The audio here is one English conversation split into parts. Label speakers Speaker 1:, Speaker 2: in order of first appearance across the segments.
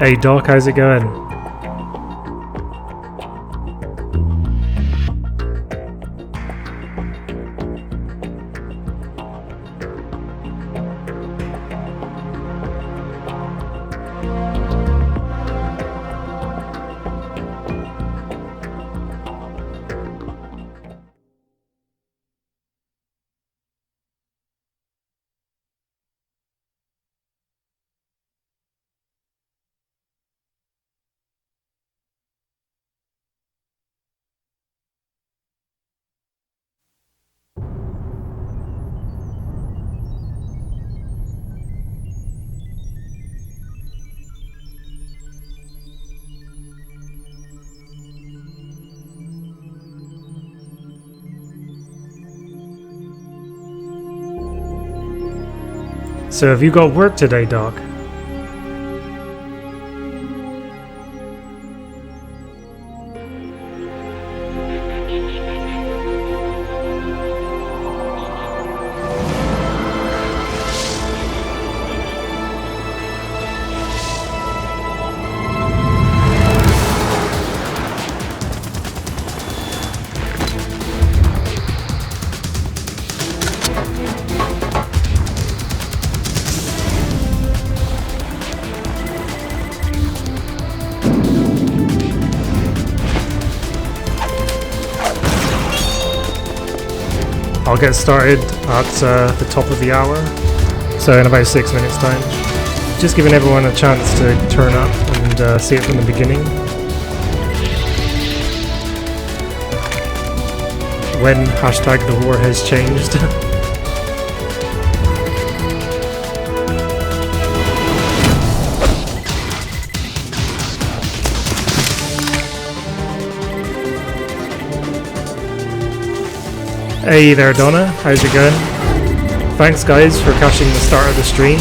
Speaker 1: Hey Doc, how's it going? So have you got work today, Doc? I'll get started at the top of the hour, so in about 6 minutes time. Just giving everyone a chance to turn up and see it from the beginning. When hashtag the war has changed. Hey there Donna, how's it going? Thanks guys for catching the start of the stream.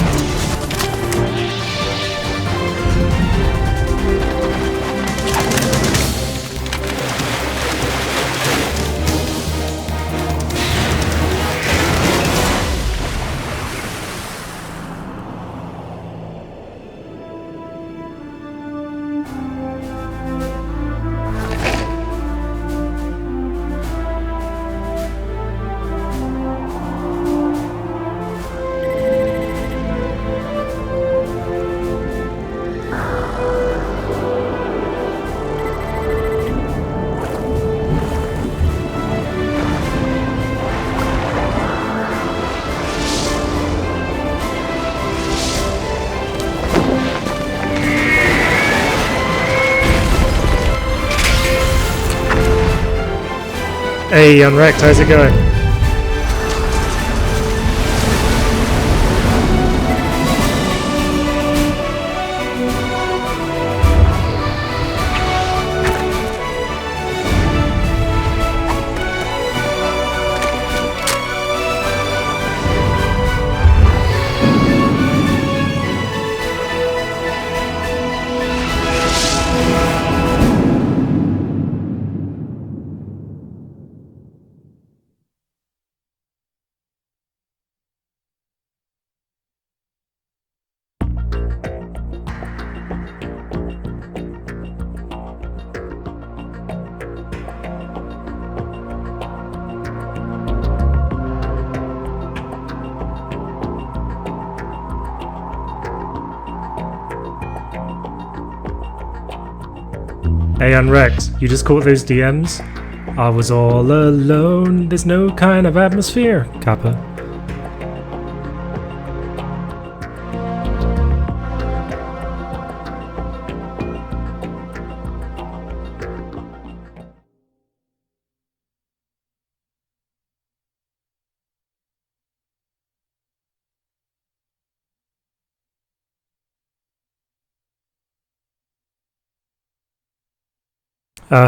Speaker 1: Hey Unwrecked, how's it going? Hey Unwrecked, you just caught those DMs? I was all alone, there's no kind of atmosphere, Kappa.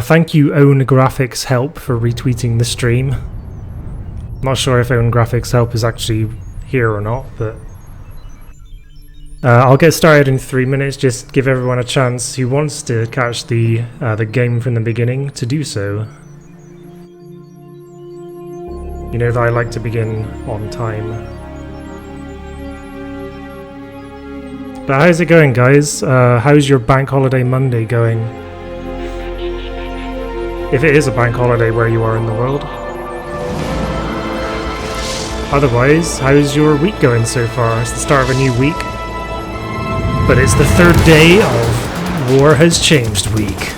Speaker 1: Thank you Own Graphics Help for retweeting the stream. Not sure if Own Graphics Help is actually here or not, but I'll get started in 3 minutes. Just give everyone a chance who wants to catch the game from the beginning to do so. You know that I like to begin on time. But how's it going, guys? How's your bank holiday Monday going? If it is a bank holiday where you are in the world. Otherwise, how's your week going so far? It's the start of a new week. But it's the third day of War Has Changed week.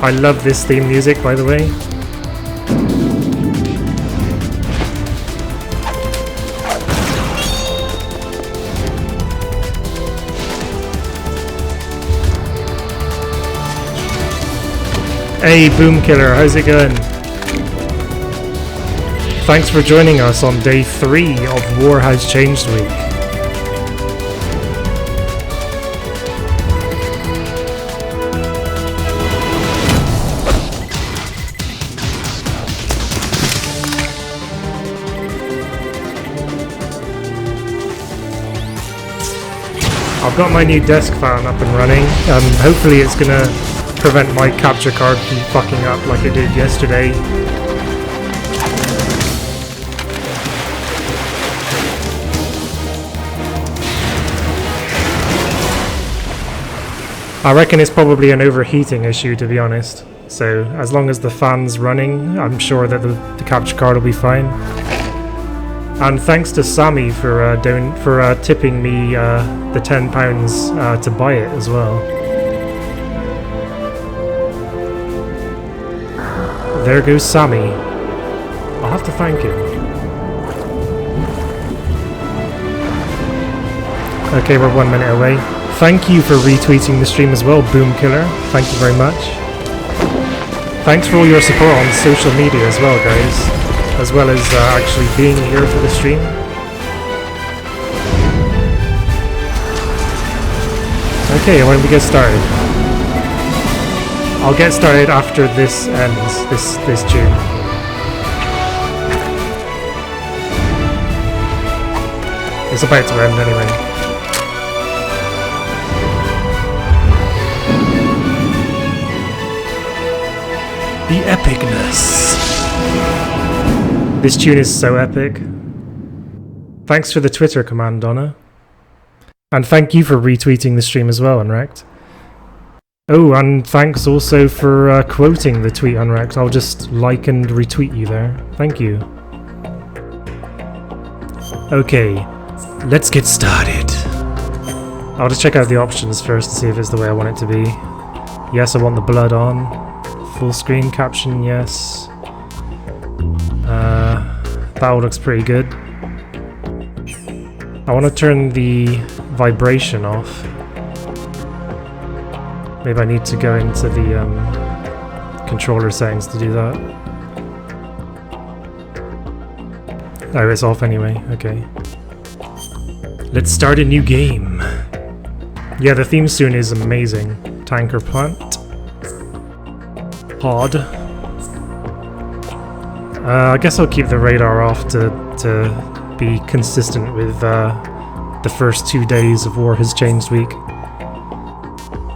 Speaker 1: I love this theme music, by the way. Hey, Boomkiller, how's it going? Thanks for joining us on day 3 of War Has Changed week. I've got my new desk fan up and running. Hopefully it's gonna prevent my capture card from fucking up like it did yesterday. I reckon it's probably an overheating issue, to be honest. So as long as the fan's running, I'm sure that the capture card will be fine. And thanks to Sammy for tipping me the £10 to buy it as well. There goes Sammy. I'll have to thank him. Okay, we're 1 minute away. Thank you for retweeting the stream as well, Boomkiller. Thank you very much. Thanks for all your support on social media as well, guys. As well as actually being here for the stream. Okay, when we get started. I'll get started after this ends, this tune. It's about to end anyway. The epicness. This tune is so epic. Thanks for the Twitter command, Donna. And thank you for retweeting the stream as well, Unwrecked. Oh, and thanks also for quoting the tweet, Unwrecked. I'll just like and retweet you there. Thank you. Okay, let's get started. I'll just check out the options first to see if it's the way I want it to be. Yes, I want the blood on. Full screen caption, yes. That all looks pretty good. I want to turn the vibration off. Maybe I need to go into the controller settings to do that. Oh, it's off anyway. Okay. Let's start a new game. Yeah, the theme tune is amazing. Tanker Plant. Pod. I guess I'll keep the radar off to be consistent with the first 2 days of War Has Changed week.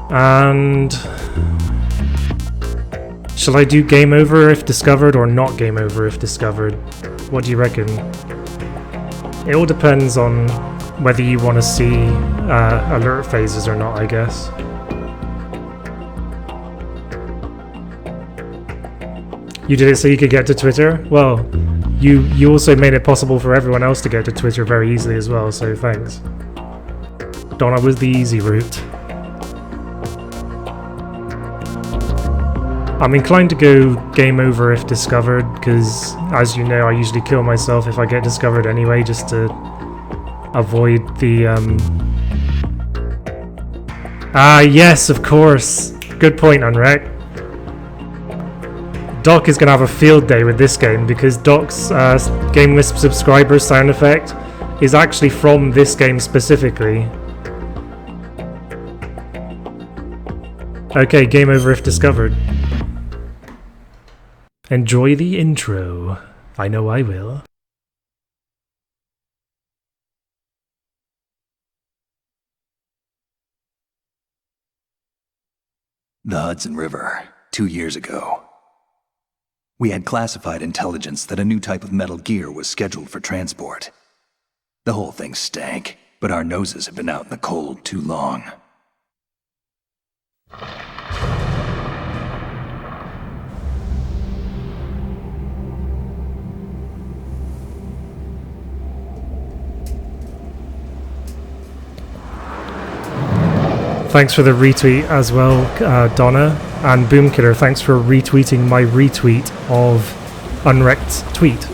Speaker 1: And shall I do game over if discovered or not game over if discovered? What do you reckon? It all depends on whether you want to see alert phases or not, I guess. You did it so you could get to Twitter? Well, you also made it possible for everyone else to get to Twitter very easily as well, so thanks. Donna was the easy route. I'm inclined to go game over if discovered, because as you know, I usually kill myself if I get discovered anyway, just to avoid the Ah, yes, of course. Good point, Unwrecked. Doc is going to have a field day with this game because Doc's Game Wisp subscriber sound effect is actually from this game specifically. Okay, game over if discovered. Enjoy the intro. I know I will.
Speaker 2: The Hudson River, 2 years ago. We had classified intelligence that a new type of Metal Gear was scheduled for transport. The whole thing stank, but our noses have been out in the cold too long.
Speaker 1: Thanks for the retweet as well, Donna. And Boomkiller, thanks for retweeting my retweet of Unwrecked tweet.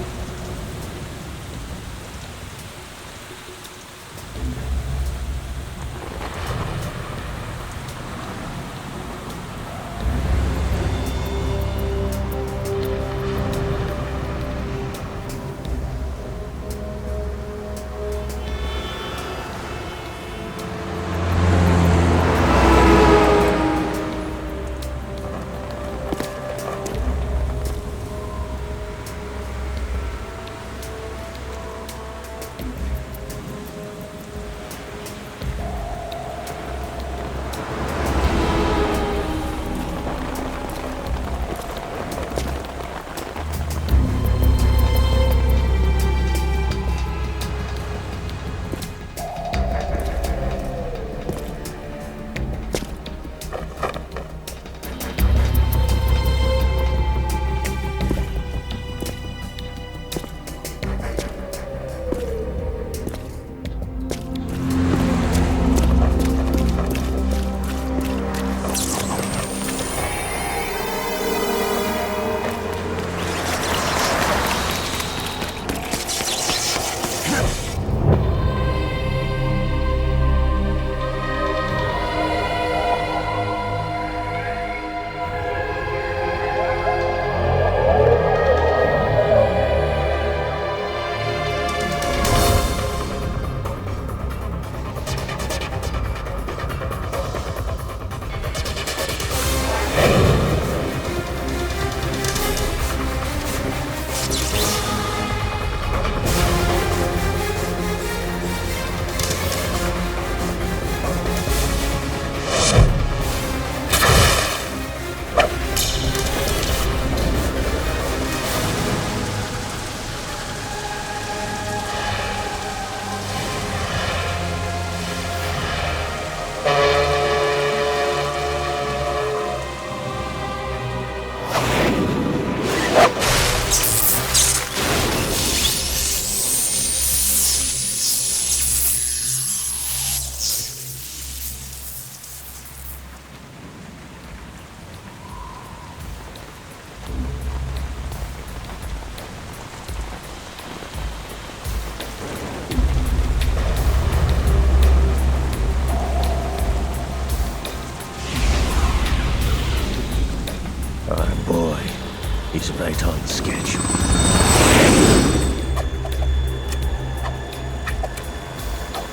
Speaker 3: He's right on schedule.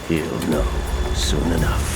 Speaker 3: He'll know soon enough.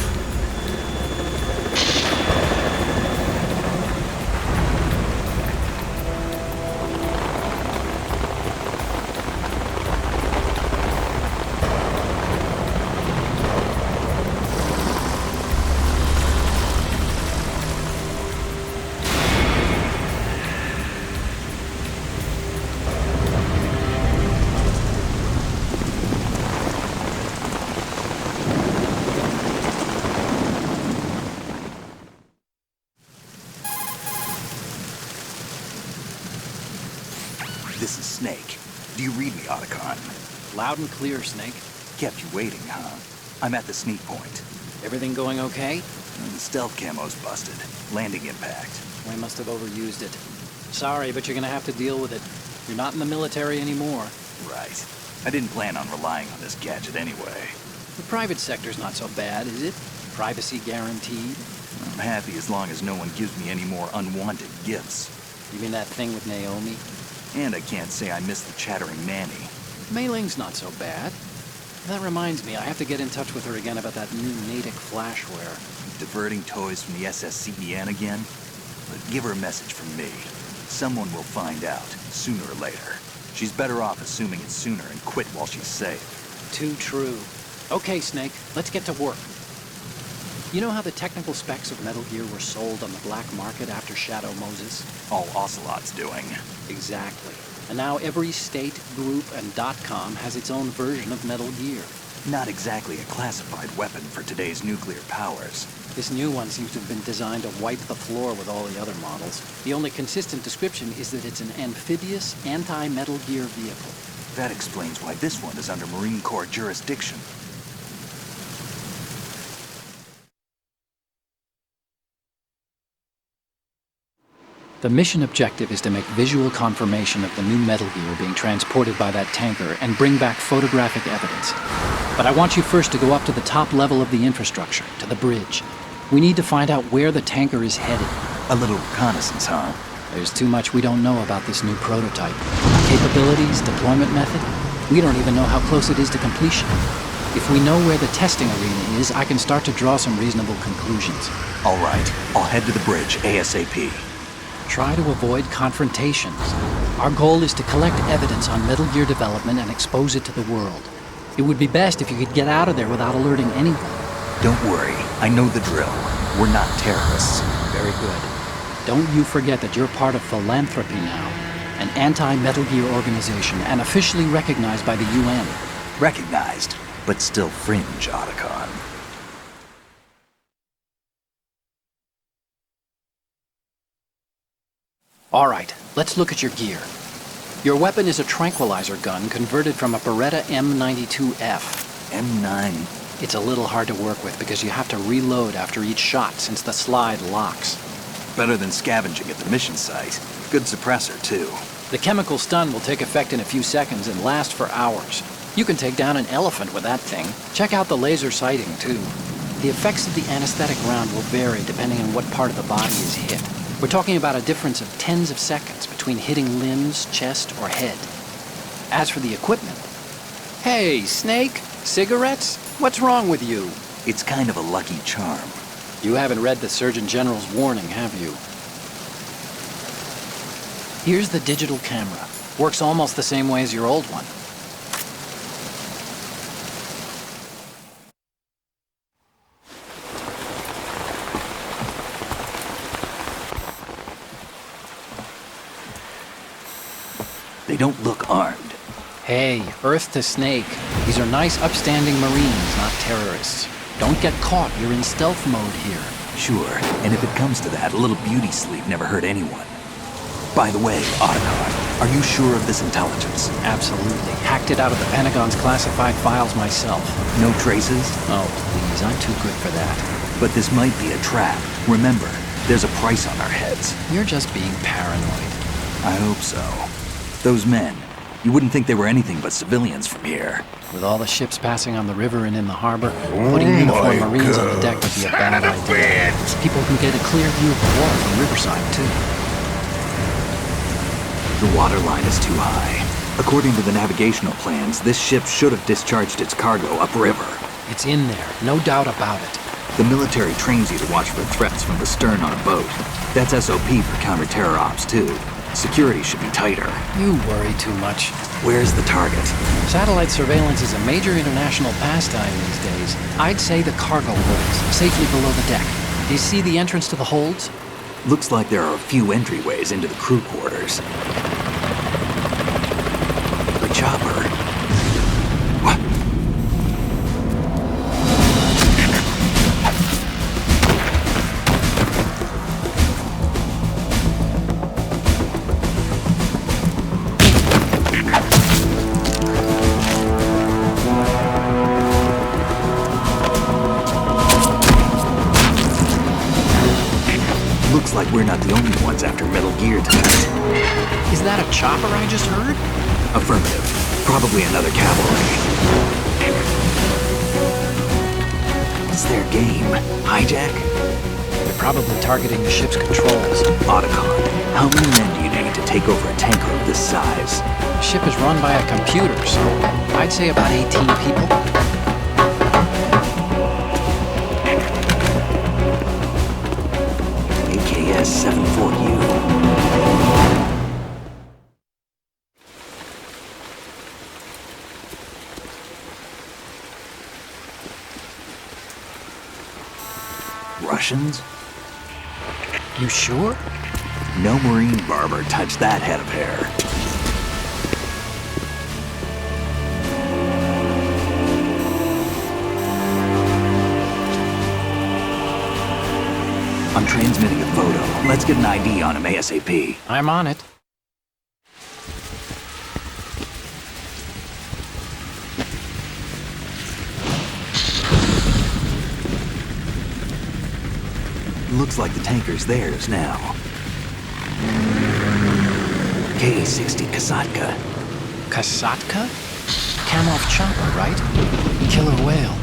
Speaker 2: This is Snake. Do you read me, Otacon?
Speaker 4: Loud and clear, Snake.
Speaker 2: Kept you waiting, huh? I'm at the sneak point.
Speaker 4: Everything going okay?
Speaker 2: The stealth camo's busted. Landing impact.
Speaker 4: We must have overused it. Sorry, but you're gonna have to deal with it. You're not in the military anymore.
Speaker 2: Right. I didn't plan on relying on this gadget anyway.
Speaker 4: The private sector's not so bad, is it? Privacy guaranteed.
Speaker 2: I'm happy as long as no one gives me any more unwanted gifts.
Speaker 4: You mean that thing with Naomi?
Speaker 2: And I can't say I miss the chattering nanny.
Speaker 4: Mei Ling's not so bad. That reminds me, I have to get in touch with her again about that new Natick flashware.
Speaker 2: Diverting toys from the SSCEN again? But give her a message from me. Someone will find out, sooner or later. She's better off assuming it sooner and quit while she's safe.
Speaker 4: Too true. Okay, Snake, let's get to work. You know how the technical specs of Metal Gear were sold on the black market after Shadow Moses?
Speaker 2: All Ocelot's doing.
Speaker 4: Exactly. And now every state, group, and .com has its own version of Metal Gear.
Speaker 2: Not exactly a classified weapon for today's nuclear powers.
Speaker 4: This new one seems to have been designed to wipe the floor with all the other models. The only consistent description is that it's an amphibious, anti-Metal Gear vehicle.
Speaker 2: That explains why this one is under Marine Corps jurisdiction.
Speaker 4: The mission objective is to make visual confirmation of the new Metal Gear being transported by that tanker and bring back photographic evidence. But I want you first to go up to the top level of the infrastructure, to the bridge. We need to find out where the tanker is headed.
Speaker 2: A little reconnaissance, huh?
Speaker 4: There's too much we don't know about this new prototype. Capabilities, deployment method. We don't even know how close it is to completion. If we know where the testing arena is, I can start to draw some reasonable conclusions.
Speaker 2: All right, I'll head to the bridge ASAP.
Speaker 4: Try to avoid confrontations. Our goal is to collect evidence on Metal Gear development and expose it to the world. It would be best if you could get out of there without alerting anyone.
Speaker 2: Don't worry, I know the drill. We're not terrorists.
Speaker 4: Very good. Don't you forget that you're part of Philanthropy now, an anti-Metal Gear organization and officially recognized by the UN.
Speaker 2: Recognized, but still fringe, Otacon.
Speaker 4: All right, let's look at your gear. Your weapon is a tranquilizer gun converted from a Beretta M92F.
Speaker 2: M9.
Speaker 4: It's a little hard to work with because you have to reload after each shot since the slide locks.
Speaker 2: Better than scavenging at the mission site. Good suppressor, too.
Speaker 4: The chemical stun will take effect in a few seconds and last for hours. You can take down an elephant with that thing. Check out the laser sighting, too. The effects of the anesthetic round will vary depending on what part of the body is hit. We're talking about a difference of tens of seconds between hitting limbs, chest, or head. As for the equipment... Hey, Snake! Cigarettes? What's wrong with you?
Speaker 2: It's kind of a lucky charm.
Speaker 4: You haven't read the Surgeon General's warning, have you? Here's the digital camera. Works almost the same way as your old one.
Speaker 2: They don't look armed.
Speaker 4: Hey, Earth to Snake. These are nice, upstanding Marines, not terrorists. Don't get caught. You're in stealth mode here.
Speaker 2: Sure, and if it comes to that, a little beauty sleep never hurt anyone. By the way, Otacon, are you sure of this intelligence?
Speaker 4: Absolutely. Hacked it out of the Pentagon's classified files myself.
Speaker 2: No traces?
Speaker 4: Oh, please. I'm too good for that.
Speaker 2: But this might be a trap. Remember, there's a price on our heads.
Speaker 4: You're just being paranoid.
Speaker 2: I hope so. Those men, you wouldn't think they were anything but civilians from here.
Speaker 4: With all the ships passing on the river and in the harbor, putting uniformed Marines on the deck would be a bad idea. People can get a clear view of the water from Riverside, too.
Speaker 2: The water line is too high. According to the navigational plans, this ship should have discharged its cargo upriver.
Speaker 4: It's in there, no doubt about it.
Speaker 2: The military trains you to watch for threats from the stern on a boat. That's SOP for counter-terror ops, too. Security should be tighter.
Speaker 4: You worry too much.
Speaker 2: Where's the target?
Speaker 4: Satellite surveillance is a major international pastime these days. I'd say the cargo holds, safely below the deck. Do you see the entrance to the holds?
Speaker 2: Looks like there are a few entryways into the crew quarters. The chopper. What? Looks like we're not the only ones after Metal Gear tonight.
Speaker 4: Is that a chopper I just heard?
Speaker 2: Affirmative. Probably another cavalry. What's their game? Hijack?
Speaker 4: They're probably targeting the ship's controls.
Speaker 2: Otacon, how many men do you need to take over a tanker of this size?
Speaker 4: The ship is run by a computer, so I'd say about 18 people.
Speaker 2: AKS 74U. Russians?
Speaker 4: You sure?
Speaker 2: No Marine barber touched that head of hair. I'm transmitting a photo. Let's get an ID on him ASAP.
Speaker 4: I'm on it.
Speaker 2: Looks like the tanker's theirs now. KA-60 Kasatka.
Speaker 4: Kasatka? Kamov chopper, right? Killer whale.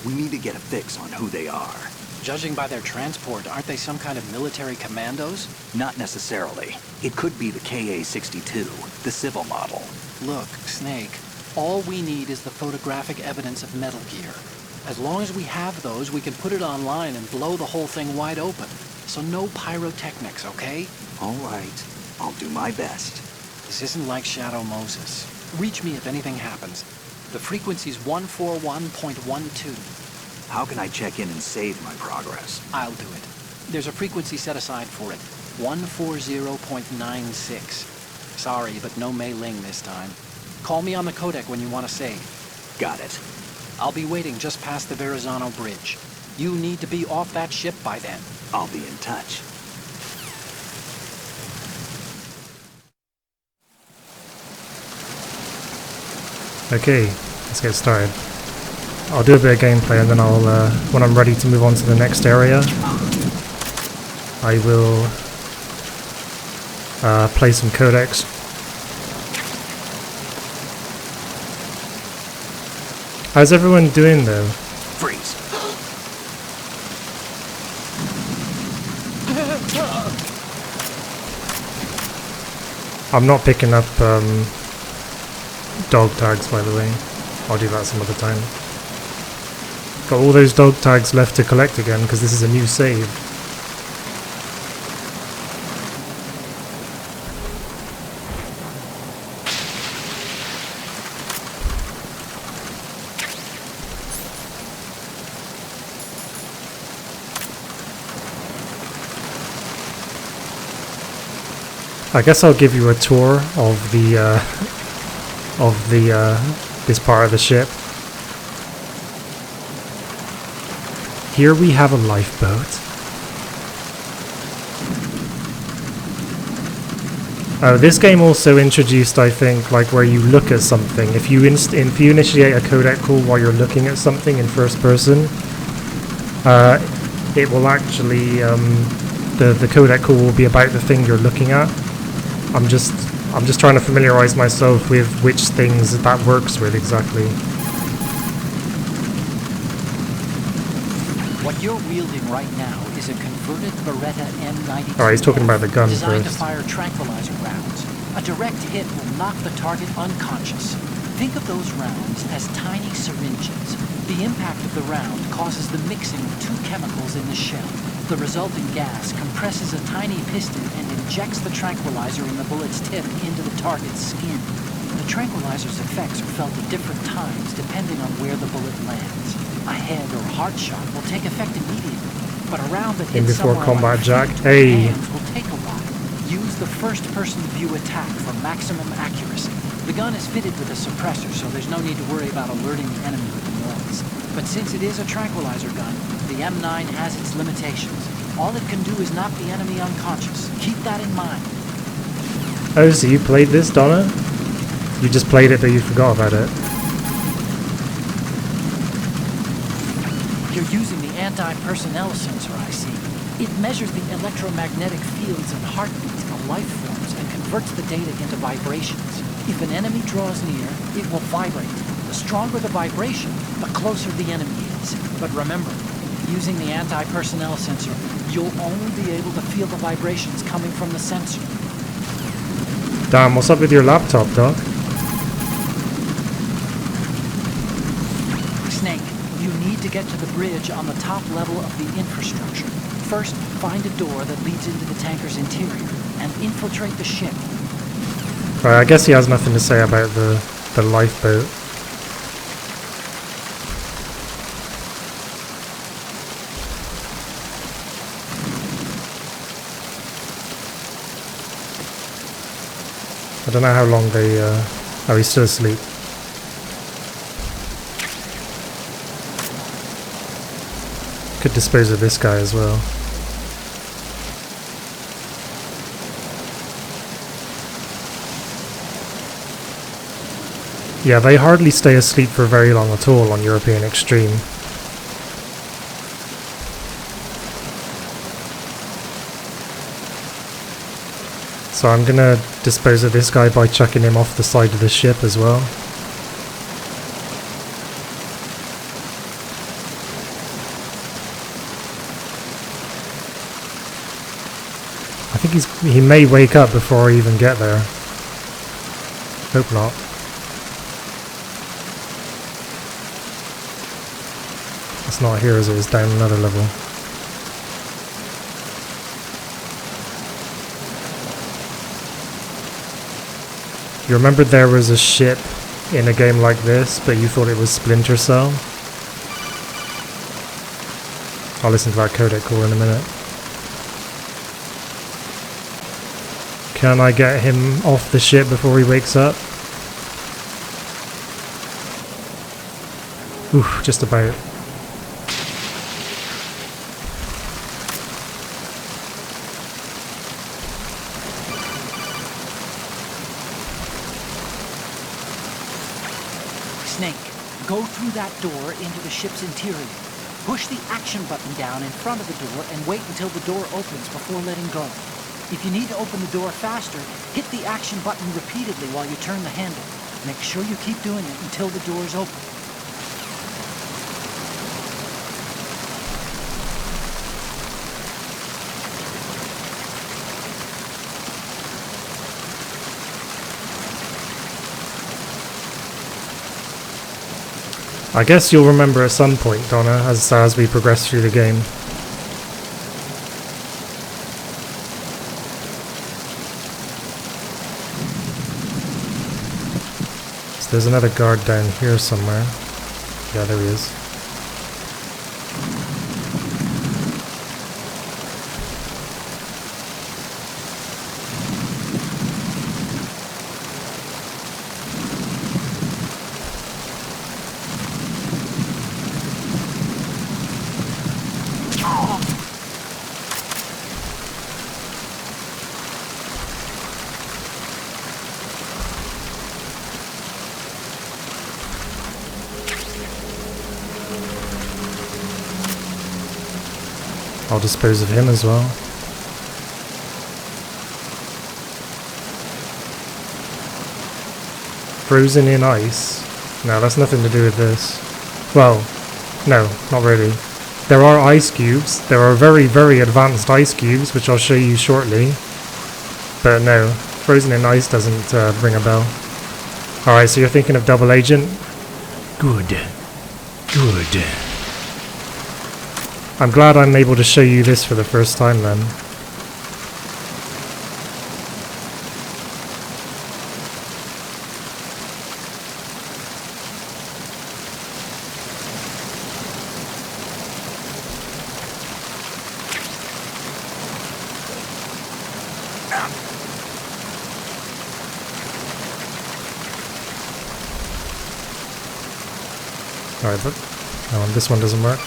Speaker 2: We need to get a fix on who they are.
Speaker 4: Judging by their transport, aren't they some kind of military commandos?
Speaker 2: Not necessarily. It could be the KA-62, the civil model.
Speaker 4: Look, Snake, all we need is the photographic evidence of Metal Gear. As long as we have those, we can put it online and blow the whole thing wide open. So no pyrotechnics, okay?
Speaker 2: All right. I'll do my best.
Speaker 4: This isn't like Shadow Moses. Reach me if anything happens. The frequency's 141.12.
Speaker 2: How can I check in and save my progress?
Speaker 4: I'll do it. There's a frequency set aside for it. 140.96. Sorry, but no Mei Ling this time. Call me on the codec when you want to save.
Speaker 2: Got it.
Speaker 4: I'll be waiting just past the Verrazano Bridge. You need to be off that ship by then.
Speaker 2: I'll be in touch.
Speaker 1: Okay, let's get started. I'll do a bit of gameplay and then I'll, when I'm ready to move on to the next area, I will play some codecs. How's everyone doing though?
Speaker 2: Freeze.
Speaker 1: I'm not picking up dog tags, by the way. I'll do that some other time. Got all those dog tags left to collect again because this is a new save. I guess I'll give you a tour of the this part of the ship. Here we have a lifeboat. Oh, this game also introduced, I think, like where you look at something. If you initiate a codec call while you're looking at something in first person, it will actually the codec call will be about the thing you're looking at. I'm just trying to familiarize myself with which things that works with exactly.
Speaker 4: What you're wielding right now is a converted Beretta M92.
Speaker 1: Alright, he's talking about the gun
Speaker 4: designed
Speaker 1: first.
Speaker 4: to fire tranquilizer rounds. A direct hit will knock the target unconscious. Think of those rounds as tiny syringes. The impact of the round causes the mixing of two chemicals in the shell. The resulting gas compresses a tiny piston and injects the tranquilizer in the bullet's tip into the target's skin. The tranquilizer's effects are felt at different times depending on where the bullet lands. A head or heart shot will take effect immediately, but a round that
Speaker 1: In
Speaker 4: hits
Speaker 1: before
Speaker 4: somewhere
Speaker 1: combat,
Speaker 4: like
Speaker 1: Jack.
Speaker 4: feet or
Speaker 1: Hey.
Speaker 4: hands will take a while. Use the first-person view attack for maximum accuracy. The gun is fitted with a suppressor, so there's no need to worry about alerting the enemy with the noise. But since it is a tranquilizer gun, the M9 has its limitations. All it can do is knock the enemy unconscious. Keep that in mind.
Speaker 1: Oh, so you played this, Donna? You just played it but you forgot about it.
Speaker 4: You're using the anti-personnel sensor, I see. It measures the electromagnetic fields and heartbeats of life forms and converts the data into vibrations. If an enemy draws near, it will vibrate. The stronger the vibration, the closer the enemy is. But remember, using the anti-personnel sensor, you'll only be able to feel the vibrations coming from the sensor.
Speaker 1: Damn, what's up with your laptop, Doc?
Speaker 4: Snake, you need to get to the bridge on the top level of the infrastructure. First, find a door that leads into the tanker's interior and infiltrate the ship.
Speaker 1: Right, I guess he has nothing to say about the the lifeboat. I don't know how long they, oh, he's still asleep. Could dispose of this guy as well. Yeah, they hardly stay asleep for very long at all on European Extreme. So I'm gonna dispose of this guy by chucking him off the side of the ship as well. I think he may wake up before I even get there. Hope not. It's not here as it is down another level. You remember there was a ship in a game like this, but you thought it was Splinter Cell? I'll listen to that codec call in a minute. Can I get him off the ship before he wakes up? Ooh, just about.
Speaker 5: Snake, go through that door into the ship's interior. Push the action button down in front of the door and wait until the door opens before letting go. If you need to open the door faster, hit the action button repeatedly while you turn the handle. Make sure you keep doing it until the door is open.
Speaker 1: I guess you'll remember at some point, Donna, as we progress through the game. So there's another guard down here somewhere. Yeah, there he is. I'll dispose of him as well. Frozen in ice? No, that's nothing to do with this. Well, no, not really. There are ice cubes. There are very, very advanced ice cubes, which I'll show you shortly. But no, frozen in ice doesn't ring a bell. Alright, so you're thinking of Double Agent? Good. Good. I'm glad I'm able to show you this for the first time then. Alright, but this one doesn't work.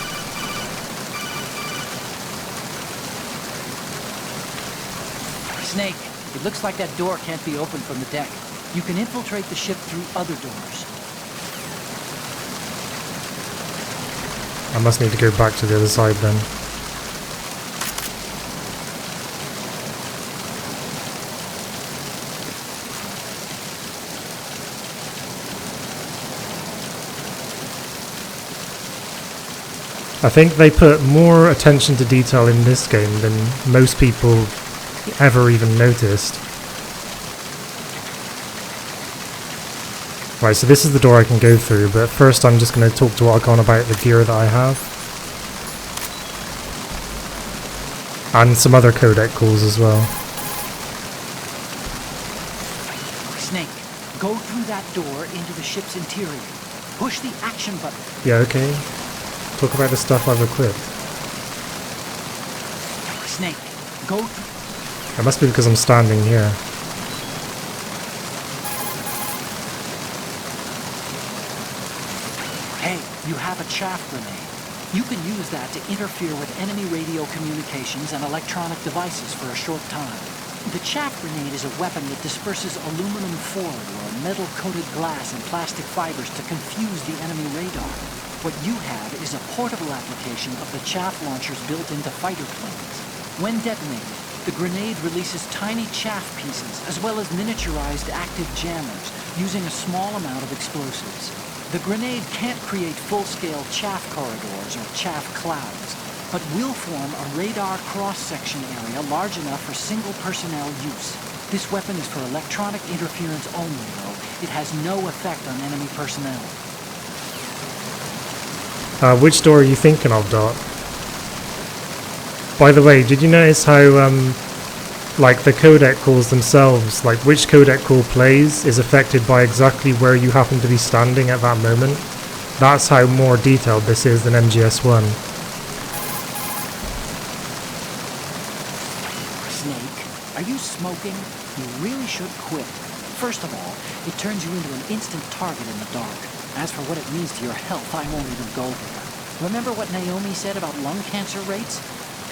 Speaker 5: Snake, it looks like that door can't be opened from the deck. You can infiltrate the ship through other doors.
Speaker 1: I must need to go back to the other side then. I think they put more attention to detail in this game than most people ever even noticed. Right, so this is the door I can go through, but first I'm just going to talk to Archon about the gear that I have. And some other codec calls as well.
Speaker 5: Snake, go through that door into the ship's interior. Push the action button.
Speaker 1: Yeah, okay. Talk about the stuff I've equipped.
Speaker 5: Snake, go
Speaker 1: It must be because I'm standing here.
Speaker 5: Hey, you have a chaff grenade. You can use that to interfere with enemy radio communications and electronic devices for a short time. The chaff grenade is a weapon that disperses aluminum foil or metal-coated glass and plastic fibers to confuse the enemy radar. What you have is a portable application of the chaff launchers built into fighter planes. When detonated, the grenade releases tiny chaff pieces as well as miniaturized active jammers using a small amount of explosives. The grenade can't create full-scale chaff corridors or chaff clouds, but will form a radar cross-section area large enough for single personnel use. This weapon is for electronic interference only, though. It has no effect on enemy personnel.
Speaker 1: Which door are you thinking of, Dot? By the way, did you notice how, like, the codec calls themselves, like, which codec call plays is affected by exactly where you happen to be standing at that moment? That's how more detailed this is than MGS1.
Speaker 5: Snake, are you smoking? You really should quit. First of all, it turns you into an instant target in the dark. As for what it means to your health, I won't even go there. Remember what Naomi said about lung cancer rates?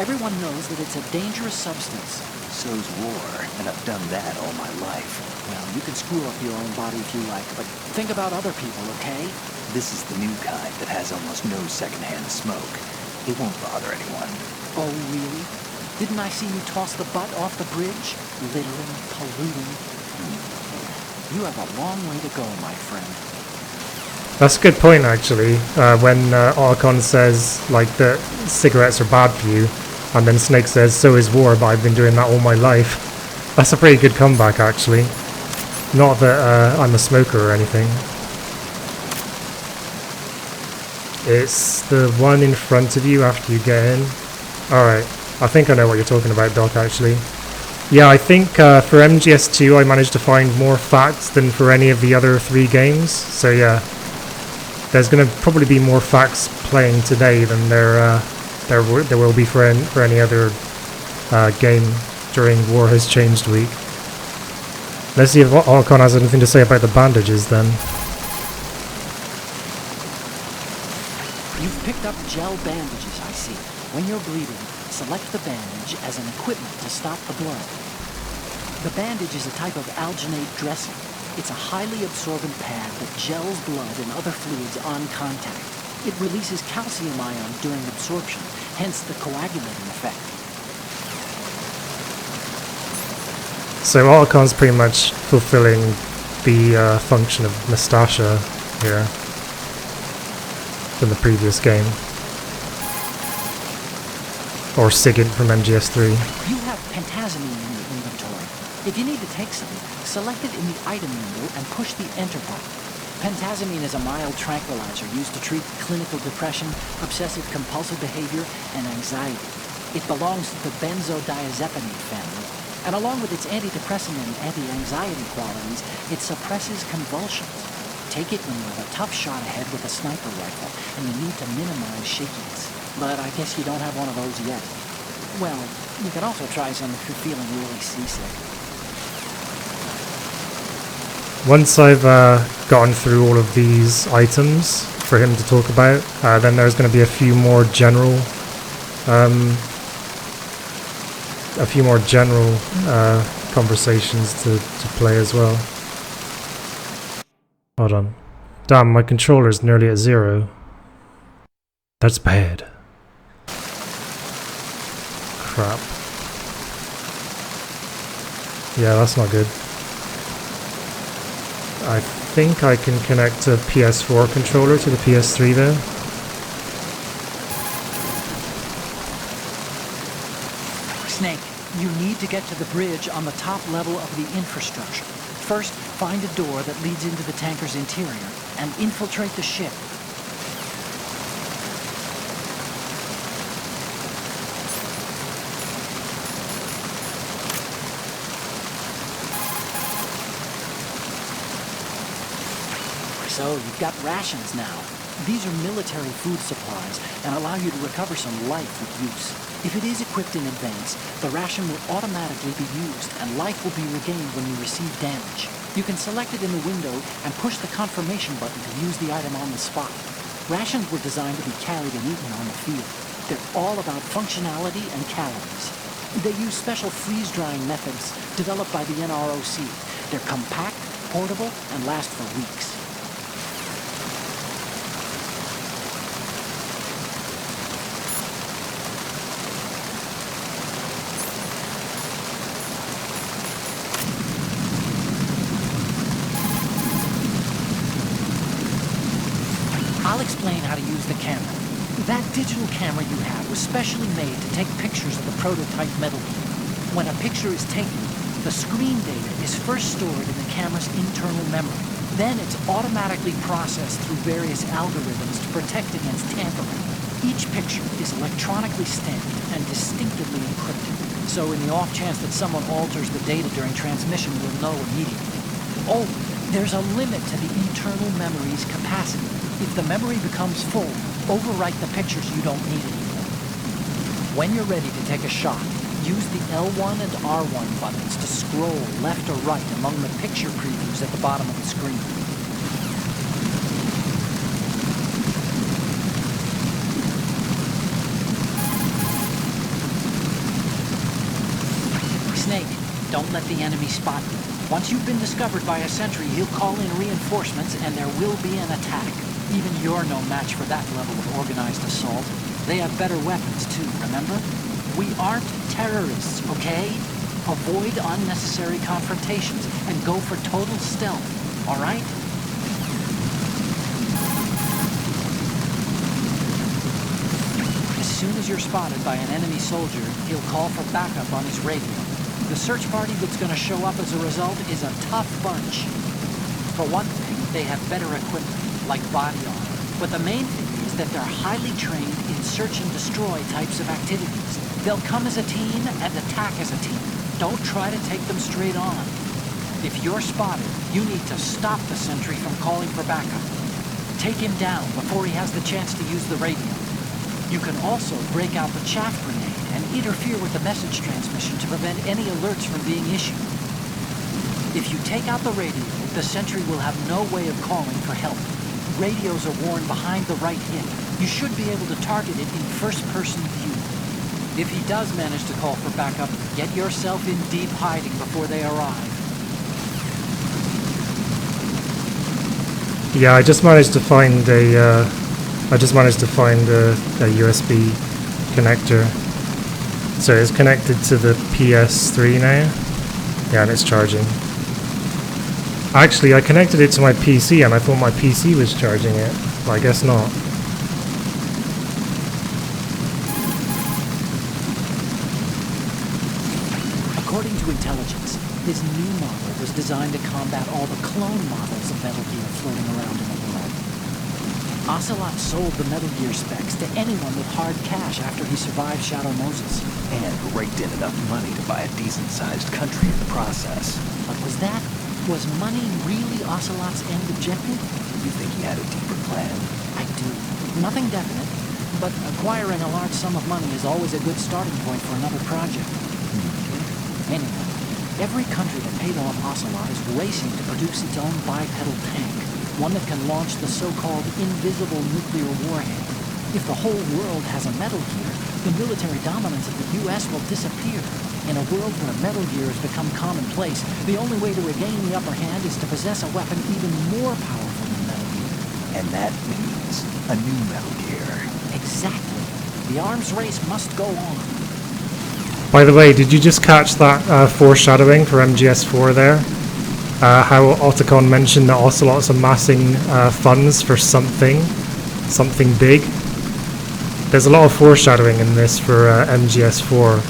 Speaker 5: Everyone knows that it's a dangerous substance.
Speaker 2: So's war, and I've done that all my life.
Speaker 5: Well, you can screw up your own body if you like, but think about other people, okay?
Speaker 2: This is the new kind that has almost no secondhand smoke. It won't bother anyone.
Speaker 5: Oh, really? Didn't I see you toss the butt off the bridge? Littering, polluting. You have a long way to go, my friend.
Speaker 1: That's a good point, actually. When Archon says, like, that cigarettes are bad for you, and then Snake says, so is war, but I've been doing that all my life. That's a pretty good comeback, actually. Not that I'm a smoker or anything. It's the one in front of you after you get in. Alright, I think I know what you're talking about, Doc, actually. Yeah, I think for MGS2 I managed to find more facts than for any of the other 3 games, so yeah. There's going to probably be more facts playing today than there will be for any other game during War Has Changed week. Let's see if Archon has anything to say about the bandages then.
Speaker 5: You've picked up gel bandages, I see. When you're bleeding, select the bandage as an equipment to stop the blood. The bandage is a type of alginate dressing. It's a highly absorbent pad that gels blood and other fluids on contact. It releases calcium ions during absorption, hence the coagulating effect.
Speaker 1: So Archon's pretty much fulfilling the function of Nastasha here from the previous game. Or Sigint from MGS3.
Speaker 5: You have pentazamine in your inventory. If you need to take some, select it in the item menu and push the enter button. Pentazamine is a mild tranquilizer used to treat clinical depression, obsessive-compulsive behavior, and anxiety. It belongs to the benzodiazepinate family, and along with its antidepressant and anti-anxiety qualities, it suppresses convulsions. Take it when you have a tough shot ahead with a sniper rifle, and you need to minimize shakiness. But I guess you don't have one of those yet. Well, you can also try some if you're feeling really seasick.
Speaker 1: Once I've gotten through all of these items for him to talk about, then there's going to be a few more general conversations to play as well. Hold on. Damn, my controller's nearly at 0. That's bad. Crap. Yeah, that's not good. I think I can connect a PS4 controller to the PS3 though.
Speaker 5: Snake, you need to get to the bridge on the top level of the infrastructure. First, find a door that leads into the tanker's interior and infiltrate the ship. So you've got rations now. These are military food supplies and allow you to recover some life with use. If it is equipped in advance, the ration will automatically be used and life will be regained when you receive damage. You can select it in the window and push the confirmation button to use the item on the spot. Rations were designed to be carried and eaten on the field. They're all about functionality and calories. They use special freeze-drying methods developed by the NROC. They're compact, portable, and last for weeks. I'll explain how to use the camera. That digital camera you have was specially made to take pictures of the prototype Metal Gear. When a picture is taken, the screen data is first stored in the camera's internal memory. Then it's automatically processed through various algorithms to protect against tampering. Each picture is electronically stamped and distinctively encrypted. So in the off chance that someone alters the data during transmission, we'll know immediately. Oh, there's a limit to the internal memory's capacity. If the memory becomes full, overwrite the pictures you don't need anymore. When you're ready to take a shot, use the L1 and R1 buttons to scroll left or right among the picture previews at the bottom of the screen. Snake, don't let the enemy spot you. Once you've been discovered by a sentry, he'll call in reinforcements and there will be an attack. Even you're no match for that level of organized assault. They have better weapons too, remember? We aren't terrorists, okay? Avoid unnecessary confrontations and go for total stealth, all right? As soon as you're spotted by an enemy soldier, he'll call for backup on his radio. The search party that's going to show up as a result is a tough bunch. For one thing, they have better equipment, like body armor. But the main thing is that they're highly trained in search and destroy types of activities. They'll come as a team and attack as a team. Don't try to take them straight on. If you're spotted, you need to stop the sentry from calling for backup. Take him down before he has the chance to use the radio. You can also break out the chaff grenade and interfere with the message transmission to prevent any alerts from being issued. If you take out the radio, the sentry will have no way of calling for help. Radios are worn behind the right hip. You should be able to target it in first-person view. If he does manage to call for backup, get yourself in deep hiding before they arrive.
Speaker 1: Yeah, I just managed to find a USB connector. So it's connected to the PS3 now. Yeah, and it's charging. Actually, I connected it to my PC and I thought my PC was charging it. Well, I guess not.
Speaker 5: According to intelligence, this new model was designed to combat all the clone models of Metal Gear floating around in the world. Ocelot sold the Metal Gear specs to anyone with hard cash after he survived Shadow Moses.
Speaker 2: And raked in enough money to buy a decent-sized country in the process.
Speaker 5: But was money really Ocelot's end objective?
Speaker 2: You think he had a deeper plan?
Speaker 5: I do. Nothing definite, but acquiring a large sum of money is always a good starting point for another project. Anyway, every country that paid off Ocelot is racing to produce its own bipedal tank, one that can launch the so-called invisible nuclear warhead. If the whole world has a Metal Gear, the military dominance of the U.S. will disappear. In a world where Metal Gear has become commonplace, the only way to regain the upper hand is to possess a weapon even more powerful than Metal Gear.
Speaker 2: And that means a new Metal Gear.
Speaker 5: Exactly. The arms race must go on.
Speaker 1: By the way, did you just catch that foreshadowing for MGS4 there? How Otacon mentioned that Ocelot's amassing funds for something big. There's a lot of foreshadowing in this for MGS4.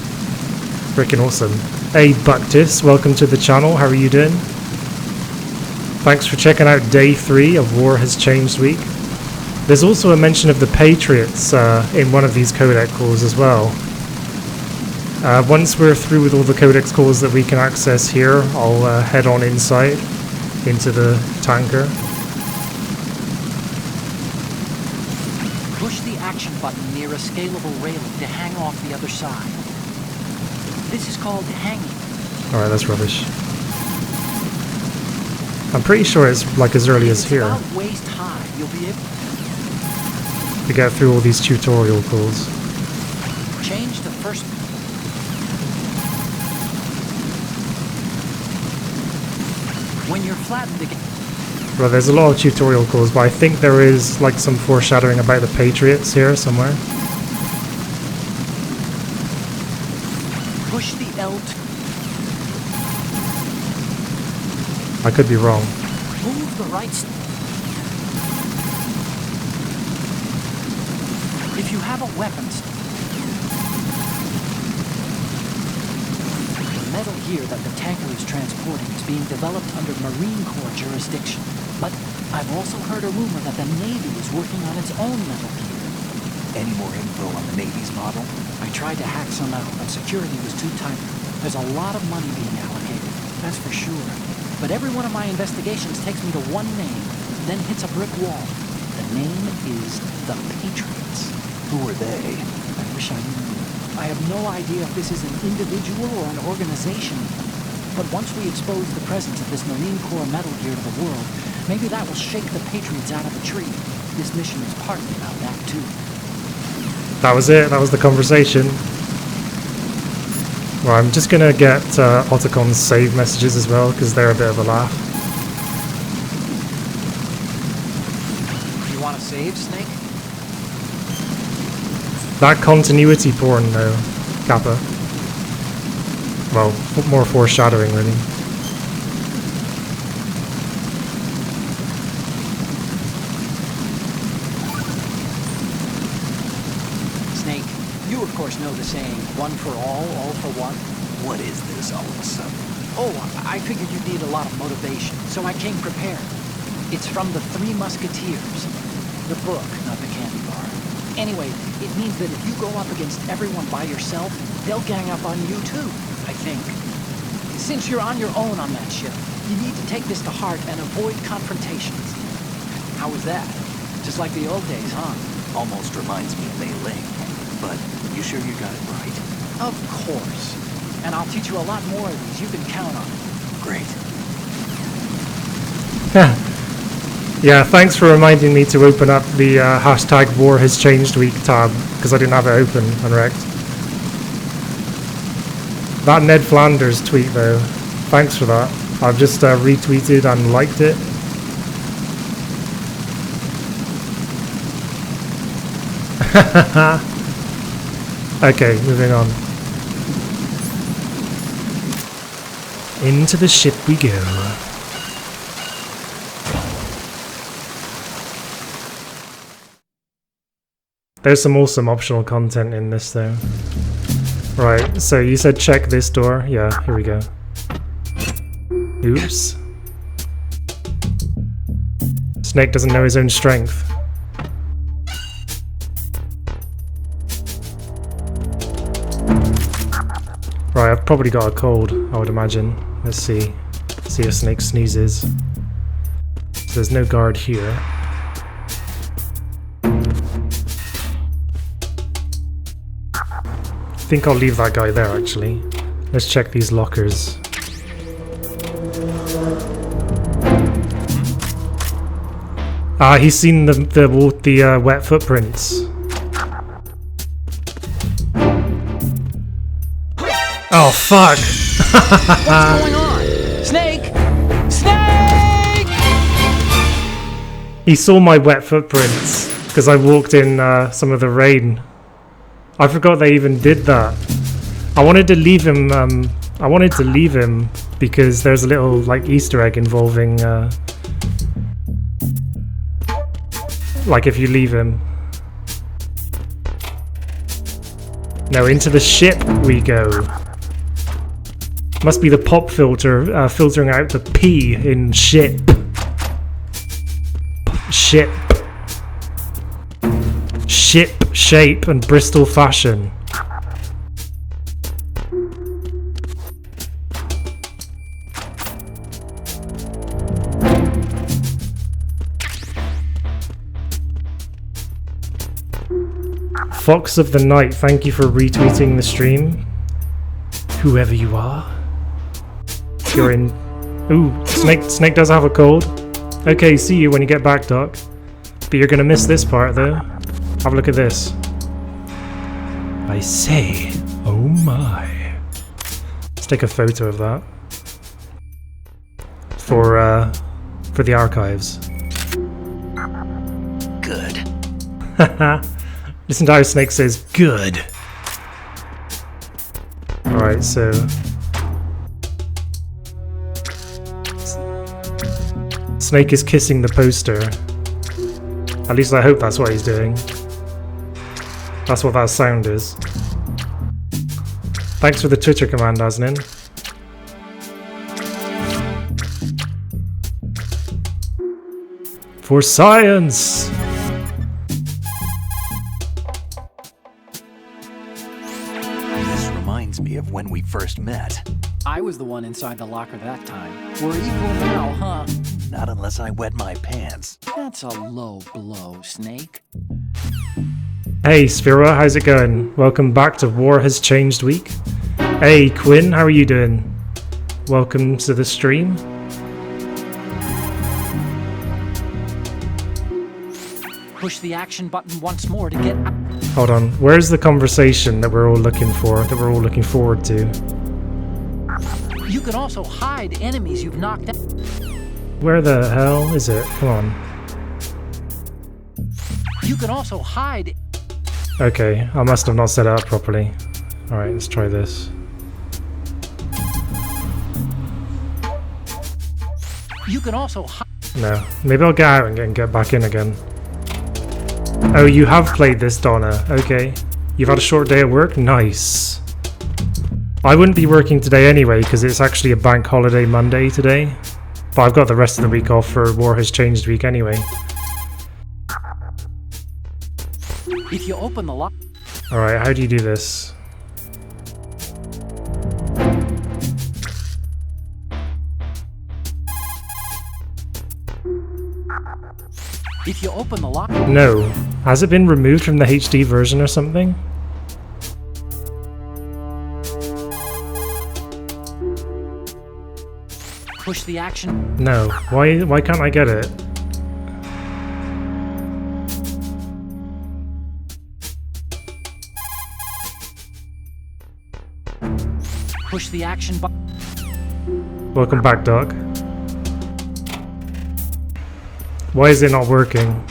Speaker 1: Freaking awesome. Hey Buctis, welcome to the channel. How are you doing? Thanks for checking out day 3 of War Has Changed Week. There's also a mention of the Patriots in one of these codec calls as well. Once we're through with all the codex calls that we can access here, I'll head on inside into the tanker.
Speaker 5: Push the action button near a scalable railing to hang off the other side. This is called hanging.
Speaker 1: Alright, that's rubbish. I'm pretty sure it's like as early as
Speaker 5: It's
Speaker 1: here
Speaker 5: about waist high. You'll be able
Speaker 1: to get through all these tutorial calls.
Speaker 5: to change the first. When you're flattened again.
Speaker 1: Well, there's a lot of tutorial calls, but I think there is like some foreshadowing about the Patriots here somewhere.
Speaker 5: Push the L.
Speaker 1: I could be wrong.
Speaker 5: Move the right. If you have a weapon. The metal here that the tanker is transporting is being developed under Marine Corps jurisdiction. But I've also heard a rumor that the Navy is working on its own metal gear.
Speaker 2: Any more info on the Navy's model?
Speaker 5: I tried to hack some out, but security was too tight. There's a lot of money being allocated, that's for sure. But every one of my investigations takes me to one name, then hits a brick wall. The name is the Patriots.
Speaker 2: Who are they?
Speaker 5: I wish I knew. I have no idea if this is an individual or an organization. But once we expose the presence of this Marine Corps metal gear to the world, maybe that will shake the Patriots out of the tree. This mission is partly about that, too.
Speaker 1: That was it. That was the conversation. Well, I'm just gonna get Otacon's save messages as well, because they're a bit of a laugh.
Speaker 5: You want to save, Snake?
Speaker 1: That continuity porn, though, Kappa. Well, more foreshadowing, really.
Speaker 5: Snake, you of course know the saying, one for all for one.
Speaker 2: What is this all of a sudden?
Speaker 5: Oh, I figured you'd need a lot of motivation, so I came prepared. It's from the Three Musketeers. The book, not the candy bar. Anyway, it means that if you go up against everyone by yourself, they'll gang up on you too, I think. Since you're on your own on that ship, you need to take this to heart and avoid confrontations. How was that? Just like the old days, huh?
Speaker 2: Almost reminds me of Mei Ling. But you sure you got it right?
Speaker 5: Of course. And I'll teach you a lot more of these. You can count on it.
Speaker 2: Great.
Speaker 1: Yeah, thanks for reminding me to open up the hashtag War Has Changed Week tab, because I didn't have it open unrecked. That Ned Flanders tweet, though, thanks for that. I've just retweeted and liked it. Okay, moving on. Into the ship we go. There's some awesome optional content in this, though. Right, so you said check this door. Yeah, here we go. Oops. Snake doesn't know his own strength. Right, I've probably got a cold, I would imagine. Let's see. See if Snake sneezes. So there's no guard here. I think I'll leave that guy there, actually. Let's check these lockers. He's seen the wet footprints. Oh, fuck!
Speaker 5: What's going on? Snake! Snake!
Speaker 1: He saw my wet footprints, because I walked in some of the rain. I forgot they even did that. I wanted to leave him, because there's a little, like, Easter egg involving, like, if you leave him. No, into the ship we go. Must be the pop filter filtering out the P in ship. Ship. Ship, shape, and Bristol fashion. Fox of the Night, thank you for retweeting the stream. Whoever you are. You're in... Ooh, Snake does have a cold. Okay, see you when you get back, Doc. But you're gonna miss this part, though. Have a look at this. I say, oh my. Let's take a photo of that. For the archives.
Speaker 2: Good.
Speaker 1: Listen to how Snake says, good. Alright, so... Snake is kissing the poster. At least I hope that's what he's doing. That's what that sound is. Thanks for the Twitter command, Asnin. For science!
Speaker 2: This reminds me of when we first met.
Speaker 4: I was the one inside the locker that time. We're equal now, huh?
Speaker 2: Not unless I wet my pants.
Speaker 4: That's a low blow, Snake.
Speaker 1: Hey Sphera, how's it going? Welcome back to War Has Changed Week. Hey Quinn, how are you doing? Welcome to the stream.
Speaker 5: Push the action button once more to get out.
Speaker 1: Hold on, where's the conversation that we're all looking for, that we're all looking forward to?
Speaker 5: You can also hide enemies you've knocked out.
Speaker 1: Where the hell is it? Come on.
Speaker 5: You can also hide.
Speaker 1: Okay, I must have not set it up properly. Alright, let's try this.
Speaker 5: You can also hide.
Speaker 1: No, maybe I'll get out and get back in again. Oh, you have played this, Donna. Okay. You've had a short day at work? Nice. I wouldn't be working today anyway, because it's actually a bank holiday Monday today. But I've got the rest of the week off for War Has Changed Week anyway.
Speaker 5: If you open the lock.
Speaker 1: Alright, how do you do this?
Speaker 5: If you open the lock.
Speaker 1: No. Has it been removed from the HD version or something?
Speaker 5: Push the action.
Speaker 1: No. Why can't I get it?
Speaker 5: Push the action button.
Speaker 1: Welcome back, Doc. Why is it not working?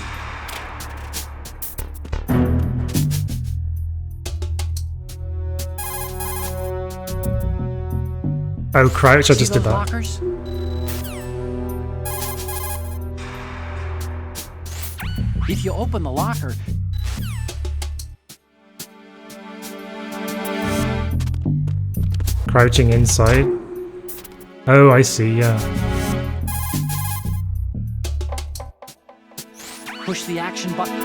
Speaker 1: Oh, crouch, I just did that.
Speaker 5: Lockers? If you open the locker.
Speaker 1: Crouching inside. Oh, I see, yeah.
Speaker 5: Push the action button.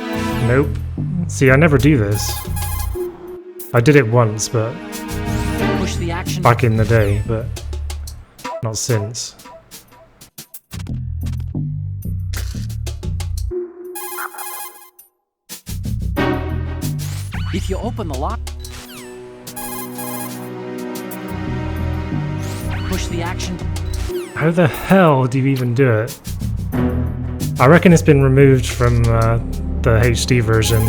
Speaker 1: Nope. See, I never do this. I did it once, but
Speaker 5: Push the action.
Speaker 1: back in the day, but not since.
Speaker 5: If you open the lock. Push the action.
Speaker 1: How the hell do you even do it? I reckon it's been removed from the HD version.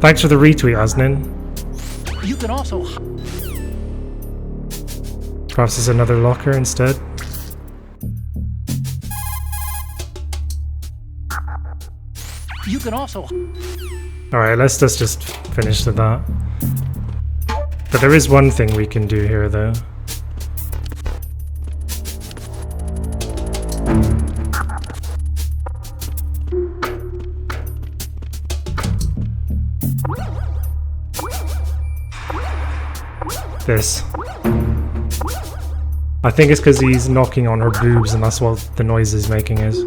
Speaker 1: Thanks for the retweet, Asnin.
Speaker 5: You can also.
Speaker 1: Perhaps it's another locker instead.
Speaker 5: You can also.
Speaker 1: Alright, let's just finish with that. But there is one thing we can do here, though. This. I think it's because he's knocking on her boobs and that's what the noise is making is.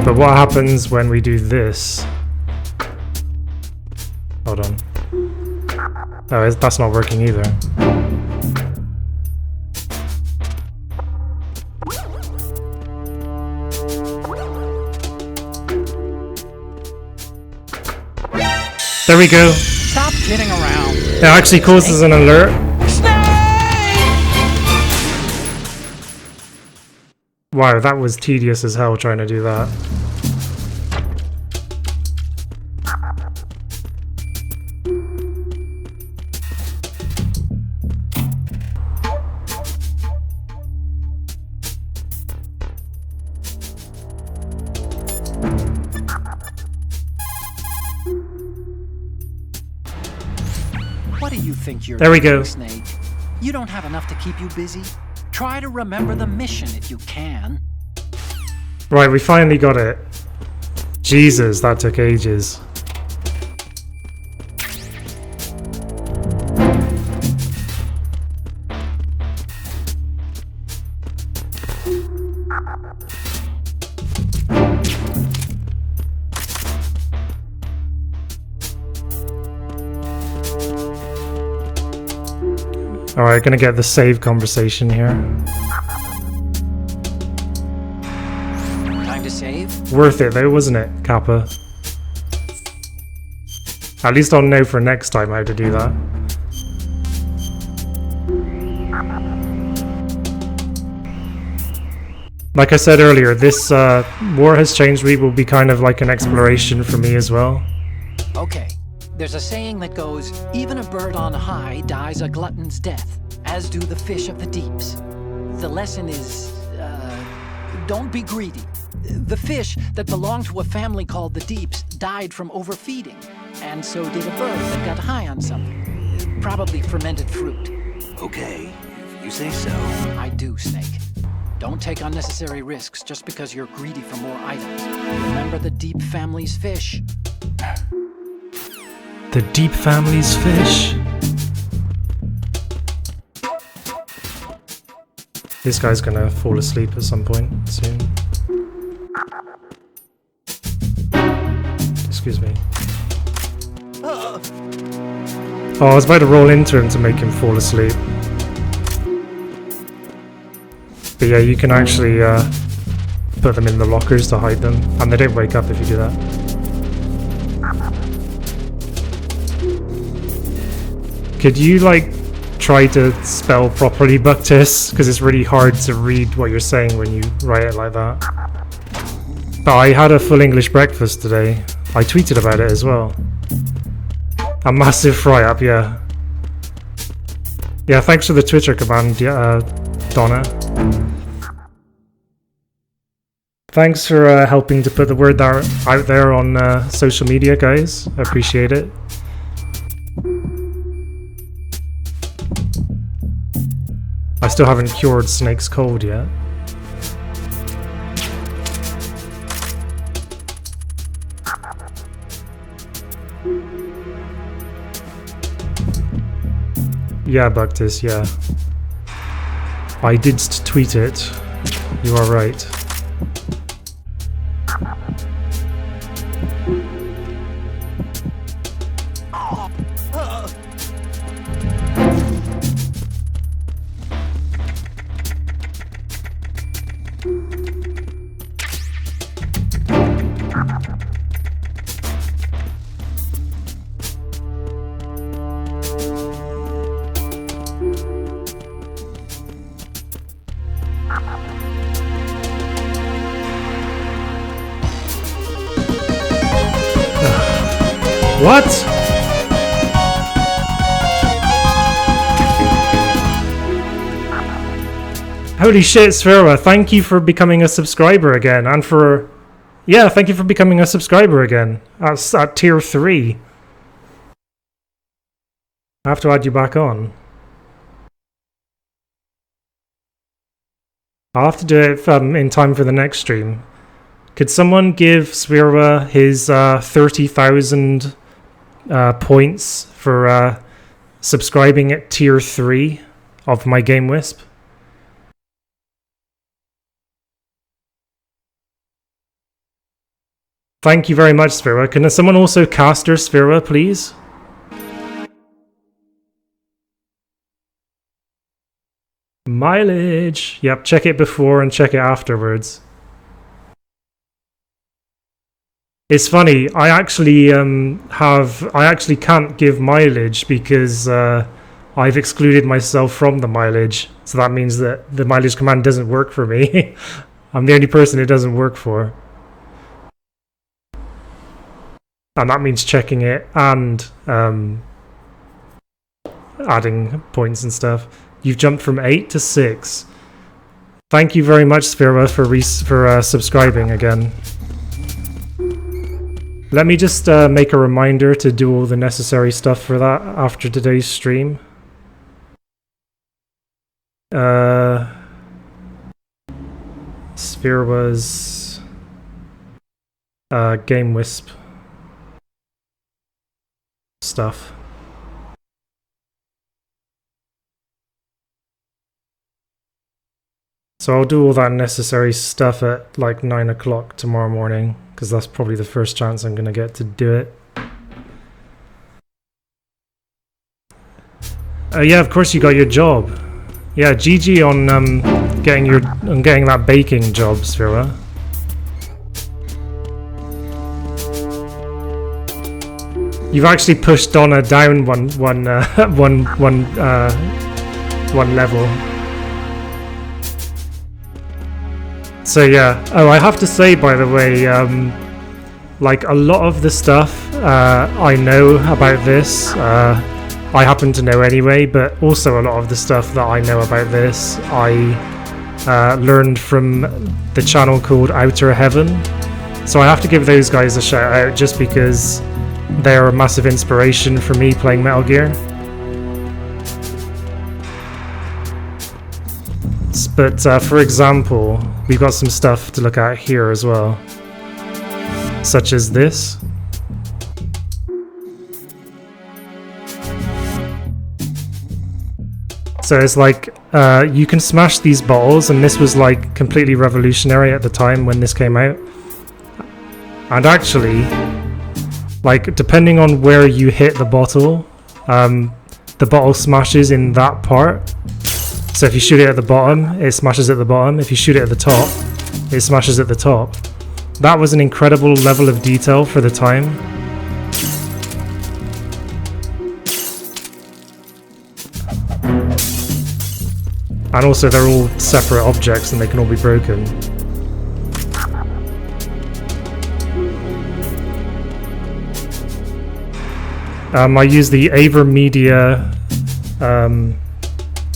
Speaker 1: But what happens when we do this? Hold on. Oh, that's not working either. There we go.
Speaker 5: Stop kidding around.
Speaker 1: It actually causes an alert. Wow, that was tedious as hell trying to do that.
Speaker 5: What do you think you're
Speaker 1: There we
Speaker 5: doing,
Speaker 1: go.
Speaker 5: Snake? You don't have enough to keep you busy? Try to remember the mission if you can.
Speaker 1: Right, we finally got it. Jesus, that took ages. Alright, gonna get the save conversation here.
Speaker 5: Time to save?
Speaker 1: Worth it though, wasn't it, Kappa? At least I'll know for next time how to do that. Like I said earlier, this War Has Changed Me will be kind of like an exploration for me as well.
Speaker 5: Okay. There's a saying that goes, even a bird on high dies a glutton's death, as do the fish of the deeps. The lesson is, don't be greedy. The fish that belonged to a family called the Deeps died from overfeeding, and so did a bird that got high on something. Probably fermented fruit.
Speaker 2: Okay, if you say so.
Speaker 5: I do, Snake. Don't take unnecessary risks just because you're greedy for more items. Remember the Deep family's fish.
Speaker 1: The Deep family's fish. This guy's gonna fall asleep at some point soon. Excuse me. Oh, I was about to roll into him to make him fall asleep. But yeah, you can actually put them in the lockers to hide them, and they don't wake up if you do that. Could you, like, try to spell properly, Buctis? Because it's really hard to read what you're saying when you write it like that. But I had a full English breakfast today. I tweeted about it as well. A massive fry-up, yeah. Yeah, thanks for the Twitter command, Donna. Thanks for helping to put the word out there on social media, guys. I appreciate it. I still haven't cured Snake's cold yet. Yeah, Buctis, yeah. I did tweet it. You are right. What? Holy shit, Sphera, thank you for becoming a subscriber again, and for... Yeah, thank you for becoming a subscriber again. That's at tier 3. I have to add you back on. I'll have to do it in time for the next stream. Could someone give Sphera his 30,000 points for subscribing at tier 3 of my Game Wisp? Thank you very much, Sphera. Can someone also caster Sphera, please? Mileage. Yep, check it before and check it afterwards. It's funny. I actually can't give mileage because I've excluded myself from the mileage. So that means that the mileage command doesn't work for me. I'm the only person it doesn't work for. And that means checking it and adding points and stuff. You've jumped from 8 to 6. Thank you very much, Sphira, for subscribing again. Let me just make a reminder to do all the necessary stuff for that after today's stream. Sphere was Game Wisp stuff. So I'll do all that necessary stuff at like 9 o'clock tomorrow morning, because that's probably the first chance I'm going to get to do it. Yeah, of course you got your job. Yeah, GG on getting that baking job, Sphira. You've actually pushed Donna down one level. So yeah. Oh, I have to say, by the way, like a lot of the stuff I know about this, I happen to know anyway, but also a lot of the stuff that I know about this, I learned from the channel called Outer Heaven. So I have to give those guys a shout out just because they're a massive inspiration for me playing Metal Gear. But for example, we've got some stuff to look at here as well, such as this. So it's like you can smash these bottles, and this was like completely revolutionary at the time when this came out. And actually, like depending on where you hit the bottle smashes in that part. So if you shoot it at the bottom, it smashes at the bottom. If you shoot it at the top, it smashes at the top. That was an incredible level of detail for the time. And also they're all separate objects and they can all be broken. I use the AverMedia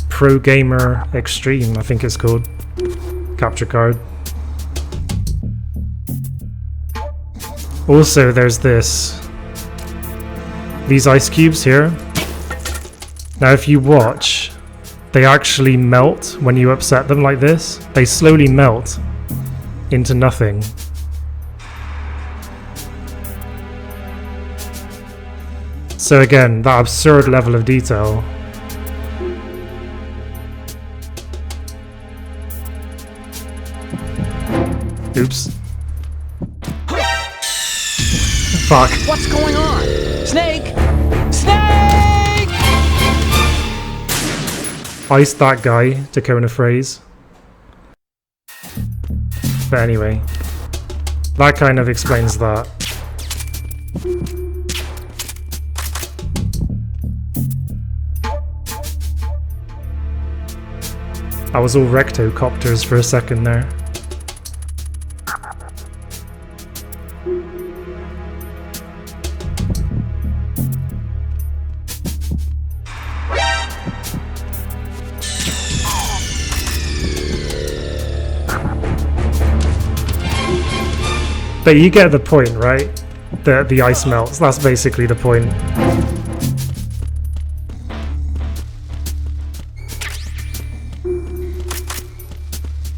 Speaker 1: Pro Gamer Extreme, I think it's called, capture card. Also there's these ice cubes here. Now if you watch, they actually melt when you upset them like this. They slowly melt into nothing. So again, that absurd level of detail. Oops. Fuck.
Speaker 4: What's going on? Snake! Snake!
Speaker 1: Iced that guy, Dakota phrase. But anyway, that kind of explains that. I was all rectocopters for a second there. But you get the point, right? The ice melts. That's basically the point.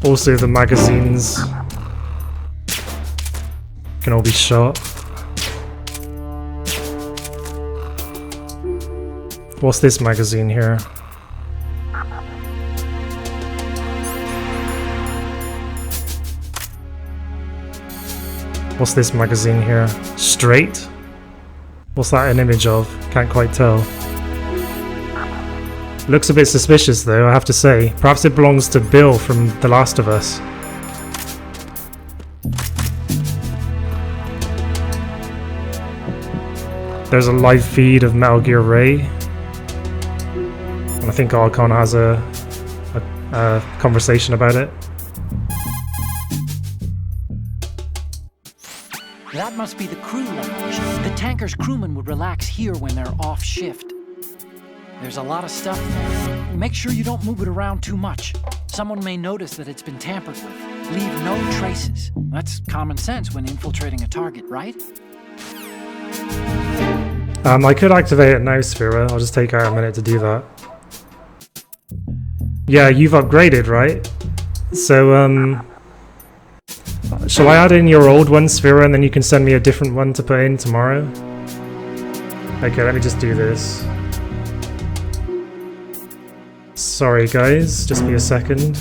Speaker 1: Also, the magazines can all be shot. What's this magazine here? What's this magazine here? Straight? What's that an image of? Can't quite tell. Looks a bit suspicious though, I have to say. Perhaps it belongs to Bill from The Last of Us. There's a live feed of Metal Gear Ray. And I think Archon has a conversation about it.
Speaker 5: That must be the crew lounge. The tanker's crewmen would relax here when they're off shift. There's a lot of stuff there. Make sure you don't move it around too much. Someone may notice that it's been tampered with. Leave no traces. That's common sense when infiltrating a target, right?
Speaker 1: I could activate it now, Sphera. I'll just take out a minute to do that. Yeah, you've upgraded, right? So, shall I add in your old one, Sphera, and then you can send me a different one to put in tomorrow? Okay, let me just do this. Sorry, guys. Just be a second.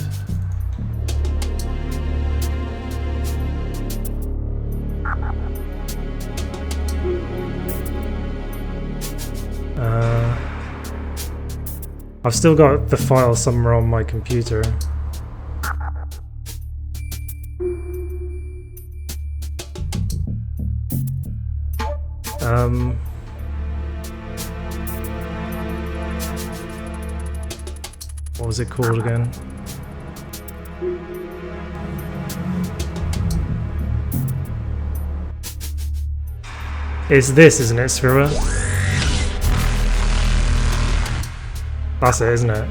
Speaker 1: I've still got the file somewhere on my computer. What was it called again? It's this, isn't it, Sphera? That's it, isn't it?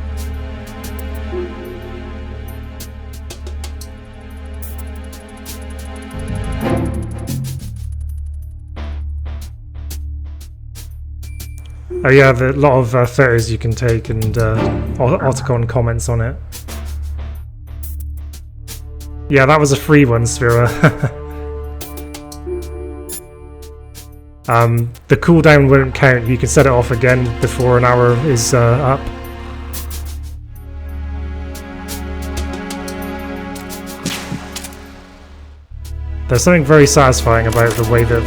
Speaker 1: Oh yeah, a lot of photos you can take and Otacon comments on it. Yeah, that was a free one, Sphera. The cooldown won't count. You can set it off again before an hour is up. There's something very satisfying about the way that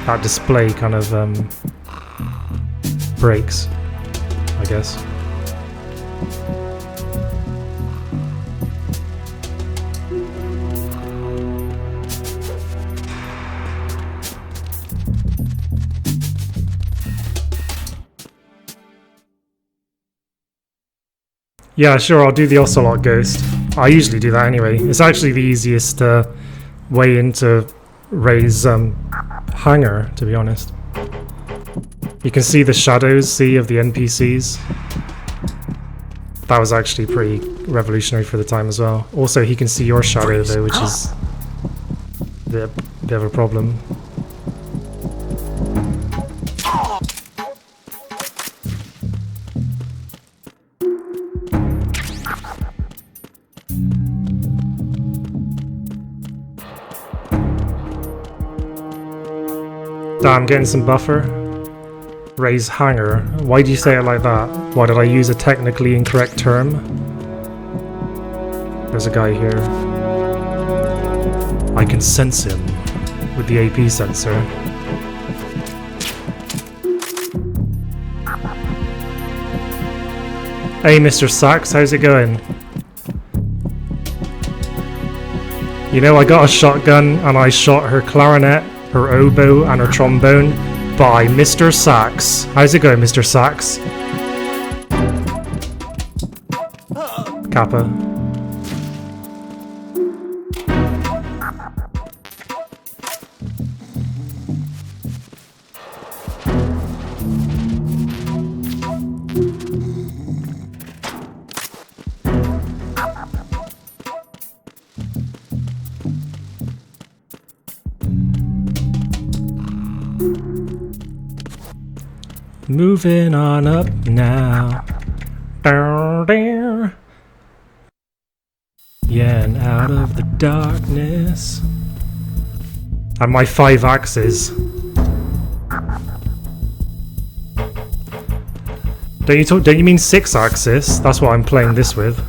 Speaker 1: that display kind of breaks, I guess. Yeah, sure, I'll do the Ocelot Ghost. I usually do that anyway. It's actually the easiest way into Ray's hangar, to be honest. You can see the shadows, of the NPCs. That was actually pretty revolutionary for the time as well. Also, he can see your shadow though, which is a bit of a problem. Damn, getting some buffer. Ray's hangar. Why do you say it like that? Why did I use a technically incorrect term? There's a guy here. I can sense him with the AP sensor. Hey, Mr. Sachs, how's it going? You know, I got a shotgun and I shot her clarinet, her oboe, and her trombone by Mr. Sachs. How's it going, Mr. Sachs? Kappa. Moving on up now. Yeah, and out of the darkness. And my 5 axes. Don't you mean 6 axis? That's what I'm playing this with.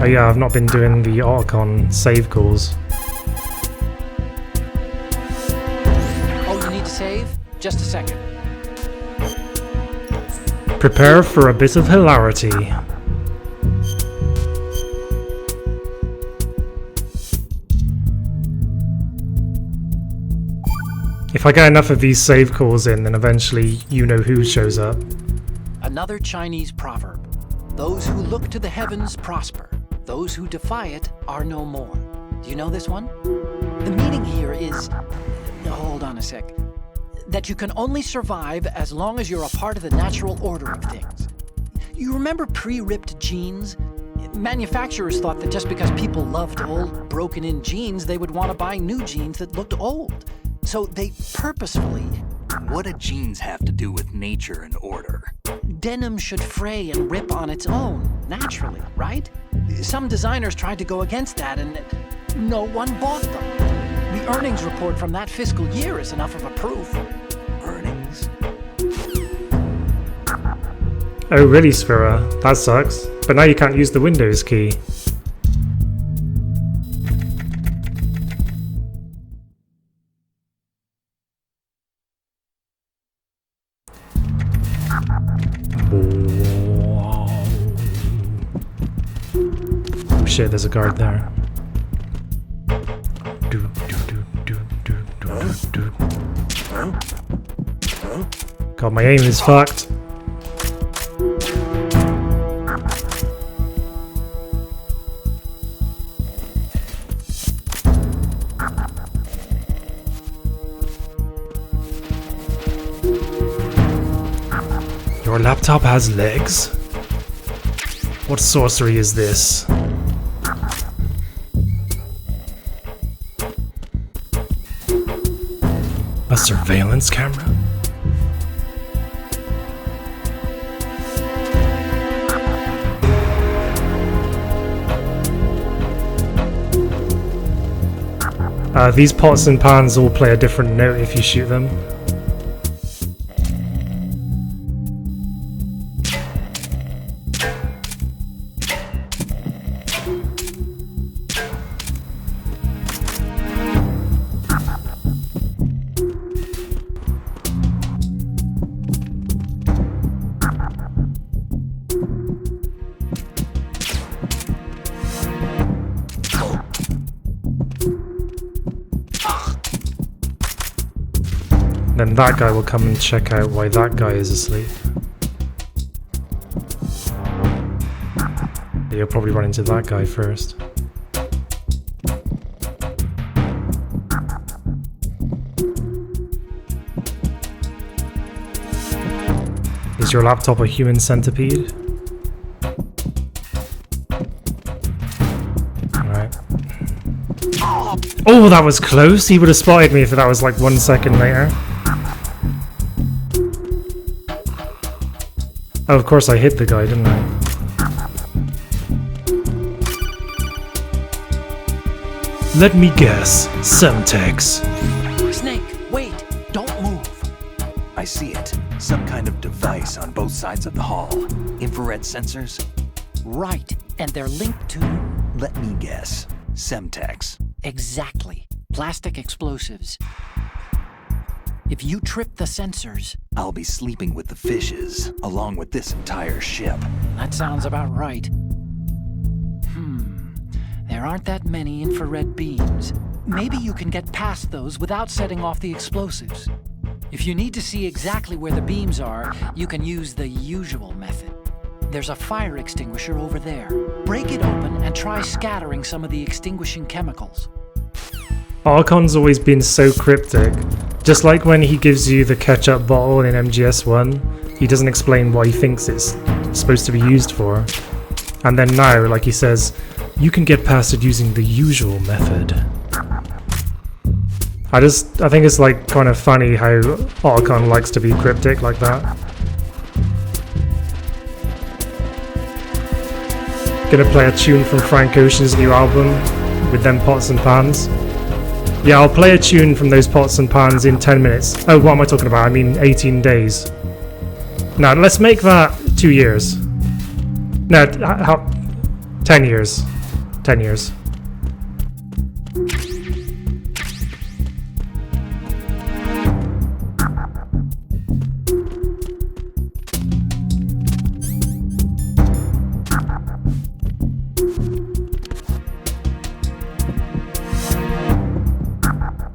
Speaker 1: Oh yeah, I've not been doing the Otacon save calls.
Speaker 4: Oh, you need to save? Just a second.
Speaker 1: Prepare for a bit of hilarity. If I get enough of these save calls in, then eventually you know who shows up.
Speaker 4: Another Chinese proverb. Those who look to the heavens prosper. Those who defy it are no more. Do you know this one? The meaning here is... Hold on a sec. That you can only survive as long as you're a part of the natural order of things. You remember pre-ripped jeans? Manufacturers thought that just because people loved old, broken-in jeans, they would want to buy new jeans that looked old. So they purposefully...
Speaker 2: What do jeans have to do with nature and order?
Speaker 4: Denim should fray and rip on its own, naturally, right? Some designers tried to go against that and no one bought them. The earnings report from that fiscal year is enough of a proof.
Speaker 2: Earnings?
Speaker 1: Oh really, Sphera? That sucks. But now you can't use the Windows key. Oh shit, there's a guard there. God, my aim is fucked. Your laptop has legs? What sorcery is this? A surveillance camera? These pots and pans all play a different note if you shoot them. Then that guy will come and check out why that guy is asleep. You'll probably run into that guy first. Is your laptop a human centipede? Alright. Oh, that was close! He would have spotted me if that was like 1 second later. Oh, of course I hit the guy, didn't I? Let me guess. Semtex.
Speaker 4: Snake, wait! Don't move!
Speaker 2: I see it. Some kind of device on both sides of the hall. Infrared sensors?
Speaker 4: Right, and they're linked to...
Speaker 2: Let me guess. Semtex.
Speaker 4: Exactly. Plastic explosives. If you trip the sensors...
Speaker 2: I'll be sleeping with the fishes, along with this entire ship.
Speaker 4: That sounds about right. There aren't that many infrared beams. Maybe you can get past those without setting off the explosives. If you need to see exactly where the beams are, you can use the usual method. There's a fire extinguisher over there. Break it open and try scattering some of the extinguishing chemicals.
Speaker 1: Archon's always been so cryptic. Just like when he gives you the ketchup bottle in MGS1, he doesn't explain what he thinks it's supposed to be used for. And then now, like he says, you can get past it using the usual method. I think it's like kind of funny how Archon likes to be cryptic like that. Gonna play a tune from Frank Ocean's new album with them pots and pans. Yeah, I'll play a tune from those pots and pans in 10 minutes. Oh, what am I talking about? I mean 18 days. Now, let's make that 2 years. No, 10 years. 10 years.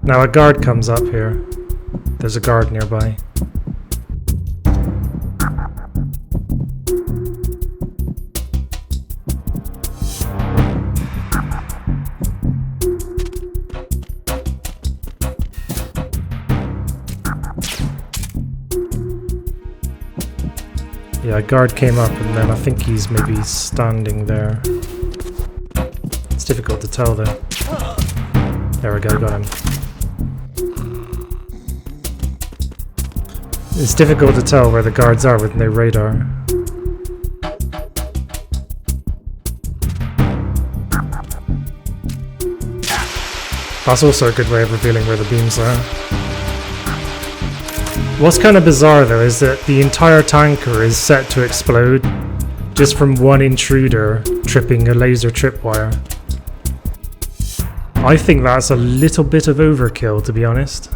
Speaker 1: Now a guard comes up here. There's a guard nearby. Yeah, a guard came up and then I think he's maybe standing there. It's difficult to tell though. There we go, got him. It's difficult to tell where the guards are with no radar. That's also a good way of revealing where the beams are. What's kind of bizarre though is that the entire tanker is set to explode just from one intruder tripping a laser tripwire. I think that's a little bit of overkill, to be honest.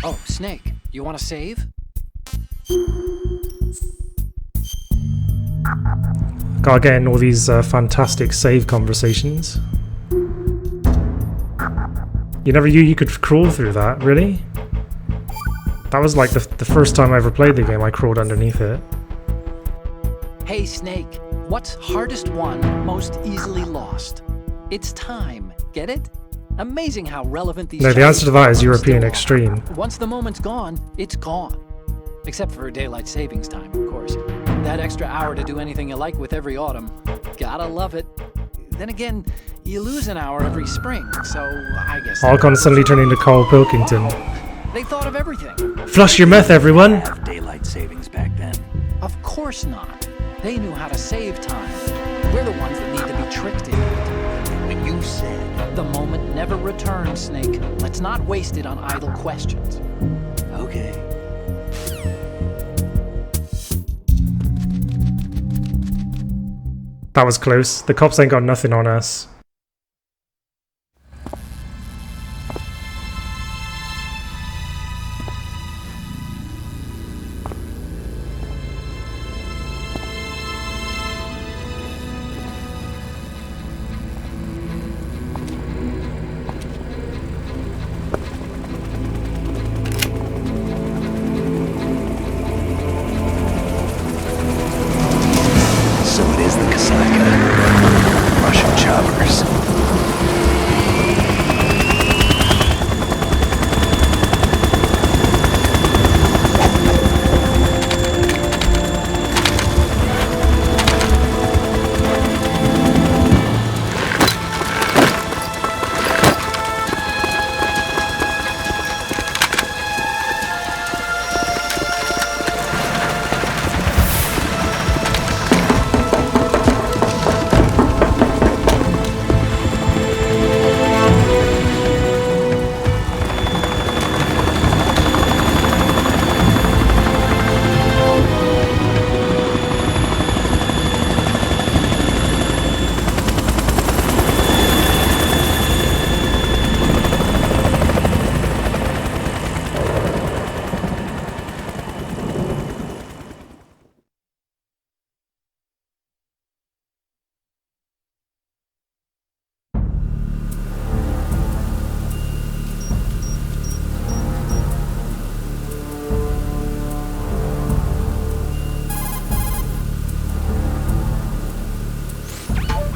Speaker 4: Oh, Snake, you want to save?
Speaker 1: Gotta get in all these fantastic save conversations. You never knew you could crawl through that, really? That was like the first time I ever played the game, I crawled underneath it.
Speaker 4: Hey, Snake, what's hardest won, most easily lost? It's time, get it? Amazing how relevant these...
Speaker 1: No, the answer to that is European
Speaker 4: still are.
Speaker 1: Extreme.
Speaker 4: Once the moment's gone, it's gone. Except for daylight savings time, of course. That extra hour to do anything you like with every autumn. Gotta love it. Then again, you lose an hour every spring, so I guess...
Speaker 1: Alcon suddenly turned into Carl Pilkington.
Speaker 4: They thought of everything.
Speaker 1: Flush your meth, everyone!
Speaker 2: Have daylight savings back then.
Speaker 4: Of course not. They knew how to save time. We're the ones that need to be tricked into it.
Speaker 2: When you said...
Speaker 4: The moment never returns, Snake. Let's not waste it on idle questions.
Speaker 2: Okay.
Speaker 1: That was close. The cops ain't got nothing on us.
Speaker 2: So it is the Kasaka. Russian choppers.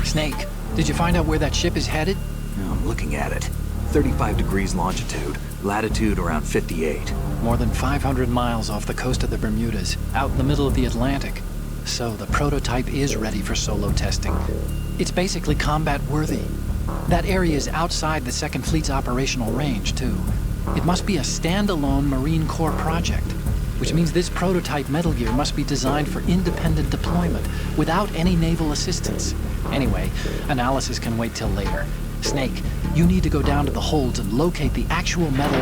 Speaker 4: Snake, did you find out where that ship is headed?
Speaker 2: I'm looking at it. 35 degrees longitude, latitude around 58.
Speaker 4: More than 500 miles off the coast of the Bermudas, out in the middle of the Atlantic. So the prototype is ready for solo testing. It's basically combat-worthy. That area is outside the Second Fleet's operational range, too. It must be a standalone Marine Corps project, which means this prototype Metal Gear must be designed for independent deployment, without any naval assistance. Anyway, analysis can wait till later. Snake, you need to go down to the holds and locate the actual metal...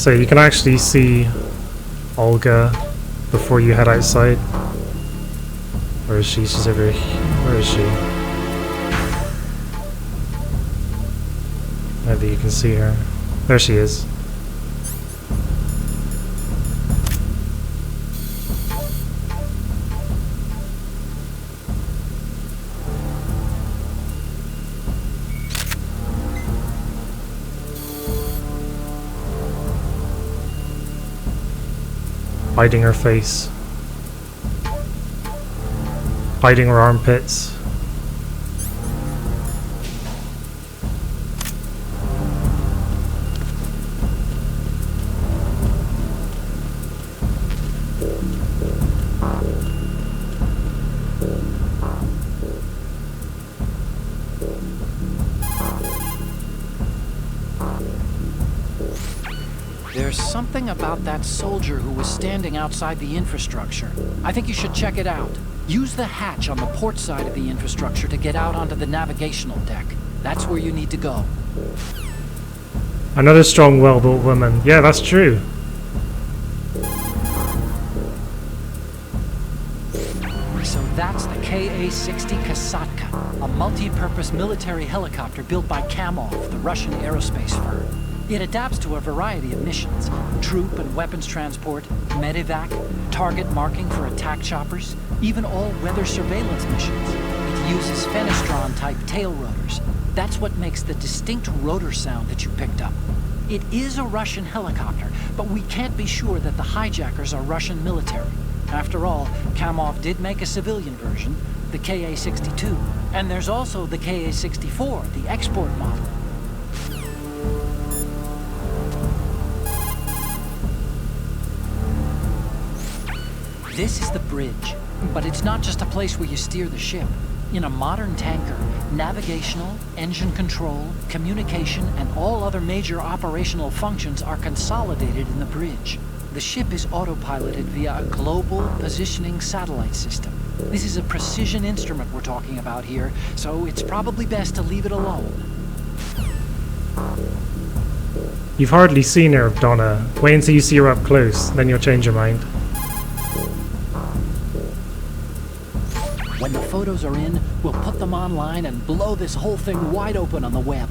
Speaker 1: So you can actually see Olga before you head outside. Where is she? She's over here. Where is she? Maybe you can see her. There she is. Hiding her face. Hiding her armpits.
Speaker 4: There's something about that soldier who was standing outside the infrastructure. I think you should check it out. Use the hatch on the port side of the infrastructure to get out onto the navigational deck. That's where you need to go.
Speaker 1: Another strong, well-built woman. Yeah, that's true.
Speaker 5: So that's the Ka-60 Kasatka, a multi-purpose military helicopter built by Kamov, the Russian aerospace firm. It adapts to a variety of missions: troop and weapons transport, medevac, target marking for attack choppers, even all-weather surveillance missions. It uses Fenestron-type tail rotors. That's what makes the distinct rotor sound that you picked up. It is a Russian helicopter, but we can't be sure that the hijackers are Russian military. After all, Kamov did make a civilian version, the Ka-62. And there's also the Ka-64, the export model. This is the bridge, but it's not just a place where you steer the ship. In a modern tanker, navigational, engine control, communication, and all other major operational functions are consolidated in the bridge. The ship is autopiloted via a global positioning satellite system. This is a precision instrument we're talking about here, so it's probably best to leave it alone.
Speaker 1: You've hardly seen her, Donna. Wait until you see her up close, then you'll change your mind.
Speaker 5: When the photos are in, we'll put them online and blow this whole thing wide open on the web.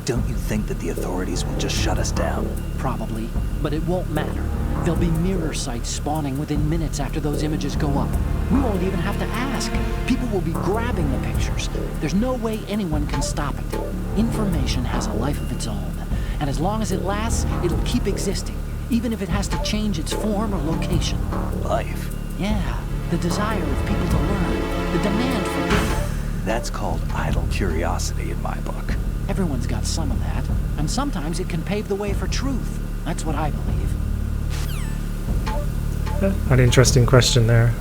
Speaker 2: Don't you think that the authorities will just shut us down?
Speaker 5: Probably, but it won't matter. There'll be mirror sites spawning within minutes after those images go up. We won't even have to ask. People will be grabbing the pictures. There's no way anyone can stop it. Information has a life of its own, and as long as it lasts, it'll keep existing, even if it has to change its form or location.
Speaker 2: Life?
Speaker 5: Yeah, the desire of people to learn, the demand for data.
Speaker 2: That's called idle curiosity in my book.
Speaker 5: Everyone's got some of that, and sometimes it can pave the way for truth. That's what I believe.
Speaker 1: An interesting question there.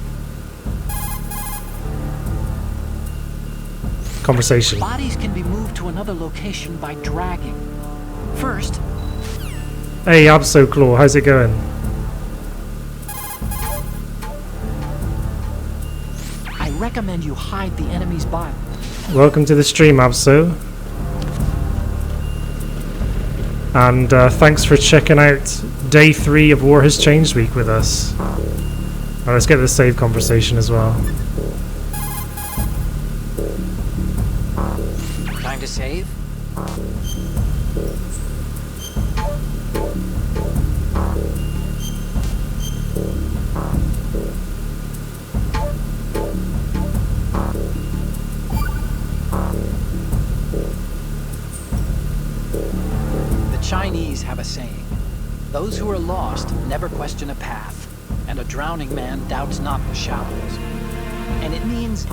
Speaker 1: Conversation.
Speaker 5: Bodies can be moved to another location by dragging. First,
Speaker 1: Hey, Absolclaw, how's it going?
Speaker 5: I recommend you hide the enemy's body.
Speaker 1: Welcome to the stream, Abso. And thanks for checking out day 3 of War Has Changed Week with us. Alright, let's get the save conversation as well.
Speaker 4: Time to save? The Chinese have a saying: those who are lost never question a path, and a drowning man doubts not the shallows. And it means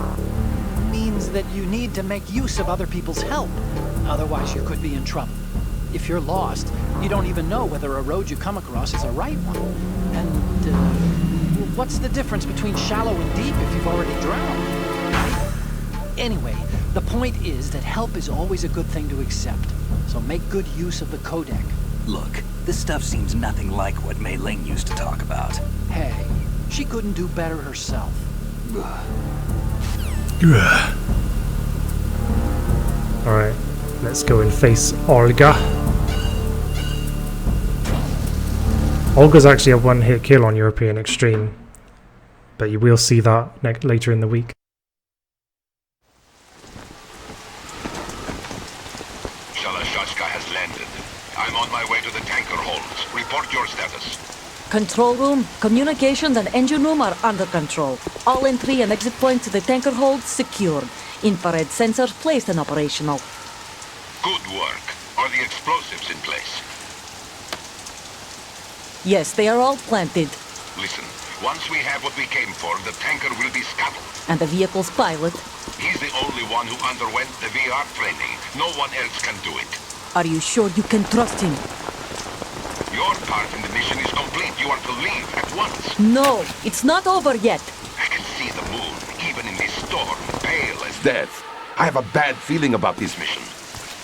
Speaker 4: that you need to make use of other people's help. Otherwise, you could be in trouble. If you're lost, you don't even know whether a road you come across is a right one. And what's the difference between shallow and deep if you've already drowned? Right? Anyway, the point is that help is always a good thing to accept. So make good use of the codec.
Speaker 2: Look, this stuff seems nothing like what Mei Ling used to talk about.
Speaker 5: Hey, she couldn't do better herself.
Speaker 1: Alright, let's go and face Olga. Olga's actually a one-hit kill on European Extreme, but you will see that later in the week.
Speaker 6: Shalashashka has landed. I'm on my way to the tanker holds. Report your status.
Speaker 7: Control room, communications and engine room are under control. All entry and exit points to the tanker hold secured. Infrared sensors placed and operational.
Speaker 6: Good work. Are the explosives in place?
Speaker 7: Yes, they are all planted.
Speaker 6: Listen, once we have what we came for, the tanker will be scuttled.
Speaker 7: And the vehicle's pilot?
Speaker 6: He's the only one who underwent the VR training. No one else can do it.
Speaker 7: Are you sure you can trust him?
Speaker 6: Your part in the mission is complete. You are to leave at once.
Speaker 7: No, it's not over yet.
Speaker 6: I can see the moon, even in this storm, pale as death. I have a bad feeling about this mission.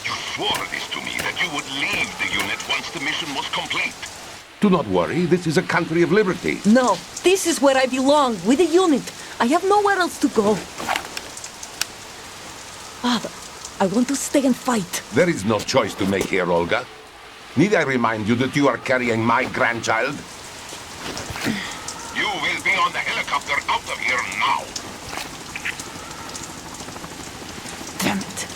Speaker 6: You swore this to me, that you would leave the unit once the mission was complete. Do not worry, this is a country of liberty.
Speaker 7: No, this is where I belong, with the unit. I have nowhere else to go. Father, I want to stay and fight.
Speaker 6: There is no choice to make here, Olga. Need I remind you that you are carrying my grandchild? You will be on the helicopter out of here now.
Speaker 7: Damn it.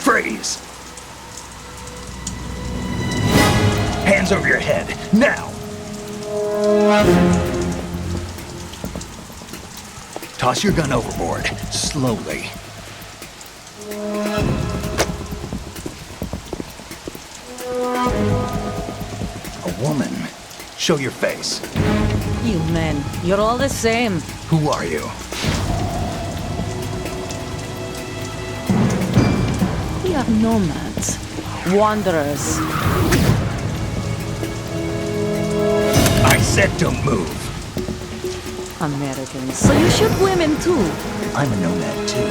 Speaker 2: Freeze! Hands over your head, now! Toss your gun overboard, slowly. A woman. Show your face.
Speaker 7: You men, you're all the same.
Speaker 2: Who are you?
Speaker 7: We are nomads. Wanderers.
Speaker 2: I said don't move.
Speaker 7: Americans. So you shoot women too.
Speaker 2: I'm a nomad too.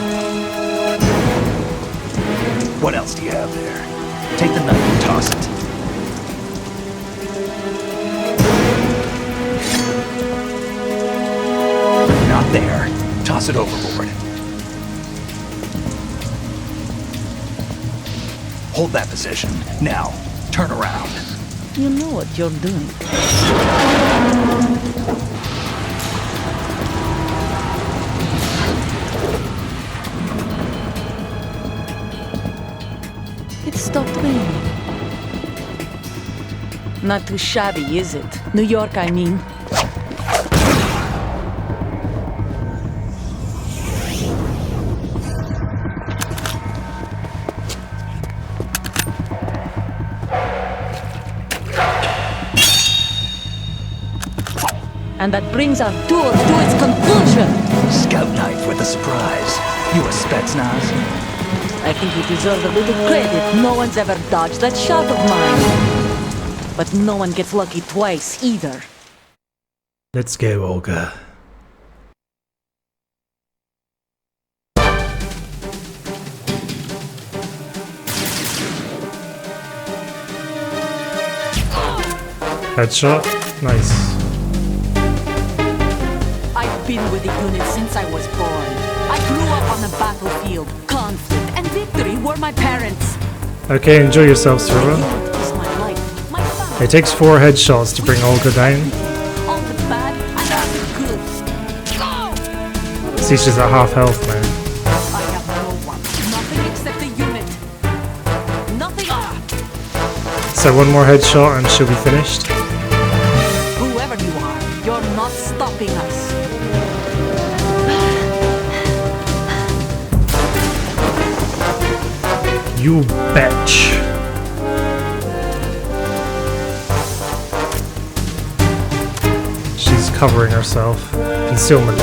Speaker 2: What else do you have there? Take the knife and toss it. Not there. Toss it overboard. Hold that position. Now, turn around.
Speaker 7: You know what you're doing. It stopped raining. Not too shabby, is it? New York, I mean. And that brings our tour to its conclusion.
Speaker 2: Scout knife with a surprise. You a Spetsnaz?
Speaker 7: I think you deserve a little credit. No one's ever dodged that shot of mine. But no one gets lucky twice, either.
Speaker 1: Let's go, Olga. Headshot. Nice.
Speaker 7: I've been with the unit since I was born. I grew up on the battlefield. Conflict and victory were my parents.
Speaker 1: Okay, enjoy yourself, Sura.
Speaker 7: It is my life, my family.
Speaker 1: It takes 4 headshots to bring Olga down.
Speaker 7: All the bad and all the good. Go!
Speaker 1: See, she's at half health now.
Speaker 7: I have no one. Nothing except the unit. Nothing.
Speaker 1: So one more headshot and she'll be finished.
Speaker 7: Whoever you are, you're not stopping us.
Speaker 1: You bitch. She's covering herself. Concealment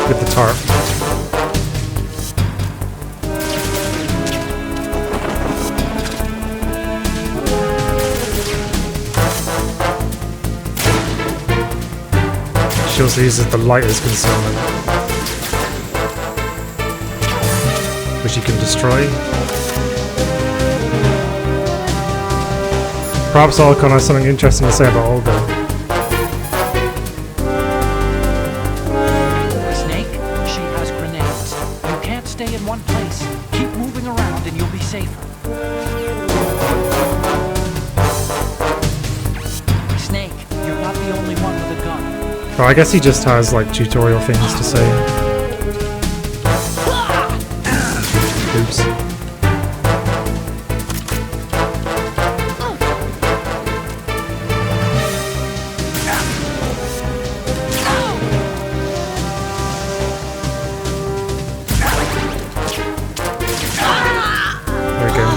Speaker 1: with the tarp. She also uses the light as concealment, which you can destroy. Perhaps Alcon has something interesting to say about Olga.
Speaker 5: one place. Keep moving around and you'll be safer. Snake, you're not the only one with a gun.
Speaker 1: Well, I guess he just has like tutorial things to say. Oops. There we go.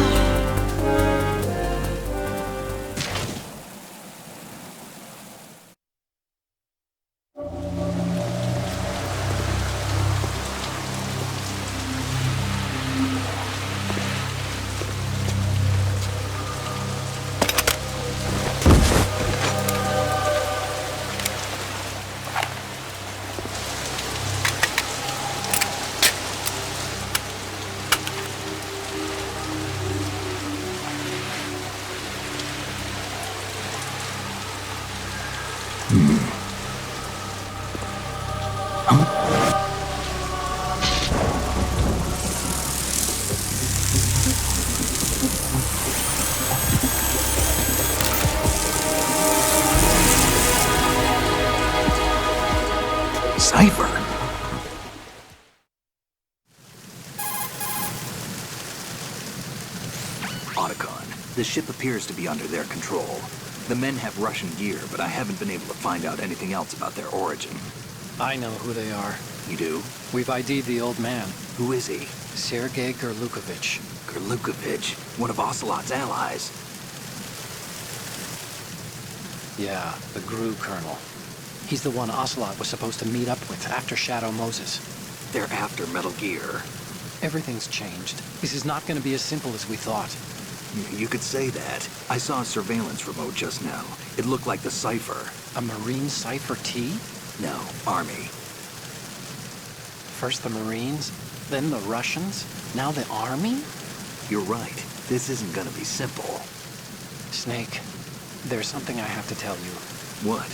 Speaker 2: Cypher! Otacon, the ship appears to be under their control. The men have Russian gear, but I haven't been able to find out anything else about their origin.
Speaker 4: I know who they are.
Speaker 2: You do?
Speaker 4: We've ID'd the old man,
Speaker 2: Who is he?
Speaker 4: Sergei Gerlukovich.
Speaker 2: Gerlukovich, one of Ocelot's allies.
Speaker 4: Yeah, the GRU colonel. He's the one Ocelot was supposed to meet up with after Shadow Moses.
Speaker 2: They're after Metal Gear.
Speaker 4: Everything's changed. This is not going to be as simple as we thought.
Speaker 2: You could say that. I saw a surveillance remote just now. It looked like the Cypher.
Speaker 4: A Marine Cypher T?
Speaker 2: No, Army.
Speaker 4: First the Marines, then the Russians, now the Army?
Speaker 2: You're right. This isn't gonna be simple.
Speaker 4: Snake, there's something I have to tell you.
Speaker 2: What?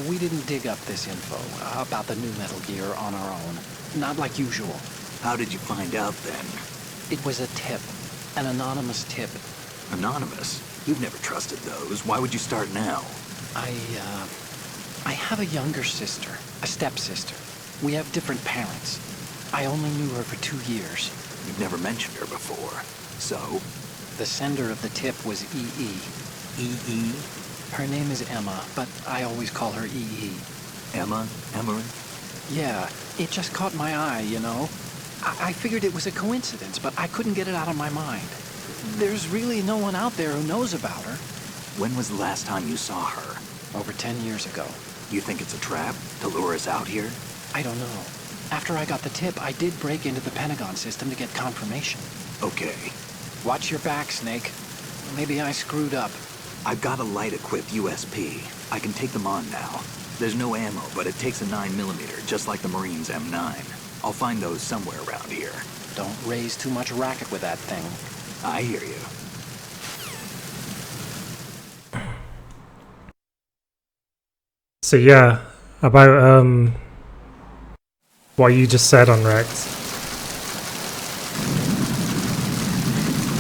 Speaker 4: We didn't dig up this info about the new Metal Gear on our own. Not like usual.
Speaker 2: How did you find out then?
Speaker 4: It was a tip. An anonymous tip.
Speaker 2: Anonymous? You've never trusted those. Why would you start now?
Speaker 4: I have a younger sister, a stepsister. We have different parents. I only knew her for 2 years.
Speaker 2: You've never mentioned her before. So?
Speaker 4: The sender of the tip was EE.
Speaker 2: EE?
Speaker 4: Her name is Emma, but I always call her EE.
Speaker 2: Emma? Emery?
Speaker 4: Yeah, it just caught my eye, you know? I figured it was a coincidence, but I couldn't get it out of my mind. There's really no one out there who knows about her.
Speaker 2: When was the last time you saw her?
Speaker 4: Over 10 years ago.
Speaker 2: You think it's a trap to lure us out here?
Speaker 4: I don't know. After I got the tip, I did break into the Pentagon system to get confirmation.
Speaker 2: Okay.
Speaker 4: Watch your back, Snake. Maybe I screwed up.
Speaker 2: I've got a light-equipped USP. I can take them on now. There's no ammo, but it takes a 9mm, just like the Marines' M9. I'll find those somewhere around here.
Speaker 4: Don't raise too much racket with that thing.
Speaker 2: I hear you.
Speaker 1: So yeah, about what you just said on Rex.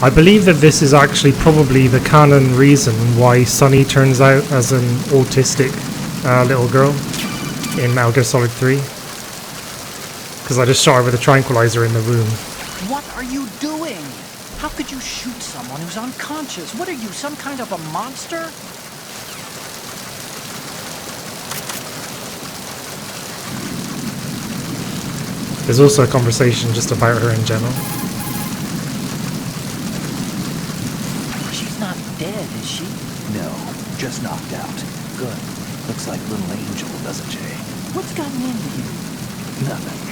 Speaker 1: I believe that this is actually probably the canon reason why Sunny turns out as an autistic little girl in Metal Gear Solid 3. Because I just shot her with a tranquilizer in the room.
Speaker 5: What are you doing? How could you shoot someone who's unconscious? What are you, some kind of a monster?
Speaker 1: There's also a conversation just about her in general.
Speaker 5: She's not dead, is she?
Speaker 2: No, just knocked out.
Speaker 5: Good.
Speaker 2: Looks like Little Angel, doesn't she?
Speaker 5: What's gotten into you?
Speaker 2: Nothing.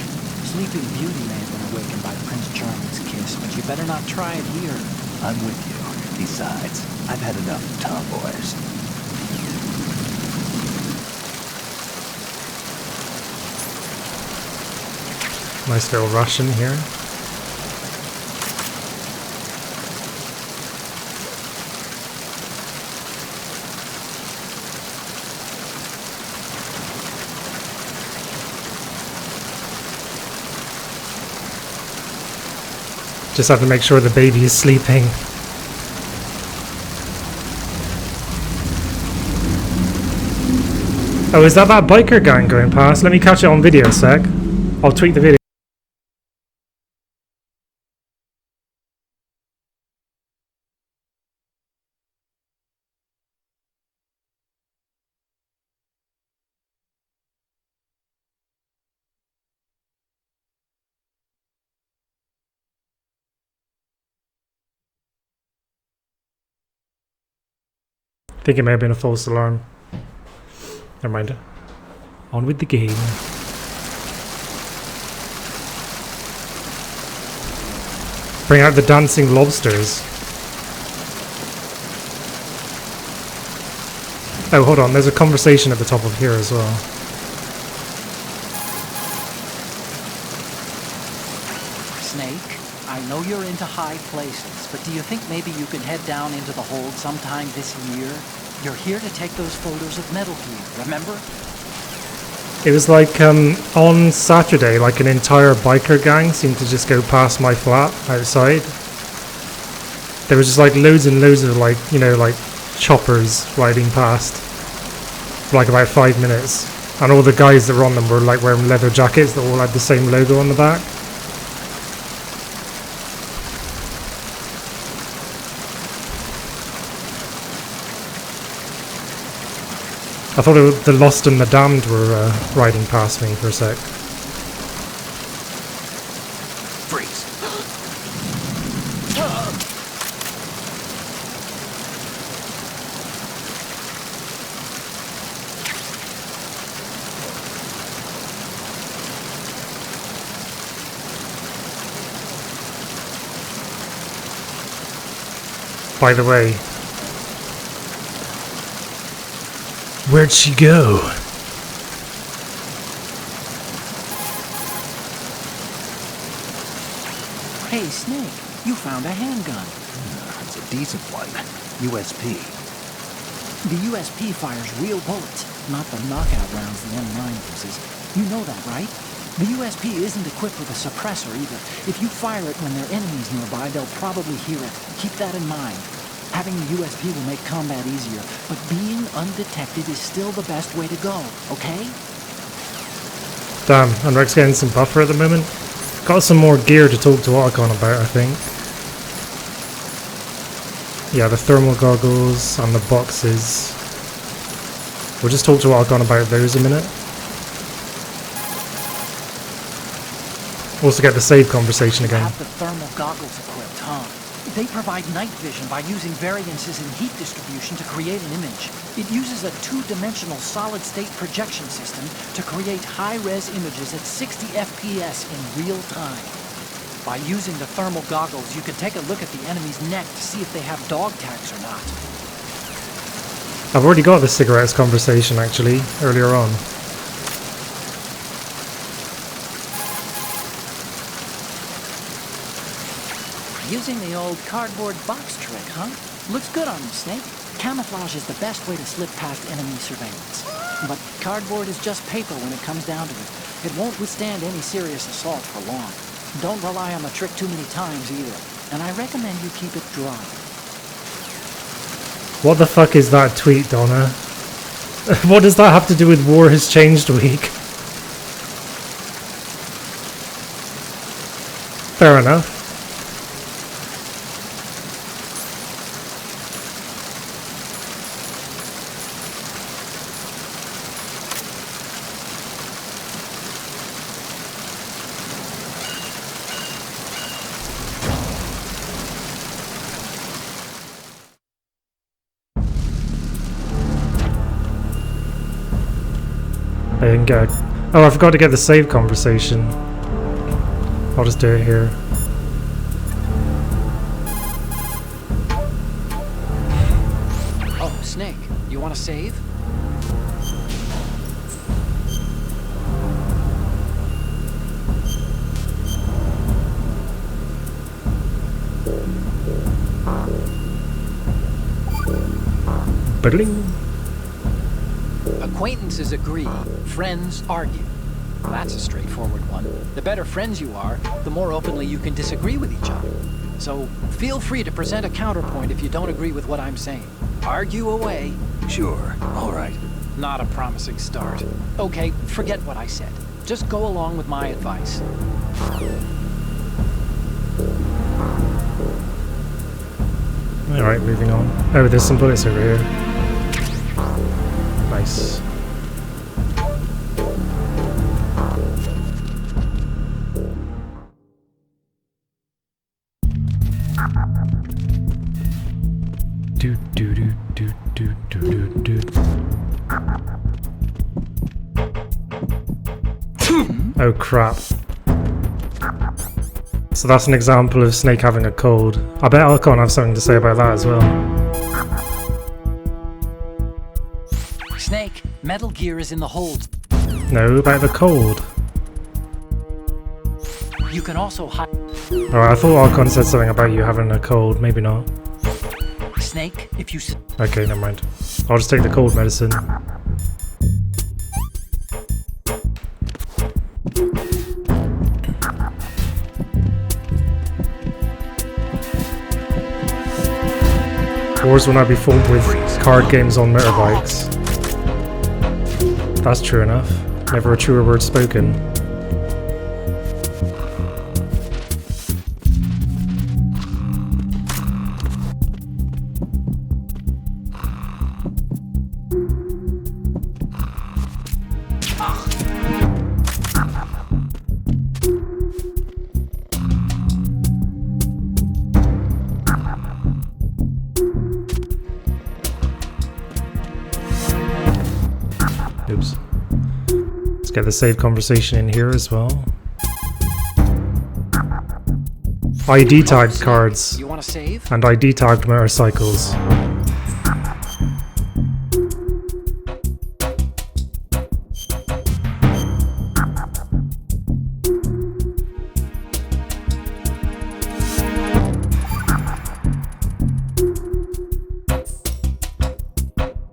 Speaker 5: Sleeping Beauty may have been awakened by Prince Charming's kiss, but you better not try it here.
Speaker 2: I'm with you. Besides, I've had enough of tomboys.
Speaker 1: Nice little Russian here. Just have to make sure the baby is sleeping. Oh, is that biker gang going past? Let me catch it on video a sec. I'll tweet the video. I think it may have been a false alarm. Never mind. On with the game. Bring out the dancing lobsters. Oh, hold on. There's a conversation at the top of here as well.
Speaker 5: Snake, I know you're into high places, but do you think maybe you can head down into the hold sometime this year? You're here to take those photos of Metal Gear, remember?
Speaker 1: It was like, on Saturday, like an entire biker gang seemed to just go past my flat outside. There was just like loads and loads of like, you know, like choppers riding past for like about 5 minutes. And all the guys that were on them were like wearing leather jackets that all had the same logo on the back. I thought the Lost and the Damned were riding past me for a sec.
Speaker 2: Freeze.
Speaker 1: By the way, where'd she go?
Speaker 5: Hey, Snake, you found a handgun.
Speaker 2: It's a decent one. USP.
Speaker 5: The USP fires real bullets, not the knockout rounds the M9 uses. You know that, right? The USP isn't equipped with a suppressor either. If you fire it when there are enemies nearby, they'll probably hear it. Keep that in mind. Having the USP will make combat easier, but being undetected is still the best way to go, okay?
Speaker 1: Damn, and Rick's getting some buffer at the moment. Got some more gear to talk to Otacon about, I think. Yeah, the thermal goggles and the boxes. We'll just talk to Otacon about those a minute. Also get the save conversation again.
Speaker 5: Have the thermal goggles equipped, huh? They provide night vision by using variances in heat distribution to create an image. It uses a two-dimensional solid-state projection system to create high-res images at 60 FPS in real time. By using the thermal goggles, you can take a look at the enemy's neck to see if they have dog tags or not.
Speaker 1: I've already got the cigarettes conversation, actually, earlier on.
Speaker 5: Using the old cardboard box trick, huh? Looks good on you, Snake. Camouflage is the best way to slip past enemy surveillance. But cardboard is just paper when it comes down to it. It won't withstand any serious assault for long. Don't rely on the trick too many times either. And I recommend you keep it dry.
Speaker 1: What the fuck is that tweet, Donna? What does that have to do with War Has Changed Week? Fair enough. I didn't get. Oh, I forgot to get the save conversation. I'll just do it here.
Speaker 4: Oh, Snake, you want to save?
Speaker 1: Bling.
Speaker 4: Acquaintances agree, friends argue. That's a straightforward one. The better friends you are, the more openly you can disagree with each other. So feel free to present a counterpoint if you don't agree with what I'm saying. Argue away.
Speaker 2: Sure, all right.
Speaker 4: Not a promising start. Okay, forget what I said. Just go along with my advice.
Speaker 1: Alright, moving on. Oh, there's some bullets over here. Nice. Do do do do do do do do. Oh crap. So that's an example of Snake having a cold. I bet Alcon have something to say about that as well.
Speaker 5: Snake, Metal Gear is in the hold.
Speaker 1: No, about the cold.
Speaker 5: You can also hide.
Speaker 1: Alright, I thought Alcon said something about you having a cold. Maybe not.
Speaker 5: Snake, if you...
Speaker 1: Okay, never mind. I'll just take the cold medicine. Wars will now be fought with card games on motorbikes. That's true enough. Never a truer word spoken. Oops. Let's get the save conversation in here as well. ID tagged cards
Speaker 4: You want to save?
Speaker 1: and ID tagged motorcycles.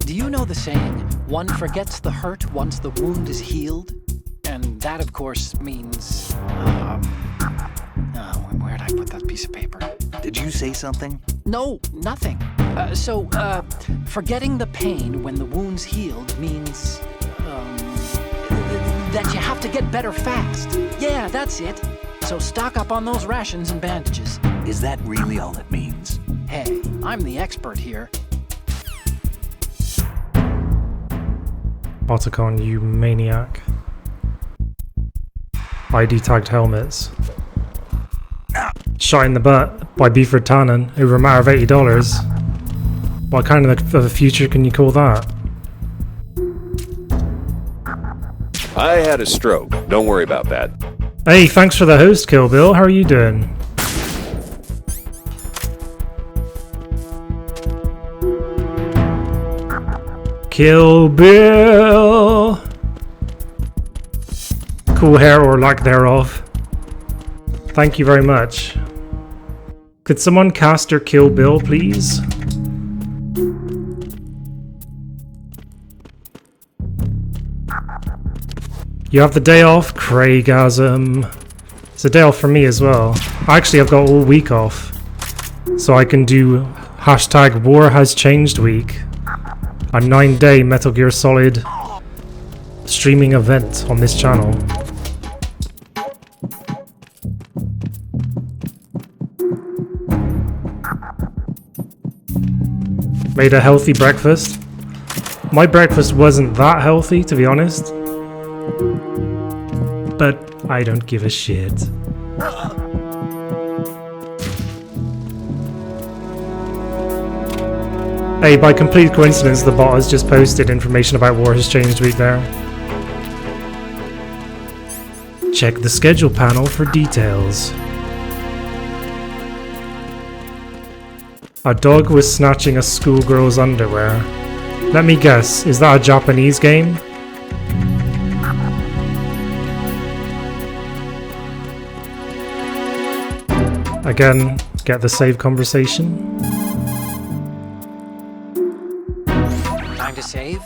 Speaker 4: Do you know the saying, one forgets the hurt once the wound is healed? And that, of course, means... where'd I put that piece of paper?
Speaker 2: Did you say something?
Speaker 4: No, nothing. Forgetting the pain when the wound's healed means... that you have to get better fast. Yeah, that's it. So stock up on those rations and bandages.
Speaker 2: Is that really all it means?
Speaker 4: Hey, I'm the expert here.
Speaker 1: Otacon, you maniac. ID tagged helmets. Shot in the butt by Beeford Tannen over a matter of $80. What kind of a future can you call that?
Speaker 8: I had a stroke. Don't worry about that.
Speaker 1: Hey, thanks for the host, Kill Bill. How are you doing? Kill Bill! Cool hair or lack thereof. Thank you very much. Could someone cast or Kill Bill, please? You have the day off, Craigasm. It's a day off for me as well. Actually, I've got all week off. So I can do hashtag War Has Changed Week. A 9-day Metal Gear Solid streaming event on this channel. Made a healthy breakfast. My breakfast wasn't that healthy, to be honest. But I don't give a shit. Hey, by complete coincidence, the bot has just posted information about War Has Changed Week there. Check the schedule panel for details. A dog was snatching a schoolgirl's underwear. Let me guess, is that a Japanese game? Again, get the save conversation.
Speaker 4: Time to save?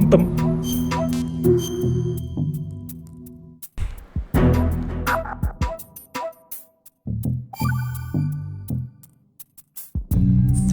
Speaker 1: Bum.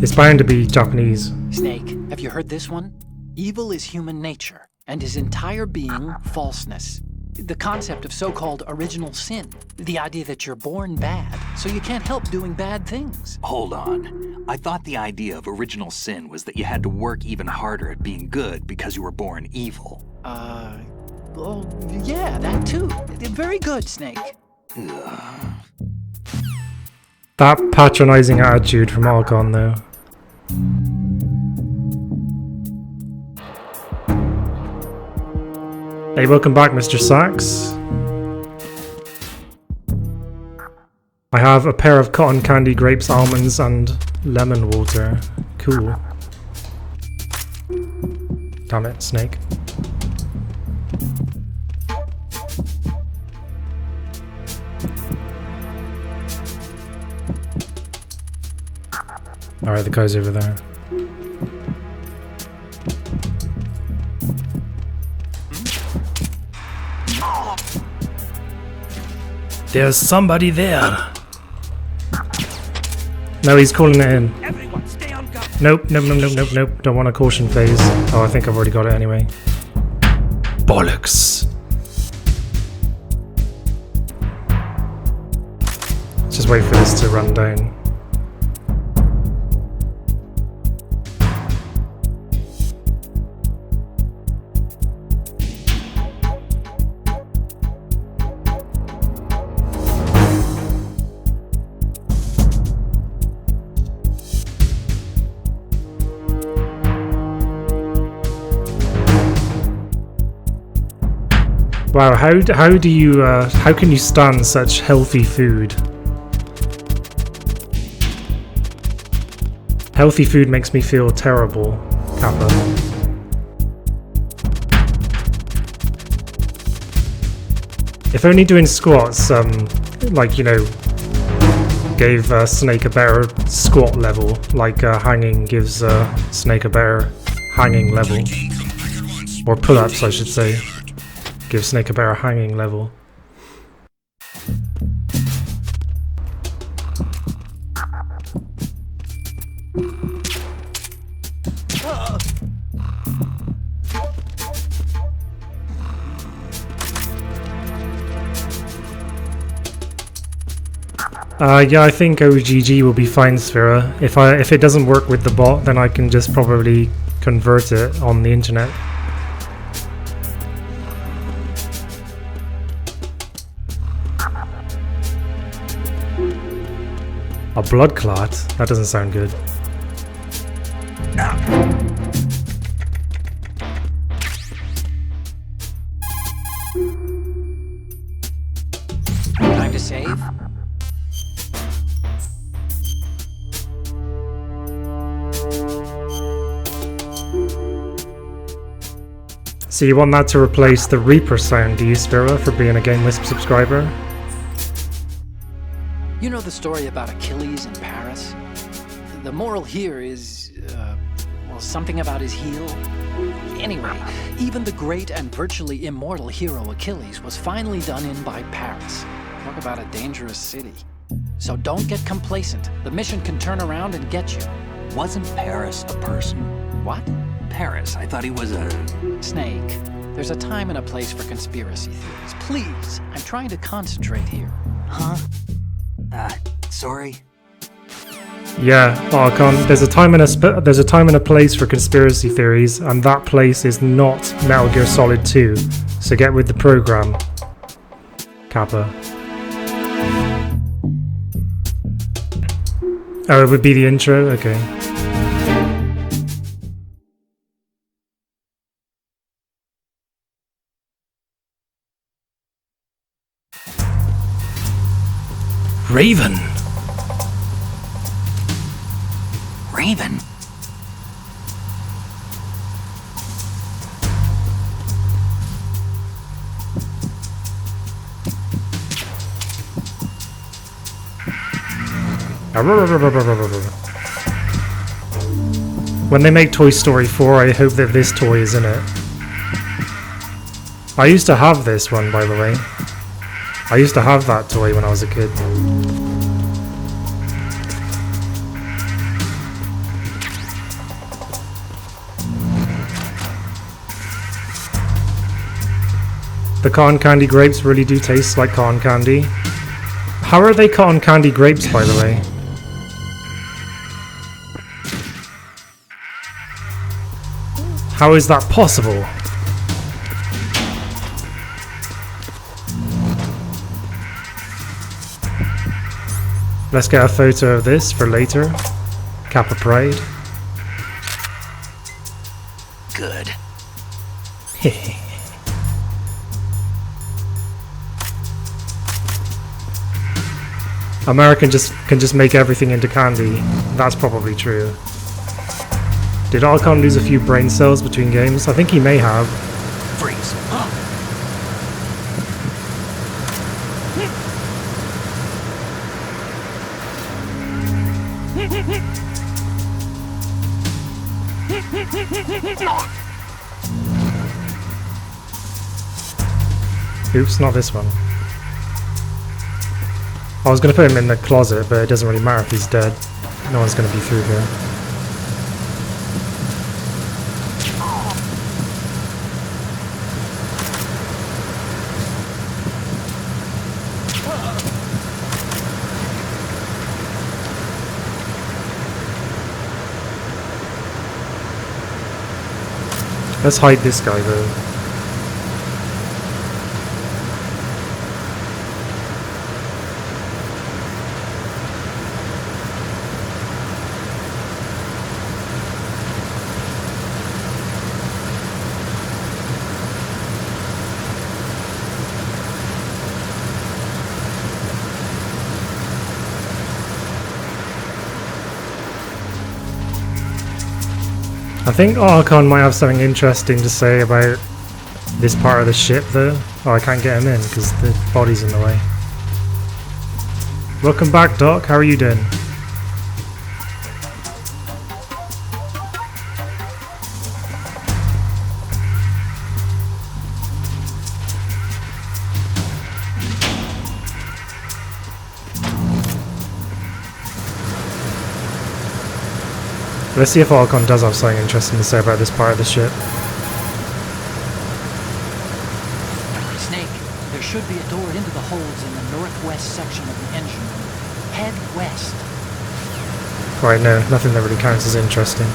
Speaker 1: It's bound to be Japanese.
Speaker 4: Snake, have you heard this one? Evil is human nature, and his entire being falseness. The concept of so-called original sin. The idea that you're born bad, so you can't help doing bad things.
Speaker 2: Hold on. I thought the idea of original sin was that you had to work even harder at being good because you were born evil.
Speaker 4: Well, yeah, that too. Very good, Snake.
Speaker 1: That patronizing attitude from Archon, though. Hey, welcome back, Mr. Sachs. I have a pair of cotton candy, grapes, almonds, and lemon water. Cool. Damn it, Snake. Alright, the guy's over there. There's somebody there. No, he's calling it in.
Speaker 5: Everyone, stay on guard.
Speaker 1: Nope, nope, nope, nope, nope, nope. Don't want a caution phase. Oh, I think I've already got it anyway. Bollocks. Let's just wait for this to run down. Wow, how can you stand such healthy food? Healthy food makes me feel terrible, Kappa. If only doing squats, like, you know, gave Snake a better squat level, like hanging gives Snake a better hanging level. Or pull-ups, I should say. Give Snake a better hanging level. Yeah, I think OGG will be fine, Sphera. If it doesn't work with the bot, then I can just probably convert it on the internet. A blood clot? That doesn't sound good.
Speaker 4: Time to save?
Speaker 1: So you want that to replace the Reaper sound, do you, Spira, for being a GameWisp subscriber?
Speaker 4: You know the story about Achilles in Paris? The moral here is, well, something about his heel. Anyway, even the great and virtually immortal hero Achilles was finally done in by Paris. Talk about a dangerous city. So don't get complacent. The mission can turn around and get you.
Speaker 2: Wasn't Paris a person?
Speaker 4: What?
Speaker 2: Paris, I thought he was a...
Speaker 4: Snake, there's a time and a place for conspiracy theories. Please, I'm trying to concentrate here.
Speaker 2: Huh? Sorry?
Speaker 1: Yeah, Archon, there's a time and a place for conspiracy theories, and that place is not Metal Gear Solid 2. So get with the program, Kappa. Oh, it would be the intro? Okay. Raven!
Speaker 2: Raven?
Speaker 1: When they make Toy Story 4, I hope that this toy is in it. I used to have this one, by the way. I used to have that toy when I was a kid. The cotton candy grapes really do taste like cotton candy. How are they cotton candy grapes, by the way? How is that possible? Let's get a photo of this for later. Kappa Pride.
Speaker 2: Good.
Speaker 1: American can just make everything into candy. That's probably true. Did Alcon lose a few brain cells between games? I think he may have.
Speaker 2: Freeze.
Speaker 1: Oops, not this one. I was going to put him in the closet, but it doesn't really matter if he's dead. No one's going to be through here. Let's hide this guy though. I think Archon might have something interesting to say about this part of the ship though. Oh, I can't get him in because the body's in the way. Welcome back, Doc. How are you doing? Let's see if Archon does have something interesting to say about this part of the ship.
Speaker 5: Snake, there should be a door into the holds in the northwest section of the engine room. Head west.
Speaker 1: Right, no, nothing that really counts as interesting.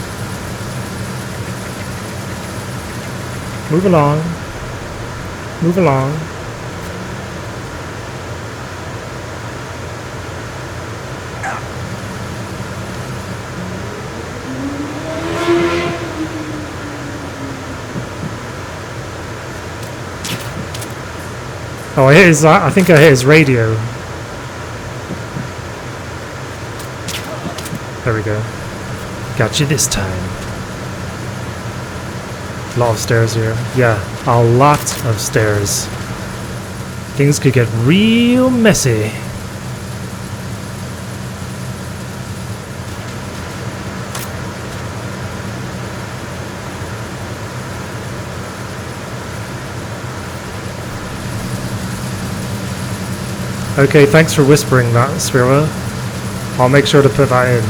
Speaker 1: Move along. Move along. Oh, I hit his, I think I hit his radio. There we go. Got you this time. A lot of stairs here. Yeah, a lot of stairs. Things could get real messy. Okay, thanks for whispering that, Spira. I'll make sure to put that in.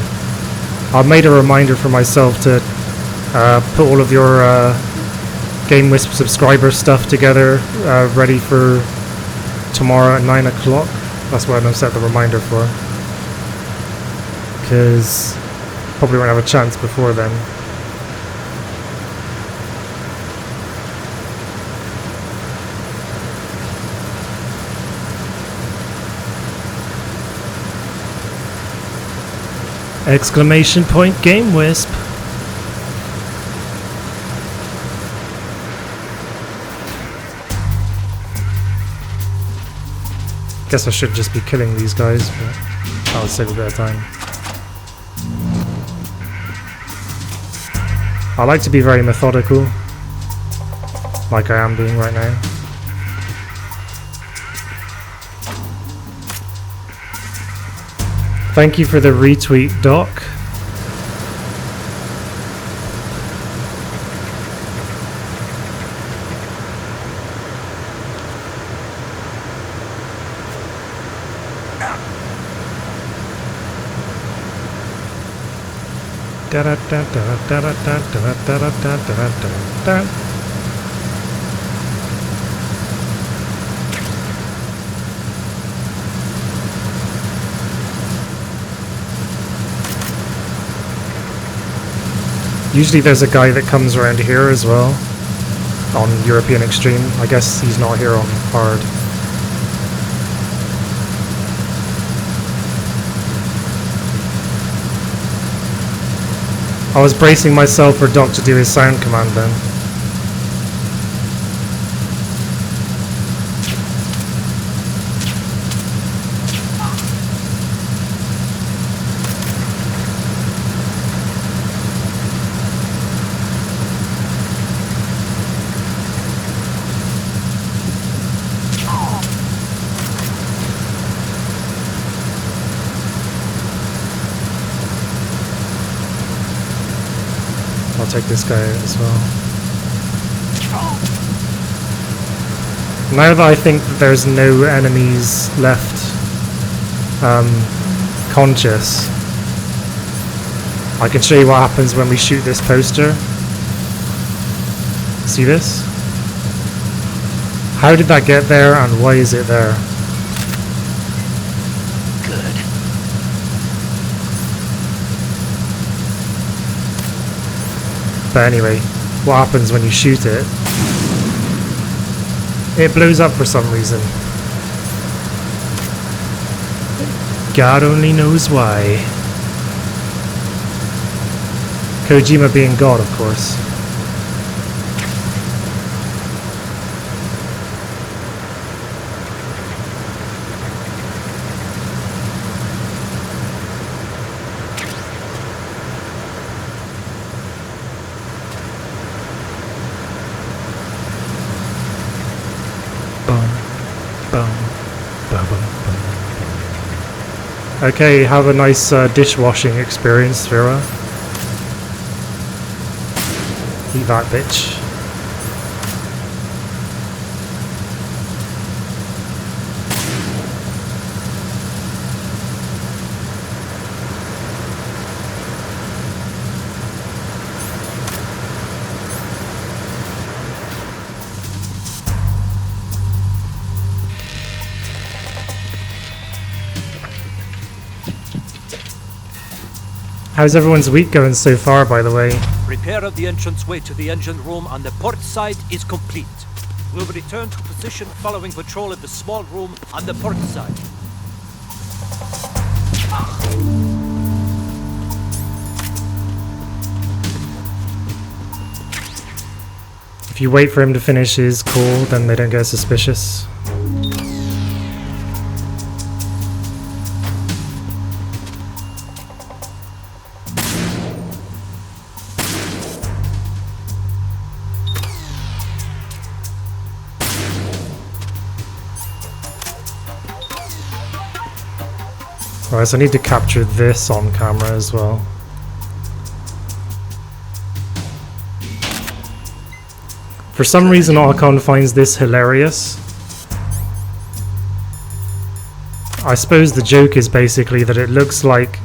Speaker 1: I've made a reminder for myself to put all of your Game Wisp subscriber stuff together, ready for tomorrow at 9 o'clock. That's what I'm going to set the reminder for. Because probably won't have a chance before then. Exclamation point Game Wisp. Guess I should just be killing these guys, but that would save a bit of time. I like to be very methodical, like I am being right now. Thank you for the retweet, Doc. Usually there's a guy that comes around here as well on European Extreme. I guess he's not here on hard. I was bracing myself for Doc to do his sound command then. I'll take this guy out as well. Now that I think that there's no enemies left conscious, I can show you what happens when we shoot this poster. See this? How did that get there and why is it there? But anyway, what happens when you shoot it? It blows up for some reason. God only knows why. Kojima being God, of course. Okay, have a nice dishwashing experience, Vera. Eat that, bitch. How's everyone's week going so far, by the way?
Speaker 9: Repair of the entranceway to the engine room on the port side is complete. We'll return to position following patrol of the small room on the port side.
Speaker 1: If you wait for him to finish his call, then they don't get suspicious. Alright, so I need to capture this on camera as well. For some reason, Archon finds this hilarious. I suppose the joke is basically that it looks like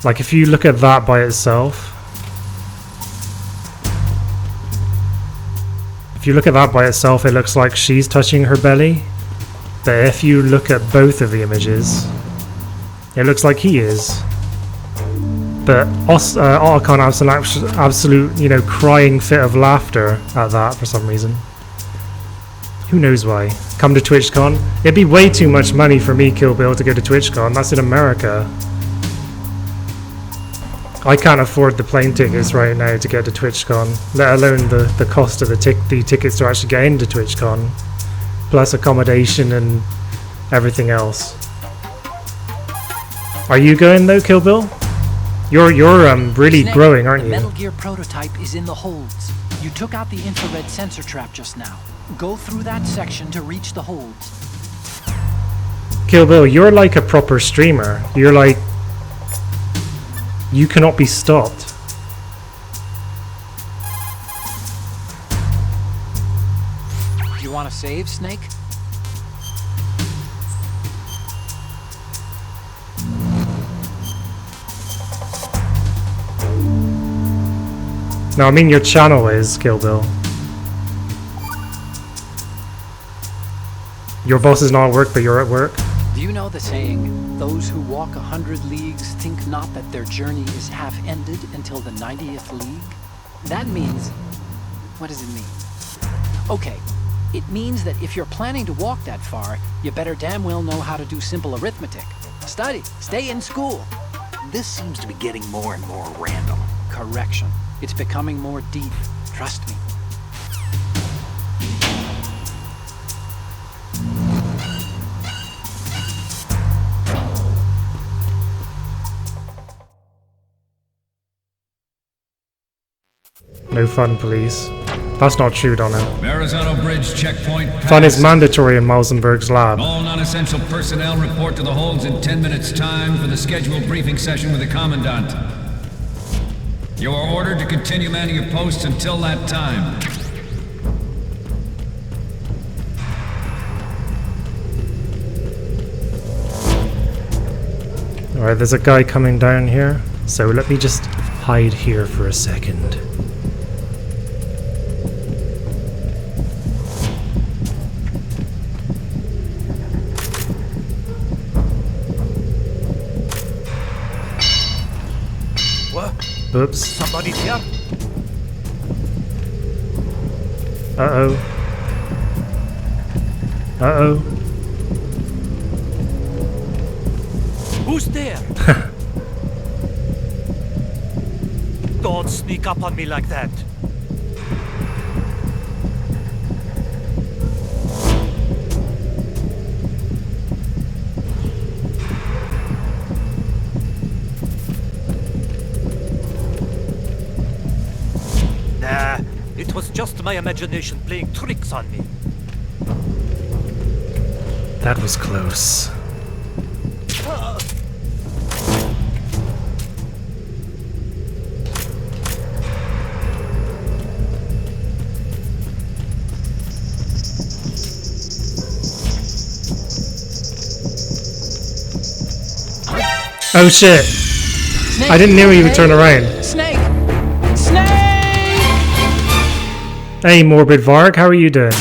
Speaker 1: if you look at that by itself, it looks like she's touching her belly. But if you look at both of the images, it looks like he is. But Otacon has an absolute, crying fit of laughter at that for some reason. Who knows why? Come to TwitchCon? It'd be way too much money for me, Kill Bill, to go to TwitchCon. That's in America. I can't afford the plane tickets right now to get to TwitchCon, let alone the cost of the tickets to actually get into TwitchCon, plus accommodation and everything else. Are you going though, Kill Bill? You're really
Speaker 5: Snake,
Speaker 1: growing, aren't you?
Speaker 5: The Metal Gear prototype is in the holds. You took out the infrared sensor trap just now. Go through that section to reach the holds.
Speaker 1: Kill Bill, you're like a proper streamer. You're like... You cannot be stopped.
Speaker 5: You want to save, Snake?
Speaker 1: No, I mean your channel is, Kill Bill. Your boss is not at work, but you're at work.
Speaker 4: Do you know the saying, those who walk 100 leagues think not that their journey is half ended until the 90th league? That means... what does it mean? Okay, it means that if you're planning to walk that far, you better damn well know how to do simple arithmetic. Study, stay in school.
Speaker 2: This seems to be getting more and more random.
Speaker 4: Correction. It's becoming more deep. Trust me.
Speaker 1: No fun, please. That's not true, Donna.
Speaker 10: Verrazano Bridge checkpoint passed.
Speaker 1: Fun is mandatory in Mausenberg's lab.
Speaker 10: All non-essential personnel report to the holds in 10 minutes' time for the scheduled briefing session with the Commandant. You are ordered to continue manning your posts until that time.
Speaker 1: Alright, there's a guy coming down here, so let me just hide here for a second. Oops.
Speaker 9: Somebody here?
Speaker 1: Uh-oh. Uh-oh.
Speaker 9: Who's there? Don't sneak up on me like that. Nah, it was just my imagination playing tricks on me.
Speaker 1: That was close. Oh shit!
Speaker 4: Snake,
Speaker 1: I didn't know he would turn around.
Speaker 4: Snake! Snake!
Speaker 1: Hey, Morbid Varg, how are you doing?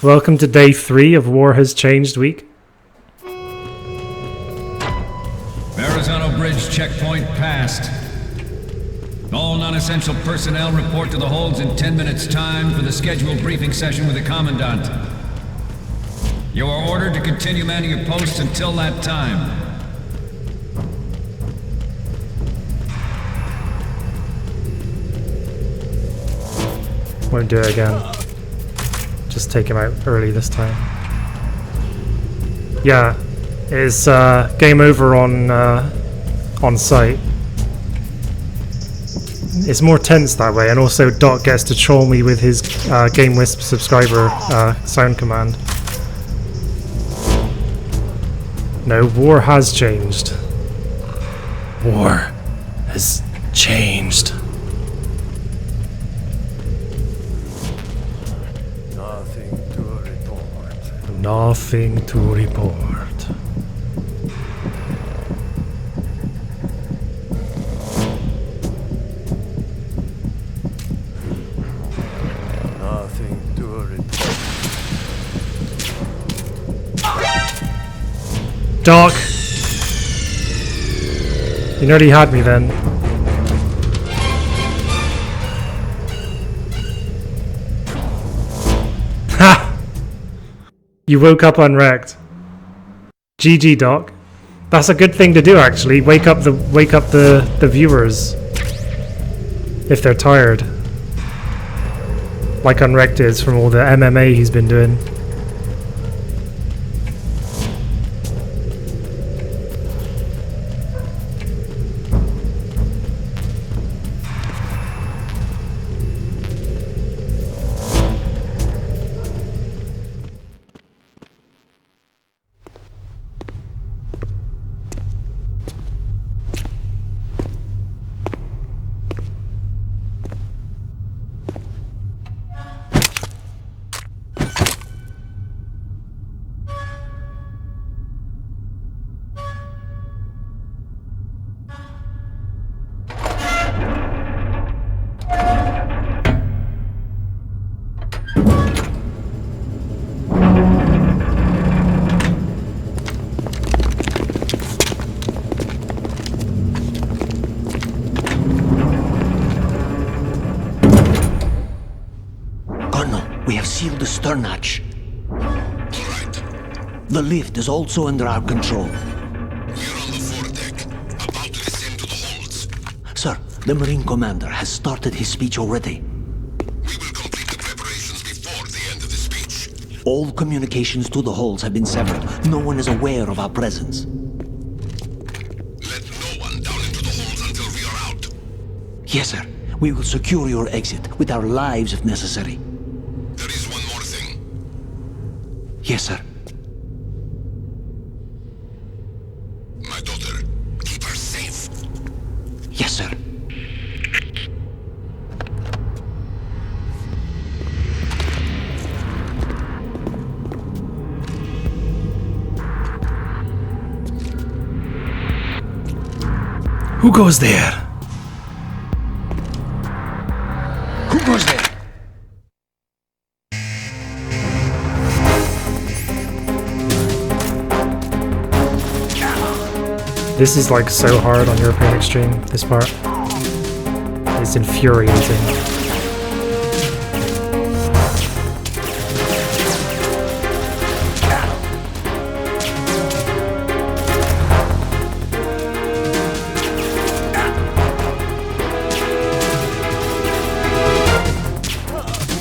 Speaker 1: Welcome to day 3 of War Has Changed week.
Speaker 10: Verrazano Bridge checkpoint passed. All non-essential personnel report to the holds in 10 minutes' time for the scheduled briefing session with the Commandant. You are ordered to continue manning your posts until that time.
Speaker 1: Won't do it again. Just take him out early this time. Yeah, it's game over on site. It's more tense that way, and also Doc gets to troll me with his Game Wisp subscriber sound command. No, war has changed. War has changed. Nothing to report.
Speaker 3: Nothing to report.
Speaker 1: Doc! You nearly had me then. Ha! You woke up unwrecked. GG, Doc. That's a good thing to do, actually. Wake up the viewers if they're tired, like Unwrecked is from all the MMA he's been doing.
Speaker 11: We have sealed the stern hatch.
Speaker 6: All right.
Speaker 11: The lift is also under our control.
Speaker 6: We're on the foredeck, about to descend to the holds.
Speaker 11: Sir, the Marine Commander has started his speech already.
Speaker 6: We will complete the preparations before the end of the speech.
Speaker 11: All communications to the holds have been severed. No one is aware of our presence.
Speaker 6: Let no one down into the holds until we are out.
Speaker 11: Yes, sir. We will secure your exit with our lives if necessary.
Speaker 6: There is one more thing.
Speaker 11: Yes, sir.
Speaker 6: My daughter, keep her safe.
Speaker 11: Yes, sir.
Speaker 1: Who goes there?
Speaker 11: Who goes there?
Speaker 1: This is like so hard on European Extreme, this part. It's infuriating.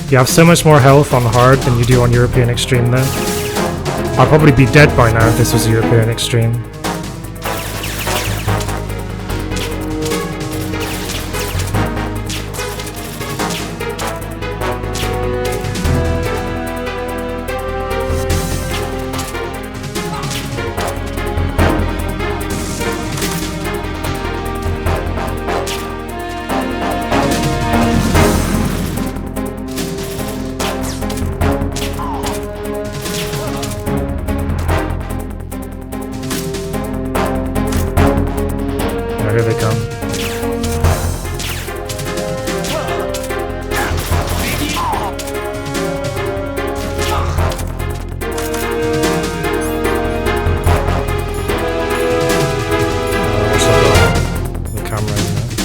Speaker 1: You have so much more health on hard than you do on European Extreme though. I'd probably be dead by now if this was European Extreme. Here they come. The camera, isn't it?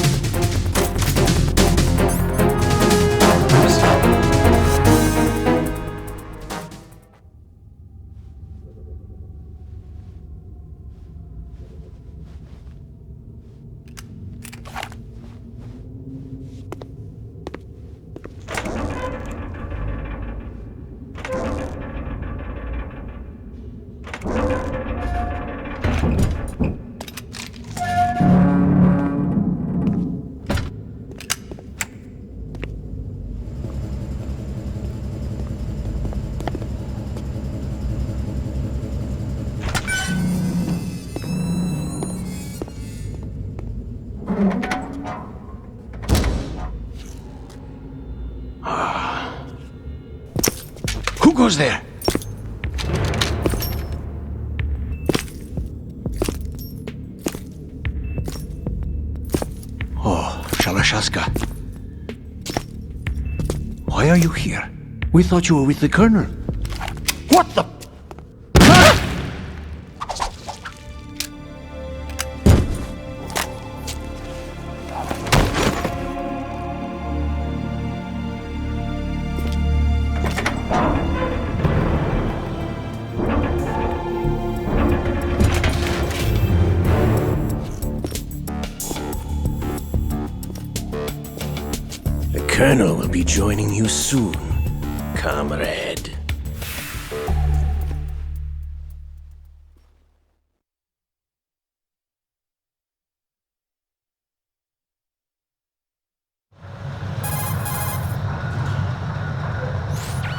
Speaker 11: Who goes there? Oh, Shalashaska. Why are you here? We thought you were with the Colonel. What the?
Speaker 12: The Colonel will be joining you soon, comrade.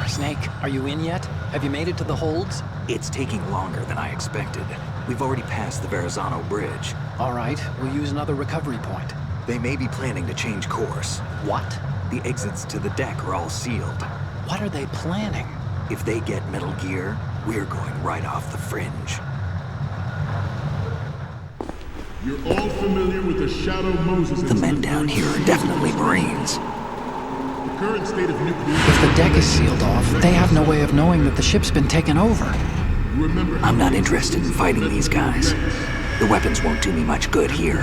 Speaker 4: Snake, are you in yet? Have you made it to the holds?
Speaker 2: It's taking longer than I expected. We've already passed the Verrazano Bridge.
Speaker 4: All right, we'll use another recovery point.
Speaker 2: They may be planning to change course.
Speaker 4: What?
Speaker 2: The exits to the deck are all sealed.
Speaker 4: What are they planning?
Speaker 2: If they get Metal Gear, we're going right off the fringe.
Speaker 13: You're all familiar with the Shadow Moses
Speaker 2: The men down here are definitely Marines.
Speaker 13: The current state of nuclear...
Speaker 4: If the deck is sealed off, they have no way of knowing that the ship's been taken over.
Speaker 2: I'm not interested in fighting these guys. The weapons won't do me much good here.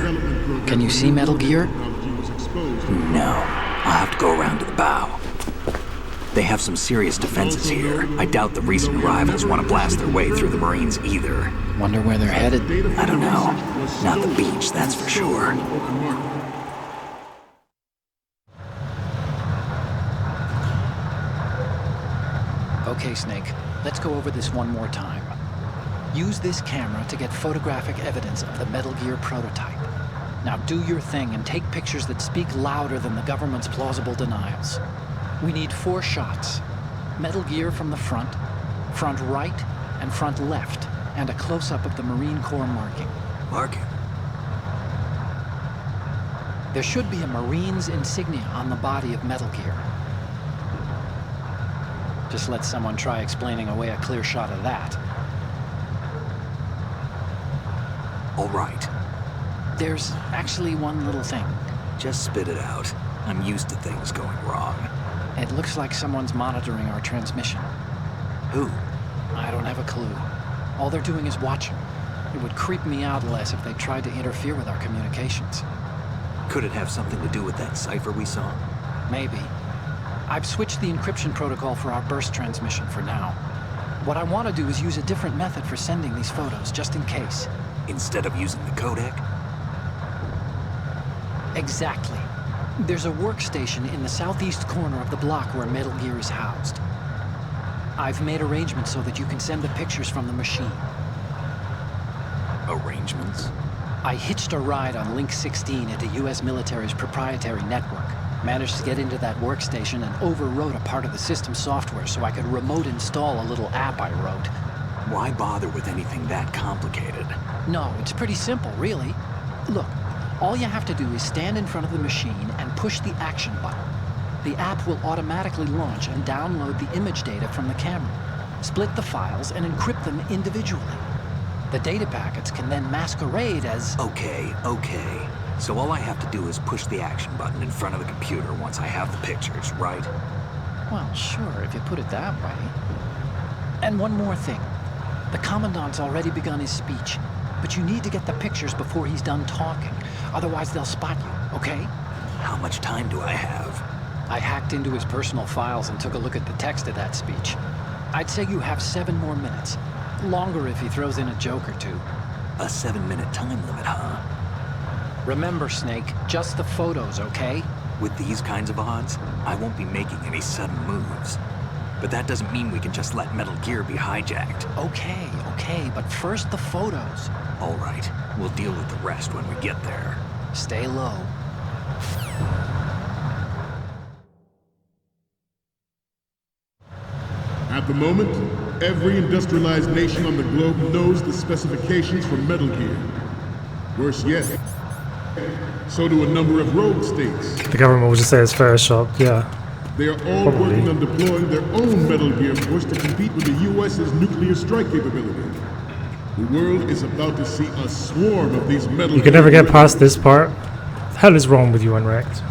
Speaker 4: Can you see Metal Gear?
Speaker 2: No. I'll have to go around to the bow. They have some serious defenses here. I doubt the recent arrivals want to blast their way through the Marines either.
Speaker 4: Wonder where they're headed?
Speaker 2: I don't know. Not the beach, that's for sure.
Speaker 4: Okay, Snake. Let's go over this one more time. Use this camera to get photographic evidence of the Metal Gear prototype. Now do your thing and take pictures that speak louder than the government's plausible denials. We need 4 shots. Metal Gear from the front right, and front left, and a close-up of the Marine Corps marking.
Speaker 2: Marking?
Speaker 4: There should be a Marine's insignia on the body of Metal Gear. Just let someone try explaining away a clear shot of that.
Speaker 2: All right.
Speaker 4: There's actually one little thing.
Speaker 2: Just spit it out. I'm used to things going wrong.
Speaker 4: It looks like someone's monitoring our transmission.
Speaker 2: Who?
Speaker 4: I don't have a clue. All they're doing is watching. It would creep me out less if they tried to interfere with our communications.
Speaker 2: Could it have something to do with that cipher we saw?
Speaker 4: Maybe. I've switched the encryption protocol for our burst transmission for now. What I want to do is use a different method for sending these photos, just in case.
Speaker 2: Instead of using the codec?
Speaker 4: Exactly. There's a workstation in the southeast corner of the block where Metal Gear is housed. I've made arrangements so that you can send the pictures from the machine.
Speaker 2: Arrangements?
Speaker 4: I hitched a ride on Link 16 into U.S. military's proprietary network. Managed to get into that workstation and overwrote a part of the system software so I could remote install a little app I wrote.
Speaker 2: Why bother with anything that complicated?
Speaker 4: No, it's pretty simple, really. Look, all you have to do is stand in front of the machine and push the action button. The app will automatically launch and download the image data from the camera, split the files, and encrypt them individually. The data packets can then masquerade as...
Speaker 2: Okay. So all I have to do is push the action button in front of the computer once I have the pictures, right?
Speaker 4: Well, sure, if you put it that way. And one more thing. The Commandant's already begun his speech, but you need to get the pictures before he's done talking. Otherwise, they'll spot you, okay?
Speaker 2: How much time do I have?
Speaker 4: I hacked into his personal files and took a look at the text of that speech. I'd say you have 7 more minutes. Longer if he throws in a joke or two.
Speaker 2: A 7-minute time limit, huh?
Speaker 4: Remember, Snake, just the photos, okay?
Speaker 2: With these kinds of odds, I won't be making any sudden moves. But that doesn't mean we can just let Metal Gear be hijacked.
Speaker 4: Okay, but first the photos.
Speaker 2: All right, we'll deal with the rest when we get there.
Speaker 4: Stay low.
Speaker 13: At the moment, every industrialized nation on the globe knows the specifications for Metal Gear. Worse yet, so do a number of rogue states.
Speaker 1: The government will just say it's Photoshop, yeah.
Speaker 13: They are all working on deploying their own Metal Gear force to compete with the U.S.'s nuclear strike capability. The world is about to see a swarm of these Metal Gear...
Speaker 1: You can never get past this part. What the hell is wrong with you, Unwrecked?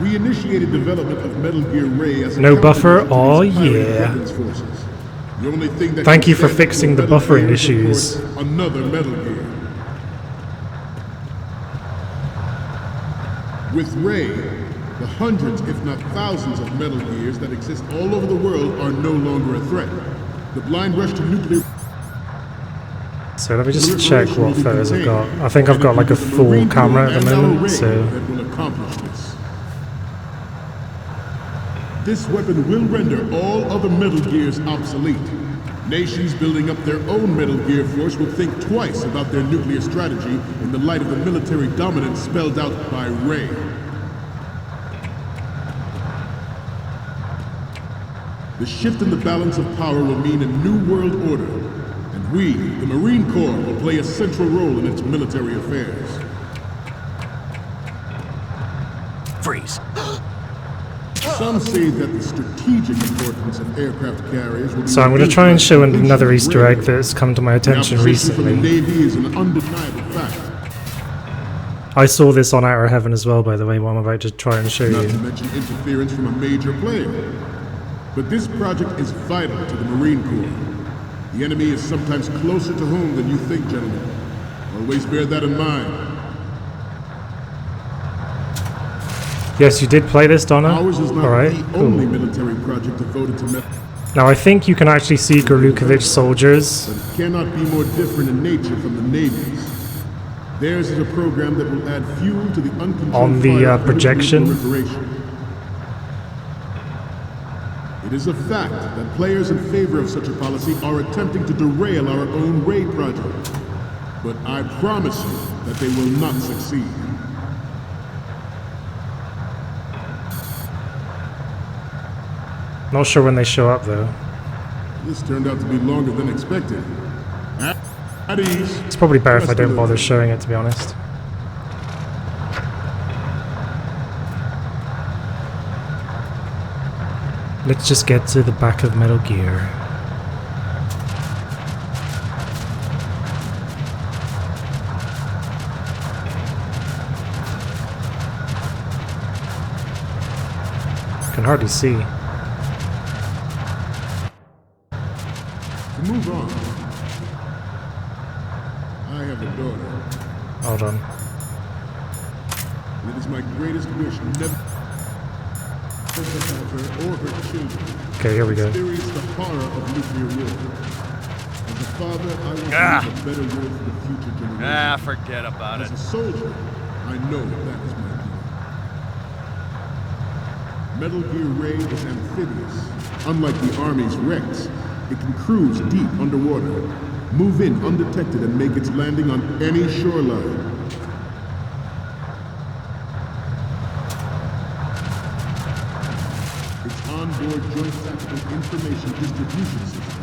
Speaker 13: We initiated development of Metal Gear Ray as a
Speaker 1: no buffer? Oh yeah.
Speaker 13: The only thing that
Speaker 1: Thank you for fixing the buffering issues.
Speaker 13: Another Metal Gear. With Ray, the hundreds, if not thousands, of Metal Gears that exist all over the world are no longer a threat. The blind rush to nuclear...
Speaker 1: So let me just check what photos I've got. I think I've got like a full camera at the moment, so...
Speaker 13: that will accomplish this. This weapon will render all other Metal Gears obsolete. Nations building up their own Metal Gear force will think twice about their nuclear strategy in the light of the military dominance spelled out by Ray. The shift in the balance of power will mean a new world order, and we, the Marine Corps, will play a central role in its military affairs.
Speaker 2: Freeze.
Speaker 13: Some say that the strategic importance of aircraft carriers will be...
Speaker 1: So I'm going to try and show another Easter egg that's come to my attention recently.
Speaker 13: The Navy is an undeniable fact.
Speaker 1: I saw this on Outer Heaven as well, by the way, what I'm about to try and show
Speaker 13: Not
Speaker 1: you.
Speaker 13: to mention interference from a major player. But this project is vital to the Marine Corps. The enemy is sometimes closer to home than you think, gentlemen. Always bear that in mind.
Speaker 1: Yes, you did play this, Donna?
Speaker 13: Ours is not
Speaker 1: Alright,
Speaker 13: the
Speaker 1: cool.
Speaker 13: only military project devoted to metal,
Speaker 1: Now I think you can actually see Gorlukovich soldiers.
Speaker 13: but it cannot be more different in nature from the Navy's. Theirs is a program that will add fuel to the uncontrolled
Speaker 1: On the,
Speaker 13: fire of
Speaker 1: projection.
Speaker 13: proliferation. It is a fact that players in favor of such a policy are attempting to derail our own Ray project. But I promise you that they will not succeed.
Speaker 1: Not sure when they show up though.
Speaker 13: This turned out to be longer than expected. At ease.
Speaker 1: It's probably better if I don't bother showing it, to be honest. Let's just get to the back of Metal Gear. Can hardly see.
Speaker 13: To move on, I have a daughter.
Speaker 1: Hold on.
Speaker 13: It is my greatest wish never to have her or her children
Speaker 1: Okay, here we go.
Speaker 13: experience the horror of nuclear war. As a father, I want to leave a better world for the future generations.
Speaker 3: Forget about
Speaker 13: As a soldier, I know that is my duty. Metal Gear Ray is amphibious. Unlike the Army's Rex, it can cruise deep underwater, move in undetected, and make its landing on any shoreline. Its onboard Joint Tactical Information Distribution System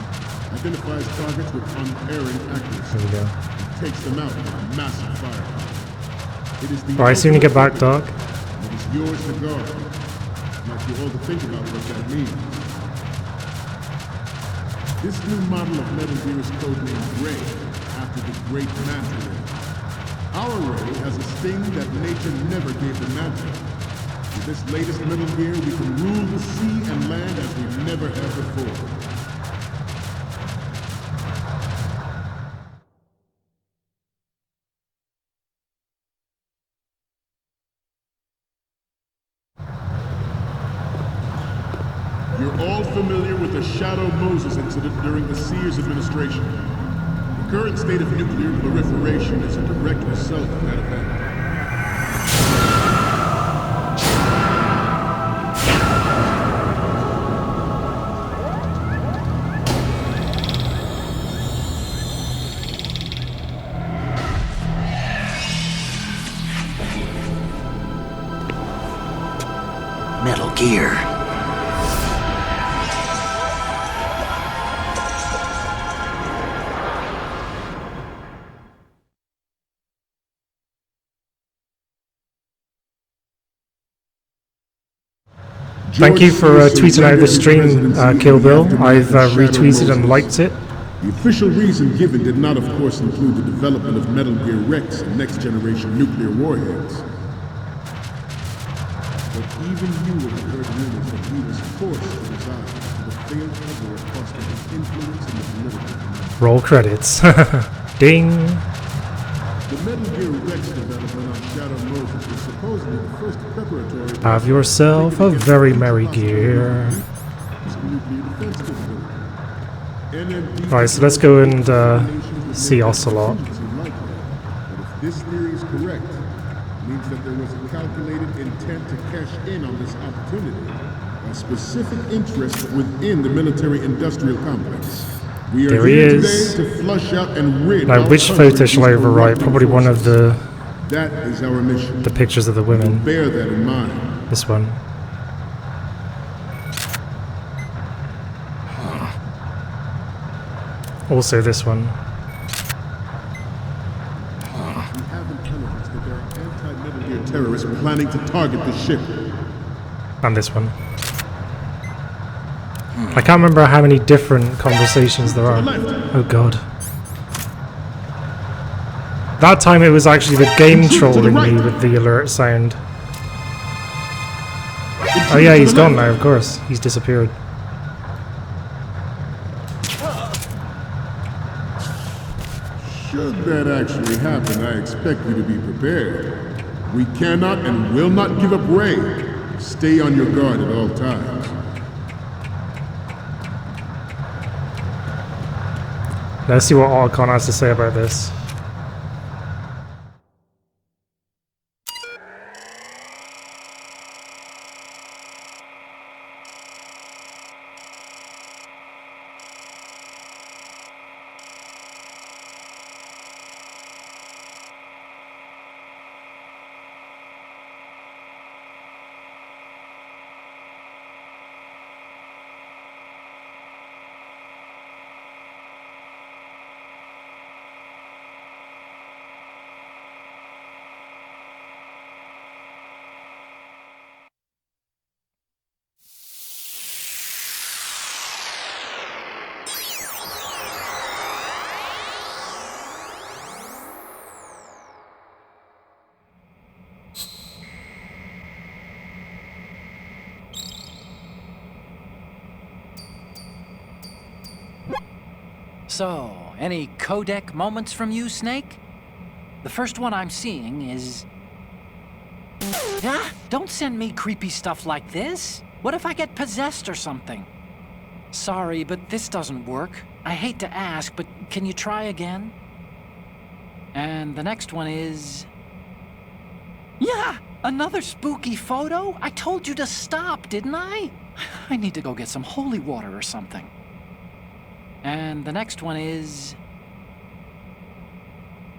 Speaker 13: identifies targets with unerring accuracy.
Speaker 1: Here we go.
Speaker 13: And takes them out with a massive firepower. It is the
Speaker 1: Alright, soon you get back, Doc.
Speaker 13: It is yours to guard. I'd like you all to think about what that means. This new model of Metal Gear is codenamed Ray, after the Great Manta Ray. Our Ray has a sting that nature never gave the Manta. With this latest Metal Gear, we can rule the sea and land as we never have before. You're all familiar with the Shadow Moses incident during the Sears administration. The current state of nuclear proliferation is a direct result of that event.
Speaker 12: Metal Gear.
Speaker 1: Thank you for tweeting out the stream, Kill Bill. I've retweeted and liked it.
Speaker 13: The official reason given did not, of course, include the development of Metal Gear Rex and next-generation nuclear warheads. But even you will have heard rumors that he was forced to resign to the failed cover of cost of his influence in the political community.
Speaker 1: Roll credits. Ding.
Speaker 13: The Metal Gear Rex development on Shadow Moses was supposedly the first preparatory...
Speaker 1: Have yourself a very merry gear. Alright, so let's go and see Ocelot.
Speaker 13: But if this theory is correct, it means that there was a calculated intent to cash in on this opportunity by specific interests within the military-industrial complex. We are
Speaker 1: There he
Speaker 13: here
Speaker 1: is.
Speaker 13: today to flush out and rid
Speaker 1: Now,
Speaker 13: our
Speaker 1: which
Speaker 13: country
Speaker 1: photo
Speaker 13: of
Speaker 1: shall I
Speaker 13: these
Speaker 1: overwrite?
Speaker 13: corrupt
Speaker 1: Probably one of
Speaker 13: forces.
Speaker 1: the
Speaker 13: That is our mission.
Speaker 1: pictures of the women.
Speaker 13: Bear that in mind.
Speaker 1: This one. Also this one.
Speaker 13: We have intelligence that there are anti-Metal Gear terrorists planning to target the ship.
Speaker 1: And this one. I can't remember how many different conversations there are. Oh god. That time it was actually the game trolling me with the alert sound. Oh yeah, he's gone now, of course. He's disappeared.
Speaker 13: Should that actually happen, I expect you to be prepared. We cannot and will not give up Ray. Stay on your guard at all times.
Speaker 1: Let's see what Archon has to say about this.
Speaker 5: So, any codec moments from you, Snake? The first one I'm seeing is... Ah, don't send me creepy stuff like this. What if I get possessed or something? Sorry, but this doesn't work. I hate to ask, but can you try again? And the next one is... Yeah! Another spooky photo? I told you to stop, didn't I? I need to go get some holy water or something. And the next one is...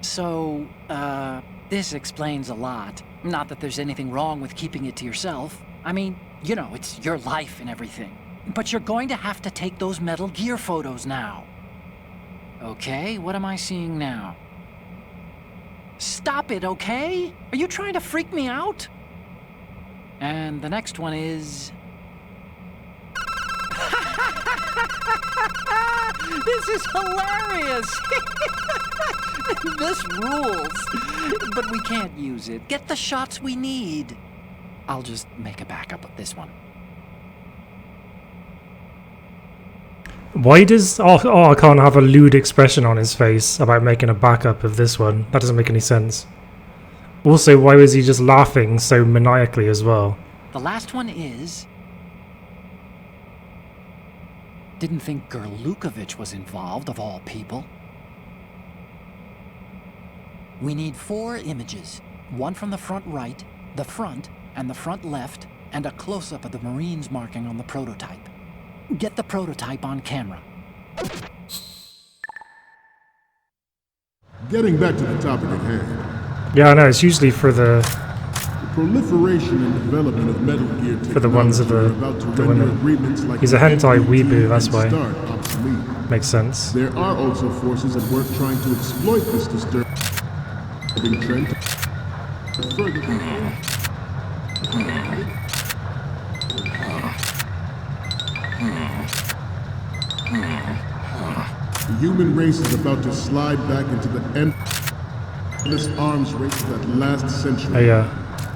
Speaker 5: So, this explains a lot. Not that there's anything wrong with keeping it to yourself. I mean, you know, it's your life and everything. But you're going to have to take those Metal Gear photos now. Okay, what am I seeing now? Stop it, okay? Are you trying to freak me out? And the next one is... This is hilarious! This rules. But we can't use it. Get the shots we need. I'll just make a backup of this one.
Speaker 1: Why does Archon have a lewd expression on his face about making a backup of this one? That doesn't make any sense. Also, why was he just laughing so maniacally as well?
Speaker 5: The last one is... Didn't think Gerlukovich was involved, of all people. We need 4 images. One from the front right, the front, and the front left, and a close-up of the Marines marking on the prototype. Get the prototype on camera.
Speaker 13: Getting back to the topic at hand.
Speaker 1: Yeah, I know, it's usually for the
Speaker 13: proliferation and development of Metal Gear technology
Speaker 1: for the ones of the women.
Speaker 13: Like
Speaker 1: he's a hentai weeaboo, that's why.
Speaker 13: Obsolete.
Speaker 1: Makes sense.
Speaker 13: There are also forces at work trying to exploit this disturbing trend. The human race is about to slide back into the endless arms race of that last century.
Speaker 1: Oh, yeah.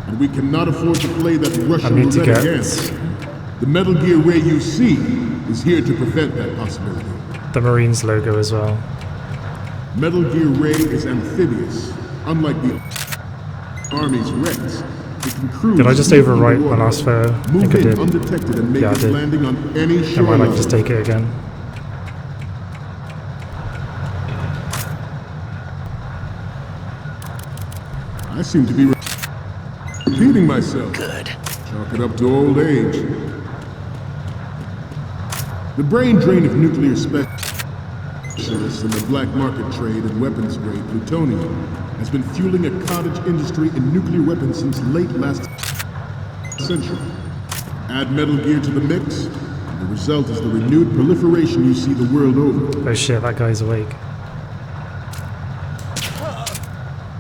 Speaker 13: And we cannot afford to play that Russian
Speaker 1: I need to
Speaker 13: roulette
Speaker 1: get
Speaker 13: again. The Metal Gear Ray you see is here to prevent that possibility.
Speaker 1: The Marines logo as well.
Speaker 13: Metal Gear Ray is amphibious, unlike the Army's Rex. It can cruise.
Speaker 1: Did I just overwrite my last photo? I think I did.
Speaker 13: Undetected and make
Speaker 1: yeah, I did.
Speaker 13: Landing on any
Speaker 1: I
Speaker 13: shore
Speaker 1: might like just take it again.
Speaker 13: I seem to be repeating myself.
Speaker 12: Good.
Speaker 13: Chalk it up to old age. The brain drain of nuclear specialists in the black market trade and weapons grade plutonium has been fueling a cottage industry in nuclear weapons since late last century. Add Metal Gear to the mix, and the result is the renewed proliferation you see the world over.
Speaker 1: Oh shit, that guy's awake.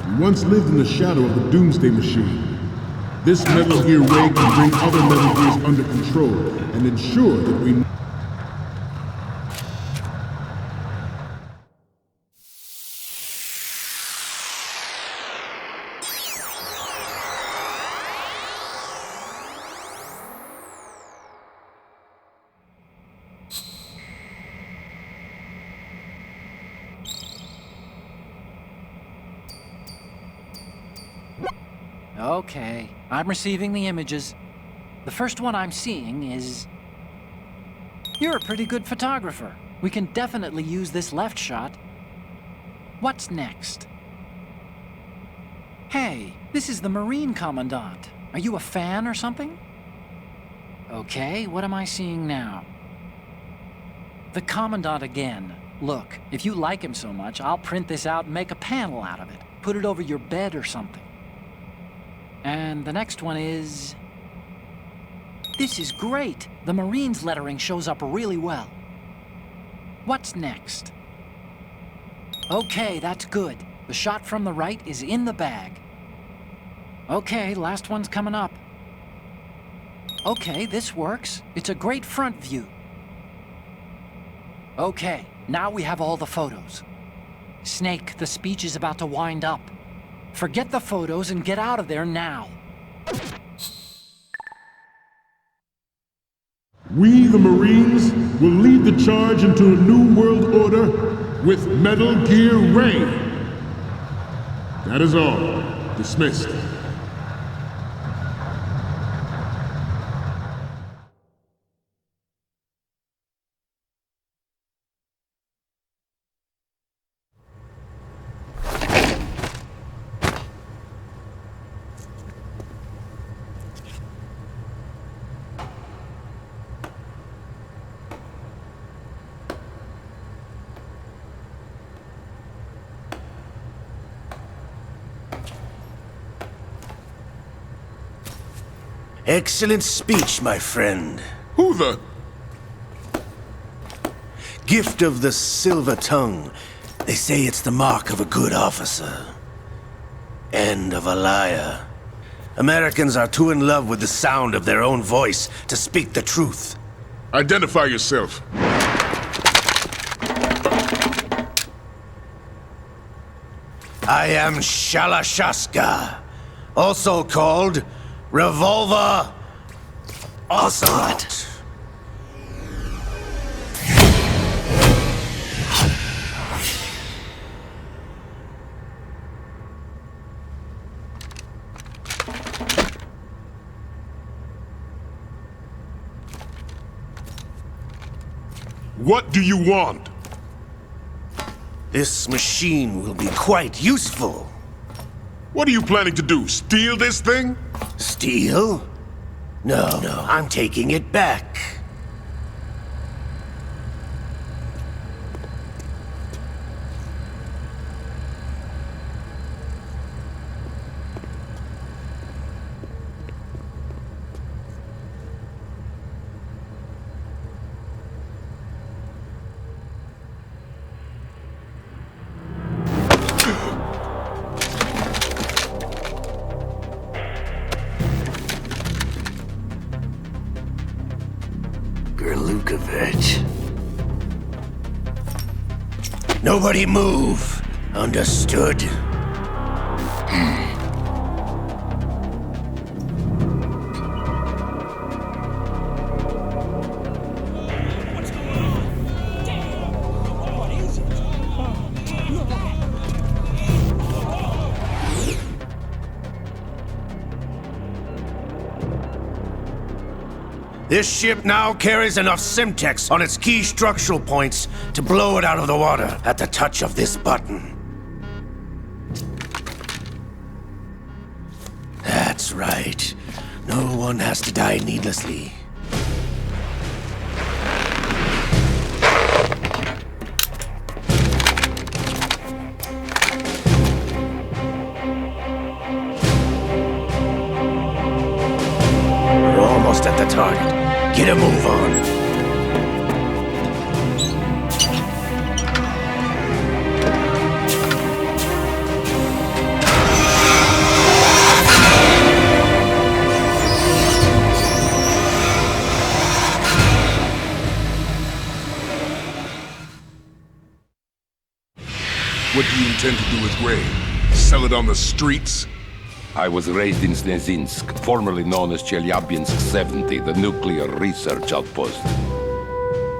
Speaker 13: We once lived in the shadow of the Doomsday Machine. This Metal Gear Ray can bring other Metal Gears under control and ensure that we...
Speaker 5: Okay, I'm receiving the images. The first one I'm seeing is... You're a pretty good photographer. We can definitely use this left shot. What's next? Hey, this is the Marine Commandant. Are you a fan or something? Okay, what am I seeing now? The Commandant again. Look, if you like him so much, I'll print this out and make a panel out of it. Put it over your bed or something. And the next one is... This is great! The Marines lettering shows up really well. What's next? Okay, that's good. The shot from the right is in the bag. Okay, last one's coming up. Okay, this works. It's a great front view. Okay, now we have all the photos. Snake, the speech is about to wind up. Forget the photos and get out of there now.
Speaker 13: We, the Marines, will lead the charge into a new world order with Metal Gear Ray. That is all. Dismissed.
Speaker 12: Excellent speech, my friend.
Speaker 13: Who the?
Speaker 12: Gift of the silver tongue. They say it's the mark of a good officer. End of a liar. Americans are too in love with the sound of their own voice to speak the truth.
Speaker 13: Identify yourself.
Speaker 12: I am Shalashaska, also called Revolver Ocelot.
Speaker 13: What do you want?
Speaker 12: This machine will be quite useful.
Speaker 13: What are you planning to do? Steal this thing?
Speaker 12: Steal? No, I'm taking it back. Nobody move. Understood? This ship now carries enough Simtex on its key structural points to blow it out of the water at the touch of this button. That's right. No one has to die needlessly. We're almost at the target. Get a move on.
Speaker 13: What do you intend to do with Ray? Sell it on the streets?
Speaker 6: I was raised in Snezinsk, formerly known as Chelyabinsk 70, the nuclear research outpost.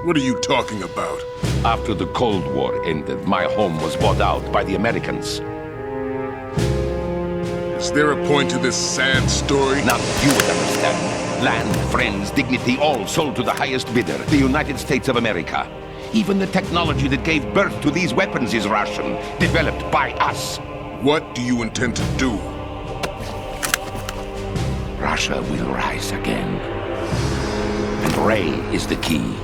Speaker 13: What are you talking about?
Speaker 6: After the Cold War ended, my home was bought out by the Americans.
Speaker 13: The Is there a point to this sad story?
Speaker 6: Now you would understand. Land, friends, dignity, all sold to the highest bidder, the United States of America. Even the technology that gave birth to these weapons is Russian, developed by us.
Speaker 13: What do you intend to do?
Speaker 6: Russia will rise again. And Ray is the key.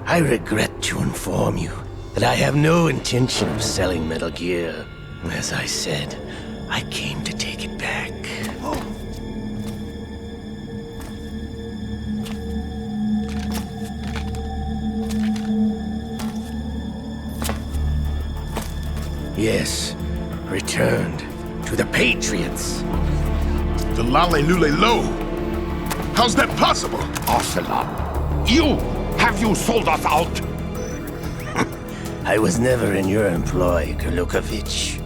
Speaker 12: I regret to inform you that I have no intention of selling Metal Gear. As I said, I came to take it back. Yes, returned to the Patriots.
Speaker 13: The Lale Lule Lo? How's that possible?
Speaker 6: Ocelot, you! Have you sold us out?
Speaker 12: I was never in your employ, Gurlukovich.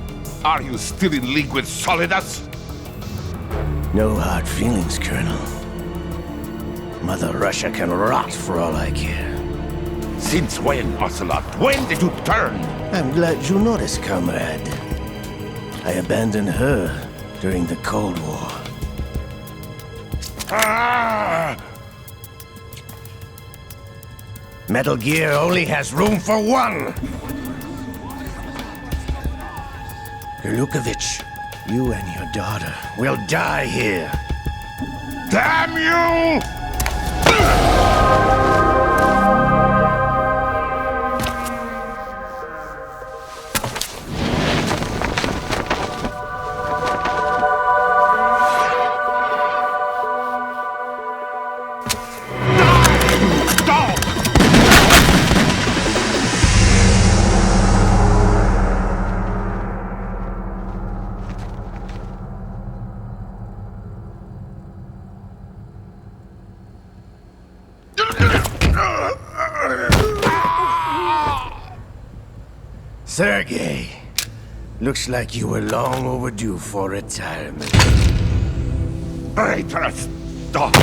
Speaker 6: Are you still in league with Solidus?
Speaker 12: No hard feelings, Colonel. Mother Russia can rot for all I care.
Speaker 6: Since when, Ocelot? When did you turn?
Speaker 12: I'm glad you noticed, comrade. I abandoned her during the Cold War.
Speaker 6: Ah!
Speaker 12: Metal Gear only has room for one! Gurlukovich, you and your daughter will die here.
Speaker 6: Damn you!
Speaker 12: Sergei, looks like you were long overdue for retirement.
Speaker 6: Traitorous dog!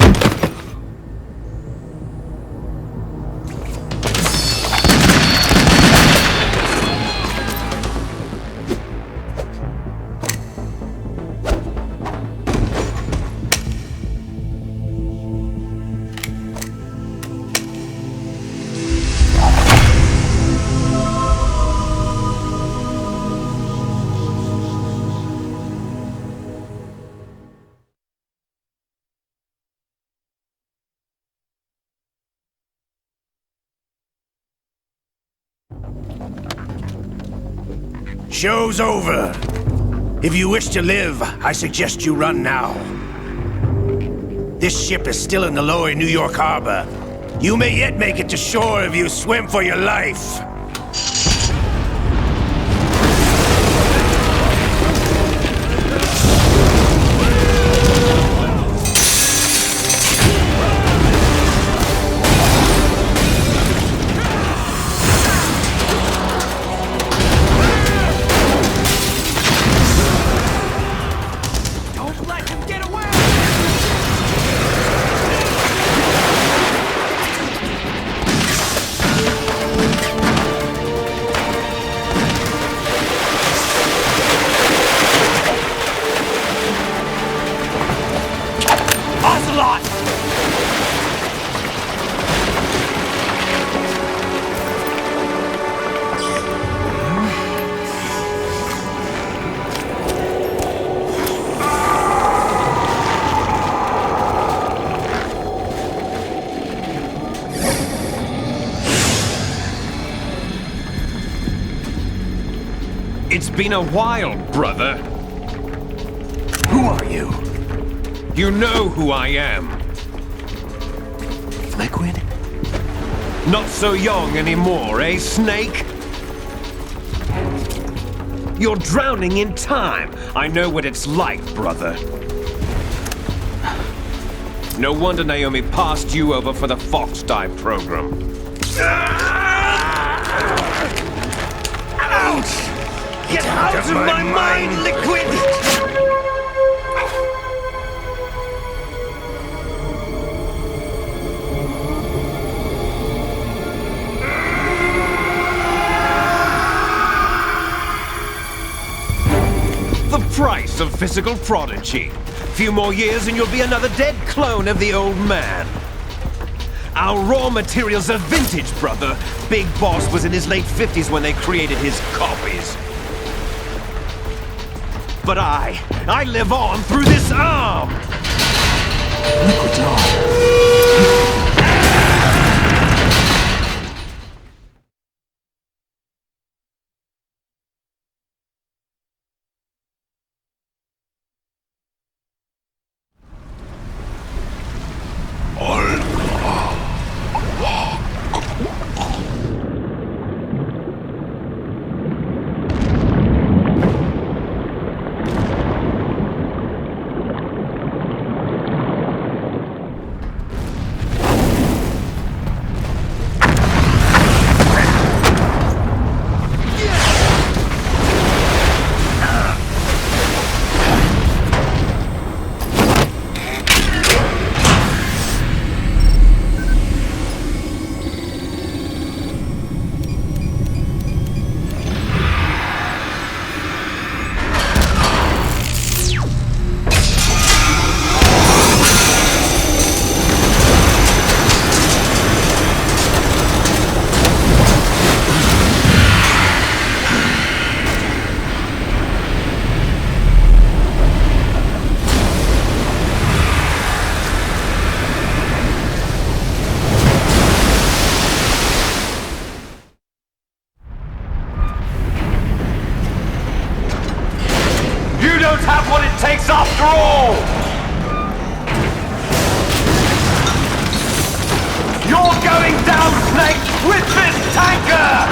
Speaker 12: Show's over. If you wish to live, I suggest you run now. This ship is still in the lower New York harbor. You may yet make it to shore if you swim for your life.
Speaker 14: It's been a while, brother.
Speaker 12: Who are you?
Speaker 14: You know who I am.
Speaker 12: Liquid?
Speaker 14: Not so young anymore, eh, Snake? You're drowning in time. I know what it's like, brother. No wonder Naomi passed you over for the Fox Dive program.
Speaker 12: Ouch!
Speaker 14: Get out of my mind, Liquid! The price Some physical prodigy. Few more years and you'll be another dead clone of the old man. Our raw materials are vintage, brother. Big Boss was in his late 50s when they created his copies. But I live on through this arm!
Speaker 11: Liquid's on.
Speaker 14: Have what it takes after all! You're going down, Snake, with this tanker!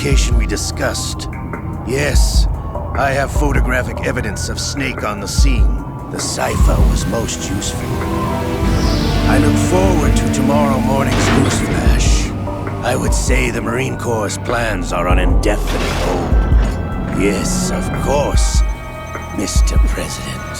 Speaker 12: location we discussed. Yes, I have photographic evidence of Snake on the scene. The cipher was most useful. I look forward to tomorrow morning's news flash. I would say the Marine Corps' plans are on indefinite hold. Yes, of course, Mr. President.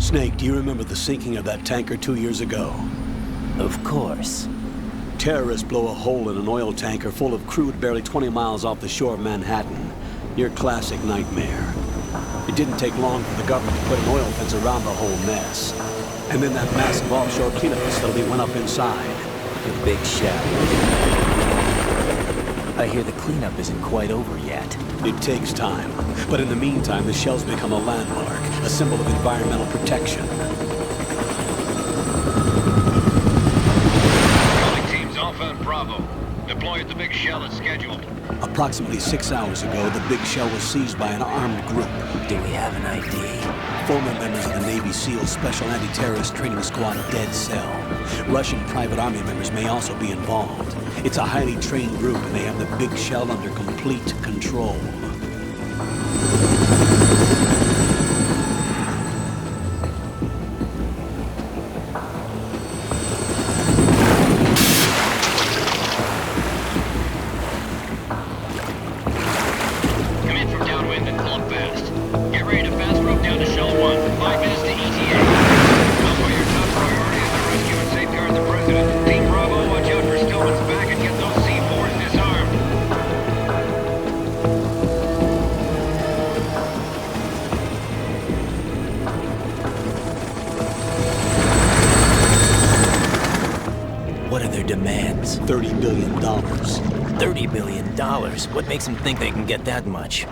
Speaker 11: Snake, do you remember the sinking of that tanker 2 years ago?
Speaker 15: Of course.
Speaker 11: Terrorists blow a hole in an oil tanker full of crude barely 20 miles off the shore of Manhattan. Your classic nightmare. It didn't take long for the government to put an oil fence around the whole mess. And then that massive offshore cleanup facility went up inside.
Speaker 15: The Big Shell. I hear the cleanup isn't quite over yet.
Speaker 11: It takes time. But in the meantime, the shell's become a landmark, a symbol of environmental protection.
Speaker 10: Calling teams Alpha and Bravo. Deploy at the Big Shell as scheduled.
Speaker 11: Approximately 6 hours ago, the Big Shell was seized by an armed group.
Speaker 15: Do we have an ID?
Speaker 11: Former members of the Navy SEALs Special Anti-Terrorist Training Squad Dead Cell. Russian private army members may also be involved. It's a highly trained group, and they have the Big Shell under complete control.
Speaker 10: Come in from downwind and pull up fast. Get ready to fast rope down to Shell 1. 5 minutes to ETA. Alpha, your top priority is to rescue and safeguard the President. Team Bravo, watch out for Stillman's back and get those C4s disarmed.
Speaker 15: What are their demands?
Speaker 11: $30 billion.
Speaker 15: $30 billion? What makes them think they can get that much?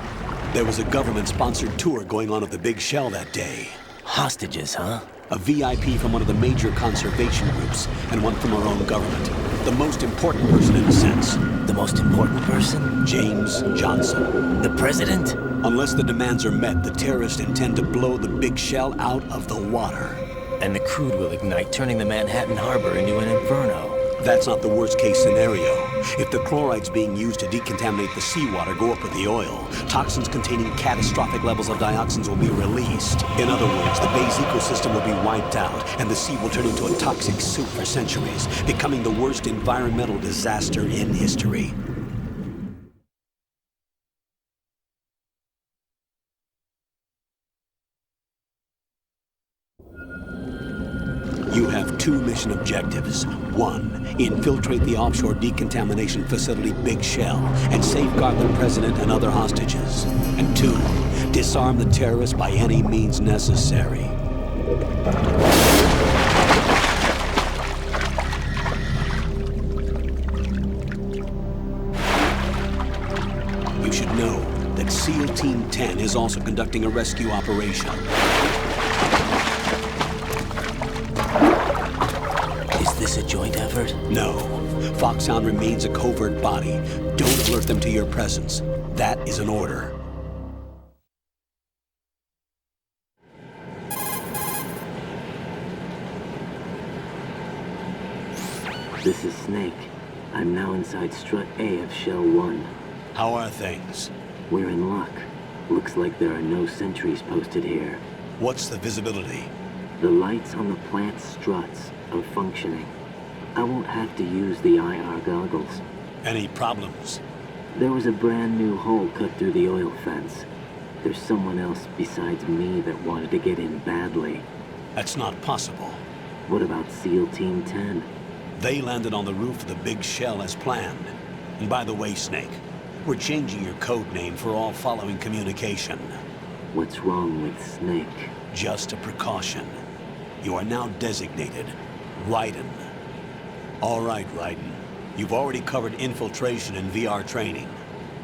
Speaker 11: There was a government-sponsored tour going on at the Big Shell that day.
Speaker 15: Hostages, huh?
Speaker 11: A VIP from one of the major conservation groups, and one from our own government. The most important person in a sense.
Speaker 15: The most important person?
Speaker 11: James Johnson.
Speaker 15: The President?
Speaker 11: Unless the demands are met, the terrorists intend to blow the Big Shell out of the water.
Speaker 15: And the crude will ignite, turning the Manhattan Harbor into an inferno.
Speaker 11: That's not the worst-case scenario. If the chlorides being used to decontaminate the seawater go up with the oil, toxins containing catastrophic levels of dioxins will be released. In other words, the bay's ecosystem will be wiped out, and the sea will turn into a toxic soup for centuries, becoming the worst environmental disaster in history. You have 2 mission objectives. 1, infiltrate the offshore decontamination facility Big Shell and safeguard the President and other hostages. And 2, disarm the terrorists by any means necessary. You should know that SEAL Team 10 is also conducting a rescue operation.
Speaker 15: Is this a joint effort?
Speaker 11: No. Foxhound remains a covert body. Don't alert them to your presence. That is an order.
Speaker 16: This is Snake. I'm now inside Strut A of Shell 1.
Speaker 11: How are things?
Speaker 16: We're in luck. Looks like there are no sentries posted here.
Speaker 11: What's the visibility?
Speaker 16: The lights on the plant's struts are functioning. I won't have to use the IR goggles.
Speaker 11: Any problems?
Speaker 16: There was a brand new hole cut through the oil fence. There's someone else besides me that wanted to get in badly.
Speaker 11: That's not possible.
Speaker 16: What about SEAL Team 10?
Speaker 11: They landed on the roof of the Big Shell as planned. And by the way, Snake, We're changing your code name for all following communication.
Speaker 16: What's wrong with Snake?
Speaker 11: Just a precaution. You are now designated Raiden. All right, Raiden. You've already covered infiltration and VR training.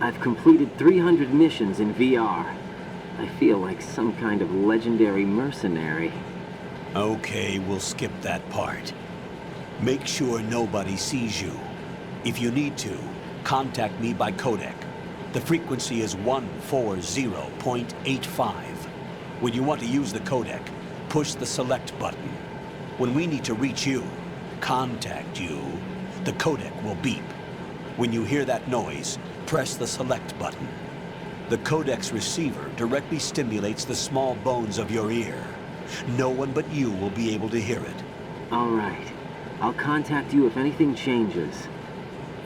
Speaker 16: I've completed 300 missions in VR. I feel like some kind of legendary mercenary.
Speaker 11: Okay, we'll skip that part. Make sure nobody sees you. If you need to, contact me by codec. The frequency is 140.85. When you want to use the codec, push the select button. When we need to reach you, contact you, the codec will beep. When you hear that noise, press the select button. The codec's receiver directly stimulates the small bones of your ear. No one but you will be able to hear it.
Speaker 16: All right. I'll contact you if anything changes.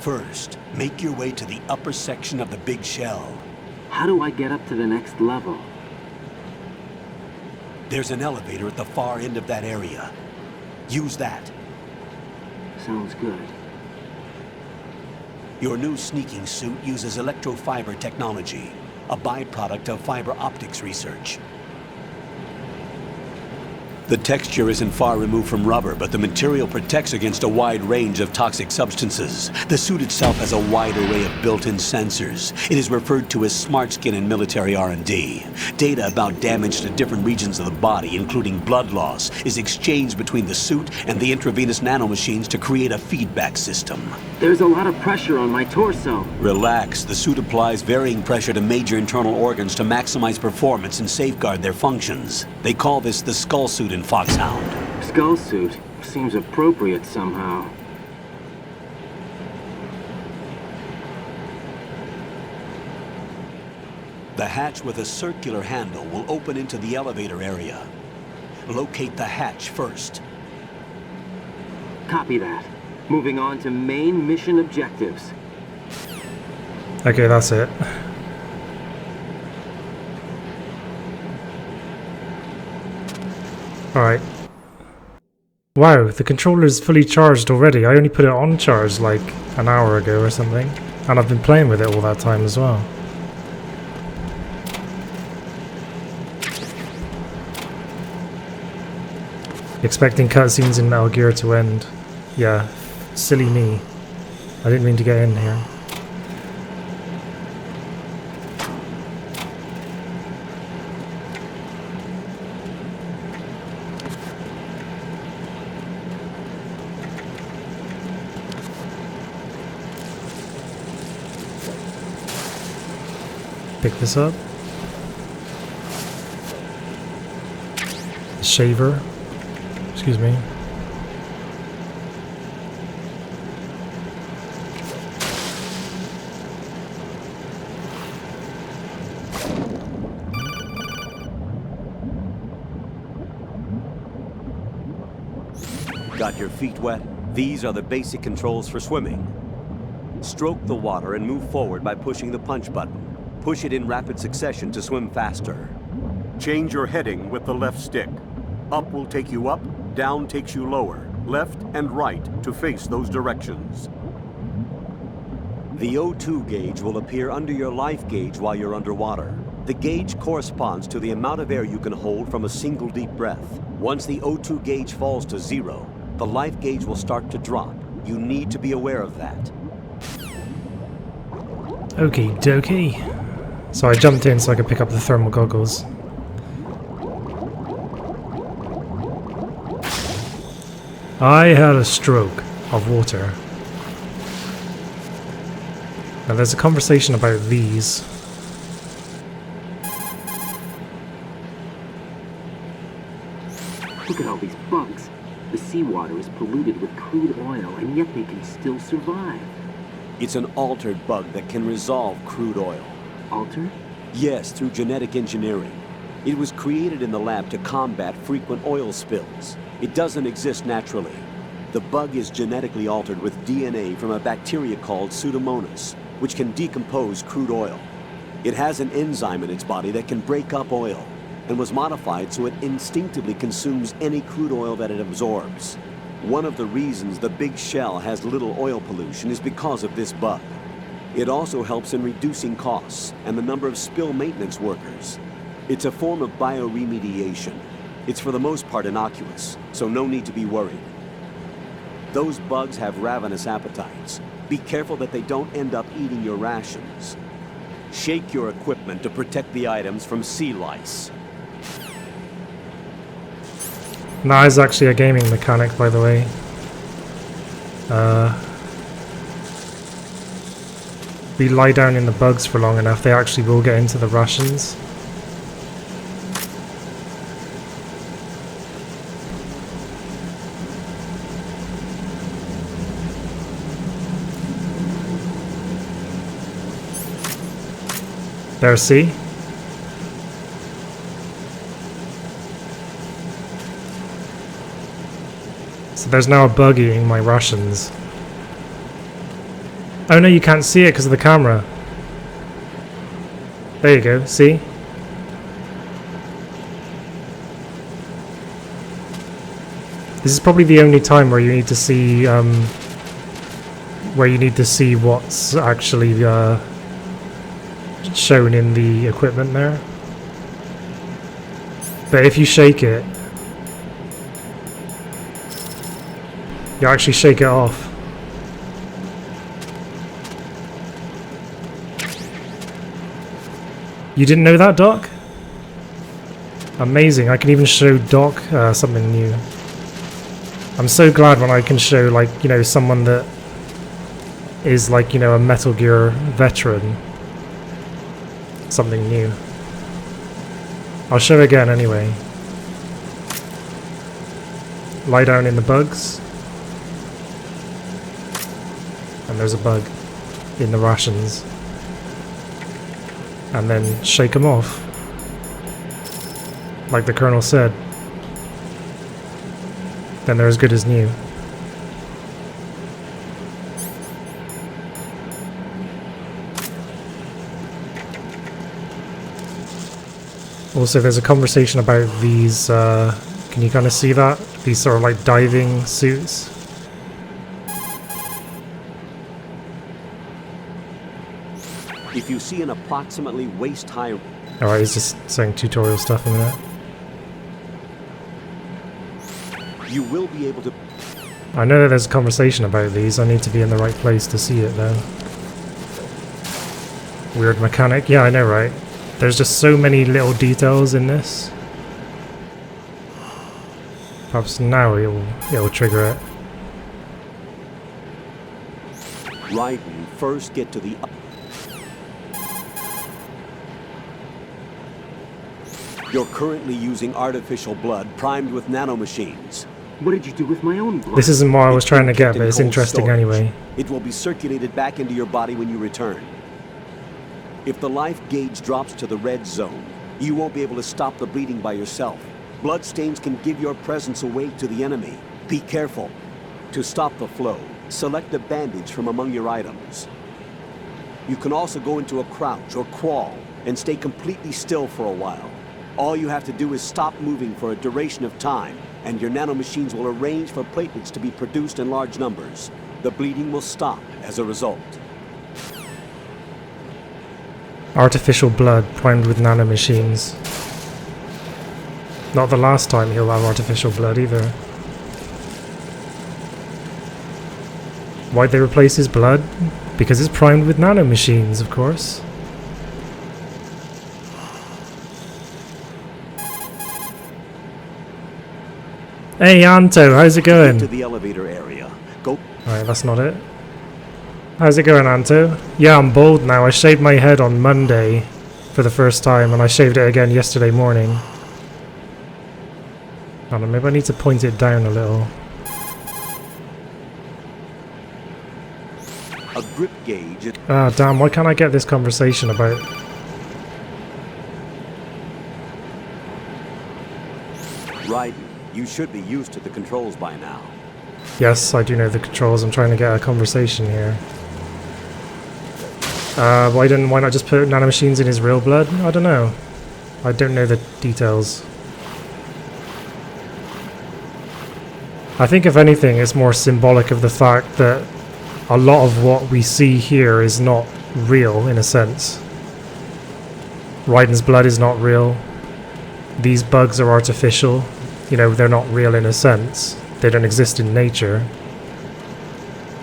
Speaker 11: First, make your way to the upper section of the big shell.
Speaker 16: How do I get up to the next level?
Speaker 11: There's an elevator at the far end of that area. Use that.
Speaker 16: Sounds good.
Speaker 11: Your new sneaking suit uses electrofiber technology, a byproduct of fiber optics research. The texture isn't far removed from rubber, but the material protects against a wide range of toxic substances. The suit itself has a wide array of built-in sensors. It is referred to as smart skin in military R&D. Data about damage to different regions of the body, including blood loss, is exchanged between the suit and the intravenous nanomachines to create a feedback system.
Speaker 16: There's a lot of pressure on my torso.
Speaker 11: Relax. The suit applies varying pressure to major internal organs to maximize performance and safeguard their functions. They call this the skull suit in Foxhound.
Speaker 16: Skull suit seems appropriate somehow.
Speaker 11: The hatch with a circular handle will open into the elevator area. Locate the hatch first.
Speaker 16: Copy that. Moving on to main mission objectives.
Speaker 1: Okay, that's it. Alright. Wow, the controller's fully charged already. I only put it on charge like an hour ago or something. And I've been playing with it all that time as well. Expecting cutscenes in Metal Gear to end. Yeah, silly me. I didn't mean to get in here. Pick this up. The shaver. Excuse me.
Speaker 11: Got your feet wet? These are the basic controls for swimming. Stroke the water and move forward by pushing the punch button. Push it in rapid succession to swim faster. Change your heading with the left stick. Up will take you up, down takes you lower, left and right to face those directions. The O2 gauge will appear under your life gauge while you're underwater. The gauge corresponds to the amount of air you can hold from a single deep breath. Once the O2 gauge falls to 0, the life gauge will start to drop. You need to be aware of that.
Speaker 1: Okie dokie. So I jumped in so I could pick up the thermal goggles. I had a stroke of water. Now there's a conversation about these.
Speaker 16: Look at all these bugs. The seawater is polluted with crude oil, and yet they can still survive.
Speaker 11: It's an altered bug that can resolve crude oil.
Speaker 16: Altered?
Speaker 11: Yes, through genetic engineering. It was created in the lab to combat frequent oil spills. It doesn't exist naturally. The bug is genetically altered with DNA from a bacteria called Pseudomonas, which can decompose crude oil. It has an enzyme in its body that can break up oil, and was modified so it instinctively consumes any crude oil that it absorbs. One of the reasons the Big Shell has little oil pollution is because of this bug. It also helps in reducing costs and the number of spill maintenance workers. It's a form of bioremediation. It's for the most part innocuous, so no need to be worried. Those bugs have ravenous appetites. Be careful that they don't end up eating your rations. Shake your equipment to protect the items from sea lice.
Speaker 1: That is actually a gaming mechanic, by the way. We lie down in the bugs for long enough, they actually will get into the rations. There, see? So there's now a bug eating my rations. Oh no, you can't see it because of the camera. There you go, see? This is probably the only time where you need to see, what's actually, shown in the equipment there. But if you shake it, you actually shake it off. You didn't know that, Doc? Amazing, I can even show Doc something new. I'm so glad when I can show, like, you know, someone that is like, you know, a Metal Gear veteran something new. I'll show again anyway. Lie down in the bugs. And there's a bug in the rations. And then shake them off. Like the Colonel said. Then they're as good as new. Also, there's a conversation about these, can you kind of see that? These sort of like diving suits.
Speaker 11: If you see an approximately waist-high...
Speaker 1: Alright, he's just saying tutorial stuff in a minute.
Speaker 11: You will be able to...
Speaker 1: I know that there's a conversation about these. I need to be in the right place to see it though. Weird mechanic. Yeah, I know, right? There's just so many little details in this. Perhaps now it'll trigger it.
Speaker 11: Raiden, first get to the... You're currently using artificial blood primed with nanomachines.
Speaker 16: What did you do with my own blood?
Speaker 1: This isn't what I was trying to get, but it's interesting anyway.
Speaker 11: It will be circulated back into your body when you return. If the life gauge drops to the red zone, you won't be able to stop the bleeding by yourself. Bloodstains can give your presence away to the enemy. Be careful. To stop the flow, select a bandage from among your items. You can also go into a crouch or crawl and stay completely still for a while. All you have to do is stop moving for a duration of time, and your nanomachines will arrange for platelets to be produced in large numbers. The bleeding will stop as a result.
Speaker 1: Artificial blood primed with nanomachines. Not the last time he'll have artificial blood either. Why'd they replace his blood? Because it's primed with nanomachines, of course. Hey Anto, how's it going?
Speaker 11: To the elevator area. Go.
Speaker 1: Alright, that's not it. How's it going, Anto? Yeah, I'm bald now. I shaved my head on Monday for the first time, and I shaved it again yesterday morning. I don't know, maybe I need to point it down a little.
Speaker 11: A grip gauge.
Speaker 1: Ah, damn, why can't I get this conversation about...
Speaker 11: Raiden, you should be used to the controls by now.
Speaker 1: Yes, I do know the controls. I'm trying to get a conversation here. Why not just put nanomachines in his real blood? I don't know. I don't know the details. I think if anything, it's more symbolic of the fact that a lot of what we see here is not real in a sense. Raiden's blood is not real. These bugs are artificial. You know, they're not real in a sense. They don't exist in nature.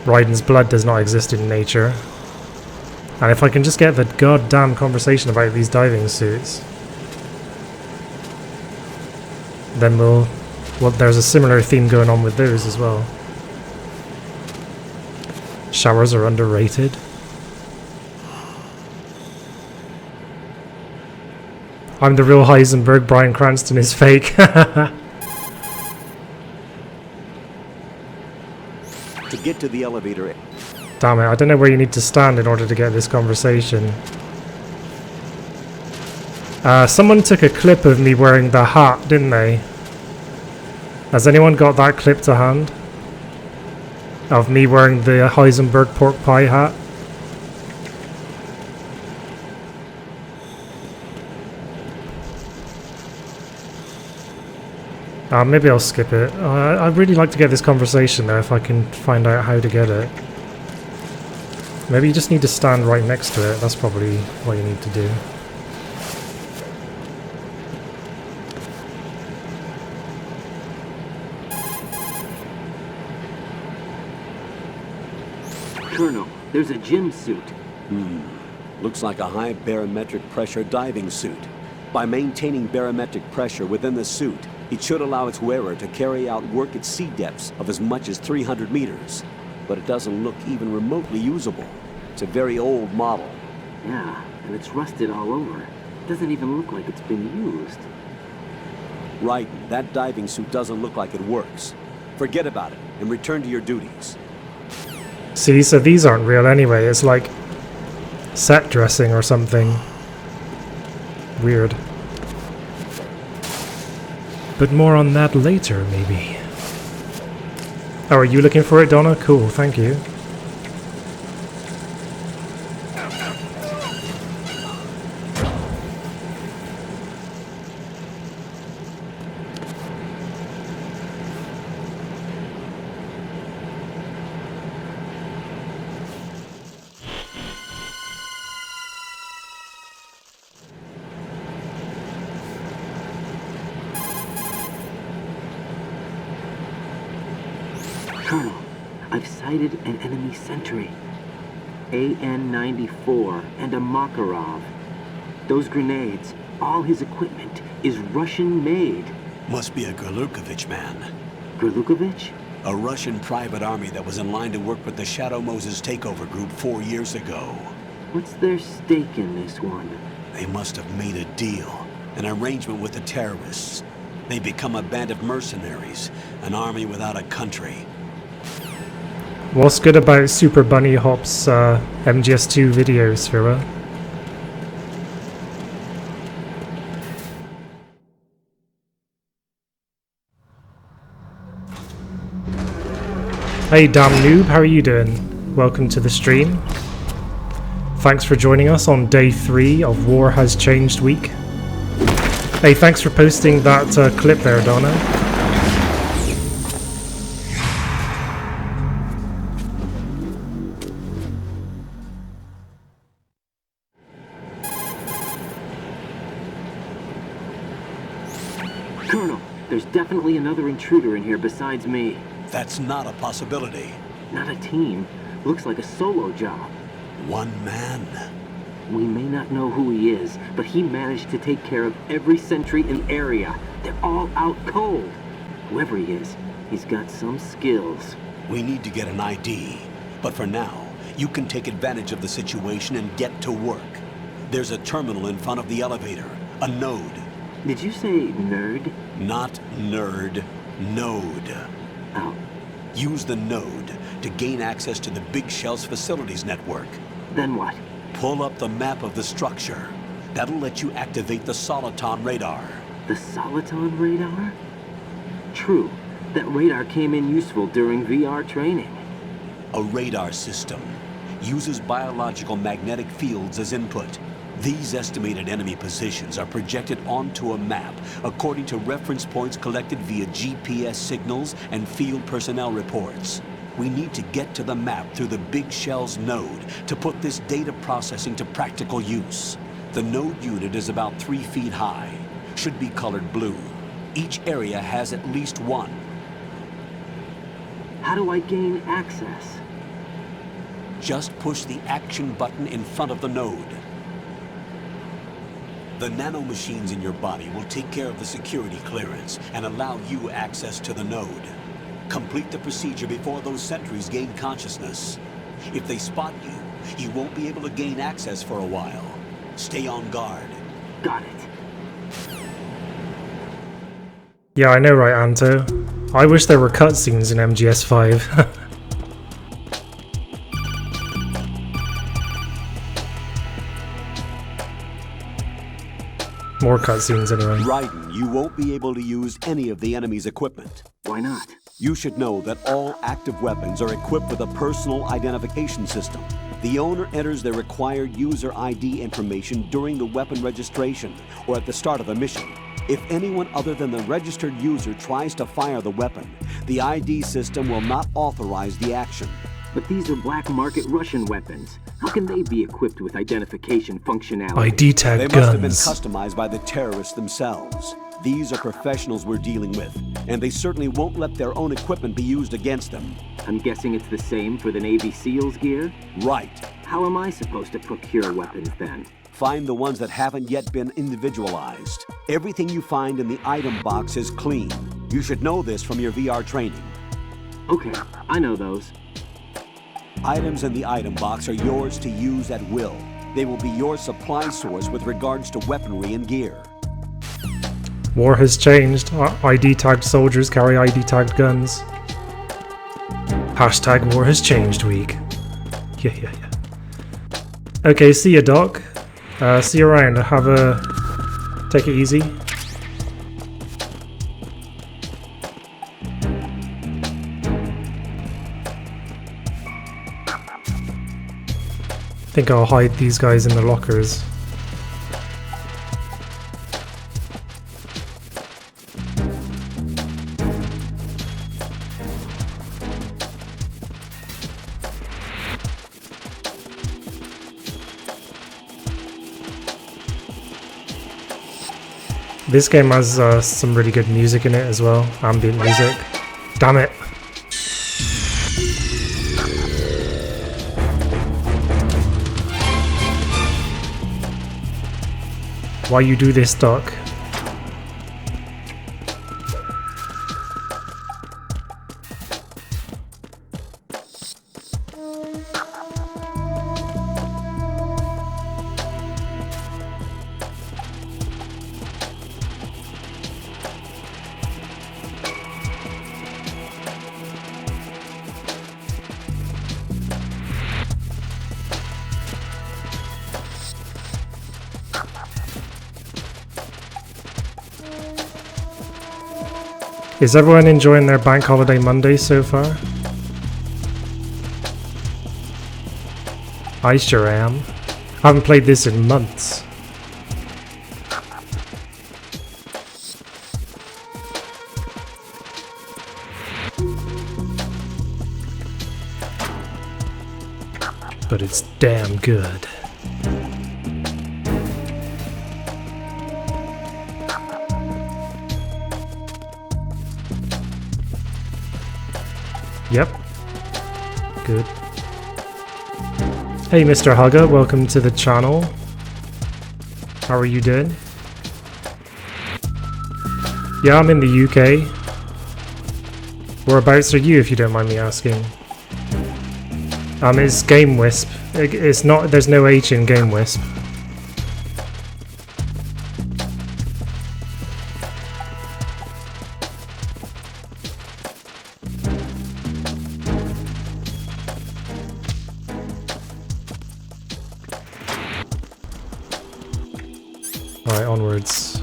Speaker 1: Raiden's blood does not exist in nature. And if I can just get the goddamn conversation about these diving suits, then well, there's a similar theme going on with those as well. Showers are underrated. I'm the real Heisenberg, Bryan Cranston is fake.
Speaker 11: To get to the elevator...
Speaker 1: Damn it, I don't know where you need to stand in order to get this conversation. Someone took a clip of me wearing the hat, didn't they? Has anyone got that clip to hand? Of me wearing the Heisenberg pork pie hat? Maybe I'll skip it. I'd really like to get this conversation though, if I can find out how to get it. Maybe you just need to stand right next to it. That's probably what you need to do.
Speaker 16: Colonel, there's a gym suit.
Speaker 11: Looks like a high barometric pressure diving suit. By maintaining barometric pressure within the suit, it should allow its wearer to carry out work at sea depths of as much as 300 meters. But it doesn't look even remotely usable. It's a very old model.
Speaker 16: Yeah, and it's rusted all over. It doesn't even look like it's been used.
Speaker 11: Right, that diving suit doesn't look like it works. Forget about it and return to your duties.
Speaker 1: See, so these aren't real anyway. It's like set dressing or something. Weird. But more on that later, maybe. Oh, are you looking for it, Donna? Cool, thank you.
Speaker 16: Colonel, I've sighted an enemy sentry. AN-94 and a Makarov. Those grenades, all his equipment, is Russian-made.
Speaker 11: Must be a Gurlukovich man.
Speaker 16: Gurlukovich?
Speaker 11: A Russian private army that was in line to work with the Shadow Moses takeover group 4 years ago.
Speaker 16: What's their stake in this one?
Speaker 11: They must have made a deal, an arrangement with the terrorists. They become a band of mercenaries, an army without a country.
Speaker 1: What's good about Super Bunny Hop's MGS2 videos, Fira? Hey damn noob, how are you doing? Welcome to the stream. Thanks for joining us on day 3 of War Has Changed week. Hey, thanks for posting that clip there, Donna.
Speaker 16: Colonel, there's definitely another intruder in here besides me.
Speaker 11: That's not a possibility.
Speaker 16: Not a team. Looks like a solo job.
Speaker 11: One man.
Speaker 16: We may not know who he is, but he managed to take care of every sentry in the area. They're all out cold. Whoever he is, he's got some skills.
Speaker 11: We need to get an ID. But for now, you can take advantage of the situation and get to work. There's a terminal in front of the elevator. A node.
Speaker 16: Did you say nerd?
Speaker 11: Not nerd. Node.
Speaker 16: Oh.
Speaker 11: Use the node to gain access to the Big Shell's facilities network.
Speaker 16: Then what?
Speaker 11: Pull up the map of the structure. That'll let you activate the Soliton radar.
Speaker 16: The Soliton radar? True. That radar came in useful during VR training.
Speaker 11: A radar system uses biological magnetic fields as input. These estimated enemy positions are projected onto a map according to reference points collected via GPS signals and field personnel reports. We need to get to the map through the Big Shell's node to put this data processing to practical use. The node unit is about 3 feet high. Should be colored blue. Each area has at least one.
Speaker 16: How do I gain access?
Speaker 11: Just push the action button in front of the node. The nanomachines in your body will take care of the security clearance and allow you access to the node. Complete the procedure before those sentries gain consciousness. If they spot you, you won't be able to gain access for a while. Stay on guard.
Speaker 16: Got it.
Speaker 1: Yeah, I know, right, Anto? I wish there were cutscenes in MGS5. More cutscenes anyway.
Speaker 11: Raiden, you won't be able to use any of the enemy's equipment.
Speaker 16: Why not?
Speaker 11: You should know that all active weapons are equipped with a personal identification system. The owner enters their required user ID information during the weapon registration or at the start of the mission. If anyone other than the registered user tries to fire the weapon, the ID system will not authorize the action.
Speaker 16: But these are black market Russian weapons. How can they be equipped with identification functionality?
Speaker 1: ID tag
Speaker 11: They
Speaker 1: guns.
Speaker 11: must have been customized by the terrorists themselves. These are professionals we're dealing with, and they certainly won't let their own equipment be used against them.
Speaker 16: I'm guessing it's the same for the Navy SEALs gear?
Speaker 11: Right.
Speaker 16: How am I supposed to procure weapons then?
Speaker 11: Find the ones that haven't yet been individualized. Everything you find in the item box is clean. You should know this from your VR training.
Speaker 16: Okay, I know those.
Speaker 11: Items in the item box are yours to use at will. They will be your supply source with regards to weaponry and gear.
Speaker 1: War has changed. ID tagged soldiers carry ID tagged guns. Hashtag war has changed week. Yeah. Okay, see ya, Doc. See you around. Take it easy. I think I'll hide these guys in the lockers. This game has some really good music in it as well, ambient music. Damn it! Why you do this, Doc? Is everyone enjoying their Bank Holiday Monday so far? I sure am. I haven't played this in months. But it's damn good. Yep. Good. Hey, Mr. Hugger, welcome to the channel. How are you doing? Yeah, I'm in the UK. Whereabouts are you, if you don't mind me asking? It's Game Wisp. It's not. There's no H in Game Wisp. Alright, onwards.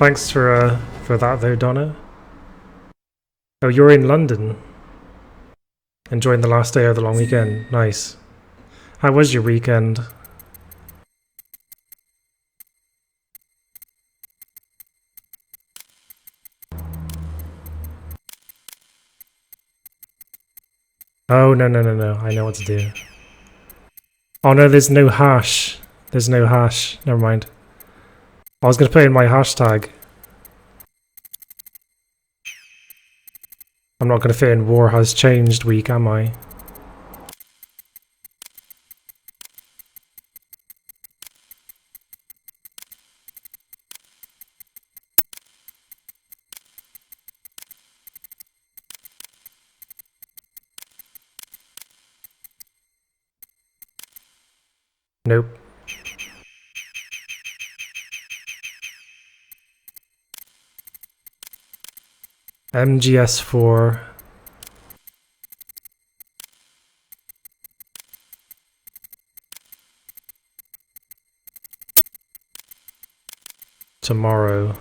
Speaker 1: thanks for that though, Donna. Oh, you're in London. Enjoying the last day of the long weekend. Nice. How was your weekend? Oh, no. I know what to do. Oh no, there's no hash. There's no hash. Never mind. I was going to put in my hashtag. I'm not going to fit in war has changed week, am I? Nope. MGS4. Tomorrow.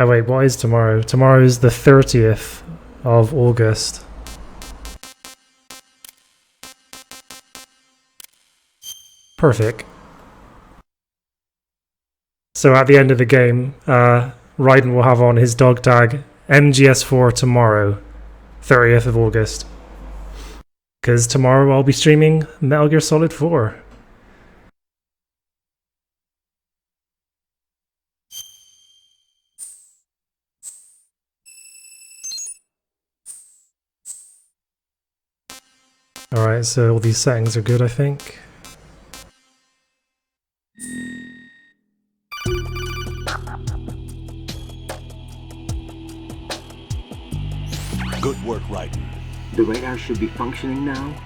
Speaker 1: Oh wait, what is tomorrow? Tomorrow is the 30th of August. Perfect. So at the end of the game, Raiden will have on his dog tag MGS4 tomorrow, 30th of August. Because tomorrow I'll be streaming Metal Gear Solid 4. Alright, so all these settings are good, I think.
Speaker 11: Good work, Raiden.
Speaker 16: The radar should be functioning now?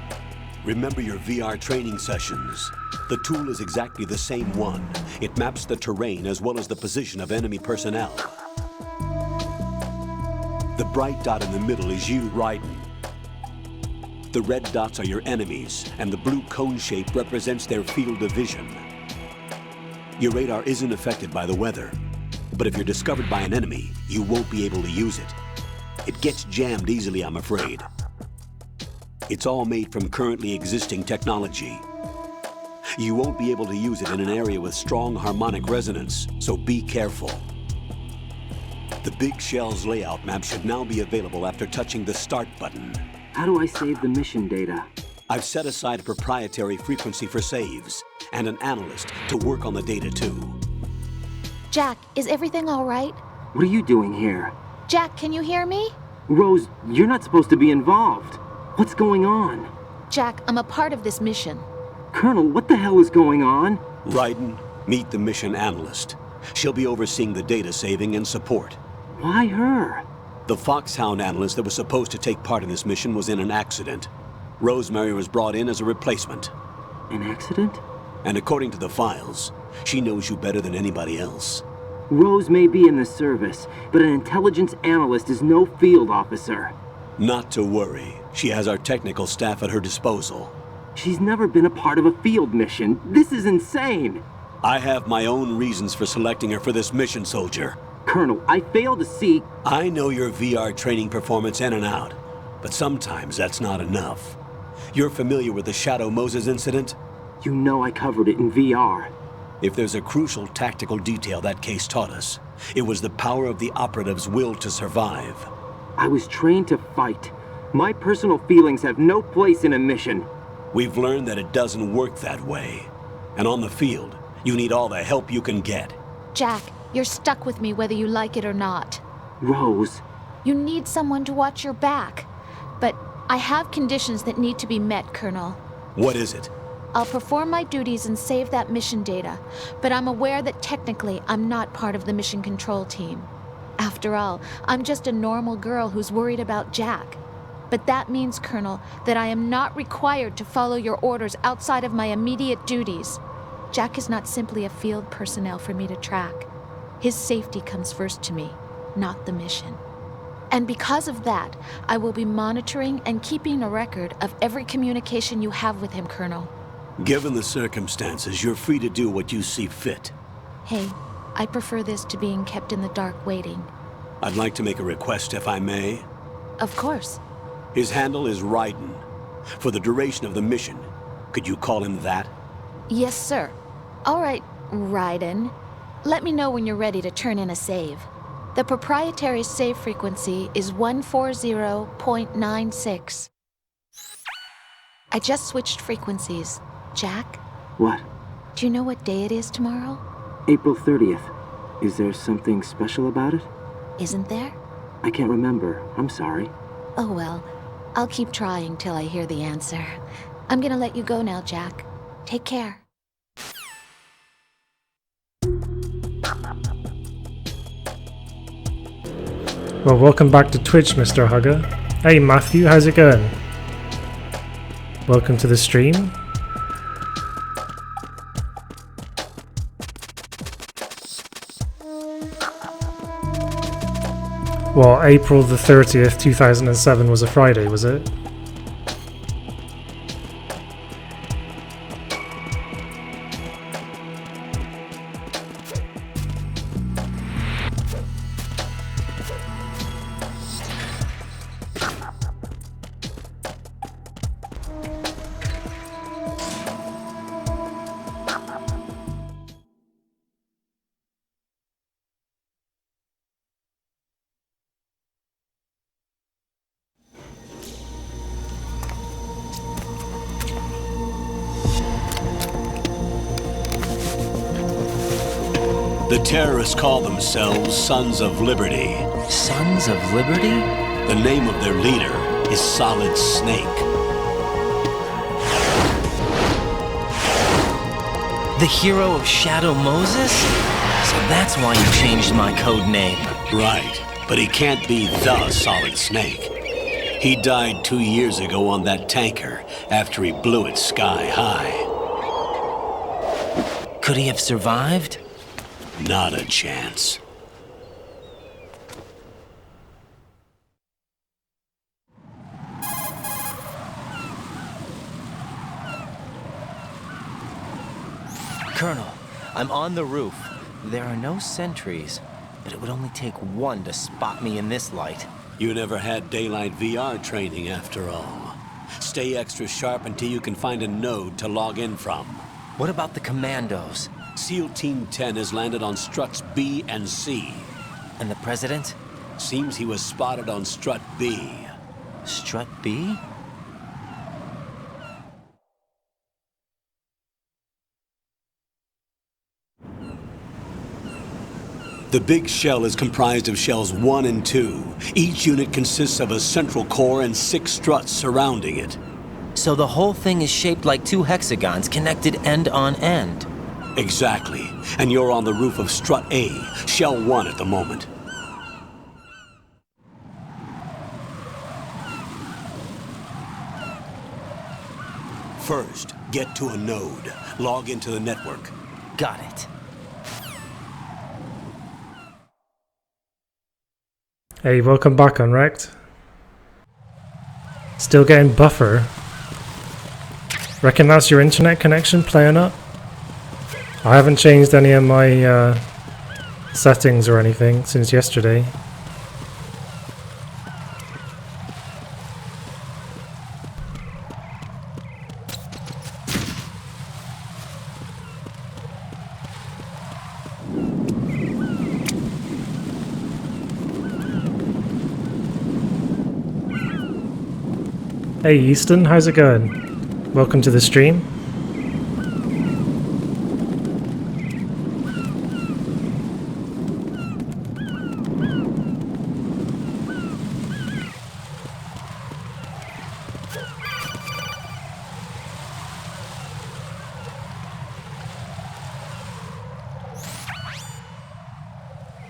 Speaker 11: Remember your VR training sessions. The tool is exactly the same one. It maps the terrain as well as the position of enemy personnel. The bright dot in the middle is you, Raiden. The red dots are your enemies, and the blue cone shape represents their field of vision. Your radar isn't affected by the weather, but if you're discovered by an enemy, you won't be able to use it. It gets jammed easily, I'm afraid. It's all made from currently existing technology. You won't be able to use it in an area with strong harmonic resonance, so be careful. The Big Shell's layout map should now be available after touching the Start button.
Speaker 16: How do I save the mission data?
Speaker 11: I've set aside a proprietary frequency for saves, and an analyst to work on the data too.
Speaker 17: Jack, is everything all right?
Speaker 16: What are you doing here?
Speaker 17: Jack, can you hear me?
Speaker 16: Rose, you're not supposed to be involved. What's going on?
Speaker 17: Jack, I'm a part of this mission.
Speaker 16: Colonel, what the hell is going on?
Speaker 11: Raiden, meet the mission analyst. She'll be overseeing the data saving and support.
Speaker 16: Why her?
Speaker 11: The Foxhound analyst that was supposed to take part in this mission was in an accident. Rosemary was brought in as a replacement.
Speaker 16: An accident?
Speaker 11: And according to the files, she knows you better than anybody else.
Speaker 16: Rose may be in the service, but an intelligence analyst is no field officer.
Speaker 11: Not to worry. She has our technical staff at her disposal.
Speaker 16: She's never been a part of a field mission. This is insane.
Speaker 11: I have my own reasons for selecting her for this mission, soldier.
Speaker 16: Colonel, I fail to see...
Speaker 11: I know your VR training performance in and out, but sometimes that's not enough. You're familiar with the Shadow Moses incident?
Speaker 16: You know I covered it in VR.
Speaker 11: If there's a crucial tactical detail that case taught us, it was the power of the operative's will to survive.
Speaker 16: I was trained to fight. My personal feelings have no place in a mission.
Speaker 11: We've learned that it doesn't work that way. And on the field, you need all the help you can get.
Speaker 17: Jack, you're stuck with me whether you like it or not.
Speaker 16: Rose.
Speaker 17: You need someone to watch your back. But I have conditions that need to be met, Colonel.
Speaker 11: What is it?
Speaker 17: I'll perform my duties and save that mission data, but I'm aware that technically I'm not part of the mission control team. After all, I'm just a normal girl who's worried about Jack. But that means, Colonel, that I am not required to follow your orders outside of my immediate duties. Jack is not simply a field personnel for me to track. His safety comes first to me, not the mission. And because of that, I will be monitoring and keeping a record of every communication you have with him, Colonel.
Speaker 11: Given the circumstances, you're free to do what you see fit.
Speaker 17: Hey, I prefer this to being kept in the dark waiting.
Speaker 11: I'd like to make a request, if I may.
Speaker 17: Of course.
Speaker 11: His handle is Raiden. For the duration of the mission, could you call him that?
Speaker 17: Yes, sir. All right, Raiden. Let me know when you're ready to turn in a save. The proprietary save frequency is 140.96. I just switched frequencies. Jack?
Speaker 16: What?
Speaker 17: Do you know what day it is tomorrow?
Speaker 16: April 30th. Is there something special about it?
Speaker 17: Isn't there?
Speaker 16: I can't remember. I'm sorry.
Speaker 17: Oh well. I'll keep trying till I hear the answer. I'm gonna let you go now, Jack. Take care.
Speaker 1: Well, welcome back to Twitch, Mr. Hugger. Hey, Matthew, how's it going? Welcome to the stream. Well, April the 30th, 2007 was a Friday, was it?
Speaker 11: The terrorists call themselves Sons of Liberty.
Speaker 15: Sons of Liberty?
Speaker 11: The name of their leader is Solid Snake.
Speaker 15: The hero of Shadow Moses? So that's why you changed my code name.
Speaker 11: Right, but he can't be the Solid Snake. He died 2 years ago on that tanker after he blew it sky high.
Speaker 15: Could he have survived?
Speaker 11: Not a chance.
Speaker 15: Colonel, I'm on the roof. There are no sentries, but it would only take one to spot me in this light.
Speaker 11: You never had daylight VR training after all. Stay extra sharp until you can find a node to log in from.
Speaker 15: What about the commandos?
Speaker 11: SEAL Team 10 has landed on struts B and C.
Speaker 15: And the President?
Speaker 11: Seems he was spotted on strut B.
Speaker 15: Strut B?
Speaker 11: The big shell is comprised of shells 1 and 2. Each unit consists of a central core and 6 struts surrounding it.
Speaker 15: So the whole thing is shaped like 2 hexagons connected end on end.
Speaker 11: Exactly. And you're on the roof of strut A, shell 1 at the moment. First, get to a node. Log into the network.
Speaker 15: Got it.
Speaker 1: Hey, welcome back, Unwrecked. Still getting buffer. Reckon that's your internet connection playing up? I haven't changed any of my settings or anything since yesterday. Hey Easton, how's it going? Welcome to the stream.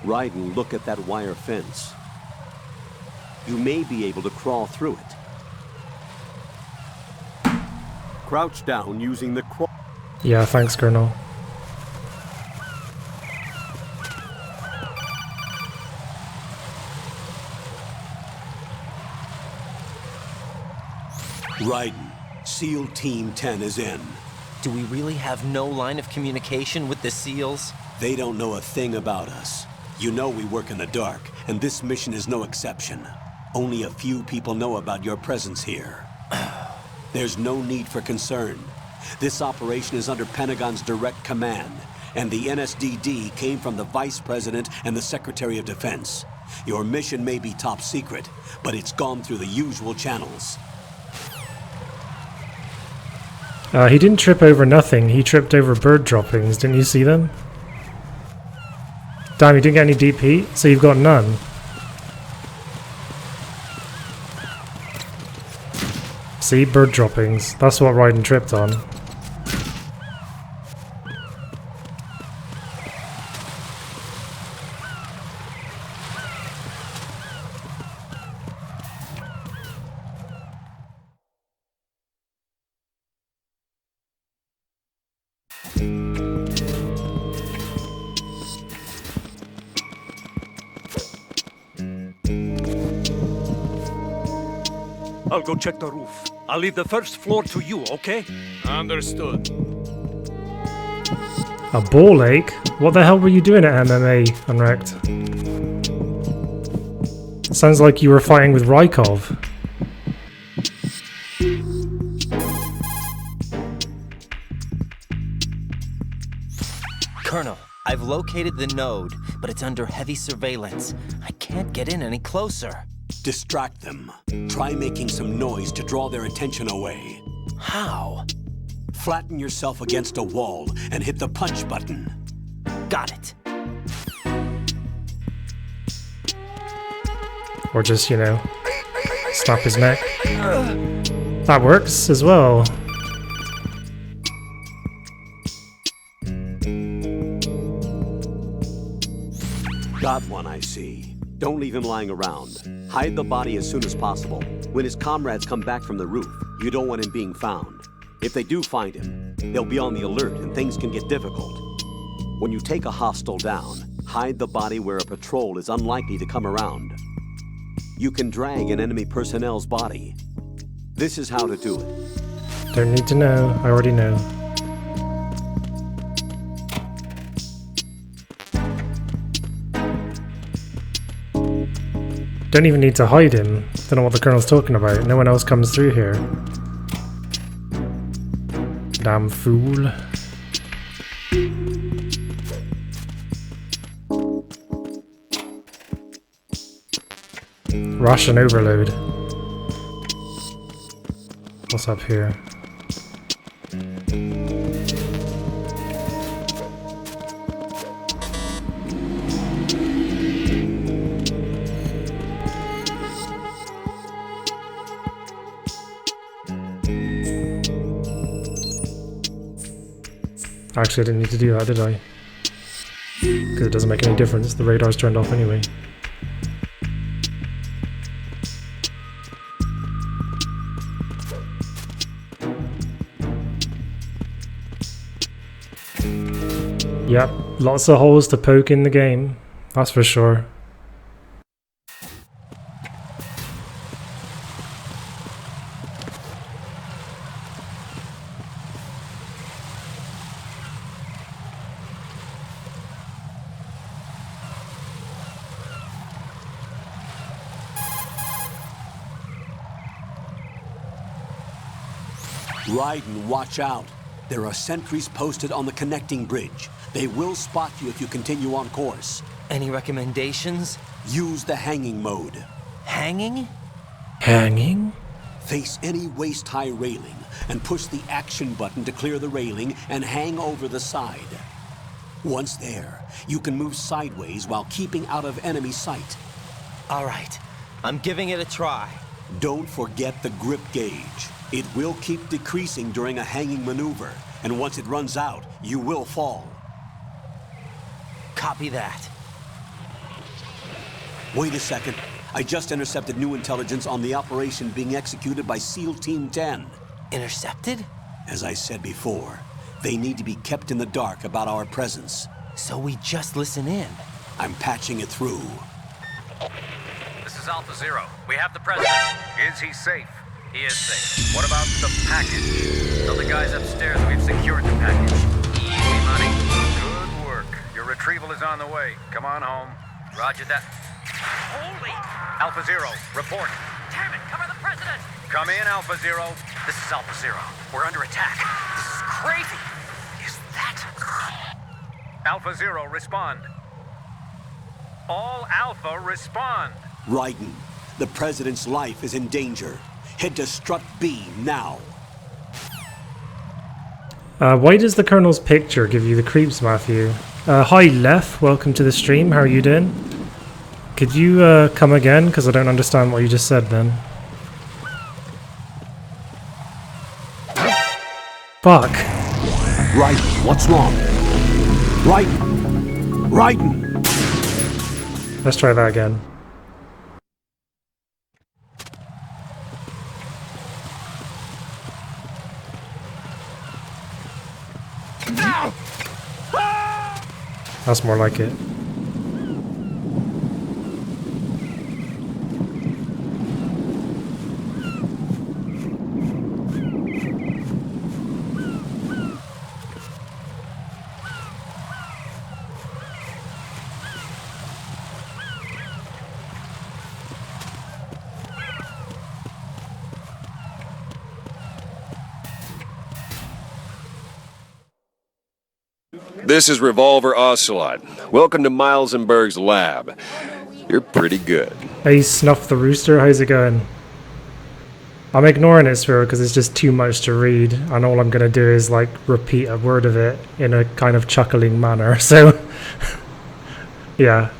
Speaker 11: Raiden, look at that wire fence. You may be able to crawl through it. Crouch down using the crawl.
Speaker 1: Yeah, thanks, Colonel.
Speaker 11: Raiden, SEAL Team 10 is in.
Speaker 15: Do we really have no line of communication with the SEALs?
Speaker 11: They don't know a thing about us. You know we work in the dark, and this mission is no exception. Only a few people know about your presence here. There's no need for concern. This operation is under Pentagon's direct command, and the NSDD came from the Vice President and the Secretary of Defense. Your mission may be top secret, but it's gone through the usual channels.
Speaker 1: He didn't trip over nothing, he tripped over bird droppings. Didn't you see them? Damn, you didn't get any deep heat, so you've got none. See, bird droppings. That's what Raiden tripped on.
Speaker 9: I'll go check the roof. I'll leave the first floor to you, okay?
Speaker 3: Understood.
Speaker 1: A ball ache? What the hell were you doing at MMA, Unwrecked? Sounds like you were fighting with Rykov.
Speaker 15: Colonel, I've located the node, but it's under heavy surveillance. I can't get in any closer.
Speaker 11: Distract them. Try making some noise to draw their attention away.
Speaker 15: How?
Speaker 11: Flatten yourself against a wall and hit the punch button.
Speaker 15: Got it.
Speaker 1: Or just, you know, snap his neck. That works as well.
Speaker 11: Got one, I see. Don't leave him lying around. Hide the body as soon as possible. When his comrades come back from the roof, you don't want him being found. If they do find him, they'll be on the alert and things can get difficult. When you take a hostile down, hide the body where a patrol is unlikely to come around. You can drag an enemy personnel's body. This is how to do it.
Speaker 1: Don't need to know, I already know. Don't even need to hide him. Don't know what the Colonel's talking about. No one else comes through here. Damn fool. Ration overload. What's up here? Actually, I didn't need to do that, did I? Because it doesn't make any difference. The radar's turned off anyway. Yep, lots of holes to poke in the game. That's for sure.
Speaker 11: Raiden, watch out. There are sentries posted on the connecting bridge. They will spot you if you continue on course.
Speaker 15: Any recommendations?
Speaker 11: Use the hanging mode.
Speaker 15: Hanging?
Speaker 1: Hanging?
Speaker 11: Face any waist-high railing and push the action button to clear the railing and hang over the side. Once there, you can move sideways while keeping out of enemy sight.
Speaker 15: All right, I'm giving it a try.
Speaker 11: Don't forget the grip gauge. It will keep decreasing during a hanging maneuver, and once it runs out, you will fall.
Speaker 15: Copy that.
Speaker 11: Wait a second. I just intercepted new intelligence on the operation being executed by SEAL Team 10.
Speaker 15: Intercepted?
Speaker 11: As I said before, they need to be kept in the dark about our presence.
Speaker 15: So we just listen in.
Speaker 11: I'm patching it through.
Speaker 18: This is Alpha Zero. We have the president. Is he safe? He is safe. What about the package? Tell the guys upstairs we've secured the package. Easy money. Good work. Your retrieval is on the way. Come on home. Roger that. Holy! Alpha Zero, report.
Speaker 19: Damn it, cover the president!
Speaker 18: Come in, Alpha Zero.
Speaker 19: This is Alpha Zero. We're under attack. This is crazy. Is that...
Speaker 18: Alpha Zero, respond. All Alpha, respond.
Speaker 11: Raiden, the president's life is in danger. Head to Strut B now.
Speaker 1: Why does the Colonel's picture give you the creeps, Matthew? Hi, Lef. Welcome to the stream. How are you doing? Could you come again? Because I don't understand what you just said then. Fuck.
Speaker 11: Raiden, what's wrong? Raiden! Raiden!
Speaker 1: Let's try that again. That's more like it.
Speaker 8: This is Revolver Ocelot. Welcome to Miles and Berg's lab. You're pretty good.
Speaker 1: Hey, Snuff the Rooster, how's it going? I'm ignoring it, Spiro, because it's just too much to read, and all I'm going to do is, like, repeat a word of it in a kind of chuckling manner, so... yeah.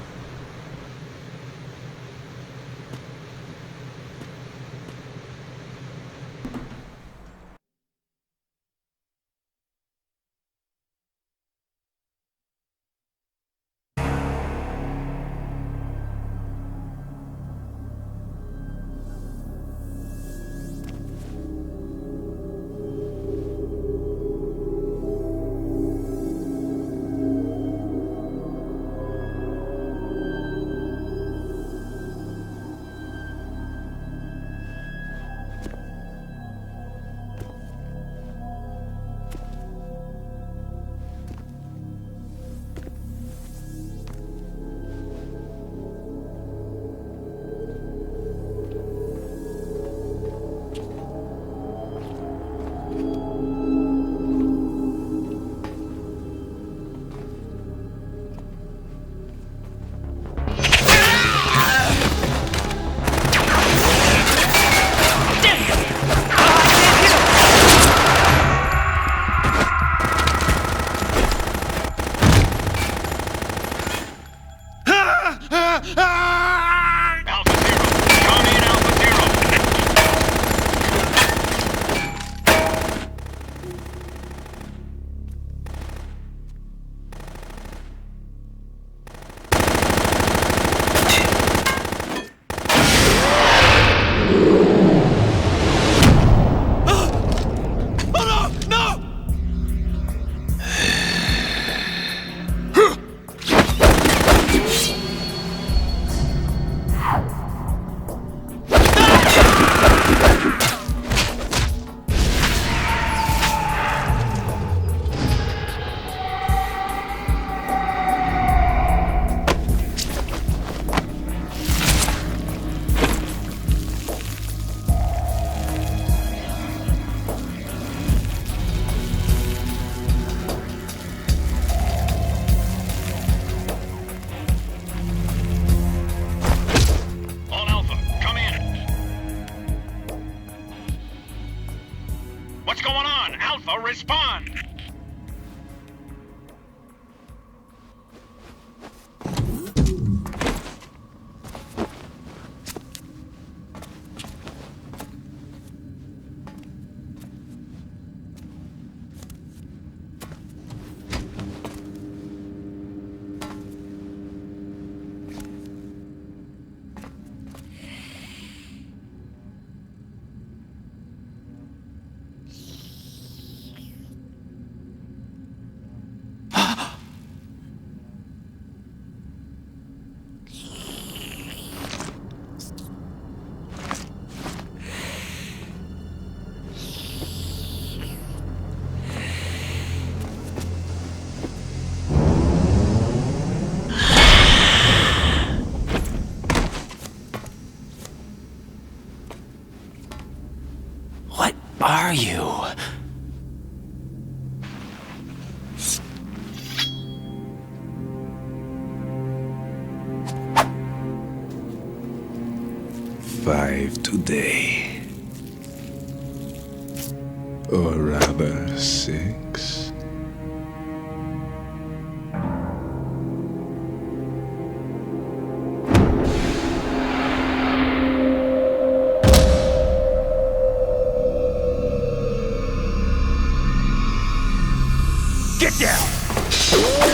Speaker 15: are you?
Speaker 20: Five today. Or rather, 6.
Speaker 14: Get down!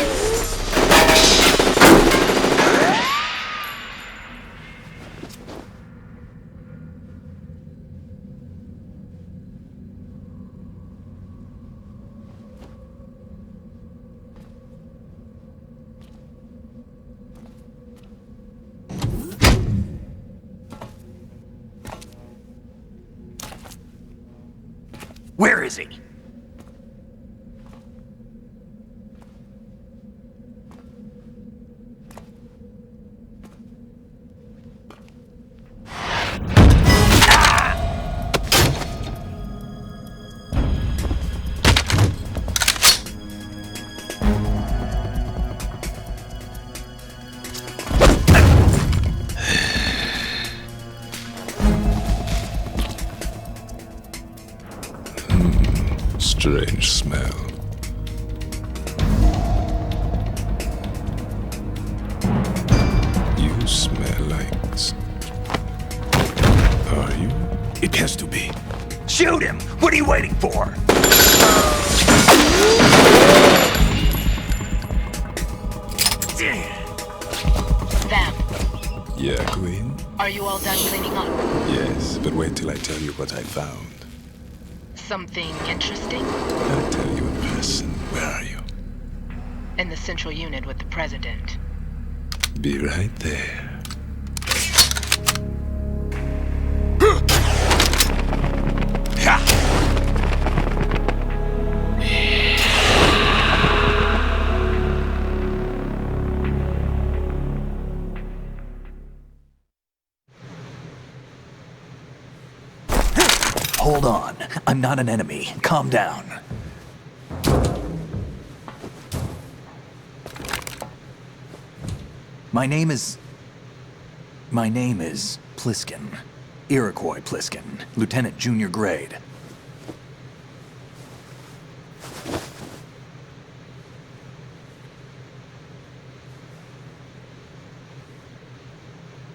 Speaker 2: Where is he?
Speaker 20: Strange smell. You smell like... Are you?
Speaker 2: It has to be. Shoot him! What are you waiting for?
Speaker 21: Vam,
Speaker 20: Yeah, Queen?
Speaker 21: are you all done cleaning up?
Speaker 20: Yes, but wait till I tell you what I found.
Speaker 21: Something interesting?
Speaker 20: I'll tell you in person. Where are you?
Speaker 21: In the central unit with the president.
Speaker 20: Be right there.
Speaker 2: Hold on. I'm not an enemy. Calm down. My name is Pliskin. Iroquois Pliskin, Lieutenant Junior Grade.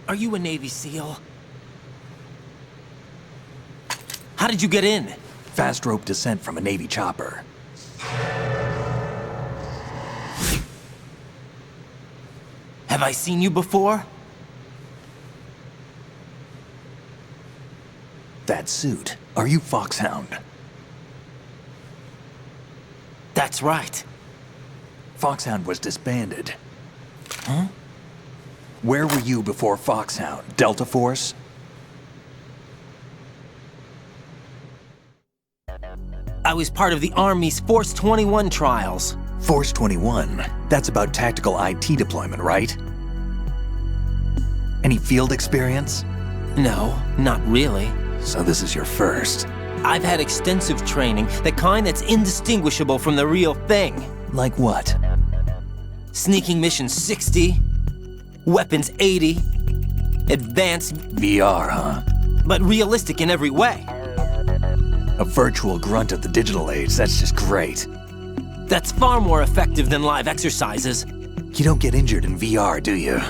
Speaker 15: Are you a Navy SEAL? How did you get in?
Speaker 2: Fast rope descent from a Navy chopper.
Speaker 15: Have I seen you before?
Speaker 2: That suit. Are you Foxhound?
Speaker 15: That's right.
Speaker 2: Foxhound was disbanded. Huh? Where were you before Foxhound? Delta Force?
Speaker 15: I was part of the Army's Force 21 trials.
Speaker 2: Force 21? That's about tactical IT deployment, right? Any field experience?
Speaker 15: No, not really.
Speaker 2: So this is your first.
Speaker 15: I've had extensive training, the kind that's indistinguishable from the real thing.
Speaker 2: Like what?
Speaker 15: Sneaking mission 60, weapons 80, advanced...
Speaker 2: VR, huh?
Speaker 15: But realistic in every way.
Speaker 2: A virtual grunt of the digital age, that's just great.
Speaker 15: That's far more effective than live exercises.
Speaker 2: You don't get injured in VR, do you?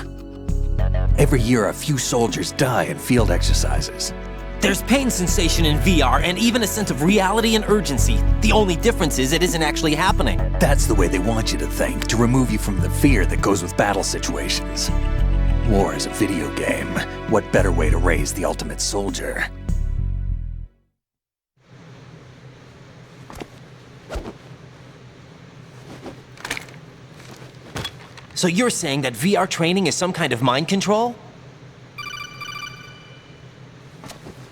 Speaker 2: Every year a few soldiers die in field exercises.
Speaker 15: There's pain sensation in VR and even a sense of reality and urgency. The only difference is it isn't actually happening.
Speaker 2: That's the way they want you to think, to remove you from the fear that goes with battle situations. War is a video game. What better way to raise the ultimate soldier?
Speaker 15: So you're saying that VR training is some kind of mind control?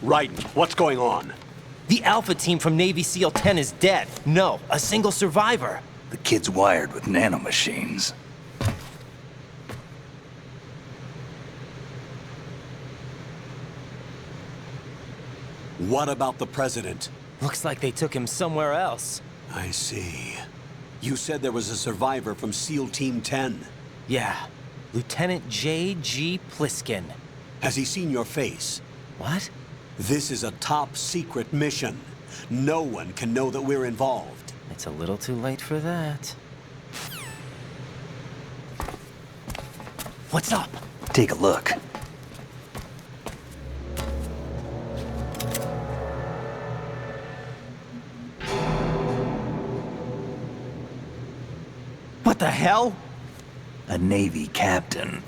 Speaker 11: Right. What's going on?
Speaker 15: The Alpha team from Navy SEAL 10 is dead. No, a single survivor.
Speaker 2: The kid's wired with nanomachines.
Speaker 11: What about the president?
Speaker 15: Looks like they took him somewhere else.
Speaker 11: I see. You said there was a survivor from SEAL Team 10.
Speaker 15: Yeah. Lieutenant J.G. Pliskin.
Speaker 11: Has he seen your face?
Speaker 15: What?
Speaker 11: This is a top-secret mission. No one can know that we're involved.
Speaker 15: It's a little too late for that. What's up?
Speaker 2: Take a look.
Speaker 15: What the hell?
Speaker 2: A Navy captain.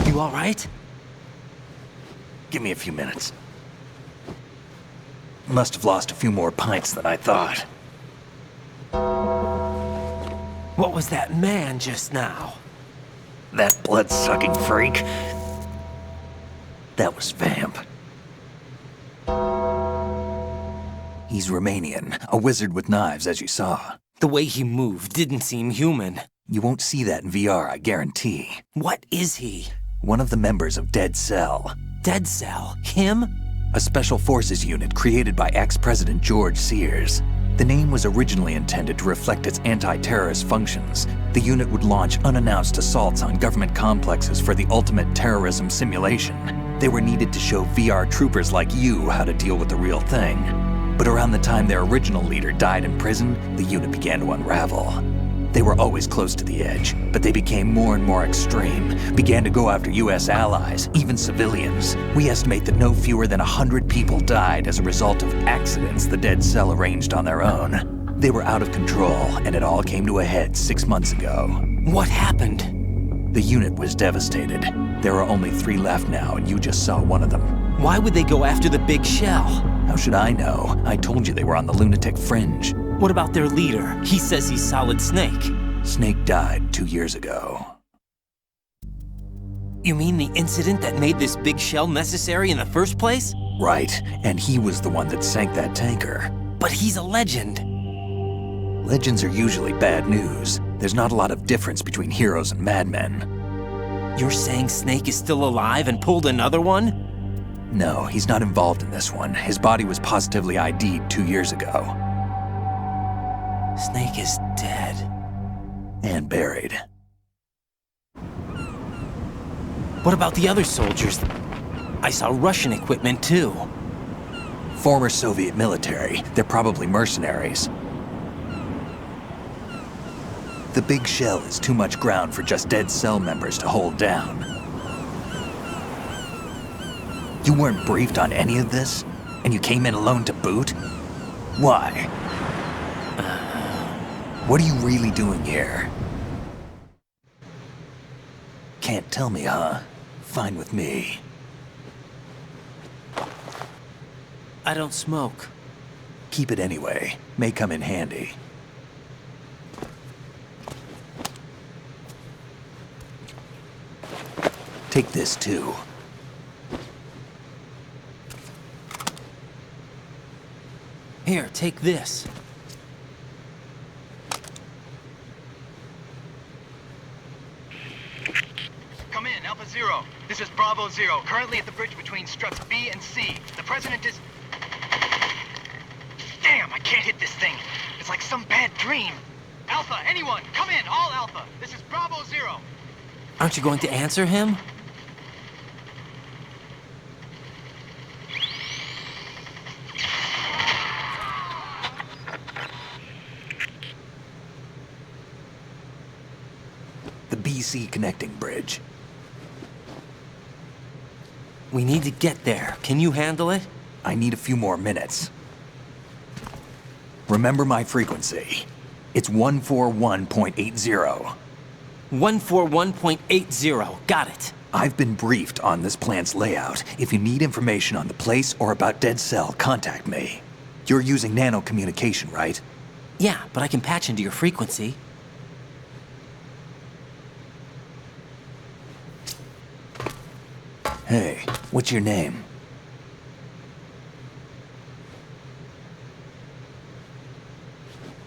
Speaker 15: You all right?
Speaker 2: Give me a few minutes. Must have lost a few more pints than I thought.
Speaker 15: What was that man just now?
Speaker 2: That blood-sucking freak. That was Vamp. He's Romanian, a wizard with knives, as you saw.
Speaker 15: The way he moved didn't seem human.
Speaker 2: You won't see that in VR, I guarantee.
Speaker 15: What is he?
Speaker 2: One of the members of Dead Cell.
Speaker 15: Dead Cell? Him?
Speaker 2: A special forces unit created by ex-President George Sears. The name was originally intended to reflect its anti-terrorist functions. The unit would launch unannounced assaults on government complexes for the ultimate terrorism simulation. They were needed to show VR troopers like you how to deal with the real thing. But around the time their original leader died in prison, the unit began to unravel. They were always close to the edge, but they became more and more extreme, began to go after US allies, even civilians. We estimate that no fewer than 100 people died as a result of accidents the Dead Cell arranged on their own. They were out of control, and it all came to a head 6 months ago.
Speaker 15: What happened?
Speaker 2: The unit was devastated. There are only 3 left now, and you just saw one of them.
Speaker 15: Why would they go after the big shell?
Speaker 2: How should I know? I told you they were on the lunatic fringe.
Speaker 15: What about their leader? He says he's Solid Snake.
Speaker 2: Snake died 2 years ago.
Speaker 15: You mean the incident that made this big shell necessary in the first place?
Speaker 2: Right, and he was the one that sank that tanker.
Speaker 15: But he's a legend.
Speaker 2: Legends are usually bad news. There's not a lot of difference between heroes and madmen.
Speaker 15: You're saying Snake is still alive and pulled another one?
Speaker 2: No, he's not involved in this one. His body was positively ID'd 2 years ago.
Speaker 15: Snake is dead.
Speaker 2: And buried.
Speaker 15: What about the other soldiers? I saw Russian equipment too.
Speaker 2: Former Soviet military. They're probably mercenaries. The big shell is too much ground for just Dead Cell members to hold down. You weren't briefed on any of this? And you came in alone to boot? Why? What are you really doing here? Can't tell me, huh? Fine with me.
Speaker 15: I don't smoke.
Speaker 2: Keep it anyway. May come in handy. Take this too.
Speaker 15: Here, take this.
Speaker 19: Come in, Alpha Zero. This is Bravo Zero, currently at the bridge between struts B and C. The President is... Damn, I can't hit this thing. It's like some bad dream. Alpha, anyone, come in, all Alpha. This is Bravo Zero.
Speaker 15: Aren't you going to answer him?
Speaker 2: The BC connecting bridge.
Speaker 15: We need to get there. Can you handle it?
Speaker 2: I need a few more minutes. Remember my frequency. It's 141.80.
Speaker 15: 141.80. Got it.
Speaker 2: I've been briefed on this plant's layout. If you need information on the place or about Dead Cell, contact me. You're using nano communication, right?
Speaker 15: Yeah, but I can patch into your frequency.
Speaker 2: Hey, what's your name?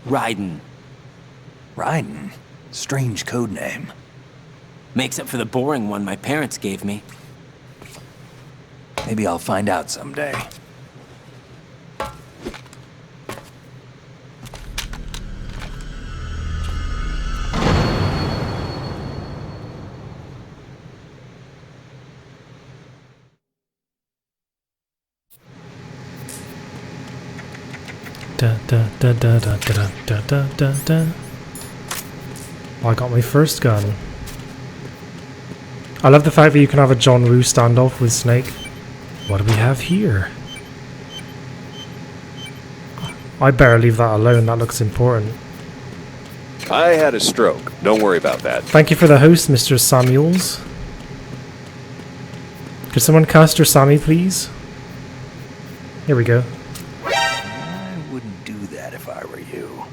Speaker 15: Raiden.
Speaker 2: Raiden? Strange code name.
Speaker 15: Makes up for the boring one my parents gave me.
Speaker 2: Maybe I'll find out someday.
Speaker 1: Da, da, da, da, da, da, da, da, da, da. I got my first gun. I love the fact that you can have a John Woo standoff with Snake. What do we have here? I better leave that alone, that looks important.
Speaker 8: I had a stroke. Don't worry about that.
Speaker 1: Thank you for the host, Mr. Samuels. Could someone cast your Sammy, please? Here we go.
Speaker 2: I wouldn't do that if I were you.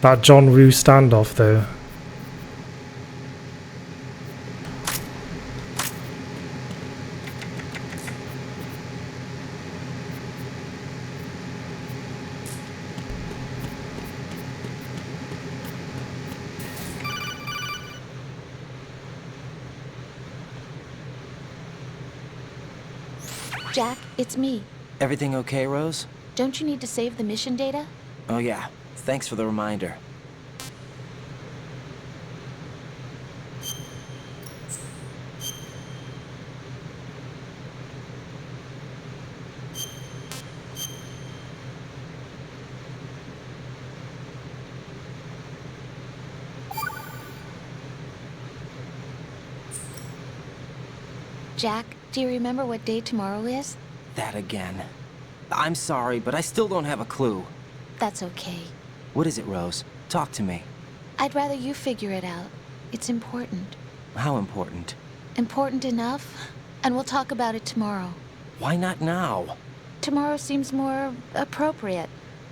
Speaker 1: That John Woo standoff, though.
Speaker 17: Jack, it's me.
Speaker 15: Everything okay, Rose?
Speaker 17: Don't you need to save the mission data?
Speaker 15: Oh yeah, thanks for the reminder.
Speaker 17: Jack, do you remember what day tomorrow is?
Speaker 15: That again. I'm sorry, but I still don't have a clue.
Speaker 17: That's okay.
Speaker 15: What is it, Rose? Talk to me.
Speaker 17: I'd rather you figure it out. It's important.
Speaker 15: How important?
Speaker 17: Important enough, and we'll talk about it tomorrow.
Speaker 15: Why not now?
Speaker 17: Tomorrow seems more appropriate.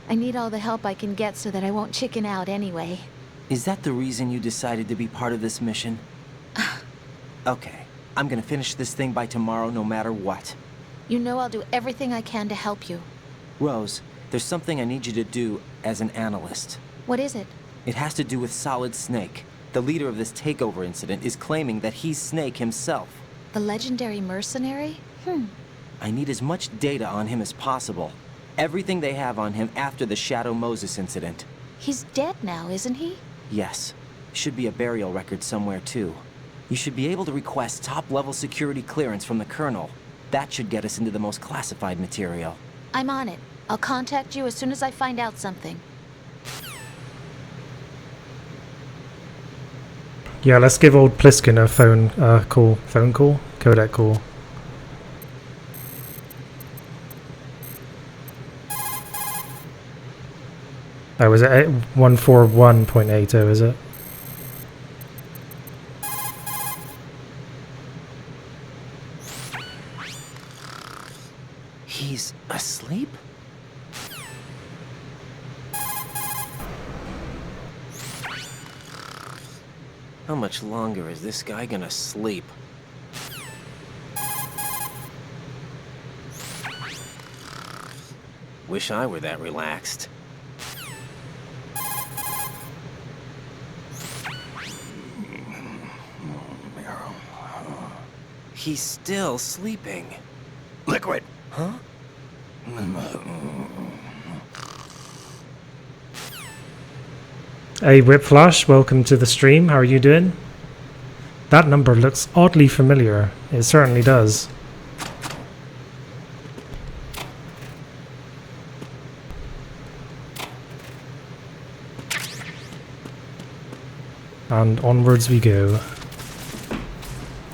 Speaker 17: I need all the help I can get so that I won't chicken out anyway.
Speaker 15: Is that the reason you decided to be part of this mission? Okay, I'm gonna finish this thing by tomorrow no matter what.
Speaker 17: You know I'll do everything I can to help you.
Speaker 15: Rose, there's something I need you to do as an analyst.
Speaker 17: What is it?
Speaker 15: It has to do with Solid Snake. The leader of this takeover incident is claiming that he's Snake himself.
Speaker 17: The legendary mercenary?
Speaker 15: I need as much data on him as possible. Everything they have on him after the Shadow Moses incident.
Speaker 17: He's dead now, isn't he?
Speaker 15: Yes. Should be a burial record somewhere, too. You should be able to request top-level security clearance from the Colonel. That should get us into the most classified material.
Speaker 17: I'm on it. I'll contact you as soon as I find out something.
Speaker 1: Yeah, let's give old Pliskin a phone call. Phone call? Codec call. Oh, is it 141.80, is it?
Speaker 15: He's asleep? How much longer is this guy gonna sleep? Wish I were that relaxed. He's still sleeping.
Speaker 2: Liquid.
Speaker 15: Huh?
Speaker 1: Hey Whipflash, welcome to the stream. How are you doing? That number looks oddly familiar. It certainly does. And onwards we go.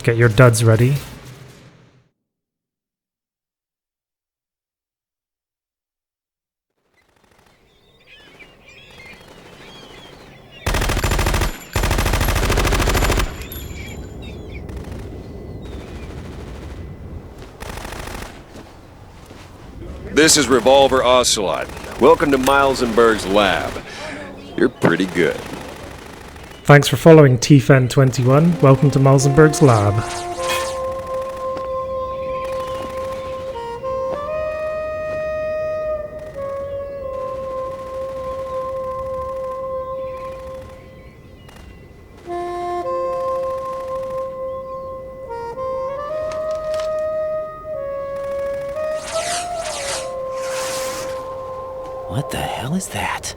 Speaker 1: Get your duds ready.
Speaker 8: This is Revolver Ocelot. Welcome to Miles&Berg's lab. You're pretty good.
Speaker 1: Thanks for following TFen21. Welcome to Miles&Berg's lab.
Speaker 15: hell is that?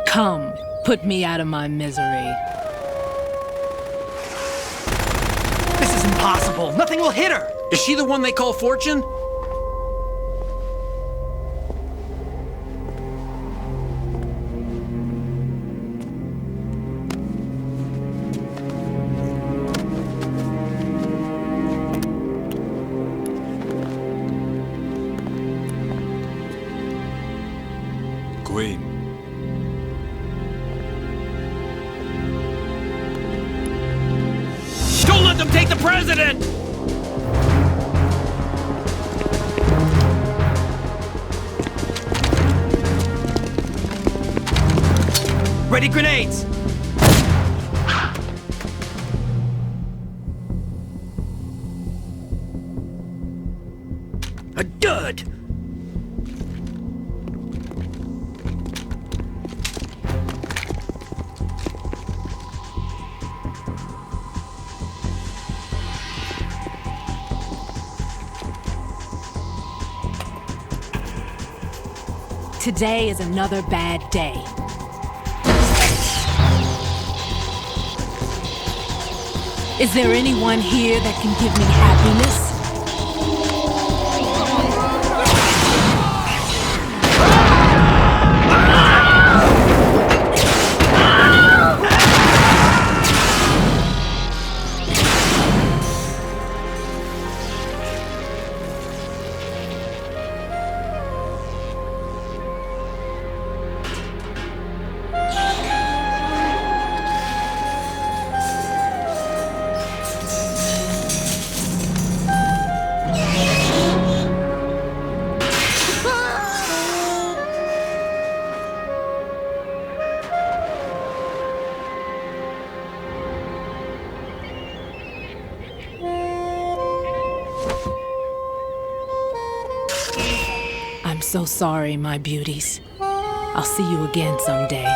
Speaker 7: Come, put me out of my misery.
Speaker 5: This is impossible. Nothing will hit her.
Speaker 4: Is she the one they call Fortune?
Speaker 20: Queen.
Speaker 4: Don't let them take the president!
Speaker 14: Ready grenades!
Speaker 4: Good!
Speaker 7: Today is another bad day. Is there anyone here that can give me happiness? I'm so sorry, my beauties. I'll see you again someday.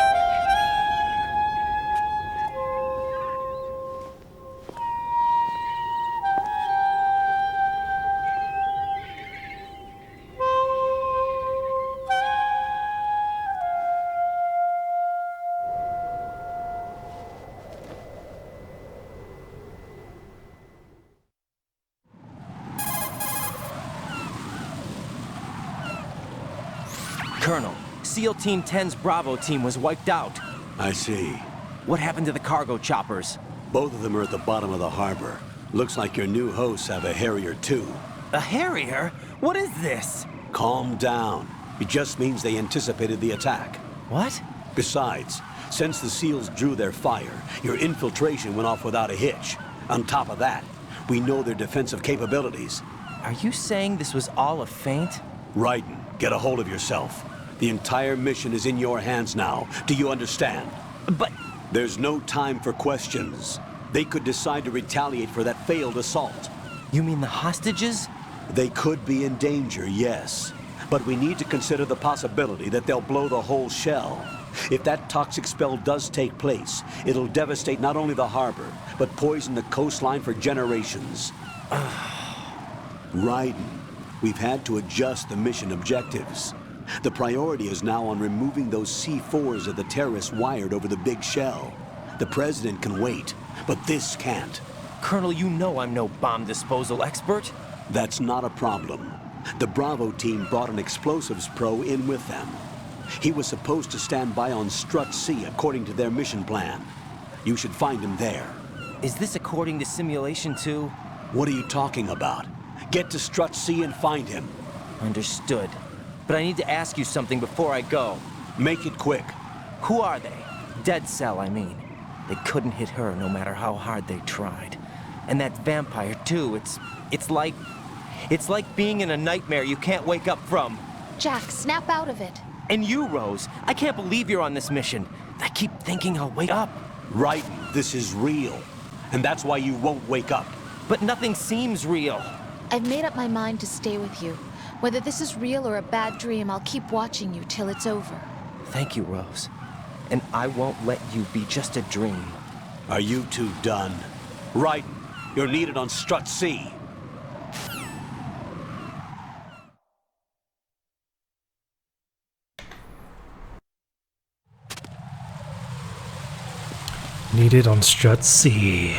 Speaker 15: Colonel, SEAL Team 10's Bravo team was wiped out.
Speaker 11: I see.
Speaker 15: What happened to the cargo choppers?
Speaker 11: Both of them are at the bottom of the harbor. Looks like your new hosts have a Harrier too.
Speaker 15: A Harrier? What is this?
Speaker 11: Calm down. It just means they anticipated the attack.
Speaker 15: What?
Speaker 11: Besides, since the SEALs drew their fire, your infiltration went off without a hitch. On top of that, we know their defensive capabilities.
Speaker 15: Are you saying this was all a feint?
Speaker 11: Raiden, get a hold of yourself. The entire mission is in your hands now. Do you understand?
Speaker 15: But...
Speaker 11: There's no time for questions. They could decide to retaliate for that failed assault.
Speaker 15: You mean the hostages?
Speaker 11: They could be in danger, yes. But we need to consider the possibility that they'll blow the whole shell. If that toxic spell does take place, it'll devastate not only the harbor, but poison the coastline for generations. Raiden, we've had to adjust the mission objectives. The priority is now on removing those C4s that the terrorists wired over the big shell. The President can wait, but this can't.
Speaker 15: Colonel, you know I'm no bomb disposal expert.
Speaker 11: That's not a problem. The Bravo team brought an explosives pro in with them. He was supposed to stand by on Strut C according to their mission plan. You should find him there.
Speaker 15: Is this according to Simulation 2?
Speaker 11: What are you talking about? Get to Strut C and find him.
Speaker 15: Understood. But I need to ask you something before I go.
Speaker 11: Make it quick.
Speaker 15: Who are they? Dead Cell, I mean. They couldn't hit her no matter how hard they tried. And that vampire, too, it's like being in a nightmare you can't wake up from.
Speaker 17: Jack, snap out of it.
Speaker 15: And you, Rose, I can't believe you're on this mission. I keep thinking I'll wake up.
Speaker 11: Raiden, this is real. And that's why you won't wake up.
Speaker 15: But nothing seems real.
Speaker 17: I've made up my mind to stay with you. Whether this is real or a bad dream, I'll keep watching you till it's over.
Speaker 15: Thank you, Rose. And I won't let you be just a dream.
Speaker 11: Are you two done? Raiden, you're needed on Strut C.
Speaker 1: Needed on Strut C.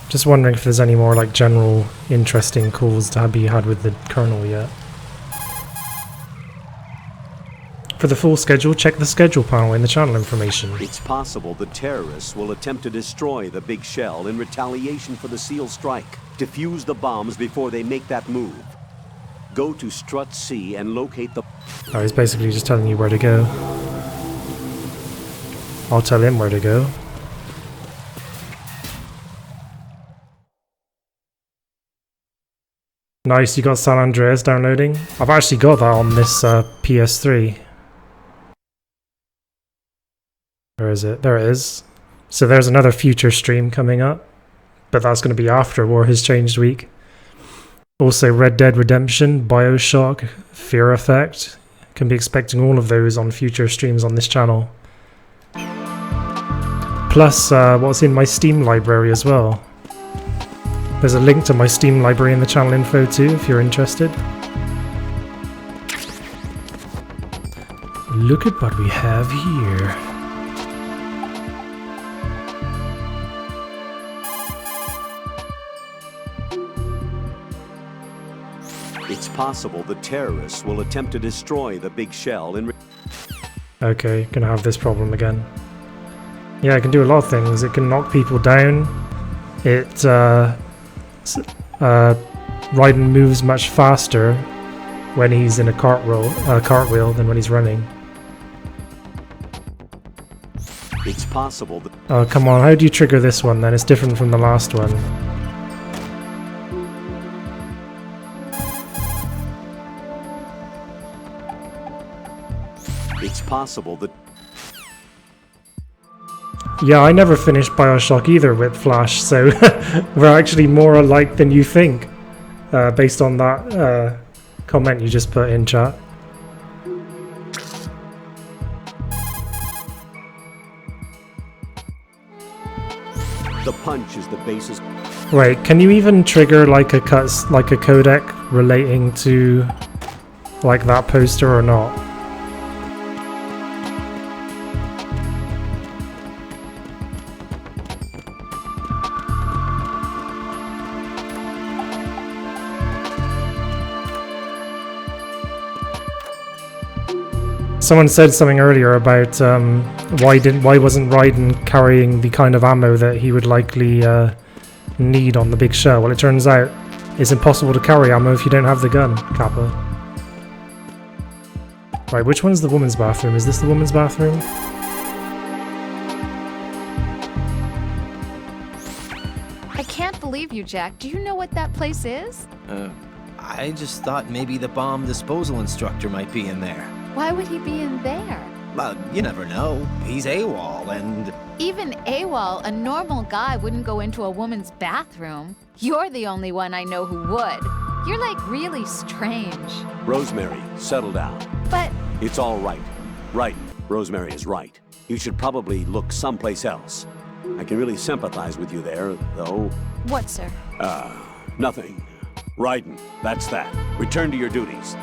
Speaker 1: Just wondering if there's any more like general interesting calls to be had with the Colonel yet. For the full schedule, check the schedule panel in the channel information.
Speaker 11: It's possible the terrorists will attempt to destroy the big shell in retaliation for the SEAL strike. Defuse the bombs before they make that move. Go to Strut C and locate the...
Speaker 1: Oh, he's basically just telling you where to go. I'll tell him where to go. Nice, you got San Andreas downloading? I've actually got that on this PS3. Where is it? There it is. So there's another future stream coming up, but that's going to be after War Has Changed week. Also Red Dead Redemption, Bioshock, Fear Effect. Can be expecting all of those on future streams on this channel. Plus what's in my Steam library as well. There's a link to my Steam library in the channel info too, if you're interested. Look at what we have here.
Speaker 11: It's possible the terrorists will attempt to destroy the big shell in...
Speaker 1: Okay, gonna have this problem again. Yeah, it can do a lot of things. It can knock people down. It, Raiden moves much faster when he's in a cartwheel than when he's running.
Speaker 11: It's possible that...
Speaker 1: Oh, come on, how do you trigger this one then? It's different from the last one.
Speaker 11: It's possible that...
Speaker 1: Yeah, I never finished Bioshock either with Flash, so we're actually more alike than you think, based on that comment you just put in chat.
Speaker 11: The punch is the basis...
Speaker 1: Wait, can you even trigger like a codec relating to like that poster or not? Someone said something earlier about why wasn't Raiden carrying the kind of ammo that he would likely need on the big shell. Well, it turns out it's impossible to carry ammo if you don't have the gun, Kappa. Right, which one's the woman's bathroom? Is this the woman's bathroom?
Speaker 17: I can't believe you, Jack. Do you know what that place is?
Speaker 15: I just thought maybe the bomb disposal instructor might be in there.
Speaker 17: Why would he be in there?
Speaker 15: Well, you never know. He's AWOL and...
Speaker 17: Even AWOL, a normal guy wouldn't go into a woman's bathroom. You're the only one I know who would. You're like really strange.
Speaker 11: Rosemary, settle down.
Speaker 17: But...
Speaker 11: It's all right. Right. Rosemary is right. You should probably look someplace else. I can really sympathize with you there, though.
Speaker 17: What, sir?
Speaker 11: Nothing. Raiden, that's that. Return to your duties.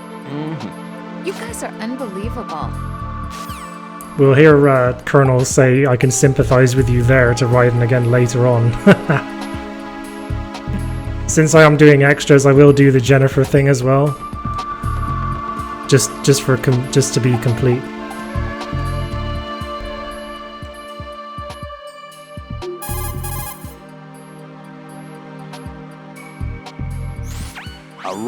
Speaker 17: You guys are unbelievable.
Speaker 1: We'll hear Colonel say, I can sympathize with you there to Raiden again later on. Since I am doing extras, I will do the Jennifer thing as well. Just to be complete.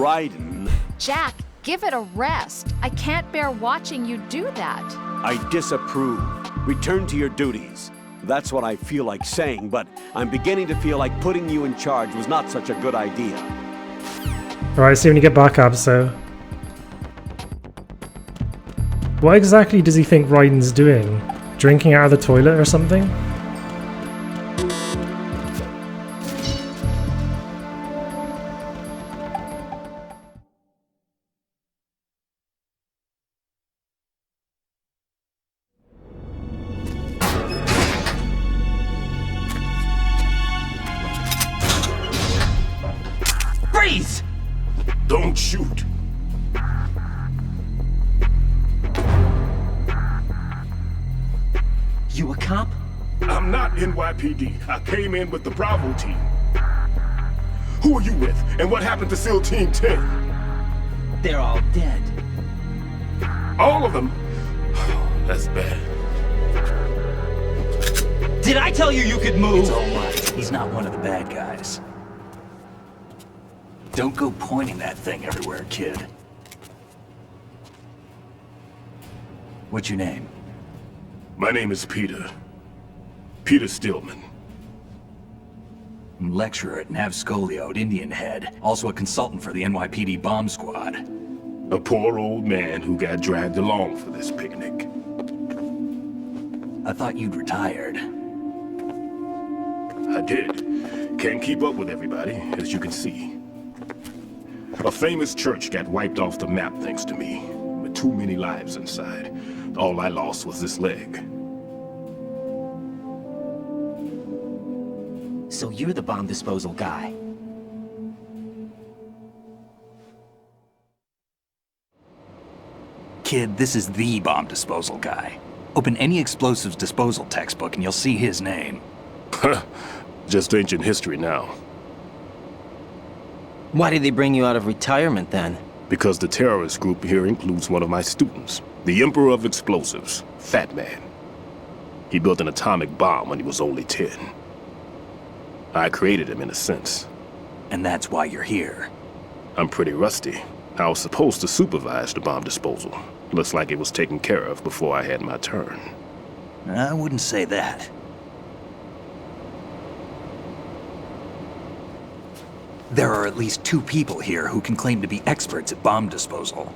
Speaker 11: Raiden.
Speaker 17: Jack, give it a rest. I can't bear watching you do that.
Speaker 11: I disapprove. Return to your duties. That's what I feel like saying, but I'm beginning to feel like putting you in charge was not such a good idea.
Speaker 1: Alright, see when you get back up, so... What exactly does he think Raiden's doing? Drinking out of the toilet or something?
Speaker 6: Don't shoot!
Speaker 15: You a cop?
Speaker 13: I'm not NYPD. I came in with the Bravo team. Who are you with? And what happened to SEAL Team 10?
Speaker 15: They're all dead.
Speaker 13: All of them? That's bad.
Speaker 15: Did I tell you you could move?
Speaker 2: It's all right. He's not one of the bad guys. Don't go pointing that thing everywhere, kid. What's your name?
Speaker 13: My name is Peter. Peter Stillman.
Speaker 2: I'm lecturer at Navscolio at Indian Head. Also a consultant for the NYPD bomb squad.
Speaker 13: A poor old man who got dragged along for this picnic.
Speaker 2: I thought you'd retired.
Speaker 13: I did. Can't keep up with everybody, as you can see. A famous church got wiped off the map thanks to me, with too many lives inside. All I lost was this leg.
Speaker 15: So you're the bomb disposal guy.
Speaker 2: Kid, this is the bomb disposal guy. Open any explosives disposal textbook and you'll see his name.
Speaker 13: Just ancient history now.
Speaker 15: Why did they bring you out of retirement then?
Speaker 13: Because the terrorist group here includes one of my students, the Emperor of Explosives, Fat Man. He built an atomic bomb when he was only 10. I created him in a sense.
Speaker 2: And that's why you're here.
Speaker 13: I'm pretty rusty. I was supposed to supervise the bomb disposal. Looks like it was taken care of before I had my turn.
Speaker 2: I wouldn't say that. There are at least 2 people here who can claim to be experts at bomb disposal.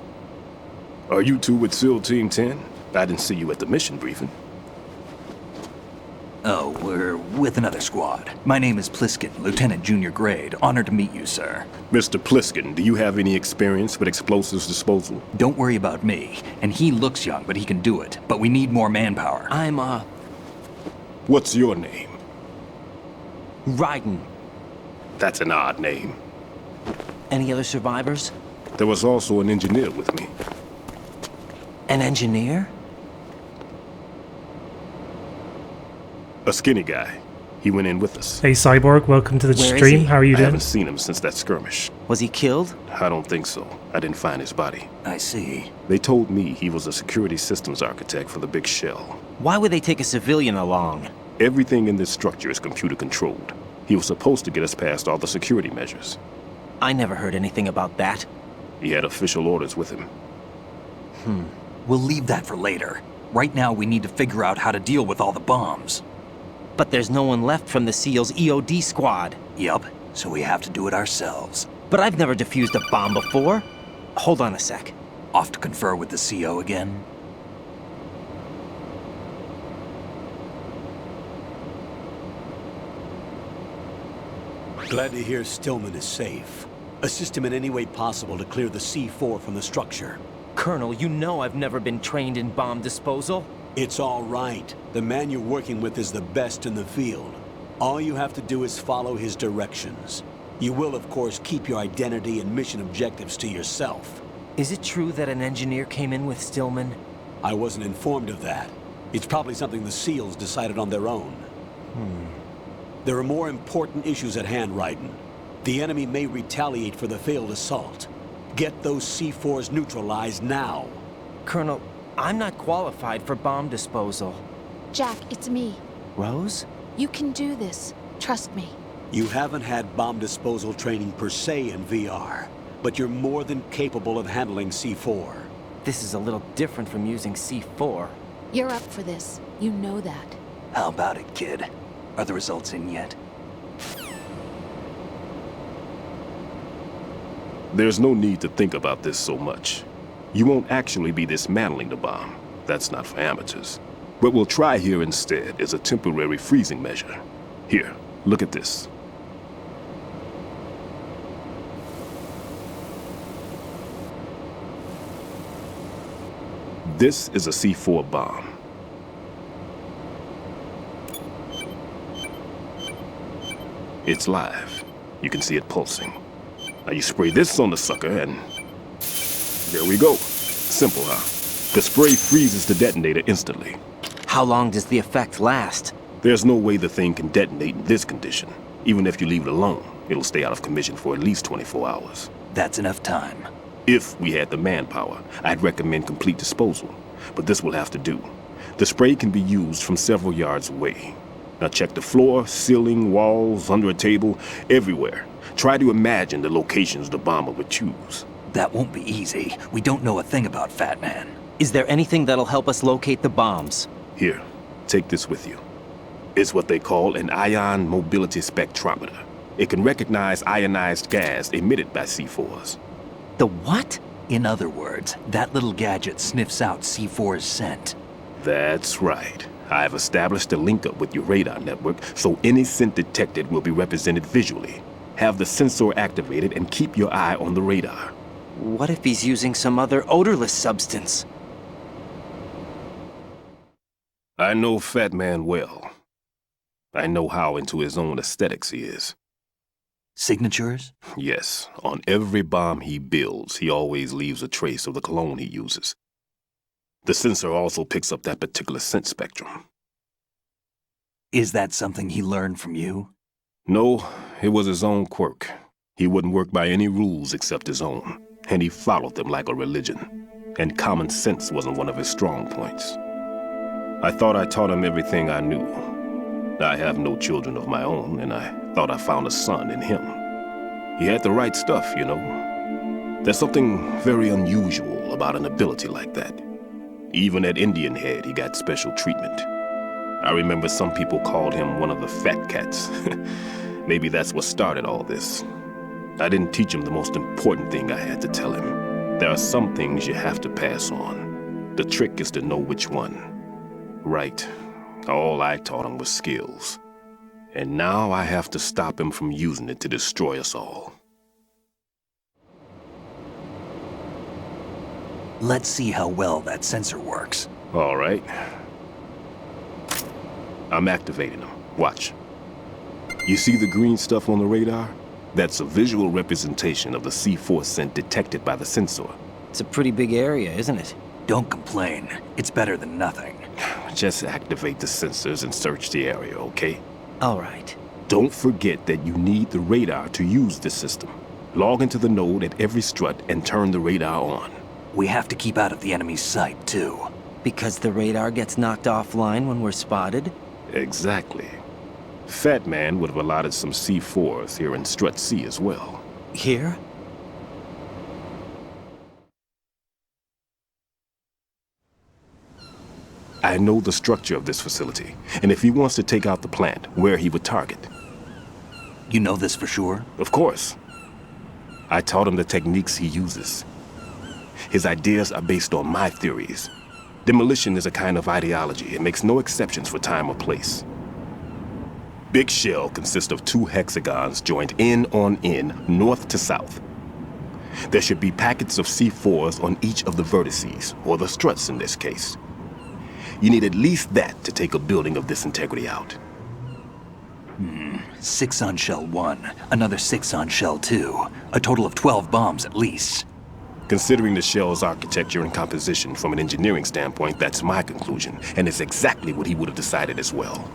Speaker 13: Are you two with SEAL Team 10? I didn't see you at the mission briefing.
Speaker 2: Oh, we're with another squad. My name is Pliskin, Lieutenant Junior Grade. Honored to meet you, sir.
Speaker 13: Mr. Pliskin, do you have any experience with explosives disposal?
Speaker 2: Don't worry about me. And he looks young, but he can do it. But we need more manpower.
Speaker 13: What's your name?
Speaker 15: Raiden.
Speaker 13: That's an odd name.
Speaker 15: Any other survivors?
Speaker 13: There was also an engineer with me.
Speaker 15: An engineer?
Speaker 13: A skinny guy. He went in with us.
Speaker 1: Hey Cyborg, welcome to the stream. How are you
Speaker 13: I
Speaker 1: doing?
Speaker 13: haven't seen him since that skirmish.
Speaker 15: Was he killed?
Speaker 13: I don't think so. I didn't find his body.
Speaker 2: I see.
Speaker 13: They told me he was a security systems architect for the big shell.
Speaker 15: Why would they take a civilian along?
Speaker 13: Everything in this structure is computer controlled. He was supposed to get us past all the security measures.
Speaker 15: I never heard anything about that.
Speaker 13: He had official orders with him.
Speaker 2: We'll leave that for later. Right now we need to figure out how to deal with all the bombs.
Speaker 15: But there's no one left from the SEAL's EOD squad.
Speaker 2: Yup, so we have to do it ourselves.
Speaker 15: But I've never defused a bomb before. Hold on a sec.
Speaker 2: Off to confer with the CO again?
Speaker 11: Glad to hear Stillman is safe. Assist him in any way possible to clear the C4 from the structure.
Speaker 15: Colonel, you know I've never been trained in bomb disposal.
Speaker 11: It's all right. The man you're working with is the best in the field. All you have to do is follow his directions. You will, of course, keep your identity and mission objectives to yourself.
Speaker 15: Is it true that an engineer came in with Stillman?
Speaker 11: I wasn't informed of that. It's probably something the SEALs decided on their own. There are more important issues at hand, Raiden. The enemy may retaliate for the failed assault. Get those C4s neutralized now.
Speaker 15: Colonel, I'm not qualified for bomb disposal.
Speaker 17: Jack, it's me.
Speaker 15: Rose?
Speaker 17: You can do this. Trust me.
Speaker 11: You haven't had bomb disposal training per se in VR, but you're more than capable of handling C4.
Speaker 15: This is a little different from using C4.
Speaker 17: You're up for this. You know that.
Speaker 2: How about it, kid? Are the results in yet?
Speaker 13: There's no need to think about this so much. You won't actually be dismantling the bomb. That's not for amateurs. What we'll try here instead is a temporary freezing measure. Here, look at this. This is a C4 bomb. It's live. You can see it pulsing. Now you spray this on the sucker and... there we go. Simple, huh? The spray freezes the detonator instantly.
Speaker 15: How long does the effect last?
Speaker 13: There's no way the thing can detonate in this condition. Even if you leave it alone, it'll stay out of commission for at least 24 hours.
Speaker 2: That's enough time.
Speaker 13: If we had the manpower, I'd recommend complete disposal. But this will have to do. The spray can be used from several yards away. Now check the floor, ceiling, walls, under a table, everywhere. Try to imagine the locations the bomber would choose.
Speaker 2: That won't be easy. We don't know a thing about Fat Man.
Speaker 15: Is there anything that'll help us locate the bombs?
Speaker 13: Here, take this with you. It's what they call an ion mobility spectrometer. It can recognize ionized gas emitted by C4s.
Speaker 15: The what?
Speaker 2: In other words, that little gadget sniffs out C4's scent.
Speaker 13: That's right. I've established a link-up with your radar network, so any scent detected will be represented visually. Have the sensor activated and keep your eye on the radar.
Speaker 15: What if he's using some other odorless substance?
Speaker 13: I know Fat Man well. I know how into his own aesthetics he is.
Speaker 2: Signatures?
Speaker 13: Yes. On every bomb he builds, he always leaves a trace of the cologne he uses. The sensor also picks up that particular scent spectrum.
Speaker 2: Is that something he learned from you?
Speaker 13: No, it was his own quirk. He wouldn't work by any rules except his own, and he followed them like a religion. And common sense wasn't one of his strong points. I thought I taught him everything I knew. I have no children of my own, and I thought I found a son in him. He had the right stuff, you know. There's something very unusual about an ability like that. Even at Indian Head, he got special treatment. I remember some people called him one of the fat cats. Maybe that's what started all this. I didn't teach him the most important thing I had to tell him. There are some things you have to pass on. The trick is to know which one. Right. All I taught him was skills. And now I have to stop him from using it to destroy us all.
Speaker 2: Let's see how well that sensor works.
Speaker 13: All right. I'm activating them. Watch. You see the green stuff on the radar? That's a visual representation of the C4 scent detected by the sensor.
Speaker 15: It's a pretty big area, isn't it?
Speaker 2: Don't complain. It's better than nothing.
Speaker 13: Just activate the sensors and search the area, okay?
Speaker 15: All right.
Speaker 13: Don't forget that you need the radar to use this system. Log into the node at every strut and turn the radar on.
Speaker 2: We have to keep out of the enemy's sight, too.
Speaker 15: Because the radar gets knocked offline when we're spotted?
Speaker 13: Exactly. Fat Man would have allotted some C4s here in Strut C as well.
Speaker 15: Here?
Speaker 13: I know the structure of this facility, and if he wants to take out the plant, where he would target.
Speaker 2: You know this for sure?
Speaker 13: Of course. I taught him the techniques he uses. His ideas are based on my theories. Demolition is a kind of ideology. It makes no exceptions for time or place. Big Shell consists of 2 hexagons joined end on end, north to south. There should be packets of C4s on each of the vertices, or the struts in this case. You need at least that to take a building of this integrity out.
Speaker 2: 6 on Shell 1, another 6 on Shell 2. A total of 12 bombs at least.
Speaker 13: Considering the shell's architecture and composition from an engineering standpoint, that's my conclusion, and it's exactly what he would have decided as well.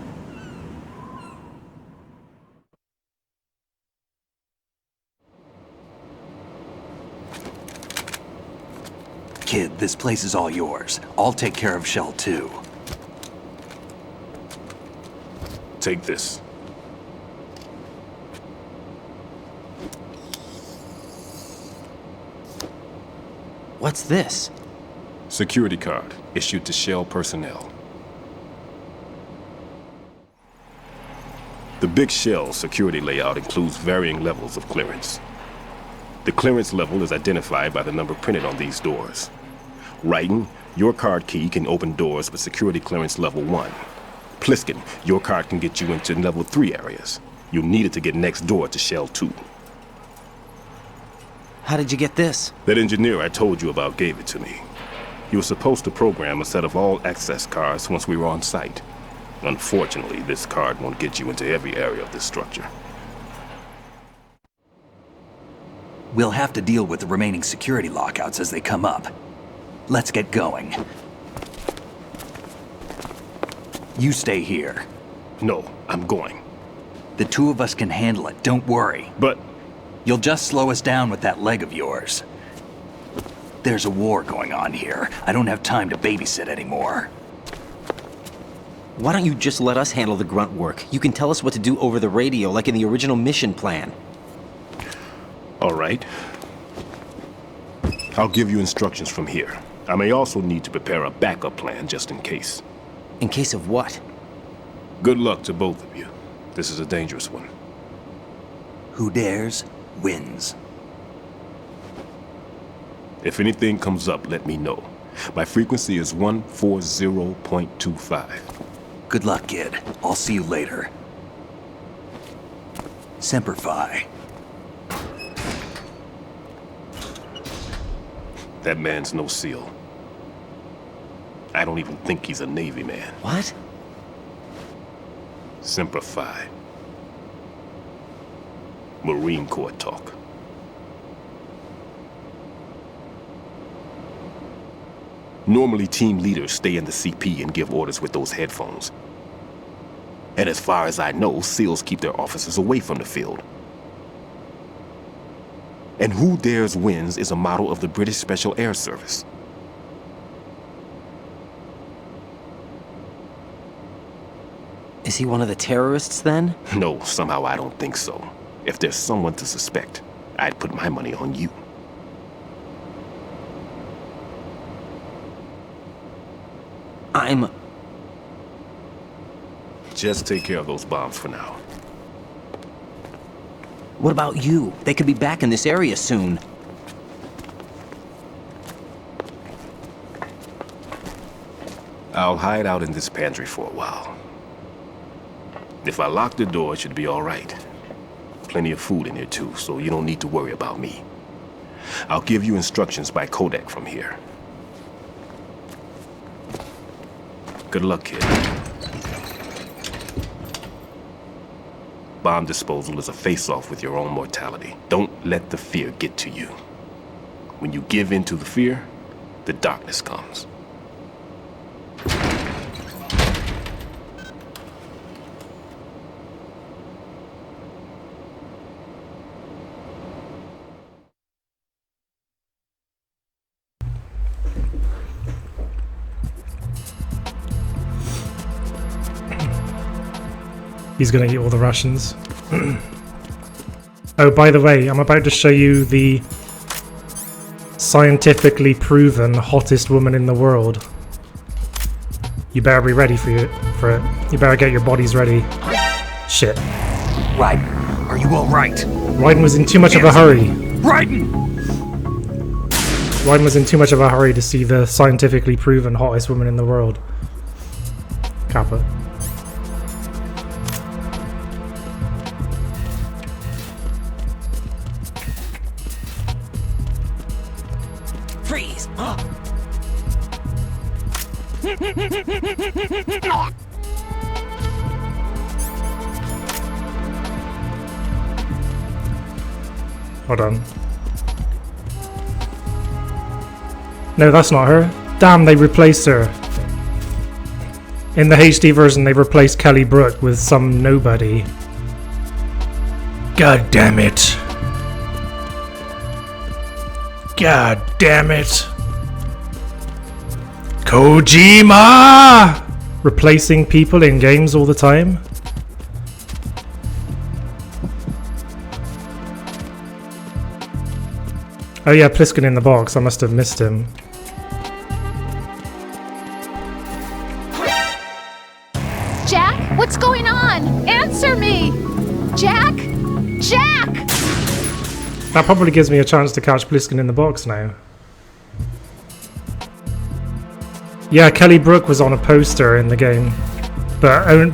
Speaker 2: Kid, this place is all yours. I'll take care of Shell 2.
Speaker 13: Take this.
Speaker 15: What's this?
Speaker 13: Security card, issued to Shell personnel. The Big Shell security layout includes varying levels of clearance. The clearance level is identified by the number printed on these doors. Writing, your card key can open doors with security clearance level 1. Pliskin, your card can get you into level 3 areas. You'll need it to get next door to Shell 2.
Speaker 15: How did you get this?
Speaker 13: That engineer I told you about gave it to me. He was supposed to program a set of all access cards once we were on site. Unfortunately, this card won't get you into every area of this structure.
Speaker 2: We'll have to deal with the remaining security lockouts as they come up. Let's get going. You stay here.
Speaker 13: No, I'm going.
Speaker 2: The two of us can handle it, don't worry.
Speaker 13: But...
Speaker 2: You'll just slow us down with that leg of yours. There's a war going on here. I don't have time to babysit anymore.
Speaker 15: Why don't you just let us handle the grunt work? You can tell us what to do over the radio, like in the original mission plan.
Speaker 13: All right. I'll give you instructions from here. I may also need to prepare a backup plan just in case.
Speaker 15: In case of what?
Speaker 13: Good luck to both of you. This is a dangerous one.
Speaker 2: Who dares, wins.
Speaker 13: If anything comes up, let me know. My frequency is 140.25.
Speaker 2: Good luck, kid. I'll see you later. Semper Fi.
Speaker 13: That man's no SEAL. I don't even think he's a Navy man.
Speaker 15: What?
Speaker 13: Semper Fi. Marine Corps talk. Normally, team leaders stay in the CP and give orders with those headphones. And as far as I know, SEALs keep their officers away from the field. And Who Dares Wins is a motto of the British Special Air Service.
Speaker 15: Is he one of the terrorists, then?
Speaker 13: No, somehow I don't think so. If there's someone to suspect, I'd put my money on you. Just take care of those bombs for now.
Speaker 15: What about you? They could be back in this area soon.
Speaker 13: I'll hide out in this pantry for a while. If I lock the door, it should be all right. Plenty of food in here too, so you don't need to worry about me. I'll give you instructions by codec from here. Good luck, kid. Bomb disposal is a face-off with your own mortality. Don't let the fear get to you. When you give in to the fear, the darkness comes.
Speaker 1: He's gonna eat all the Russians. Oh, by the way, I'm about to show you the scientifically proven hottest woman in the world. You better be ready for it. You better get your bodies ready. Shit.
Speaker 2: Raiden, are you alright?
Speaker 1: Raiden was in too much of a hurry.
Speaker 2: Raiden!
Speaker 1: Raiden was in too much of a hurry to see the scientifically proven hottest woman in the world. Kappa.
Speaker 15: Freeze!
Speaker 1: Hold on. No, that's not her. Damn, they replaced her. In the HD version, they replaced Kelly Brook with some nobody. God damn it. God damn it. Kojima! Replacing people in games all the time? Oh yeah, Pliskin in the box. I must have missed him.
Speaker 17: Jack? What's going on? Answer me! Jack? Jack!
Speaker 1: That probably gives me a chance to catch Pliskin in the box now. Yeah, Kelly Brook was on a poster in the game, but in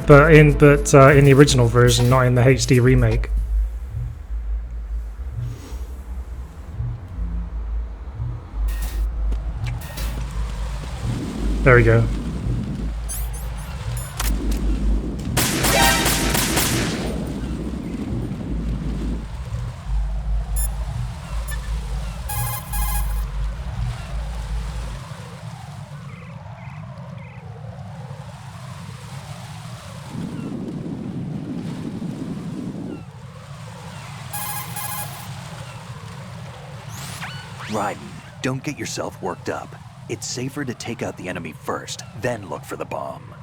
Speaker 1: the original version, not in the HD remake. There we go.
Speaker 2: Raiden, don't get yourself worked up. It's safer to take out the enemy first, then look for the bomb.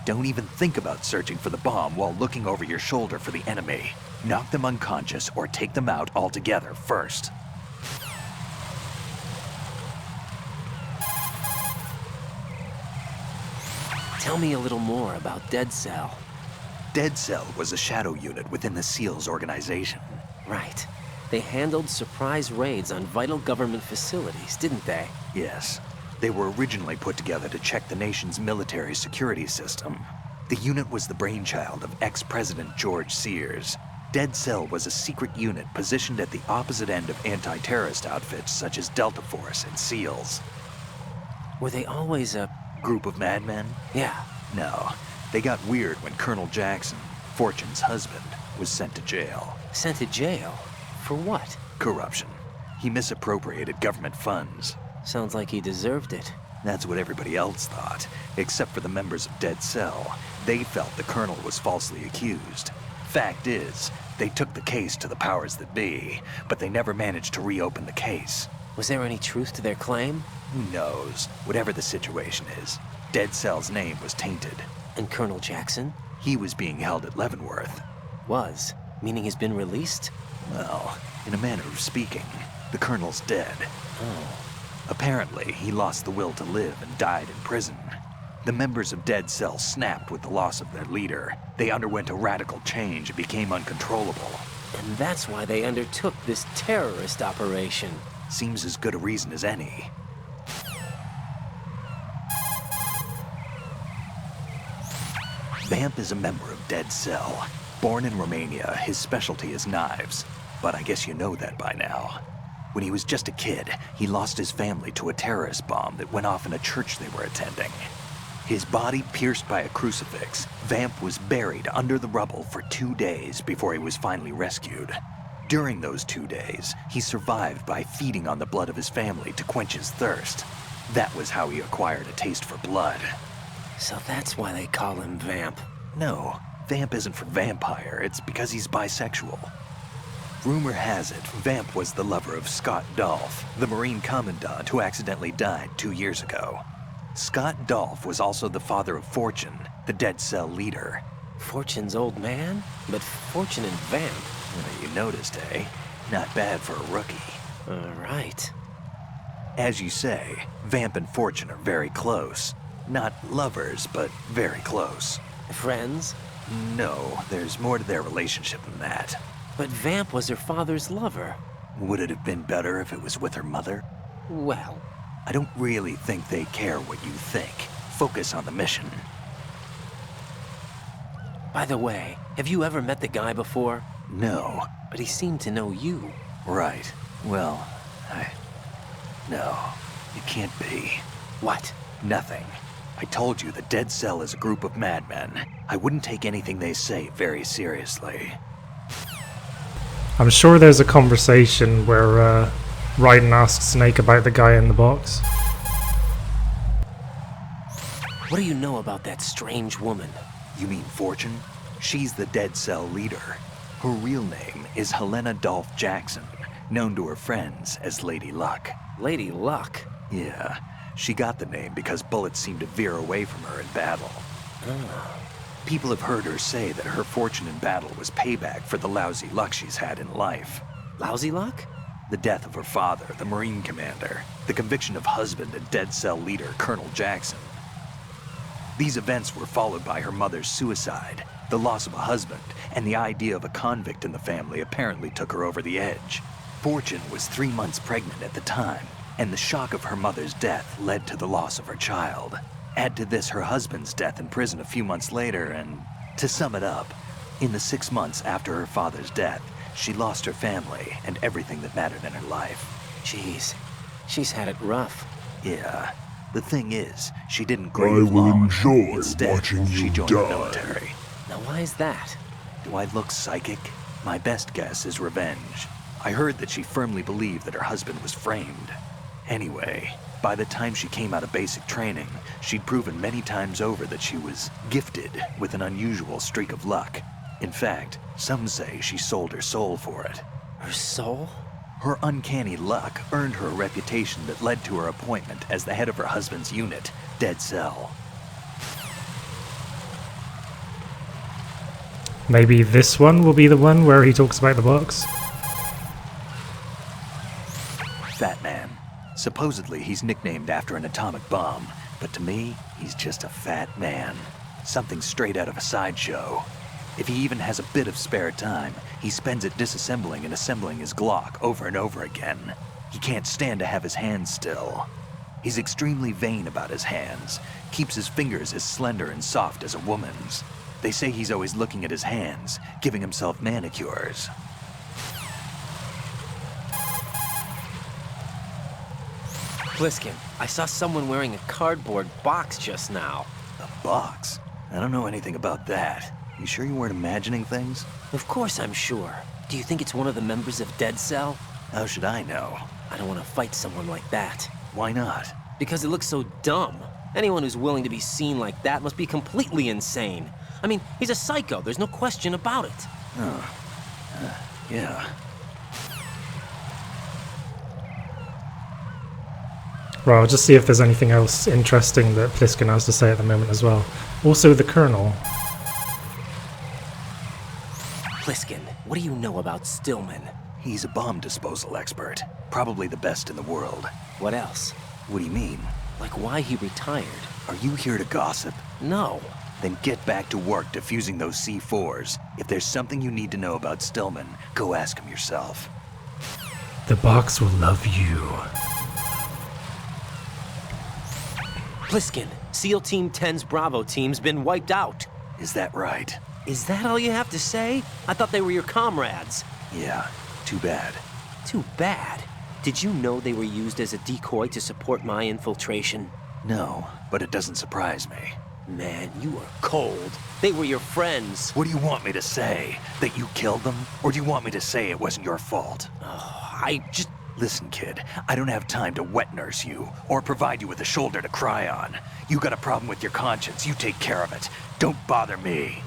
Speaker 2: Don't even think about searching for the bomb while looking over your shoulder for the enemy. Knock them unconscious or take them out altogether first.
Speaker 16: Tell me a little more about Dead Cell.
Speaker 2: Dead Cell was a shadow unit within the SEALs organization.
Speaker 16: Right. They handled surprise raids on vital government facilities, didn't they?
Speaker 2: Yes. They were originally put together to check the nation's military security system. The unit was the brainchild of ex-President George Sears. Dead Cell was a secret unit positioned at the opposite end of anti-terrorist outfits such as Delta Force and SEALs.
Speaker 16: Were they always a
Speaker 2: group of madmen?
Speaker 16: Yeah.
Speaker 2: No. They got weird when Colonel Jackson, Fortune's husband, was sent to jail.
Speaker 16: Sent to jail? For what?
Speaker 2: Corruption. He misappropriated government funds.
Speaker 16: Sounds like he deserved it.
Speaker 2: That's what everybody else thought, except for the members of Dead Cell. They felt the colonel was falsely accused. Fact is, they took the case to the powers that be, but they never managed to reopen the case.
Speaker 16: Was there any truth to their claim?
Speaker 2: Who knows? Whatever the situation is, Dead Cell's name was tainted.
Speaker 16: And Colonel Jackson?
Speaker 2: He was being held at Leavenworth.
Speaker 16: Was? Meaning he's been released?
Speaker 2: Well, in a manner of speaking, the colonel's dead.
Speaker 16: Oh.
Speaker 2: Apparently, he lost the will to live and died in prison. The members of Dead Cell snapped with the loss of their leader. They underwent a radical change and became uncontrollable.
Speaker 16: And that's why they undertook this terrorist operation.
Speaker 2: Seems as good a reason as any. Vamp is a member of Dead Cell. Born in Romania, his specialty is knives. But I guess you know that by now. When he was just a kid, he lost his family to a terrorist bomb that went off in a church they were attending. His body pierced by a crucifix, Vamp was buried under the rubble for 2 days before he was finally rescued. During those 2 days, he survived by feeding on the blood of his family to quench his thirst. That was how he acquired a taste for blood.
Speaker 16: So that's why they call him Vamp.
Speaker 2: No, Vamp isn't for vampire, it's because he's bisexual. Rumor has it, Vamp was the lover of Scott Dolph, the Marine Commandant who accidentally died 2 years ago. Scott Dolph was also the father of Fortune, the Dead Cell leader.
Speaker 16: Fortune's old man? But Fortune and Vamp?
Speaker 2: Well, you noticed, eh? Not bad for a rookie.
Speaker 16: Right.
Speaker 2: As you say, Vamp and Fortune are very close. Not lovers, but very close.
Speaker 16: Friends?
Speaker 2: No, there's more to their relationship than that.
Speaker 16: But Vamp was her father's lover.
Speaker 2: Would it have been better if it was with her mother?
Speaker 16: Well,
Speaker 2: I don't really think they care what you think. Focus on the mission.
Speaker 16: By the way, have you ever met the guy before?
Speaker 2: No.
Speaker 16: But he seemed to know you.
Speaker 2: Right. Well, No, it can't be.
Speaker 16: What?
Speaker 2: Nothing. I told you the Dead Cell is a group of madmen. I wouldn't take anything they say very seriously.
Speaker 1: I'm sure there's a conversation where Raiden asks Snake about the guy in the box.
Speaker 16: What do you know about that strange woman?
Speaker 2: You mean Fortune? She's the Dead Cell leader. Her real name is Helena Dolph Jackson, known to her friends as Lady Luck.
Speaker 16: Lady Luck?
Speaker 2: Yeah. She got the name because bullets seemed to veer away from her in battle.
Speaker 16: Oh.
Speaker 2: People have heard her say that her fortune in battle was payback for the lousy luck she's had in life.
Speaker 16: Lousy luck?
Speaker 2: The death of her father, the Marine commander, the conviction of husband and Dead Cell leader Colonel Jackson. These events were followed by her mother's suicide, the loss of a husband, and the idea of a convict in the family apparently took her over the edge. Fortune was 3 months pregnant at the time, and the shock of her mother's death led to the loss of her child. Add to this her husband's death in prison a few months later, and to sum it up, in the 6 months after her father's death, she lost her family and everything that mattered in her life.
Speaker 16: Jeez, she's had it rough.
Speaker 2: Yeah. The thing is, she didn't grieve long. Instead, she joined the military.
Speaker 16: Now why is that?
Speaker 2: Do I look psychic? My best guess is revenge. I heard that she firmly believed that her husband was framed. Anyway, by the time she came out of basic training, she'd proven many times over that she was gifted with an unusual streak of luck. In fact, some say she sold her soul for it.
Speaker 16: Her soul?
Speaker 2: Her uncanny luck earned her a reputation that led to her appointment as the head of her husband's unit, Dead Cell.
Speaker 1: Maybe this one will be the one where he talks about the box?
Speaker 2: Fat Man. Supposedly, he's nicknamed after an atomic bomb, but to me, he's just a fat man. Something straight out of a sideshow. If he even has a bit of spare time, he spends it disassembling and assembling his Glock over and over again. He can't stand to have his hands still. He's extremely vain about his hands, keeps his fingers as slender and soft as a woman's. They say he's always looking at his hands, giving himself manicures.
Speaker 15: Pliskin, I saw someone wearing a cardboard box just now.
Speaker 2: A box? I don't know anything about that. You sure you weren't imagining things?
Speaker 15: Of course I'm sure. Do you think it's one of the members of Dead Cell?
Speaker 2: How should I know?
Speaker 15: I don't want to fight someone like that.
Speaker 2: Why not?
Speaker 15: Because it looks so dumb. Anyone who's willing to be seen like that must be completely insane. I mean, he's a psycho, there's no question about it.
Speaker 2: Oh. Yeah.
Speaker 1: Well, I'll just see if there's anything else interesting that Pliskin has to say at the moment as well. Also, the Colonel.
Speaker 15: Pliskin, what do you know about Stillman?
Speaker 2: He's a bomb disposal expert. Probably the best in the world.
Speaker 15: What else?
Speaker 2: What do you mean?
Speaker 15: Like why he retired.
Speaker 2: Are you here to gossip?
Speaker 15: No.
Speaker 2: Then get back to work defusing those C4s. If there's something you need to know about Stillman, go ask him yourself.
Speaker 1: The box will love you.
Speaker 15: Pliskin, SEAL Team 10's Bravo team's been wiped out.
Speaker 2: Is that right?
Speaker 15: Is that all you have to say? I thought they were your comrades.
Speaker 2: Yeah, too bad.
Speaker 15: Too bad? Did you know they were used as a decoy to support my infiltration?
Speaker 2: No, but it doesn't surprise me.
Speaker 15: Man, you are cold. They were your friends.
Speaker 2: What do you want me to say? That you killed them? Or do you want me to say it wasn't your fault?
Speaker 15: I just...
Speaker 2: Listen, kid, I don't have time to wet nurse you, or provide you with a shoulder to cry on. You got a problem with your conscience, you take care of it. Don't bother me.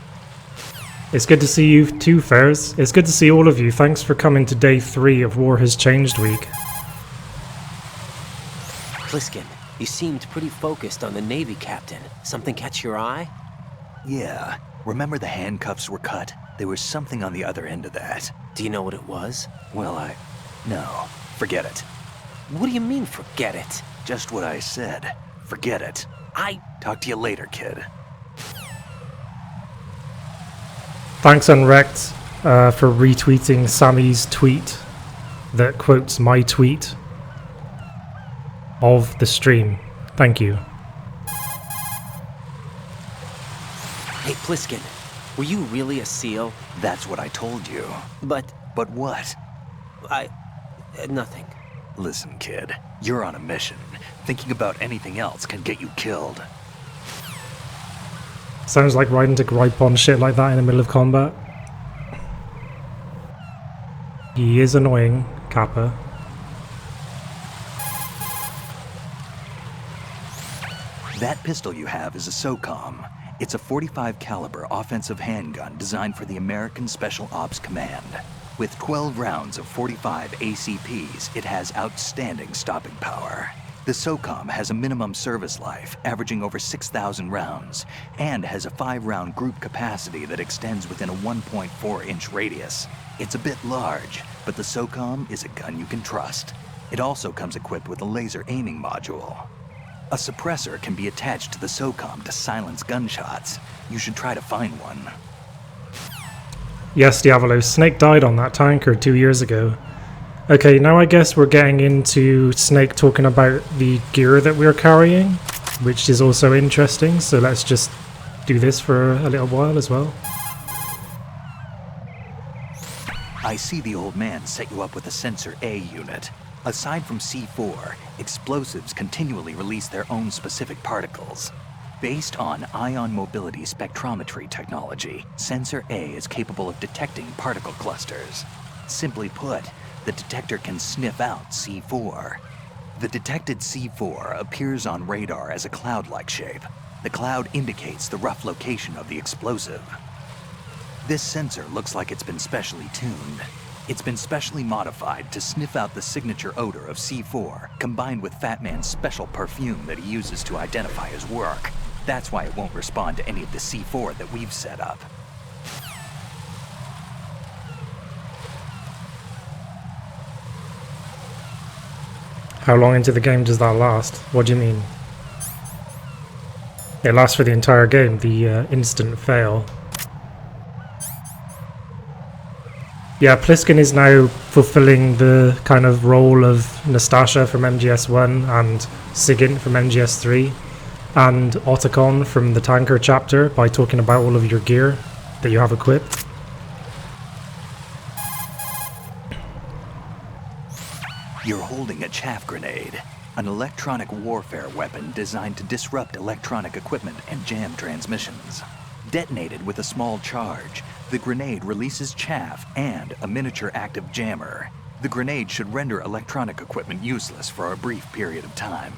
Speaker 1: It's good to see you too, Fairs. It's good to see all of you. Thanks for coming to day 3 of War Has Changed week.
Speaker 15: Pliskin, you seemed pretty focused on the Navy captain. Something catch your eye?
Speaker 2: Yeah. Remember the handcuffs were cut? There was something on the other end of that.
Speaker 15: Do you know what it was?
Speaker 2: Well, No. Forget it.
Speaker 15: What do you mean, forget it?
Speaker 2: Just what I said. Forget it. Talk to you later, kid.
Speaker 1: Thanks, Unwrecked, for retweeting Sammy's tweet that quotes my tweet of the stream. Thank you.
Speaker 15: Hey, Pliskin, were you really a SEAL?
Speaker 2: That's what I told you.
Speaker 15: But
Speaker 2: what?
Speaker 15: Nothing.
Speaker 2: Listen, kid, you're on a mission. Thinking about anything else can get you killed.
Speaker 1: Sounds like riding to gripe on shit like that in the middle of combat. He is annoying, Kappa.
Speaker 2: That pistol you have is a SOCOM. It's a .45 caliber offensive handgun designed for the American Special Ops Command. With 12 rounds of .45 ACPs, it has outstanding stopping power. The SOCOM has a minimum service life, averaging over 6,000 rounds, and has a 5-round group capacity that extends within a 1.4-inch radius. It's a bit large, but the SOCOM is a gun you can trust. It also comes equipped with a laser aiming module. A suppressor can be attached to the SOCOM to silence gunshots. You should try to find one.
Speaker 1: Yes, Diavolo, Snake died on that tanker 2 years ago. Okay, now I guess we're getting into Snake talking about the gear that we're carrying, which is also interesting, so let's just do this for a little while as well.
Speaker 2: I see the old man set you up with a Sensor A unit. Aside from C4, explosives continually release their own specific particles. Based on ion mobility spectrometry technology, Sensor A is capable of detecting particle clusters. Simply put, the detector can sniff out C4. The detected C4 appears on radar as a cloud-like shape. The cloud indicates the rough location of the explosive. This sensor looks like it's been specially tuned. It's been specially modified to sniff out the signature odor of C4, combined with Fat Man's special perfume that he uses to identify his work. That's why it won't respond to any of the C4 that we've set up.
Speaker 1: How long into the game does that last? What do you mean? It lasts for the entire game, the instant fail. Yeah, Pliskin is now fulfilling the kind of role of Nastasha from MGS1 and Sigint from MGS3 and Otacon from the Tanker chapter by talking about all of your gear that you have equipped.
Speaker 2: You're holding a chaff grenade, an electronic warfare weapon designed to disrupt electronic equipment and jam transmissions. Detonated with a small charge, the grenade releases chaff and a miniature active jammer. The grenade should render electronic equipment useless for a brief period of time.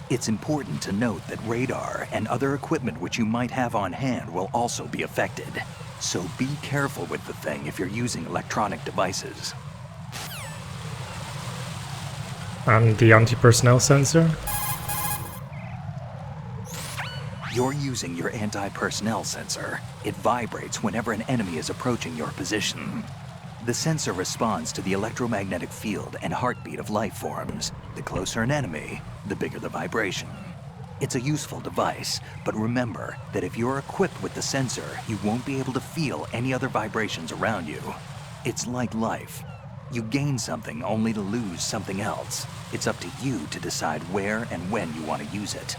Speaker 2: It's important to note that radar and other equipment which you might have on hand will also be affected. So be careful with the thing if you're using electronic devices.
Speaker 1: And the anti-personnel sensor?
Speaker 2: You're using your anti-personnel sensor. It vibrates whenever an enemy is approaching your position. The sensor responds to the electromagnetic field and heartbeat of life forms. The closer an enemy, the bigger the vibration. It's a useful device, but remember that if you're equipped with the sensor, you won't be able to feel any other vibrations around you. It's like life. You gain something only to lose something else. It's up to you to decide where and when you want to use it.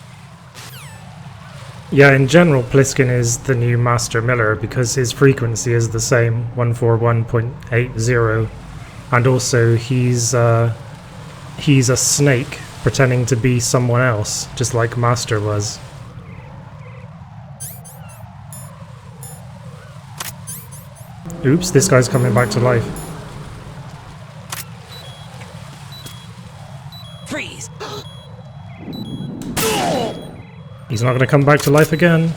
Speaker 1: Yeah, in general, Pliskin is the new Master Miller because his frequency is the same, 141.80, and also he's a snake pretending to be someone else, just like Master was. Oops, this guy's coming back to life.
Speaker 7: Freeze!
Speaker 1: He's not going to come back to life again.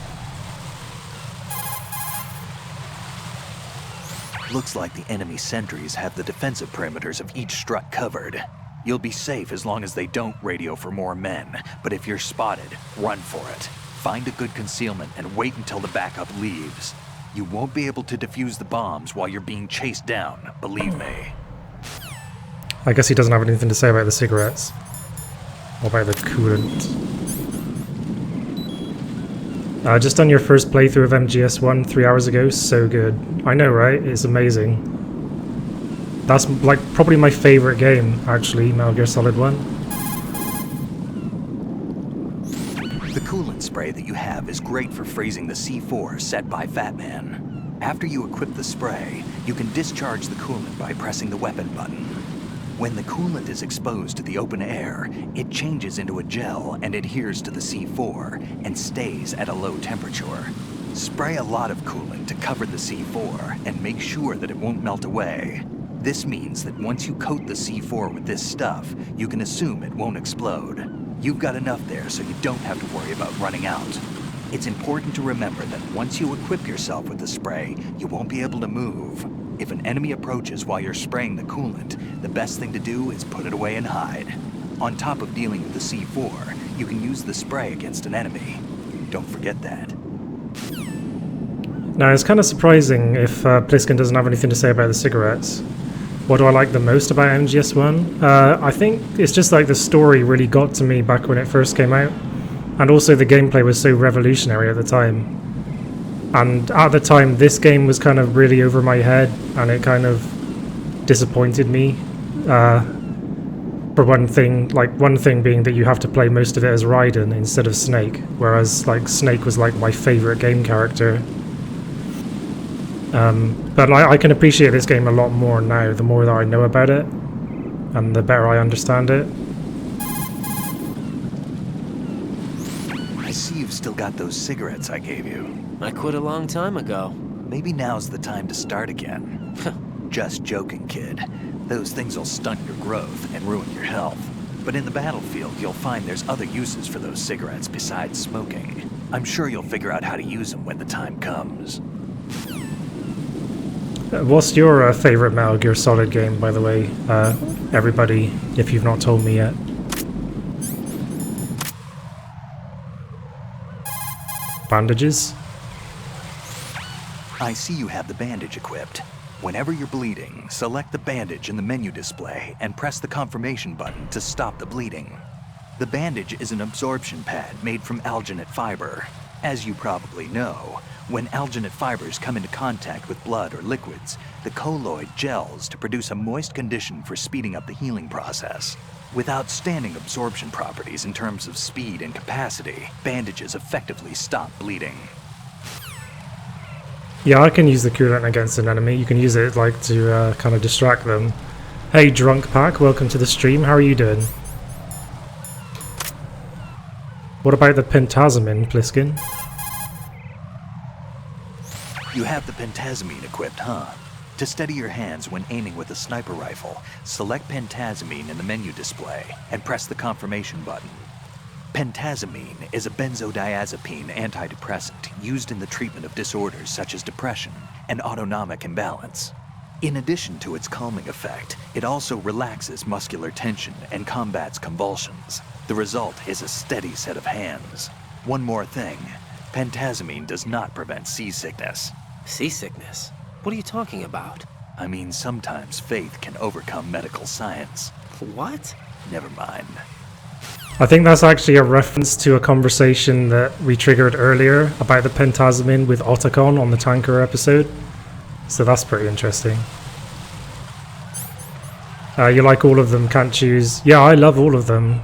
Speaker 2: Looks like the enemy sentries have the defensive perimeters of each strut covered. You'll be safe as long as they don't radio for more men, but if you're spotted, run for it. Find a good concealment and wait until the backup leaves. You won't be able to defuse the bombs while you're being chased down, believe me.
Speaker 1: I guess he doesn't have anything to say about the cigarettes. Or about the coolant. Just done your first playthrough of MGS1 3 hours ago, so good. I know, right? It's amazing. That's like probably my favorite game, actually, Metal Gear Solid 1.
Speaker 2: The coolant spray that you have is great for freezing the C4 set by Fat Man. After you equip the spray, you can discharge the coolant by pressing the weapon button. When the coolant is exposed to the open air, it changes into a gel and adheres to the C4 and stays at a low temperature. Spray a lot of coolant to cover the C4 and make sure that it won't melt away. This means that once you coat the C4 with this stuff, you can assume it won't explode. You've got enough there so you don't have to worry about running out. It's important to remember that once you equip yourself with the spray, you won't be able to move. If an enemy approaches while you're spraying the coolant, the best thing to do is put it away and hide. On top of dealing with the C4, you can use the spray against an enemy. Don't forget that.
Speaker 1: Now, it's kind of surprising if Pliskin doesn't have anything to say about the cigarettes. What do I like the most about MGS1? I think it's just like the story really got to me back when it first came out. And also the gameplay was so revolutionary at the time. And at the time, this game was kind of really over my head, and it kind of disappointed me. For one thing being that you have to play most of it as Raiden instead of Snake, whereas like Snake was like my favorite game character. But I can appreciate this game a lot more now, the more that I know about it, and the better I understand it.
Speaker 2: I see you've still got those cigarettes I gave you.
Speaker 15: I quit a long time ago.
Speaker 2: Maybe now's the time to start again. Just joking, kid. Those things will stunt your growth and ruin your health. But in the battlefield, you'll find there's other uses for those cigarettes besides smoking. I'm sure you'll figure out how to use them when the time comes.
Speaker 1: What's your favorite Metal Gear Solid game, by the way? Everybody, if you've not told me yet. Bandages?
Speaker 2: I see you have the bandage equipped. Whenever you're bleeding, select the bandage in the menu display and press the confirmation button to stop the bleeding. The bandage is an absorption pad made from alginate fiber. As you probably know, when alginate fibers come into contact with blood or liquids, the colloid gels to produce a moist condition for speeding up the healing process. With outstanding absorption properties in terms of speed and capacity, bandages effectively stop bleeding.
Speaker 1: Yeah, I can use the coolant against an enemy. You can use it like to kind of distract them. Hey, Drunk Pack, welcome to the stream. How are you doing? What about the pentazamine, Pliskin?
Speaker 2: You have the pentazamine equipped, huh? To steady your hands when aiming with a sniper rifle, select pentazamine in the menu display and press the confirmation button. Pentazamine is a benzodiazepine antidepressant used in the treatment of disorders such as depression and autonomic imbalance. In addition to its calming effect, it also relaxes muscular tension and combats convulsions. The result is a steady set of hands. One more thing, pentazamine does not prevent seasickness.
Speaker 15: Seasickness? What are you talking about?
Speaker 2: I mean, sometimes faith can overcome medical science.
Speaker 15: What?
Speaker 2: Never mind.
Speaker 1: I think that's actually a reference to a conversation that we triggered earlier about the pentazamine with Otacon on the Tanker episode. So that's pretty interesting. You like all of them, can't choose. Yeah, I love all of them.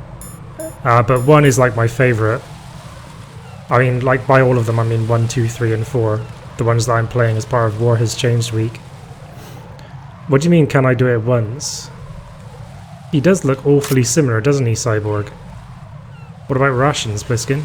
Speaker 1: But one is like my favorite. I mean, like by all of them, I mean 1, 2, 3, and 4. The ones that I'm playing as part of War Has Changed Week. What do you mean, can I do it once? He does look awfully similar, doesn't he, Cyborg? What about rations, Pliskin?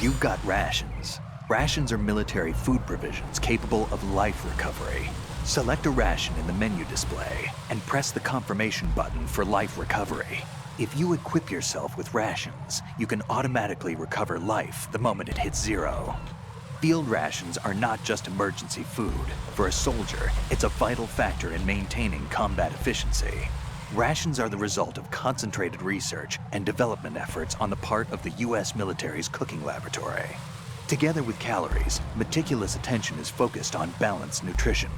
Speaker 2: You've got rations. Rations are military food provisions capable of life recovery. Select a ration in the menu display and press the confirmation button for life recovery. If you equip yourself with rations, you can automatically recover life the moment it hits 0. Field rations are not just emergency food. For a soldier, it's a vital factor in maintaining combat efficiency. Rations are the result of concentrated research and development efforts on the part of the U.S. military's cooking laboratory. Together with calories, meticulous attention is focused on balanced nutrition.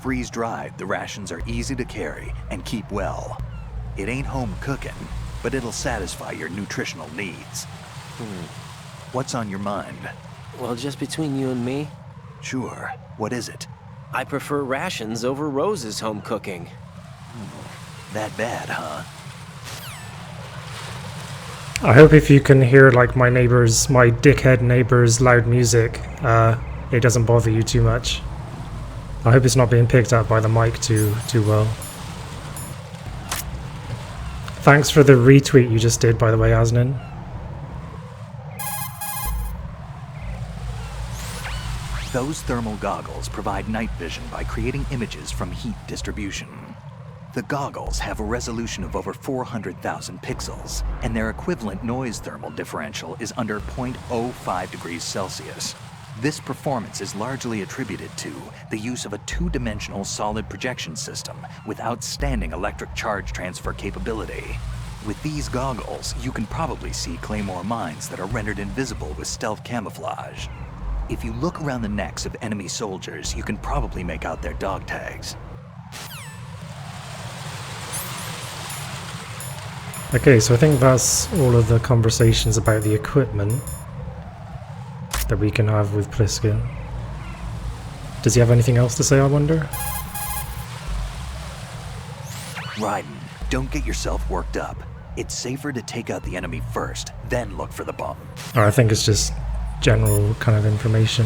Speaker 2: Freeze-dried, the rations are easy to carry and keep well. It ain't home cooking, but it'll satisfy your nutritional needs. What's on your mind?
Speaker 15: Well, just between you and me?
Speaker 2: Sure. What is it?
Speaker 15: I prefer rations over Rose's home cooking.
Speaker 2: That bad, huh?
Speaker 1: I hope if you can hear like my dickhead neighbor's loud music, it doesn't bother you too much. I hope it's not being picked up by the mic too well. Thanks for the retweet you just did, by the way, Asnin.
Speaker 2: Those thermal goggles provide night vision by creating images from heat distribution. The goggles have a resolution of over 400,000 pixels, and their equivalent noise thermal differential is under 0.05 degrees Celsius. This performance is largely attributed to the use of a two-dimensional solid projection system with outstanding electric charge transfer capability. With these goggles, you can probably see Claymore mines that are rendered invisible with stealth camouflage. If you look around the necks of enemy soldiers, you can probably make out their dog tags.
Speaker 1: Okay, so I think that's all of the conversations about the equipment that we can have with Pliskin. Does he have anything else to say, I wonder?
Speaker 2: Raiden, don't get yourself worked up. It's safer to take out the enemy first, then look for the bomb.
Speaker 1: I think it's just general kind of information.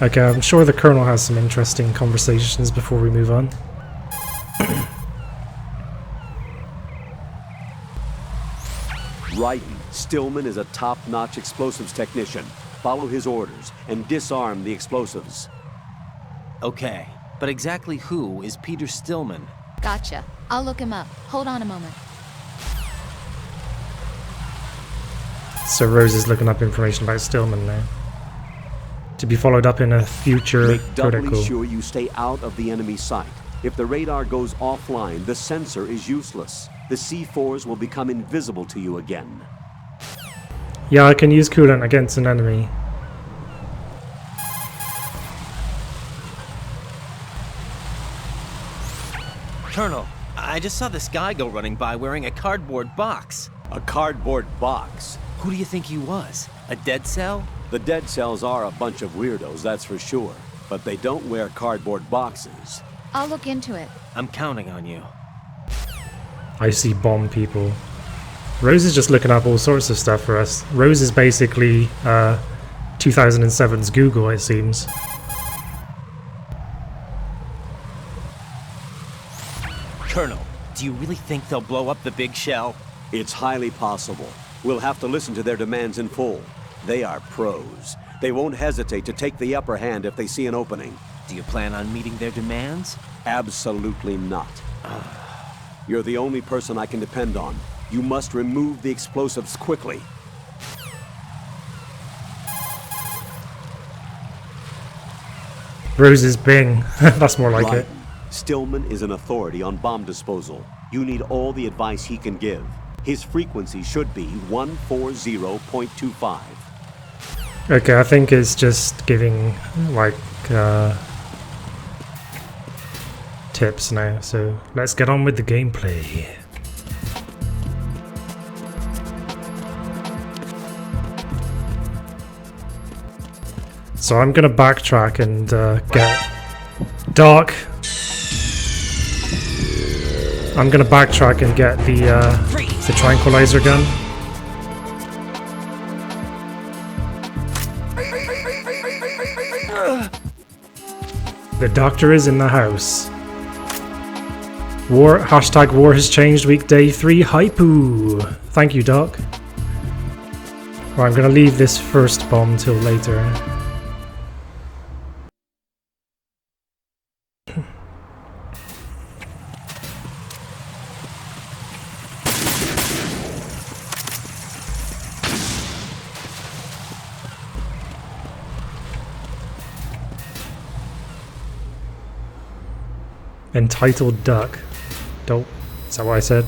Speaker 1: Okay, I'm sure the Colonel has some interesting conversations before we move on.
Speaker 11: Raiden, Stillman is a top-notch explosives technician. Follow his orders and disarm the explosives.
Speaker 15: Okay, but exactly who is Peter Stillman?
Speaker 17: Gotcha. I'll look him up. Hold on a moment.
Speaker 1: So Rose is looking up information about Stillman now. To be followed up in a future
Speaker 11: Make doubly
Speaker 1: protocol.
Speaker 11: sure you stay out of the enemy sight. If the radar goes offline, the sensor is useless. The C4s will become invisible to you again.
Speaker 1: Yeah, I can use coolant against an enemy.
Speaker 15: Colonel, I just saw this guy go running by wearing a cardboard box.
Speaker 11: A cardboard box?
Speaker 15: Who do you think he was? A dead cell?
Speaker 11: The dead cells are a bunch of weirdos, that's for sure. But they don't wear cardboard boxes.
Speaker 17: I'll look into it.
Speaker 15: I'm counting on you.
Speaker 1: I see bomb people. Rose is just looking up all sorts of stuff for us. Rose is basically 2007's Google, it seems.
Speaker 15: Colonel, do you really think they'll blow up the big shell?
Speaker 11: It's highly possible. We'll have to listen to their demands in full. They are pros. They won't hesitate to take the upper hand if they see an opening.
Speaker 15: Do you plan on meeting their demands?
Speaker 11: Absolutely not. You're the only person I can depend on. You must remove the explosives quickly.
Speaker 1: Rose's Bing. That's more like
Speaker 11: Right.
Speaker 1: it.
Speaker 11: Stillman is an authority on bomb disposal. You need all the advice he can give. His frequency should be 140.25.
Speaker 1: Okay, I think it's just giving, like, tips now. So let's get on with the gameplay. So I'm gonna backtrack and get Dark. I'm gonna backtrack and get the tranquilizer gun. The doctor is in the house. War has changed week day 3 hypoo. Thank you, Doc. Well, I'm gonna leave this first bomb till later. Entitled duck. Dope. Is that what I said?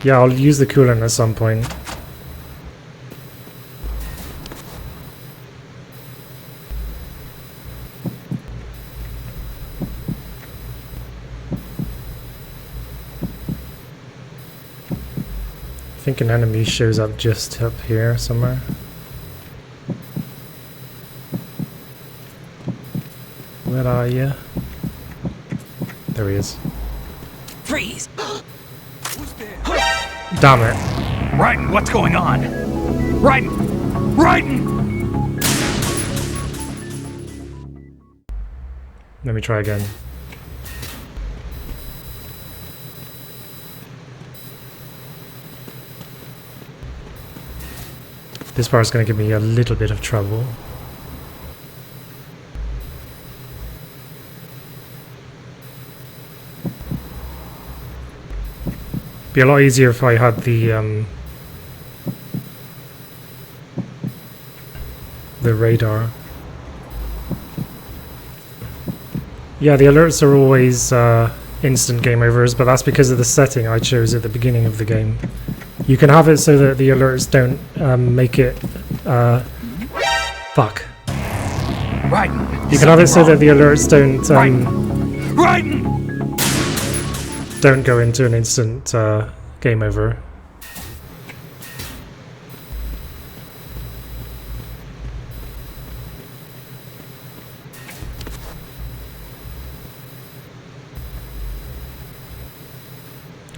Speaker 1: Yeah, I'll use the coolant at some point. I think an enemy shows up just up here somewhere. Where are you? There he is.
Speaker 19: Freeze!
Speaker 1: Damn it.
Speaker 19: Raiden, what's going on? Raiden! Raiden!
Speaker 1: Let me try again. This part's gonna give me a little bit of trouble. Be a lot easier if I had the radar. Yeah, the alerts are always instant game overs, but that's because of the setting I chose at the beginning of the game. You can have it so that the alerts don't make it fuck.
Speaker 19: Raiden!
Speaker 1: You can have it so that the alerts don't
Speaker 19: Raiden!
Speaker 1: don't go into an instant game over.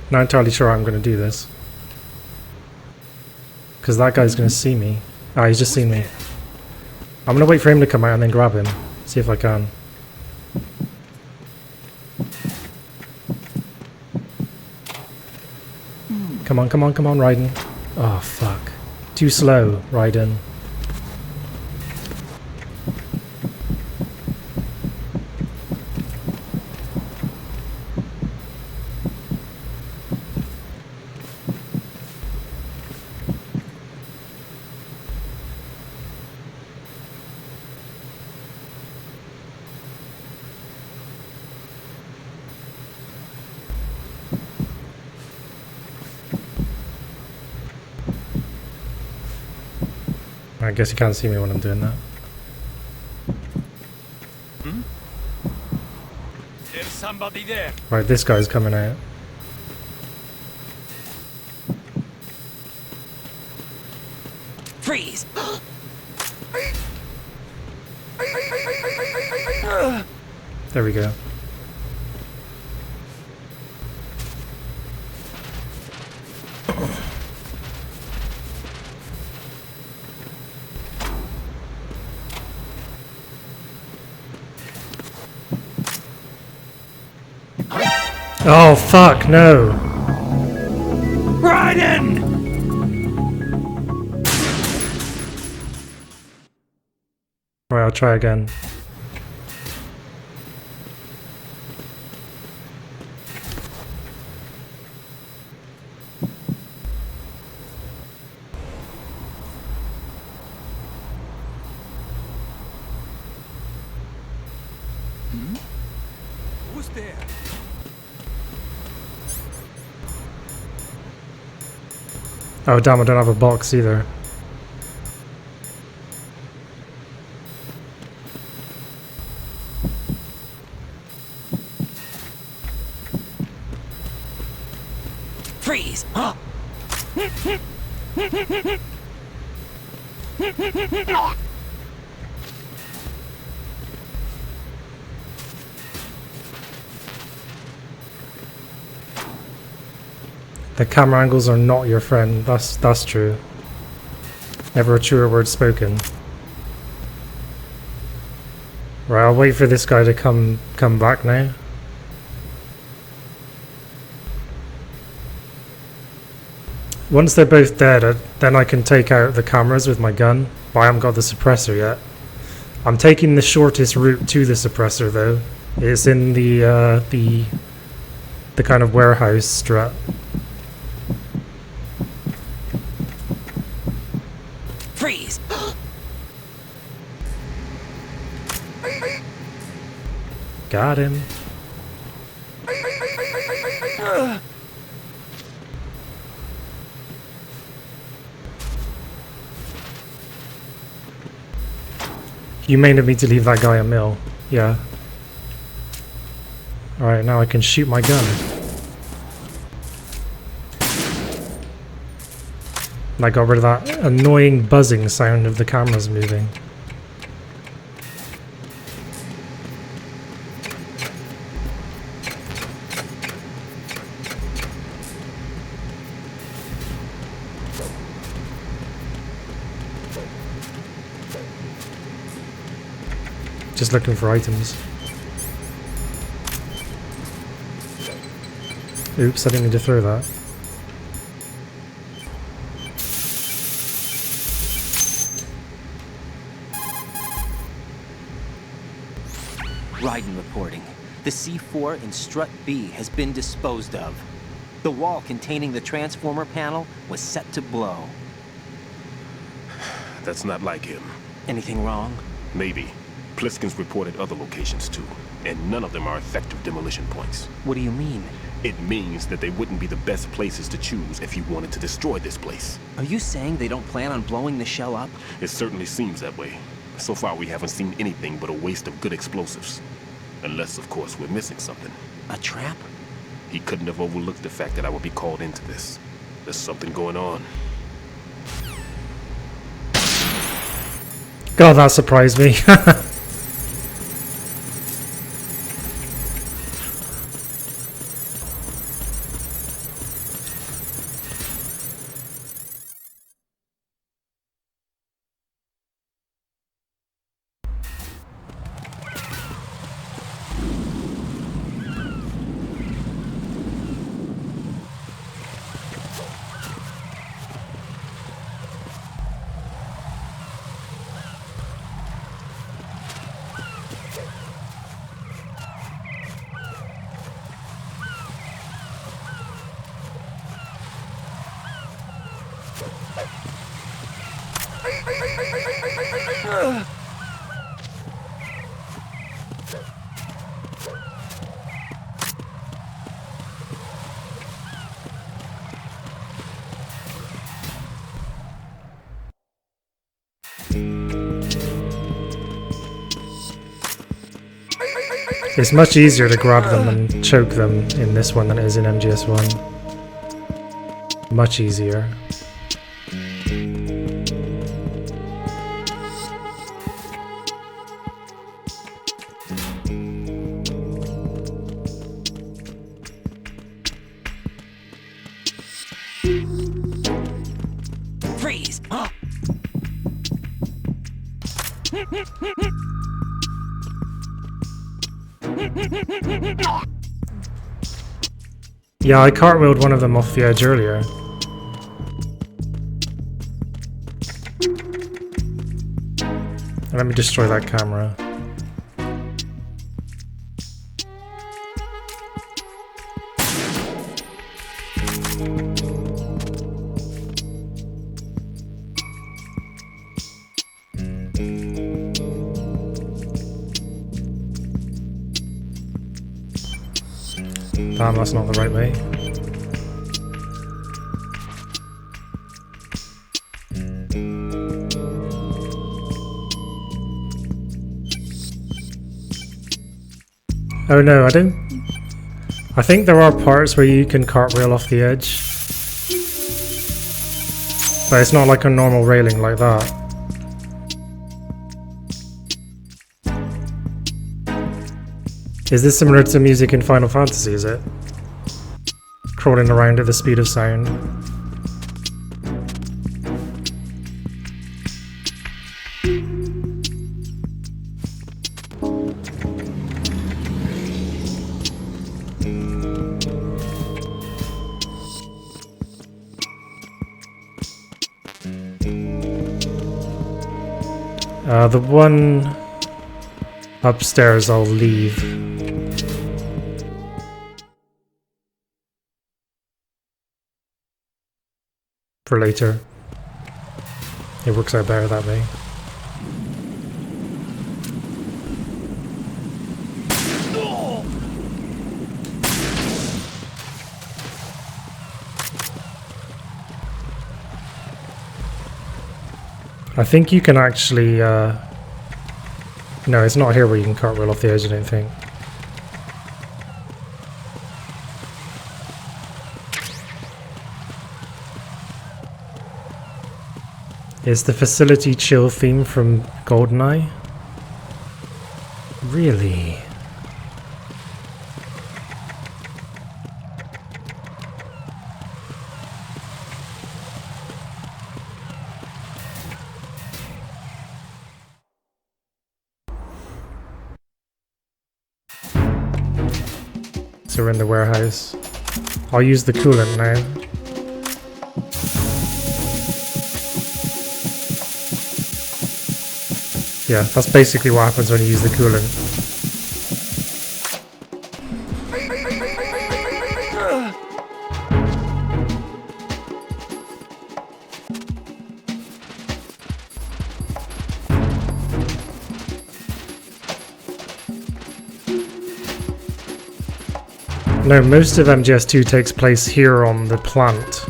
Speaker 1: Not entirely sure how I'm going to do this. Because that guy's going to see me. Ah, he's just seen me. I'm going to wait for him to come out and then grab him. See if I can. Come on, come on, come on, Raiden. Oh, fuck. Too slow, Raiden. I guess you can't see me when I'm doing that.
Speaker 9: There's somebody there.
Speaker 1: Right, this guy's coming out.
Speaker 15: Freeze!
Speaker 1: There we go. Oh fuck, no.
Speaker 14: Raiden!
Speaker 1: Right, I'll try again.
Speaker 9: Who's there?
Speaker 1: Oh damn, I don't have a box either.
Speaker 15: Freeze!
Speaker 1: The camera angles are not your friend. That's true. Never a truer word spoken. Right, I'll wait for this guy to come back now. Once they're both dead, then I can take out the cameras with my gun. But I haven't got the suppressor yet. I'm taking the shortest route to the suppressor though. It's in the kind of warehouse strut.
Speaker 15: Freeze!
Speaker 1: Got him. You may need me to leave that guy a mill. Yeah. Alright, now I can shoot my gun. And I got rid of that annoying buzzing sound of the cameras moving. Just looking for items. Oops, I didn't need to throw that.
Speaker 15: Raiden reporting. The C4 in Strut B has been disposed of. The wall containing the transformer panel was set to blow.
Speaker 13: That's not like him.
Speaker 15: Anything wrong?
Speaker 13: Maybe. Pliskin's reported other locations too, and none of them are effective demolition points.
Speaker 15: What do you mean?
Speaker 13: It means that they wouldn't be the best places to choose if you wanted to destroy this place.
Speaker 15: Are you saying they don't plan on blowing the shell up?
Speaker 13: It certainly seems that way. So far we haven't seen anything but a waste of good explosives. Unless, of course, we're missing something.
Speaker 15: A trap?
Speaker 13: He couldn't have overlooked the fact that I would be called into this. There's something going on.
Speaker 1: God, that surprised me. It's much easier to grab them and choke them in this one than it is in MGS1. Much easier.
Speaker 15: Freeze!
Speaker 1: Yeah, I cartwheeled one of them off the edge earlier. Let me destroy that camera. Damn, that's not the right way. Oh no, I think there are parts where you can cartwheel off the edge. But it's not like a normal railing like that. Is this similar to music in Final Fantasy, is it? Crawling around at the speed of sound. The one upstairs I'll leave. For later. It works out better that way. I think you can actually, no, it's not here where you can cartwheel off the edge, I don't think. Is the facility chill theme from GoldenEye? Really? So we're in the warehouse. I'll use the coolant now. Yeah, that's basically what happens when you use the coolant. No, most of MGS2 takes place here on the plant.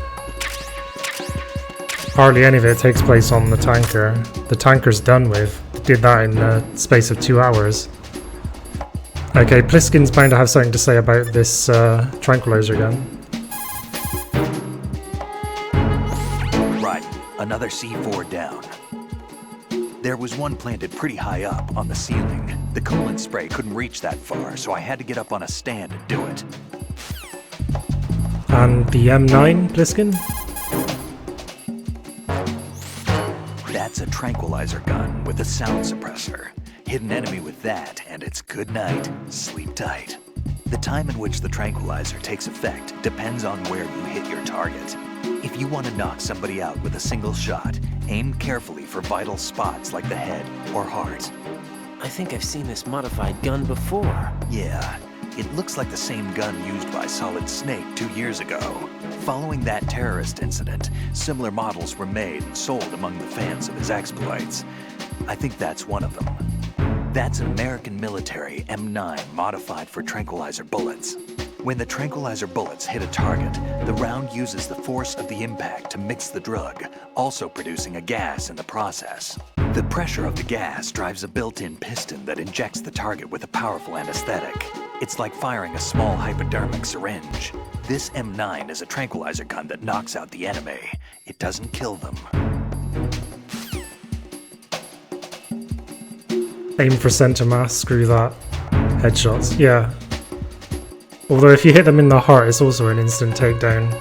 Speaker 1: Hardly any of it takes place on the tanker. The tanker's done with. Did that in the space of 2 hours. Okay, Pliskin's bound to have something to say about this tranquilizer gun.
Speaker 2: Right, another C4 down. There was one planted pretty high up on the ceiling. The coolant spray couldn't reach that far, so I had to get up on a stand and do it.
Speaker 1: And the M9, Pliskin?
Speaker 2: That's a tranquilizer gun with a sound suppressor. Hit an enemy with that, and it's good night. Sleep tight. The time in which the tranquilizer takes effect depends on where you hit your target. If you want to knock somebody out with a single shot, aim carefully for vital spots like the head or heart.
Speaker 15: I think I've seen this modified gun before.
Speaker 2: Yeah, it looks like the same gun used by Solid Snake 2 years ago. Following that terrorist incident, similar models were made and sold among the fans of his exploits. I think that's one of them. That's an American military M9 modified for tranquilizer bullets. When the tranquilizer bullets hit a target, the round uses the force of the impact to mix the drug, also producing a gas in the process. The pressure of the gas drives a built-in piston that injects the target with a powerful anesthetic. It's like firing a small hypodermic syringe. This M9 is a tranquilizer gun that knocks out the enemy. It doesn't kill them.
Speaker 1: Aim for center mass, screw that. Headshots, yeah. Although if you hit them in the heart, it's also an instant takedown.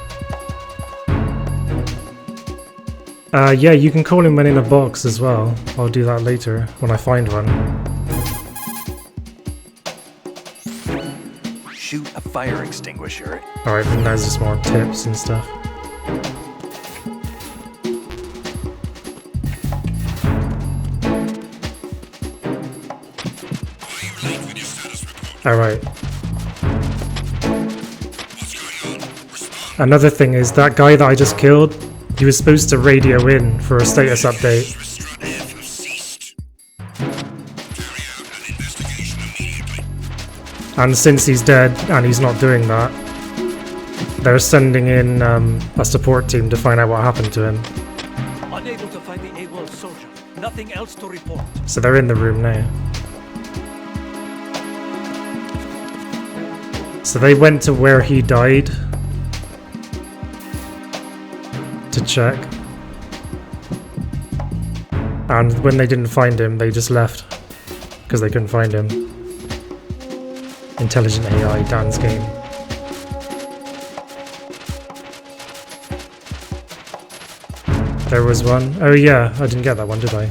Speaker 1: Yeah, you can call him when in a box as well. I'll do that later, when I find one.
Speaker 2: Shoot a fire extinguisher.
Speaker 1: Alright, then there's just more tips and stuff. Alright. Another thing is, that guy that I just killed, he was supposed to radio in for a status update. And since he's dead and he's not doing that, they're sending in a support team to find out what happened to him.
Speaker 9: Unable to find the AWOL soldier. Nothing else to report.
Speaker 1: So they're in the room now. So they went to where he died to check. And when they didn't find him, they just left because they couldn't find him. Intelligent AI, Dan's game. There was one. Oh yeah, I didn't get that one, did I?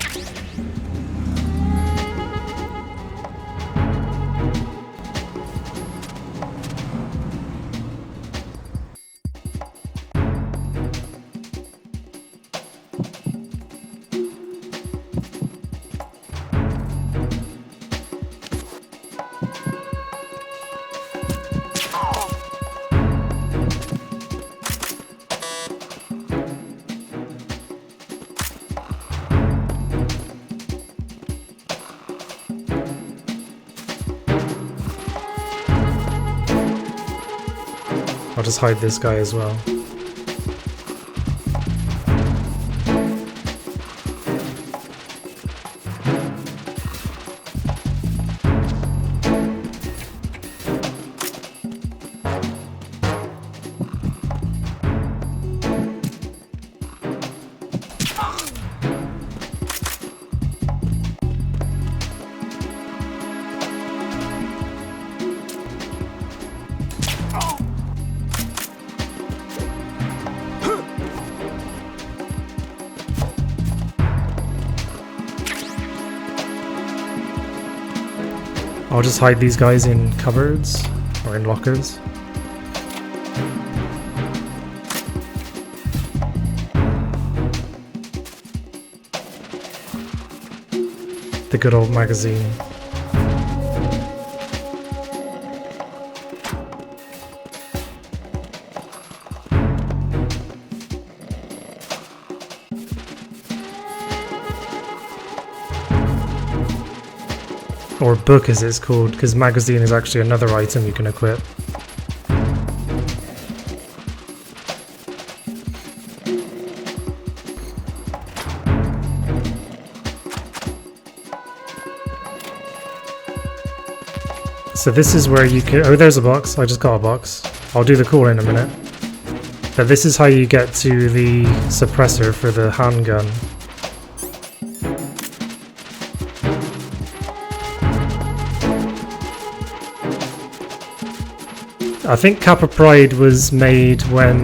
Speaker 1: I'll just hide this guy as well. I'll just hide these guys in cupboards or in lockers. The good old magazine. Or book as it's called, because magazine is actually another item you can equip. So this is where you can... Oh, there's a box. I just got a box. I'll do the call in a minute. But this is how you get to the suppressor for the handgun. I think Kappa Pride was made when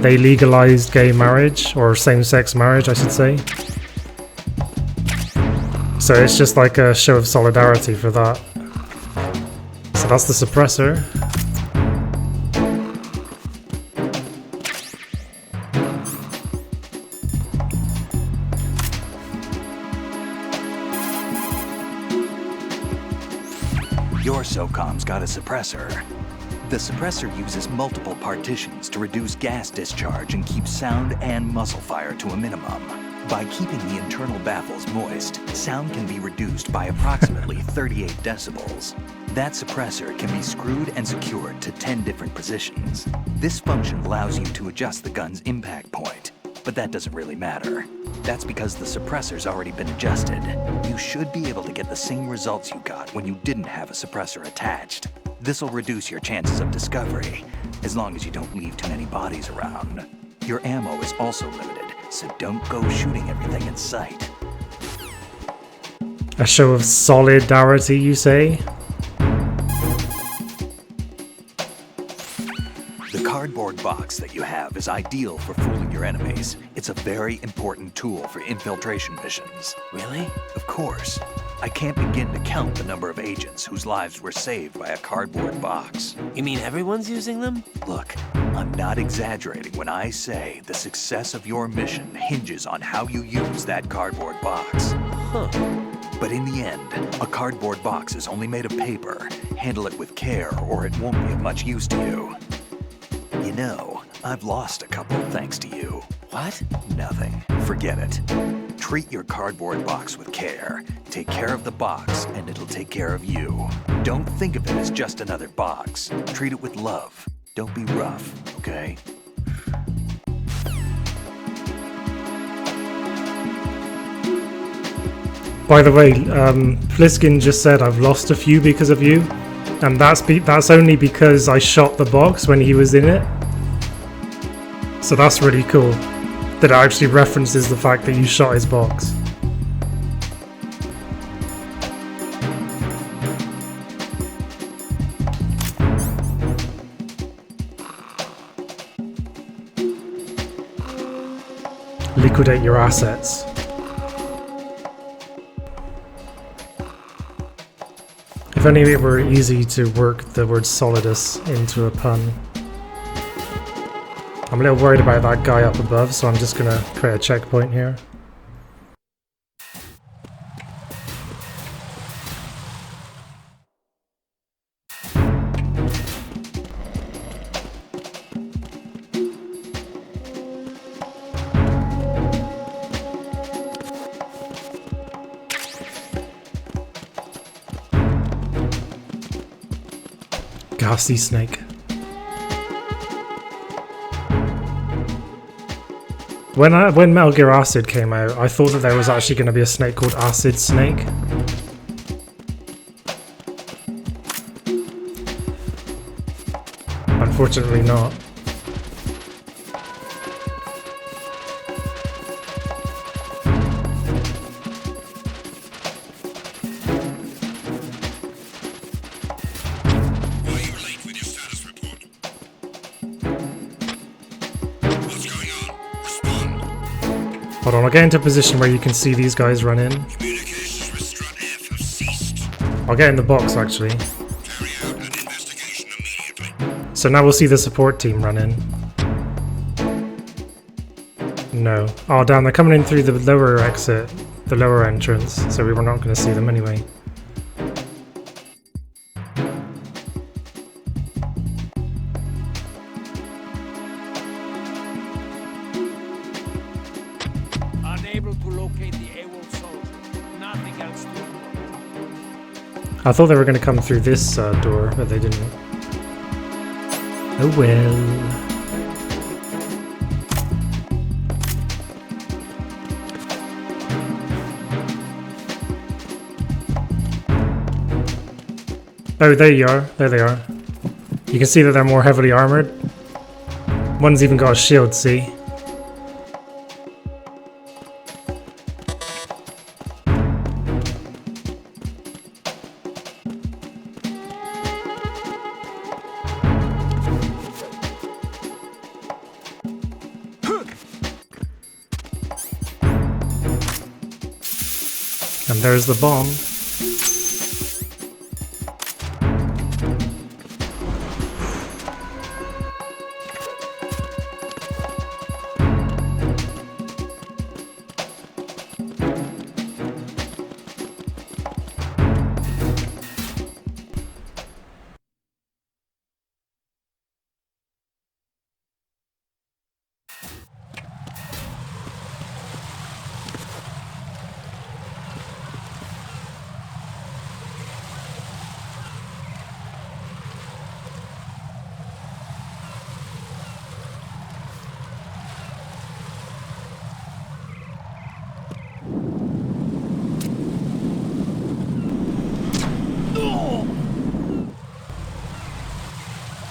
Speaker 1: they legalized gay marriage, or same-sex marriage, I should say. So it's just like a show of solidarity for that. So that's the suppressor.
Speaker 2: Your SOCOM's got a suppressor. The suppressor uses multiple partitions to reduce gas discharge and keep sound and muzzle fire to a minimum. By keeping the internal baffles moist, sound can be reduced by approximately 38 decibels. That suppressor can be screwed and secured to 10 different positions. This function allows you to adjust the gun's impact point. but that doesn't really matter. That's because the suppressor's already been adjusted. You should be able to get the same results you got when you didn't have a suppressor attached. This'll reduce your chances of discovery, as long as you don't leave too many bodies around. Your ammo is also limited, so don't go shooting everything in sight.
Speaker 1: A show of solidarity, you say?
Speaker 2: The cardboard box that you have is ideal for fooling your enemies. It's a very important tool for infiltration missions.
Speaker 15: Really?
Speaker 2: Of course. I can't begin to count the number of agents whose lives were saved by a cardboard box.
Speaker 15: You mean everyone's using them?
Speaker 2: Look, I'm not exaggerating when I say the success of your mission hinges on how you use that cardboard box.
Speaker 15: Huh.
Speaker 2: But in the end, a cardboard box is only made of paper. Handle it with care or it won't be of much use to you. You know, I've lost a couple thanks to you.
Speaker 15: What?
Speaker 2: Nothing. Forget it. Treat your cardboard box with care. Take care of the box, and it'll take care of you. Don't think of it as just another box. Treat it with love. Don't be rough, okay?
Speaker 1: By the way, Pliskin just said I've lost a few because of you, and that's only because I shot the box when he was in it. So that's really cool that it actually references the fact that you shot his box. Liquidate your assets. If only it were easy to work the word solidus into a pun. I'm a little worried about that guy up above, so I'm just gonna create a checkpoint here. Ghastly snake. When Metal Gear Acid came out, I thought that there was actually going to be a snake called Acid Snake. Unfortunately not. Hold on, I'll get into a position where you can see these guys run in. I'll get in the box actually. So now we'll see the support team run in. No. Oh damn, they're coming in through the lower exit, the lower entrance, so we were not going to see them anyway. I thought they were going to come through this door, but they didn't. Oh well. Oh, there you are. There they are. You can see that they're more heavily armored. One's even got a shield, see? And there's the bomb.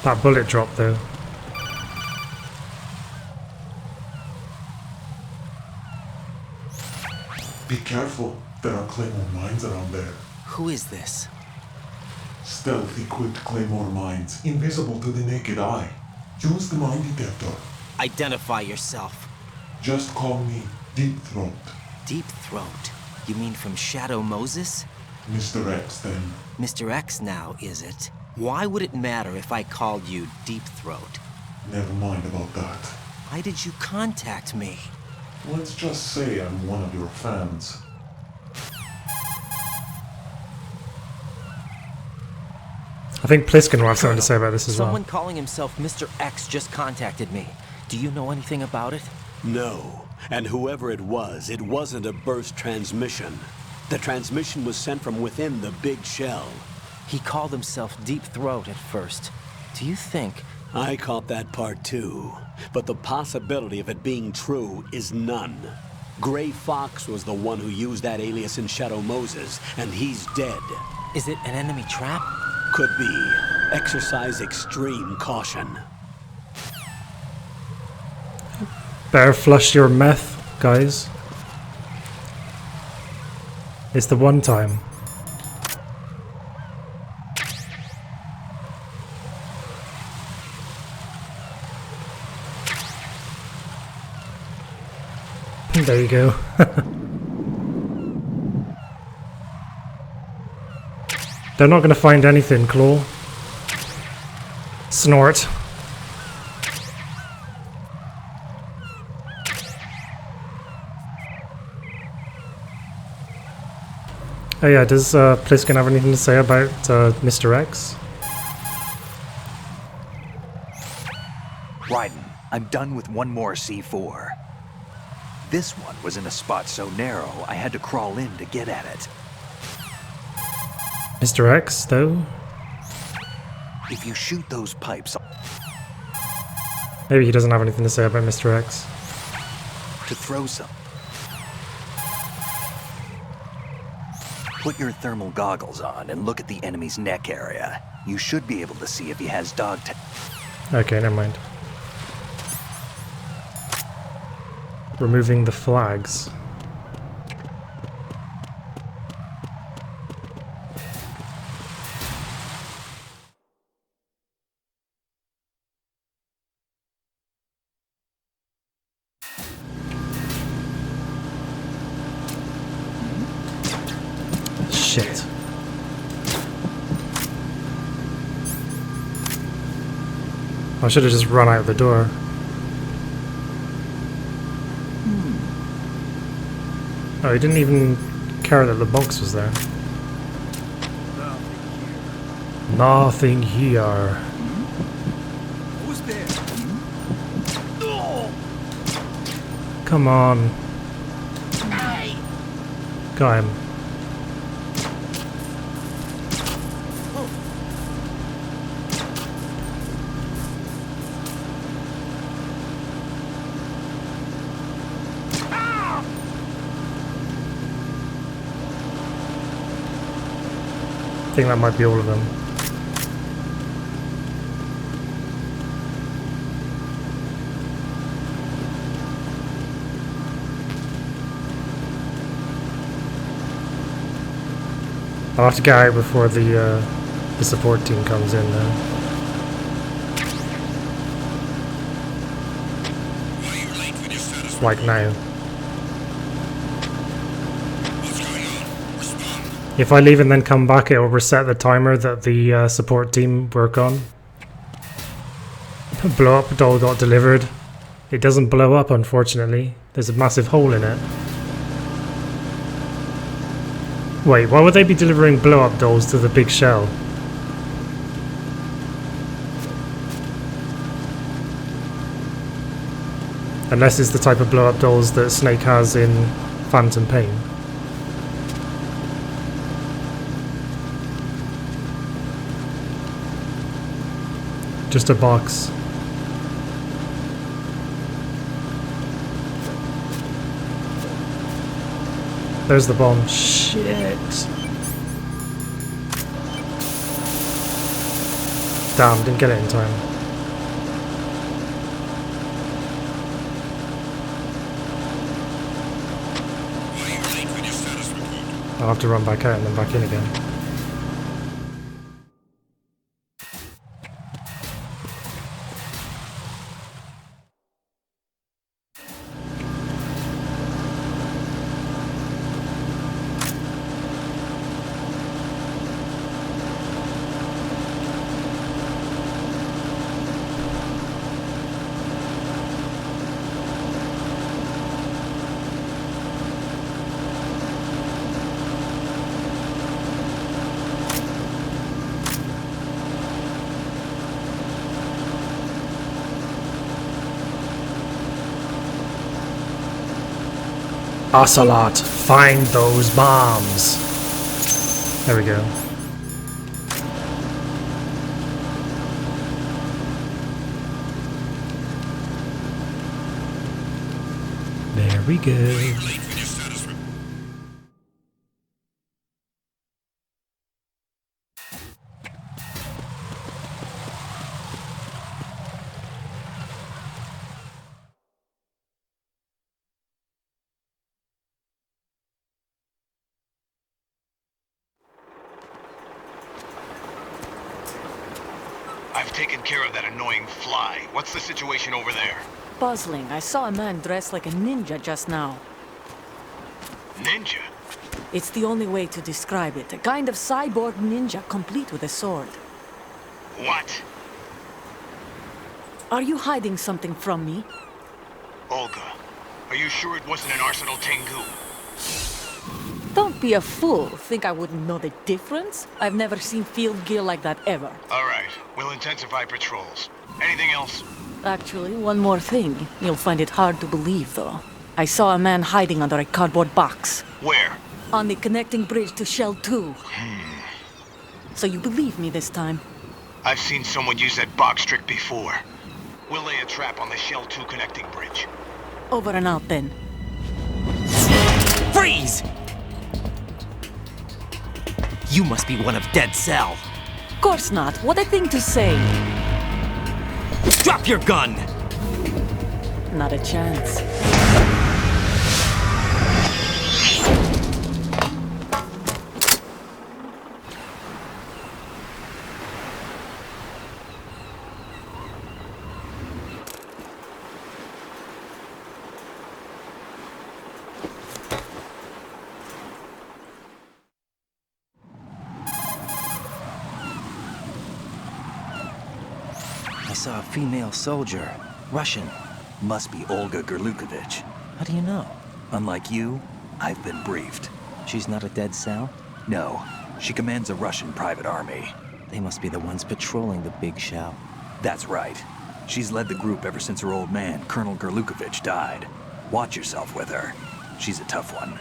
Speaker 1: That bullet drop though.
Speaker 12: Be careful. There are Claymore mines around there.
Speaker 15: Who is this?
Speaker 12: Stealth-equipped Claymore mines, invisible to the naked eye. Use the mine detector.
Speaker 15: Identify yourself.
Speaker 12: Just call me Deep Throat.
Speaker 15: Deep Throat? You mean from Shadow Moses?
Speaker 12: Mr. X, then.
Speaker 15: Mr. X now, is it? Why would it matter if I called you Deep Throat?
Speaker 12: Never mind about that.
Speaker 15: Why did you contact me?
Speaker 12: Let's just say I'm one of your fans.
Speaker 1: I think Pliskin will have something to say about this as well.
Speaker 15: Someone calling himself Mr. X just contacted me. Do you know anything about it?
Speaker 11: No. And whoever it wasn't a burst transmission. The transmission was sent from within the big shell.
Speaker 15: He called himself Deep Throat at first. Do you think...
Speaker 11: I caught that part too. But the possibility of it being true is none. Gray Fox was the one who used that alias in Shadow Moses, and he's dead.
Speaker 15: Is it an enemy trap?
Speaker 11: Could be. Exercise extreme caution.
Speaker 1: Better flush your meth, guys. It's the one time. There you go. They're not going to find anything, Claw. Snort. Oh yeah, does Pliskin have anything to say about Mr. X?
Speaker 2: Raiden, I'm done with one more C4. This one was in a spot so narrow, I had to crawl in to get at it.
Speaker 1: Mr. X, though?
Speaker 2: If you shoot those pipes...
Speaker 1: Maybe he doesn't have anything to say about Mr. X.
Speaker 2: To throw some. Put your thermal goggles on and look at the enemy's neck area. You should be able to see if he has dog tag.
Speaker 1: Okay, never mind. Removing the flags. Shit. I should have just run out the door. Oh, he didn't even care that the box was there. Nothing here.
Speaker 9: Who's there?
Speaker 1: Come on. Got him. I think that might be all of them. I'll have to get out before the support team comes in now. Like now. If I leave and then come back, it will reset the timer that the support team work on. Blow up doll got delivered. It doesn't blow up, unfortunately. There's a massive hole in it. Wait, why would they be delivering blow up dolls to the big shell? Unless it's the type of blow up dolls that Snake has in Phantom Pain. Just a box. There's the bomb. Shit. Damn, didn't get it in time. I'll have to run back out and then back in again. Ocelot, find those bombs. There we go. There we go.
Speaker 10: I've taken care of that annoying fly. What's the situation over there?
Speaker 7: Puzzling. I saw a man dressed like a ninja just now.
Speaker 10: Ninja?
Speaker 7: It's the only way to describe it. A kind of cyborg ninja, complete with a sword.
Speaker 10: What?
Speaker 7: Are you hiding something from me?
Speaker 10: Olga, are you sure it wasn't an Arsenal Tengu?
Speaker 7: Don't be a fool. Think I wouldn't know the difference? I've never seen field gear like that ever.
Speaker 10: All right, we'll intensify patrols. Anything else?
Speaker 7: Actually, one more thing. You'll find it hard to believe, though. I saw a man hiding under a cardboard box.
Speaker 10: Where?
Speaker 7: On the connecting bridge to Shell 2. So you believe me this time?
Speaker 10: I've seen someone use that box trick before. We'll lay a trap on the Shell 2 connecting bridge.
Speaker 7: Over and out, then.
Speaker 15: Freeze! You must be one of Dead Cell.
Speaker 7: Course not. What a thing to say.
Speaker 15: Drop your gun!
Speaker 7: Not a chance.
Speaker 2: I saw a female soldier. Russian. Must be Olga Gurlukovich.
Speaker 15: How do you know?
Speaker 2: Unlike you, I've been briefed.
Speaker 15: She's not a Dead Cell?
Speaker 2: No. She commands a Russian private army.
Speaker 15: They must be the ones patrolling the Big Shell.
Speaker 2: That's right. She's led the group ever since her old man, Colonel Gurlukovich, died. Watch yourself with her. She's a tough one.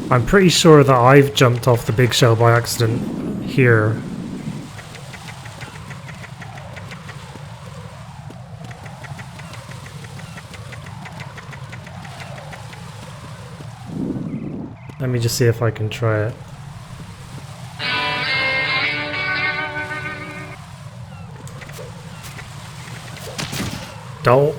Speaker 1: I'm pretty sure that I've jumped off the big shell by accident here. Let me just see if I can try it. Don't.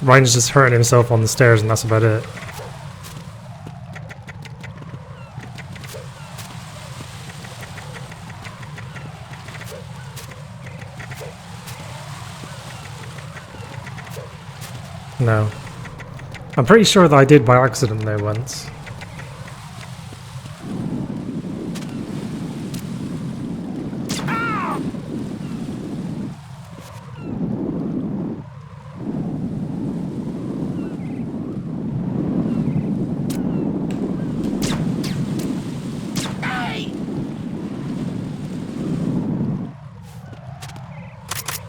Speaker 1: Ryan's just hurting himself on the stairs and that's about it. No. I'm pretty sure that I did by accident though once.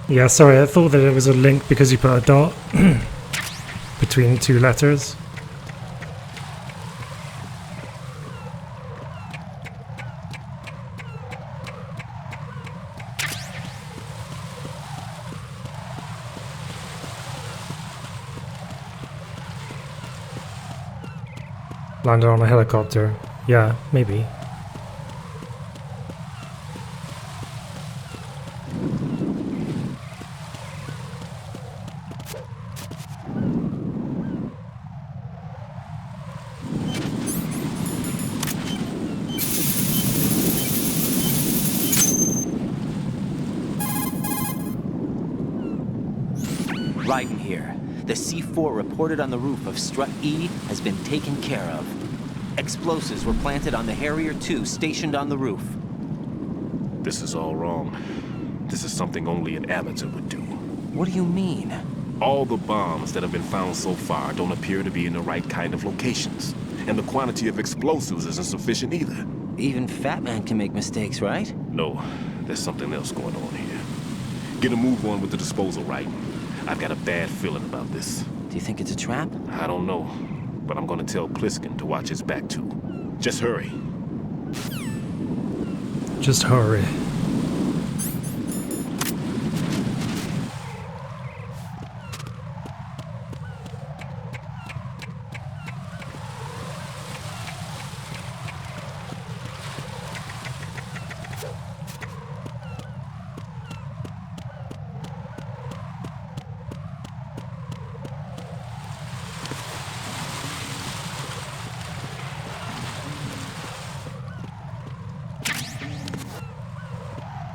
Speaker 1: Yeah, sorry, I thought that it was a link because you put a dot between two letters. Landed on a helicopter. Yeah, maybe.
Speaker 15: Raiden here. The C4 reported on the roof of Strut E has been taken care of. Explosives were planted on the Harrier 2 stationed on the roof.
Speaker 13: This is all wrong. This is something only an amateur would do.
Speaker 15: What do you mean?
Speaker 13: All the bombs that have been found so far don't appear to be in the right kind of locations. And the quantity of explosives isn't sufficient either.
Speaker 15: Even Fat Man can make mistakes, right?
Speaker 13: No, there's something else going on here. Get a move on with the disposal, Raiden. I've got a bad feeling about this.
Speaker 15: Do you think it's a trap?
Speaker 13: I don't know, but I'm gonna tell Pliskin to watch his back too. Just hurry.
Speaker 1: Just hurry.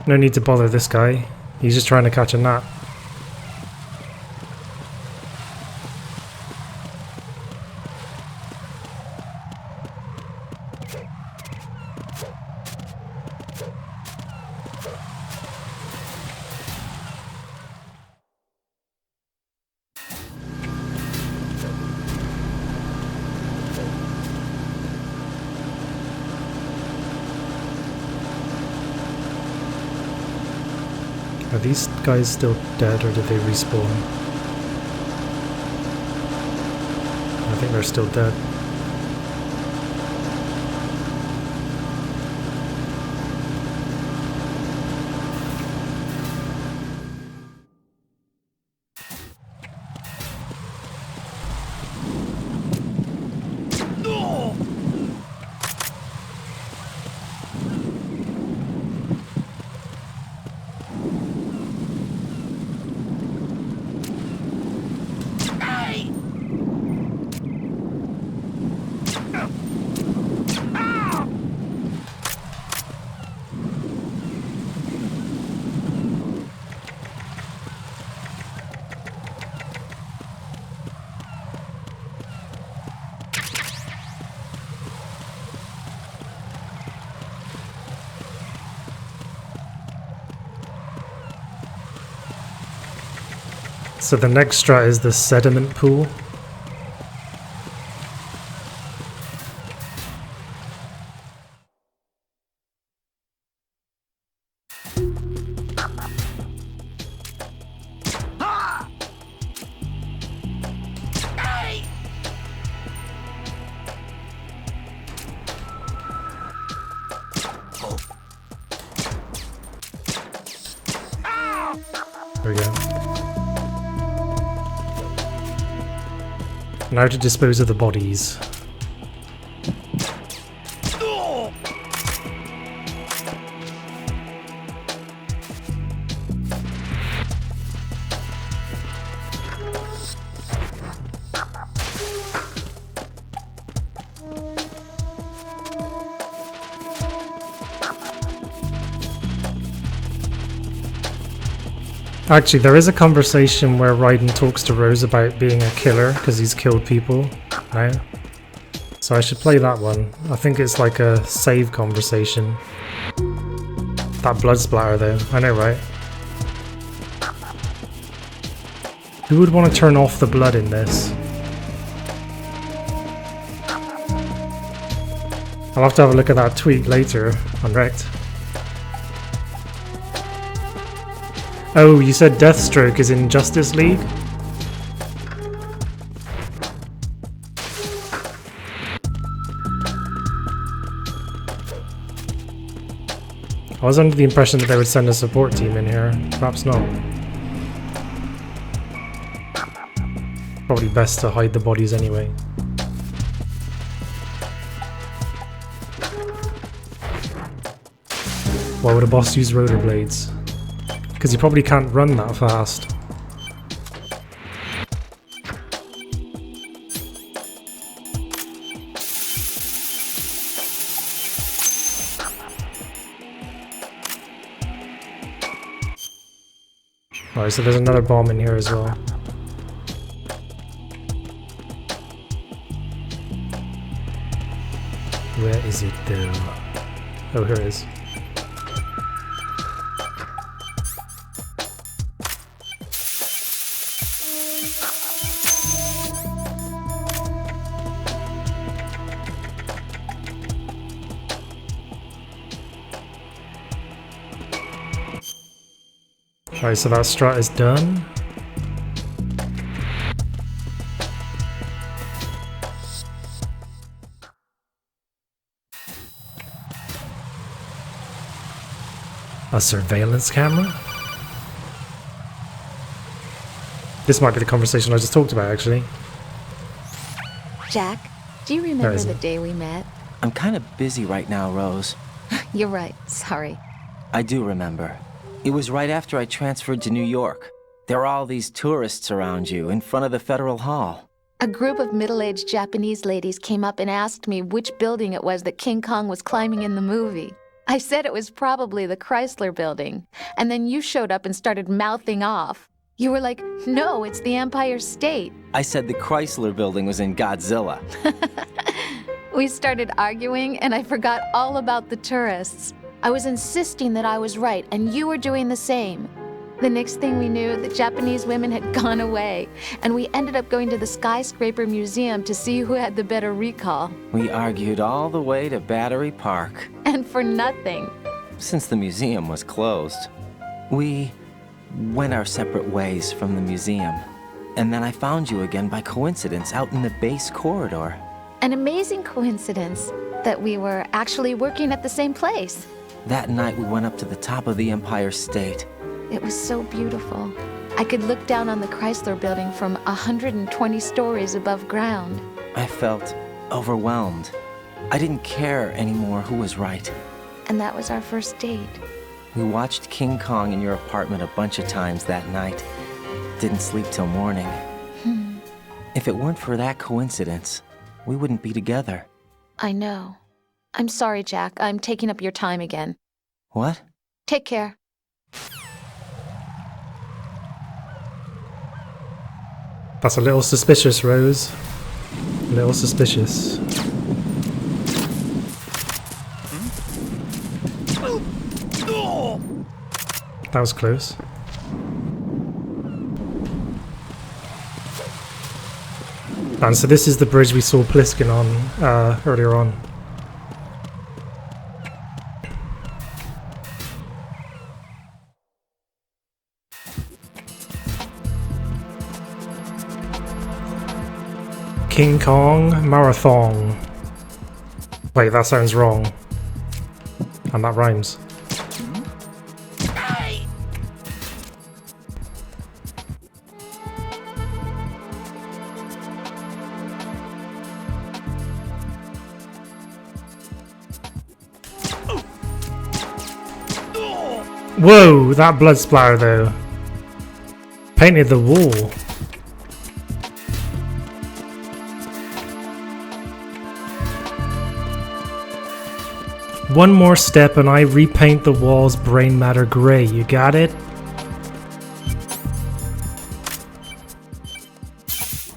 Speaker 1: No need to bother this guy. He's just trying to catch a nap. Are these guys still dead or did they respawn? I think they're still dead. So the next strat is the sediment pool. There we go. Now to dispose of the bodies. Actually, there is a conversation where Raiden talks to Rose about being a killer because he's killed people now. So I should play that one. I think it's like a save conversation. That blood splatter though, I know, right? Who would want to turn off the blood in this? I'll have to have a look at that tweet later on Rekt. Oh, you said Deathstroke is in Justice League? I was under the impression that they would send a support team in here. Perhaps not. Probably best to hide the bodies anyway. Why would a boss use rollerblades? Because you probably can't run that fast. Alright, so there's another bomb in here as well. Where is it though? Oh, here it is. Alright, so that strat is done. A surveillance camera? This might be the conversation I just talked about, actually.
Speaker 17: Jack, do you remember the day we met?
Speaker 15: I'm kind of busy right now, Rose.
Speaker 17: You're right, sorry.
Speaker 15: I do remember. It was right after I transferred to New York. There were all these tourists around you in front of the Federal Hall.
Speaker 17: A group of middle-aged Japanese ladies came up and asked me which building it was that King Kong was climbing in the movie. I said it was probably the Chrysler Building, and then you showed up and started mouthing off. You were like, no, it's the Empire State.
Speaker 15: I said the Chrysler Building was in Godzilla.
Speaker 17: We started arguing, and I forgot all about the tourists. I was insisting that I was right, and you were doing the same. The next thing we knew, the Japanese women had gone away, and we ended up going to the Skyscraper Museum to see who had the better recall.
Speaker 15: We argued all the way to Battery Park.
Speaker 17: And for nothing.
Speaker 15: Since the museum was closed, we went our separate ways from the museum. And then I found you again by coincidence out in the base corridor.
Speaker 17: An amazing coincidence that we were actually working at the same place.
Speaker 15: That night we went up to the top of the Empire State.
Speaker 17: It was so beautiful. I could look down on the Chrysler Building from 120 stories above ground.
Speaker 15: I felt overwhelmed. I didn't care anymore who was right.
Speaker 17: And that was our first date.
Speaker 15: We watched King Kong in your apartment a bunch of times that night. Didn't sleep till morning. If it weren't for that coincidence, we wouldn't be together.
Speaker 17: I know. I'm sorry, Jack. I'm taking up your time again.
Speaker 15: What?
Speaker 17: Take care.
Speaker 1: That's a little suspicious, Rose. A little suspicious. That was close. And so this is the bridge we saw Pliskin on earlier on. King Kong Marathon. Wait, that sounds wrong. And that rhymes. Whoa, that blood splatter though. Painted the wall. One more step and I repaint the walls brain matter grey, you got it?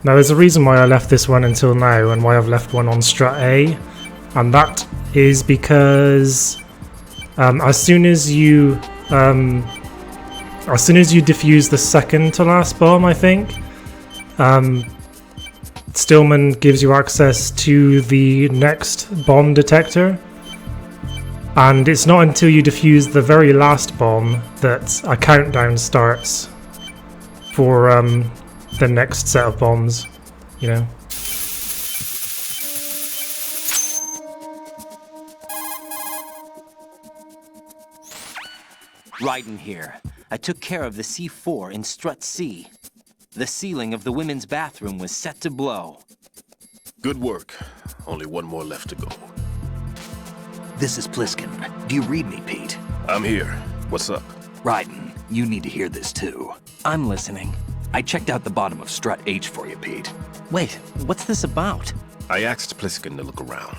Speaker 1: Now there's a reason why I left this one until now and why I've left one on Strat A, and that is because as soon as you defuse the second to last bomb, I think, Stillman gives you access to the next bomb detector. And it's not until you defuse the very last bomb that a countdown starts for the next set of bombs, you know.
Speaker 15: Raiden here. I took care of the C4 in Strut C. The ceiling of the women's bathroom was set to blow.
Speaker 13: Good work. Only one more left to go.
Speaker 2: This is Pliskin. Do you read me, Pete?
Speaker 13: I'm here. What's up?
Speaker 2: Raiden, you need to hear this too.
Speaker 15: I'm listening.
Speaker 2: I checked out the bottom of Strut H for you, Pete.
Speaker 15: Wait, what's this about?
Speaker 13: I asked Pliskin to look around.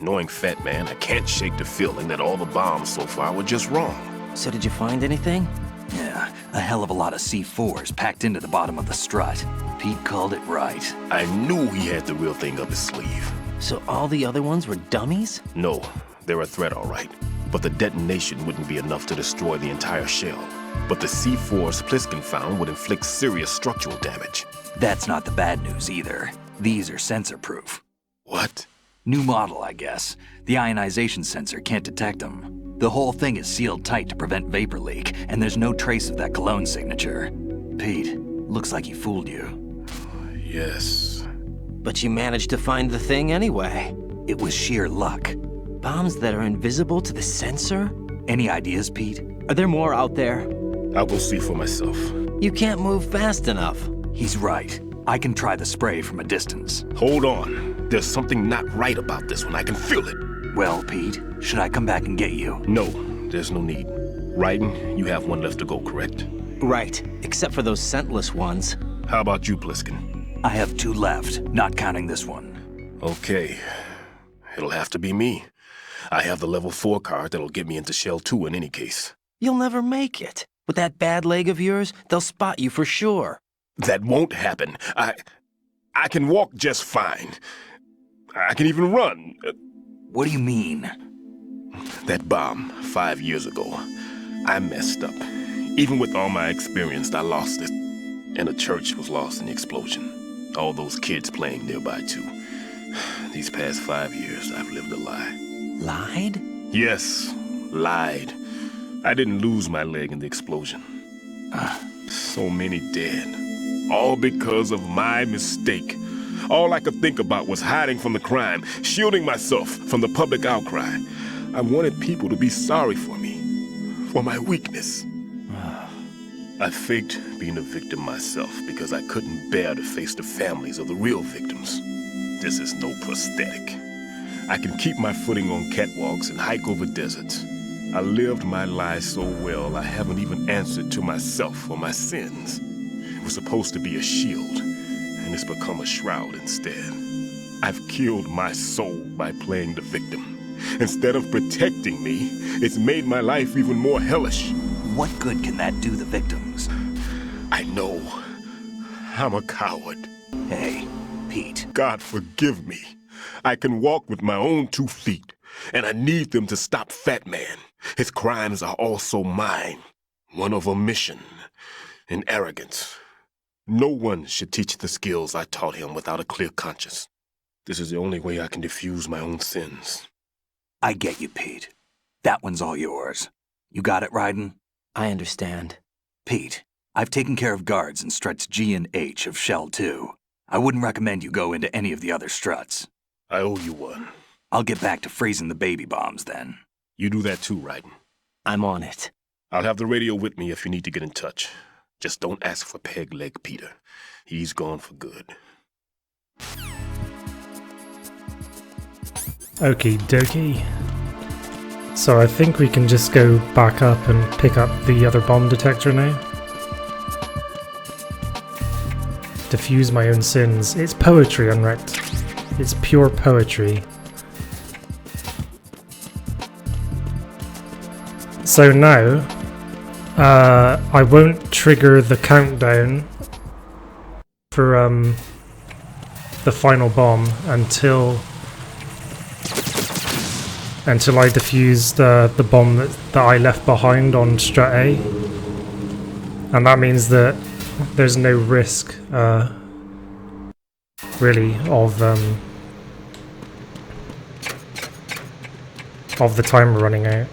Speaker 13: Knowing Fat Man, I can't shake the feeling that all the bombs so far were just wrong.
Speaker 15: So did you find anything?
Speaker 2: Yeah, a hell of a lot of C4s packed into the bottom of the strut. Pete called it right.
Speaker 13: I knew he had the real thing up his sleeve.
Speaker 15: So all the other ones were dummies?
Speaker 13: No, they're a threat, all right. But the detonation wouldn't be enough to destroy the entire shell. But the C4s Pliskin found would inflict serious structural damage.
Speaker 2: That's not the bad news either. These are sensor-proof.
Speaker 13: What?
Speaker 2: New model, I guess. The ionization sensor can't detect them. The whole thing is sealed tight to prevent vapor leak, and there's no trace of that cologne signature. Pete, looks like he fooled you.
Speaker 13: Yes.
Speaker 15: But you managed to find the thing anyway.
Speaker 2: It was sheer luck.
Speaker 15: Bombs that are invisible to the sensor?
Speaker 2: Any ideas, Pete?
Speaker 15: Are there more out there?
Speaker 13: I'll go see for myself.
Speaker 15: You can't move fast enough.
Speaker 2: He's right. I can try the spray from a distance.
Speaker 13: Hold on. There's something not right about this one. I can feel it.
Speaker 2: Well, Pete, should I come back and get you?
Speaker 13: No, there's no need. Raiden, you have one left to go, correct?
Speaker 15: Right, except for those scentless ones.
Speaker 13: How about you, Pliskin?
Speaker 2: I have 2 left, not counting this one.
Speaker 13: Okay. It'll have to be me. I have the level 4 card that'll get me into Shell 2 in any case.
Speaker 15: You'll never make it. With that bad leg of yours, they'll spot you for sure.
Speaker 13: That won't happen. I can walk just fine. I can even run.
Speaker 2: What do you mean?
Speaker 13: That bomb, 5 years ago. I messed up. Even with all my experience, I lost it. And the church was lost in the explosion. All those kids playing nearby, too. These past 5 years, I've lived a lie.
Speaker 15: Lied?
Speaker 13: Yes, lied. I didn't lose my leg in the explosion. So many dead. All because of my mistake. All I could think about was hiding from the crime, shielding myself from the public outcry. I wanted people to be sorry for me, for my weakness. I faked being a victim myself because I couldn't bear to face the families of the real victims. This is no prosthetic. I can keep my footing on catwalks and hike over deserts. I lived my life so well I haven't even answered to myself for my sins. It was supposed to be a shield, and it's become a shroud instead. I've killed my soul by playing the victim. Instead of protecting me, it's made my life even more hellish.
Speaker 2: What good can that do the victims?
Speaker 13: I know. I'm a coward.
Speaker 2: Hey, Pete.
Speaker 13: God forgive me. I can walk with my own 2 feet, and I need them to stop Fat Man. His crimes are also mine. One of omission and arrogance. No one should teach the skills I taught him without a clear conscience. This is the only way I can diffuse my own sins.
Speaker 2: I get you, Pete. That one's all yours. You got it, Raiden?
Speaker 15: I understand.
Speaker 2: Pete, I've taken care of guards in struts G and H of Shell 2. I wouldn't recommend you go into any of the other struts.
Speaker 13: I owe you one.
Speaker 2: I'll get back to freezing the baby bombs then.
Speaker 13: You do that too, Raiden.
Speaker 15: I'm on it.
Speaker 13: I'll have the radio with me if you need to get in touch. Just don't ask for Peg Leg Peter. He's gone for good.
Speaker 1: Okie dokie. So I think we can just go back up and pick up the other bomb detector now. Diffuse my own sins. It's poetry, Unwrecked. It's pure poetry. So now, I won't trigger the countdown for the final bomb until I defuse the bomb that I left behind on Strut A, and that means that there's no risk really of the timer running out.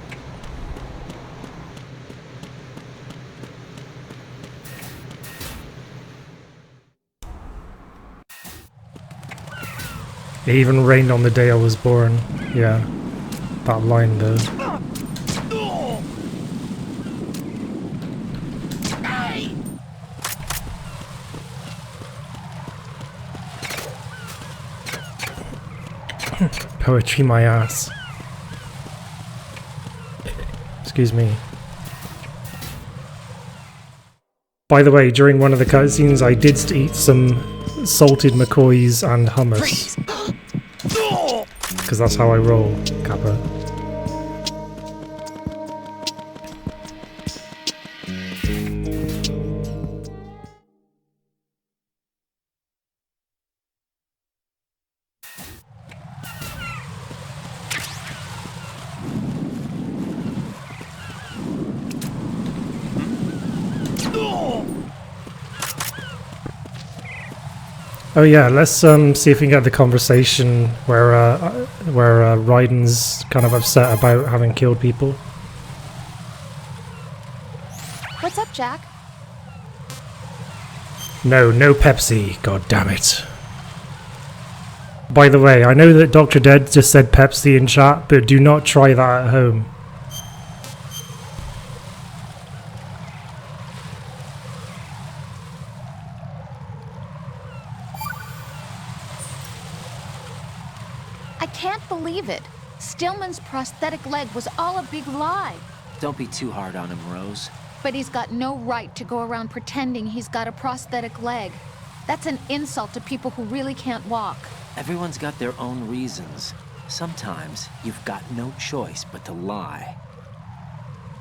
Speaker 1: It even rained on the day I was born. Yeah, that line though. Poetry my ass. Excuse me. By the way, during one of the cutscenes, I did eat some salted McCoys and hummus. Because that's how I roll, Kappa. Oh yeah, let's see if we can get the conversation where Raiden's kind of upset about having killed people.
Speaker 17: What's up, Jack?
Speaker 1: No Pepsi, god damn it. By the way, I know that Dr. Dead just said Pepsi in chat, but do not try that at home.
Speaker 17: I can't believe it. Stillman's prosthetic leg was all a big lie.
Speaker 4: Don't be too hard on him, Rose.
Speaker 17: But he's got no right to go around pretending he's got a prosthetic leg. That's an insult to people who really can't walk.
Speaker 4: Everyone's got their own reasons. Sometimes you've got no choice but to lie.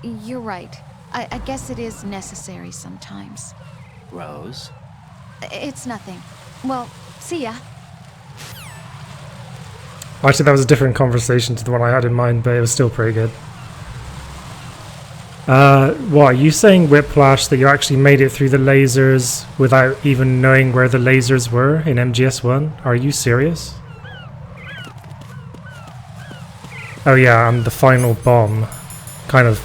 Speaker 17: You're right. I guess it is necessary sometimes.
Speaker 4: Rose?
Speaker 17: It's nothing. Well, see ya.
Speaker 1: Actually, that was a different conversation to the one I had in mind, but it was still pretty good. What, are you saying, Whiplash, that you actually made it through the lasers without even knowing where the lasers were in MGS1? Are you serious? Oh yeah, and the final bomb. Kind of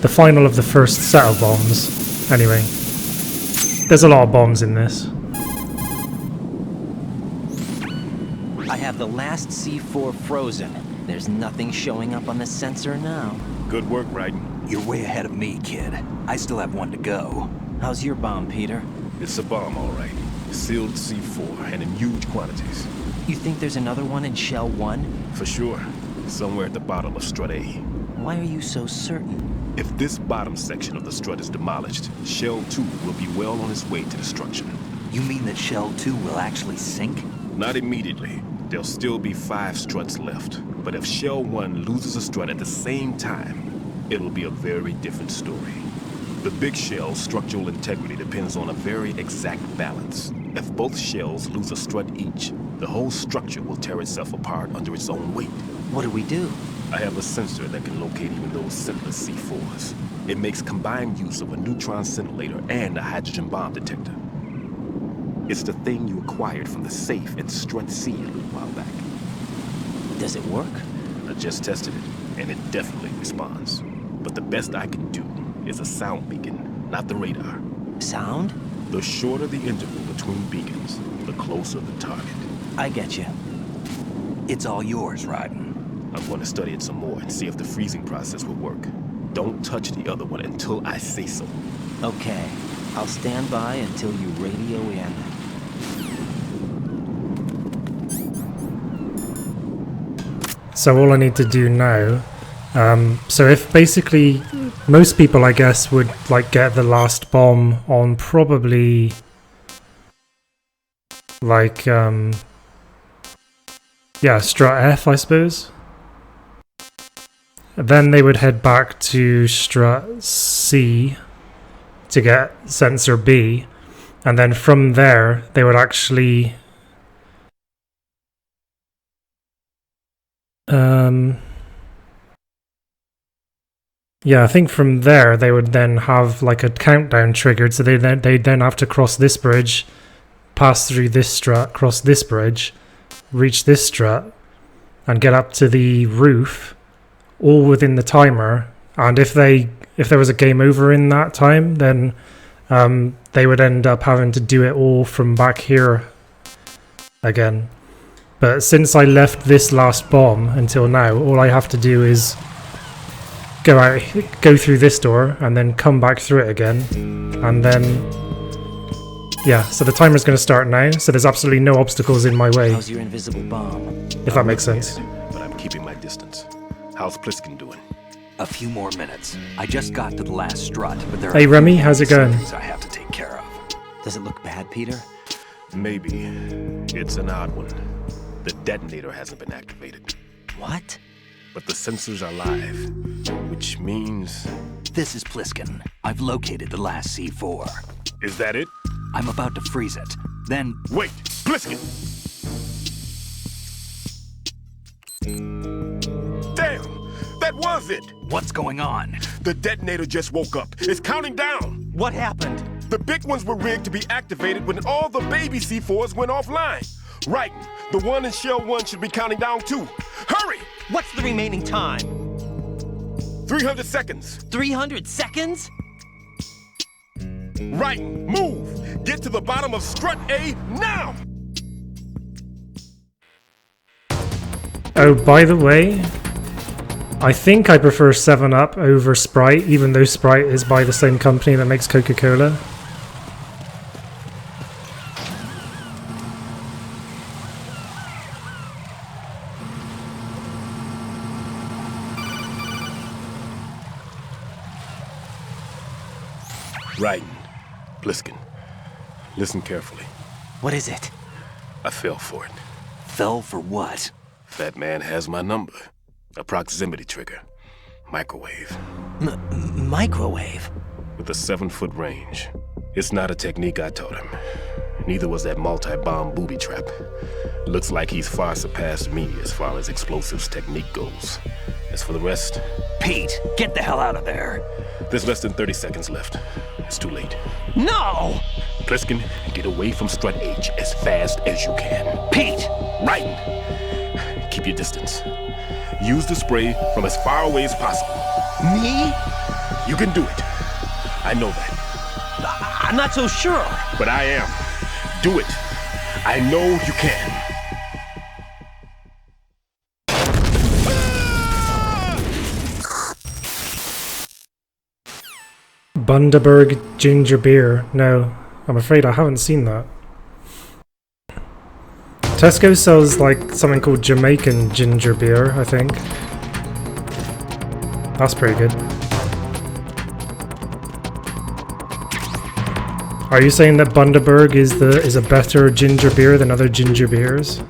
Speaker 1: the final of the first set of bombs. Anyway, there's a lot of bombs in this.
Speaker 15: I have the last C4 frozen. There's nothing showing up on the sensor now.
Speaker 13: Good work, Raiden.
Speaker 2: You're way ahead of me, kid. I still have one to go.
Speaker 15: How's your bomb, Peter?
Speaker 13: It's a bomb, all right. Sealed C4, and in huge quantities.
Speaker 15: You think there's another one in Shell 1?
Speaker 13: For sure. Somewhere at the bottom of Strut A.
Speaker 15: Why are you so certain?
Speaker 13: If this bottom section of the strut is demolished, Shell 2 will be well on its way to destruction.
Speaker 2: You mean that Shell 2 will actually sink?
Speaker 13: Not immediately. There'll still be 5 struts left. But if Shell 1 loses a strut at the same time, it'll be a very different story. The big shell's structural integrity depends on a very exact balance. If both shells lose a strut each, the whole structure will tear itself apart under its own weight.
Speaker 15: What do we do?
Speaker 13: I have a sensor that can locate even those scentless C4s. It makes combined use of a neutron scintillator and a hydrogen bomb detector. It's the thing you acquired from the safe in Strut C a little while back.
Speaker 15: Does it work?
Speaker 13: I just tested it, and it definitely responds. But the best I can do is a sound beacon, not the radar.
Speaker 15: Sound?
Speaker 13: The shorter the interval between beacons, the closer the target.
Speaker 15: I get you.
Speaker 2: It's all yours, Raiden.
Speaker 13: I'm going to study it some more and see if the freezing process will work. Don't touch the other one until I say so.
Speaker 15: Okay. I'll stand by until you radio in.
Speaker 1: So all I need to do now, so if basically most people, I guess, would like get the last bomb on probably like yeah, Strut F, I suppose. Then they would head back to Strut C to get sensor B, and then from there they would actually yeah, I think from there they would then have like a countdown triggered, so they then have to cross this bridge, pass through this strut, cross this bridge, reach this strut, and get up to the roof, all within the timer. And if there was a game over in that time, then they would end up having to do it all from back here again. But since I left this last bomb until now, all I have to do is go through this door and then come back through it again, and then yeah, so the timer's going to start now, so there's absolutely no obstacles in my way.
Speaker 15: How's your invisible bomb?
Speaker 1: If that makes sense.
Speaker 13: But I'm keeping my distance. How's Pliskin doing?
Speaker 2: A few more minutes. I just got to the last strut, but there are
Speaker 1: Hey Remy, how's it going?
Speaker 2: things I have to take care of.
Speaker 15: Does it look bad, Peter?
Speaker 13: Maybe. It's an odd one. The detonator hasn't been activated.
Speaker 15: What?
Speaker 13: But the sensors are live, which means...
Speaker 2: This is Pliskin. I've located the last C4.
Speaker 13: Is that it?
Speaker 2: I'm about to freeze it. Then...
Speaker 13: Wait! Pliskin! Damn! That was it!
Speaker 2: What's going on?
Speaker 13: The detonator just woke up. It's counting down!
Speaker 15: What happened?
Speaker 13: The big ones were rigged to be activated when all the baby C4s went offline. Right. The one in Shell 1 should be counting down too. Hurry!
Speaker 15: What's the remaining time?
Speaker 13: 300 seconds.
Speaker 15: 300 seconds?
Speaker 13: Right. Move! Get to the bottom of strut A now!
Speaker 1: Oh, by the way, I think I prefer 7-Up over Sprite, even though Sprite is by the same company that makes Coca-Cola.
Speaker 13: Raiden. Pliskin. Listen carefully.
Speaker 15: What is it?
Speaker 13: I fell for it.
Speaker 2: Fell for what?
Speaker 13: That man has my number. A proximity trigger. Microwave.
Speaker 15: Microwave?
Speaker 13: With a 7-foot range. It's not a technique I taught him. Neither was that multi-bomb booby trap. Looks like he's far surpassed me as far as explosives technique goes. As for the rest...
Speaker 2: Pete, get the hell out of there!
Speaker 13: There's less than 30 seconds left. It's too late.
Speaker 15: No!
Speaker 13: Pliskin, get away from Strut H as fast as you can.
Speaker 15: Pete!
Speaker 13: Raiden! Keep your distance. Use the spray from as far away as possible.
Speaker 15: Me?
Speaker 13: You can do it. I know that.
Speaker 15: I'm not so sure.
Speaker 13: But I am. Do it. I know you can.
Speaker 1: Bundaberg ginger beer. No, I'm afraid I haven't seen that. Tesco sells like something called Jamaican ginger beer, I think. That's pretty good. Are you saying that Bundaberg is a better ginger beer than other ginger beers?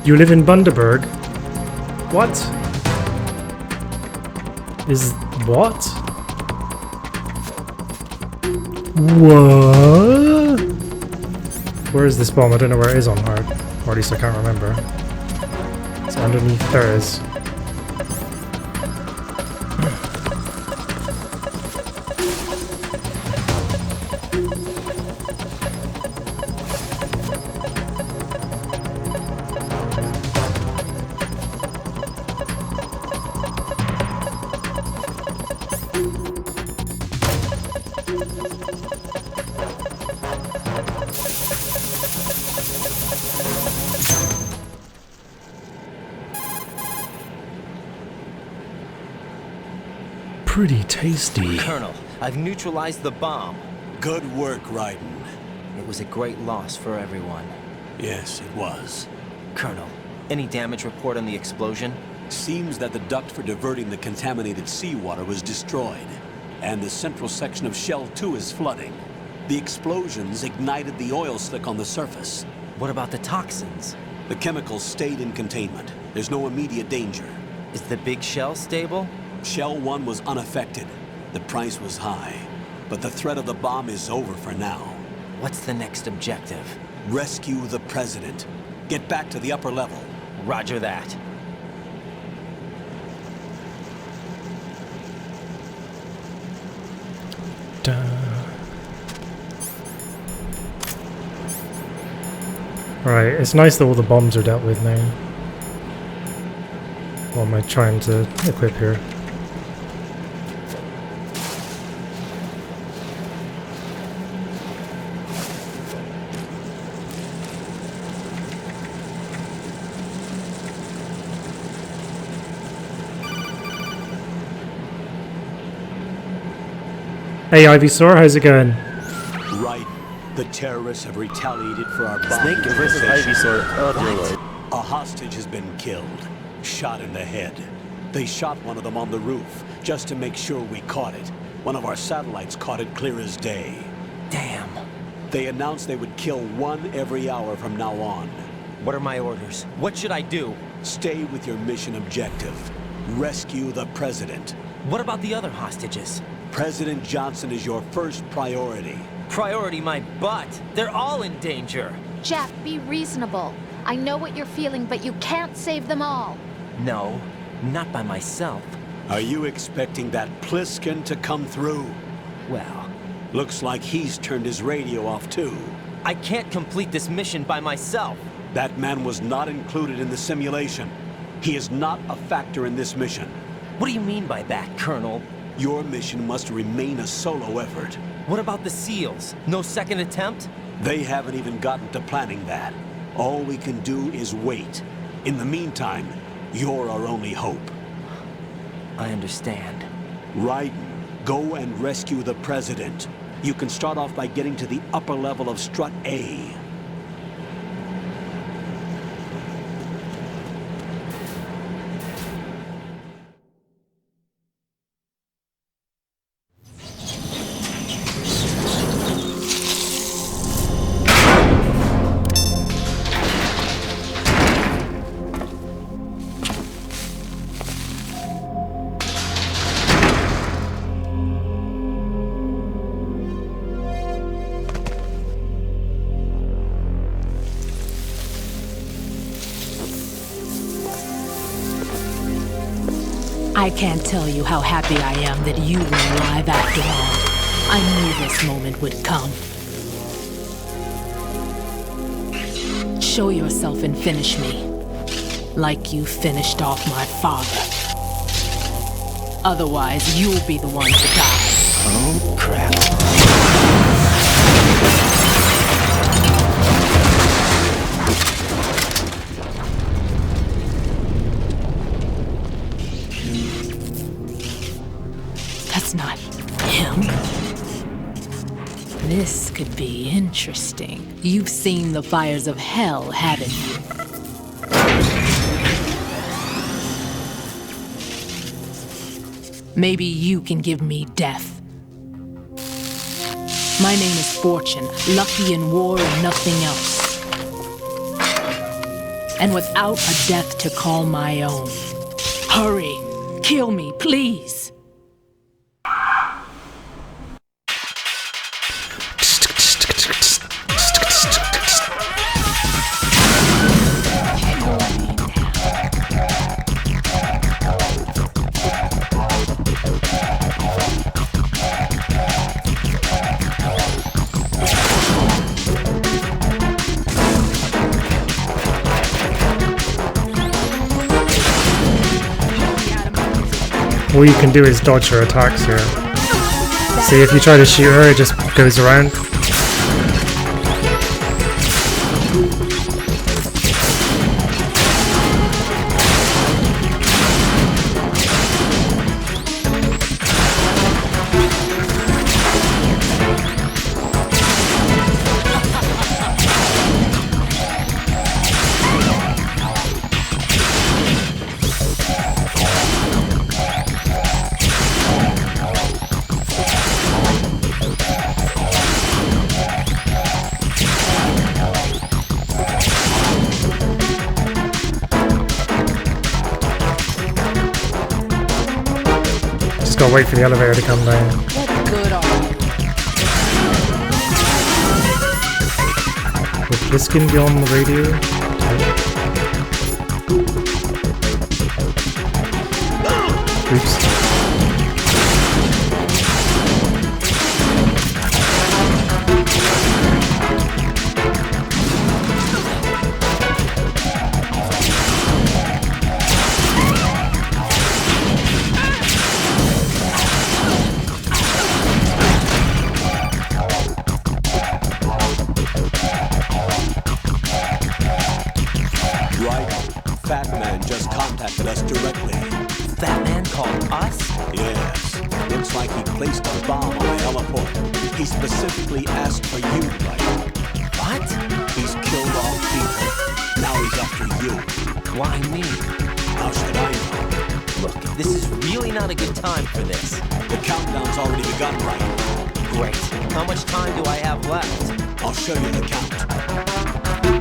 Speaker 1: You live in Bundaberg? What? Is what? What? Where is this bomb? I don't know where it is on hard. Or at least I can't remember. It's underneath. There it is. Pretty tasty.
Speaker 15: Colonel, I've neutralized the bomb.
Speaker 11: Good work, Raiden.
Speaker 15: It was a great loss for everyone.
Speaker 11: Yes, it was.
Speaker 15: Colonel, any damage report on the explosion?
Speaker 11: Seems that the duct for diverting the contaminated seawater was destroyed, and the central section of Shell 2 is flooding. The explosions ignited the oil slick on the surface.
Speaker 15: What about the toxins?
Speaker 11: The chemicals stayed in containment. There's no immediate danger.
Speaker 15: Is the big shell stable?
Speaker 11: Shell 1 was unaffected. The price was high, but the threat of the bomb is over for now.
Speaker 15: What's the next objective?
Speaker 11: Rescue the President. Get back to the upper level.
Speaker 15: Roger that.
Speaker 1: Right, it's nice that all the bombs are dealt with now. What am I trying to equip here? Hey Ivysaur, how's it going?
Speaker 11: Right. The terrorists have retaliated for our bomb.
Speaker 13: Snake versus Ivysaur. Oh, dear Lord.
Speaker 11: A hostage has been killed. Shot in the head. They shot one of them on the roof, just to make sure we caught it. One of our satellites caught it clear as day.
Speaker 15: Damn.
Speaker 11: They announced they would kill one every hour from now on.
Speaker 15: What are my orders? What should I do?
Speaker 11: Stay with your mission objective. Rescue the president.
Speaker 15: What about the other hostages?
Speaker 11: President Johnson is your first priority.
Speaker 15: Priority my butt. They're all in danger.
Speaker 17: Jack, be reasonable. I know what you're feeling, but you can't save them all.
Speaker 15: No, not by myself.
Speaker 11: Are you expecting that Pliskin to come through?
Speaker 15: Well,
Speaker 11: looks like he's turned his radio off too.
Speaker 15: I can't complete this mission by myself.
Speaker 11: That man was not included in the simulation. He is not a factor in this mission.
Speaker 15: What do you mean by that, Colonel?
Speaker 11: Your mission must remain a solo effort.
Speaker 15: What about the SEALs? No second attempt?
Speaker 11: They haven't even gotten to planning that. All we can do is wait. In the meantime, you're our only hope.
Speaker 15: I understand.
Speaker 11: Raiden, go and rescue the president. You can start off by getting to the upper level of Strut A.
Speaker 3: I can't tell you how happy I am that you were alive after all. I knew this moment would come. Show yourself and finish me, like you finished off my father. Otherwise, you'll be the one to die.
Speaker 15: Oh, crap.
Speaker 3: That's not him. This could be interesting. You've seen the fires of hell, haven't you? Maybe you can give me death. My name is Fortune, lucky in war and nothing else. And without a death to call my own. Hurry, kill me, please.
Speaker 1: All you can do is dodge her attacks here. See, if you try to shoot her, it just goes around. Just gotta wait for the elevator to come down.
Speaker 3: What good are you?
Speaker 1: Will Pliskin be on the radio? Oops.
Speaker 11: Fat Man just contacted us directly.
Speaker 15: Fat Man called us?
Speaker 11: Yes. Looks like he placed a bomb on the elevator. He specifically asked for you, right?
Speaker 15: What?
Speaker 11: He's killed all people. Now he's after you.
Speaker 15: Why me?
Speaker 11: How should I know?
Speaker 15: Look, this is really not a good time for this.
Speaker 11: The countdown's already begun, right?
Speaker 15: Great. How much time do I have left?
Speaker 11: I'll show you the count.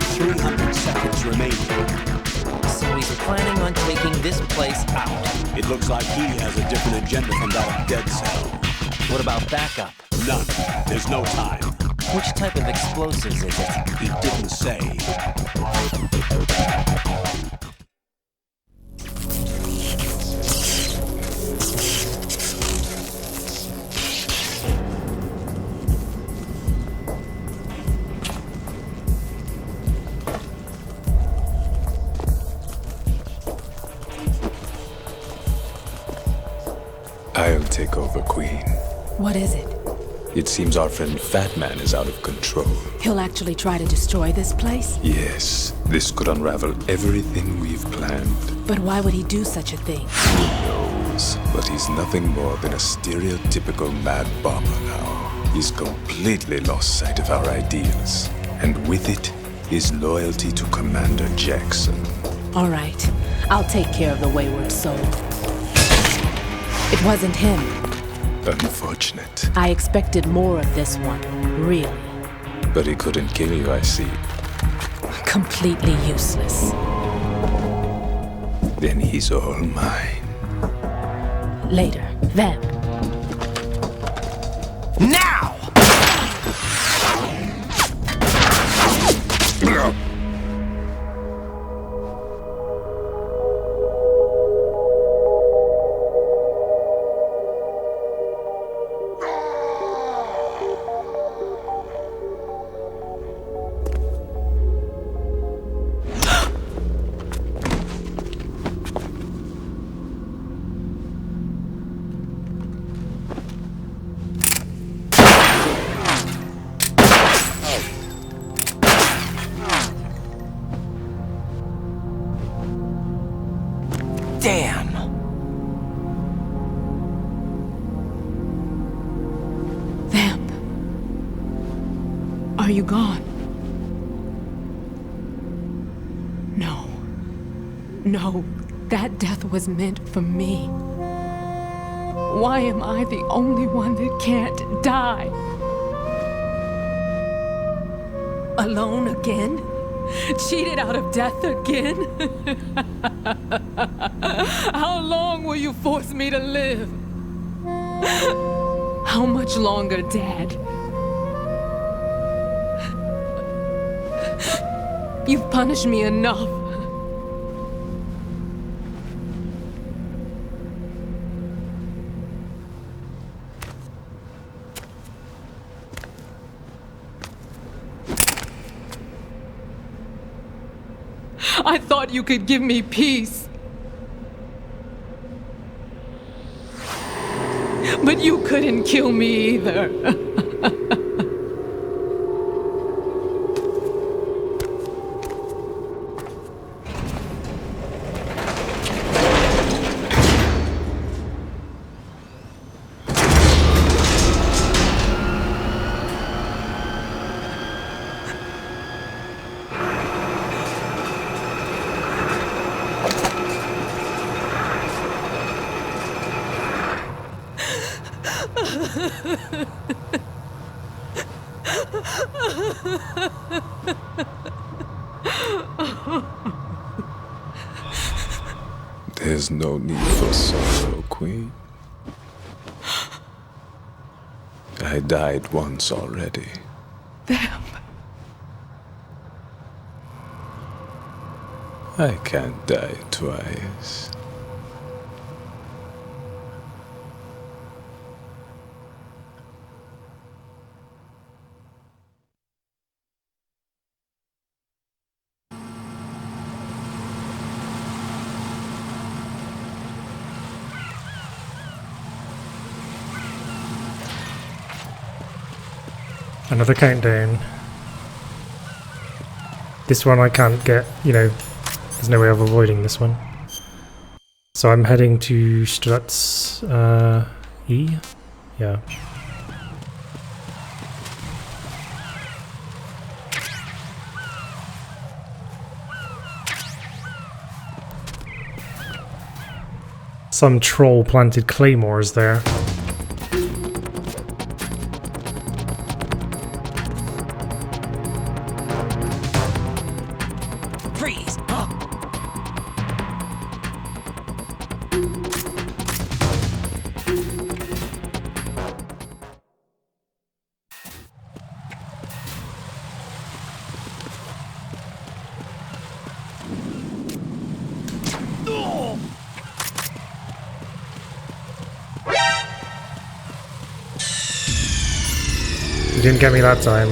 Speaker 11: 300 seconds remaining.
Speaker 15: So he's planning on taking this place out.
Speaker 11: It looks like he has a different agenda from that of Dead Cell.
Speaker 15: What about backup?
Speaker 11: None. There's no time.
Speaker 15: Which type of explosives is it?
Speaker 11: He didn't say.
Speaker 20: I'll take over, Queen.
Speaker 3: What is it?
Speaker 20: It seems our friend Fat Man is out of control.
Speaker 3: He'll actually try to destroy this place?
Speaker 20: Yes, this could unravel everything we've planned.
Speaker 3: But why would he do such a thing?
Speaker 20: Who knows? But he's nothing more than a stereotypical mad bomber now. He's completely lost sight of our ideals. And with it, his loyalty to Commander Jackson.
Speaker 3: All right. I'll take care of the wayward soul. It wasn't him.
Speaker 20: Unfortunate.
Speaker 3: I expected more of this one, really.
Speaker 20: But he couldn't kill you, I see.
Speaker 3: Completely useless.
Speaker 20: Then he's all mine.
Speaker 3: Later, then.
Speaker 14: Now! Damn!
Speaker 3: Vamp. Are you gone? No. No, that death was meant for me. Why am I the only one that can't die? Alone again? Cheated out of death again? How long will you force me to live? How much longer, Dad? You've punished me enough. I thought you could give me peace. But you couldn't kill me either.
Speaker 20: There's no need for sorrow, Queen. I died once already.
Speaker 3: Vamp.
Speaker 20: I can't die twice.
Speaker 1: Another countdown. This one I can't get, there's no way of avoiding this one. So I'm heading to Struts E? Yeah. Some troll planted claymores there.
Speaker 5: Freeze!
Speaker 1: You didn't get me that time.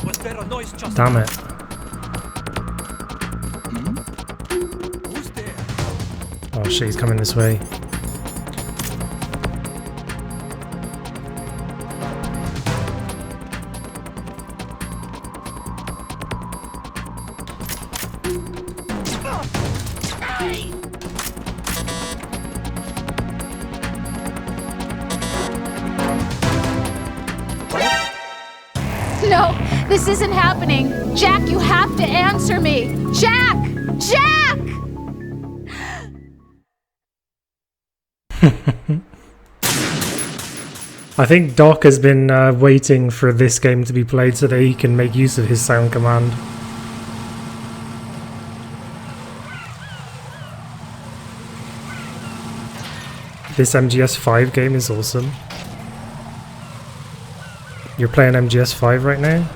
Speaker 9: Was there a noise just
Speaker 1: Damn it.
Speaker 9: Who's there?
Speaker 1: Oh shit, he's coming this way.
Speaker 17: No, this isn't happening. Jack, you have to answer me. Jack! Jack!
Speaker 1: I think Doc has been waiting for this game to be played so that he can make use of his sound command. This MGS5 game is awesome. You're playing MGS5 right now?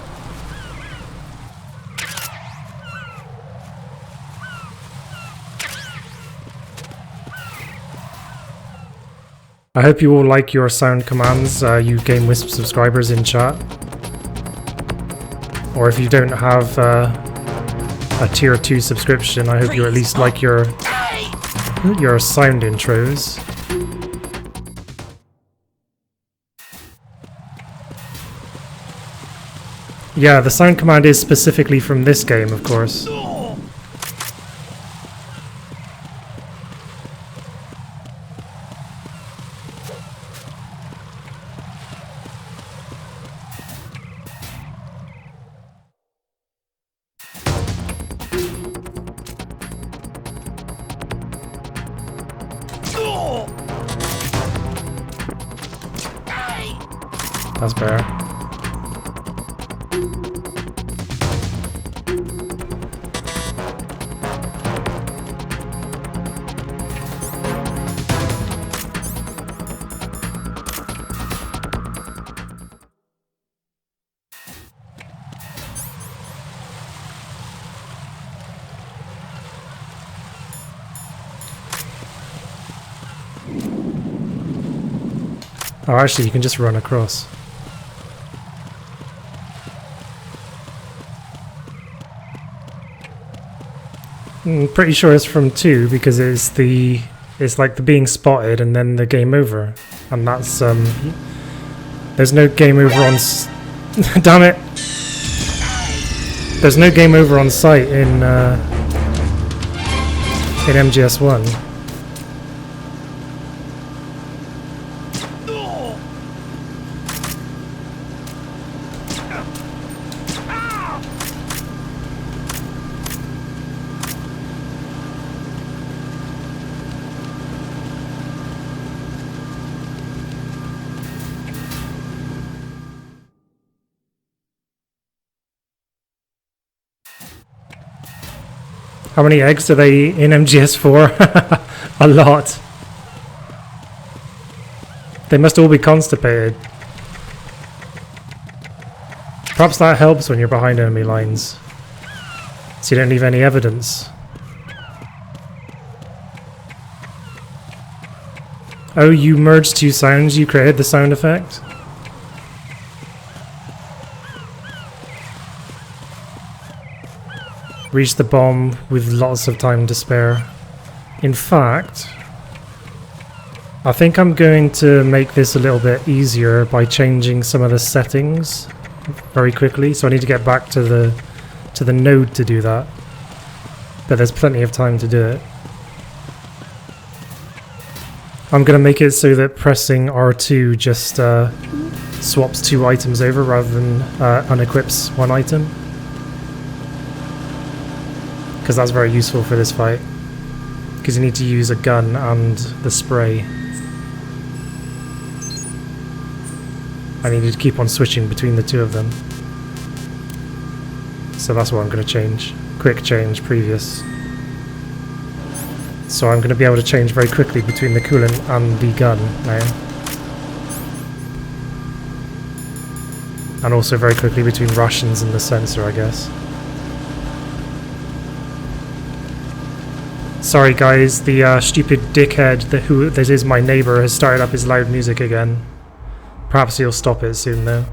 Speaker 1: I hope you all like your sound commands, you Game Wisp subscribers in chat. Or if you don't have a tier 2 subscription, I hope you at least like your sound intros. Yeah, the sound command is specifically from this game, of course. That's better. Oh, actually, you can just run across. I'm pretty sure it's from 2 because it's like the being spotted and then the game over, and that's there's no game over on damn it. There's no game over on site in MGS1. How many eggs do they eat in MGS4? A lot. They must all be constipated. Perhaps that helps when you're behind enemy lines, so you don't leave any evidence. Oh, you merged 2 sounds, you created the sound effect? Reach the bomb with lots of time to spare. In fact, I think I'm going to make this a little bit easier by changing some of the settings very quickly. So I need to get back to the node to do that. But there's plenty of time to do it. I'm going to make it so that pressing R2 just swaps 2 items over rather than unequips 1 item. Because that's very useful for this fight. Because you need to use a gun and the spray. I need to keep on switching between the 2 of them. So that's what I'm going to change. Quick change, previous. So I'm going to be able to change very quickly between the coolant and the gun now. And also very quickly between rations and the sensor, I guess. Sorry guys, the stupid dickhead that is my neighbour has started up his loud music again. Perhaps he'll stop it soon though.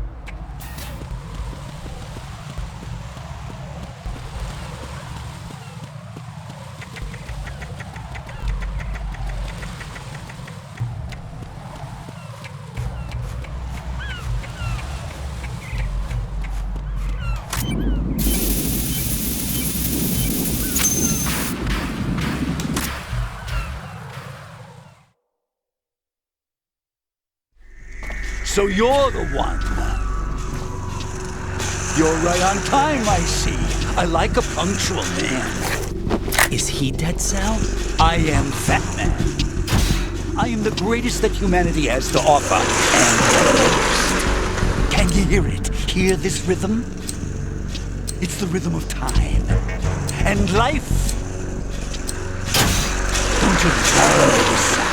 Speaker 18: So you're the one. You're right on time, I see. I like a punctual man. Is he Dead Cell? I am Fat Man. I am the greatest that humanity has to offer, and the most. Can you hear it? Hear this rhythm? It's the rhythm of time. And life. Don't you love this sound?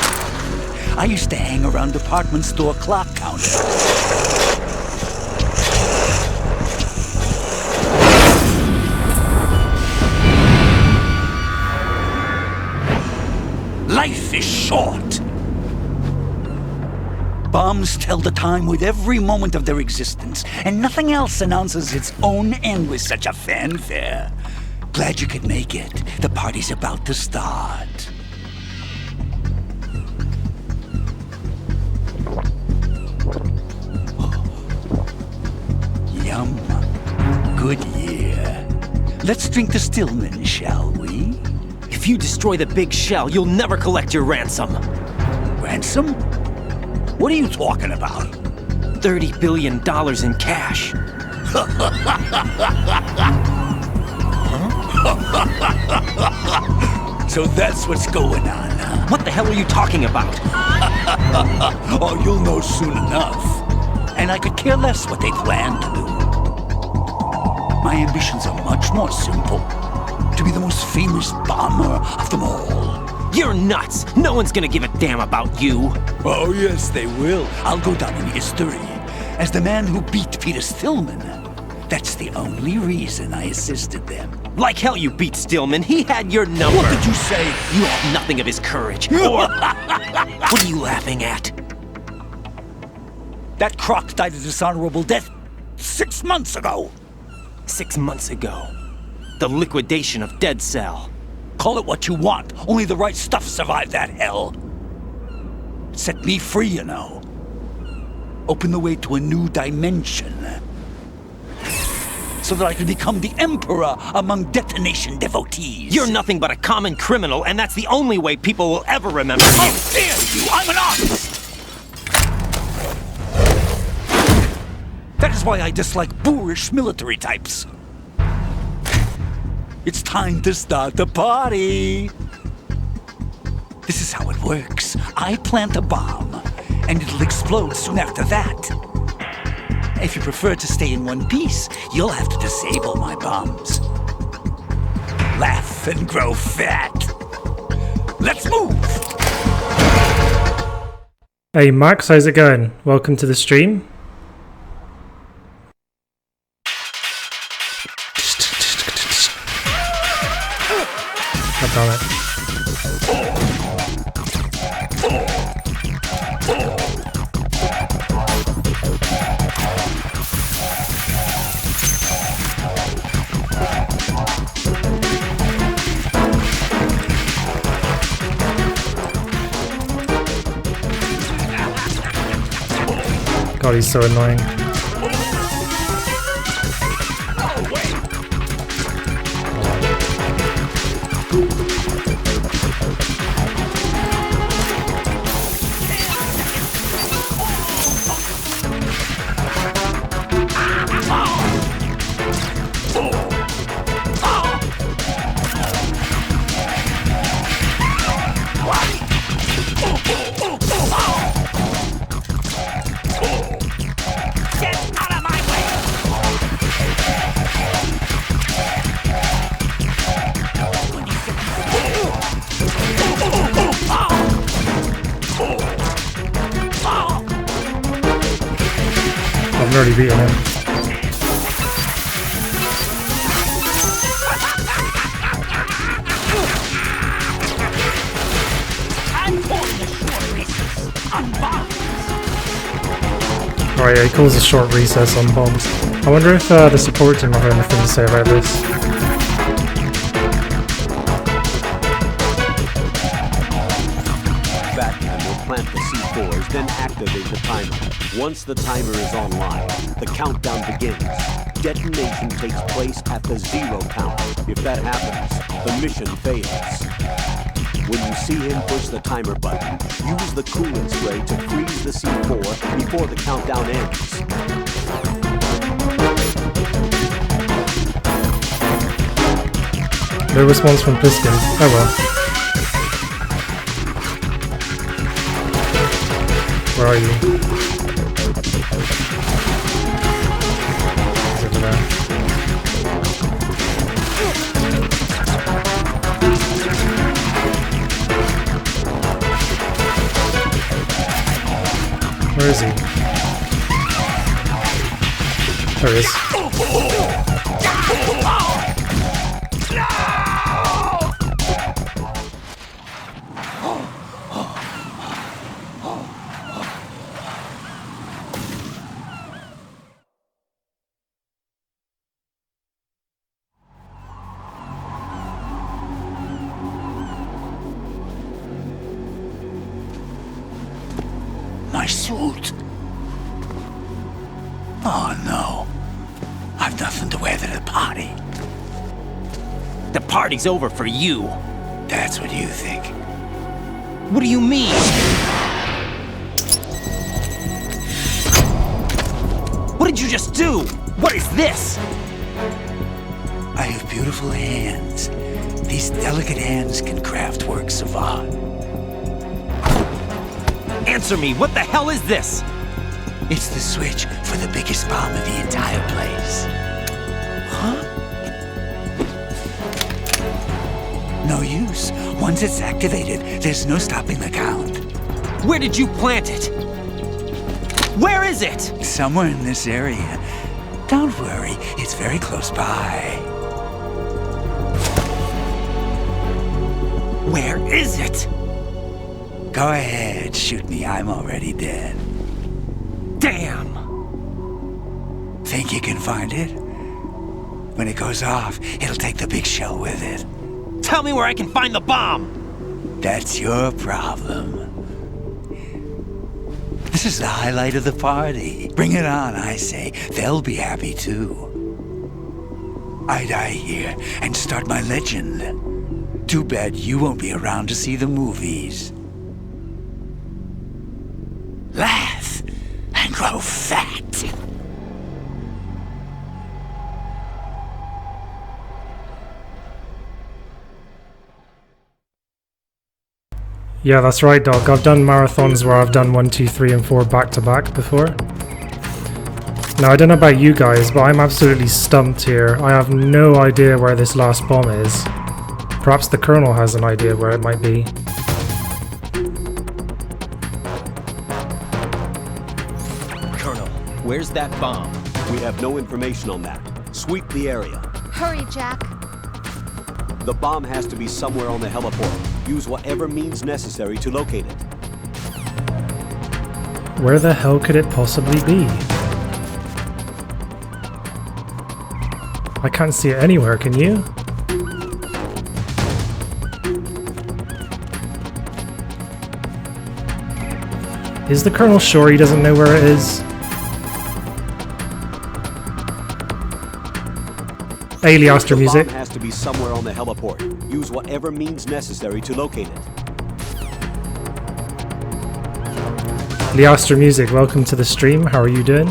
Speaker 18: I used to hang around department store clock counters. Life is short. Bombs tell the time with every moment of their existence, and nothing else announces its own end with such a fanfare. Glad you could make it. The party's about to start. Yum. Good year. Let's drink to Stillman, shall we?
Speaker 15: If you destroy the big shell, you'll never collect your ransom.
Speaker 18: Ransom? What are you talking about?
Speaker 15: $30 billion in cash.
Speaker 18: So that's what's going on, huh?
Speaker 15: What the hell are you talking about?
Speaker 18: Oh, you'll know soon enough. And I could care less what they plan to do. My ambitions are much more simple. To be the most famous bomber of them all.
Speaker 15: You're nuts! No one's gonna give a damn about you.
Speaker 18: Oh, yes, they will. I'll go down in history as the man who beat Peter Stillman. That's the only reason I assisted them.
Speaker 15: Like hell you beat Stillman. He had your number.
Speaker 18: What did you say?
Speaker 15: You have nothing of his courage. Or... What are you laughing at?
Speaker 18: That croc died a dishonorable death 6 months ago.
Speaker 15: 6 months ago. The liquidation of Dead Cell.
Speaker 18: Call it what you want. Only the right stuff survived that hell. Set me free, you know. Open the way to a new dimension. So that I can become the emperor among detonation devotees.
Speaker 15: You're nothing but a common criminal, and that's the only way people will ever remember you.
Speaker 18: How dare you! I'm an artist! That is why I dislike boorish military types. It's time to start the party. This is how it works. I plant a bomb, and it'll explode soon after that. If you prefer to stay in one piece, you'll have to disable my bombs. Laugh and grow fat. Let's move!
Speaker 1: Hey Max, how's it going? Welcome to the stream. God damn it. God, he's so annoying. I've already beaten him. Oh yeah, he calls a short recess on bombs. I wonder if the support team have anything to say about this.
Speaker 11: Batman will plant the C4s, then activate the timer. Once the timer is online, the countdown begins. Detonation takes place at the 0 count. If that happens, the mission fails. When you see him push the timer button, use the coolant spray to freeze the C4 before the countdown ends.
Speaker 1: No response from Piskin. Oh well. Where are you? He's over there. Where is he? There he is.
Speaker 18: My suit. Oh no. I've nothing to wear to the party.
Speaker 15: The party's over for you.
Speaker 18: That's what you think.
Speaker 15: What do you mean? What did you just do? What is this?
Speaker 18: I have beautiful hands. These delicate hands can craft works of art.
Speaker 15: Answer me, what the hell is this?
Speaker 18: It's the switch for the biggest bomb in the entire place.
Speaker 15: Huh?
Speaker 18: No use. Once it's activated, there's no stopping the count.
Speaker 15: Where did you plant it? Where is it?
Speaker 18: Somewhere in this area. Don't worry, it's very close by.
Speaker 15: Where is it?
Speaker 18: Go ahead, shoot me. I'm already dead.
Speaker 15: Damn!
Speaker 18: Think you can find it? When it goes off, it'll take the big shell with it.
Speaker 15: Tell me where I can find the bomb!
Speaker 18: That's your problem. This is the highlight of the party. Bring it on, I say. They'll be happy too. I die here and start my legend. Too bad you won't be around to see the movies. Laugh and grow fat.
Speaker 1: Yeah, that's right, Doc. I've done marathons where I've done 1, 2, 3, and 4 back to back before. Now, I don't know about you guys, but I'm absolutely stumped here. I have no idea where this last bomb is. Perhaps the Colonel has an idea where it might be.
Speaker 15: Colonel, where's that bomb?
Speaker 11: We have no information on that. Sweep the area.
Speaker 17: Hurry, Jack.
Speaker 11: The bomb has to be somewhere on the heliport. Use whatever means necessary to locate it.
Speaker 1: Where the hell could it possibly be? I can't see it anywhere, can you? Is the Colonel sure he doesn't know where it is? Aliaster music.
Speaker 11: The bomb has to be somewhere on the heliport. Use whatever means necessary to locate it.
Speaker 1: Aliaster music, welcome to the stream. How are you doing?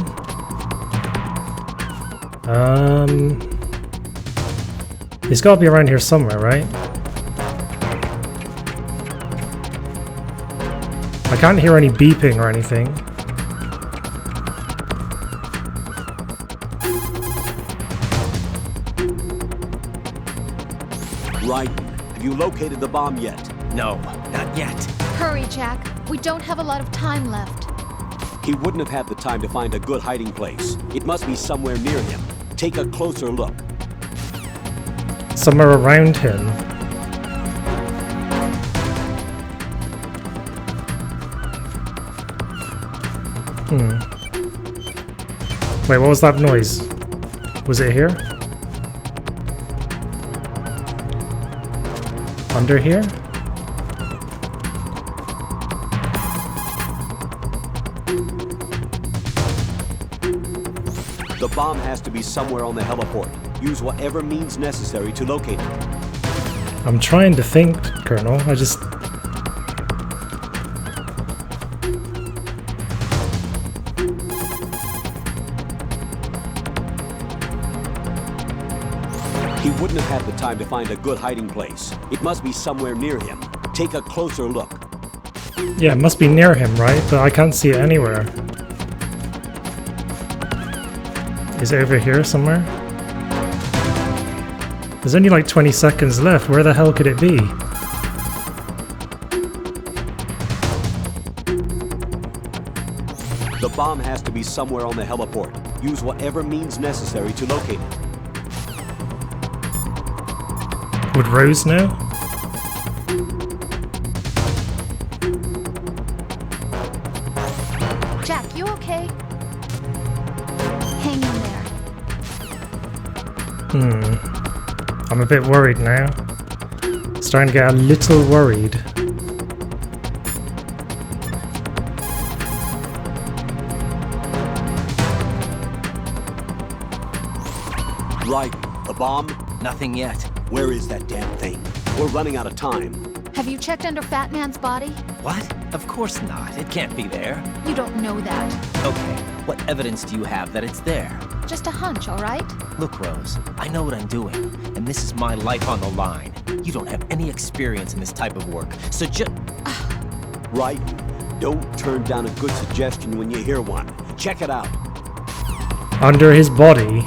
Speaker 1: It's got to be around here somewhere, right? I can't hear any beeping or anything.
Speaker 11: Right. Have you located the bomb yet?
Speaker 15: No, not yet.
Speaker 17: Hurry, Jack. We don't have a lot of time left.
Speaker 11: He wouldn't have had the time to find a good hiding place. It must be somewhere near him. Take a closer look.
Speaker 1: Somewhere around him. Wait, what was that noise? Was it here? Under here?
Speaker 11: The bomb has to be somewhere on the heliport. Use whatever means necessary to locate it.
Speaker 1: I'm trying to think, Colonel. I just...
Speaker 11: He wouldn't have had the time to find a good hiding place. It must be somewhere near him. Take a closer look.
Speaker 1: Yeah, it must be near him, right? But I can't see it anywhere. Is it over here somewhere? There's only like 20 seconds left. Where the hell could it be?
Speaker 11: The bomb has to be somewhere on the heliport. Use whatever means necessary to locate it.
Speaker 1: Would Rose know?
Speaker 17: Jack, you okay? Hang in there.
Speaker 1: I'm a bit worried now. Starting to get a little worried.
Speaker 11: Right. The bomb?
Speaker 15: Nothing yet.
Speaker 11: Where is that damn thing? We're running out of time.
Speaker 17: Have you checked under Fat Man's body?
Speaker 15: What? Of course not. It can't be there.
Speaker 17: You don't know that.
Speaker 15: Okay, what evidence do you have that it's there?
Speaker 17: Just a hunch, all right?
Speaker 15: Look, Rose, I know what I'm doing, and this is my life on the line. You don't have any experience in this type of work, so just...
Speaker 11: Right. Don't turn down a good suggestion when you hear one. Check it out.
Speaker 1: Under his body?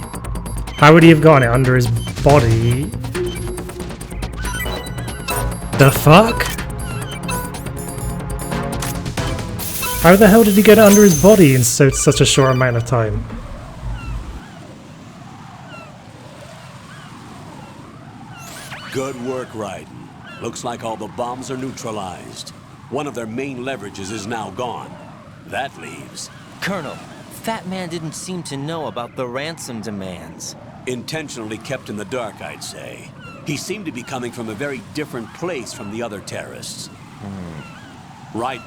Speaker 1: How would he have gotten it under his body? The fuck? How the hell did he get it under his body in such a short amount of time?
Speaker 11: Good work, Raiden. Looks like all the bombs are neutralized. One of their main leverages is now gone. That leaves...
Speaker 15: Colonel, Fat Man didn't seem to know about the ransom demands.
Speaker 11: Intentionally kept in the dark, I'd say. He seemed to be coming from a very different place from the other terrorists. Right.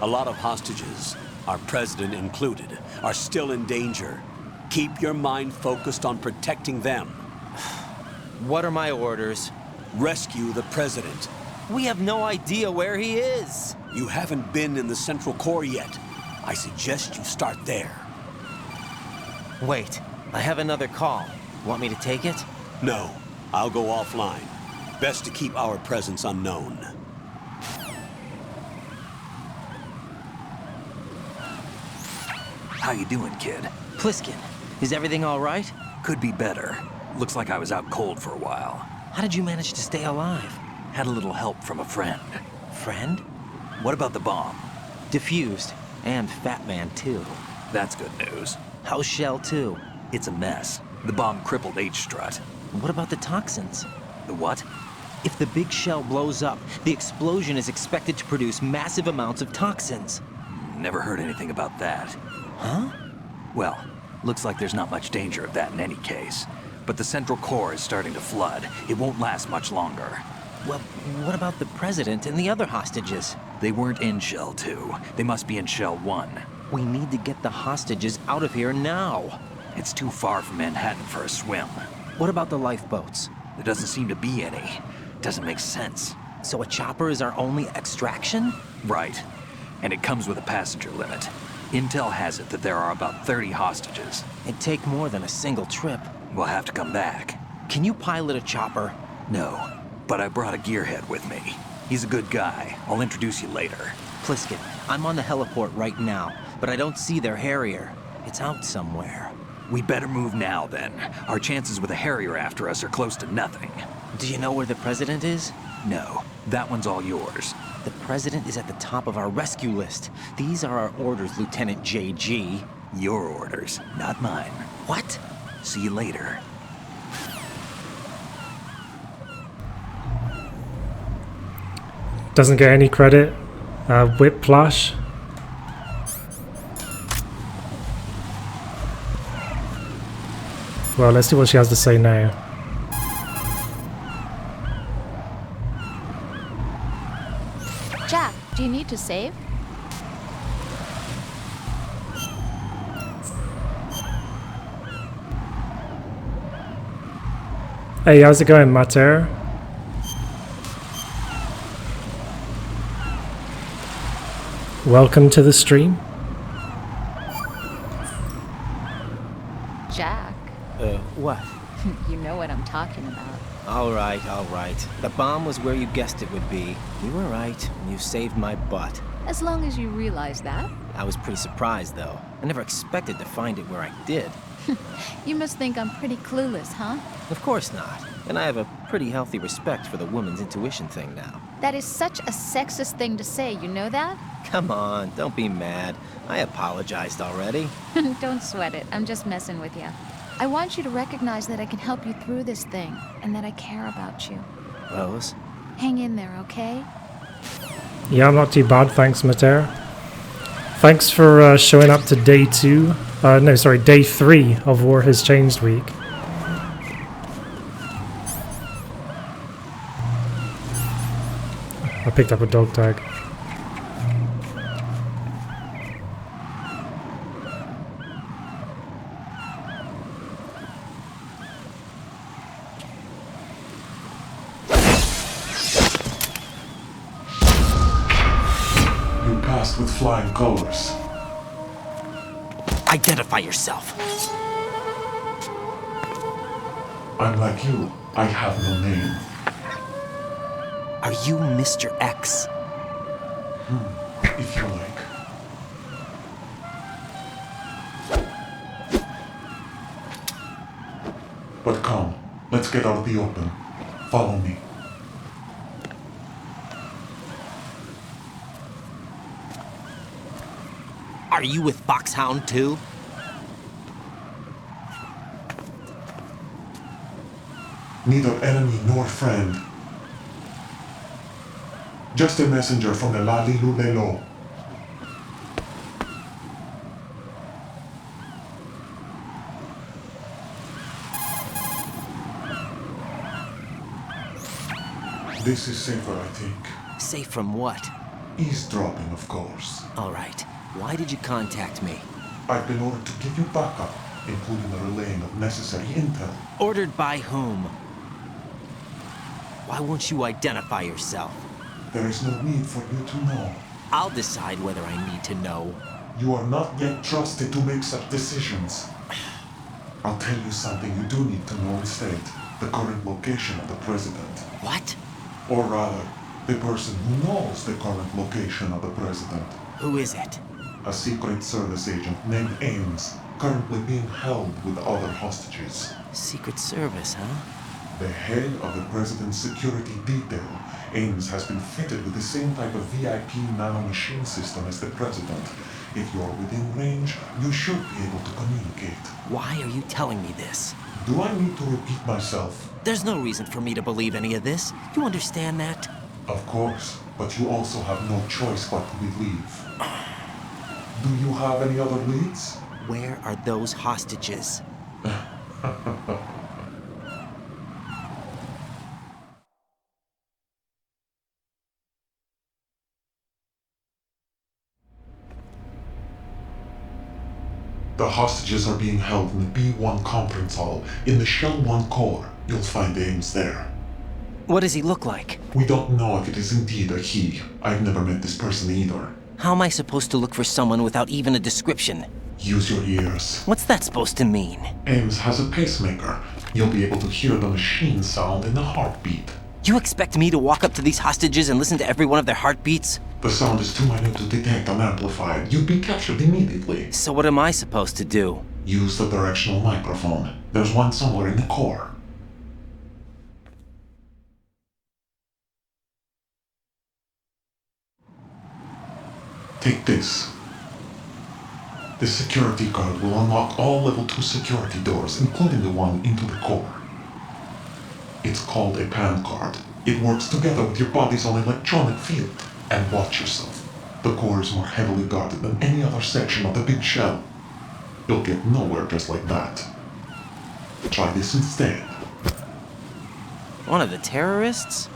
Speaker 11: A lot of hostages, our president included, are still in danger. Keep your mind focused on protecting them.
Speaker 15: What are my orders?
Speaker 11: Rescue the president.
Speaker 15: We have no idea where he is.
Speaker 11: You haven't been in the Central Core yet. I suggest you start there.
Speaker 15: Wait, I have another call. Want me to take it?
Speaker 11: No, I'll go offline. Best to keep our presence unknown.
Speaker 2: How you doing, kid?
Speaker 15: Pliskin, is everything all right?
Speaker 2: Could be better. Looks like I was out cold for a while.
Speaker 15: How did you manage to stay alive?
Speaker 2: Had a little help from a friend.
Speaker 15: Friend?
Speaker 2: What about the bomb?
Speaker 15: Defused. And Fat Man, too.
Speaker 2: That's good news.
Speaker 15: How's Shell 2?
Speaker 2: It's a mess. The bomb crippled H-Strut.
Speaker 15: What about the toxins?
Speaker 2: The what?
Speaker 15: If the big shell blows up, the explosion is expected to produce massive amounts of toxins.
Speaker 2: Never heard anything about that.
Speaker 15: Huh?
Speaker 2: Well, looks like there's not much danger of that in any case. But the Central Core is starting to flood. It won't last much longer.
Speaker 15: Well, what about the president and the other hostages?
Speaker 2: They weren't in Shell 2. They must be in Shell 1.
Speaker 15: We need to get the hostages out of here now.
Speaker 2: It's too far from Manhattan for a swim.
Speaker 15: What about the lifeboats?
Speaker 2: There doesn't seem to be any. Doesn't make sense.
Speaker 15: So a chopper is our only extraction?
Speaker 2: Right. And it comes with a passenger limit. Intel has it that there are about 30 hostages.
Speaker 15: It'd take more than a single trip.
Speaker 2: We'll have to come back.
Speaker 15: Can you pilot a chopper?
Speaker 2: No, but I brought a gearhead with me. He's a good guy. I'll introduce you later.
Speaker 15: Pliskin, I'm on the heliport right now, but I don't see their Harrier. It's out somewhere.
Speaker 2: We better move now, then. Our chances with a Harrier after us are close to nothing.
Speaker 15: Do you know where the President is?
Speaker 2: No, that one's all yours.
Speaker 15: The President is at the top of our rescue list. These are our orders, Lieutenant JG.
Speaker 2: Your orders, not mine.
Speaker 15: What?
Speaker 2: See you later.
Speaker 1: Doesn't get any credit. Whiplash. Well, let's see what she has to say now.
Speaker 17: Jack, do you need to save?
Speaker 1: Hey, how's it going, Mater? Welcome to the stream.
Speaker 17: Jack.
Speaker 15: What?
Speaker 17: You know what I'm talking about.
Speaker 15: All right. The bomb was where you guessed it would be. You were right. You saved my butt.
Speaker 17: As long as you realize that.
Speaker 15: I was pretty surprised, though. I never expected to find it where I did.
Speaker 17: You must think I'm pretty clueless, huh?
Speaker 15: Of course not. And I have a pretty healthy respect for the woman's intuition thing now.
Speaker 17: That is such a sexist thing to say, you know that?
Speaker 15: Come on, don't be mad. I apologized already.
Speaker 17: Don't sweat it. I'm just messing with you. I want you to recognize that I can help you through this thing, and that I care about you.
Speaker 15: Rose?
Speaker 17: Hang in there, okay?
Speaker 1: Yeah, I'm not too bad, thanks, Mater. Thanks for showing up to day 3 of War Has Changed week. I picked up a dog tag.
Speaker 12: You passed with flying colors.
Speaker 15: Identify yourself.
Speaker 12: I'm like you. I have no name.
Speaker 15: Are you Mr. X?
Speaker 12: If you like. But come, let's get out of the open. Follow me.
Speaker 15: Are you with Foxhound too?
Speaker 12: Neither enemy nor friend. Just a messenger from the Lali Lulelo. This is safer, I think.
Speaker 15: Safe from what?
Speaker 12: Eavesdropping, of course.
Speaker 15: All right. Why did you contact me?
Speaker 12: I've been ordered to give you backup, including the relaying of necessary intel.
Speaker 15: Ordered by whom? Why won't you identify yourself?
Speaker 12: There is no need for you to know.
Speaker 15: I'll decide whether I need to know.
Speaker 12: You are not yet trusted to make such decisions. I'll tell you something you do need to know instead. The current location of the president.
Speaker 15: What?
Speaker 12: Or rather, the person who knows the current location of the president.
Speaker 15: Who is it?
Speaker 12: A Secret Service agent named Ames, currently being held with other hostages.
Speaker 15: Secret Service, huh?
Speaker 12: The head of the president's security detail, Ames has been fitted with the same type of VIP nanomachine system as the president. If you're within range, you should be able to communicate.
Speaker 15: Why are you telling me this?
Speaker 12: Do I need to repeat myself?
Speaker 15: There's no reason for me to believe any of this. You understand that?
Speaker 12: Of course, but you also have no choice but to believe. Do you have any other leads?
Speaker 15: Where are those hostages?
Speaker 12: The hostages are being held in the B1 conference hall in the Shell 1 core. You'll find Ames there.
Speaker 15: What does he look like?
Speaker 12: We don't know if it is indeed a he. I've never met this person either.
Speaker 15: How am I supposed to look for someone without even a description?
Speaker 12: Use your ears.
Speaker 15: What's that supposed to mean?
Speaker 12: Ames has a pacemaker. You'll be able to hear the machine sound in the heartbeat.
Speaker 15: You expect me to walk up to these hostages and listen to every one of their heartbeats?
Speaker 12: The sound is too minute to detect and amplify it. You'd be captured immediately.
Speaker 15: So what am I supposed to do?
Speaker 12: Use the directional microphone. There's one somewhere in the core. Take this. This security card will unlock all level 2 security doors, including the one into the core. It's called a PAN card. It works together with your body's own electronic field. And watch yourself. The core is more heavily guarded than any other section of the big shell. You'll get nowhere just like that. Try this instead.
Speaker 15: One of the terrorists?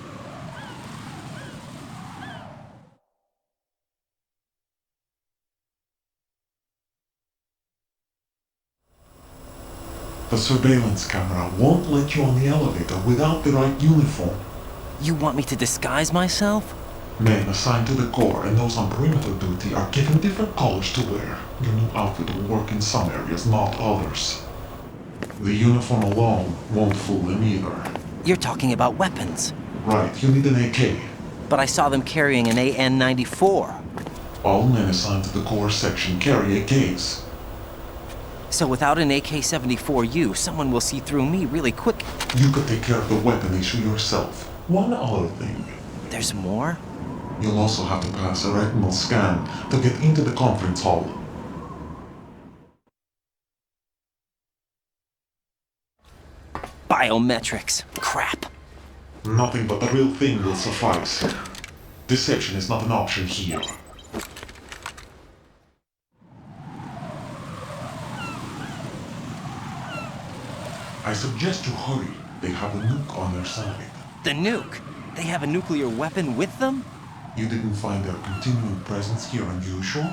Speaker 12: The surveillance camera won't let you on the elevator without the right uniform.
Speaker 15: You want me to disguise myself?
Speaker 12: Men assigned to the core and those on perimeter duty are given different colors to wear. Your new outfit will work in some areas, not others. The uniform alone won't fool them either.
Speaker 15: You're talking about weapons.
Speaker 12: Right, you need an AK.
Speaker 15: But I saw them carrying an AN-94.
Speaker 12: All men assigned to the core section carry AKs.
Speaker 15: So without an AK-74U, someone will see through me really quick.
Speaker 12: You could take care of the weapon issue yourself. One other thing.
Speaker 15: There's more?
Speaker 12: You'll also have to pass a retinal scan to get into the conference hall.
Speaker 15: Biometrics. Crap.
Speaker 12: Nothing but the real thing will suffice. Deception is not an option here. I suggest you hurry. They have a nuke on their side.
Speaker 15: The nuke? They have a nuclear weapon with them?
Speaker 12: You didn't find their continuing presence here unusual?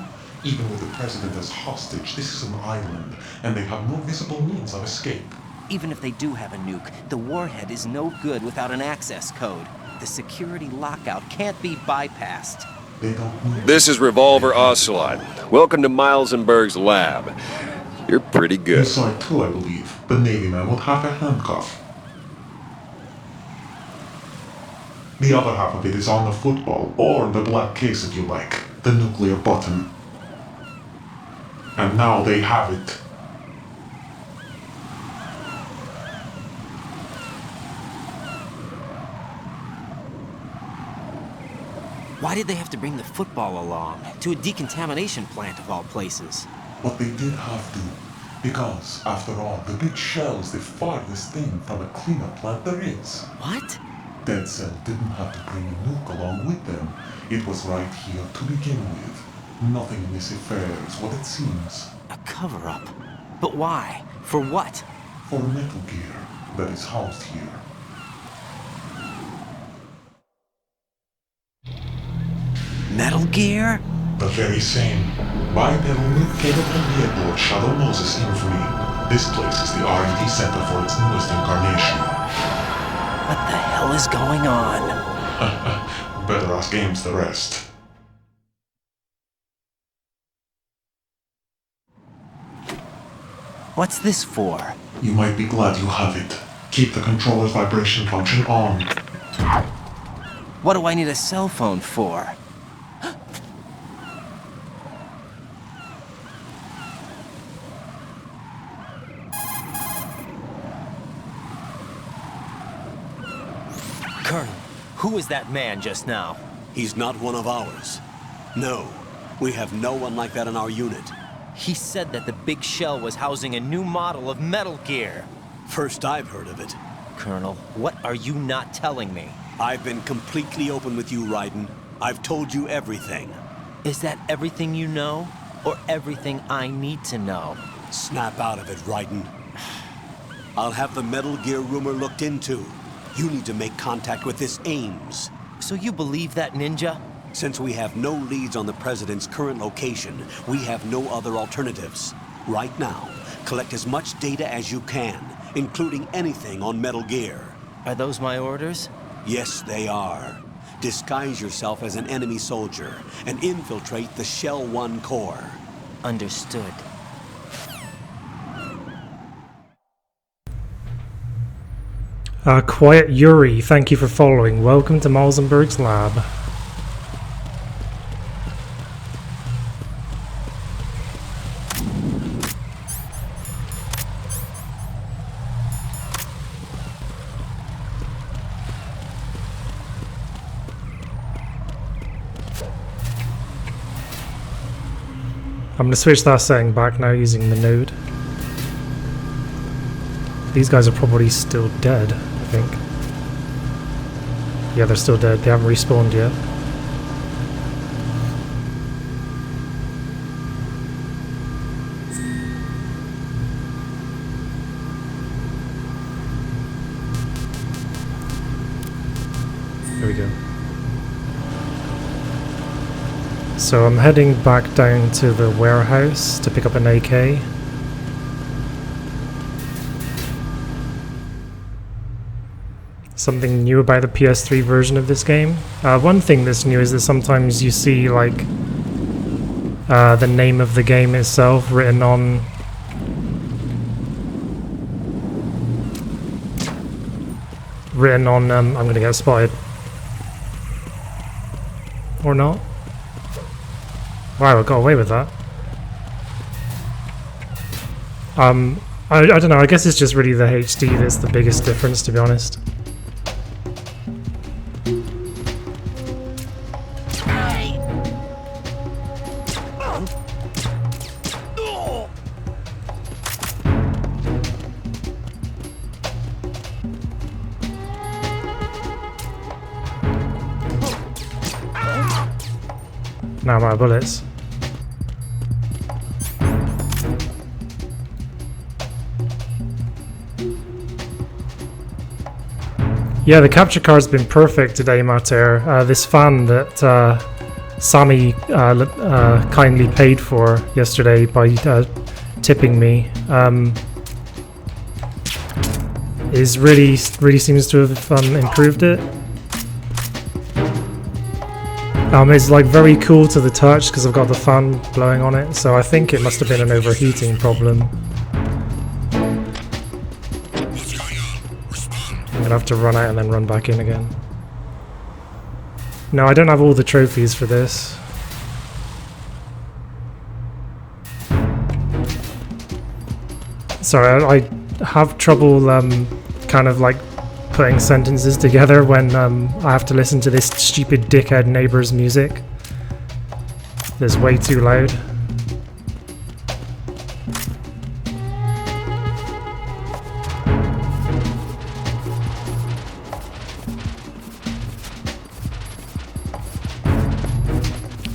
Speaker 12: Even with the president as hostage, this is an island, and they have no visible means of escape.
Speaker 15: Even if they do have a nuke, the warhead is no good without an access code. The security lockout can't be bypassed.
Speaker 12: They don't need...
Speaker 8: This is Revolver Ocelot. Welcome to Miles and Berg's lab. You're pretty good.
Speaker 12: You saw it too, I believe. The Navy man with half a handcuff. The other half of it is on the football, or the black case if you like. The nuclear button. And now they have it.
Speaker 15: Why did they have to bring the football along? To a decontamination plant of all places.
Speaker 12: But they did have to. Because, after all, the big shell is the farthest thing from a cleanup plant there is.
Speaker 15: What?
Speaker 12: Dead Cell didn't have to bring a nuke along with them. It was right here to begin with. Nothing in this affair is what it seems.
Speaker 15: A cover-up? But why? For what?
Speaker 12: For Metal Gear that is housed here.
Speaker 15: Metal Gear?
Speaker 12: The very same. Bipedal nuke cable from the airport Shadow Moses infamy. This place is the R&D center for its newest incarnation.
Speaker 15: What the hell is going on?
Speaker 12: Better ask Ames the rest.
Speaker 15: What's this for?
Speaker 12: You might be glad you have it. Keep the controller's vibration function on.
Speaker 15: What do I need a cell phone for? Colonel, who was that man just now?
Speaker 11: He's not one of ours. No, we have no one like that in our unit.
Speaker 15: He said that the big shell was housing a new model of Metal Gear.
Speaker 11: First I've heard of it.
Speaker 15: Colonel, what are you not telling me?
Speaker 11: I've been completely open with you, Raiden. I've told you everything.
Speaker 15: Is that everything you know? Or everything I need to know?
Speaker 11: Snap out of it, Raiden. I'll have the Metal Gear rumor looked into. You need to make contact with this Ames.
Speaker 15: So you believe that ninja?
Speaker 11: Since we have no leads on the President's current location, we have no other alternatives. Right now, collect as much data as you can, including anything on Metal Gear.
Speaker 15: Are those my orders?
Speaker 11: Yes, they are. Disguise yourself as an enemy soldier and infiltrate the Shell 1 core.
Speaker 15: Understood.
Speaker 1: Quiet Yuri, thank you for following. Welcome to Miles and Berg's lab. I'm going to switch that setting back now using the node. These guys are probably still dead, I think. Yeah, they're still dead. They haven't respawned yet. There we go. So I'm heading back down to the warehouse to pick up an AK. Something new about the PS3 version of this game. One thing that's new is that sometimes you see like the name of the game itself written on I'm gonna get spotted. Or not. Wow, I got away with that. I don't know, I guess it's just really the HD that's the biggest difference, to be honest. Now I'm out of bullets. Yeah, the capture card's been perfect today, Mater. This fan that Sammy kindly paid for yesterday by tipping me is really seems to have improved it. It's like very cool to the touch because I've got the fan blowing on it, so I think it must have been an overheating problem. I'm gonna have to run out and then run back in again. No, I don't have all the trophies for this. Sorry, I have trouble kind of like putting sentences together when I have to listen to this stupid dickhead neighbor's music. It's way too loud.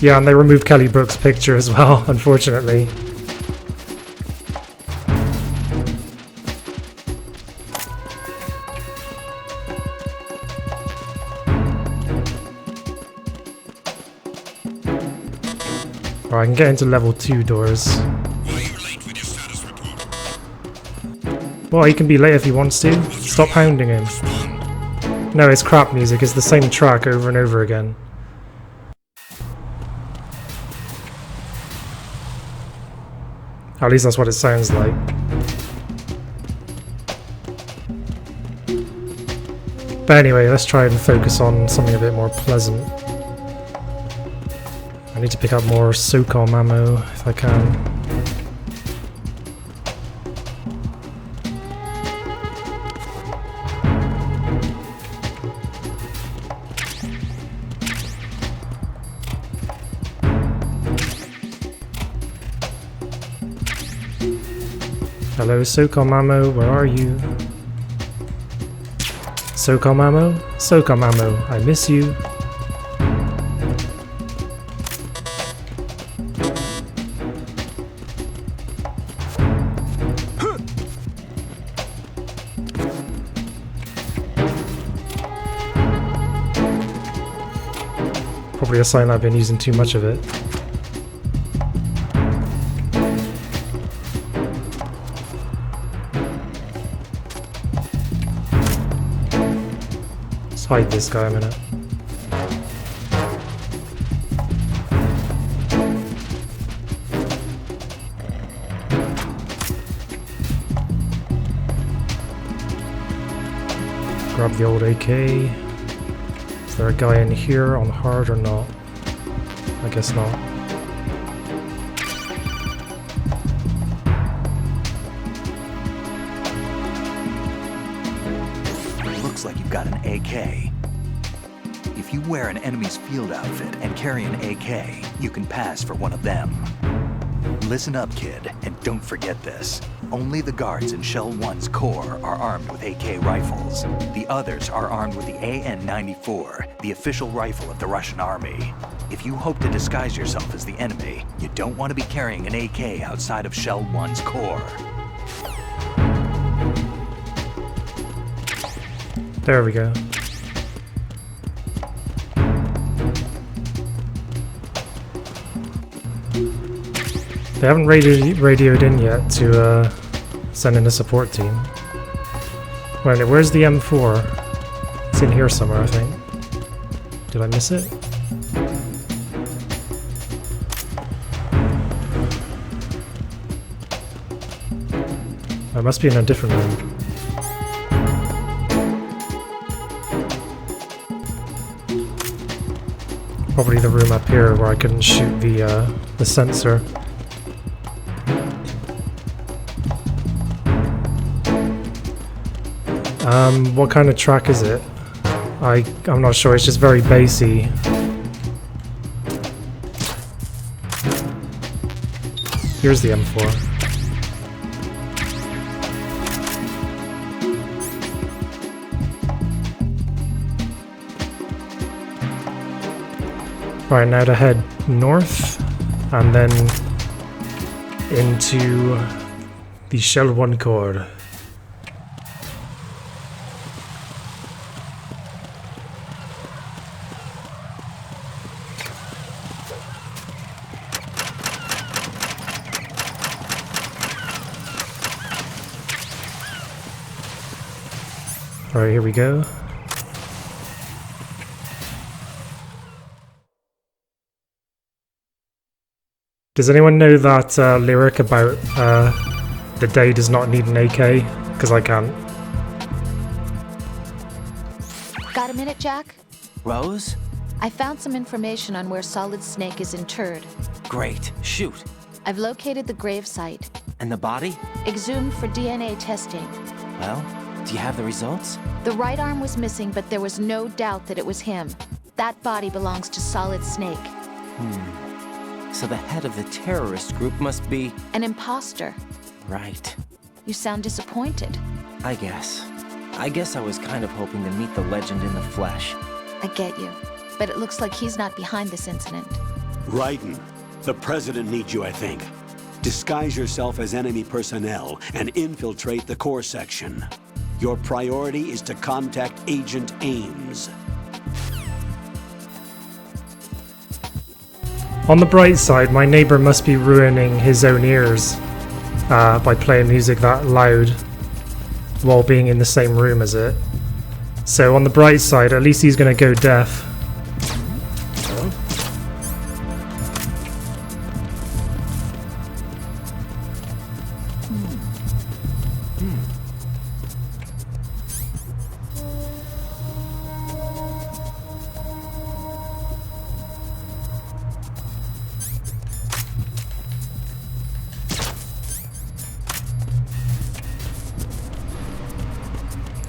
Speaker 1: Yeah, and they removed Kelly Brook's picture as well, unfortunately. I can get into level 2 doors. Well, he can be late if he wants to. Stop hounding him. No, it's crap music. It's the same track over and over again. At least that's what it sounds like. But anyway, let's try and focus on something a bit more pleasant. I need to pick up more SOCOM ammo if I can. Hello, SOCOM ammo, where are you? SOCOM ammo? SOCOM ammo, I miss you. Probably a sign I've been using too much of it. hide this guy a minute. Grab the old AK. Is there a guy in here on hard or not? I guess not.
Speaker 2: Looks like you've got an AK. If you wear an enemy's field outfit and carry an AK, you can pass for one of them. Listen up, kid, and don't forget this. Only the guards in Shell 1's core are armed with AK rifles. The others are armed with the AN-94, the official rifle of the Russian army. If you hope to disguise yourself as the enemy, you don't want to be carrying an AK outside of Shell 1's core.
Speaker 1: There we go. They haven't radioed in yet to send in a support team. Wait, where's the M4? It's in here somewhere, I think. Did I miss it? It must be in a different room. Probably the room up here where I couldn't shoot the sensor. What kind of track is it? I'm not sure, it's just very bassy. Here's the M4. Right, now to head north and then into the Shell 1 core. Alright, here we go. Does anyone know that lyric about the day does not need an AK? Because I can't.
Speaker 17: Got a minute, Jack?
Speaker 15: Rose?
Speaker 17: I found some information on where Solid Snake is interred.
Speaker 15: Great. Shoot.
Speaker 17: I've located the grave site.
Speaker 15: And the body?
Speaker 17: Exhumed for DNA testing.
Speaker 15: Well, do you have the results?
Speaker 17: The right arm was missing, but there was no doubt that it was him. That body belongs to Solid Snake.
Speaker 15: So the head of the terrorist group must be...
Speaker 17: An imposter.
Speaker 15: Right.
Speaker 17: You sound disappointed.
Speaker 15: I guess I was kind of hoping to meet the legend in the flesh.
Speaker 17: I get you. But it looks like he's not behind this incident.
Speaker 11: Raiden, the president needs you, I think. Disguise yourself as enemy personnel and infiltrate the core section. Your priority is to contact Agent Ames.
Speaker 1: On the bright side, my neighbor must be ruining his own ears by playing music that loud while being in the same room as it. So on the bright side, at least he's gonna go deaf.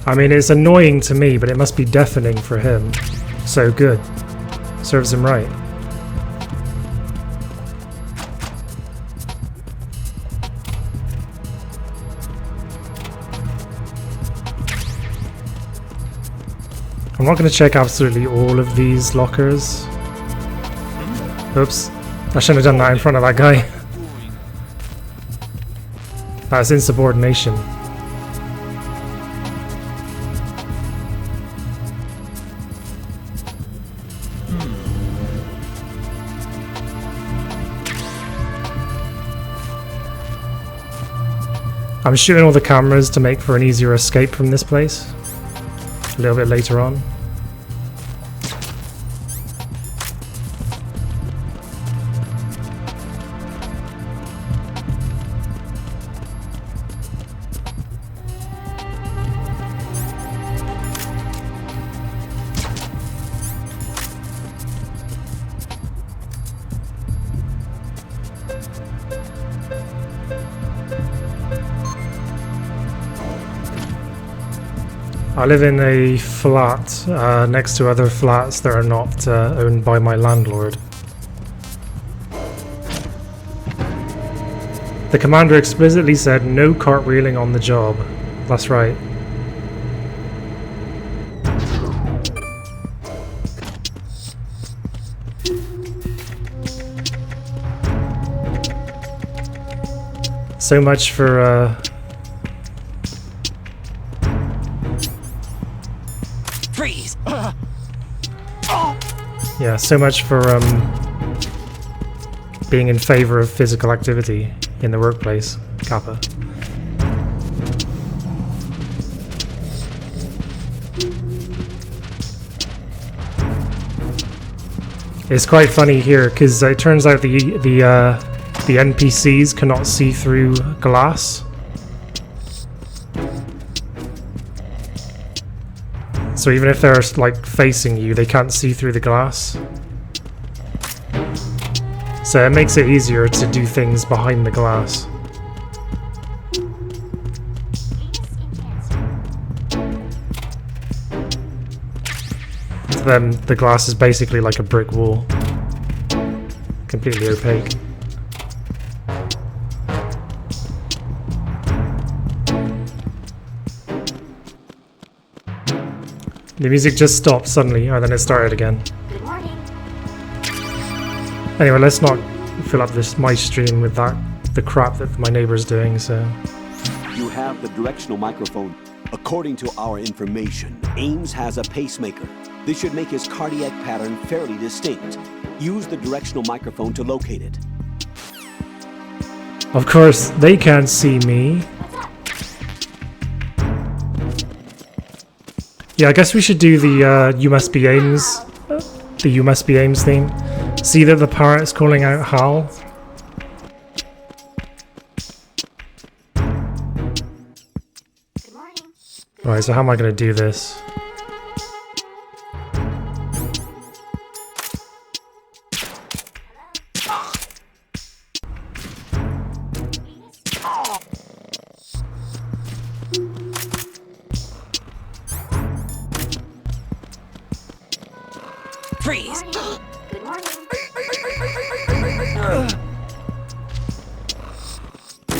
Speaker 1: I mean, it's annoying to me, but it must be deafening for him. So good. Serves him right. I'm not going to check absolutely all of these lockers. Oops. I shouldn't have done that in front of that guy. That's insubordination. I'm shooting all the cameras to make for an easier escape from this place. A little bit later on. I live in a flat next to other flats that are not owned by my landlord. The commander explicitly said no cartwheeling on the job. That's right. So much for
Speaker 5: Freeze!
Speaker 1: yeah, so much for being in favor of physical activity in the workplace, Kappa. It's quite funny here because it turns out the NPCs cannot see through glass. So even if they're like facing you, they can't see through the glass. So it makes it easier to do things behind the glass. To them, the glass is basically like a brick wall. Completely opaque. The music just stopped suddenly, and then it started again.
Speaker 21: Good morning.
Speaker 1: Anyway, let's not fill up my stream with the crap that my neighbor's doing, so...
Speaker 11: You have the directional microphone. According to our information, Ames has a pacemaker. This should make his cardiac pattern fairly distinct. Use the directional microphone to locate it.
Speaker 1: Of course, they can't see me. Yeah, I guess we should do the You Must Be Ames, the You Must Be Ames theme. See that the parrot's calling out Hal. Right, so how am I going to do this?
Speaker 5: Freeze!
Speaker 21: Good morning.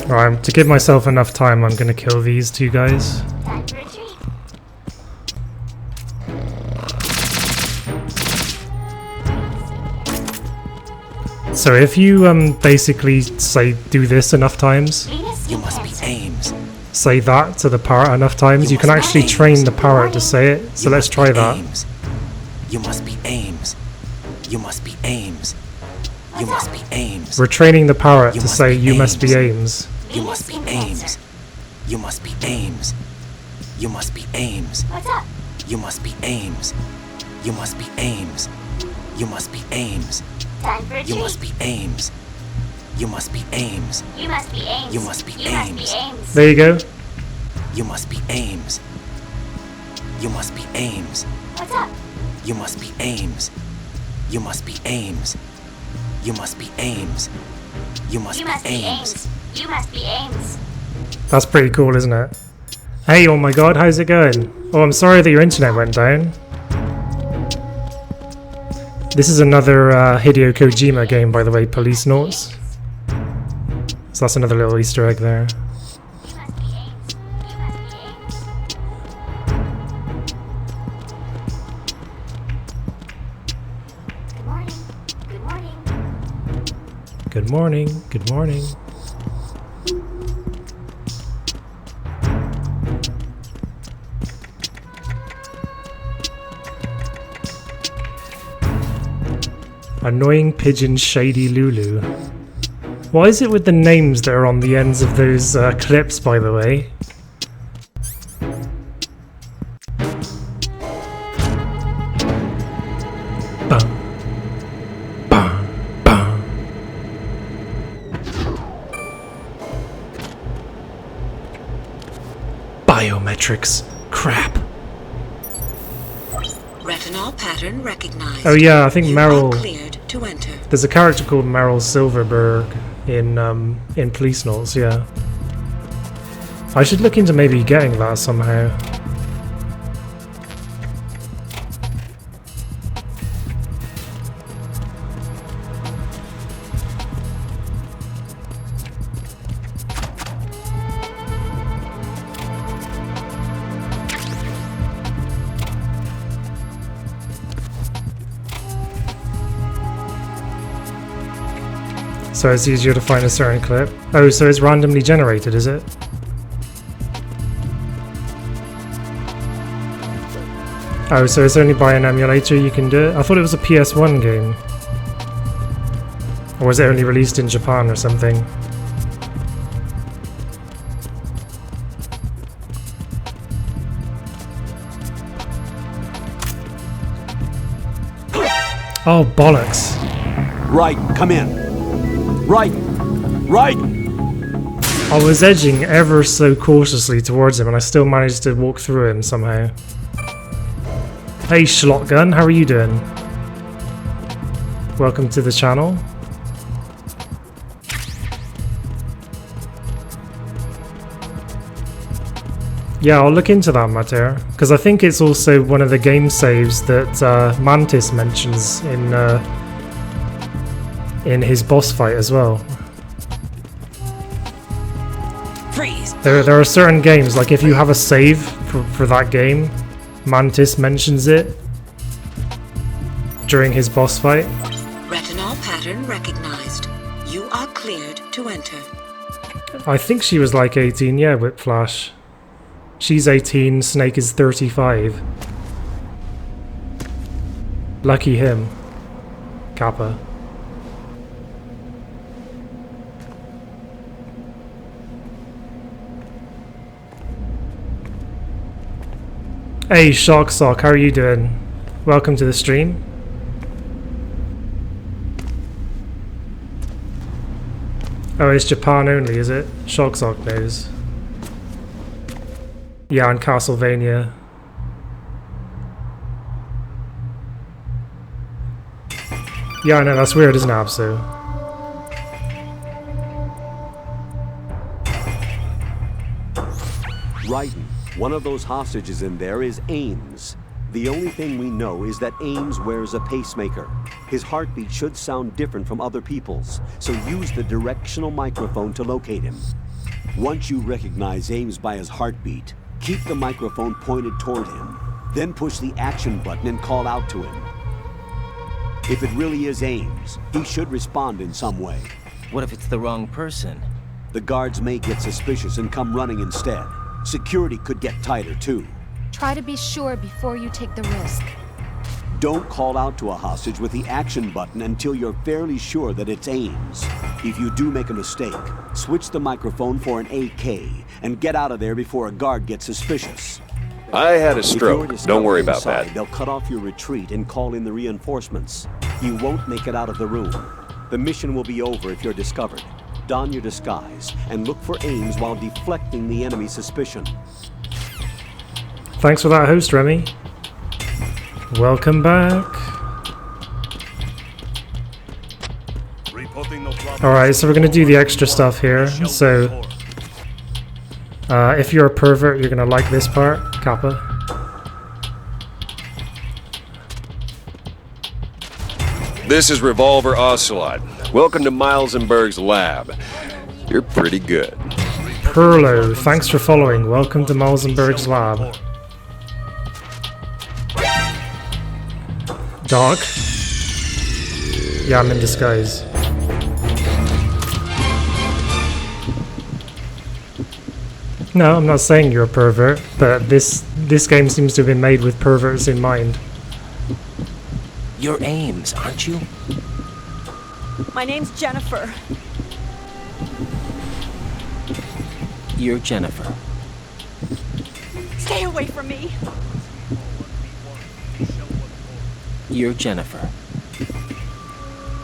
Speaker 1: Alright, to give myself enough time, I'm going to kill these two guys.
Speaker 21: Time for a treat.
Speaker 1: So if you basically say do this enough times,
Speaker 5: You must be Ames.
Speaker 1: say that to the parrot enough times, you can actually train the parrot to say it. So let's try that.
Speaker 5: You must be Ames. You must be Ames. You must be Ames.
Speaker 1: We're training the parrot to say you must be Ames.
Speaker 5: You must be Ames. You must be Ames. You must be Ames.
Speaker 21: What's up?
Speaker 5: You must be Ames. You must be Ames. You must be Ames.
Speaker 21: Time for a treat.
Speaker 5: You must be Ames. You must be Ames.
Speaker 21: You must be Ames.
Speaker 5: You must be
Speaker 21: You must be
Speaker 5: Ames.
Speaker 21: Ames.
Speaker 1: There you go.
Speaker 5: You must be Ames. You must be Ames.
Speaker 21: What's up?
Speaker 5: You must be Ames. You must be Ames. You must be Ames. You must
Speaker 21: You
Speaker 5: be
Speaker 21: must be
Speaker 5: Ames.
Speaker 21: Ames. You must be Ames.
Speaker 1: That's pretty cool, isn't it? Hey, oh my god, how's it going? Oh, I'm sorry that your internet went down. This is another Hideo Kojima game, by the way, Police Notes. So that's another little Easter egg there.
Speaker 21: Good morning. Good morning.
Speaker 1: Good morning, good morning. Annoying pigeon Shady Lulu. What is it with the names that are on the ends of those clips, by the way? Bum. Bum. Bum. Biometrics. Crap.
Speaker 22: Retinol pattern recognized.
Speaker 1: Oh yeah, I think
Speaker 22: You
Speaker 1: Meryl...
Speaker 22: are cleared to enter.
Speaker 1: There's a character called Meryl Silverberg in Police Notes, yeah. I should look into maybe getting that somehow. So it's easier to find a certain clip. Oh, so it's randomly generated, is it? Oh, so it's only by an emulator you can do it? I thought it was a PS1 game. Or was it only released in Japan or something? Oh, bollocks.
Speaker 11: Right, come in. Right! Right!
Speaker 1: I was edging ever so cautiously towards him and I still managed to walk through him somehow. Hey Schlotgun, how are you doing? Welcome to the channel. Yeah, I'll look into that matter, because I think it's also one of the game saves that Mantis mentions in his boss fight as well.
Speaker 5: Freeze!
Speaker 1: There are certain games, like if you have a save for that game, Mantis mentions it during his boss fight.
Speaker 22: Retinol pattern recognized. You are cleared to enter.
Speaker 1: I think she was like 18, yeah, Whiplash. She's 18, Snake is 35. Lucky him. Kappa. Hey Shark Sock, how are you doing? Welcome to the stream. Oh, it's Japan only, is it? Shark Sock knows. Yeah, and Castlevania. Yeah, I know, that's weird, isn't it, Absu?
Speaker 11: Raiden, one of those hostages in there is Ames. The only thing we know is that Ames wears a pacemaker. His heartbeat should sound different from other people's, so use the directional microphone to locate him. Once you recognize Ames by his heartbeat, keep the microphone pointed toward him. Then push the action button and call out to him. If it really is Ames, he should respond in some way.
Speaker 15: What if it's the wrong person?
Speaker 11: The guards may get suspicious and come running instead. Security could get tighter too.
Speaker 17: Try to be sure before you take the risk.
Speaker 11: Don't call out to a hostage with the action button until you're fairly sure that it's Ames. If you do make a mistake, switch the microphone for an AK and get out of there before a guard gets suspicious.
Speaker 8: I had a stroke. Don't worry about
Speaker 11: inside,
Speaker 8: that.
Speaker 11: They'll cut off your retreat and call in the reinforcements. You won't make it out of the room. The mission will be over if you're discovered. Don your disguise and look for Ames while deflecting the enemy's suspicion.
Speaker 1: Thanks for that host, Remy. Welcome back. Alright, so we're going to do the extra stuff here. So, if you're a pervert, you're going to like this part, Kappa.
Speaker 8: This is Revolver Ocelot. Welcome to Miles and Berg's lab. You're pretty good.
Speaker 1: Perlo, thanks for following. Welcome to Miles and Berg's lab. Dark. Yeah, I'm in disguise. No, I'm not saying you're a pervert, but this game seems to have been made with perverts in mind.
Speaker 15: You're Ames, aren't you?
Speaker 6: My name's Jennifer.
Speaker 15: You're Jennifer.
Speaker 6: Stay away from me.
Speaker 15: You're Jennifer.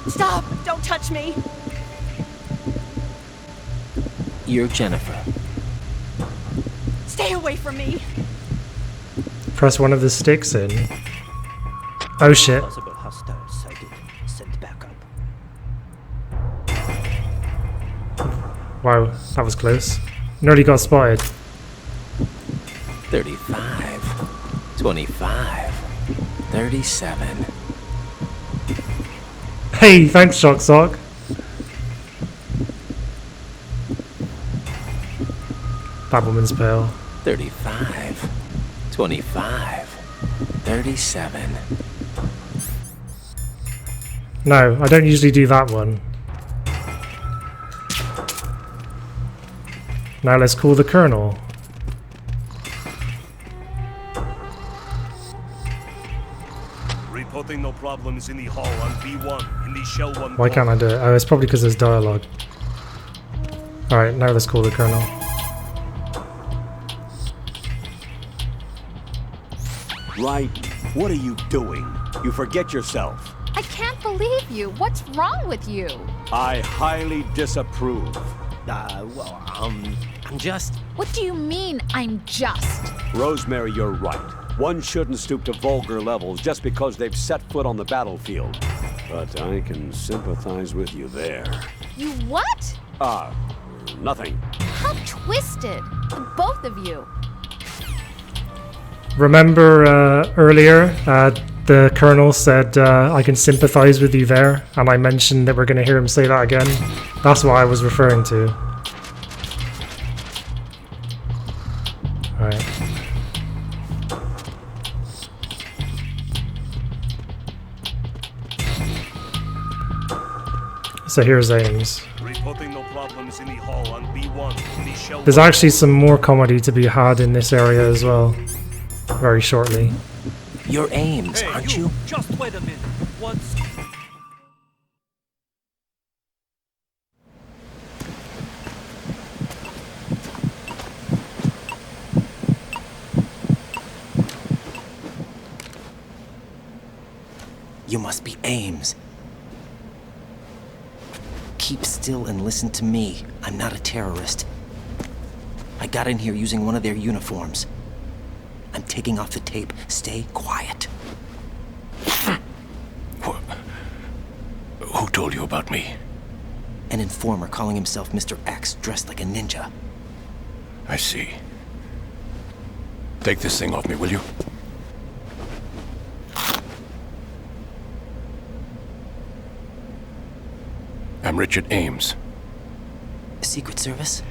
Speaker 6: Stop! Don't touch me.
Speaker 15: You're Jennifer.
Speaker 6: Stay away from me.
Speaker 1: Press one of the sticks in. Oh shit.
Speaker 9: Possible hostiles sighted. Sent back up.
Speaker 1: Wow, that was close. Nearly got spotted.
Speaker 15: 35. 25. 37.
Speaker 1: Hey, thanks, Shock Sock. That woman's pale.
Speaker 15: 35. 25. 37.
Speaker 1: No, I don't usually do that one. Now let's call the Colonel.
Speaker 13: Reporting no problems in the hall on B1 in the Shell 1.
Speaker 1: Why can't I do it? Oh, it's probably because there's dialogue. Alright, now let's call the Colonel.
Speaker 11: Right. What are you doing? You forget yourself.
Speaker 16: I can't believe you. What's wrong with you?
Speaker 11: I highly disapprove.
Speaker 15: I'm just...
Speaker 16: What do you mean, I'm just?
Speaker 11: Rosemary, you're right. One shouldn't stoop to vulgar levels just because they've set foot on the battlefield. But I can sympathize with you there.
Speaker 16: You what?
Speaker 11: Nothing.
Speaker 16: How twisted. Both of you.
Speaker 1: Remember earlier, the Colonel said, I can sympathize with you there, and I mentioned that we're going to hear him say that again. That's what I was referring to. Alright. So here's Ames.
Speaker 13: Reporting no problems in the hall on B1 in the Shell.
Speaker 1: There's actually some more comedy to be had in this area as well. Very shortly.
Speaker 15: You're Ames,
Speaker 9: Hey,
Speaker 15: aren't you?
Speaker 9: Just wait a minute. Once.
Speaker 15: You must be Ames. Keep still and listen to me. I'm not a terrorist. I got in here using one of their uniforms. I'm taking off the tape. Stay quiet.
Speaker 13: Who told you about me?
Speaker 15: An informer calling himself Mr. X, dressed like a ninja.
Speaker 13: I see. Take this thing off me, will you? I'm Richard Ames.
Speaker 15: Secret Service?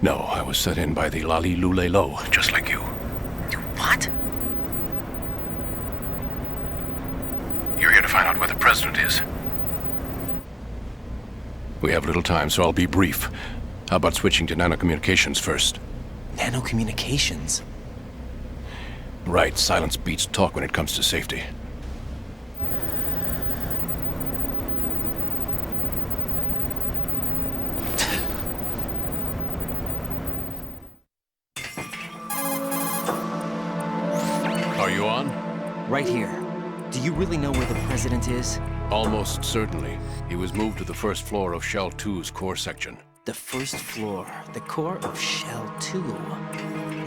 Speaker 13: No, I was set in by the Lali Lule Lo, just like you.
Speaker 15: What?
Speaker 13: You're here to find out where the president is. We have little time, so I'll be brief. How about switching to nanocommunications first?
Speaker 15: Nanocommunications?
Speaker 13: Right, silence beats talk when it comes to safety. Are you on?
Speaker 15: Right here. Do you really know where the president is?
Speaker 13: Almost certainly. He was moved to the first floor of Shell 2's core section.
Speaker 15: The first floor, the core of Shell 2.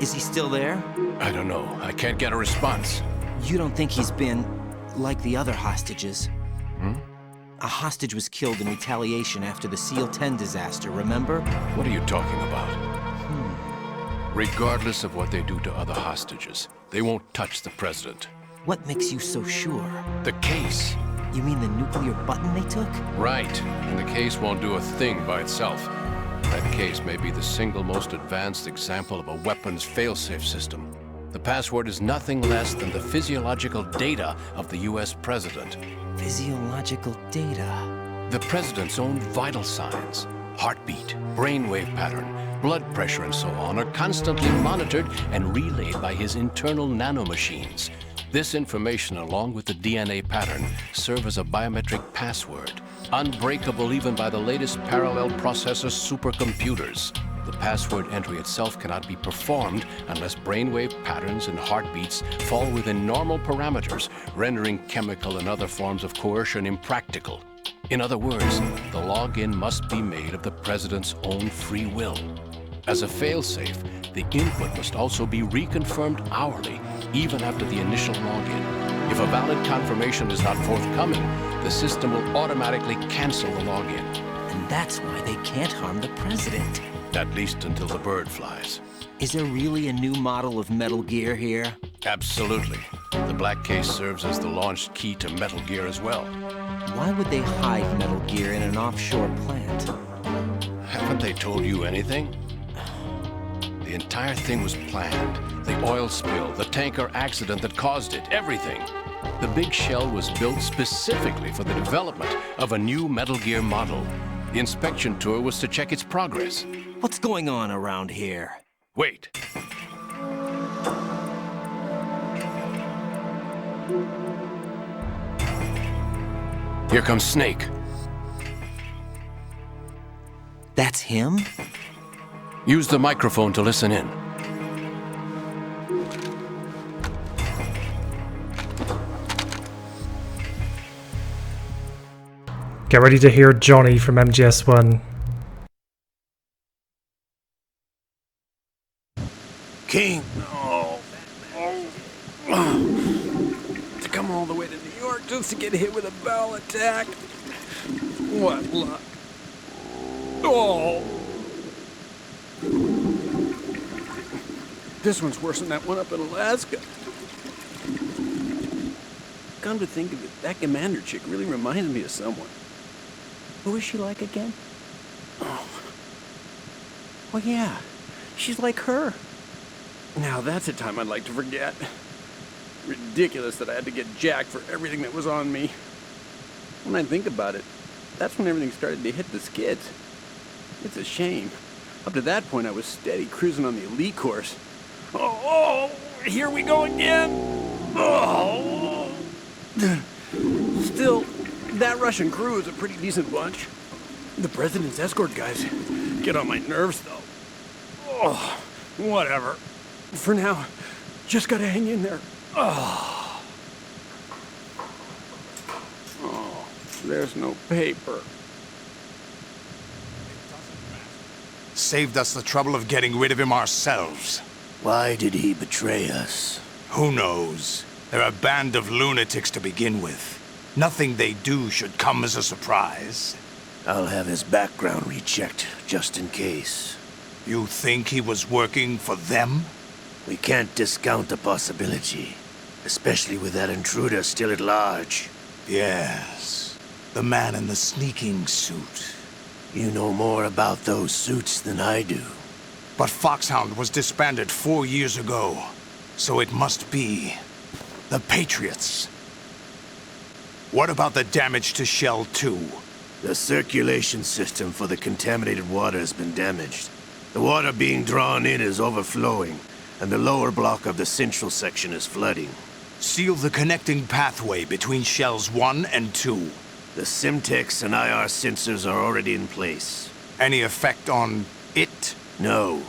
Speaker 15: Is he still there?
Speaker 13: I don't know. I can't get a response.
Speaker 15: You don't think he's been like the other hostages?
Speaker 13: Hmm?
Speaker 15: A hostage was killed in retaliation after the SEAL 10 disaster, remember?
Speaker 13: What are you talking about? Regardless of what they do to other hostages, they won't touch the president.
Speaker 15: What makes you so sure?
Speaker 13: The case.
Speaker 15: You mean the nuclear button they took?
Speaker 13: Right. And the case won't do a thing by itself. That case may be the single most advanced example of a weapons failsafe system. The password is nothing less than the physiological data of the US president.
Speaker 15: Physiological data?
Speaker 13: The president's own vital signs, heartbeat, brainwave pattern, blood pressure and so on are constantly monitored and relayed by his internal nanomachines. This information, along with the DNA pattern, serve as a biometric password, unbreakable even by the latest parallel processor supercomputers. The password entry itself cannot be performed unless brainwave patterns and heartbeats fall within normal parameters, rendering chemical and other forms of coercion impractical. In other words, the login must be made of the president's own free will. As a failsafe, the input must also be reconfirmed hourly, even after the initial login. If a valid confirmation is not forthcoming, the system will automatically cancel the login.
Speaker 15: And that's why they can't harm the president.
Speaker 13: At least until the bird flies.
Speaker 15: Is there really a new model of Metal Gear here?
Speaker 13: Absolutely. The black case serves as the launch key to Metal Gear as well.
Speaker 15: Why would they hide Metal Gear in an offshore plant?
Speaker 13: Haven't they told you anything? The entire thing was planned. The oil spill, the tanker accident that caused it, everything. The big shell was built specifically for the development of a new Metal Gear model.
Speaker 10: The inspection tour was to check its progress.
Speaker 15: What's going on around here?
Speaker 10: Wait. Here comes Snake.
Speaker 15: That's him?
Speaker 10: Use the microphone to listen in.
Speaker 1: Get ready to hear Johnny from MGS1.
Speaker 14: King! To come all the way to New York just to get hit with a bowel attack. What luck. Oh! This one's worse than that one up in Alaska. Come to think of it, that commander chick really reminds me of someone.
Speaker 15: Who is she like again?
Speaker 14: Oh. Well, yeah. She's like her. Now that's a time I'd like to forget. Ridiculous that I had to get jacked for everything that was on me. When I think about it, that's when everything started to hit the skids. It's a shame. Up to that point, I was steady cruising on the elite course. Oh, here we go again. Oh. Still, that Russian crew is a pretty decent bunch. The president's escort guys get on my nerves, though. Oh, whatever. For now, just gotta hang in there. Oh, there's no paper.
Speaker 19: Saved us the trouble of getting rid of him ourselves.
Speaker 23: Why did he betray us?
Speaker 19: Who knows? They're a band of lunatics to begin with. Nothing they do should come as a surprise.
Speaker 23: I'll have his background rechecked, just in case.
Speaker 19: You think he was working for them?
Speaker 23: We can't discount the possibility, especially with that intruder still at large.
Speaker 19: Yes, the man in the sneaking suit.
Speaker 23: You know more about those suits than I do.
Speaker 19: But Foxhound was disbanded 4 years ago, so it must be the Patriots. What about the damage to Shell 2?
Speaker 23: The circulation system for the contaminated water has been damaged. The water being drawn in is overflowing, and the lower block of the central section is flooding.
Speaker 19: Seal the connecting pathway between Shells 1 and 2.
Speaker 23: The Simtex and IR sensors are already in place.
Speaker 19: Any effect on it?
Speaker 23: No.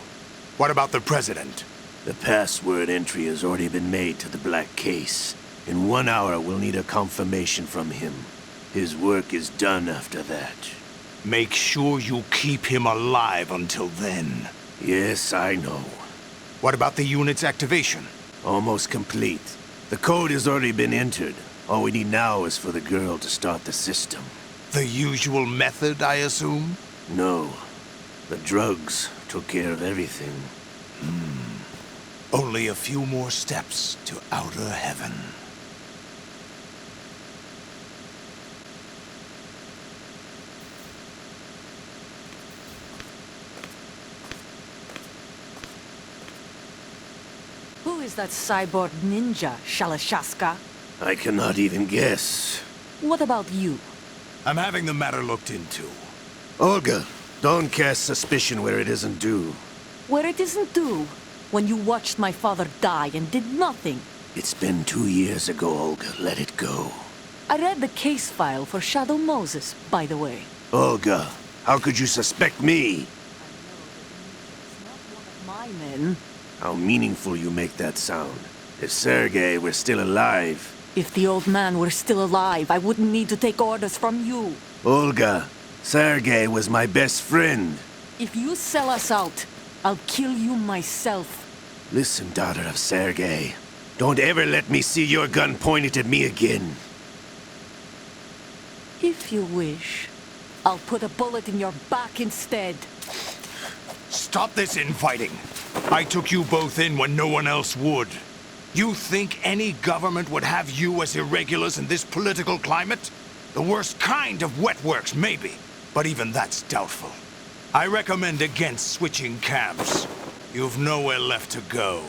Speaker 19: What about the President?
Speaker 23: The password entry has already been made to the Black Case. In 1 hour, we'll need a confirmation from him. His work is done after that.
Speaker 19: Make sure you keep him alive until then.
Speaker 23: Yes, I know.
Speaker 19: What about the unit's activation?
Speaker 23: Almost complete. The code has already been entered. All we need now is for the girl to start the system.
Speaker 19: The usual method, I assume?
Speaker 23: No. The drugs took care of everything.
Speaker 19: Only a few more steps to outer heaven.
Speaker 7: Who is that cyborg ninja, Shalashaska?
Speaker 23: I cannot even guess.
Speaker 7: What about you?
Speaker 19: I'm having the matter looked into.
Speaker 23: Olga, don't cast suspicion where it isn't due.
Speaker 7: Where it isn't due? When you watched my father die and did nothing.
Speaker 23: It's been 2 years ago, Olga. Let it go.
Speaker 7: I read the case file for Shadow Moses, by the way.
Speaker 23: Olga, how could you suspect me?
Speaker 7: My men.
Speaker 23: How meaningful you make that sound. If Sergei were still alive...
Speaker 7: If the old man were still alive, I wouldn't need to take orders from you.
Speaker 23: Olga, Sergei was my best friend.
Speaker 7: If you sell us out, I'll kill you myself.
Speaker 23: Listen, daughter of Sergei. Don't ever let me see your gun pointed at me again.
Speaker 7: If you wish, I'll put a bullet in your back instead.
Speaker 19: Stop this infighting. I took you both in when no one else would. You think any government would have you as irregulars in this political climate? The worst kind of wet works, maybe. But even that's doubtful. I recommend against switching camps. You've nowhere left to go.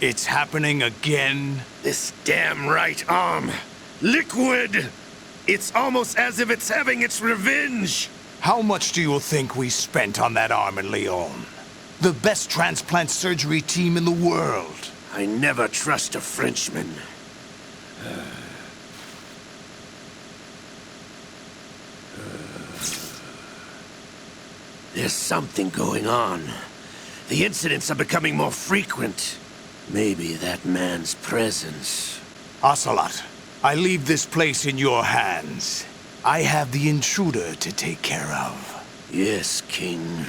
Speaker 19: It's happening again?
Speaker 23: This damn right arm. Liquid! It's almost as if it's having its revenge!
Speaker 19: How much do you think we spent on that arm in Lyon? The best transplant surgery team in the world.
Speaker 23: I never trust a Frenchman. There's something going on. The incidents are becoming more frequent. Maybe that man's presence.
Speaker 19: Ocelot, I leave this place in your hands. I have the intruder to take care of.
Speaker 23: Yes, King.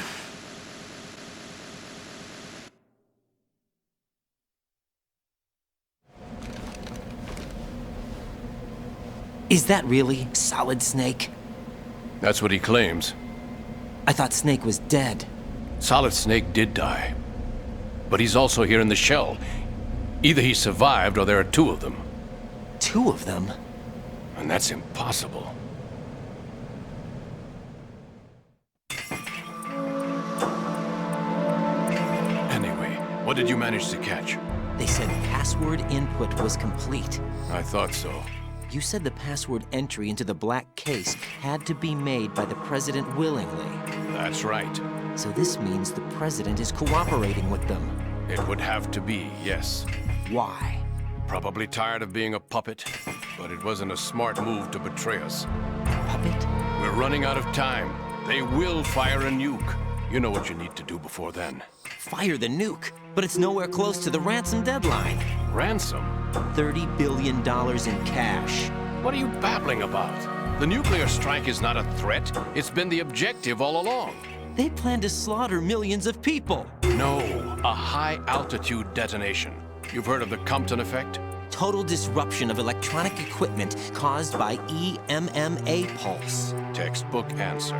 Speaker 15: Is that really Solid Snake?
Speaker 10: That's what he claims.
Speaker 15: I thought Snake was dead.
Speaker 10: Solid Snake did die. But he's also here in the shell. Either he survived or there are two of them.
Speaker 15: Two of them?
Speaker 10: And that's impossible. Anyway, what did you manage to catch?
Speaker 15: They said password input was complete.
Speaker 10: I thought so.
Speaker 15: You said the password entry into the black case had to be made by the President willingly.
Speaker 10: That's right.
Speaker 15: So this means the President is cooperating with them.
Speaker 10: It would have to be, yes.
Speaker 15: Why?
Speaker 10: Probably tired of being a puppet, but it wasn't a smart move to betray us.
Speaker 15: Puppet?
Speaker 10: We're running out of time. They will fire a nuke. You know what you need to do before then.
Speaker 15: Fire the nuke? But it's nowhere close to the ransom deadline.
Speaker 10: Ransom?
Speaker 15: $30 billion in cash.
Speaker 10: What are you babbling about? The nuclear strike is not a threat. It's been the objective all along.
Speaker 15: They plan to slaughter millions of people.
Speaker 10: No, a high-altitude detonation. You've heard of the Compton effect?
Speaker 15: Total disruption of electronic equipment caused by EMMA pulse.
Speaker 10: Textbook answer.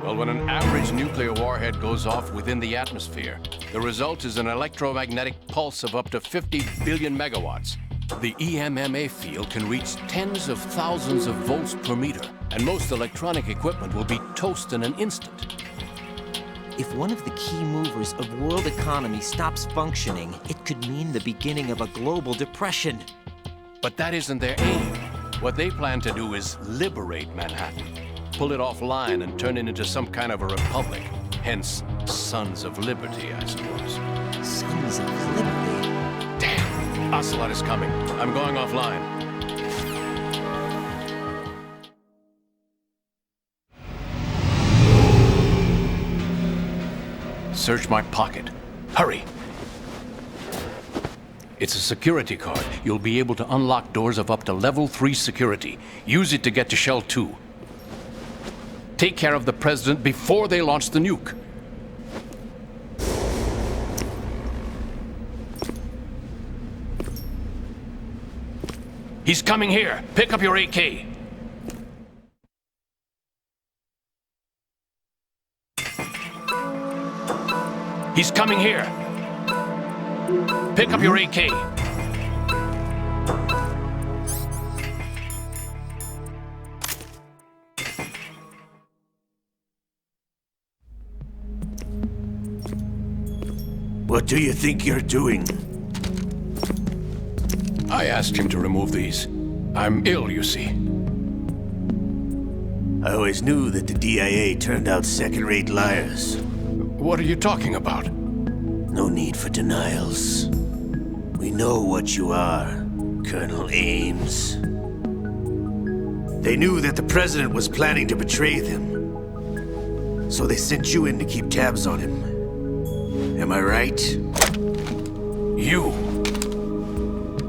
Speaker 10: Well, when an average nuclear warhead goes off within the atmosphere, the result is an electromagnetic pulse of up to 50 billion megawatts. The EMMA field can reach tens of thousands of volts per meter, and most electronic equipment will be toast in an instant.
Speaker 15: If one of the key movers of world economy stops functioning, it could mean the beginning of a global depression.
Speaker 10: But that isn't their aim. What they plan to do is liberate Manhattan. Pull it offline and turn it into some kind of a republic. Hence, Sons of Liberty, I suppose.
Speaker 15: Sons of Liberty?
Speaker 10: Damn! Ocelot is coming. I'm going offline. Search my pocket. Hurry! It's a security card. You'll be able to unlock doors of up to level 3 security. Use it to get to Shell 2. Take care of the President before they launch the nuke. He's coming here. Pick up your AK. He's coming here. Pick up your AK.
Speaker 23: What do you think you're doing?
Speaker 10: I asked him to remove these. I'm ill, you see.
Speaker 23: I always knew that the DIA turned out second-rate liars.
Speaker 10: What are you talking about?
Speaker 23: No need for denials. We know what you are, Colonel Ames. They knew that the President was planning to betray them. So they sent you in to keep tabs on him. Am I right?
Speaker 10: You!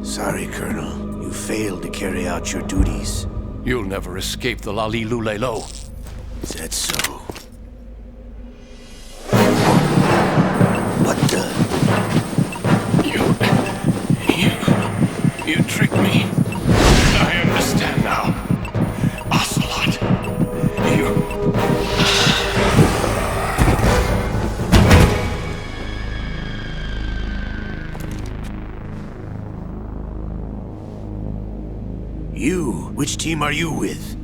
Speaker 23: Sorry, Colonel. You failed to carry out your duties.
Speaker 10: You'll never escape the Lali Lulelo.
Speaker 23: Is that so? What the?
Speaker 10: You tricked me. I understand now. Ocelot.
Speaker 23: You? Which team are you with?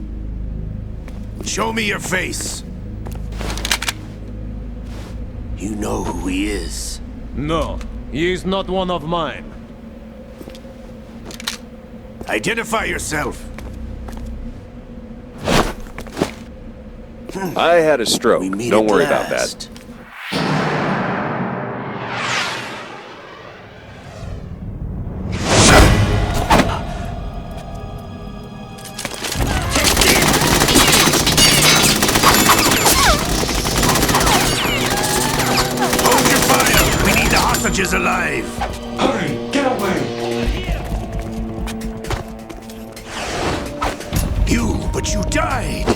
Speaker 23: Show me your face! You know who he is.
Speaker 14: No, he is not one of mine.
Speaker 23: Identify yourself.
Speaker 8: I had a stroke. Don't worry about that.
Speaker 23: Hold your fire! We need the hostages alive!
Speaker 12: Hurry! Get away!
Speaker 23: But you died!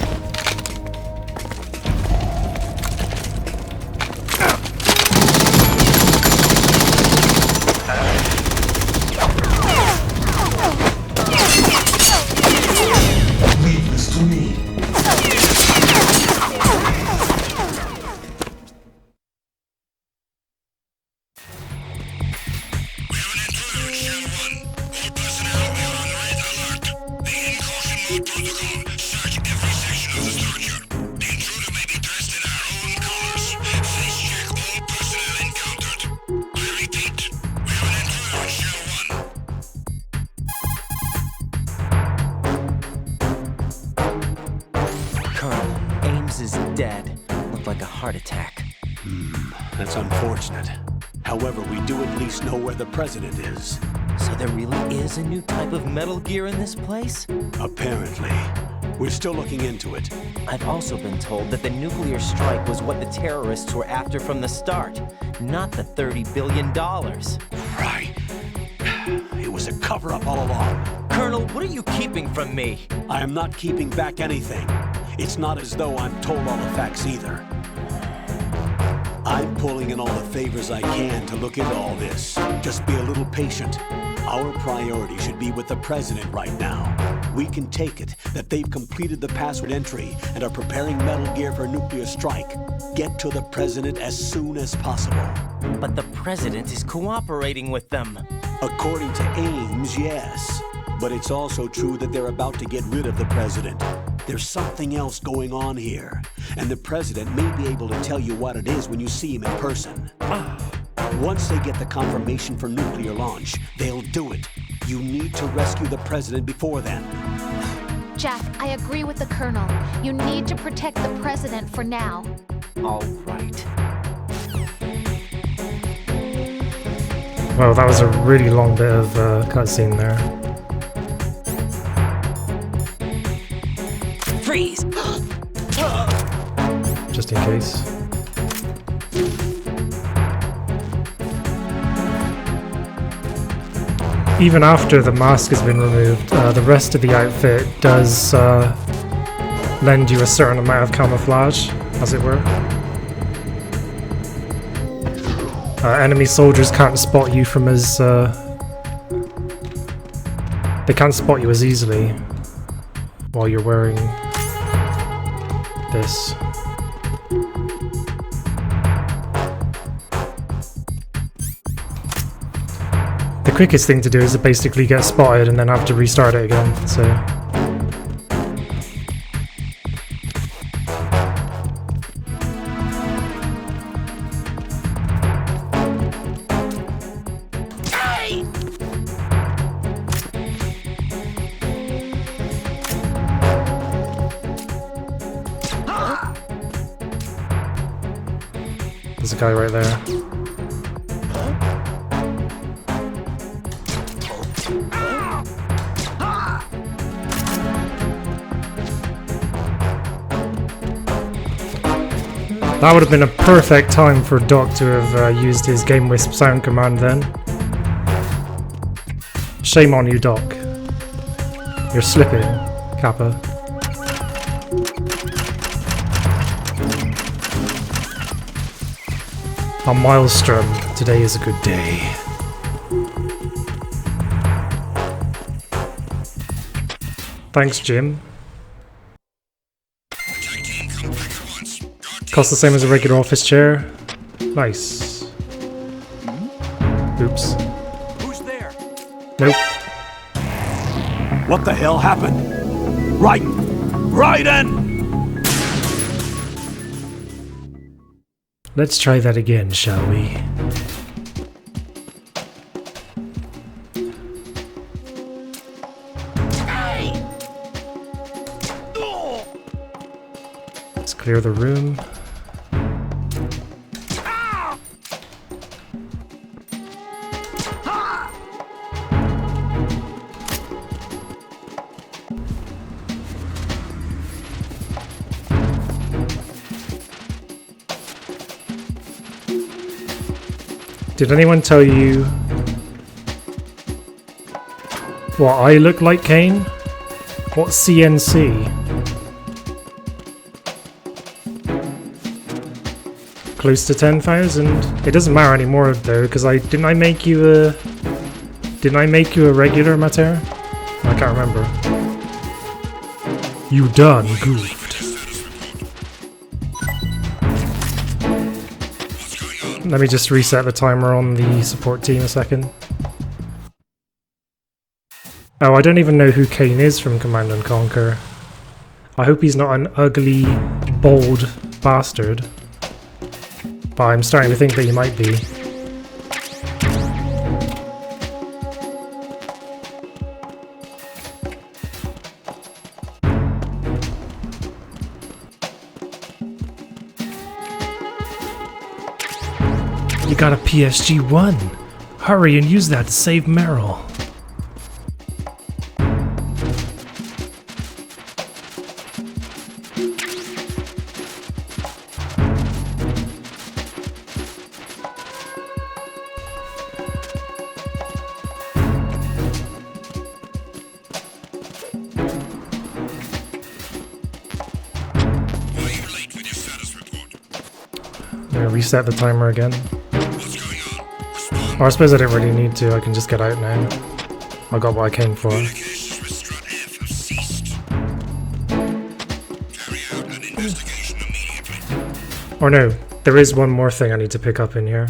Speaker 12: Leave this to me.
Speaker 15: Colonel, Ames is dead. Looked like a heart attack.
Speaker 11: That's unfortunate. However, we do at least know where the president is.
Speaker 15: So there really is a new type of Metal Gear in this place?
Speaker 11: Apparently. We're still looking into it.
Speaker 15: I've also been told that the nuclear strike was what the terrorists were after from the start, not the $30 billion.
Speaker 11: Right. It was a cover-up all along.
Speaker 15: Colonel, what are you keeping from me?
Speaker 11: I am not keeping back anything. It's not as though I'm told all the facts either. I'm pulling in all the favors I can to look into all this. Just be a little patient. Our priority should be with the president right now. We can take it that they've completed the password entry and are preparing Metal Gear for nuclear strike. Get to the president as soon as possible.
Speaker 15: But the president is cooperating with them.
Speaker 11: According to Ames, yes. But it's also true that they're about to get rid of the president. There's something else going on here, and the president may be able to tell you what it is when you see him in person. Once they get the confirmation for nuclear launch, they'll do it. You need to rescue the president before then.
Speaker 17: Jack, I agree with the Colonel. You need to protect the president for now.
Speaker 15: All right.
Speaker 1: Well, that was a really long bit of cutscene there.
Speaker 18: Freeze!
Speaker 1: Just in case. Even after the mask has been removed, the rest of the outfit does lend you a certain amount of camouflage, as it were. Enemy soldiers can't spot you from as... they can't spot you as easily while you're wearing this. The quickest thing to do is to basically get spotted and then have to restart it again, so... There's a guy right there. That would have been a perfect time for Doc to have used his Game Wisp sound command then. Shame on you, Doc. You're slipping, Kappa. On Maelstrom, today is a good day. Thanks, Jim. Costs the same as a regular office chair. Nice. Oops.
Speaker 19: Who's there?
Speaker 1: Nope.
Speaker 11: What the hell happened? Raiden!
Speaker 1: Let's try that again, shall we? Let's clear the room. Did anyone tell you what I look like, Kane? What's CNC? Close to 10,000? It doesn't matter anymore though, because didn't I make you a regular, Matera? I can't remember. You done goofed. Let me just reset the timer on the support team a second. Oh, I don't even know who Kane is from Command & Conquer. I hope he's not an ugly, bald bastard. But I'm starting to think that he might be. You got a PSG-1. Hurry and use that to save Meryl. I'm gonna reset the timer again. Or I suppose I don't really need to, I can just get out now. I got what I came for. Or no, there is one more thing I need to pick up in here.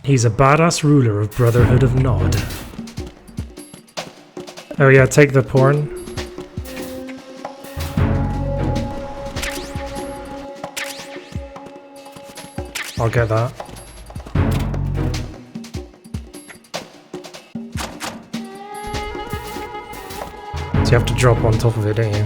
Speaker 1: He's a badass ruler of Brotherhood of Nod. Oh yeah, take the porn. I'll get that. So you have to drop on top of it, don't you?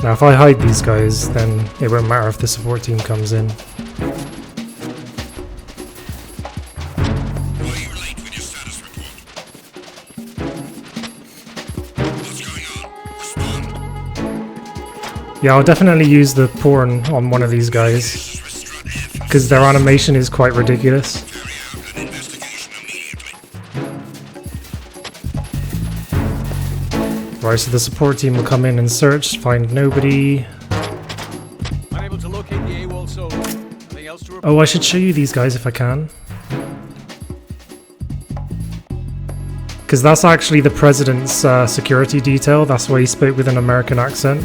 Speaker 1: Now if I hide these guys, then it won't matter if the support team comes in. Yeah, I'll definitely use the porn on one of these guys, because their animation is quite ridiculous. Right, so the support team will come in and search, find nobody.
Speaker 9: Unable to locate the AWOL zone. Nothing else to report.
Speaker 1: Oh, I should show you these guys if I can. Because that's actually the president's security detail, that's why he spoke with an American accent.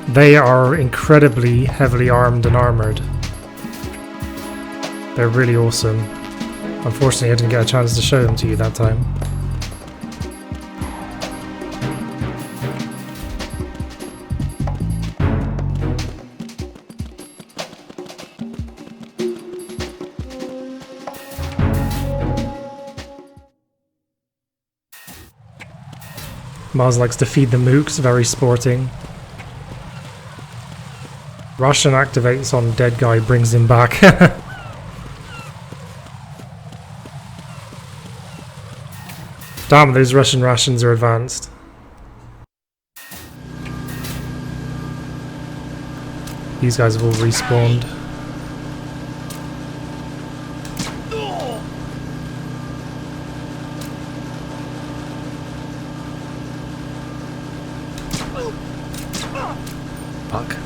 Speaker 1: They are incredibly heavily armed and armored. They're really awesome. Unfortunately, I didn't get a chance to show them to you that time. Mars likes to feed the mooks, very sporting. Russian activates on dead guy, brings him back. Damn, those Russian rations are advanced. These guys have all respawned. Fuck.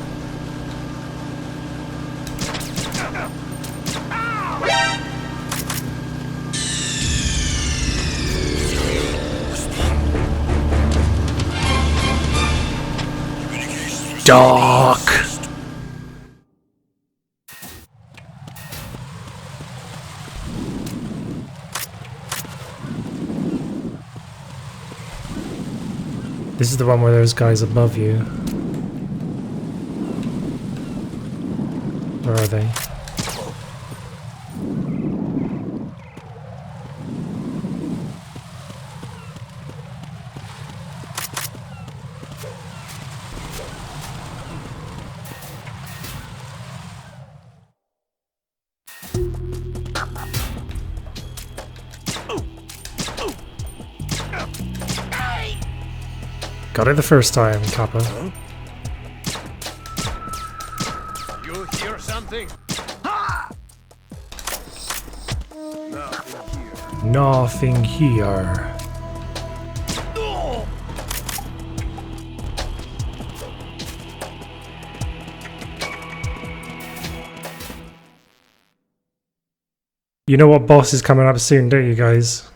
Speaker 1: dark. This is the one where there's guys above you. Where are they? Got it the first time, Kappa.
Speaker 14: You hear something?
Speaker 1: Nothing here. You know what boss is coming up soon, don't you guys?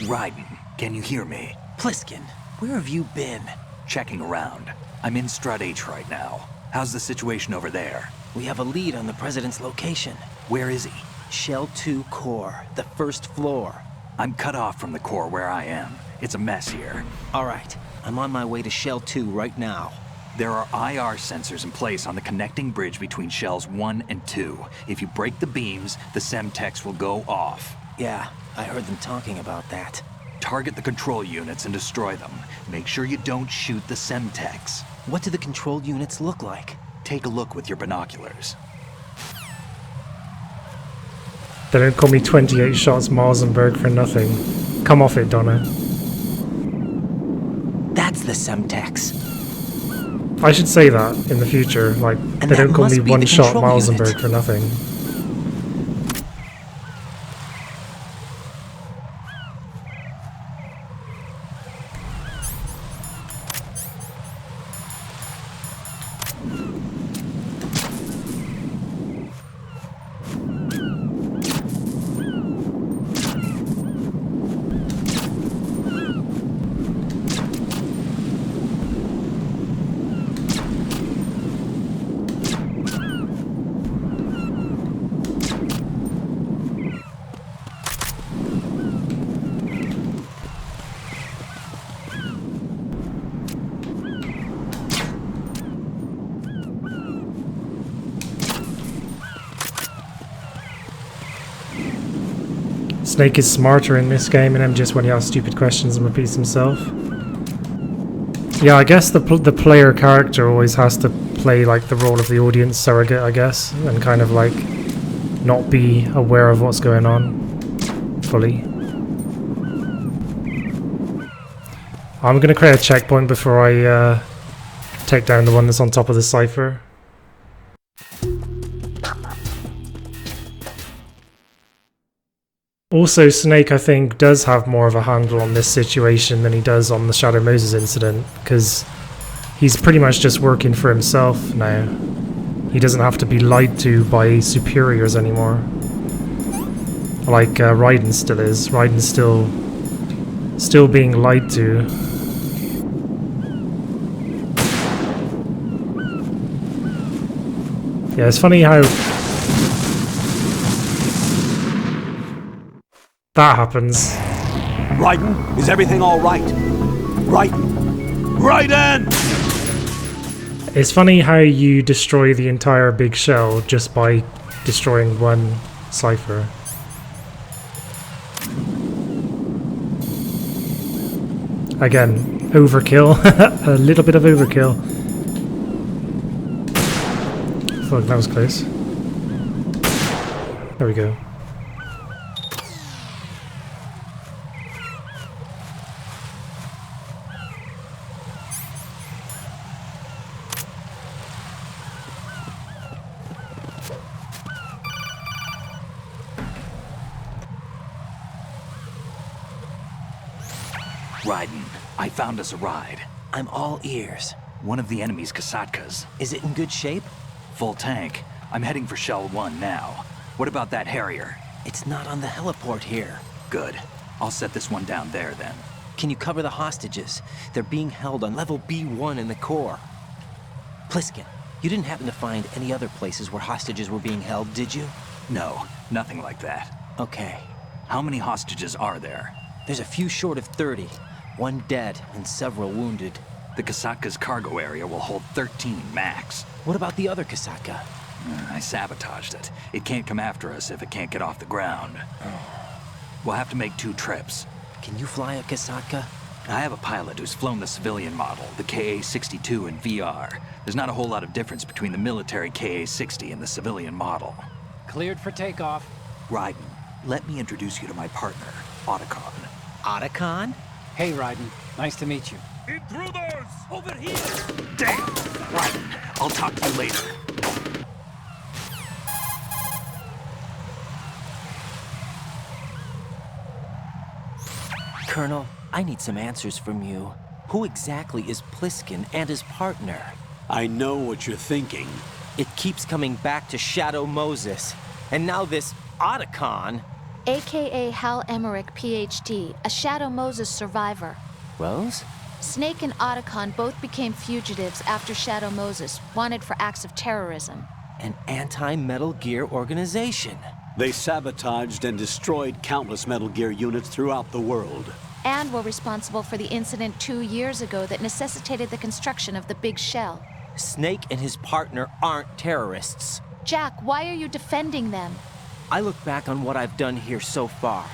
Speaker 2: Raiden, can you hear me?
Speaker 5: Pliskin, where have you been?
Speaker 2: Checking around. I'm in Strut H right now. How's the situation over there?
Speaker 15: We have a lead on the President's location.
Speaker 2: Where is he?
Speaker 15: Shell 2 core, the first floor.
Speaker 2: I'm cut off from the core where I am. It's a mess here.
Speaker 15: All right, I'm on my way to Shell 2 right now.
Speaker 2: There are IR sensors in place on the connecting bridge between Shells 1 and 2. If you break the beams, the Semtex will go off.
Speaker 15: Yeah, I heard them talking about that.
Speaker 2: Target the control units and destroy them. Make sure you don't shoot the Semtex.
Speaker 15: What do the control units look like?
Speaker 2: Take a look with your binoculars.
Speaker 1: They don't call me 28 shots Marsenberg for nothing. Come off it, Donna.
Speaker 15: That's the Semtex.
Speaker 1: I should say that in the future. Like, they don't call me one shot Marsenberg for nothing. Snake is smarter in this game and just when he asks stupid questions and repeats himself. Yeah, I guess the player character always has to play like the role of the audience surrogate, I guess, and kind of like not be aware of what's going on fully. I'm gonna create a checkpoint before I take down the one that's on top of the cipher. Also, Snake, I think, does have more of a handle on this situation than he does on the Shadow Moses incident, because he's pretty much just working for himself now. He doesn't have to be lied to by superiors anymore. Like Raiden still is. Raiden's still being lied to. Yeah, it's funny how that happens.
Speaker 11: Raiden, is everything all right? Raiden! Raiden!
Speaker 1: It's funny how you destroy the entire big shell just by destroying one cipher. Again, overkill. A little bit of overkill. Fuck, that was close. There we go.
Speaker 2: Raiden, I found us a ride.
Speaker 15: I'm all ears.
Speaker 2: One of the enemy's Kasatkas.
Speaker 15: Is it in good shape?
Speaker 2: Full tank. I'm heading for Shell 1 now. What about that Harrier?
Speaker 15: It's not on the heliport here.
Speaker 2: Good. I'll set this one down there then.
Speaker 15: Can you cover the hostages? They're being held on level B1 in the core. Pliskin, you didn't happen to find any other places where hostages were being held, did you?
Speaker 2: No, nothing like that.
Speaker 15: Okay.
Speaker 2: How many hostages are there?
Speaker 15: There's a few short of 30. One dead and several wounded.
Speaker 2: The Kasatka's cargo area will hold 13 max.
Speaker 15: What about the other Kasaka?
Speaker 2: I sabotaged it. It can't come after us if it can't get off the ground. We'll have to make 2 trips.
Speaker 15: Can you fly a Kasaka?
Speaker 2: I have a pilot who's flown the civilian model, the KA-62 in VR. There's not a whole lot of difference between the military KA-60 and the civilian model.
Speaker 5: Cleared for takeoff.
Speaker 2: Raiden, let me introduce you to my partner, Otacon.
Speaker 15: Otacon?
Speaker 5: Hey, Raiden. Nice to meet you.
Speaker 9: Intruders! Over here!
Speaker 2: Damn! Raiden, I'll talk to you later.
Speaker 15: Colonel, I need some answers from you. Who exactly is Pliskin and his partner?
Speaker 11: I know what you're thinking.
Speaker 15: It keeps coming back to Shadow Moses. And now this Otacon.
Speaker 17: AKA Hal Emmerich, PhD, a Shadow Moses survivor.
Speaker 15: Rose?
Speaker 17: Snake and Otacon both became fugitives after Shadow Moses, wanted for acts of terrorism.
Speaker 15: An anti-Metal Gear organization.
Speaker 11: They sabotaged and destroyed countless Metal Gear units throughout the world.
Speaker 17: And were responsible for the incident 2 years ago that necessitated the construction of the Big Shell.
Speaker 15: Snake and his partner aren't terrorists.
Speaker 17: Jack, why are you defending them?
Speaker 15: I look back on what I've done here so far,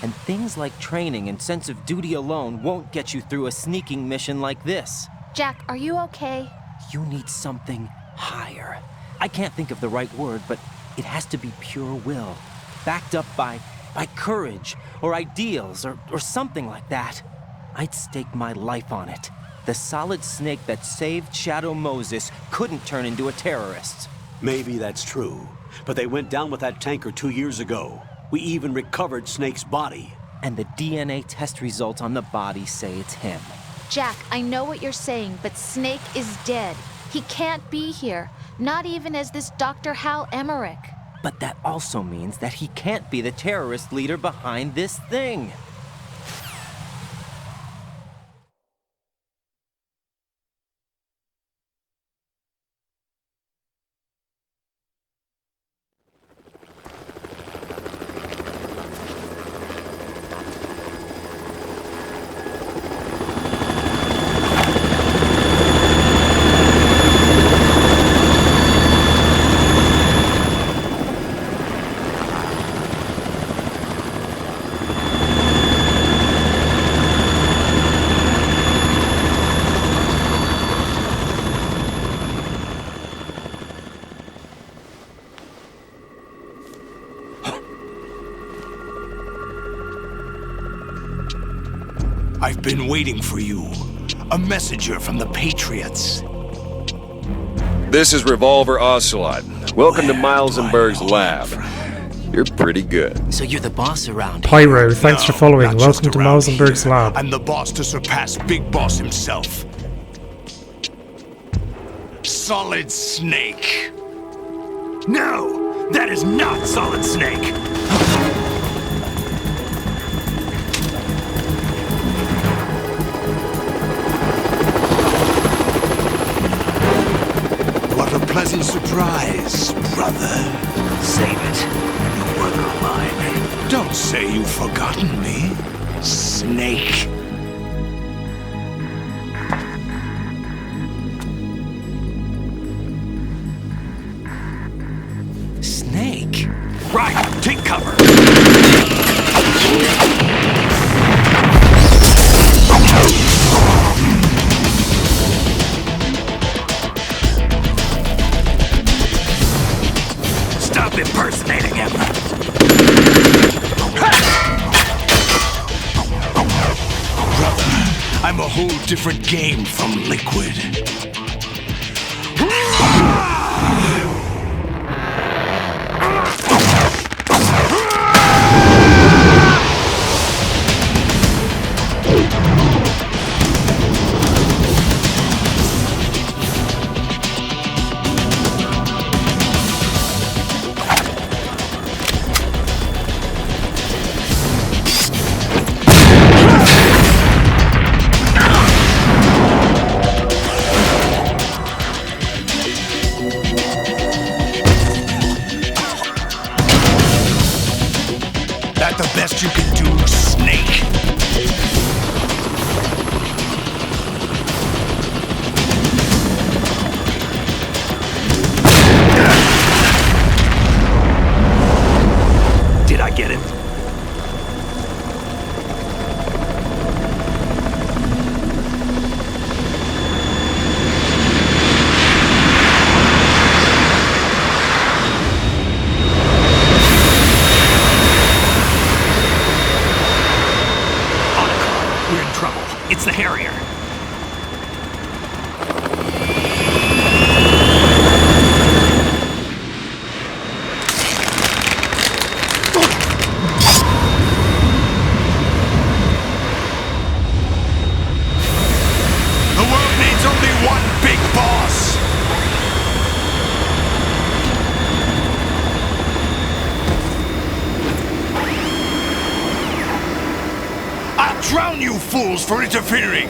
Speaker 15: and things like training and sense of duty alone won't get you through a sneaking mission like this.
Speaker 17: Jack, are you okay?
Speaker 15: You need something higher. I can't think of the right word, but it has to be pure will, backed up by courage, or ideals, or something like that. I'd stake my life on it. The solid Snake that saved Shadow Moses couldn't turn into a terrorist.
Speaker 11: Maybe that's true, but they went down with that tanker 2 years ago. We even recovered Snake's body.
Speaker 15: And the DNA test results on the body say it's him.
Speaker 17: Jack, I know what you're saying, but Snake is dead. He can't be here, not even as this Dr. Hal Emmerich.
Speaker 15: But that also means that he can't be the terrorist leader behind this thing.
Speaker 19: I've been waiting for you. A messenger from the Patriots.
Speaker 8: This is Revolver Ocelot. Welcome to Miles and Berg's lab. You're pretty good.
Speaker 15: So you're the boss around here?
Speaker 1: Pyro, thanks for following. Welcome to Miles and Berg's lab.
Speaker 19: I'm the boss to surpass Big Boss himself. Solid Snake. No, that is not Solid Snake. What a pleasant surprise, brother.
Speaker 23: Save it. You work on mine.
Speaker 19: Don't say you've forgotten me, Snake.
Speaker 15: Snake?
Speaker 19: Right, take cover.
Speaker 23: Stop impersonating him.
Speaker 19: Brother, I'm a whole different game from Liquid. can do, Snake?
Speaker 2: Did I get it? We're in trouble. It's the Harrier.
Speaker 19: The world needs only one big boss! I'll drown you fools for interfering!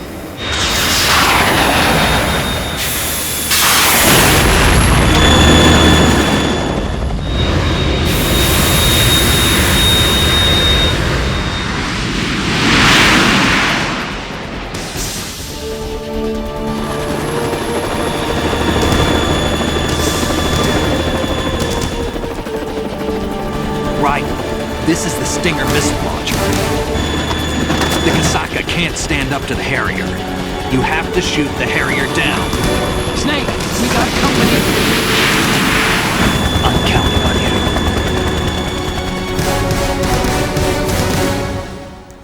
Speaker 2: Right. This is the Stinger missile launcher. The Kasaka can't stand up to the Harrier. You have to shoot the Harrier down.
Speaker 5: Snake, we got company.
Speaker 2: I'm counting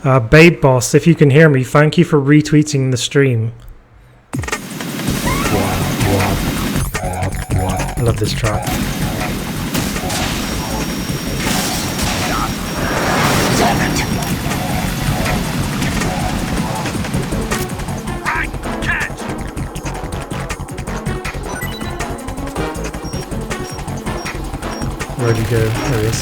Speaker 2: on you.
Speaker 1: Babe Boss, if you can hear me, thank you for retweeting the stream. I love this track. Where'd you go? There he is.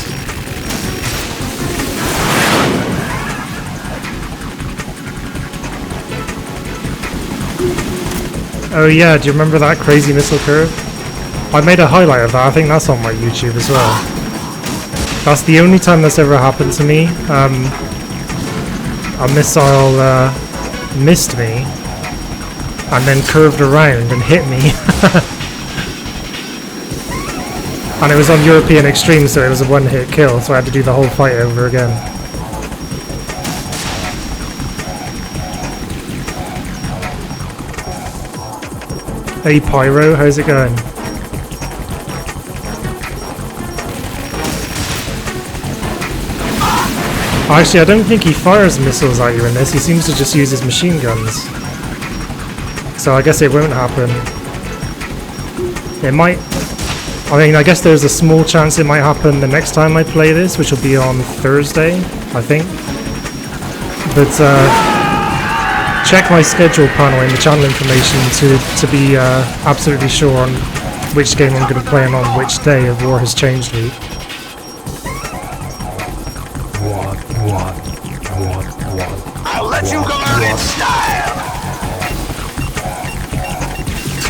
Speaker 1: Oh yeah, do you remember that crazy missile curve? I made a highlight of that. I think that's on my YouTube as well. That's the only time that's ever happened to me. A missile missed me and then curved around and hit me. And it was on European Extreme, so it was a one-hit kill, so I had to do the whole fight over again. Hey Pyro, how's it going? Actually, I don't think he fires missiles at you in this, he seems to just use his machine guns. So I guess it won't happen. It might... I mean, I guess there's a small chance it might happen the next time I play this, which will be on Thursday, I think. But check my schedule panel in the channel information to be absolutely sure on which game I'm going to play and on which day of War Has Changed Week.
Speaker 19: I'll let you go out in style!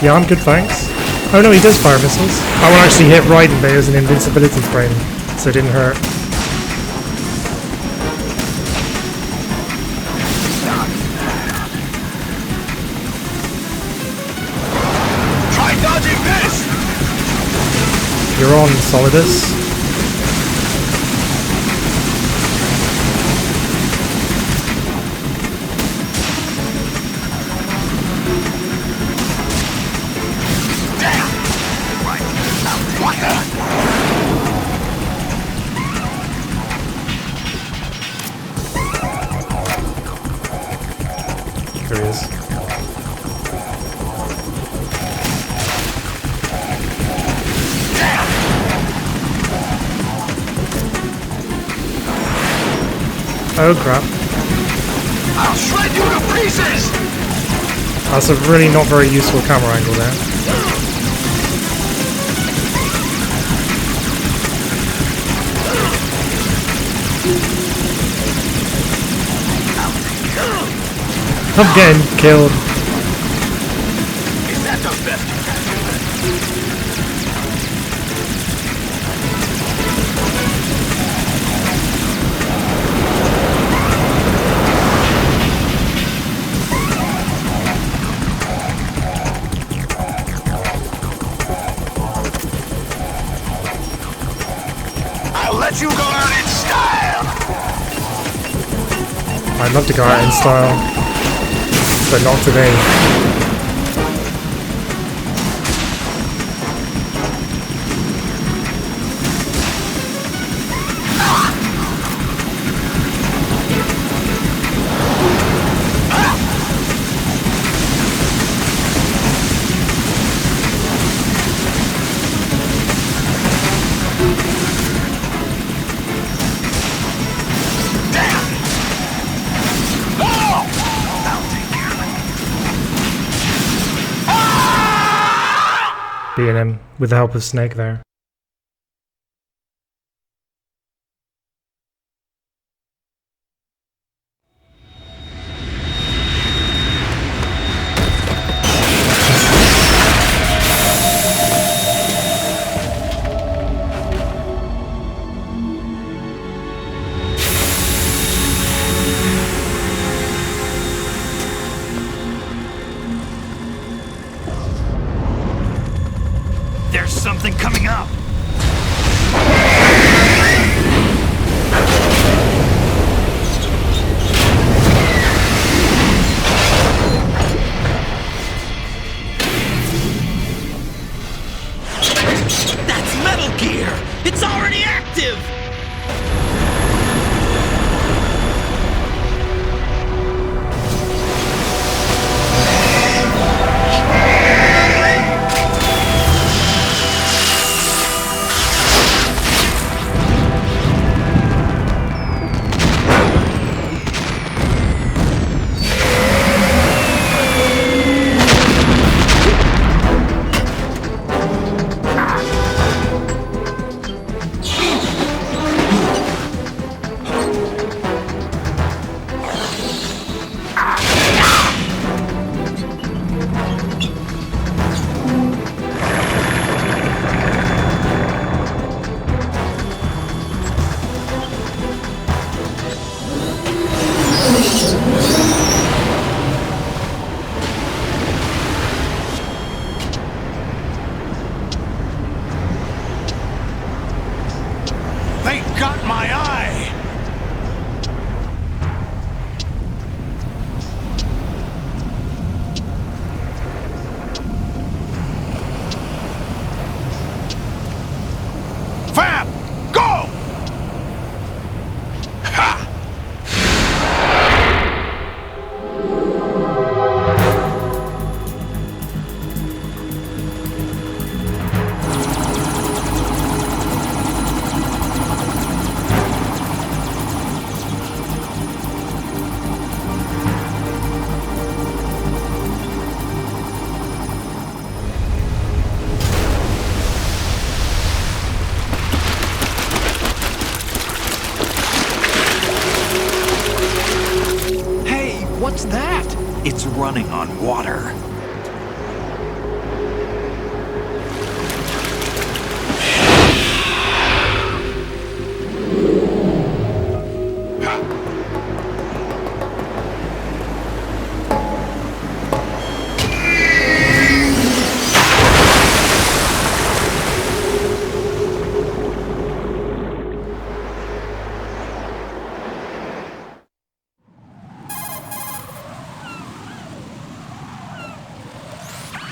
Speaker 1: Yeah, I'm good, thanks. Oh no, he does fire missiles. That one actually hit Raiden, but it was an invincibility frame, so it didn't hurt.
Speaker 19: Try dodging this!
Speaker 1: You're on, Solidus. There he is. Oh crap.
Speaker 19: I'll shred you to pieces!
Speaker 1: That's a really not very useful camera angle there. I'm getting killed.
Speaker 19: Is that the best you can do?
Speaker 1: I'd love to go out in style, but not today. Beating him with the help of Snake there.
Speaker 19: There's something coming up!
Speaker 3: That's Metal Gear! It's already active!
Speaker 19: They got my eye! Fab! Go! Ha!
Speaker 5: What's that?
Speaker 2: It's running on water.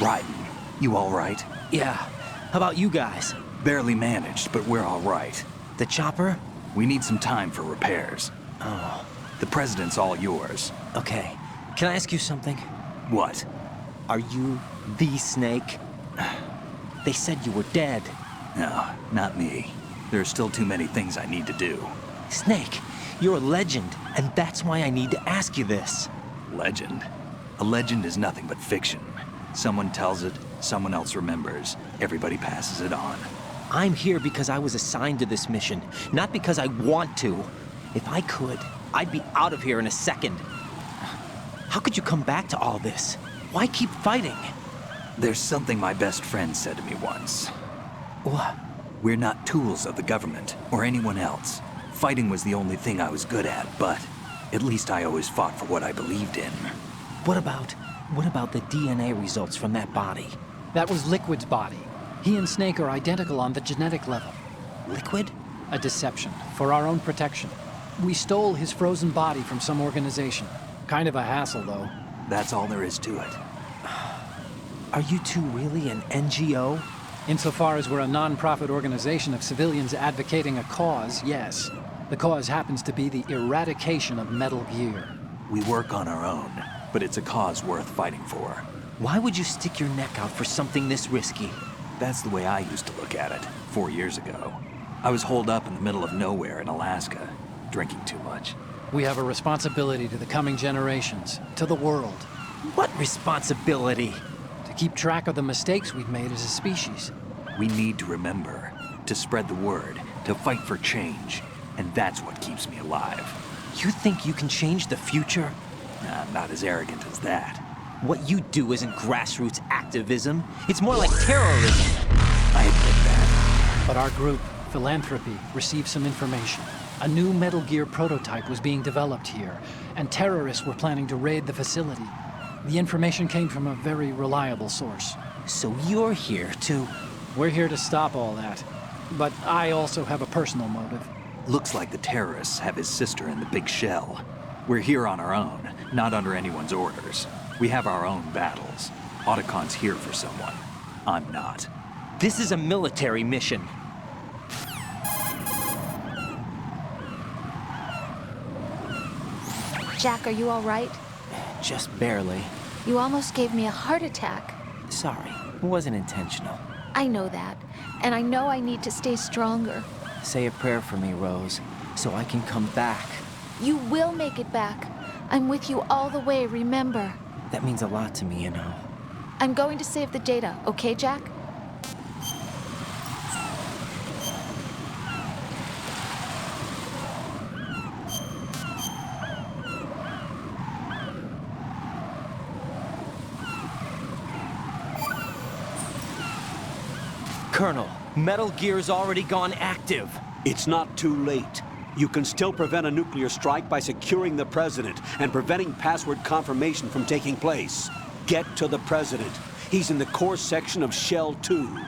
Speaker 2: Right. You all right?
Speaker 15: Yeah. How about you guys?
Speaker 2: Barely managed, but we're all right.
Speaker 15: The chopper?
Speaker 2: We need some time for repairs.
Speaker 15: Oh.
Speaker 2: The president's all yours.
Speaker 15: Okay. Can I ask you something?
Speaker 2: What?
Speaker 15: Are you the Snake? They said you were dead.
Speaker 2: No, not me. There are still too many things I need to do.
Speaker 15: Snake, you're a legend, and that's why I need to ask you this.
Speaker 2: Legend? A legend is nothing but fiction. Someone tells it, someone else remembers. Everybody passes it on.
Speaker 15: I'm here because I was assigned to this mission, not because I want to. If I could, I'd be out of here in a second. How could you come back to all this? Why keep fighting?
Speaker 2: There's something my best friend said to me once.
Speaker 15: What?
Speaker 2: We're not tools of the government or anyone else. Fighting was the only thing I was good at, but at least I always fought for what I believed in.
Speaker 15: What about the DNA results from that body?
Speaker 5: That was Liquid's body. He and Snake are identical on the genetic level.
Speaker 15: Liquid?
Speaker 5: A deception, for our own protection. We stole his frozen body from some organization. Kind of a hassle, though.
Speaker 2: That's all there is to it.
Speaker 15: Are you two really an NGO?
Speaker 5: Insofar as we're a non-profit organization of civilians advocating a cause, yes. The cause happens to be the eradication of Metal Gear.
Speaker 2: We work on our own, but it's a cause worth fighting for.
Speaker 15: Why would you stick your neck out for something this risky?
Speaker 2: That's the way I used to look at it 4 years ago. I was holed up in the middle of nowhere in Alaska, drinking too much.
Speaker 5: We have a responsibility to the coming generations, to the world.
Speaker 15: What responsibility?
Speaker 5: To keep track of the mistakes we've made as a species.
Speaker 2: We need to remember, to spread the word, to fight for change. And that's what keeps me alive.
Speaker 15: You think you can change the future?
Speaker 2: I'm not as arrogant as that.
Speaker 15: What you do isn't grassroots activism. It's more like terrorism.
Speaker 2: I admit that.
Speaker 5: But our group, Philanthropy, received some information. A new Metal Gear prototype was being developed here, and terrorists were planning to raid the facility. The information came from a very reliable source.
Speaker 15: So you're here to...
Speaker 5: We're here to stop all that. But I also have a personal motive.
Speaker 2: Looks like the terrorists have his sister in the big shell. We're here on our own, not under anyone's orders. We have our own battles. Otacon's here for someone. I'm not.
Speaker 15: This is a military mission.
Speaker 17: Jack, are you all right?
Speaker 15: Just barely.
Speaker 17: You almost gave me a heart attack.
Speaker 15: Sorry, it wasn't intentional.
Speaker 17: I know that, and I know I need to stay stronger.
Speaker 15: Say a prayer for me, Rose, so I can come back.
Speaker 17: You will make it back. I'm with you all the way, remember?
Speaker 15: That means a lot to me, you know.
Speaker 17: I'm going to save the data, okay, Jack?
Speaker 15: Colonel, Metal Gear's already gone active.
Speaker 11: It's not too late. You can still prevent a nuclear strike by securing the President and preventing password confirmation from taking place. Get to the President. He's in the core section of Shell 2.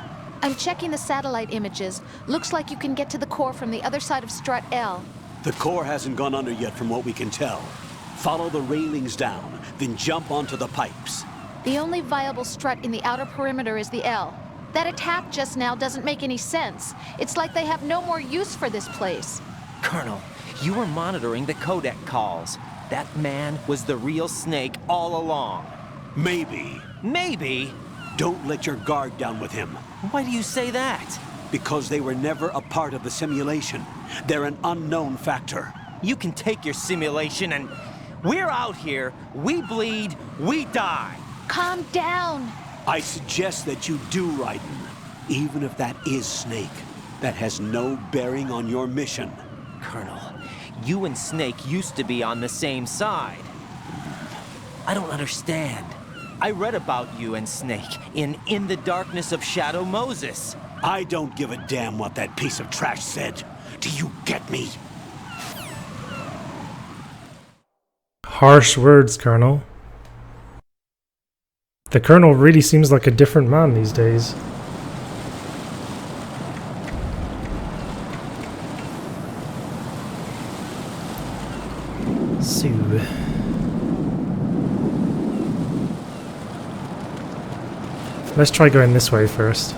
Speaker 17: I'm checking the satellite images. Looks like you can get to the core from the other side of Strut L.
Speaker 11: The core hasn't gone under yet from what we can tell. Follow the railings down, then jump onto the pipes.
Speaker 17: The only viable strut in the outer perimeter is the L. That attack just now doesn't make any sense. It's like they have no more use for this place.
Speaker 15: Colonel, you were monitoring the codec calls. That man was the real Snake all along.
Speaker 11: Maybe.
Speaker 15: Maybe?
Speaker 11: Don't let your guard down with him.
Speaker 15: Why do you say that?
Speaker 11: Because they were never a part of the simulation. They're an unknown factor.
Speaker 15: You can take your simulation and... We're out here, we bleed, we die.
Speaker 17: Calm down.
Speaker 11: I suggest that you do, Raiden. Even if that is Snake, that has no bearing on your mission.
Speaker 15: Colonel, you and Snake used to be on the same side. I don't understand. I read about you and Snake in the Darkness of Shadow Moses.
Speaker 11: I don't give a damn what that piece of trash said. Do you get me?
Speaker 1: Harsh words, Colonel. The Colonel really seems like a different man these days. Sue. Let's try going this way first.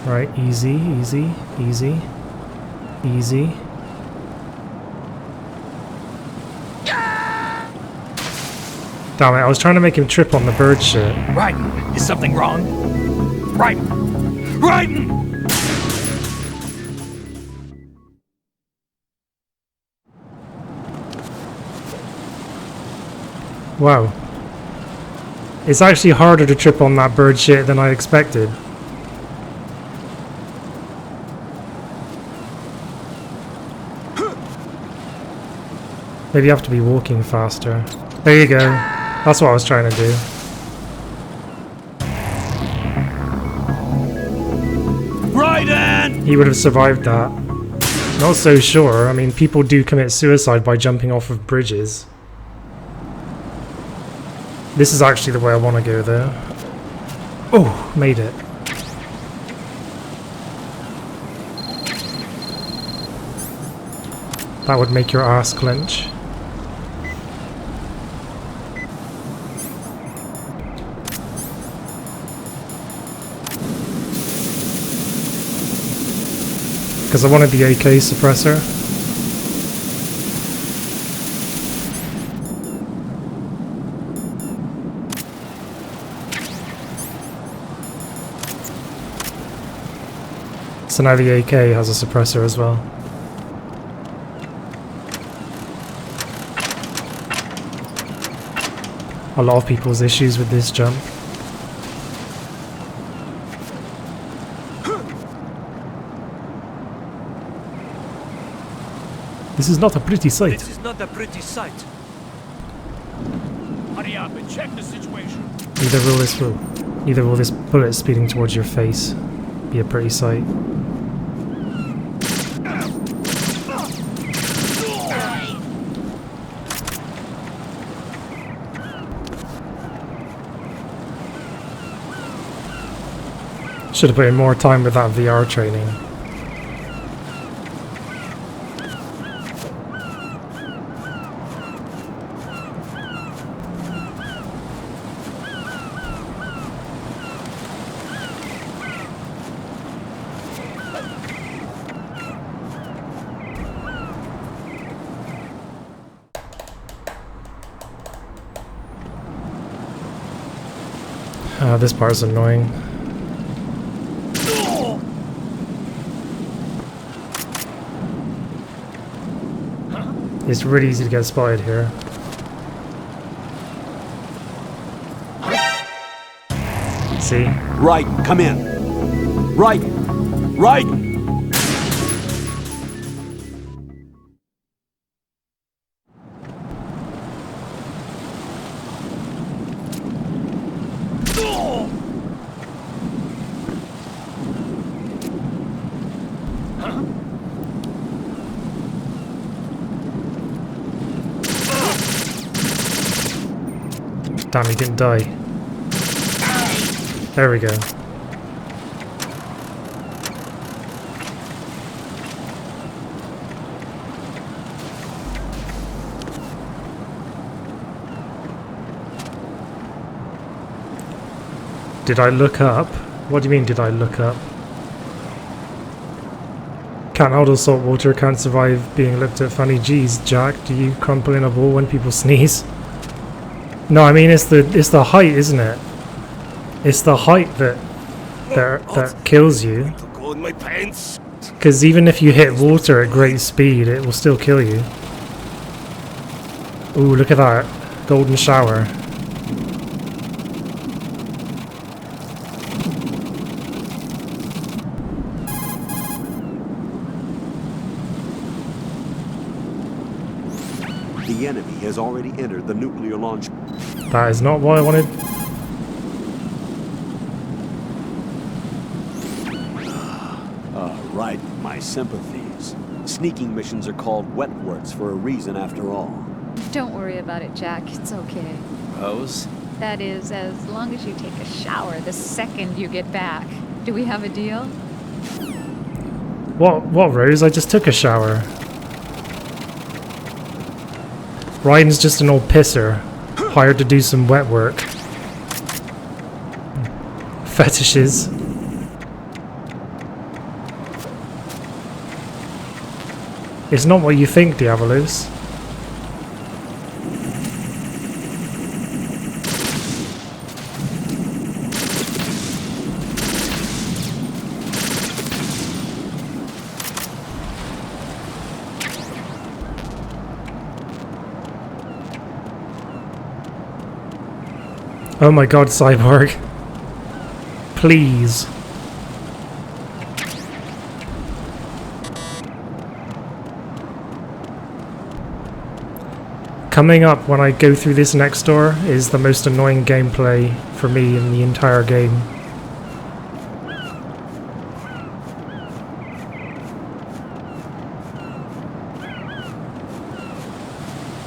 Speaker 1: Right, easy, easy, easy, easy. Damn it, I was trying to make him trip on the bird shit.
Speaker 3: Raiden, is something wrong? Raiden! Raiden!
Speaker 1: Wow. It's actually harder to trip on that bird shit than I expected. Maybe you have to be walking faster. There you go. That's what I was trying to do.
Speaker 3: Raiden!
Speaker 1: He would have survived that. Not so sure. I mean, people do commit suicide by jumping off of bridges. This is actually the way I want to go there. Oh, made it. That would make your ass clench. Because I wanted the AK suppressor. So now the AK has a suppressor as well. A lot of people's issues with this jump. This is not a pretty sight.
Speaker 9: This is not a pretty sight.
Speaker 10: Hurry up and check the situation.
Speaker 1: Neither will this bullet speeding towards your face be a pretty sight. Should have put in more time with that VR training. This part is annoying. It's really easy to get spotted here. See?
Speaker 11: Right, come in. Right! Right!
Speaker 1: Damn, he didn't die. There we go. Did I look up? What do you mean, did I look up? Can't handle salt water, can't survive being looked at funny. Geez, Jack, do you crumple in a ball when people sneeze? No, I mean it's the height, isn't it? It's the height that kills you. Because even if you hit water at great speed, it will still kill you. Ooh, look at that golden shower.
Speaker 11: The enemy has already entered the nuclear launch.
Speaker 1: That is not what I wanted.
Speaker 11: Right, my sympathies. Sneaking missions are called wet works for a reason after all.
Speaker 4: Don't worry about it, Jack. It's okay.
Speaker 15: Rose?
Speaker 4: That is, as long as you take a shower the second you get back. Do we have a deal?
Speaker 1: What, Rose? I just took a shower. Ryan's just an old pisser, hired to do some wet work. Fetishes. It's not what you think, Diabolos. Oh my god, Cyborg. Please. Coming up when I go through this next door is the most annoying gameplay for me in the entire game.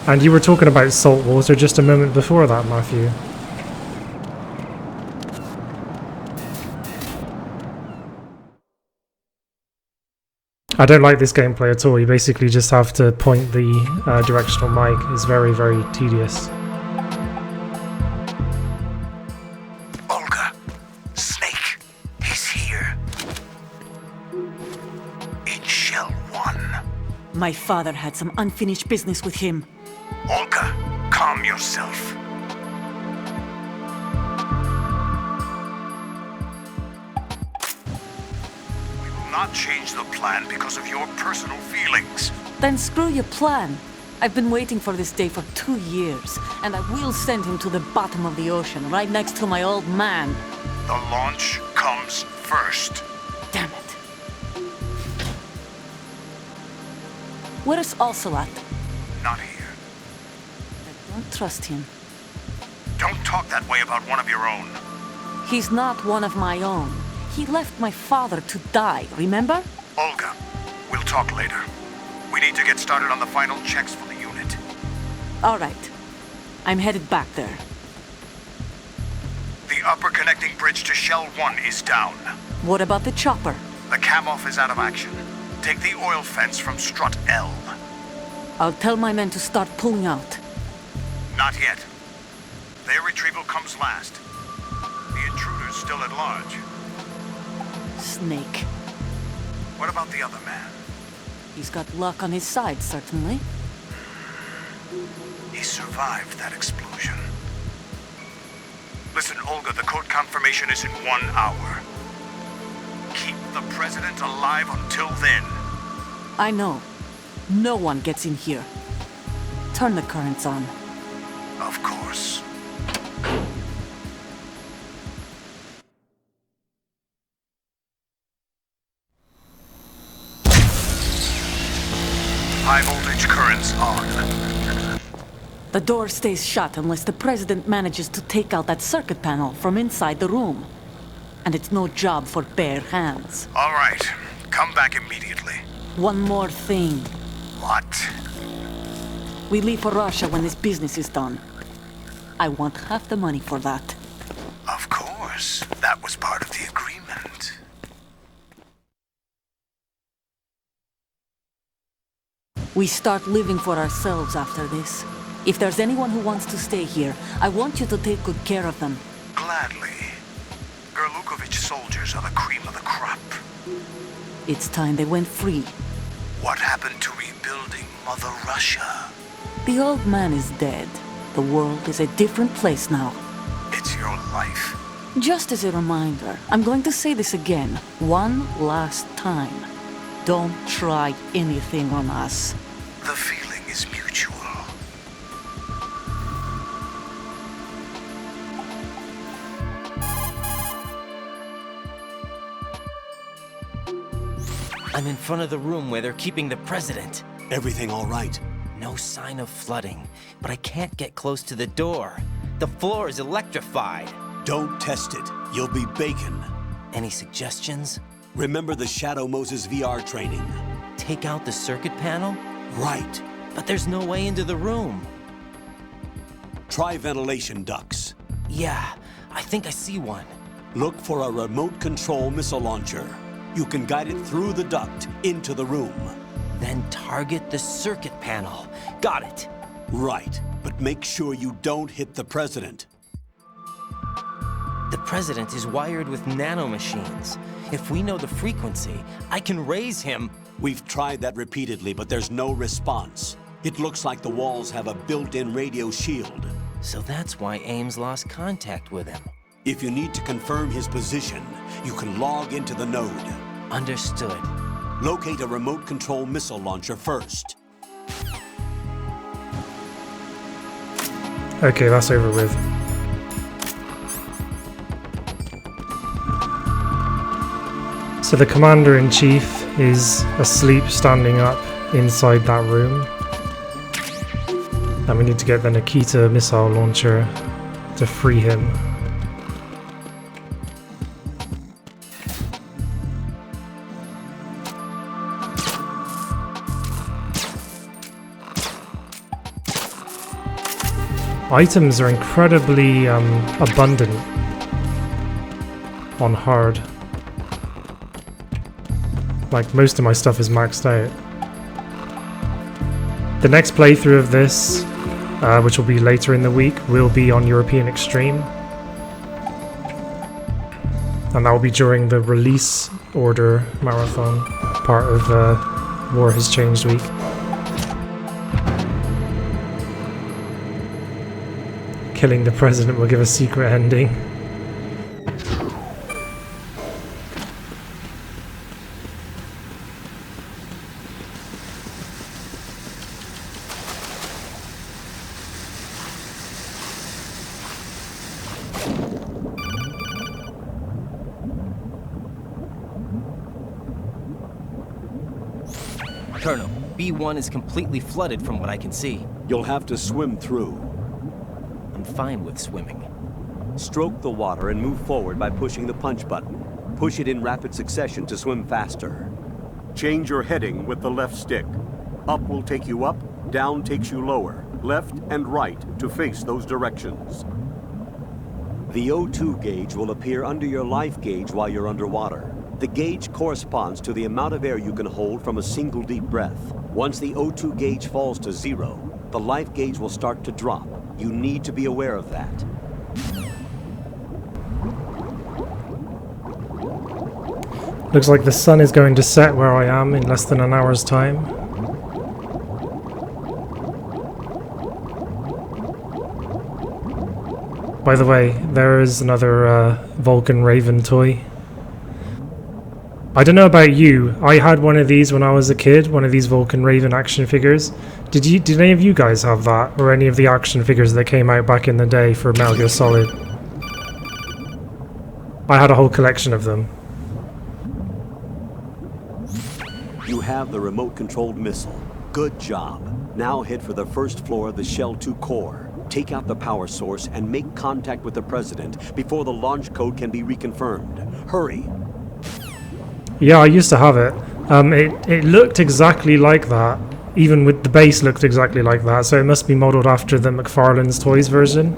Speaker 1: And you were talking about salt water just a moment before that, Matthew. I don't like this gameplay at all. You basically just have to point the directional mic. It's very, very tedious.
Speaker 19: Olga, Snake, he's here. In Shell 1.
Speaker 7: My father had some unfinished business with him.
Speaker 19: Olga, calm yourself. We will not change the plan because of your personal feelings.
Speaker 7: Then screw your plan. I've been waiting for this day for 2 years, and I will send him to the bottom of the ocean, right next to my old man.
Speaker 19: The launch comes first.
Speaker 7: Damn it. Where's Ocelot?
Speaker 19: Not here.
Speaker 7: I don't trust him.
Speaker 19: Don't talk that way about one of your own.
Speaker 7: He's not one of my own. He left my father to die, remember?
Speaker 19: Olga, we'll talk later. We need to get started on the final checks for the unit.
Speaker 7: All right. I'm headed back there.
Speaker 19: The upper connecting bridge to Shell 1 is down.
Speaker 7: What about the chopper?
Speaker 19: The cam-off is out of action. Take the oil fence from strut L.
Speaker 7: I'll tell my men to start pulling out.
Speaker 19: Not yet. Their retrieval comes last. The intruder's still at large.
Speaker 7: Snake.
Speaker 19: What about the other man?
Speaker 7: He's got luck on his side, certainly.
Speaker 19: He survived that explosion. Listen, Olga, the code confirmation is in 1 hour. Keep the president alive until then.
Speaker 7: I know. No one gets in here. Turn the currents on.
Speaker 19: Of course. High voltage currents on.
Speaker 7: The door stays shut unless the president manages to take out that circuit panel from inside the room. And it's no job for bare hands.
Speaker 19: All right. Come back immediately.
Speaker 7: One more thing.
Speaker 19: What?
Speaker 7: We leave for Russia when this business is done. I want half the money for that.
Speaker 19: Of course. That was part of the agreement.
Speaker 7: We start living for ourselves after this. If there's anyone who wants to stay here, I want you to take good care of them.
Speaker 19: Gladly. Gerlukovich soldiers are the cream of the crop.
Speaker 7: It's time they went free.
Speaker 19: What happened to rebuilding Mother Russia?
Speaker 7: The old man is dead. The world is a different place now.
Speaker 19: It's your life.
Speaker 7: Just as a reminder, I'm going to say this again, one last time. Don't try anything on us.
Speaker 19: The feeling is mutual.
Speaker 15: I'm in front of the room where they're keeping the president.
Speaker 11: Everything all right?
Speaker 15: No sign of flooding, but I can't get close to the door. The floor is electrified.
Speaker 11: Don't test it. You'll be bacon.
Speaker 15: Any suggestions?
Speaker 11: Remember the Shadow Moses VR training.
Speaker 15: Take out the circuit panel?
Speaker 11: Right.
Speaker 15: But there's no way into the room.
Speaker 11: Try ventilation ducts.
Speaker 15: Yeah, I think I see one.
Speaker 11: Look for a remote control missile launcher. You can guide it through the duct into the room.
Speaker 15: Then target the circuit panel. Got it.
Speaker 11: Right, but make sure you don't hit the president.
Speaker 15: The president is wired with nanomachines. If we know the frequency, I can raise him.
Speaker 11: We've tried that repeatedly, but there's no response. It looks like the walls have a built-in radio shield.
Speaker 15: So that's why Ames lost contact with him.
Speaker 11: If you need to confirm his position, you can log into the node.
Speaker 15: Understood.
Speaker 11: Locate a remote control missile launcher first.
Speaker 1: Okay, that's over with. So the Commander-in-Chief is asleep standing up inside that room. And we need to get the Nikita missile launcher to free him. Items are incredibly abundant on hard. Like, most of my stuff is maxed out. The next playthrough of this, which will be later in the week, will be on European Extreme. And that will be during the release order marathon, part of War Has Changed week. Killing the president will give a secret ending.
Speaker 15: Colonel, B1 is completely flooded from what I can see.
Speaker 11: You'll have to swim through.
Speaker 15: I'm fine with swimming.
Speaker 11: Stroke the water and move forward by pushing the punch button. Push it in rapid succession to swim faster. Change your heading with the left stick. Up will take you up, down takes you lower, left and right to face those directions. The O2 gauge will appear under your life gauge while you're underwater. The gauge corresponds to the amount of air you can hold from a single deep breath. Once the O2 gauge falls to 0, the life gauge will start to drop. You need to be aware of that.
Speaker 1: Looks like the sun is going to set where I am in less than an hour's time. By the way, there is another Vulcan Raven toy. I don't know about you, I had one of these when I was a kid, one of these Vulcan Raven action figures. Did any of you guys have that, or any of the action figures that came out back in the day for Metal Gear Solid? I had a whole collection of them.
Speaker 11: You have the remote-controlled missile. Good job. Now head for the first floor of the Shell 2 core. Take out the power source and make contact with the President before the launch code can be reconfirmed. Hurry!
Speaker 1: Yeah, I used to have it. It looked exactly like that. Even with the base looked exactly like that, so it must be modelled after the McFarlane's Toys version.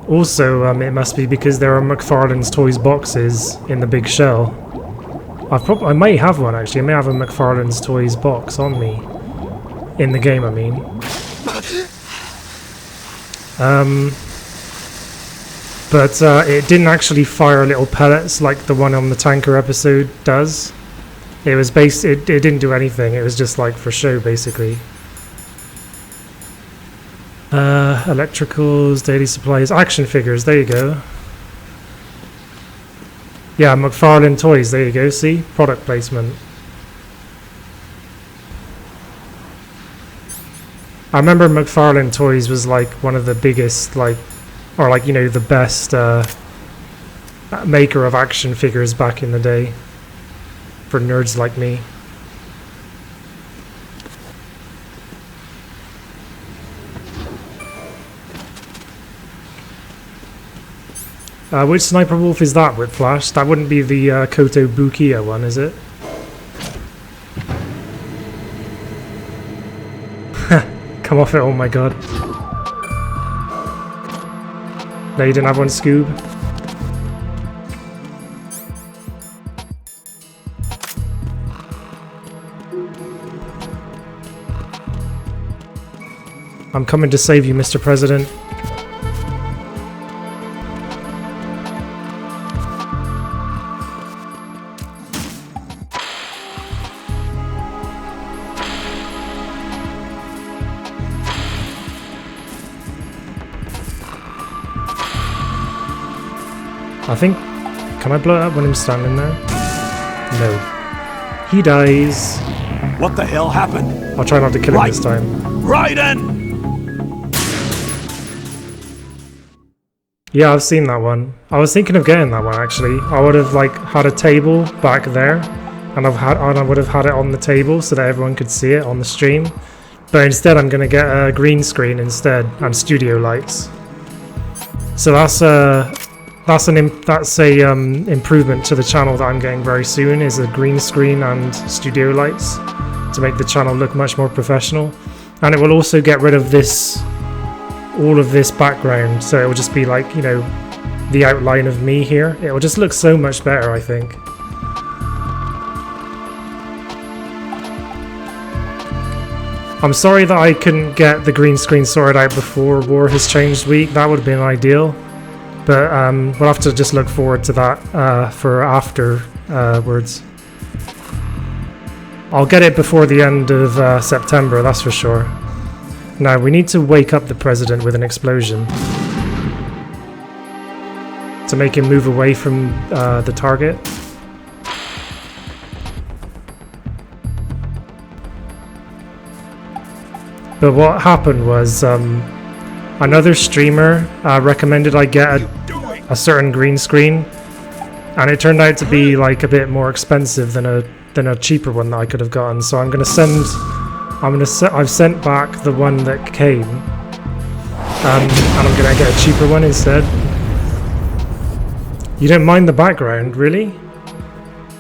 Speaker 1: Also, it must be because there are McFarlane's Toys boxes in the big shell. I may have one actually, I may have a McFarlane's Toys box on me. In the game, I mean. But it didn't actually fire little pellets like the one on the tanker episode does. It was it didn't do anything, it was just like for show basically. Electricals, daily supplies, action figures, there you go. Yeah, McFarlane Toys, there you go, see? Product placement. I remember McFarlane Toys was like one of the biggest, like, or like, you know, the best maker of action figures back in the day. For nerds like me. Which Sniper Wolf is that with Flash? That wouldn't be the Koto Bukiya one, is it? Come off it, oh my god. No, you didn't have one, Scoob? I'm coming to save you, Mr. President. I think... Can I blow it up when I'm standing there? No. He dies.
Speaker 19: What the hell happened?
Speaker 1: I'll try not to kill him this time.
Speaker 19: Raiden!
Speaker 1: Yeah, I've seen that one. I was thinking of getting that one actually. I would have like had a table back there, and I would have had it on the table so that everyone could see it on the stream. But instead, I'm gonna get a green screen instead and studio lights. So that's a improvement to the channel that I'm getting very soon. Is a green screen and studio lights to make the channel look much more professional, and it will also get rid of this. All of this background, so it will just be like, you know, the outline of me here. It will just look so much better, I think. I'm sorry that I couldn't get the green screen sorted out before War Has Changed week. That would have been ideal. But we'll have to just look forward to that for afterwards. I'll get it before the end of September, that's for sure. Now, we need to wake up the president with an explosion to make him move away from the target. But what happened was another streamer recommended I get a certain green screen, and it turned out to be like a bit more expensive than a cheaper one that I could have gotten. So I've sent back the one that came, and I'm gonna get a cheaper one instead. You don't mind the background, really?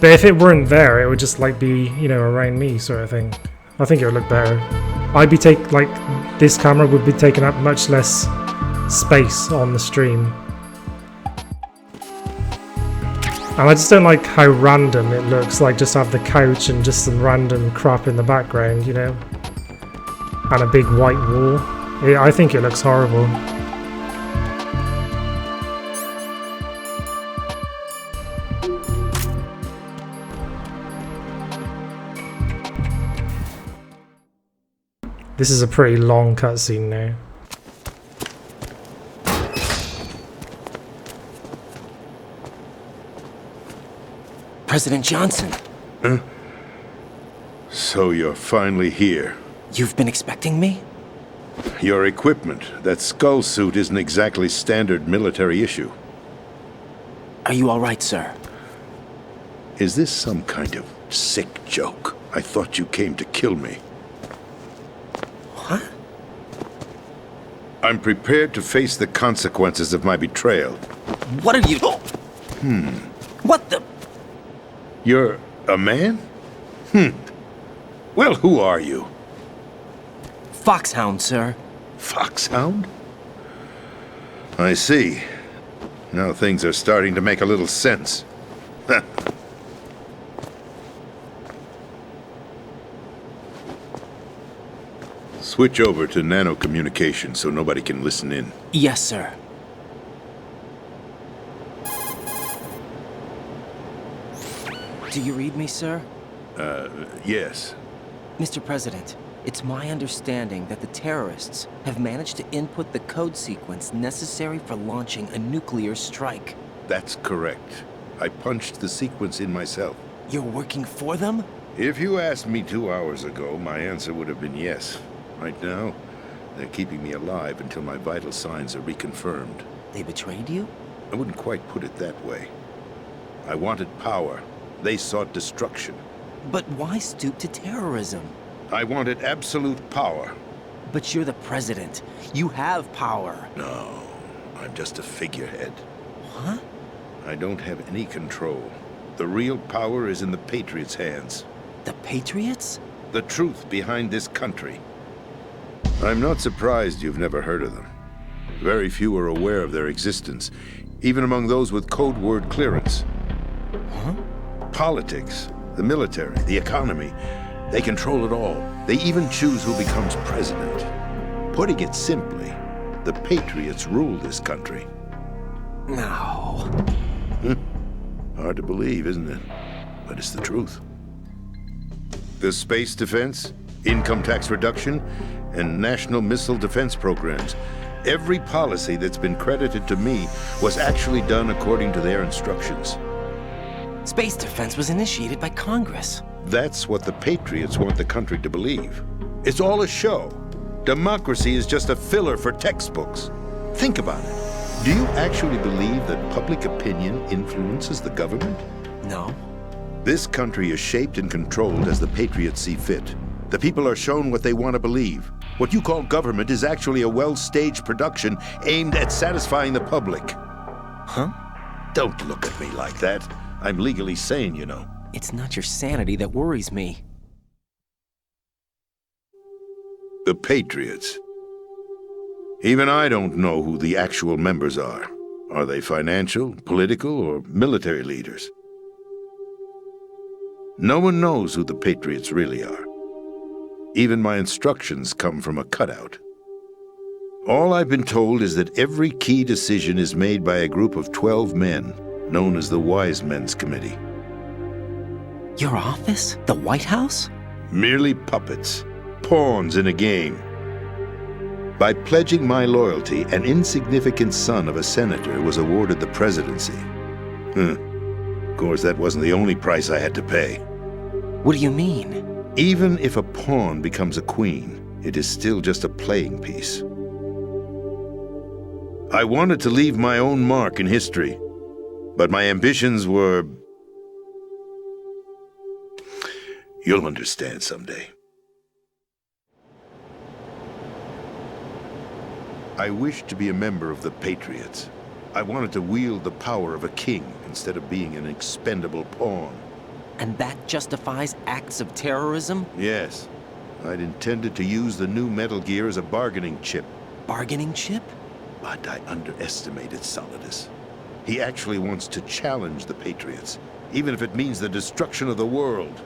Speaker 1: But if it weren't there, it would just like be, you know, around me sort of thing. I think it would look better. This camera would be taking up much less space on the stream. And I just don't like how random it looks, like just have the couch and just some random crap in the background, you know? And a big white wall. I think it looks horrible. This is a pretty long cutscene now.
Speaker 15: President Johnson.
Speaker 20: Huh? So you're finally here.
Speaker 15: You've been expecting me?
Speaker 20: Your equipment, that skull suit, isn't exactly standard military issue.
Speaker 15: Are you all right, sir?
Speaker 20: Is this some kind of sick joke? I thought you came to kill me.
Speaker 15: What?
Speaker 20: I'm prepared to face the consequences of my betrayal.
Speaker 15: What are you... What the...
Speaker 20: You're a man? Well, who are you?
Speaker 15: Foxhound, sir.
Speaker 20: Foxhound? I see. Now things are starting to make a little sense. Switch over to nano communication so nobody can listen in.
Speaker 15: Yes, sir. Do you read me, sir?
Speaker 20: Yes.
Speaker 15: Mr. President, it's my understanding that the terrorists have managed to input the code sequence necessary for launching a nuclear strike.
Speaker 20: That's correct. I punched the sequence in myself.
Speaker 15: You're working for them?
Speaker 20: If you asked me 2 hours ago, my answer would have been yes. Right now, they're keeping me alive until my vital signs are reconfirmed.
Speaker 15: They betrayed you?
Speaker 20: I wouldn't quite put it that way. I wanted power. They sought destruction.
Speaker 15: But why stoop to terrorism?
Speaker 20: I wanted absolute power.
Speaker 15: But you're the president. You have power.
Speaker 20: No, I'm just a figurehead.
Speaker 15: What?
Speaker 20: I don't have any control. The real power is in the Patriots' hands.
Speaker 15: The Patriots?
Speaker 20: The truth behind this country. I'm not surprised you've never heard of them. Very few are aware of their existence, even among those with code word clearance.
Speaker 15: Huh?
Speaker 20: Politics, the military, the economy, they control it all. They even choose who becomes president. Putting it simply, the Patriots rule this country.
Speaker 15: No.
Speaker 20: Hard to believe, isn't it? But it's the truth. The space defense, income tax reduction, and national missile defense programs. Every policy that's been credited to me was actually done according to their instructions.
Speaker 15: Space defense was initiated by Congress.
Speaker 20: That's what the Patriots want the country to believe. It's all a show. Democracy is just a filler for textbooks. Think about it. Do you actually believe that public opinion influences the government?
Speaker 15: No.
Speaker 20: This country is shaped and controlled as the Patriots see fit. The people are shown what they want to believe. What you call government is actually a well-staged production aimed at satisfying the public.
Speaker 15: Huh?
Speaker 20: Don't look at me like that. I'm legally sane, you know.
Speaker 15: It's not your sanity that worries me.
Speaker 20: The Patriots. Even I don't know who the actual members are. Are they financial, political, or military leaders? No one knows who the Patriots really are. Even my instructions come from a cutout. All I've been told is that every key decision is made by a group of 12 men, known as the Wise Men's Committee.
Speaker 15: Your office? The White House?
Speaker 20: Merely puppets, pawns in a game. By pledging my loyalty, an insignificant son of a senator was awarded the presidency. Of course, that wasn't the only price I had to pay.
Speaker 15: What do you mean?
Speaker 20: Even if a pawn becomes a queen, it is still just a playing piece. I wanted to leave my own mark in history, but my ambitions were... You'll understand someday. I wished to be a member of the Patriots. I wanted to wield the power of a king instead of being an expendable pawn.
Speaker 15: And that justifies acts of terrorism?
Speaker 20: Yes. I'd intended to use the new Metal Gear as a bargaining chip.
Speaker 15: Bargaining chip?
Speaker 20: But I underestimated Solidus. He actually wants to challenge the Patriots, even if it means the destruction of the world.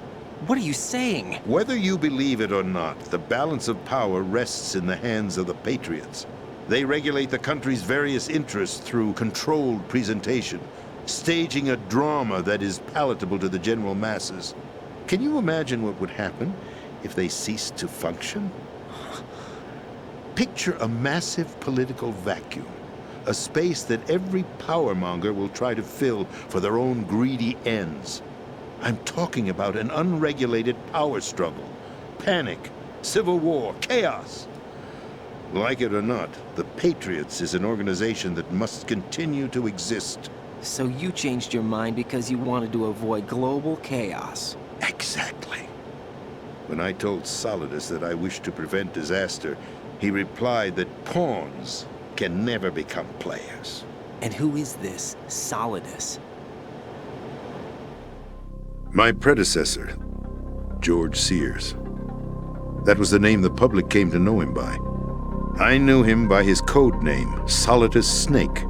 Speaker 15: What are you saying?
Speaker 20: Whether you believe it or not, the balance of power rests in the hands of the Patriots. They regulate the country's various interests through controlled presentation, staging a drama that is palatable to the general masses. Can you imagine what would happen if they ceased to function? Picture a massive political vacuum, a space that every powermonger will try to fill for their own greedy ends. I'm talking about an unregulated power struggle, panic, civil war, chaos. Like it or not, the Patriots is an organization that must continue to exist.
Speaker 15: So you changed your mind because you wanted to avoid global chaos.
Speaker 20: Exactly. When I told Solidus that I wished to prevent disaster, he replied that pawns can never become players.
Speaker 15: And who is this Solidus?
Speaker 20: My predecessor, George Sears. That was the name the public came to know him by. I knew him by his code name, Solidus Snake.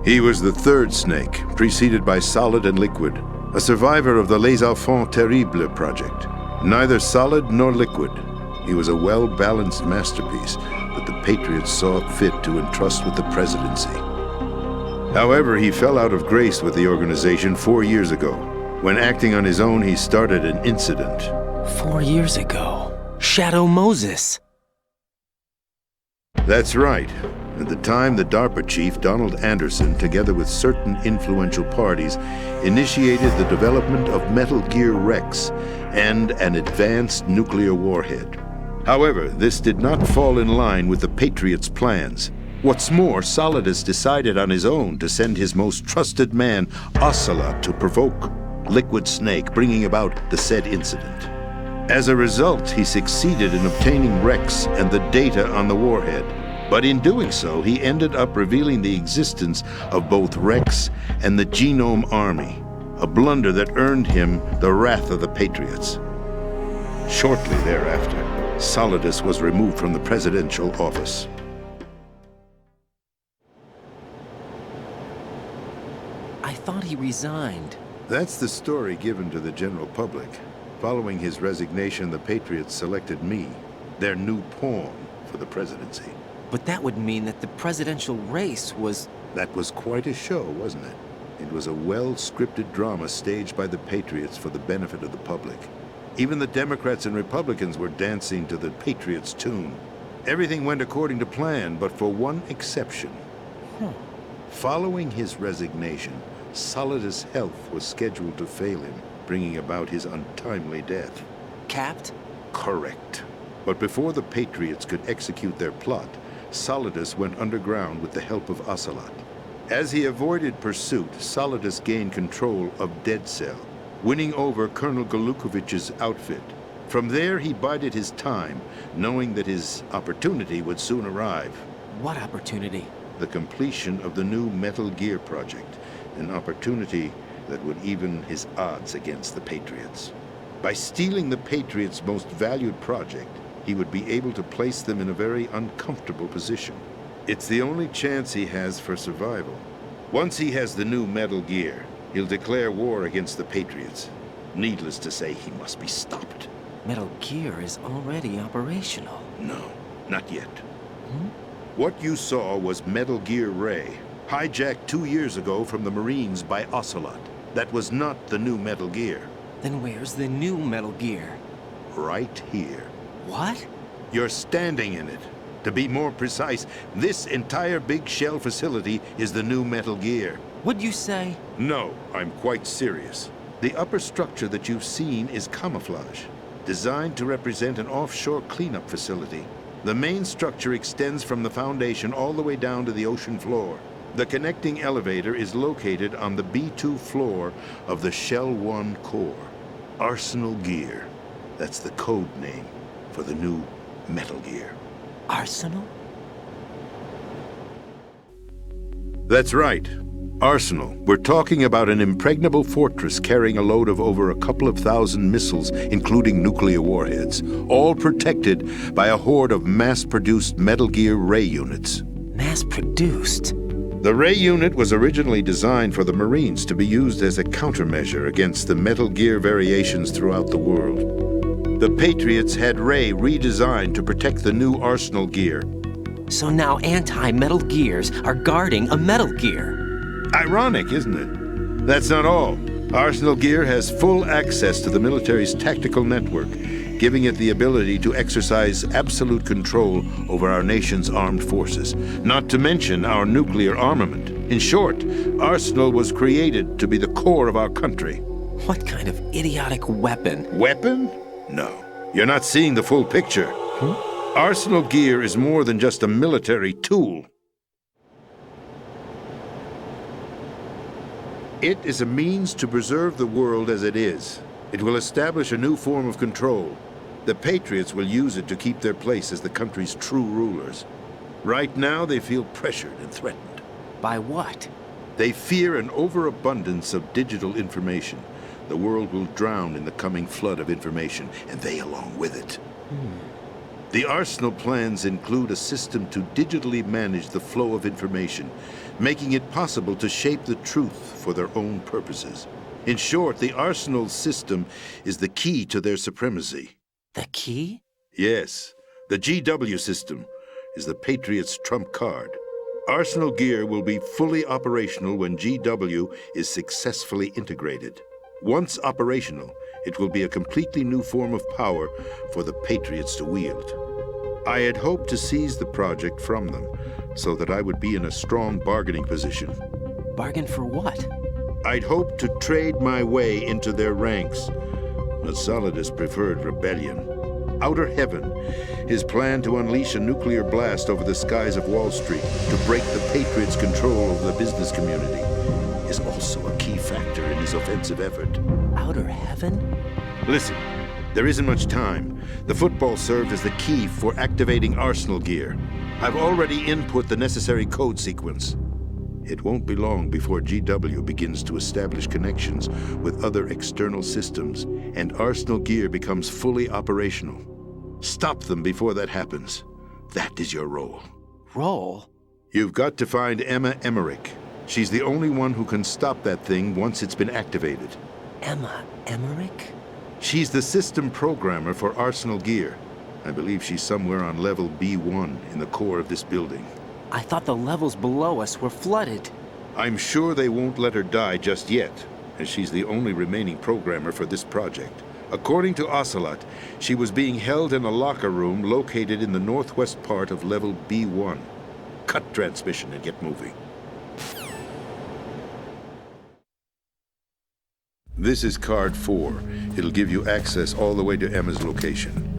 Speaker 20: He was the third Snake, preceded by Solid and Liquid, a survivor of the Les Enfants Terribles project. Neither solid nor liquid, he was a well-balanced masterpiece that the Patriots saw fit to entrust with the presidency. However, he fell out of grace with the organization 4 years ago. When acting on his own, he started an incident.
Speaker 15: 4 years ago? Shadow Moses!
Speaker 20: That's right. At the time, the DARPA chief, Donald Anderson, together with certain influential parties, initiated the development of Metal Gear Rex and an advanced nuclear warhead. However, this did not fall in line with the Patriots' plans. What's more, Solidus decided on his own to send his most trusted man, Ocelot, to provoke Liquid Snake, bringing about the said incident. As a result, he succeeded in obtaining Rex and the data on the warhead. But in doing so, he ended up revealing the existence of both Rex and the Genome Army, a blunder that earned him the wrath of the Patriots. Shortly thereafter, Solidus was removed from the presidential office.
Speaker 15: I thought he resigned.
Speaker 20: That's the story given to the general public. Following his resignation, the Patriots selected me, their new pawn, for the presidency.
Speaker 15: But that would mean that the presidential race was...
Speaker 20: That was quite a show, wasn't it? It was a well-scripted drama staged by the Patriots for the benefit of the public. Even the Democrats and Republicans were dancing to the Patriots' tune. Everything went according to plan, but for one exception. Following his resignation, Solidus' health was scheduled to fail him, bringing about his untimely death.
Speaker 15: Capped?
Speaker 20: Correct. But before the Patriots could execute their plot, Solidus went underground with the help of Ocelot. As he avoided pursuit, Solidus gained control of Dead Cell, winning over Colonel Golukovich's outfit. From there, he bided his time, knowing that his opportunity would soon arrive.
Speaker 15: What opportunity?
Speaker 20: The completion of the new Metal Gear project, an opportunity that would even his odds against the Patriots. By stealing the Patriots' most valued project, he would be able to place them in a very uncomfortable position. It's the only chance he has for survival. Once he has the new Metal Gear, he'll declare war against the Patriots. Needless to say, he must be stopped.
Speaker 15: Metal Gear is already operational.
Speaker 20: No, not yet. What you saw was Metal Gear Ray, hijacked 2 years ago from the Marines by Ocelot. That was not the new Metal Gear.
Speaker 15: Then where's the new Metal Gear?
Speaker 20: Right here.
Speaker 15: What?
Speaker 20: You're standing in it. To be more precise, this entire big shell facility is the new Metal Gear.
Speaker 15: What'd you say?
Speaker 20: No, I'm quite serious. The upper structure that you've seen is camouflage, designed to represent an offshore cleanup facility. The main structure extends from the foundation all the way down to the ocean floor. The connecting elevator is located on the B2 floor of the Shell 1 core. Arsenal Gear. That's the code name for the new Metal Gear.
Speaker 15: Arsenal?
Speaker 20: That's right. Arsenal. We're talking about an impregnable fortress carrying a load of over a couple of thousand missiles, including nuclear warheads, all protected by a horde of mass-produced Metal Gear Ray units.
Speaker 15: Mass-produced?
Speaker 20: The Ray unit was originally designed for the Marines to be used as a countermeasure against the Metal Gear variations throughout the world. The Patriots had Ray redesigned to protect the new Arsenal Gear.
Speaker 15: So now anti-Metal Gears are guarding a Metal Gear.
Speaker 20: Ironic, isn't it? That's not all. Arsenal Gear has full access to the military's tactical network, giving it the ability to exercise absolute control over our nation's armed forces, not to mention our nuclear armament. In short, Arsenal was created to be the core of our country.
Speaker 15: What kind of idiotic weapon?
Speaker 20: Weapon? No. You're not seeing the full picture. Arsenal Gear is more than just a military tool. It is a means to preserve the world as it is. It will establish a new form of control. The Patriots will use it to keep their place as the country's true rulers. Right now, they feel pressured and threatened.
Speaker 15: By what?
Speaker 20: They fear an overabundance of digital information. The world will drown in the coming flood of information, and they along with it. The Arsenal plans include a system to digitally manage the flow of information, making it possible to shape the truth for their own purposes. In short, the Arsenal system is the key to their supremacy.
Speaker 15: The key?
Speaker 20: Yes. The GW system is the Patriots' trump card. Arsenal Gear will be fully operational when GW is successfully integrated. Once operational, it will be a completely new form of power for the Patriots to wield. I had hoped to seize the project from them, so that I would be in a strong bargaining position.
Speaker 15: Bargain for what?
Speaker 20: I'd hoped to trade my way into their ranks, but Solidus preferred rebellion. Outer Heaven, his plan to unleash a nuclear blast over the skies of Wall Street to break the Patriots' control over the business community, is also a key factor in his offensive effort.
Speaker 15: Outer Heaven?
Speaker 20: Listen, there isn't much time. The football served as the key for activating Arsenal Gear. I've already input the necessary code sequence. It won't be long before GW begins to establish connections with other external systems, and Arsenal Gear becomes fully operational. Stop them before that happens. That is your role.
Speaker 15: Role?
Speaker 20: You've got to find Emma Emmerich. She's the only one who can stop that thing once it's been activated.
Speaker 15: Emma Emmerich?
Speaker 20: She's the system programmer for Arsenal Gear. I believe she's somewhere on level B1 in the core of this building.
Speaker 15: I thought the levels below us were flooded.
Speaker 20: I'm sure they won't let her die just yet, as she's the only remaining programmer for this project. According to Ocelot, she was being held in a locker room located in the northwest part of level B1. Cut transmission and get moving. This is card 4. It'll give you access all the way to Emma's location.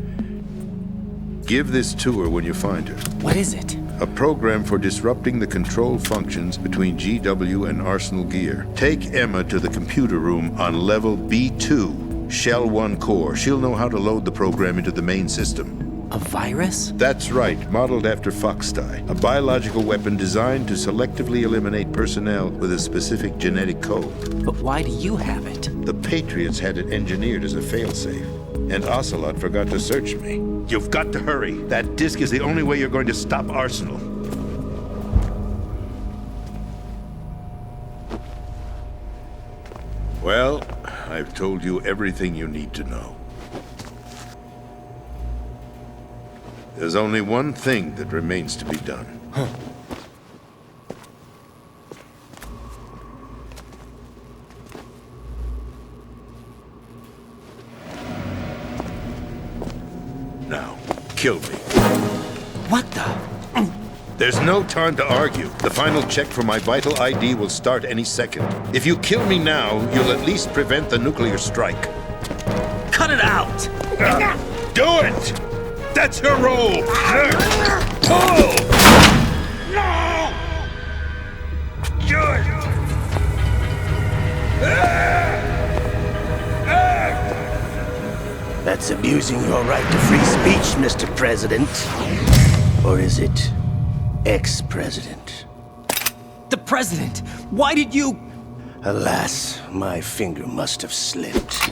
Speaker 20: Give this to her when you find her.
Speaker 15: What is it?
Speaker 20: A program for disrupting the control functions between GW and Arsenal Gear. Take Emma to the computer room on level B2, Shell 1 core. She'll know how to load the program into the main system.
Speaker 15: A virus?
Speaker 20: That's right, modeled after Foxdie, a biological weapon designed to selectively eliminate personnel with a specific genetic code.
Speaker 15: But why do you have it?
Speaker 20: The Patriots had it engineered as a failsafe, and Ocelot forgot to search me. You've got to hurry. That disk is the only way you're going to stop Arsenal. Well, I've told you everything you need to know. There's only one thing that remains to be done. Now, kill me.
Speaker 15: What the?
Speaker 20: There's no time to argue. The final check for my vital ID will start any second. If you kill me now, you'll at least prevent the nuclear strike.
Speaker 15: Cut it out!
Speaker 19: Do it! That's your role! Pull! No! Do it!
Speaker 23: That's abusing your right to free speech, Mr. President. Or is it ex-president?
Speaker 15: The President! Why did you...
Speaker 23: Alas, my finger must have slipped.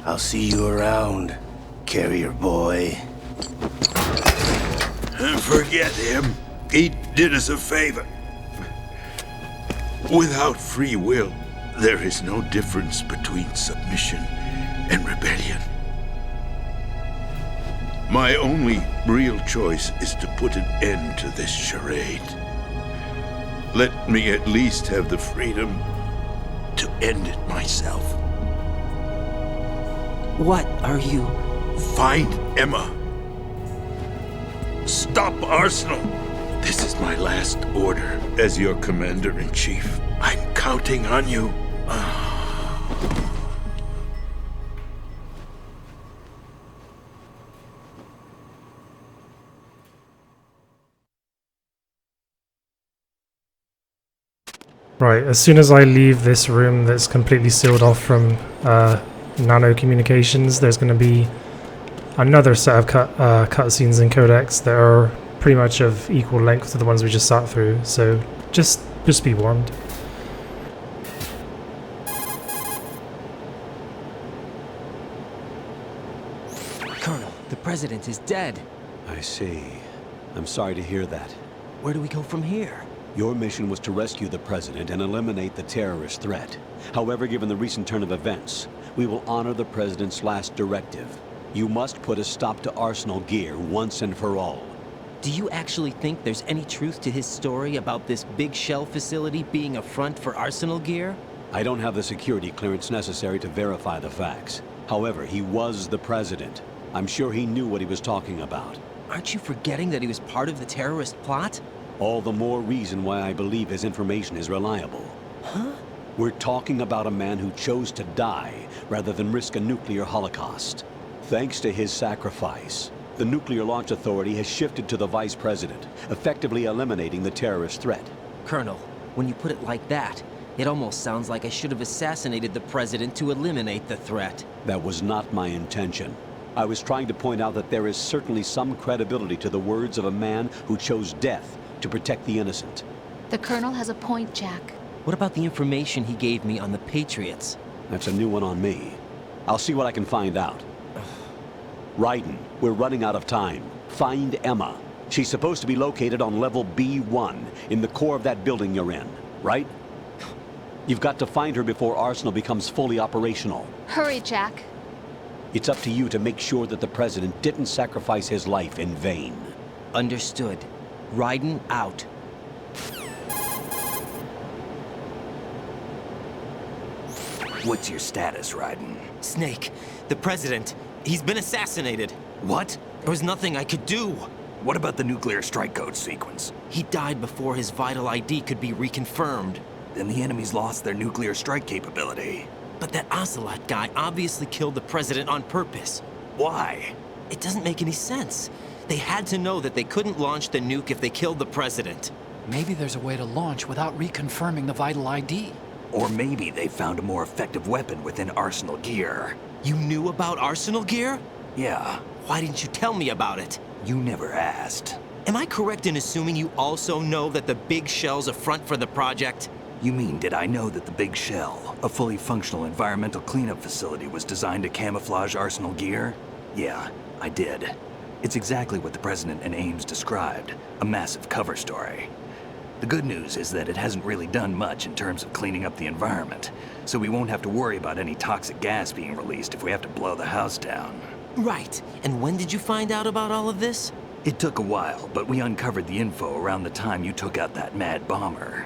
Speaker 23: I'll see you around, carrier boy.
Speaker 19: Forget him. He did us a favor. Without free will, there is no difference between submission and rebellion. My only real choice is to put an end to this charade. Let me at least have the freedom to end it myself.
Speaker 15: What are you...
Speaker 19: Find Emma. Stop Arsenal. This is my last order as your commander-in-chief. I'm counting on you.
Speaker 1: Right, as soon as I leave this room that's completely sealed off from nano communications, there's going to be another set of cutscenes and codecs that are pretty much of equal length to the ones we just sat through, so just be warned.
Speaker 15: Colonel, the President is dead.
Speaker 11: I see. I'm sorry to hear that.
Speaker 15: Where do we go from here?
Speaker 11: Your mission was to rescue the President and eliminate the terrorist threat. However, given the recent turn of events, we will honor the President's last directive. You must put a stop to Arsenal Gear once and for all.
Speaker 15: Do you actually think there's any truth to his story about this big shell facility being a front for Arsenal Gear?
Speaker 11: I don't have the security clearance necessary to verify the facts. However, he was the President. I'm sure he knew what he was talking about.
Speaker 15: Aren't you forgetting that he was part of the terrorist plot?
Speaker 11: All the more reason why I believe his information is reliable.
Speaker 15: Huh?
Speaker 11: We're talking about a man who chose to die rather than risk a nuclear holocaust. Thanks to his sacrifice, the Nuclear Launch Authority has shifted to the Vice President, effectively eliminating the terrorist threat.
Speaker 15: Colonel, when you put it like that, it almost sounds like I should have assassinated the President to eliminate the threat.
Speaker 11: That was not my intention. I was trying to point out that there is certainly some credibility to the words of a man who chose death to protect the innocent.
Speaker 17: The Colonel has a point, Jack.
Speaker 15: What about the information he gave me on the Patriots?
Speaker 11: That's a new one on me. I'll see what I can find out. Raiden, we're running out of time. Find Emma. She's supposed to be located on level B1, in the core of that building you're in, right? You've got to find her before Arsenal becomes fully operational.
Speaker 17: Hurry, Jack.
Speaker 11: It's up to you to make sure that the President didn't sacrifice his life in vain.
Speaker 15: Understood. Raiden out.
Speaker 2: What's your status, Raiden?
Speaker 15: Snake, the President, he's been assassinated.
Speaker 2: What?
Speaker 15: There was nothing I could do.
Speaker 2: What about the nuclear strike code sequence?
Speaker 15: He died before his vital ID could be reconfirmed.
Speaker 2: Then the enemy's lost their nuclear strike capability.
Speaker 15: But that Ocelot guy obviously killed the President on purpose.
Speaker 2: Why?
Speaker 15: It doesn't make any sense. They had to know that they couldn't launch the nuke if they killed the President.
Speaker 5: Maybe there's a way to launch without reconfirming the vital ID.
Speaker 2: Or maybe they found a more effective weapon within Arsenal Gear.
Speaker 15: You knew about Arsenal Gear?
Speaker 2: Yeah.
Speaker 15: Why didn't you tell me about it?
Speaker 2: You never asked.
Speaker 15: Am I correct in assuming you also know that the Big Shell's a front for the project?
Speaker 2: You mean, did I know that the Big Shell, a fully functional environmental cleanup facility, was designed to camouflage Arsenal Gear? Yeah, I did. It's exactly what the President and Ames described, a massive cover story. The good news is that it hasn't really done much in terms of cleaning up the environment, so we won't have to worry about any toxic gas being released if we have to blow the house down.
Speaker 15: Right. And when did you find out about all of this?
Speaker 2: It took a while, but we uncovered the info around the time you took out that mad bomber.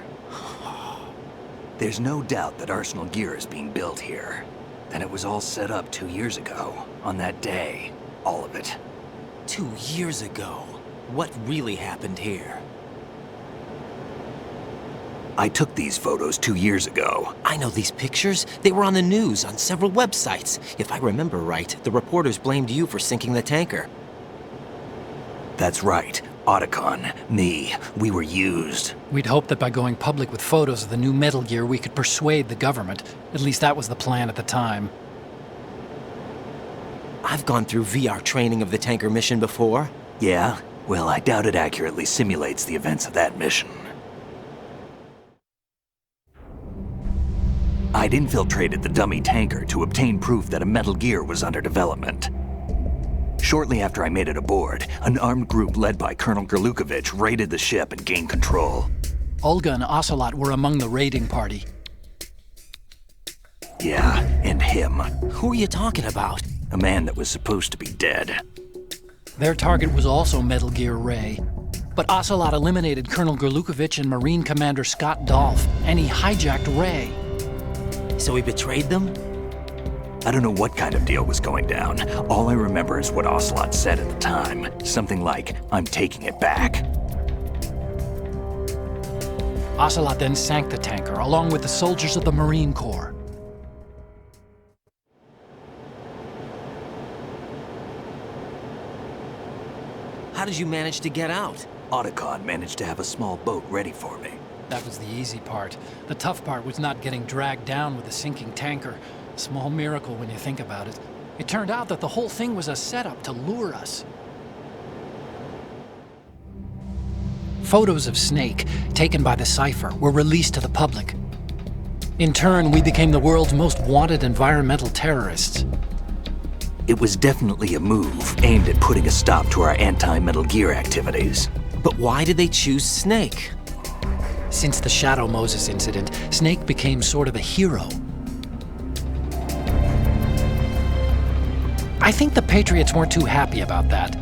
Speaker 2: There's no doubt that Arsenal gear is being built here. That it was all set up 2 years ago, on that day. All of it.
Speaker 15: 2 years ago? What really happened here?
Speaker 2: I took these photos 2 years ago.
Speaker 15: I know these pictures. They were on the news, on several websites. If I remember right, the reporters blamed you for sinking the tanker.
Speaker 2: That's right. Otacon, me, we were used.
Speaker 6: We'd hoped that by going public with photos of the new Metal Gear, we could persuade the government. At least that was the plan at the time.
Speaker 15: I've gone through VR training of the tanker mission before.
Speaker 2: Yeah? Well, I doubt it accurately simulates the events of that mission. I'd infiltrated the dummy tanker to obtain proof that a Metal Gear was under development. Shortly after I made it aboard, an armed group led by Colonel Gerlukovich raided the ship and gained control.
Speaker 6: Olga and Ocelot were among the raiding party.
Speaker 2: Yeah, and him.
Speaker 15: Who are you talking about?
Speaker 2: A man that was supposed to be dead.
Speaker 6: Their target was also Metal Gear Ray. But Ocelot eliminated Colonel Gerlukovich and Marine Commander Scott Dolph, and he hijacked Ray.
Speaker 15: So he betrayed them?
Speaker 2: I don't know what kind of deal was going down. All I remember is what Ocelot said at the time. Something like, "I'm taking it back."
Speaker 6: Ocelot then sank the tanker, along with the soldiers of the Marine Corps.
Speaker 15: How did you manage to get out?
Speaker 2: Otacon managed to have a small boat ready for me.
Speaker 6: That was the easy part. The tough part was not getting dragged down with a sinking tanker. A small miracle when you think about it. It turned out that the whole thing was a setup to lure us. Photos of Snake, taken by the Cypher, were released to the public. In turn, we became the world's most wanted environmental terrorists.
Speaker 2: It was definitely a move aimed at putting a stop to our anti-Metal Gear activities.
Speaker 15: But why did they choose Snake?
Speaker 6: Since the Shadow Moses incident, Snake became sort of a hero. I think the Patriots weren't too happy about that.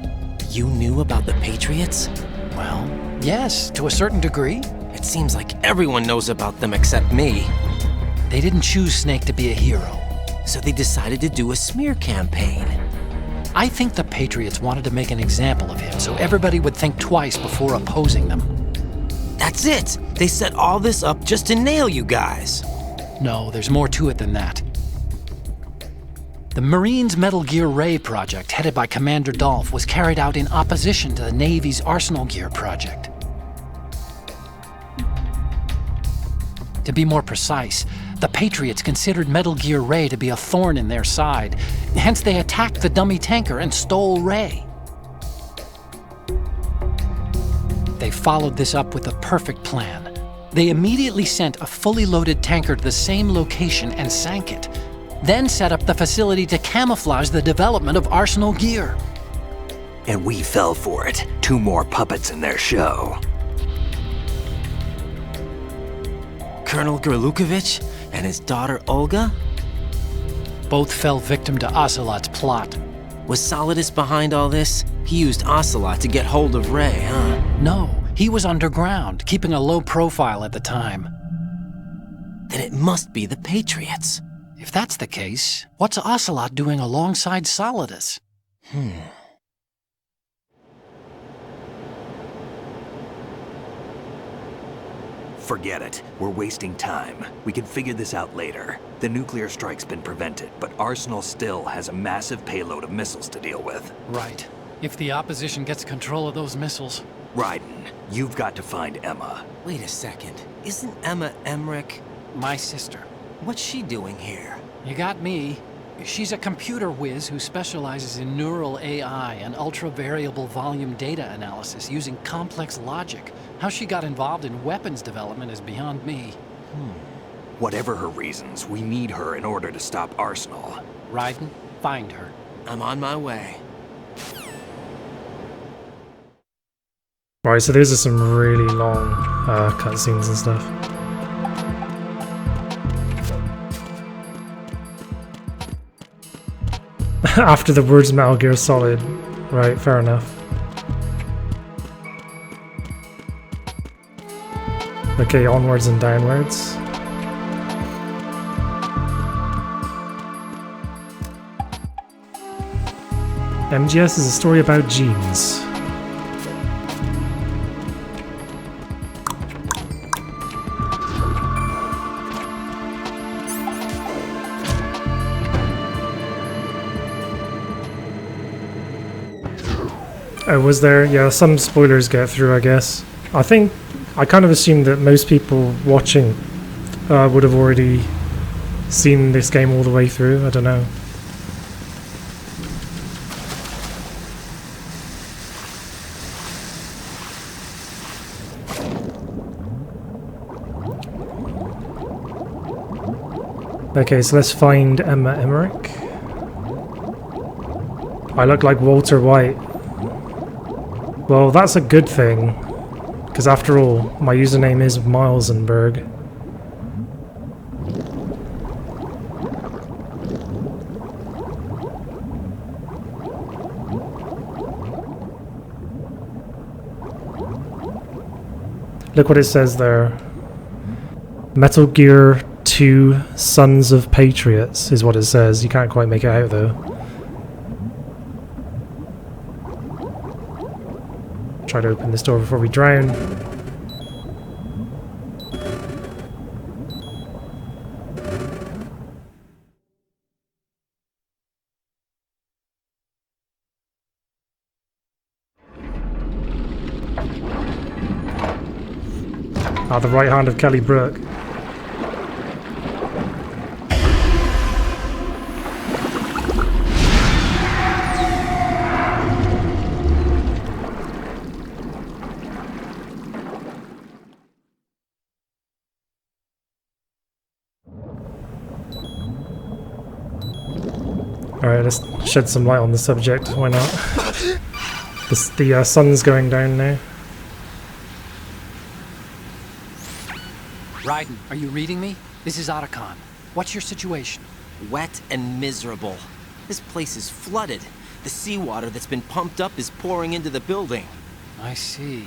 Speaker 15: You knew about the Patriots?
Speaker 6: Well, yes, to a certain degree.
Speaker 15: It seems like everyone knows about them except me.
Speaker 6: They didn't choose Snake to be a hero.
Speaker 15: So they decided to do a smear campaign.
Speaker 6: I think the Patriots wanted to make an example of him so everybody would think twice before opposing them.
Speaker 15: That's it! They set all this up just to nail you guys.
Speaker 6: No, there's more to it than that. The Marines' Metal Gear Ray project, headed by Commander Dolph, was carried out in opposition to the Navy's Arsenal Gear project. To be more precise, the Patriots considered Metal Gear Ray to be a thorn in their side. Hence, they attacked the dummy tanker and stole Ray. They followed this up with a perfect plan. They immediately sent a fully loaded tanker to the same location and sank it, then set up the facility to camouflage the development of Arsenal Gear.
Speaker 2: And we fell for it. 2 more puppets in their show.
Speaker 15: Colonel Gerlukovich and his daughter Olga?
Speaker 6: Both fell victim to Ocelot's plot.
Speaker 15: Was Solidus behind all this? He used Ocelot to get hold of Ray, huh?
Speaker 6: No, he was underground, keeping a low profile at the time.
Speaker 15: Then it must be the Patriots.
Speaker 6: If that's the case, what's Ocelot doing alongside Solidus?
Speaker 2: Forget it. We're wasting time. We can figure this out later. The nuclear strike's been prevented, but Arsenal still has a massive payload of missiles to deal with.
Speaker 6: Right. If the opposition gets control of those missiles.
Speaker 2: Raiden, you've got to find Emma.
Speaker 15: Wait a second. Isn't Emma Emmerich
Speaker 6: my sister?
Speaker 15: What's she doing here?
Speaker 6: You got me. She's a computer whiz who specializes in neural AI and ultra-variable volume data analysis using complex logic. How she got involved in weapons development is beyond me.
Speaker 2: Whatever her reasons, we need her in order to stop Arsenal.
Speaker 6: Raiden, find her.
Speaker 15: I'm on my way.
Speaker 1: Right, so these are some really long cutscenes and stuff. after the words Metal Gear Solid. Right, fair enough. Okay, onwards and downwards. MGS is a story about genes. Oh, was there? Yeah, some spoilers get through, I guess. I kind of assumed that most people watching would have already seen this game all the way through. I don't know. Okay, so let's find Emma Emmerich. I look like Walter White. Well, that's a good thing, because after all, my username is Milesenberg. Look what it says there. Metal Gear 2 Sons of Patriots is what it says. You can't quite make it out though. Try to open this door before we drown. Ah, the right hand of Kelly Brook. Alright, let's shed some light on the subject, why not? The sun's going down now.
Speaker 6: Raiden, are you reading me? This is Otacon. What's your situation?
Speaker 15: Wet and miserable. This place is flooded. The seawater that's been pumped up is pouring into the building.
Speaker 6: I see.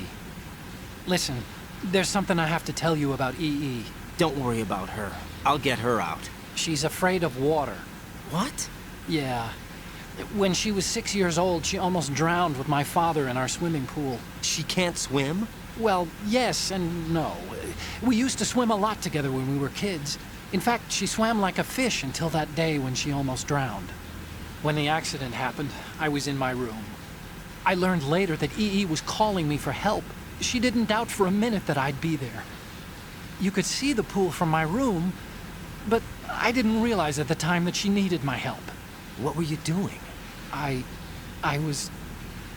Speaker 6: Listen, there's something I have to tell you about EE.
Speaker 15: Don't worry about her. I'll get her out.
Speaker 6: She's afraid of water.
Speaker 15: What?
Speaker 6: Yeah. When she was 6 years old, she almost drowned with my father in our swimming pool.
Speaker 15: She can't swim?
Speaker 6: Well, yes and no. We used to swim a lot together when we were kids. In fact, she swam like a fish until that day when she almost drowned. When the accident happened, I was in my room. I learned later that EE was calling me for help. She didn't doubt for a minute that I'd be there. You could see the pool from my room, but I didn't realize at the time that she needed my help.
Speaker 15: What were you doing?
Speaker 6: I was...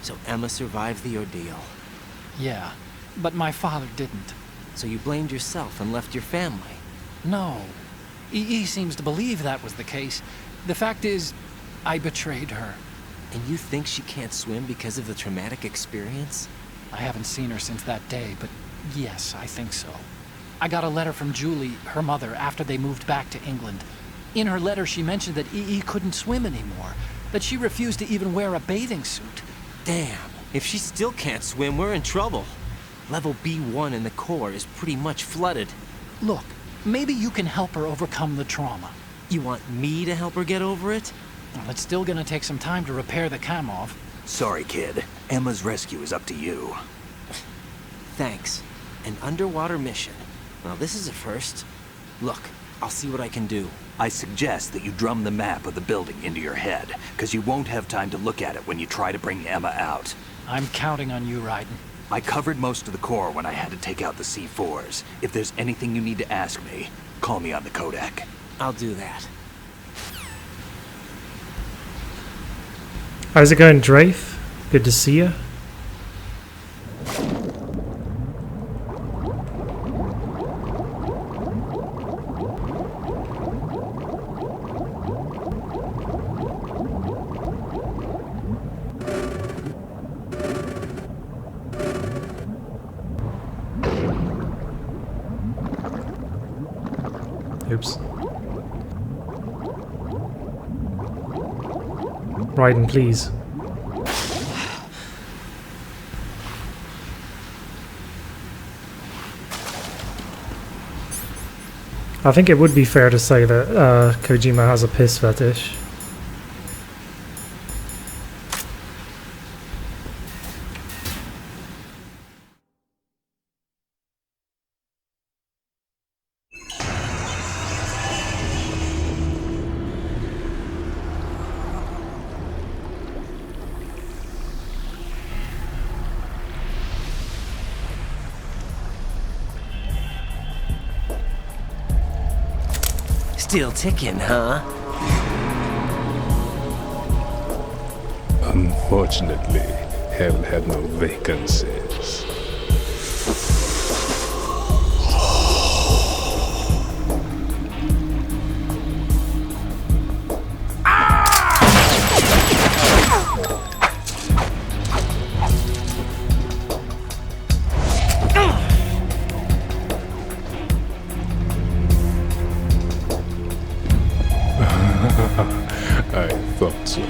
Speaker 15: So Emma survived the ordeal?
Speaker 6: Yeah, but my father didn't.
Speaker 15: So you blamed yourself and left your family?
Speaker 6: No. EE seems to believe that was the case. The fact is, I betrayed her.
Speaker 15: And you think she can't swim because of the traumatic experience?
Speaker 6: I haven't seen her since that day, but yes, I think so. I got a letter from Julie, her mother, after they moved back to England. In her letter, she mentioned that EE couldn't swim anymore, that she refused to even wear a bathing suit.
Speaker 15: Damn, if she still can't swim, we're in trouble. Level B1 in the core is pretty much flooded.
Speaker 6: Look, maybe you can help her overcome the trauma.
Speaker 15: You want me to help her get over it?
Speaker 6: Well, it's still gonna take some time to repair the Kamov.
Speaker 3: Sorry, kid. Emma's rescue is up to you.
Speaker 15: Thanks. An underwater mission. Well, this is a first. Look, I'll see what I can do.
Speaker 3: I suggest that you drum the map of the building into your head, because you won't have time to look at it when you try to bring Emma out.
Speaker 6: I'm counting on you, Raiden.
Speaker 3: I covered most of the core when I had to take out the C4s. If there's anything you need to ask me, call me on the Kodak.
Speaker 15: I'll do that.
Speaker 1: How's it going, Drafe? Good to see you. Oops. Raiden, please. I think it would be fair to say that Kojima has a piss fetish.
Speaker 15: Still ticking, huh?
Speaker 13: Unfortunately, hell had no vacancies. I thought so.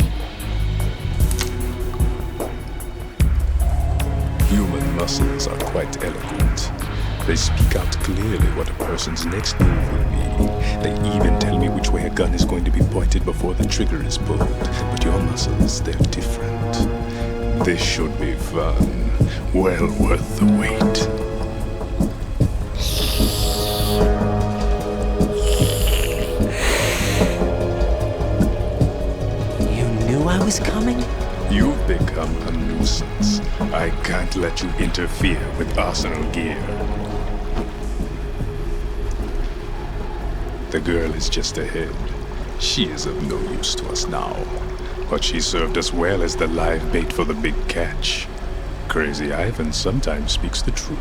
Speaker 13: Human muscles are quite eloquent. They speak out clearly what a person's next move will be. They even tell me which way a gun is going to be pointed before the trigger is pulled. But your muscles, they're different. This should be fun. Well worth the wait.
Speaker 15: I was coming?
Speaker 13: You've become a nuisance. I can't let you interfere with Arsenal gear. The girl is just ahead. She is of no use to us now. But she served us well as the live bait for the big catch. Crazy Ivan sometimes speaks the truth.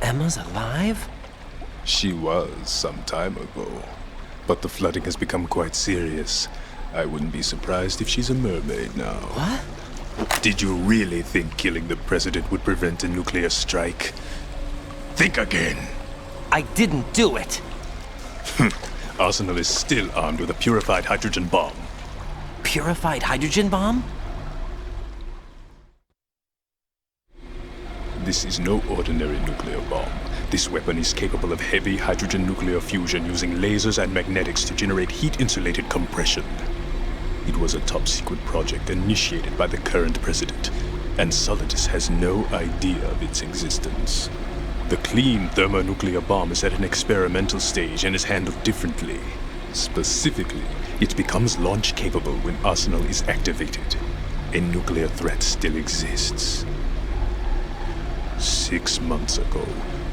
Speaker 15: Emma's alive?
Speaker 13: She was some time ago, but the flooding has become quite serious. I wouldn't be surprised if she's a mermaid now.
Speaker 15: What?
Speaker 13: Did you really think killing the president would prevent a nuclear strike? Think again.
Speaker 15: I didn't do it.
Speaker 13: Arsenal is still armed with a purified hydrogen bomb.
Speaker 15: Purified hydrogen bomb?
Speaker 13: This is no ordinary nuclear bomb. This weapon is capable of heavy hydrogen nuclear fusion using lasers and magnetics to generate heat-insulated compression. It was a top-secret project initiated by the current president, and Solidus has no idea of its existence. The clean thermonuclear bomb is at an experimental stage and is handled differently. Specifically, it becomes launch-capable when Arsenal is activated. A nuclear threat still exists. 6 months ago,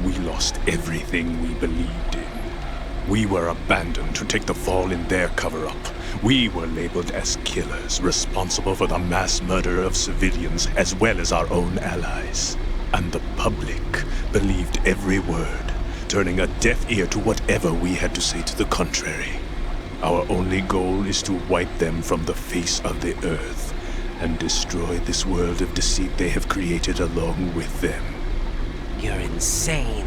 Speaker 13: we lost everything we believed in. We were abandoned to take the fall in their cover-up. We were labeled as killers, responsible for the mass murder of civilians as well as our own allies. And the public believed every word, turning a deaf ear to whatever we had to say to the contrary. Our only goal is to wipe them from the face of the earth and destroy this world of deceit they have created along with them.
Speaker 15: You're insane.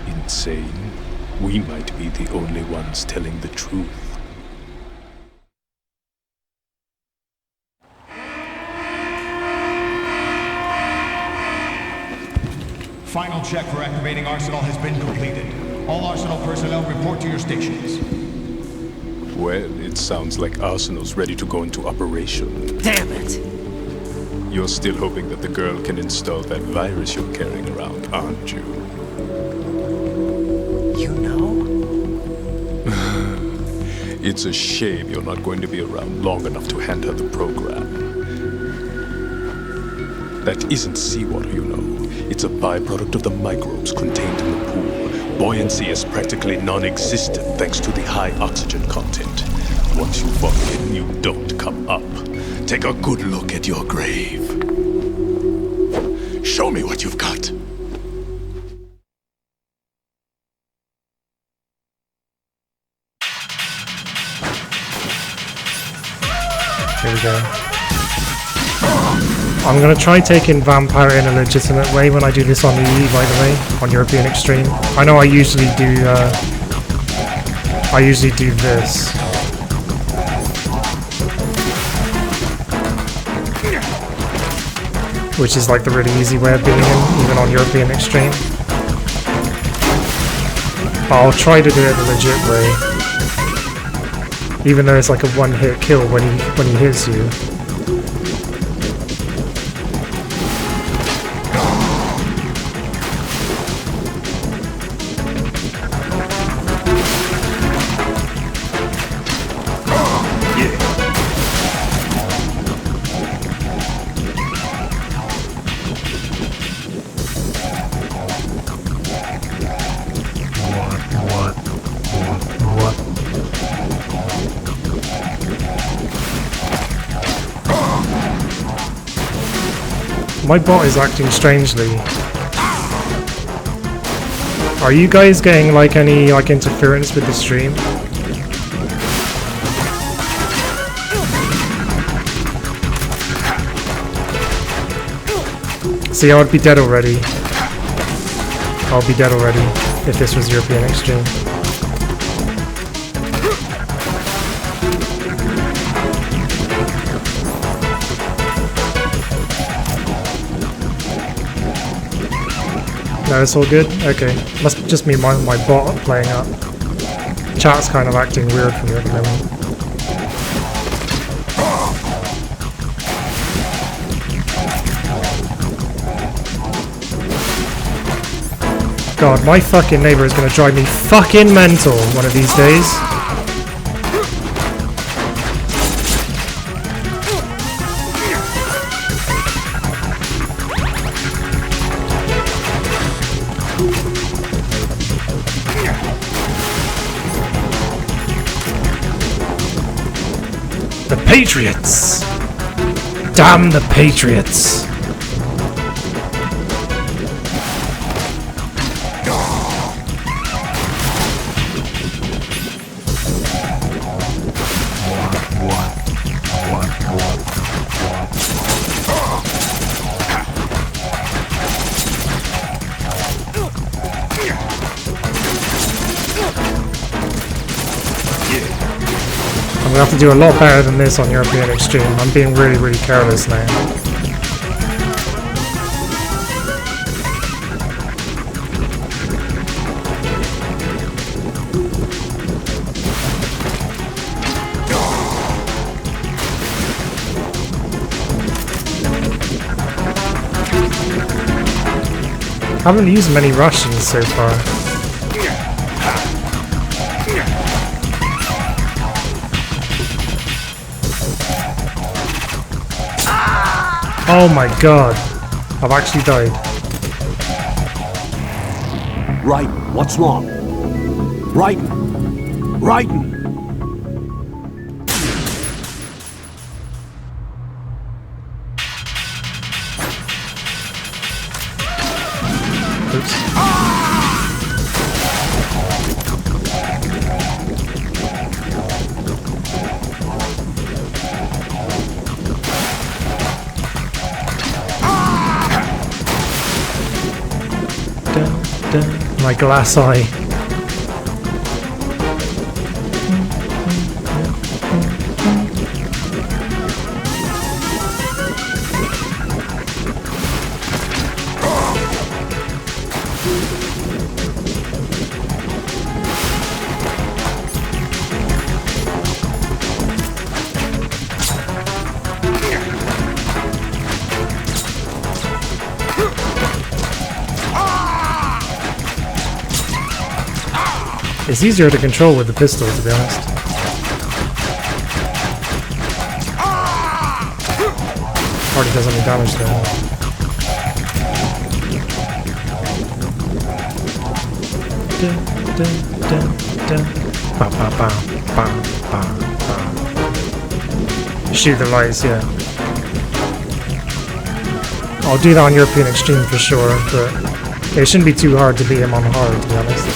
Speaker 13: Insane? We might be the only ones telling the truth.
Speaker 16: Final check for activating Arsenal has been completed. All Arsenal personnel report to your stations.
Speaker 13: Well, it sounds like Arsenal's ready to go into operation.
Speaker 15: Damn it!
Speaker 13: You're still hoping that the girl can install that virus you're carrying around, aren't you?
Speaker 15: You know?
Speaker 13: It's a shame you're not going to be around long enough to hand her the program. That isn't seawater, you know. It's a byproduct of the microbes contained in the pool. Buoyancy is practically non-existent thanks to the high oxygen content. Once you fall in, you don't come up. Take a good look at your grave. Show me what you've got.
Speaker 1: Here we go. I'm gonna try taking Vampire in a legitimate way when I do this on the Wii, by the way, on European Extreme. I know I usually do I usually do this. Which is like the really easy way of beating him, even on European Extreme. But I'll try to do it the legit way. Even though it's like a one-hit kill when he hits you. My bot is acting strangely. Are you guys getting like any like interference with the stream? See, I would be dead already. I'll be dead already if this was European Extreme. No, it's all good? Okay. Must just be my bot playing up. Chat's kind of acting weird for me at the moment. God, my fucking neighbor is gonna drive me fucking mental one of these days. The Patriots! Damn the Patriots! I'm gonna have to do a lot better than this on European Extreme. I'm being really, really careless now. I haven't used many Russians so far. Oh my god, I've actually died.
Speaker 11: Right, what's wrong? Right, Raiden!
Speaker 1: Oops. My glass eye. It's easier to control with the pistol, to be honest. Hardly does any damage though. Ba, ba, ba, ba, ba, ba. Shoot the lights, yeah. I'll do that on European Extreme for sure, but it shouldn't be too hard to beat him on hard, to be honest.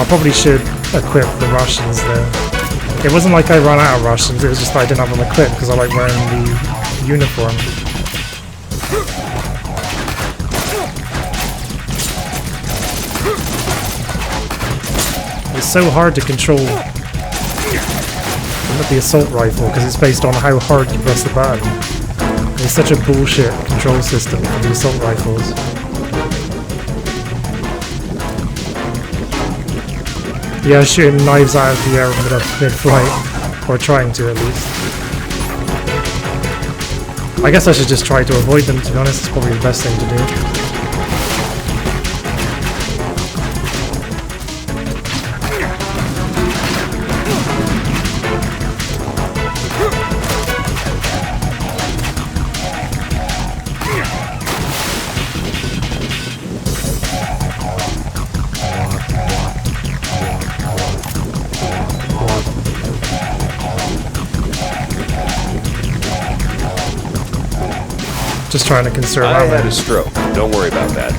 Speaker 1: I probably should equip the Russians though. It wasn't like I ran out of Russians, it was just that I didn't have them equipped because I like wearing the uniform. It's so hard to control the assault rifle because it's based on how hard you press the button. It's such a bullshit control system for the assault rifles. Yeah, shooting knives out of the air mid-flight, or trying to at least. I guess I should just try to avoid them, to be honest. It's probably the best thing to do. Just trying to conserve ammo.
Speaker 8: I had a stroke. Don't worry about that.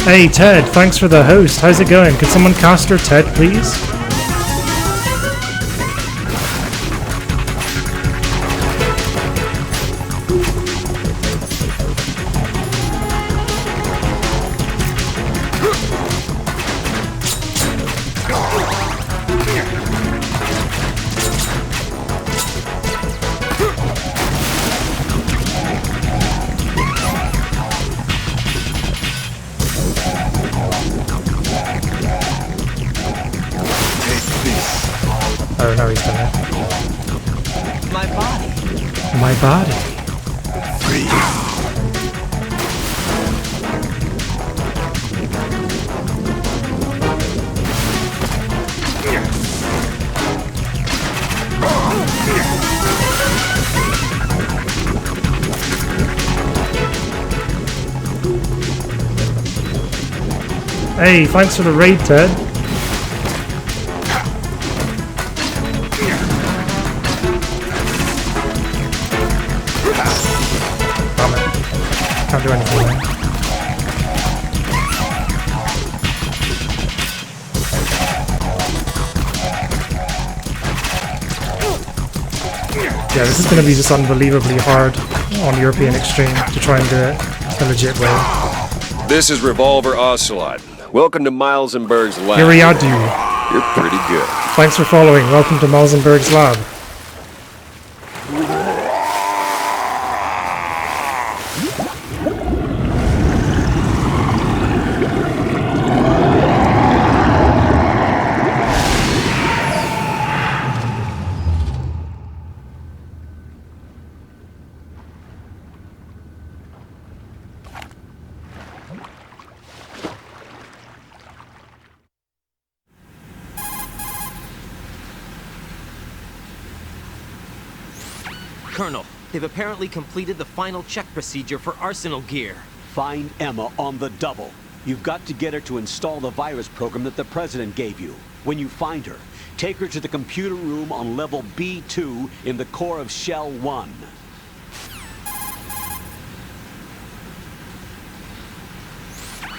Speaker 1: Hey Ted, thanks for the host. How's it going? Could someone caster Ted, please? Oh no, he's done it.
Speaker 15: My body.
Speaker 1: My body. Hey, thanks for the raid, Ted. Can't do anything. Yeah, this is going to be just unbelievably hard on European Extreme to try and do it a legit way.
Speaker 8: This is Revolver Ocelot. Welcome to Miles and Berg's lab.
Speaker 1: Iriadu.
Speaker 8: You're pretty good.
Speaker 1: Thanks for following. Welcome to Miles and Berg's lab.
Speaker 15: Colonel, they've apparently completed the final check procedure for Arsenal gear.
Speaker 11: Find Emma on the double. You've got to get her to install the virus program that the President gave you. When you find her, take her to the computer room on level B2 in the core of Shell 1.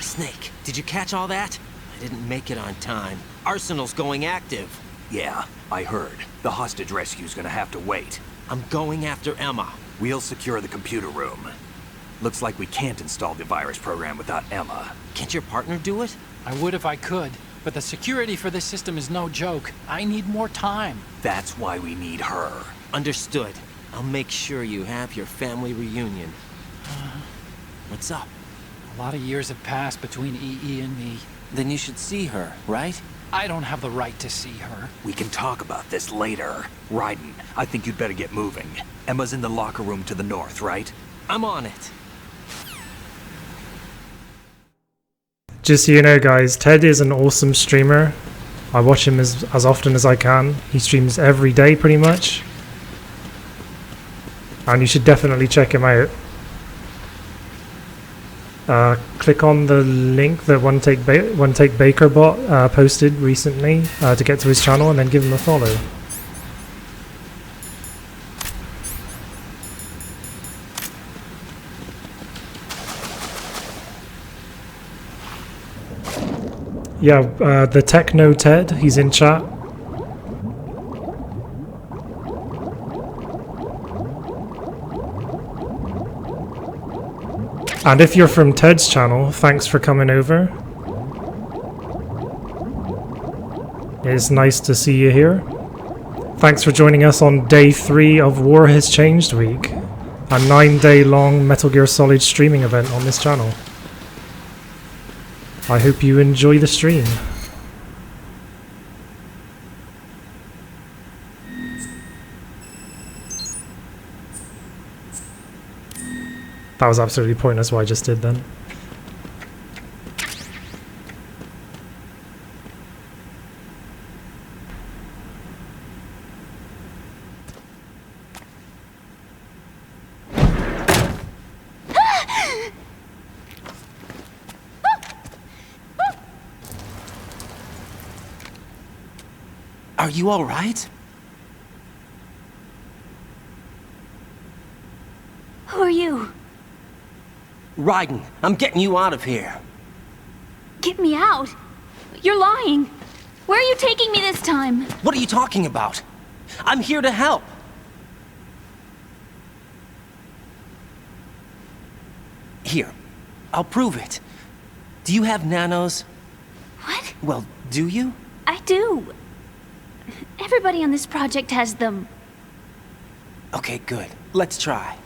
Speaker 15: Snake, did you catch all that? I didn't make it on time. Arsenal's going active.
Speaker 3: Yeah, I heard. The hostage rescue's gonna have to wait.
Speaker 15: I'm going after Emma.
Speaker 3: We'll secure the computer room. Looks like we can't install the virus program without Emma.
Speaker 15: Can't your partner do it?
Speaker 6: I would if I could, but the security for this system is no joke. I need more time.
Speaker 3: That's why we need her.
Speaker 15: Understood. I'll make sure you have your family reunion. What's up?
Speaker 6: A lot of years have passed between EE and me.
Speaker 15: Then you should see her, right?
Speaker 6: I don't have the right to see her.
Speaker 3: We can talk about this later. Raiden, I think you'd better get moving. Emma's in the locker room to the north, right?
Speaker 15: I'm on it.
Speaker 1: Just so you know, guys, Ted is an awesome streamer. I watch him as often as I can. He streams every day, pretty much. And you should definitely check him out. Click on the link that One Take Baker bot posted recently to get to his channel, and then give him a follow. Yeah, the Techno Ted, he's in chat. And if you're from Ted's channel, thanks for coming over. It's nice to see you here. Thanks for joining us on day 3 of War Has Changed Week, a 9-day-long Metal Gear Solid streaming event on this channel. I hope you enjoy the stream. That was absolutely pointless what I just did then.
Speaker 15: Are you all right?
Speaker 12: Who are you?
Speaker 15: Raiden, I'm getting you out of here.
Speaker 12: Get me out? You're lying. Where are you taking me this time?
Speaker 15: What are you talking about? I'm here to help. Here, I'll prove it. Do you have nanos?
Speaker 12: What?
Speaker 15: Well, do you?
Speaker 12: I do. Everybody on this project has them.
Speaker 15: Okay, good. Let's try.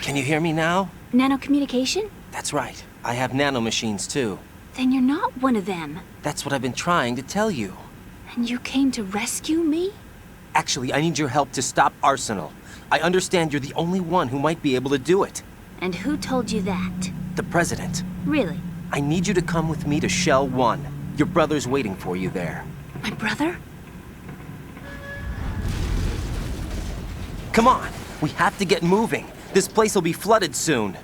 Speaker 15: Can you hear me now?
Speaker 12: Nanocommunication?
Speaker 15: That's right. I have nanomachines too.
Speaker 12: Then you're not one of them.
Speaker 15: That's what I've been trying to tell you.
Speaker 12: And you came to rescue me?
Speaker 15: Actually, I need your help to stop Arsenal. I understand you're the only one who might be able to do it.
Speaker 12: And who told you that?
Speaker 15: The President.
Speaker 12: Really?
Speaker 15: I need you to come with me to Shell 1. Your brother's waiting for you there.
Speaker 12: My brother?
Speaker 15: Come on! We have to get moving. This place will be flooded soon.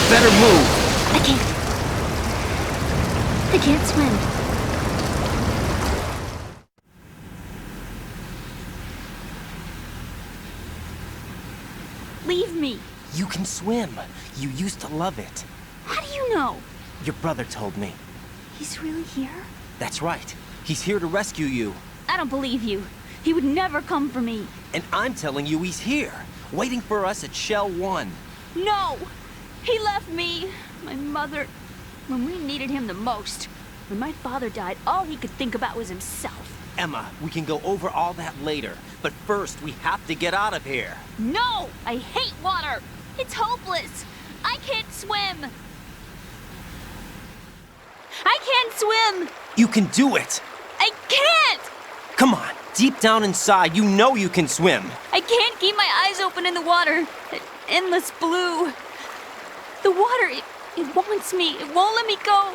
Speaker 15: Better move.
Speaker 12: I can't swim. Leave me.
Speaker 15: You can swim. You used to love it.
Speaker 12: How do you know?
Speaker 15: Your brother told me.
Speaker 12: He's really here?
Speaker 15: That's right. He's here to rescue you.
Speaker 12: I don't believe you. He would never come for me.
Speaker 15: And I'm telling you he's here, waiting for us at Shell 1.
Speaker 12: No! He left me, my mother, when we needed him the most. When my father died, all he could think about was himself.
Speaker 15: Emma, we can go over all that later. But first, we have to get out of here.
Speaker 12: No! I hate water! It's hopeless! I can't swim! I can't swim!
Speaker 15: You can do it!
Speaker 12: I can't!
Speaker 15: Come on, deep down inside, you know you can swim.
Speaker 12: I can't keep my eyes open in the water. That endless blue. The water, it wants me. It won't let me go.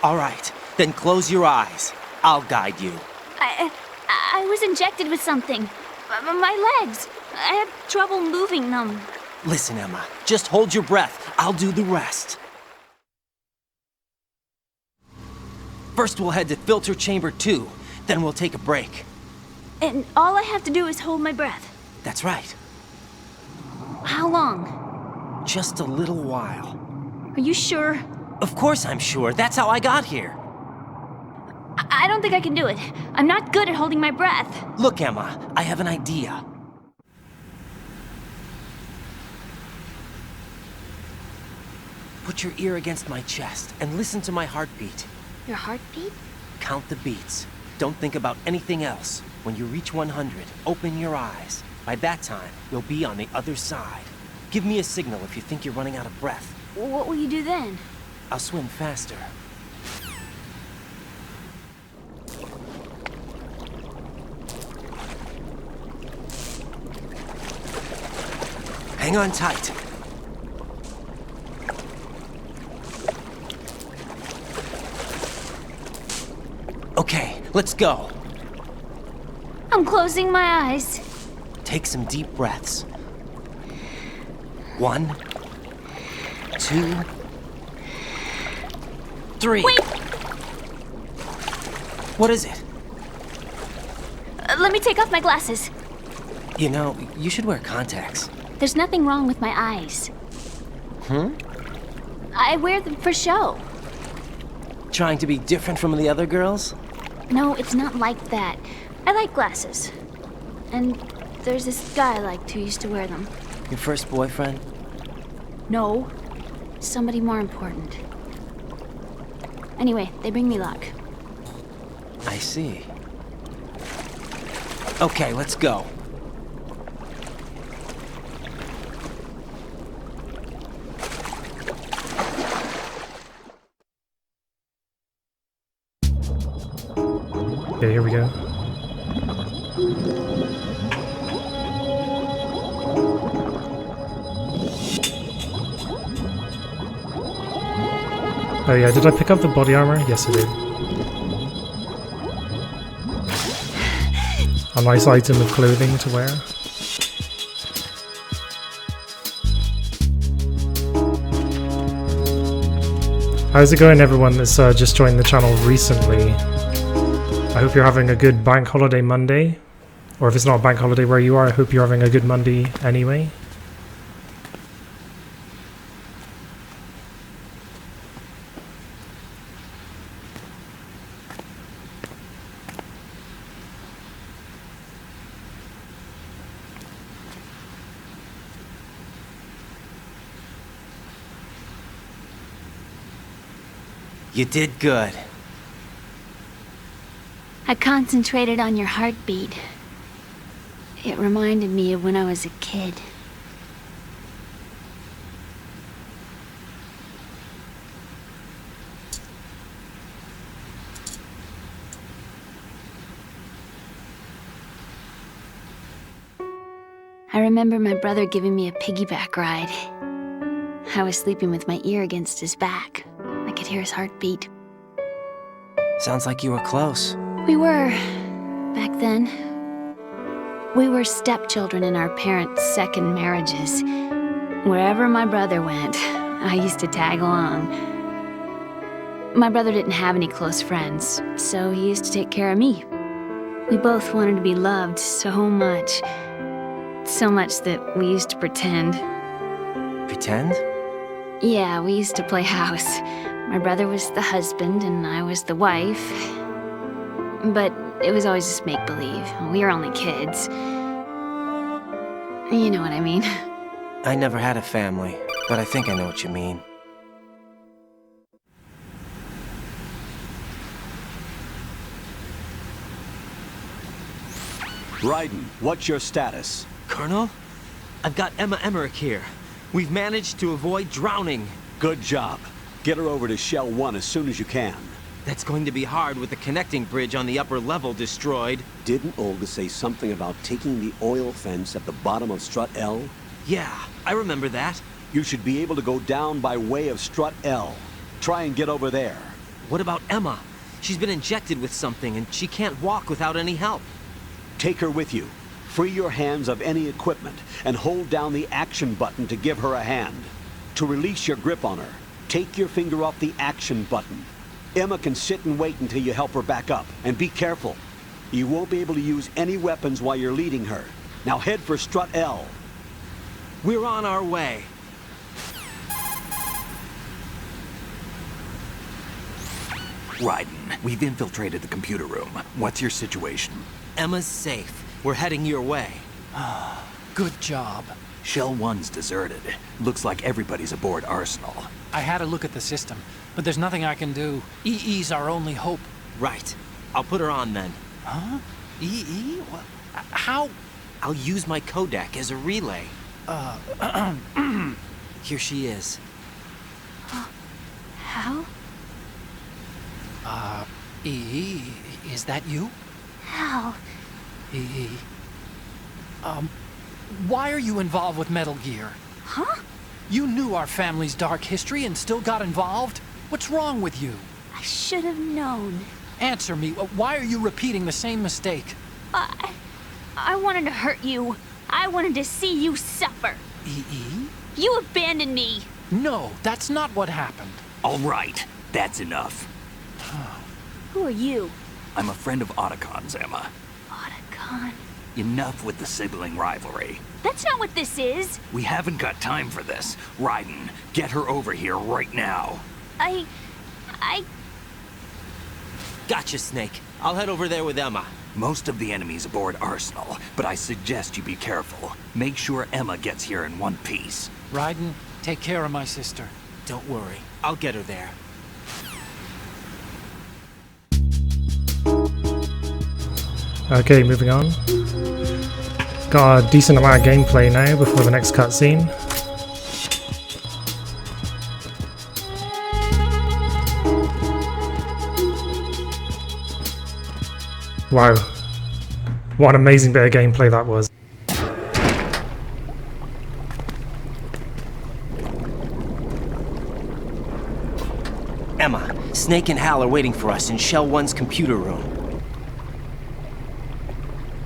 Speaker 15: All right, then close your eyes. I'll guide you.
Speaker 12: I was injected with something. My legs. I have trouble moving them.
Speaker 15: Listen, Emma, just hold your breath. I'll do the rest. First, we'll head to Filter Chamber 2. Then we'll take a break.
Speaker 12: And all I have to do is hold my breath.
Speaker 15: That's right.
Speaker 12: How long?
Speaker 15: Just a little while.
Speaker 12: Are you sure?
Speaker 15: Of course I'm sure. That's how I got here.
Speaker 12: I don't think I can do it. I'm not good at holding my breath.
Speaker 15: Look, Emma, I have an idea. Put your ear against my chest and listen to my heartbeat.
Speaker 12: Your heartbeat?
Speaker 15: Count the beats. Don't think about anything else. When you reach 100, open your eyes. By that time, you'll be on the other side. Give me a signal if you think you're running out of breath.
Speaker 12: What will you do then?
Speaker 15: I'll swim faster. Hang on tight. Okay, let's go.
Speaker 12: I'm closing my eyes.
Speaker 15: Take some deep breaths. 1, 2, 3.
Speaker 12: Wait!
Speaker 15: What is it?
Speaker 12: Let me take off my glasses.
Speaker 15: You know, you should wear contacts.
Speaker 12: There's nothing wrong with my eyes. I wear them for show.
Speaker 15: Trying to be different from the other girls?
Speaker 12: No, it's not like that. I like glasses. And there's this guy I liked who used to wear them.
Speaker 15: Your first boyfriend?
Speaker 12: No. Somebody more important. Anyway, they bring me luck.
Speaker 15: I see. Okay, let's go.
Speaker 1: Okay, here we go. Oh yeah, did I pick up the body armor? Yes, I did. A nice item of clothing to wear. How's it going, everyone that's just joined the channel recently? I hope you're having a good bank holiday Monday. Or if it's not a bank holiday where you are, I hope you're having a good Monday anyway.
Speaker 15: You did good.
Speaker 12: I concentrated on your heartbeat. It reminded me of when I was a kid. I remember my brother giving me a piggyback ride. I was sleeping with my ear against his back. I could hear his heartbeat.
Speaker 15: Sounds like you were close.
Speaker 12: We were, back then. We were stepchildren in our parents' second marriages. Wherever my brother went, I used to tag along. My brother didn't have any close friends, so he used to take care of me. We both wanted to be loved so much. So much that we used to pretend.
Speaker 15: Pretend?
Speaker 12: Yeah, we used to play house. My brother was the husband and I was the wife. But it was always just make-believe. We were only kids. You know what I mean.
Speaker 15: I never had a family, but I think I know what you mean.
Speaker 11: Raiden, what's your status?
Speaker 15: Colonel, I've got Emma Emmerich here. We've managed to avoid drowning.
Speaker 11: Good job. Get her over to Shell 1 as soon as you can.
Speaker 15: That's going to be hard with the connecting bridge on the upper level destroyed.
Speaker 11: Didn't Olga say something about taking the oil fence at the bottom of Strut L?
Speaker 15: Yeah, I remember that.
Speaker 11: You should be able to go down by way of Strut L. Try and get over there.
Speaker 15: What about Emma? She's been injected with something and she can't walk without any help.
Speaker 11: Take her with you. Free your hands of any equipment and hold down the action button to give her a hand. To release your grip on her, take your finger off the action button. Emma can sit and wait until you help her back up. And be careful. You won't be able to use any weapons while you're leading her. Now head for Strut L.
Speaker 15: We're on our way.
Speaker 2: Raiden, we've infiltrated the computer room. What's your situation?
Speaker 15: Emma's safe. We're heading your way.
Speaker 6: Good job.
Speaker 2: Shell 1's deserted. Looks like everybody's aboard Arsenal.
Speaker 6: I had a look at the system, but there's nothing I can do. EE's our only hope.
Speaker 15: Right. I'll put her on then.
Speaker 6: Huh? EE? What? How?
Speaker 15: I'll use my Kodak as a relay. Here she is.
Speaker 12: How?
Speaker 6: EE, is that you?
Speaker 12: How?
Speaker 6: EE. why are you involved with Metal Gear?
Speaker 7: Huh?
Speaker 6: You knew our family's dark history and still got involved? What's wrong with you?
Speaker 12: I should have known.
Speaker 6: Answer me. Why are you repeating the same mistake?
Speaker 12: I wanted to hurt you. I wanted to see you suffer.
Speaker 6: E.E.?
Speaker 12: You abandoned me.
Speaker 6: No, that's not what happened.
Speaker 3: All right, that's enough.
Speaker 12: Who are you?
Speaker 3: I'm a friend of Otacon's, Emma.
Speaker 12: Otacon?
Speaker 3: Enough with the sibling rivalry.
Speaker 12: That's not what this is.
Speaker 3: We haven't got time for this. Raiden, get her over here right now.
Speaker 12: I...
Speaker 15: Gotcha, Snake. I'll head over there with Emma.
Speaker 3: Most of the enemy's aboard Arsenal, but I suggest you be careful. Make sure Emma gets here in one piece.
Speaker 6: Raiden, take care of my sister.
Speaker 15: Don't worry. I'll get her there.
Speaker 1: Okay, moving on. Got a decent amount of gameplay now before the next cutscene. Wow. What an amazing bit of gameplay that was.
Speaker 15: Emma, Snake and Hal are waiting for us in Shell 1's computer room.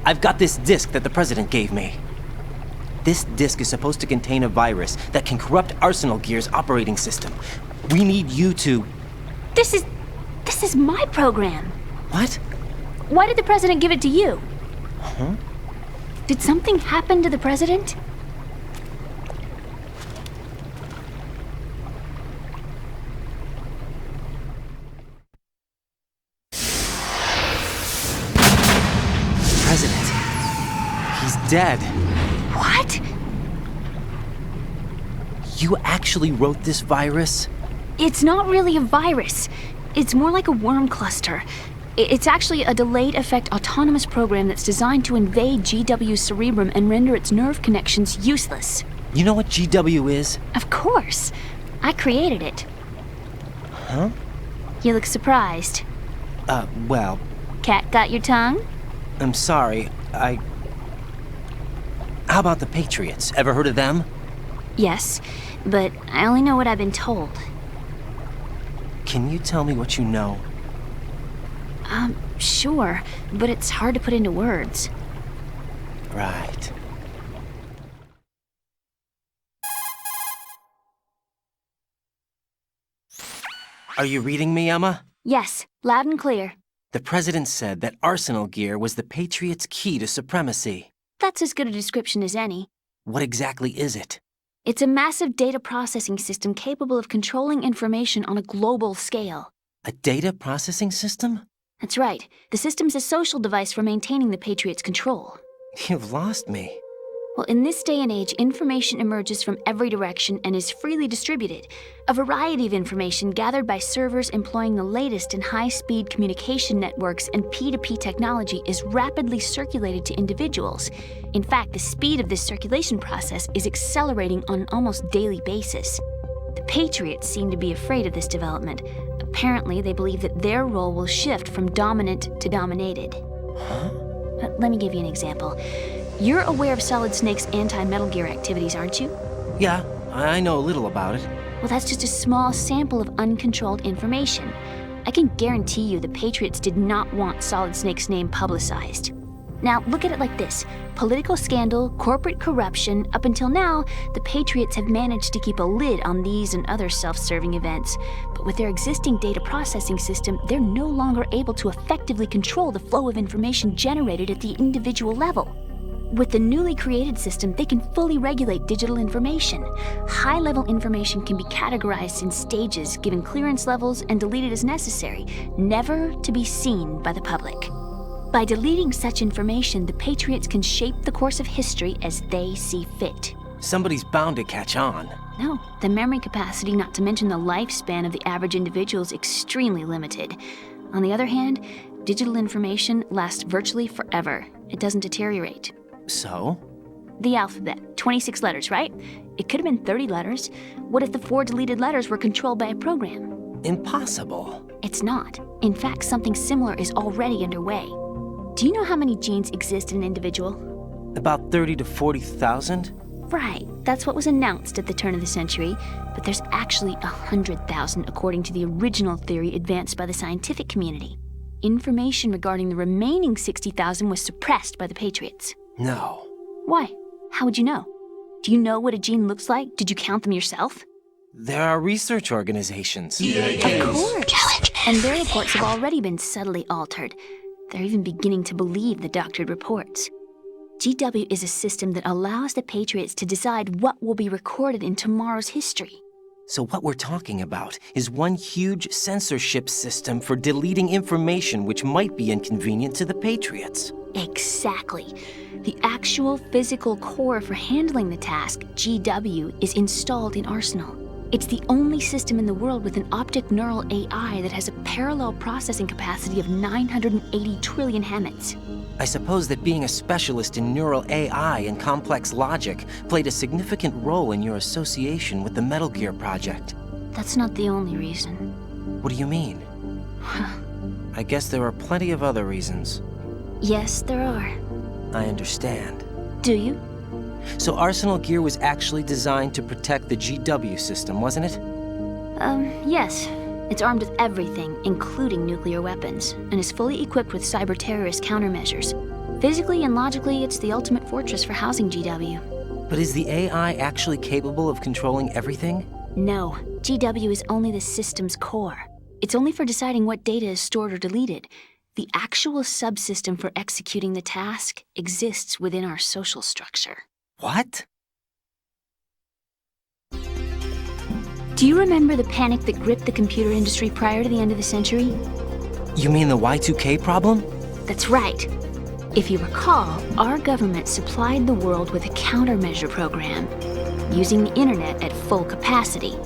Speaker 15: I've got this disk that the President gave me. This disk is supposed to contain a virus that can corrupt Arsenal Gear's operating system. We need you to...
Speaker 12: This is my program.
Speaker 15: What?
Speaker 12: Why did the President give it to you?
Speaker 15: Huh?
Speaker 12: Did something happen to the President?
Speaker 15: President. He's dead.
Speaker 12: What?
Speaker 15: You actually wrote this virus?
Speaker 12: It's not really a virus. It's more like a worm cluster. It's actually a delayed effect autonomous program that's designed to invade GW's cerebrum and render its nerve connections useless.
Speaker 15: You know what GW is?
Speaker 12: Of course. I created it.
Speaker 15: Huh?
Speaker 12: You look surprised.
Speaker 15: Well...
Speaker 12: Cat got your tongue?
Speaker 15: I'm sorry, How about the Patriots? Ever heard of them?
Speaker 12: Yes, but I only know what I've been told.
Speaker 15: Can you tell me what you know?
Speaker 12: Sure, but it's hard to put into words.
Speaker 15: Right. Are you reading me, Emma?
Speaker 12: Yes, loud and clear.
Speaker 15: The President said that Arsenal Gear was the Patriots' key to supremacy.
Speaker 12: That's as good a description as any.
Speaker 15: What exactly is it?
Speaker 12: It's a massive data processing system capable of controlling information on a global scale.
Speaker 15: A data processing system?
Speaker 12: That's right. The system's a social device for maintaining the Patriots' control.
Speaker 15: You've lost me.
Speaker 12: Well, in this day and age, information emerges from every direction and is freely distributed. A variety of information gathered by servers employing the latest in high-speed communication networks and P2P technology is rapidly circulated to individuals. In fact, the speed of this circulation process is accelerating on an almost daily basis. The Patriots seem to be afraid of this development. Apparently, they believe that their role will shift from dominant to dominated.
Speaker 15: Huh?
Speaker 12: Let me give you an example. You're aware of Solid Snake's anti-Metal Gear activities, aren't you?
Speaker 15: Yeah, I know a little about it.
Speaker 12: Well, that's just a small sample of uncontrolled information. I can guarantee you the Patriots did not want Solid Snake's name publicized. Now, look at it like this. Political scandal, corporate corruption, up until now, the Patriots have managed to keep a lid on these and other self-serving events. But with their existing data processing system, they're no longer able to effectively control the flow of information generated at the individual level. With the newly created system, they can fully regulate digital information. High-level information can be categorized in stages, given clearance levels, and deleted as necessary, never to be seen by the public. By deleting such information, the Patriots can shape the course of history as they see fit.
Speaker 15: Somebody's bound to catch on.
Speaker 12: No, the memory capacity, not to mention the lifespan of the average individual, is extremely limited. On the other hand, digital information lasts virtually forever. It doesn't deteriorate.
Speaker 15: So?
Speaker 12: The alphabet, 26 letters, right? It could have been 30 letters. What if the 4 deleted letters were controlled by a program?
Speaker 15: Impossible.
Speaker 12: It's not. In fact, something similar is already underway. Do you know how many genes exist in an individual?
Speaker 15: About 30 to 40,000?
Speaker 12: Right, that's what was announced at the turn of the century, but there's actually 100,000 according to the original theory advanced by the scientific community. Information regarding the remaining 60,000 was suppressed by the Patriots.
Speaker 15: No.
Speaker 12: Why? How would you know? Do you know what a gene looks like? Did you count them yourself?
Speaker 15: There are research organizations.
Speaker 12: Of course. And their reports have already been subtly altered. They're even beginning to believe the doctored reports. GW is a system that allows the Patriots to decide what will be recorded in tomorrow's history.
Speaker 15: So what we're talking about is one huge censorship system for deleting information which might be inconvenient to the Patriots.
Speaker 12: Exactly. The actual physical core for handling the task, GW, is installed in Arsenal. It's the only system in the world with an optic neural AI that has a parallel processing capacity of 980 trillion Hammets.
Speaker 15: I suppose that being a specialist in neural AI and complex logic played a significant role in your association with the Metal Gear project.
Speaker 12: That's not the only reason.
Speaker 15: What do you mean? I guess there are plenty of other reasons.
Speaker 12: Yes, there are.
Speaker 15: I understand.
Speaker 12: Do you?
Speaker 15: So Arsenal Gear was actually designed to protect the GW system, wasn't it?
Speaker 12: Yes. It's armed with everything, including nuclear weapons, and is fully equipped with cyber-terrorist countermeasures. Physically and logically, it's the ultimate fortress for housing GW.
Speaker 15: But is the AI actually capable of controlling everything?
Speaker 12: No. GW is only the system's core. It's only for deciding what data is stored or deleted. The actual subsystem for executing the task exists within our social structure.
Speaker 15: What?
Speaker 12: Do you remember the panic that gripped the computer industry prior to the end of the century?
Speaker 15: You mean the Y2K problem?
Speaker 12: That's right. If you recall, our government supplied the world with a countermeasure program, using the internet at full capacity.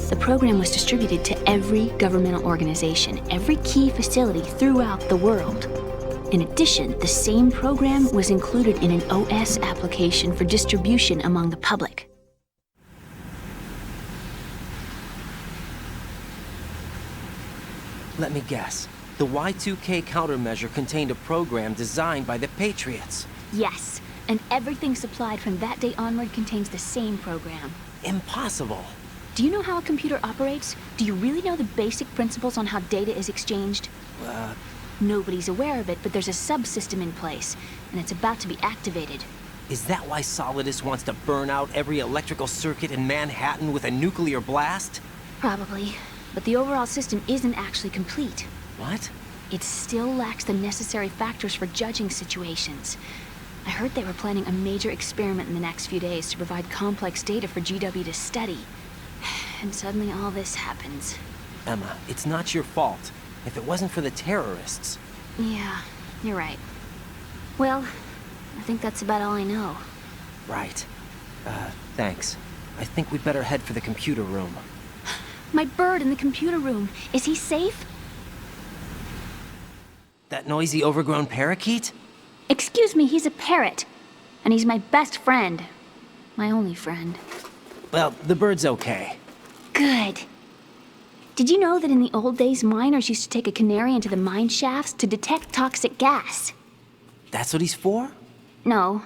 Speaker 12: The program was distributed to every governmental organization, every key facility throughout the world. In addition, the same program was included in an OS application for distribution among the public.
Speaker 15: Let me guess. The Y2K countermeasure contained a program designed by the Patriots.
Speaker 12: Yes, and everything supplied from that day onward contains the same program.
Speaker 15: Impossible.
Speaker 12: Do you know how a computer operates? Do you really know the basic principles on how data is exchanged? Nobody's aware of it, but there's a subsystem in place, and it's about to be activated.
Speaker 15: Is that why Solidus wants to burn out every electrical circuit in Manhattan with a nuclear blast?
Speaker 12: Probably. But the overall system isn't actually complete.
Speaker 15: What?
Speaker 12: It still lacks the necessary factors for judging situations. I heard they were planning a major experiment in the next few days to provide complex data for GW to study. And suddenly all this happens.
Speaker 15: Emma, it's not your fault. If it wasn't for the terrorists...
Speaker 12: Yeah, you're right. Well, I think that's about all I know.
Speaker 15: Right. Thanks. I think we'd better head for the computer room.
Speaker 12: My bird in the computer room. Is he safe?
Speaker 15: That noisy, overgrown parakeet?
Speaker 12: Excuse me, he's a parrot. And he's my best friend. My only friend.
Speaker 15: Well, the bird's okay.
Speaker 12: Good. Did you know that in the old days, miners used to take a canary into the mine shafts to detect toxic gas?
Speaker 15: That's what he's for?
Speaker 12: No.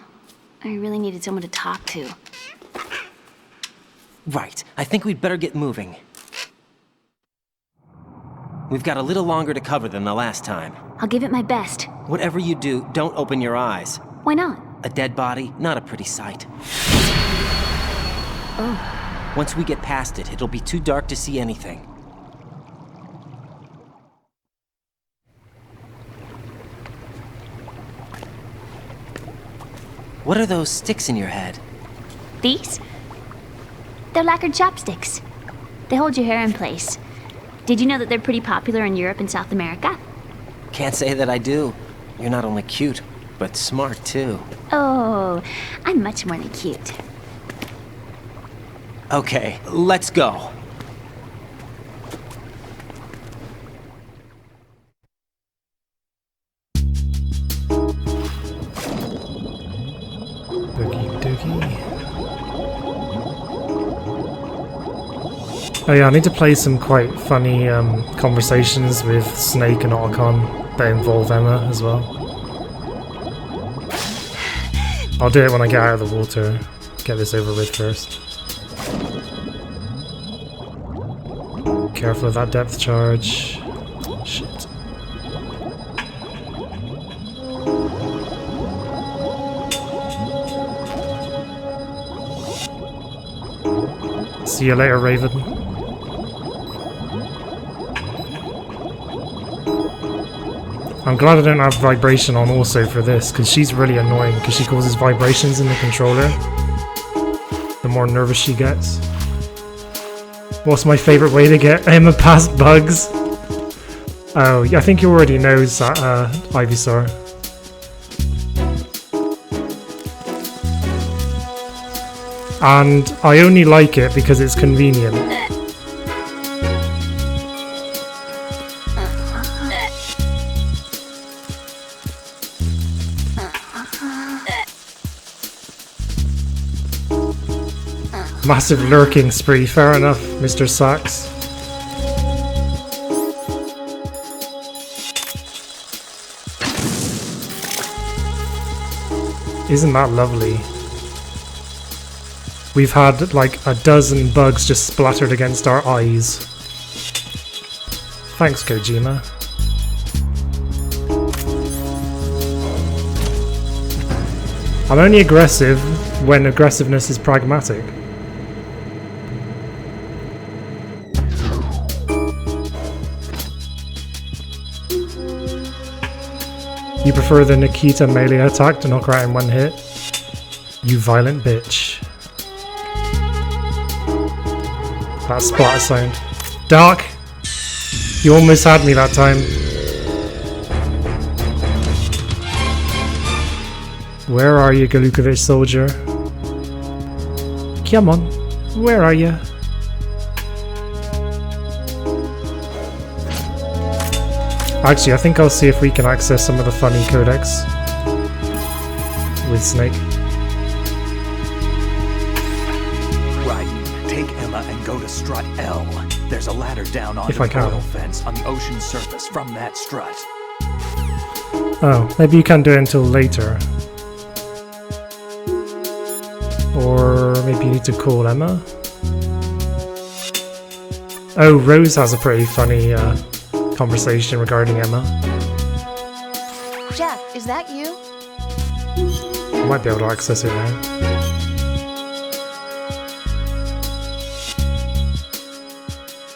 Speaker 12: I really needed someone to talk to.
Speaker 15: Right. I think we'd better get moving. We've got a little longer to cover than the last time.
Speaker 12: I'll give it my best.
Speaker 15: Whatever you do, don't open your eyes.
Speaker 12: Why not?
Speaker 15: A dead body, not a pretty sight.
Speaker 12: Oh.
Speaker 15: Once we get past it, it'll be too dark to see anything. What are those sticks in your head?
Speaker 12: These? They're lacquered chopsticks. They hold your hair in place. Did you know that they're pretty popular in Europe and South America?
Speaker 15: Can't say that I do. You're not only cute, but smart too.
Speaker 12: Oh, I'm much more than cute.
Speaker 15: Okay, let's go.
Speaker 1: Oh yeah, I need to play some quite funny conversations with Snake and Otacon that involve Emma as well. I'll do it when I get out of the water. Get this over with first. Careful of that depth charge. Shit. See you later, Raven. I'm glad I don't have vibration on also for this, because she's really annoying, because she causes vibrations in the controller. The more nervous she gets. What's my favorite way to get Emma past bugs? Oh, I think you already know, Ivysaur. And I only like it because it's convenient. Massive lurking spree, fair enough, Mr. Sachs. Isn't that lovely? We've had like a dozen bugs just splattered against our eyes. Thanks, Kojima. I'm only aggressive when aggressiveness is pragmatic. You prefer the Nikita melee attack to knock her out in one hit? You violent bitch. That splatter sound. Dark! You almost had me that time. Where are you, Galukovich soldier? Come on, where are you? Actually, I think I'll see if we can access some of the funny codex with Snake.
Speaker 2: Right, take Emma and go to strut L. There's a ladder down onto
Speaker 1: If I
Speaker 2: the
Speaker 1: can.
Speaker 2: oil fence on the ocean surface from that strut.
Speaker 1: Oh, maybe you can't do it until later. Or maybe you need to call Emma? Oh, Rose has a pretty funny conversation regarding Emma.
Speaker 17: Jack, is that you?
Speaker 1: I might be able to access it now.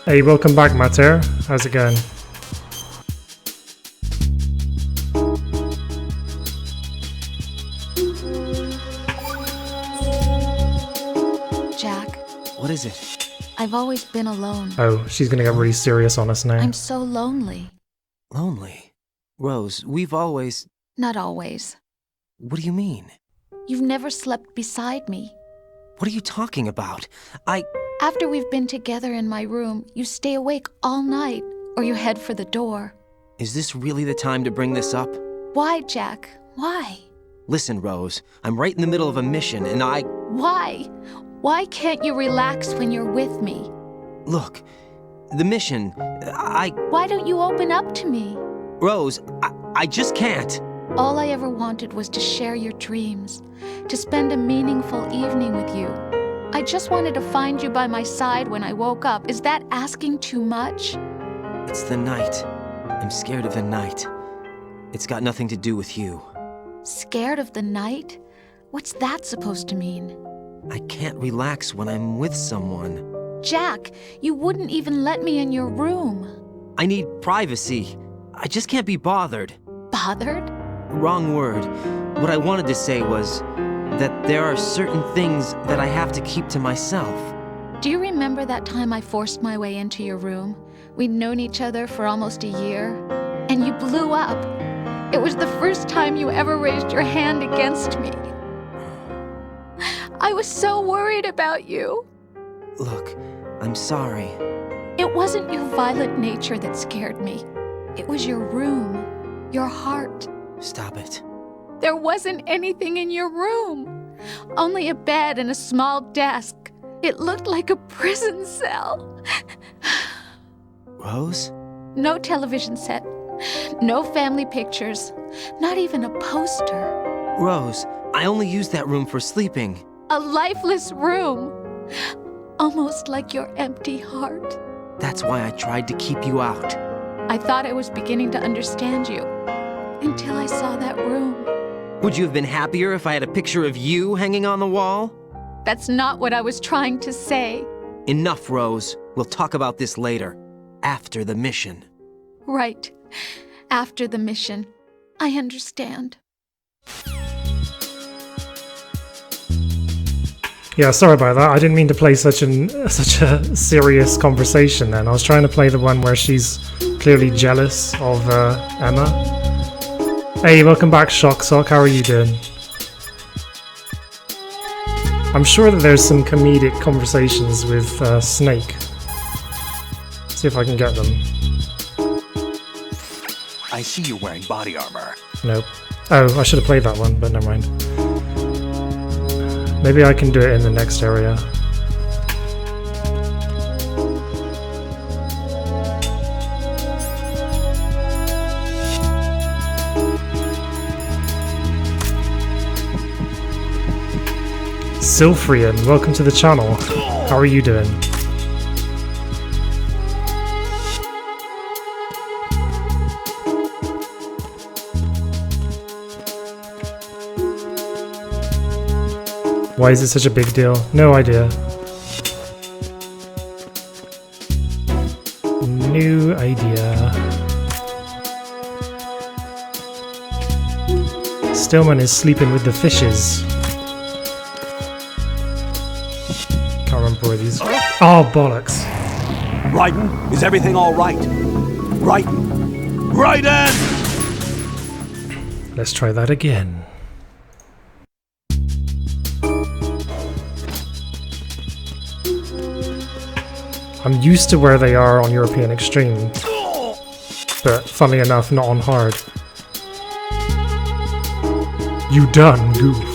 Speaker 1: Hey, welcome back, Mater. How's it going?
Speaker 17: Jack,
Speaker 15: What is it?
Speaker 17: I've always been alone.
Speaker 1: Oh, she's gonna get really serious on us now.
Speaker 17: I'm so lonely.
Speaker 15: Lonely? Rose, we've always...
Speaker 17: Not always.
Speaker 15: What do you mean?
Speaker 17: You've never slept beside me.
Speaker 15: What are you talking about?
Speaker 17: After we've been together in my room, you stay awake all night, or you head for the door.
Speaker 15: Is this really the time to bring this up?
Speaker 17: Why, Jack? Why?
Speaker 15: Listen, Rose, I'm right in the middle of a mission and
Speaker 17: Why? Why can't you relax when you're with me?
Speaker 15: Look, the mission,
Speaker 17: Why don't you open up to me?
Speaker 15: Rose, I just can't.
Speaker 17: All I ever wanted was to share your dreams, to spend a meaningful evening with you. I just wanted to find you by my side when I woke up. Is that asking too much?
Speaker 15: It's the night. I'm scared of the night. It's got nothing to do with you.
Speaker 17: Scared of the night? What's that supposed to mean?
Speaker 15: I can't relax when I'm with someone.
Speaker 17: Jack, you wouldn't even let me in your room.
Speaker 15: I need privacy. I just can't be bothered.
Speaker 17: Bothered?
Speaker 15: Wrong word. What I wanted to say was that there are certain things that I have to keep to myself.
Speaker 17: Do you remember that time I forced my way into your room? We'd known each other for almost a year, and you blew up. It was the first time you ever raised your hand against me. I was so worried about you.
Speaker 15: Look, I'm sorry.
Speaker 17: It wasn't your violent nature that scared me. It was your room, your heart.
Speaker 15: Stop it.
Speaker 17: There wasn't anything in your room. Only a bed and a small desk. It looked like a prison cell.
Speaker 15: Rose?
Speaker 17: No television set. No family pictures. Not even a poster.
Speaker 15: Rose, I only use that room for sleeping.
Speaker 17: A lifeless room. Almost like your empty heart.
Speaker 15: That's why I tried to keep you out.
Speaker 17: I thought I was beginning to understand you. Until I saw that room.
Speaker 15: Would you have been happier if I had a picture of you hanging on the wall?
Speaker 17: That's not what I was trying to say.
Speaker 15: Enough, Rose. We'll talk about this later. After the mission.
Speaker 17: Right. After the mission. I understand.
Speaker 1: Yeah, sorry about that. I didn't mean to play such a serious conversation then. I was trying to play the one where she's clearly jealous of Emma. Hey, welcome back, Shocksock. How are you doing? I'm sure that there's some comedic conversations with Snake. See if I can get them.
Speaker 2: I see you're wearing body armor.
Speaker 1: Nope. Oh, I should have played that one, but never mind. Maybe I can do it in the next area. Sylphrian, welcome to the channel. How are you doing? Why is it such a big deal? No idea. No idea. Stillman is sleeping with the fishes. Can't remember where these. Oh, bollocks.
Speaker 11: Raiden, is everything all right? Raiden! Raiden!
Speaker 1: Let's try that again. I'm used to where they are on European Extreme, but funnily enough, not on hard. You done goofed.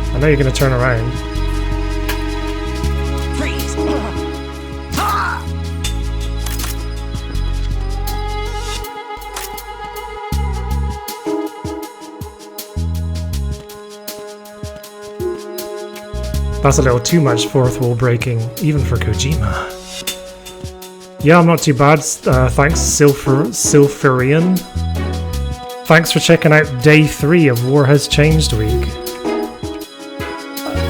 Speaker 1: I know you're gonna turn around.
Speaker 14: Freeze!
Speaker 1: That's a little too much fourth wall breaking, even for Kojima. Yeah, I'm not too bad. Thanks, Sylphirian. Thanks for checking out day 3 of War Has Changed week.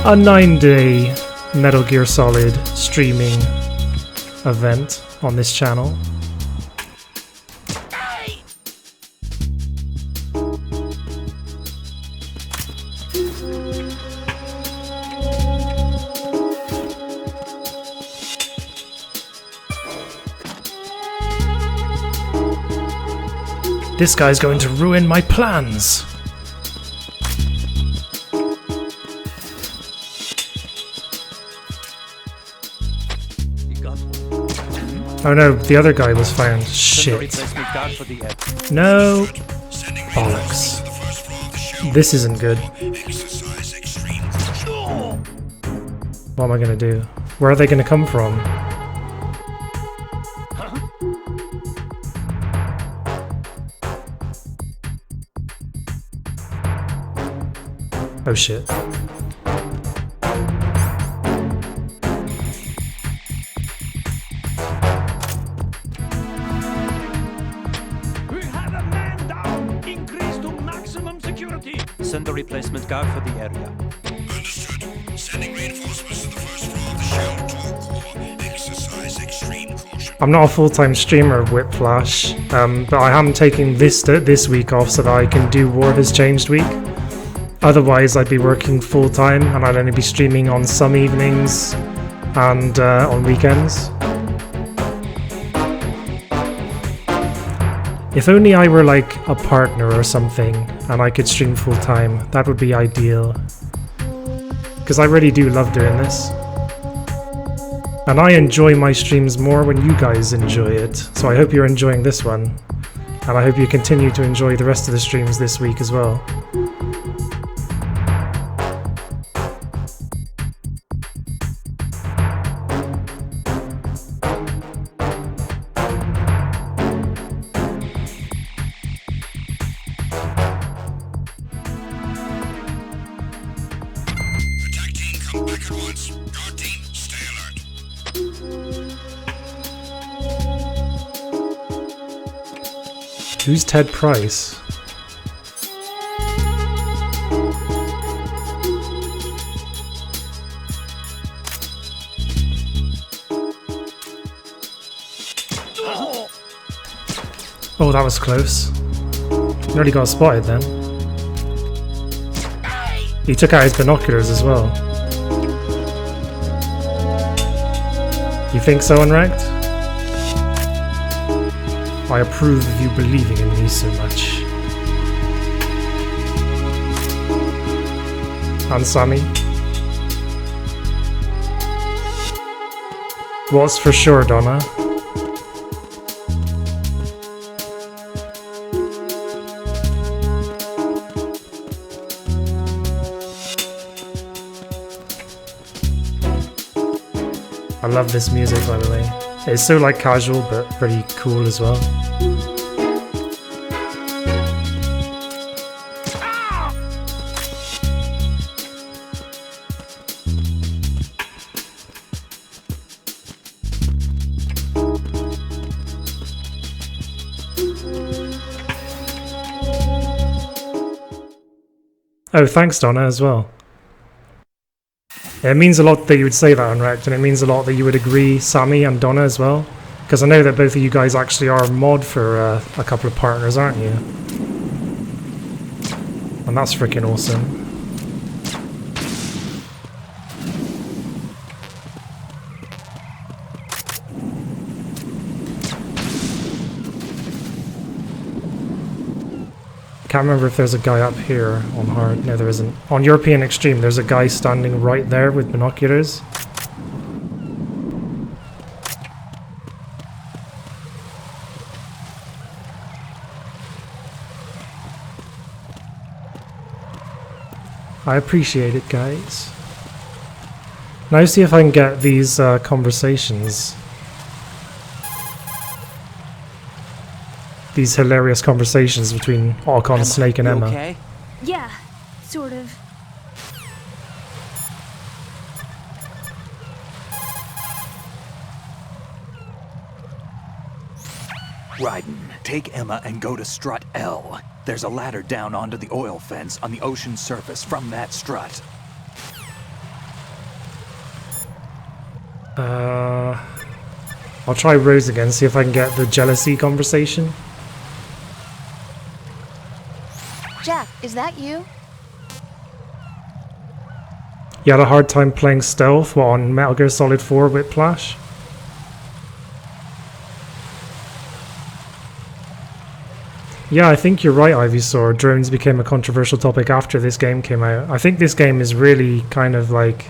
Speaker 1: A 9-day Metal Gear Solid streaming event on this channel. This guy's going to ruin my plans. Oh no, the other guy was found. Shit. No. Bollocks. This isn't good. What am I gonna do? Where are they gonna come from? Oh shit.
Speaker 9: Send a replacement guard for the area.
Speaker 19: Understood. Sending reinforcements to the first floor of the shell to core. Exercise extreme caution.
Speaker 1: I'm not a full-time streamer of Whiplash, but I am taking this week off so that I can do War Has Changed week. Otherwise, I'd be working full-time and I'd only be streaming on some evenings and on weekends. If only I were like a partner or something and I could stream full-time, that would be ideal. Because I really do love doing this. And I enjoy my streams more when you guys enjoy it, so I hope you're enjoying this one. And I hope you continue to enjoy the rest of the streams this week as well. Who's Ted Price? Oh, that was close. Nearly got spotted then. He took out his binoculars as well. You think so, Unwrecked? I approve of you believing in me so much. And Sammy? What's for sure, Donna? I love this music, by the way. It's so like casual, but pretty cool as well. Oh, thanks, Donna, as well. It means a lot that you would say that, Unwrecked, and it means a lot that you would agree, Sammy and Donna as well. Because I know that both of you guys actually are mod for a couple of partners, aren't you? And that's freaking awesome. Can't remember if there's a guy up here on hard. No, there isn't. On European Extreme, there's a guy standing right there with binoculars. I appreciate it, guys. Now see if I can get these conversations. These hilarious conversations between Archon, Snake, and Emma.
Speaker 15: Okay?
Speaker 18: Yeah, sort of.
Speaker 2: Raiden, take Emma and go to strut L. There's a ladder down onto the oil fence on the ocean surface from that strut.
Speaker 1: I'll try Rose again, see if I can get the jealousy conversation.
Speaker 17: Jack, is that you?
Speaker 1: You had a hard time playing stealth while on Metal Gear Solid 4 Whiplash? Yeah, I think you're right, Ivysaur. Drones became a controversial topic after this game came out. I think this game is really kind of like,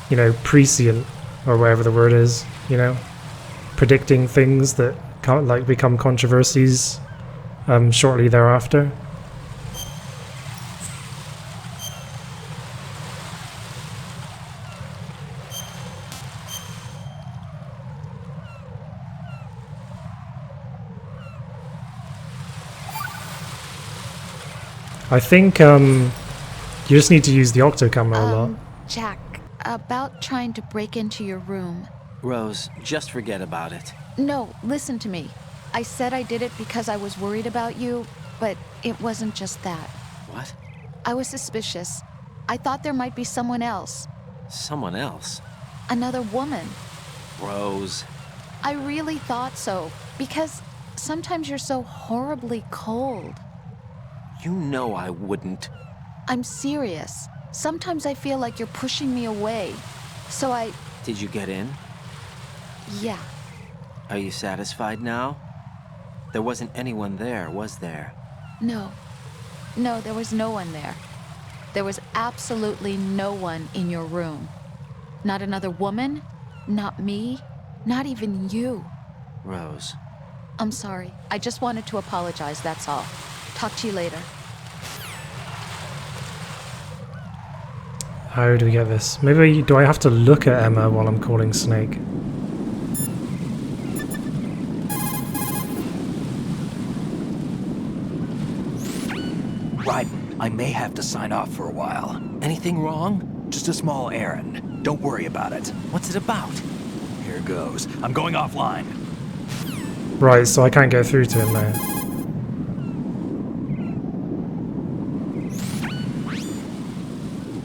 Speaker 1: you know, prescient, or whatever the word is, you know? Predicting things that like become controversies shortly thereafter. I think you just need to use the octo camera a lot.
Speaker 17: Jack, about trying to break into your room.
Speaker 15: Rose, just forget about it.
Speaker 17: No, listen to me. I said I did it because I was worried about you, but it wasn't just that.
Speaker 15: What?
Speaker 17: I was suspicious. I thought there might be someone else.
Speaker 15: Someone else?
Speaker 17: Another woman.
Speaker 15: Rose.
Speaker 17: I really thought so, because sometimes you're so horribly cold.
Speaker 15: You know I wouldn't.
Speaker 17: I'm serious. Sometimes I feel like you're pushing me away. So I...
Speaker 15: Did you get in?
Speaker 17: Yeah.
Speaker 15: Are you satisfied now? There wasn't anyone there, was there?
Speaker 17: No. No, there was no one there. There was absolutely no one in your room. Not another woman, Not me. Not even you.
Speaker 15: Rose.
Speaker 17: I'm sorry. I just wanted to apologize, that's all. Talk to you later.
Speaker 1: How do we get this? Maybe do I have to look at Emma while I'm calling Snake?
Speaker 2: Raiden, I may have to sign off for a while.
Speaker 15: Anything wrong?
Speaker 2: Just a small errand. Don't worry about it.
Speaker 15: What's it about?
Speaker 2: Here goes. I'm going offline.
Speaker 1: Right, so I can't get through to him now.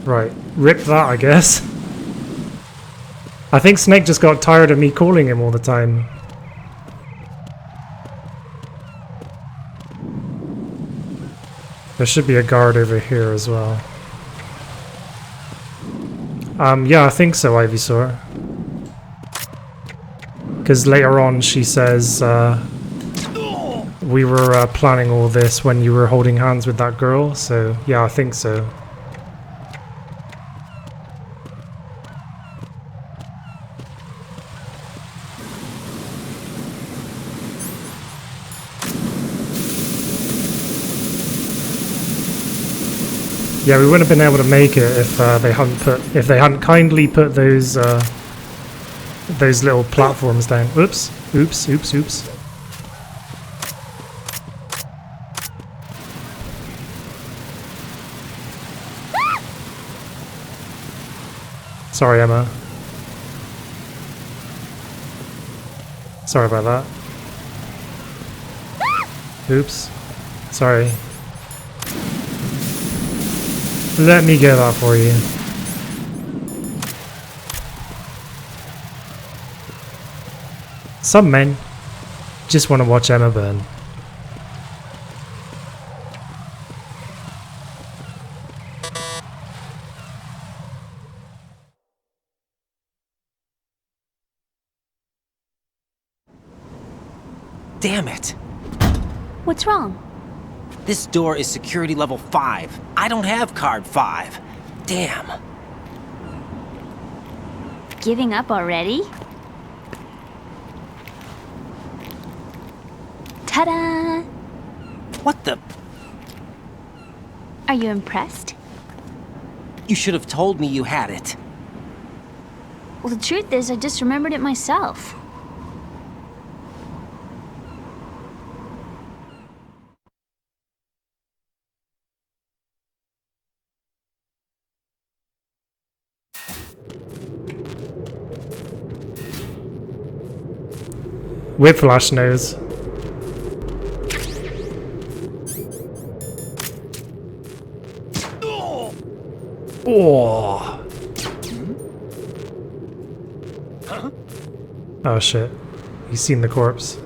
Speaker 1: Right, rip that, I guess. I think Snake just got tired of me calling him all the time. There should be a guard over here as well. Yeah, I think so, Ivysaur. Because later on she says, we were planning all this when you were holding hands with that girl, so yeah, I think so. Yeah, we wouldn't have been able to make it if they hadn't kindly put those little platforms down. Oops, oops, oops, oops. Sorry, Emma. Sorry about that. Oops. Sorry. Let me get that for you. Some men just want to watch Emma burn.
Speaker 15: Damn it!
Speaker 12: What's wrong?
Speaker 15: This door is security level 5. I don't have card 5. Damn.
Speaker 12: Giving up already? Ta-da!
Speaker 15: What the?
Speaker 12: Are you impressed?
Speaker 15: You should have told me you had it.
Speaker 12: Well, the truth is, I just remembered it myself.
Speaker 1: Whiplash knows. Oh. Oh shit. He's seen the corpse.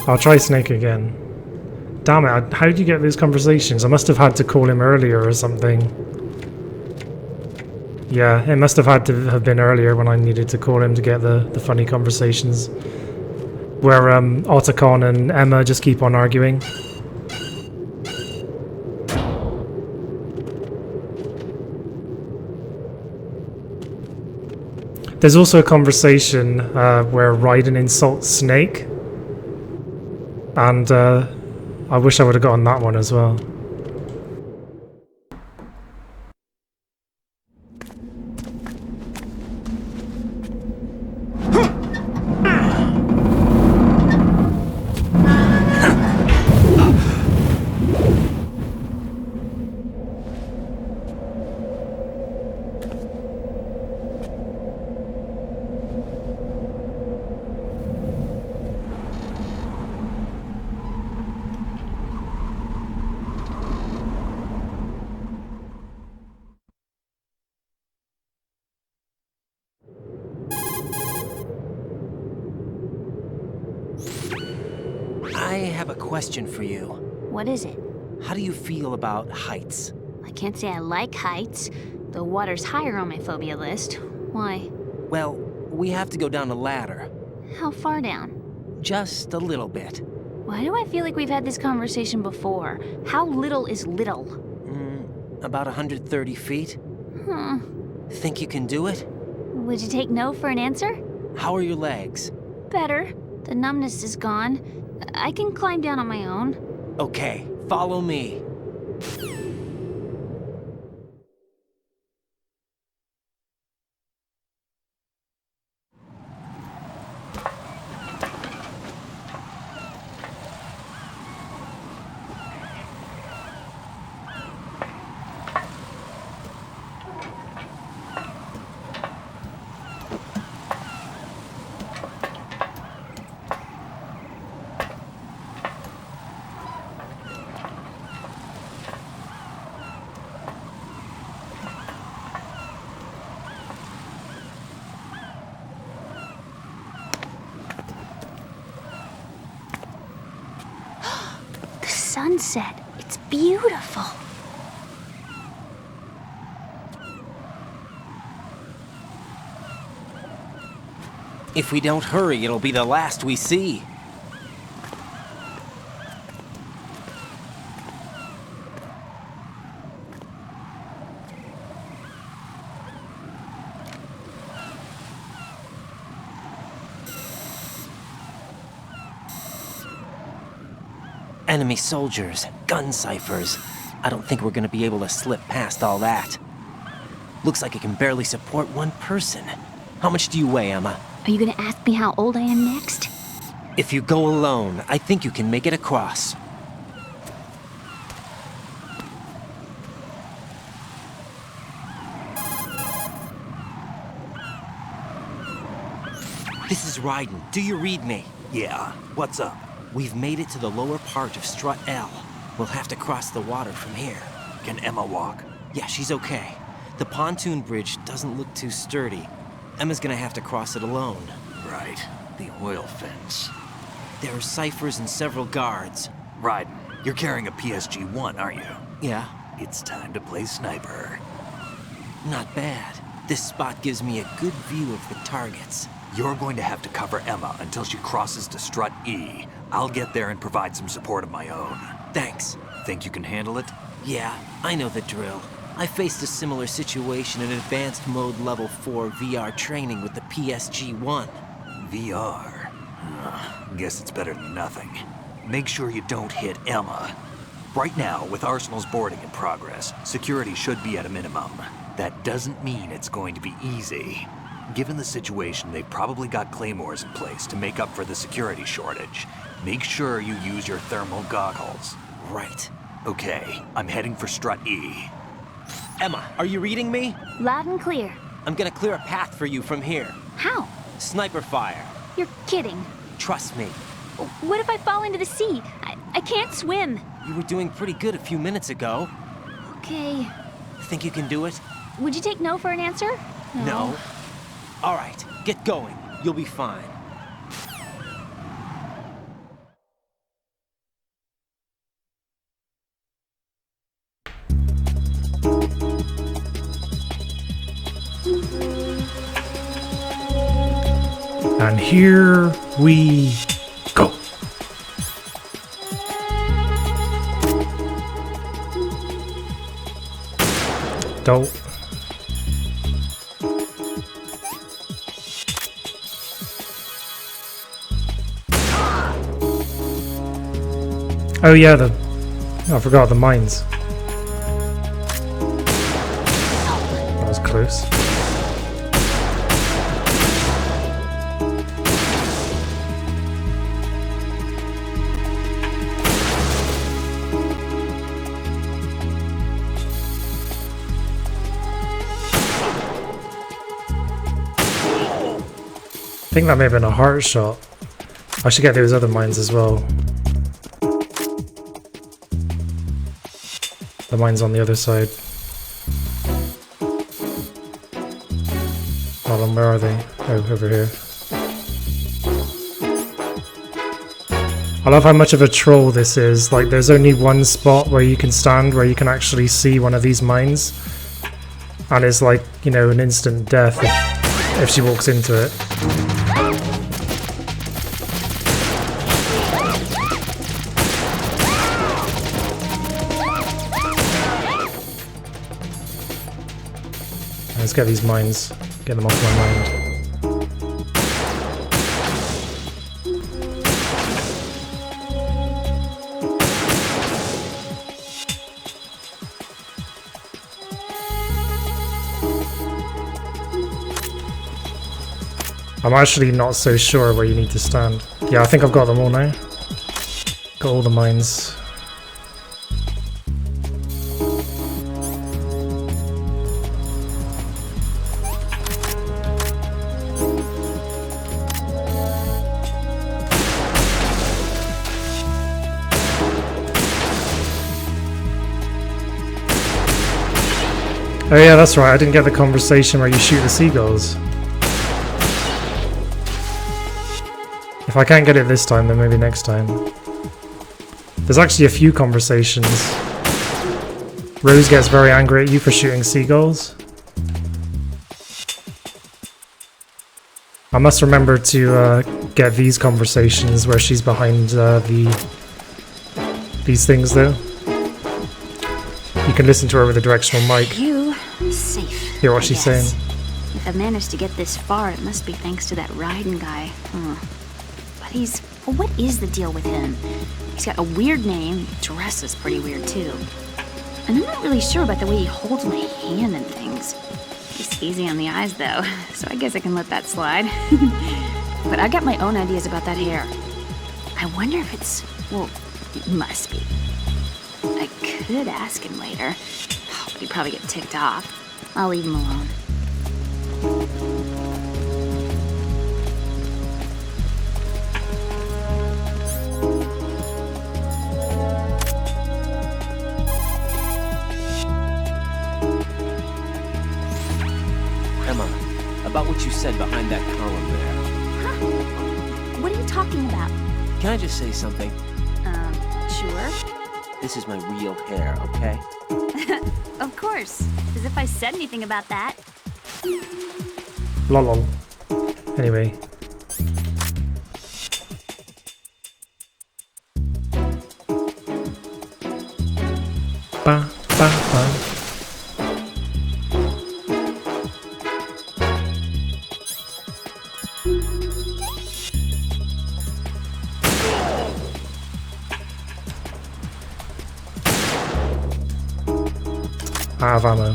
Speaker 1: I'll try Snake again. Damn it, how did you get those conversations? I must have had to call him earlier or something. Yeah, it must have had to have been earlier when I needed to call him to get the funny conversations. Where Otacon and Emma just keep on arguing. There's also a conversation where Raiden insults Snake. And I wish I would have gotten that one as well.
Speaker 15: I have a question for you.
Speaker 12: What is it?
Speaker 15: How do you feel about heights?
Speaker 12: I can't say I like heights. The water's higher on my phobia list. Why?
Speaker 15: Well, we have to go down a ladder.
Speaker 12: How far down?
Speaker 15: Just a little bit.
Speaker 12: Why do I feel like we've had this conversation before? How little is little?
Speaker 15: About 130 feet. Think you can do it?
Speaker 12: Would you take no for an answer?
Speaker 15: How are your legs?
Speaker 12: Better. The numbness is gone. I can climb down on my own.
Speaker 15: Okay, follow me.
Speaker 12: Sunset. It's beautiful.
Speaker 15: If we don't hurry, it'll be the last we see. Enemy soldiers, gun ciphers. I don't think we're gonna be able to slip past all that. Looks like it can barely support one person. How much do you weigh, Emma?
Speaker 12: Are you gonna ask me how old I am next?
Speaker 15: If you go alone, I think you can make it across. This is Raiden. Do you read me?
Speaker 3: Yeah. What's up?
Speaker 15: We've made it to the lower part of Strut L. We'll have to cross the water from here.
Speaker 3: Can Emma walk?
Speaker 15: Yeah, she's okay. The pontoon bridge doesn't look too sturdy. Emma's gonna have to cross it alone.
Speaker 3: Right. The oil fence.
Speaker 15: There are ciphers and several guards.
Speaker 3: Raiden, you're carrying a PSG-1, aren't you?
Speaker 15: Yeah.
Speaker 3: It's time to play sniper.
Speaker 15: Not bad. This spot gives me a good view of the targets.
Speaker 3: You're going to have to cover Emma until she crosses to Strut E. I'll get there and provide some support of my own.
Speaker 15: Thanks.
Speaker 3: Think you can handle it?
Speaker 15: Yeah, I know the drill. I faced a similar situation in Advanced Mode Level 4 VR training with the PSG-1.
Speaker 3: VR? Guess it's better than nothing. Make sure you don't hit Emma. Right now, with Arsenal's boarding in progress, security should be at a minimum. That doesn't mean it's going to be easy. Given the situation, they've probably got claymores in place to make up for the security shortage. Make sure you use your thermal goggles.
Speaker 15: Right.
Speaker 3: Okay, I'm heading for Strut E.
Speaker 15: Emma, are you reading me?
Speaker 12: Loud and clear.
Speaker 15: I'm gonna clear a path for you from here.
Speaker 12: How?
Speaker 15: Sniper fire.
Speaker 12: You're kidding.
Speaker 15: Trust me.
Speaker 12: What if I fall into the sea? I can't swim.
Speaker 15: You were doing pretty good a few minutes ago.
Speaker 12: Okay.
Speaker 15: Think you can do it?
Speaker 12: Would you take no for an answer?
Speaker 15: No. All right, get going. You'll be fine.
Speaker 1: And here we go. Don't. Oh yeah, I forgot the mines. That was close. I think that may have been a heart shot. I should get those other mines as well. The mines on the other side. Hold on, where are they? Oh, over here. I love how much of a troll this is. Like, there's only one spot where you can stand where you can actually see one of these mines. And it's like, you know, an instant death if she walks into it. Let's get these mines. Get them off my mind. I'm actually not so sure where you need to stand. Yeah, I think I've got them all now. Got all the mines. Oh yeah, that's right, I didn't get the conversation where you shoot the seagulls. If I can't get it this time, then maybe next time. There's actually a few conversations. Rose gets very angry at you for shooting seagulls. I must remember to get these conversations where she's behind these things though. You can listen to her with a directional mic.
Speaker 10: You safe.
Speaker 1: Hear what she's saying.
Speaker 10: If I managed to get this far, it must be thanks to that Raiden guy. But what is the deal with him? He's got a weird name, dresses pretty weird too. And I'm not really sure about the way he holds my hand and things. He's easy on the eyes though, so I guess I can let that slide. But I got my own ideas about that hair. I wonder if it's, well, it must be. I could ask him later, but he'd probably get ticked off. I'll leave him alone.
Speaker 15: Emma, about what you said behind that column there.
Speaker 10: Huh? What are you talking about?
Speaker 15: Can I just say something?
Speaker 10: Sure.
Speaker 15: This is my real hair, okay?
Speaker 10: Of course. As if I said anything about that.
Speaker 1: Lol. Anyway. Ba ba ba. I have ammo.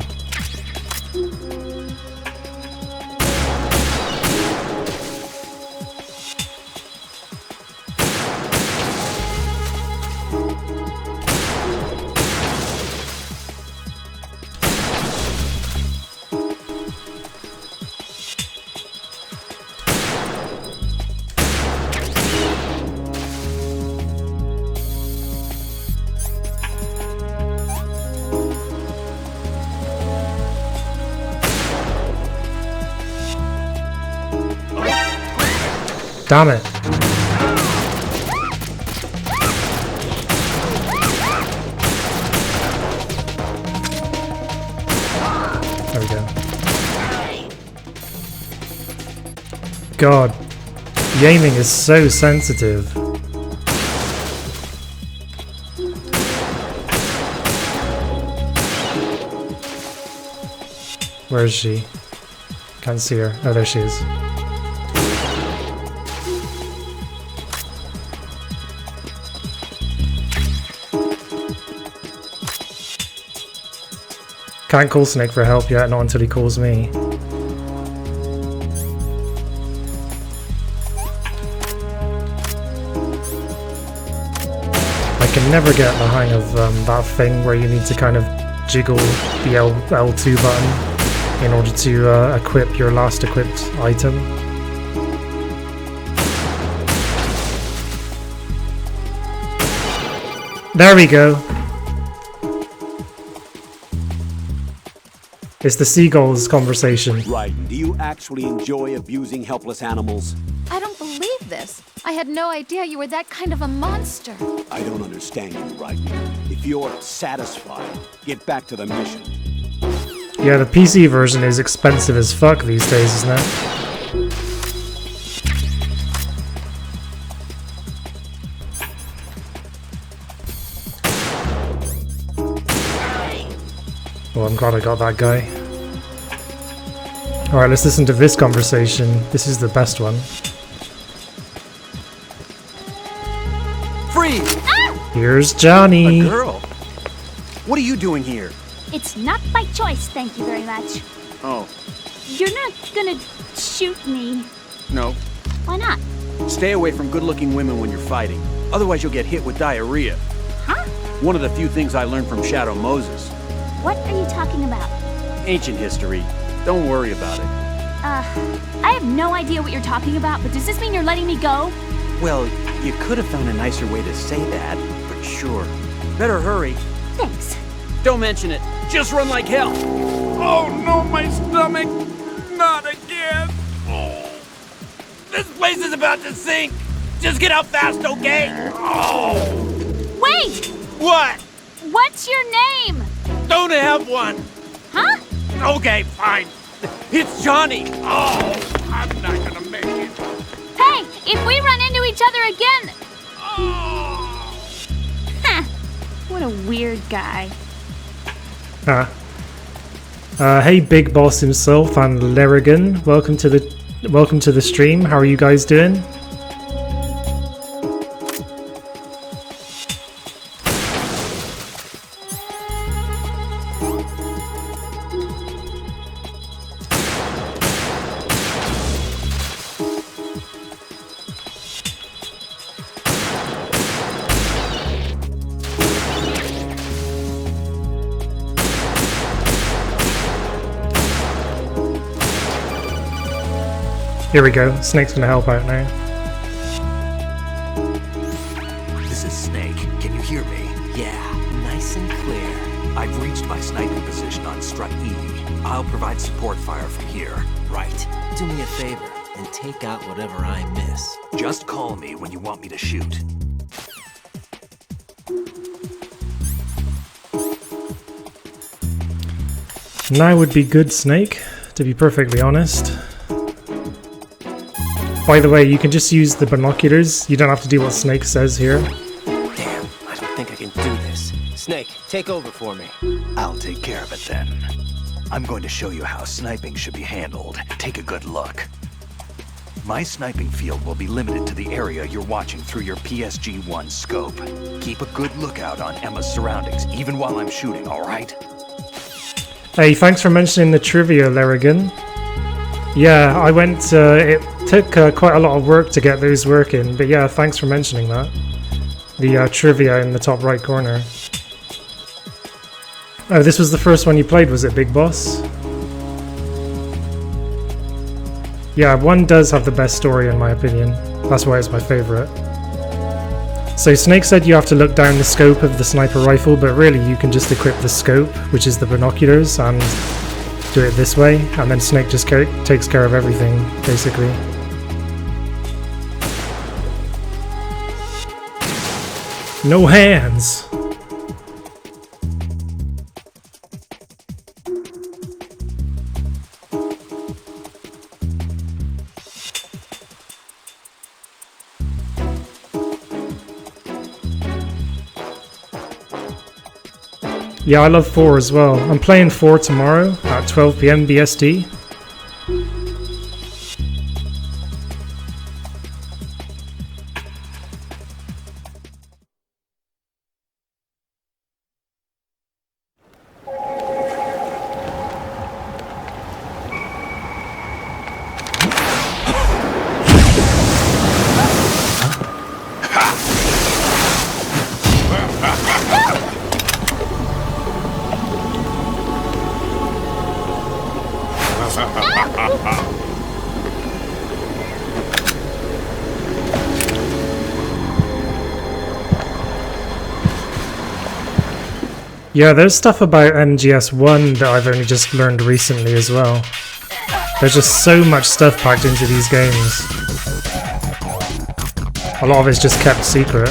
Speaker 1: Damn it. There we go. God, the aiming is so sensitive. Where is she? Can't see her. Oh, there she is. Can't call Snake for help yet, not until he calls me. I can never get the hang of that thing where you need to kind of jiggle the L2 button in order to equip your last equipped item. There we go. It's the seagulls conversation.
Speaker 11: Raiden, do you actually enjoy abusing helpless animals?
Speaker 17: I don't believe this. I had no idea you were that kind of a monster.
Speaker 11: I don't understand you, Raiden. If you're satisfied, get back to the mission.
Speaker 1: Yeah, the PC version is expensive as fuck these days, isn't it? Well, I'm glad I got that guy. Alright, let's listen to this conversation. This is the best one.
Speaker 4: Freeze!
Speaker 1: Here's Johnny.
Speaker 4: A girl? What are you doing here?
Speaker 18: It's not by choice, thank you very much.
Speaker 4: Oh,
Speaker 18: You're not gonna shoot me.
Speaker 4: no.
Speaker 18: Why not?
Speaker 4: Stay away from good-looking women when you're fighting. Otherwise you'll get hit with diarrhea.
Speaker 18: Huh?
Speaker 4: One of the few things I learned from Shadow Moses.
Speaker 18: What are you talking about?
Speaker 4: Ancient history. Don't worry about it.
Speaker 18: I have no idea what you're talking about, but does this mean you're letting me go?
Speaker 4: Well, you could have found a nicer way to say that, but sure. Better hurry.
Speaker 18: Thanks.
Speaker 4: Don't mention it. Just run like hell. Oh no, my stomach! Not again! Oh. This place is about to sink! Just get out fast, okay? Oh!
Speaker 18: Wait!
Speaker 4: What?
Speaker 18: What's your name?
Speaker 4: Don't have one!
Speaker 18: Huh?
Speaker 4: Okay, fine. It's Johnny! Oh, I'm not gonna make it.
Speaker 18: Hey, if we run into each other again... Huh. What a weird guy.
Speaker 1: Hey, Big Boss himself and Lerigan. Welcome to the stream. How are you guys doing? Here we go. Snake's gonna help out now.
Speaker 3: This is Snake. Can you hear me?
Speaker 15: Yeah, nice and clear.
Speaker 3: I've reached my sniping position on Strut E. I'll provide support fire from here.
Speaker 15: Right. Do me a favor and take out whatever I miss.
Speaker 3: Just call me when you want me to shoot.
Speaker 1: Now would be good, Snake, to be perfectly honest. By the way, you can just use the binoculars. You don't have to do what Snake says here.
Speaker 15: Damn, I don't think I can do this. Snake, take over for me.
Speaker 3: I'll take care of it then. I'm going to show you how sniping should be handled. Take a good look. My sniping field will be limited to the area you're watching through your PSG-1 scope. Keep a good lookout on Emma's surroundings, even while I'm shooting, alright?
Speaker 1: Hey, thanks for mentioning the trivia, Lerigan. Yeah, I went, it took quite a lot of work to get those working, but yeah, thanks for mentioning that. The trivia in the top right corner. Oh, this was the first one you played, was it, Big Boss? Yeah, 1 does have the best story in my opinion. That's why it's my favourite. So Snake said you have to look down the scope of the sniper rifle, but really you can just equip the scope, which is the binoculars, and do it this way, and then Snake just takes care of everything, basically. No hands! Yeah, I love 4 as well. I'm playing 4 tomorrow at 12 PM BST. Yeah, there's stuff about MGS1 that I've only just learned recently as well. There's just so much stuff packed into these games. A lot of it's just kept secret.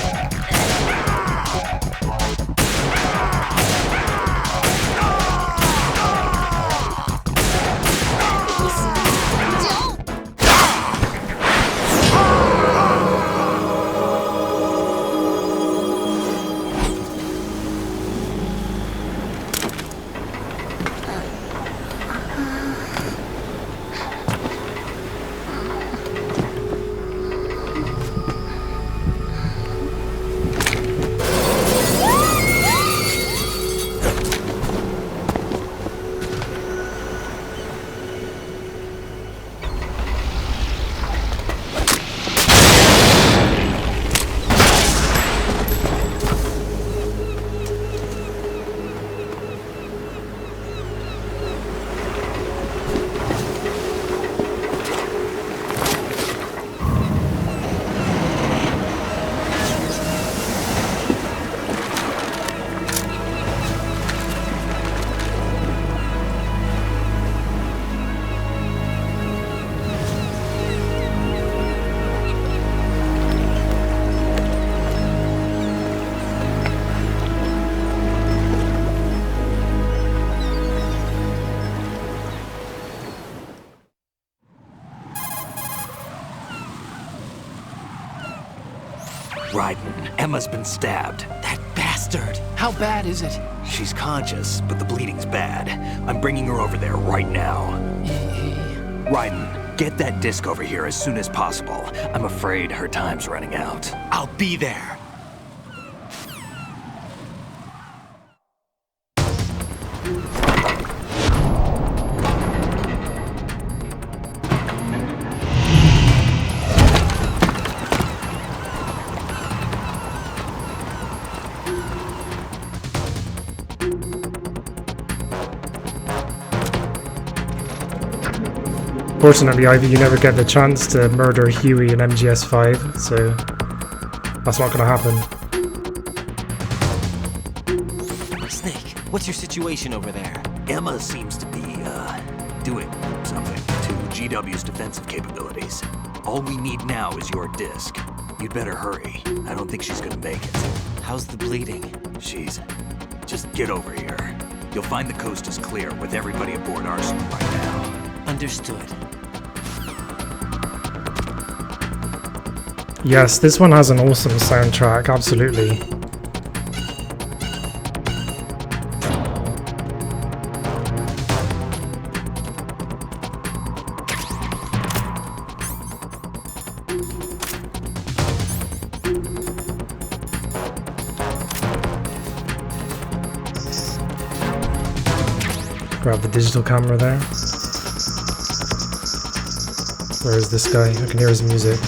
Speaker 3: Emma's been stabbed.
Speaker 15: That bastard!
Speaker 6: How bad is it?
Speaker 3: She's conscious, but the bleeding's bad. I'm bringing her over there right now. Raiden, get that disc over here as soon as possible. I'm afraid her time's running out.
Speaker 15: I'll be there.
Speaker 1: Fortunately, Ivy, you never get the chance to murder Huey in MGS5, so that's not gonna happen.
Speaker 15: Snake, what's your situation over there?
Speaker 3: Emma seems to be, doing something to GW's defensive capabilities. All we need now is your disc. You'd better hurry. I don't think she's gonna make it.
Speaker 15: How's the bleeding?
Speaker 3: Just get over here. You'll find the coast is clear with everybody aboard Arsenal right now.
Speaker 15: Understood.
Speaker 1: Yes, this one has an awesome soundtrack, absolutely. Grab the digital camera there. Where is this guy? I can hear his music.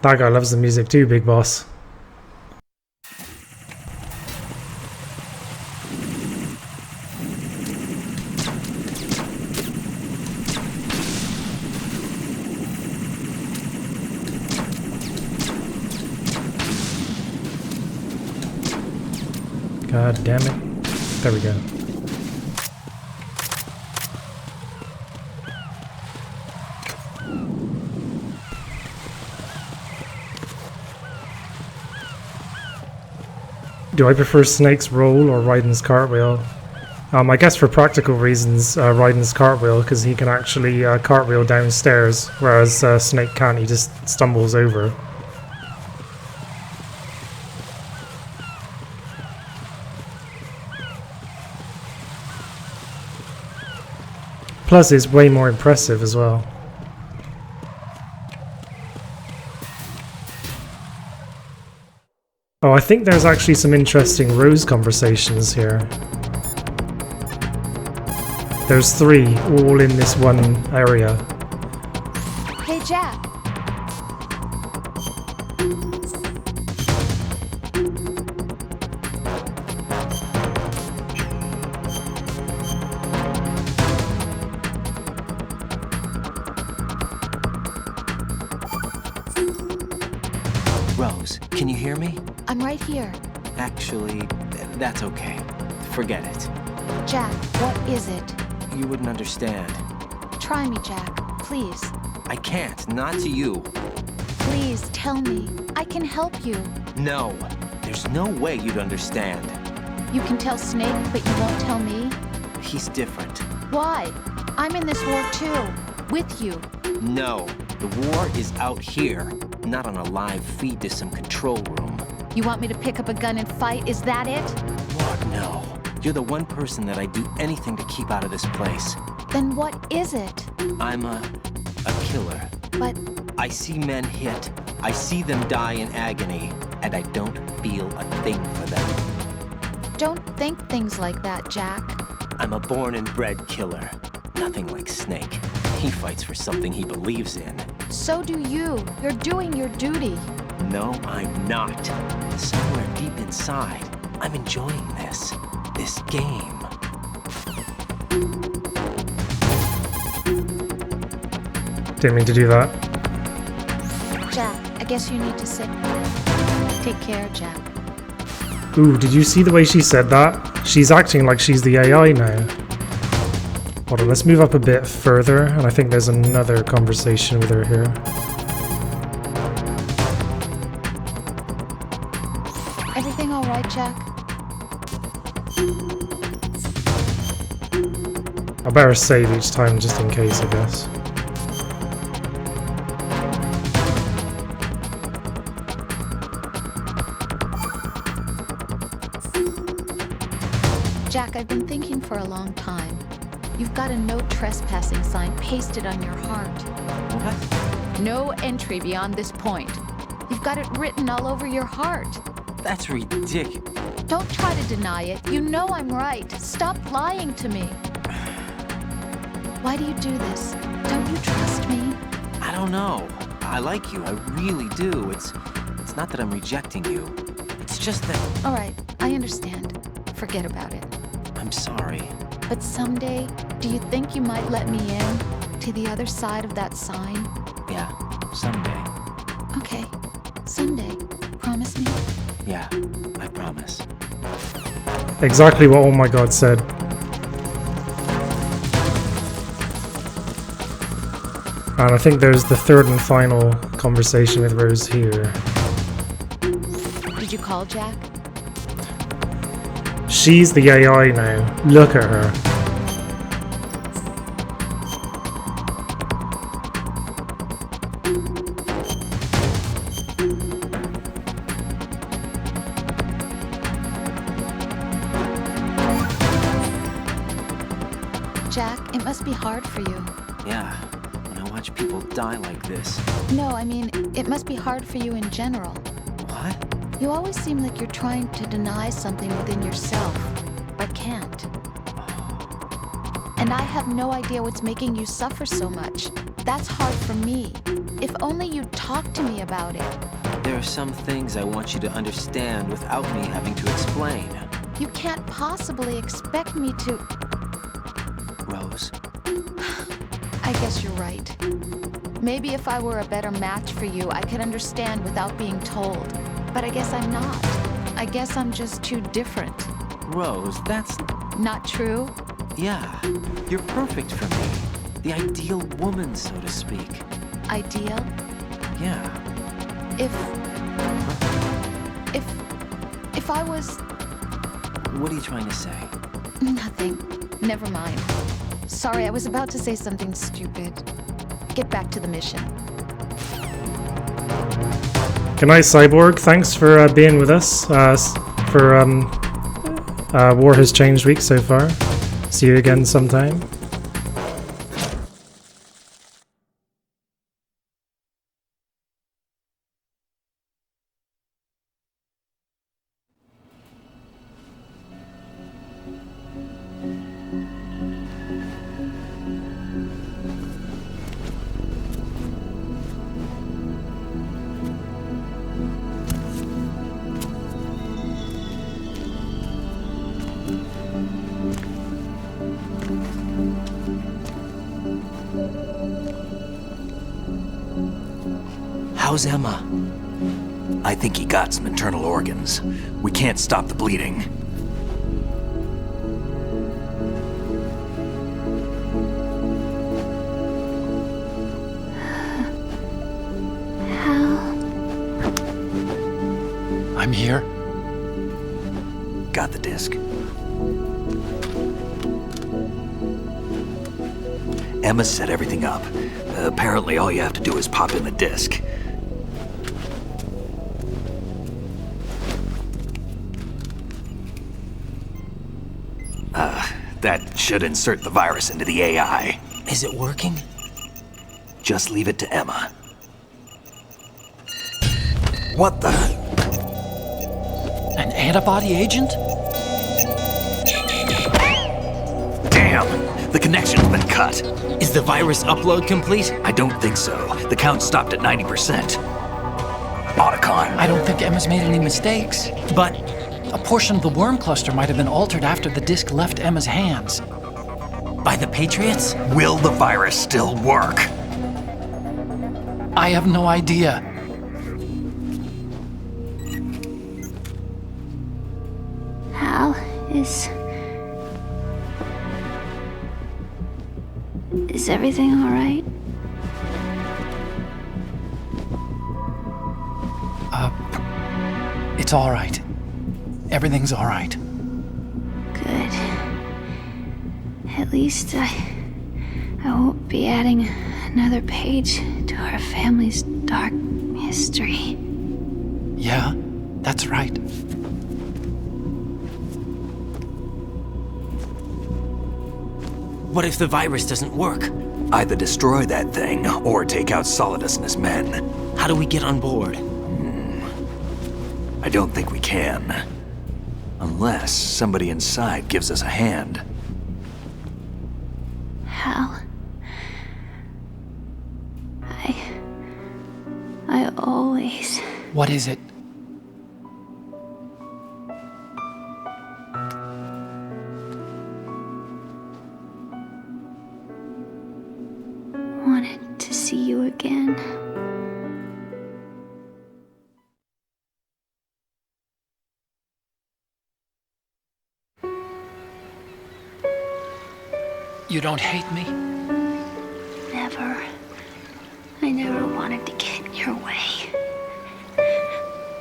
Speaker 1: That guy loves the music too, Big Boss. God damn it. There we go. Do I prefer Snake's roll or Raiden's cartwheel? I guess for practical reasons, Raiden's cartwheel, because he can actually cartwheel downstairs, whereas Snake can't, he just stumbles over. Plus, it's way more impressive as well. Oh, I think there's actually some interesting Rose conversations here. There's 3, all in this one area.
Speaker 17: Hey, Jack.
Speaker 15: Rose, can you hear me?
Speaker 17: I'm right here.
Speaker 15: Actually, that's okay. Forget it.
Speaker 17: Jack, what is it?
Speaker 15: You wouldn't understand.
Speaker 17: Try me, Jack. Please.
Speaker 15: I can't, not to you.
Speaker 17: Please, tell me. I can help you.
Speaker 15: No, there's no way you'd understand.
Speaker 17: You can tell Snake, but you won't tell me?
Speaker 15: He's different.
Speaker 17: Why? I'm in this war too. With you.
Speaker 15: No, the war is out here, not on a live feed to some control room.
Speaker 17: You want me to pick up a gun and fight? Is that it?
Speaker 15: Lord, no. You're the one person that I'd do anything to keep out of this place.
Speaker 17: Then what is it?
Speaker 15: I'm a killer.
Speaker 17: But...
Speaker 15: I see men hit, I see them die in agony, and I don't feel a thing for them.
Speaker 17: Don't think things like that, Jack.
Speaker 15: I'm a born and bred killer. Nothing like Snake. He fights for something he believes in.
Speaker 17: So do you. You're doing your duty.
Speaker 15: No, I'm not. Somewhere deep inside, I'm enjoying this game.
Speaker 1: Didn't mean to do that.
Speaker 17: Jack, I guess you need to sit. Take care, Jack.
Speaker 1: Ooh, did you see the way she said that? She's acting like she's the AI now. Hold on, let's move up a bit further, and I think there's another conversation with her here.
Speaker 17: Everything all right, Jack?
Speaker 1: I better save each time just in case, I guess.
Speaker 17: Jack, I've been thinking for a long time. You've got a no trespassing sign pasted on your heart.
Speaker 15: What?
Speaker 17: No entry beyond this point. You've got it written all over your heart.
Speaker 15: That's ridiculous.
Speaker 17: Don't try to deny it. You know I'm right. Stop lying to me. Why do you do this? Don't you trust me?
Speaker 15: I don't know. I like you. I really do. It's not that I'm rejecting you. It's just that...
Speaker 17: All right, I understand. Forget about it.
Speaker 15: I'm sorry.
Speaker 17: But someday, do you think you might let me in to the other side of that sign?
Speaker 15: Yeah, someday.
Speaker 17: Okay, someday. Promise me?
Speaker 15: Yeah, I promise.
Speaker 1: Exactly what Oh My God said. And I think there's the third and final conversation with Rose here.
Speaker 17: Did you call Jack?
Speaker 1: She's the AI now. Look at her.
Speaker 17: Jack, it must be hard for you.
Speaker 15: Yeah, when I watch people die like this.
Speaker 17: No, I mean, it must be hard for you in general.
Speaker 15: What?
Speaker 17: You always seem like you're trying to deny something within yourself, but can't. And I have no idea what's making you suffer so much. That's hard for me. If only you'd talk to me about it.
Speaker 15: There are some things I want you to understand without me having to explain.
Speaker 17: You can't possibly expect me to...
Speaker 15: Rose.
Speaker 17: I guess you're right. Maybe if I were a better match for you, I could understand without being told. But I guess I'm not. I guess I'm just too different.
Speaker 15: Rose, that's...
Speaker 17: Not true?
Speaker 15: Yeah, you're perfect for me. The ideal woman, so to speak.
Speaker 17: Ideal?
Speaker 15: Yeah.
Speaker 17: If I was...
Speaker 15: What are you trying to say?
Speaker 17: Nothing. Never mind. Sorry, I was about to say something stupid. Get back to the mission.
Speaker 1: Good night, Cyborg. Thanks for being with us for War Has Changed week so far. See you again sometime.
Speaker 3: How's Emma? I think he got some internal organs. We can't stop the bleeding.
Speaker 6: I'm here.
Speaker 3: Got the disc. Emma set everything up. Apparently all you have to do is pop in the disc. That should insert the virus into the AI.
Speaker 15: Is it working?
Speaker 3: Just leave it to Emma. What the?
Speaker 6: An antibody agent?
Speaker 3: Damn! The connection's been cut.
Speaker 15: Is the virus upload complete?
Speaker 3: I don't think so. The count stopped at 90%. Otacon.
Speaker 6: I don't think Emma's made any mistakes. But a portion of the worm cluster might have been altered after the disc left Emma's hands.
Speaker 15: By the Patriots?
Speaker 3: Will the virus still work?
Speaker 6: I have no idea.
Speaker 12: Hal, is everything all right?
Speaker 6: It's all right. Everything's all right.
Speaker 12: Good. At least I won't be adding another page to our family's dark history.
Speaker 6: Yeah, that's right.
Speaker 3: What if the virus doesn't work? Either destroy that thing, or take out Solidus and his men.
Speaker 15: How do we get on board?
Speaker 3: I don't think we can. Unless somebody inside gives us a hand.
Speaker 12: Hal. I always...
Speaker 6: What is it?
Speaker 12: wanted to see you again.
Speaker 6: You don't hate me?
Speaker 12: Never. I never wanted to get in your way.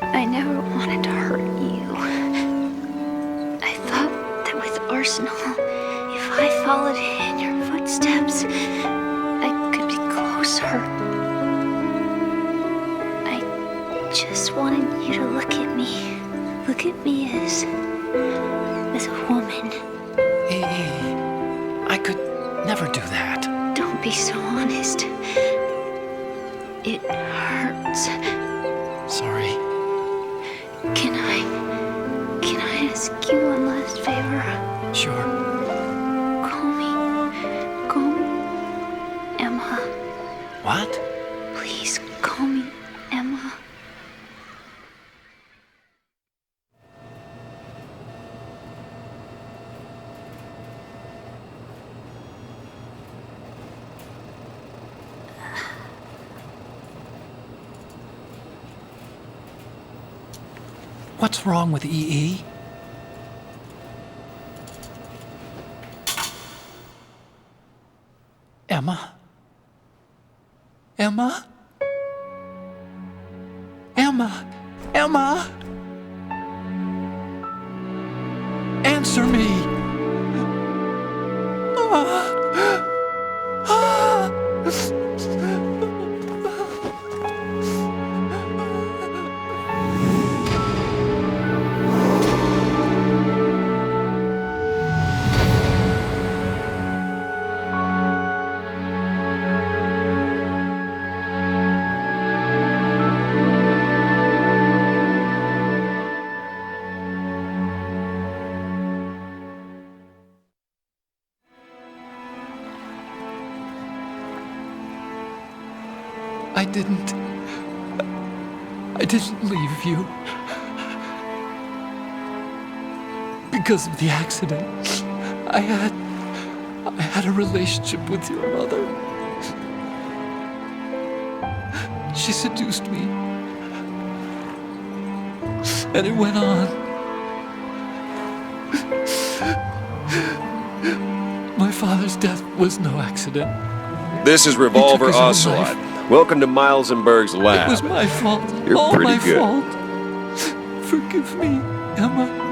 Speaker 12: I never wanted to hurt you. I thought that with Arsenal, if I followed in your footsteps, I could be closer. I just wanted you to look at me. Look at me as a woman.
Speaker 6: I could never do that.
Speaker 12: Don't be so honest. It hurts.
Speaker 6: Sorry.
Speaker 12: Can I ask you one last favor?
Speaker 6: Sure.
Speaker 12: Call me Emma.
Speaker 6: What?
Speaker 12: Please call me Emma.
Speaker 6: What's wrong with EE? Emma? Emma? Emma? Emma? Answer me! I didn't leave you. Because of the accident, I had a relationship with your mother. She seduced me. And it went on. My father's death was no accident.
Speaker 8: This is Revolver Ocelot. Welcome to Miles and Berg's lab.
Speaker 6: It was my fault.
Speaker 8: You're
Speaker 6: all
Speaker 8: pretty
Speaker 6: my
Speaker 8: good.
Speaker 6: fault. Forgive me, Emma.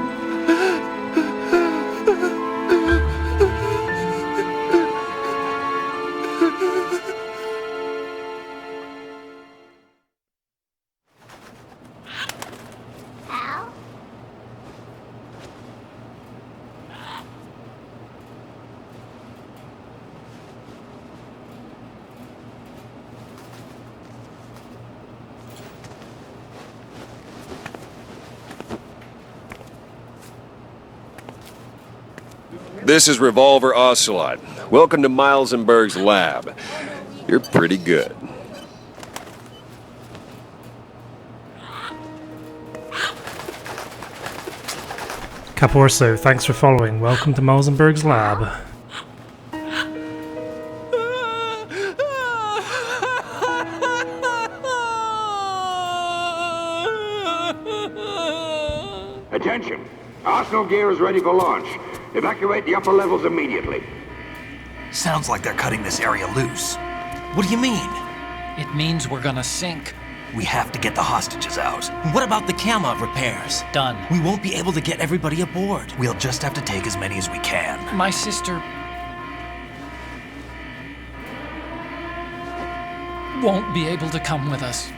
Speaker 8: This is Revolver Ocelot. Welcome to Miles and Berg's lab. You're pretty good.
Speaker 1: Caporso, thanks for following. Welcome to Malzenberg's lab.
Speaker 20: Attention! Arsenal gear is ready for launch. Evacuate the upper levels immediately.
Speaker 3: Sounds like they're cutting this area loose. What do you mean?
Speaker 6: It means we're gonna sink.
Speaker 3: We have to get the hostages out.
Speaker 15: What about the Kamov repairs?
Speaker 6: Done.
Speaker 15: We won't be able to get everybody aboard.
Speaker 3: We'll just have to take as many as we can.
Speaker 6: My sister won't be able to come with us.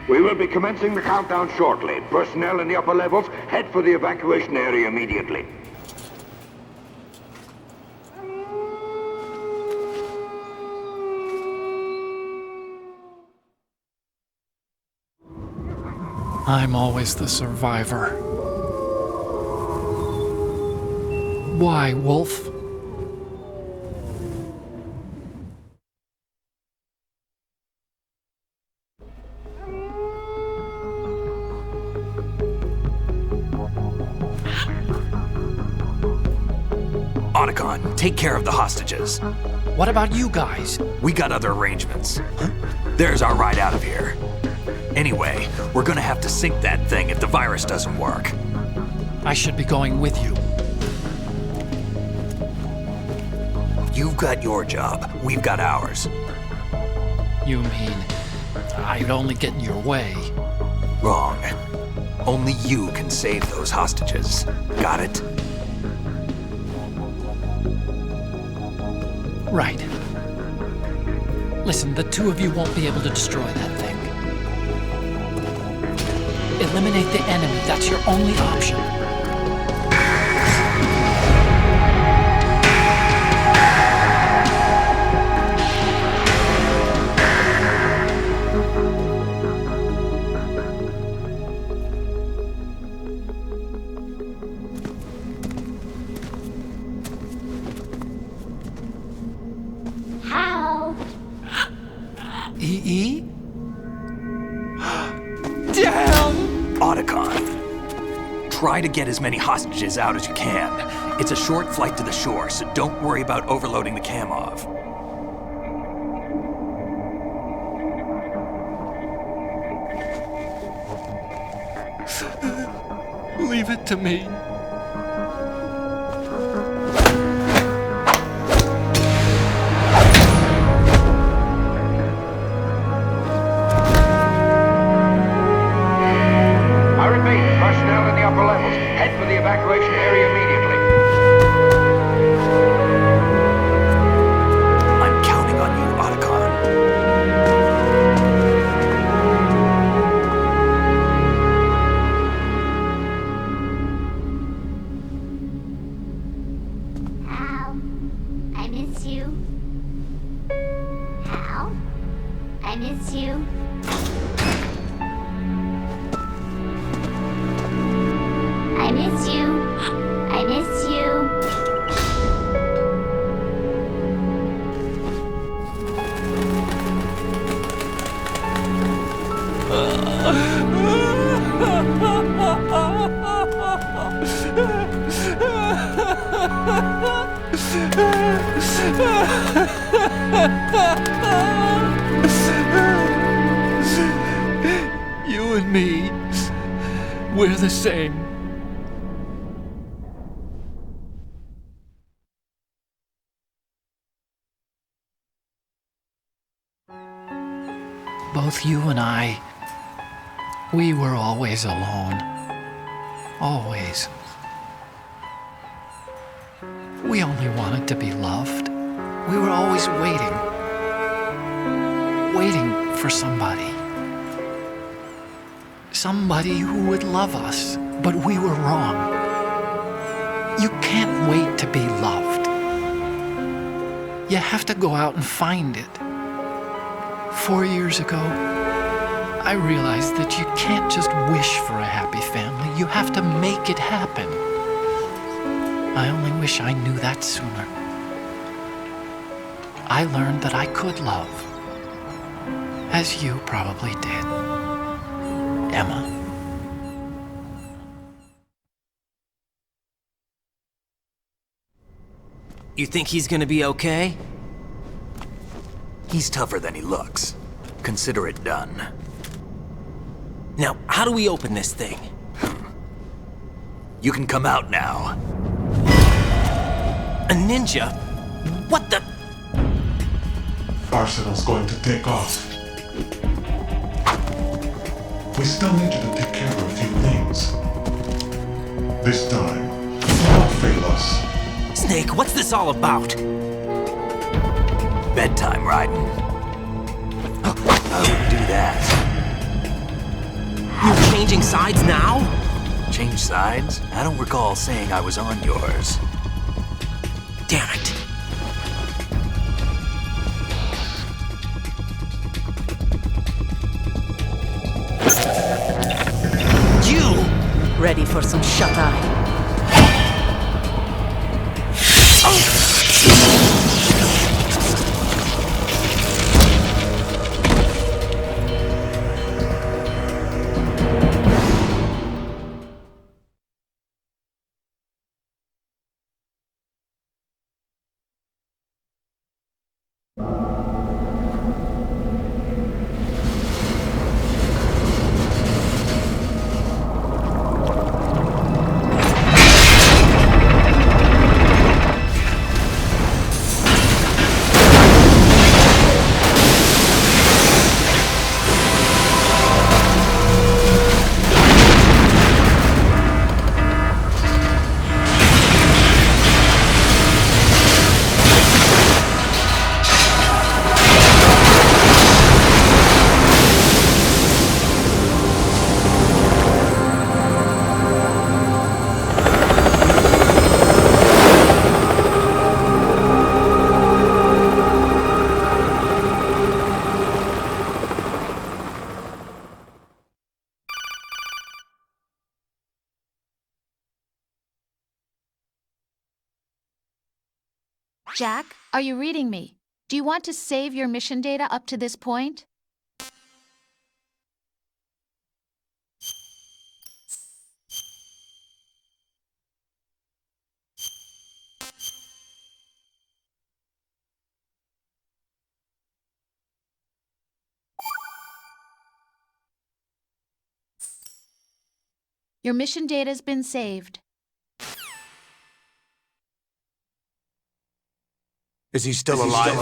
Speaker 20: We will be commencing the countdown shortly. Personnel in the upper levels, head for the evacuation area immediately.
Speaker 6: I'm always the survivor. Why, Wolf?
Speaker 3: Otacon, take care of the hostages.
Speaker 6: What about you guys?
Speaker 3: We got other arrangements. There's our ride out of here. Anyway, we're gonna have to sink that thing if the virus doesn't work.
Speaker 6: I should be going with you.
Speaker 3: You've got your job, we've got ours.
Speaker 6: You mean I'd only get in your way?
Speaker 3: Wrong. Only you can save those hostages. Got it?
Speaker 6: Right. Listen, the two of you won't be able to destroy that thing. Eliminate the enemy. That's your only option.
Speaker 12: How?
Speaker 6: EE? Damn!
Speaker 3: Otacon, try to get as many hostages out as you can. It's a short flight to the shore, so don't worry about overloading the Kamov.
Speaker 6: Leave it to me.
Speaker 20: I repeat, personnel in the upper levels, head for the evacuation area immediately.
Speaker 3: I'm counting on you, Otacon.
Speaker 12: Hal, I miss you. Hal, I miss you. I miss you. I miss you.
Speaker 6: You and me, we're the same. Both you and I, we were always alone. Always. We only wanted to be loved. We were always waiting. Waiting for somebody. Somebody who would love us, but we were wrong. You can't wait to be loved. You have to go out and find it. 4 years ago, I realized that you can't just wish for a happy family. You have to make it happen. I only wish I knew that sooner. I learned that I could love, as you probably did, Emma.
Speaker 15: You think he's gonna be okay?
Speaker 3: He's tougher than he looks. Consider it done.
Speaker 15: Now, how do we open this thing?
Speaker 3: You can come out now.
Speaker 15: A ninja? What the?
Speaker 21: Arsenal's going to take off. we still need you to take care of a few things. This time, do not fail us.
Speaker 4: Snake, what's this all about?
Speaker 3: Bedtime, Raiden. I wouldn't do that.
Speaker 4: You're changing sides now?
Speaker 3: Change sides? I don't recall saying I was on yours.
Speaker 4: Damn it. You!
Speaker 7: Ready for some shut-eye?
Speaker 17: Jack, are you reading me? Do you want to save your mission data up to this point? Your mission data's been saved.
Speaker 19: Is he still alive?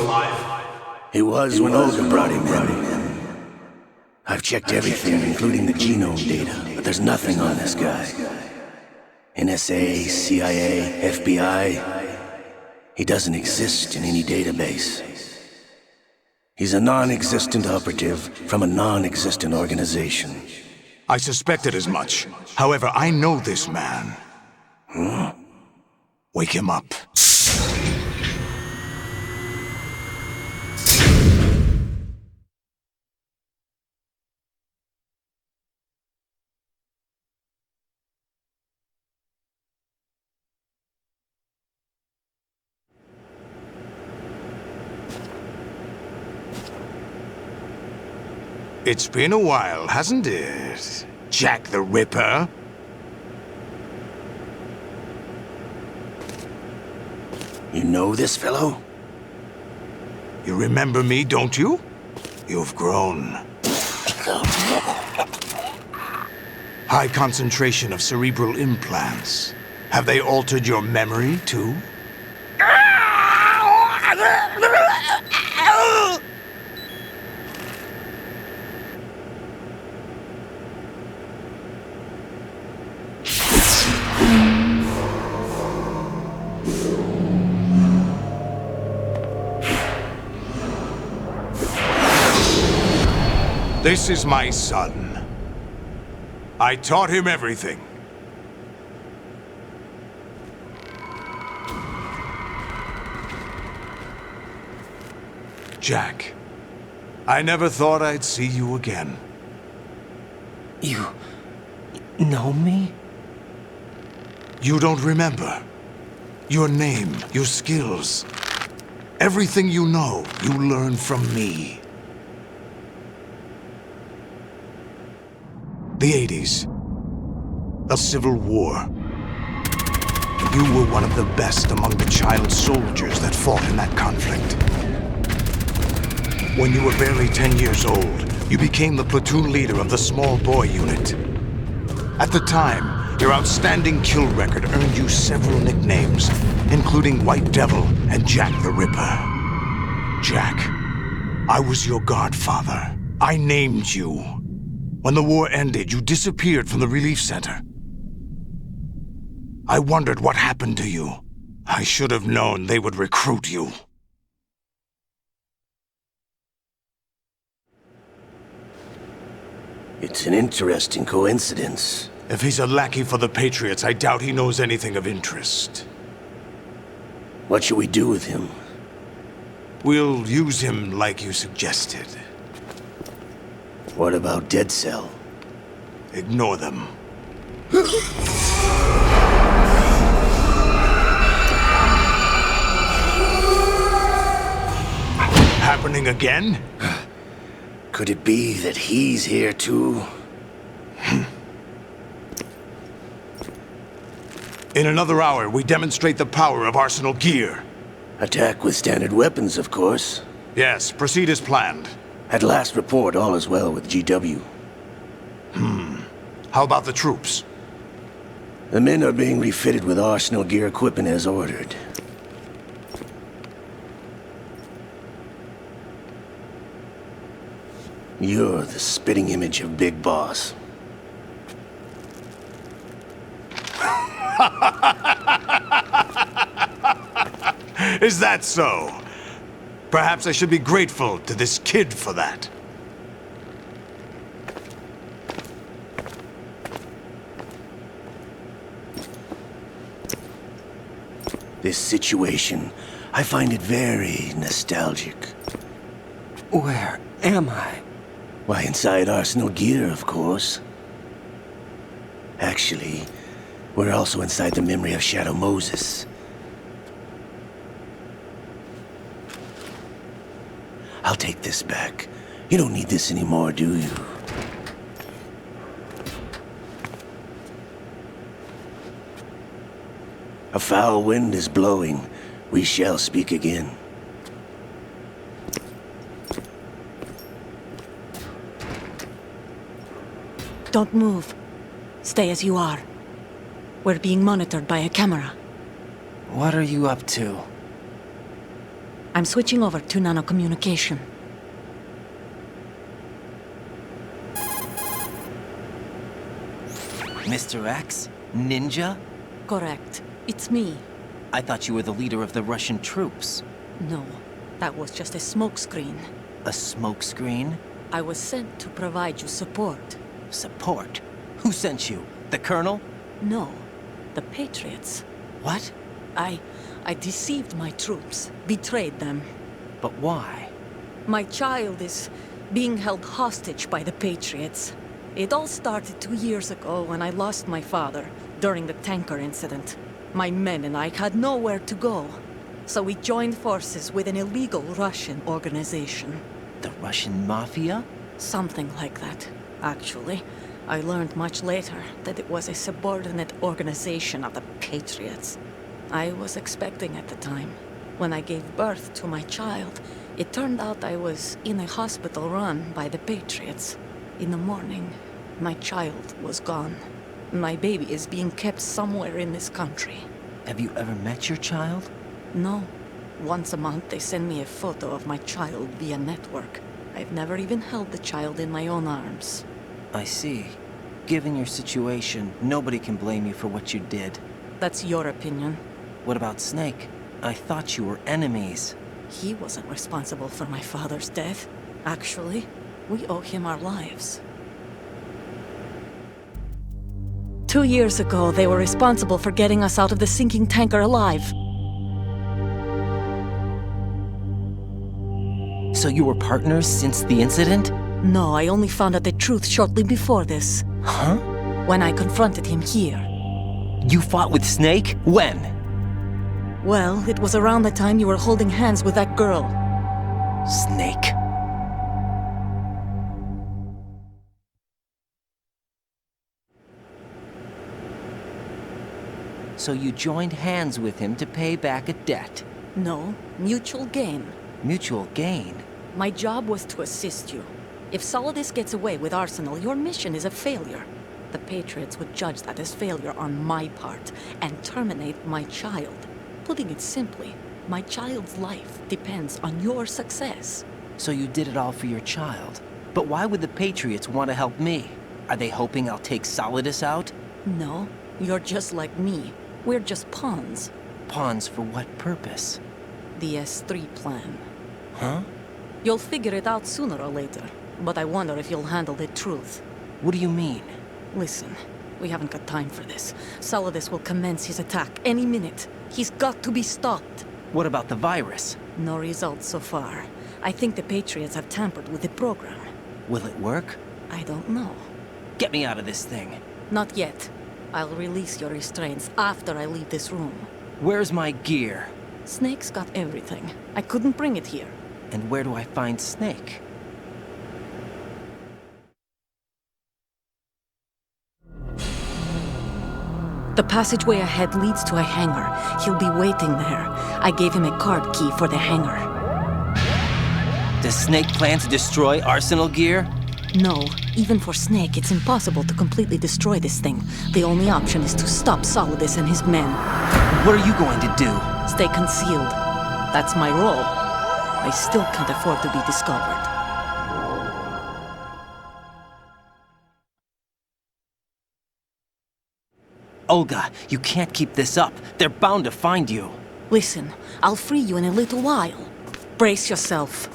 Speaker 11: He was when Olga brought him in. I've checked everything, including the genome data, but there's nothing on this guy. NSA, CIA, FBI. He doesn't exist in any database. He's a non-existent operative from a non-existent organization.
Speaker 19: I suspected as much. However, I know this man. Wake him up. It's been a while, hasn't it? Jack the Ripper?
Speaker 11: You know this fellow?
Speaker 19: You remember me, don't you? You've grown. High concentration of cerebral implants. Have they altered your memory, too? This is my son. I taught him everything. Jack, I never thought I'd see you again.
Speaker 15: You know me?
Speaker 19: You don't remember. Your name, your skills. Everything you know, you learned from me. The 80s. A civil war. You were one of the best among the child soldiers that fought in that conflict. When you were barely 10 years old, you became the platoon leader of the Small Boy Unit. At the time, your outstanding kill record earned you several nicknames, including White Devil and Jack the Ripper. Jack, I was your godfather. I named you. When the war ended, you disappeared from the relief center. I wondered what happened to you. I should have known they would recruit you.
Speaker 5: It's an interesting coincidence.
Speaker 19: If he's a lackey for the Patriots, I doubt he knows anything of interest.
Speaker 5: What should we do with him?
Speaker 19: We'll use him like you suggested.
Speaker 5: What about Dead Cell?
Speaker 19: Ignore them. Happening again?
Speaker 5: Could it be that he's here too?
Speaker 19: In another hour, we demonstrate the power of Arsenal gear.
Speaker 5: Attack with standard weapons, of course.
Speaker 19: Yes, proceed as planned.
Speaker 5: At last report, all is well with GW.
Speaker 19: How about the troops?
Speaker 5: The men are being refitted with Arsenal gear equipment as ordered. You're the spitting image of Big Boss.
Speaker 19: Is that so? Perhaps I should be grateful to this kid for that.
Speaker 5: This situation, I find it very nostalgic.
Speaker 15: Where am I?
Speaker 5: Why, inside Arsenal gear, of course. Actually, we're also inside the memory of Shadow Moses. I'll take this back. You don't need this anymore, do you? A foul wind is blowing. We shall speak again.
Speaker 7: Don't move. Stay as you are. We're being monitored by a camera.
Speaker 15: What are you up to?
Speaker 7: I'm switching over to nanocommunication.
Speaker 15: Mr. X? Ninja?
Speaker 7: Correct. It's me.
Speaker 15: I thought you were the leader of the Russian troops.
Speaker 7: No, that was just a smokescreen.
Speaker 15: A smokescreen?
Speaker 7: I was sent to provide you support.
Speaker 15: Support? Who sent you? The Colonel?
Speaker 7: No, the Patriots.
Speaker 15: What?
Speaker 7: I deceived my troops, betrayed them.
Speaker 15: But why?
Speaker 7: My child is being held hostage by the Patriots. It all started 2 years ago when I lost my father during the tanker incident. My men and I had nowhere to go, so we joined forces with an illegal Russian organization.
Speaker 15: The Russian Mafia?
Speaker 7: Something like that, actually. I learned much later that it was a subordinate organization of the Patriots. I was expecting at the time. When I gave birth to my child, it turned out I was in a hospital run by the Patriots. In the morning, my child was gone. My baby is being kept somewhere in this country.
Speaker 15: Have you ever met your child?
Speaker 7: No. Once a month, they send me a photo of my child via network. I've never even held the child in my own arms.
Speaker 15: I see. Given your situation, nobody can blame you for what you did.
Speaker 7: That's your opinion.
Speaker 15: What about Snake? I thought you were enemies.
Speaker 7: He wasn't responsible for my father's death. Actually, we owe him our lives. 2 years ago, they were responsible for getting us out of the sinking tanker alive.
Speaker 15: So you were partners since the incident?
Speaker 7: No, I only found out the truth shortly before this.
Speaker 15: Huh?
Speaker 7: When I confronted him here.
Speaker 15: You fought with Snake? When?
Speaker 7: Well, it was around the time you were holding hands with that girl.
Speaker 15: Snake. So you joined hands with him to pay back a debt?
Speaker 7: No, mutual gain.
Speaker 15: Mutual gain?
Speaker 7: My job was to assist you. If Solidus gets away with Arsenal, your mission is a failure. The Patriots would judge that as failure on my part and terminate my child. Putting it simply, my child's life depends on your success.
Speaker 15: So you did it all for your child. But why would the Patriots want to help me? Are they hoping I'll take Solidus out?
Speaker 7: No, you're just like me. We're just pawns.
Speaker 15: Pawns for what purpose?
Speaker 7: The S3 plan.
Speaker 15: Huh?
Speaker 7: You'll figure it out sooner or later, but I wonder if you'll handle the truth.
Speaker 15: What do you mean?
Speaker 7: Listen, we haven't got time for this. Solidus will commence his attack any minute. He's got to be stopped.
Speaker 15: What about the virus?
Speaker 7: No results so far. I think the Patriots have tampered with the program.
Speaker 15: Will it work?
Speaker 7: I don't know.
Speaker 15: Get me out of this thing.
Speaker 7: Not yet. I'll release your restraints after I leave this room.
Speaker 15: Where's my gear?
Speaker 7: Snake's got everything. I couldn't bring it here.
Speaker 15: And where do I find Snake?
Speaker 7: The passageway ahead leads to a hangar. He'll be waiting there. I gave him a card key for the hangar.
Speaker 15: Does Snake plan to destroy Arsenal gear?
Speaker 7: No. Even for Snake, it's impossible to completely destroy this thing. The only option is to stop Solidus and his men.
Speaker 15: What are you going to do?
Speaker 7: Stay concealed. That's my role. I still can't afford to be discovered.
Speaker 15: Olga, you can't keep this up. They're bound to find you.
Speaker 7: Listen, I'll free you in a little while. Brace yourself.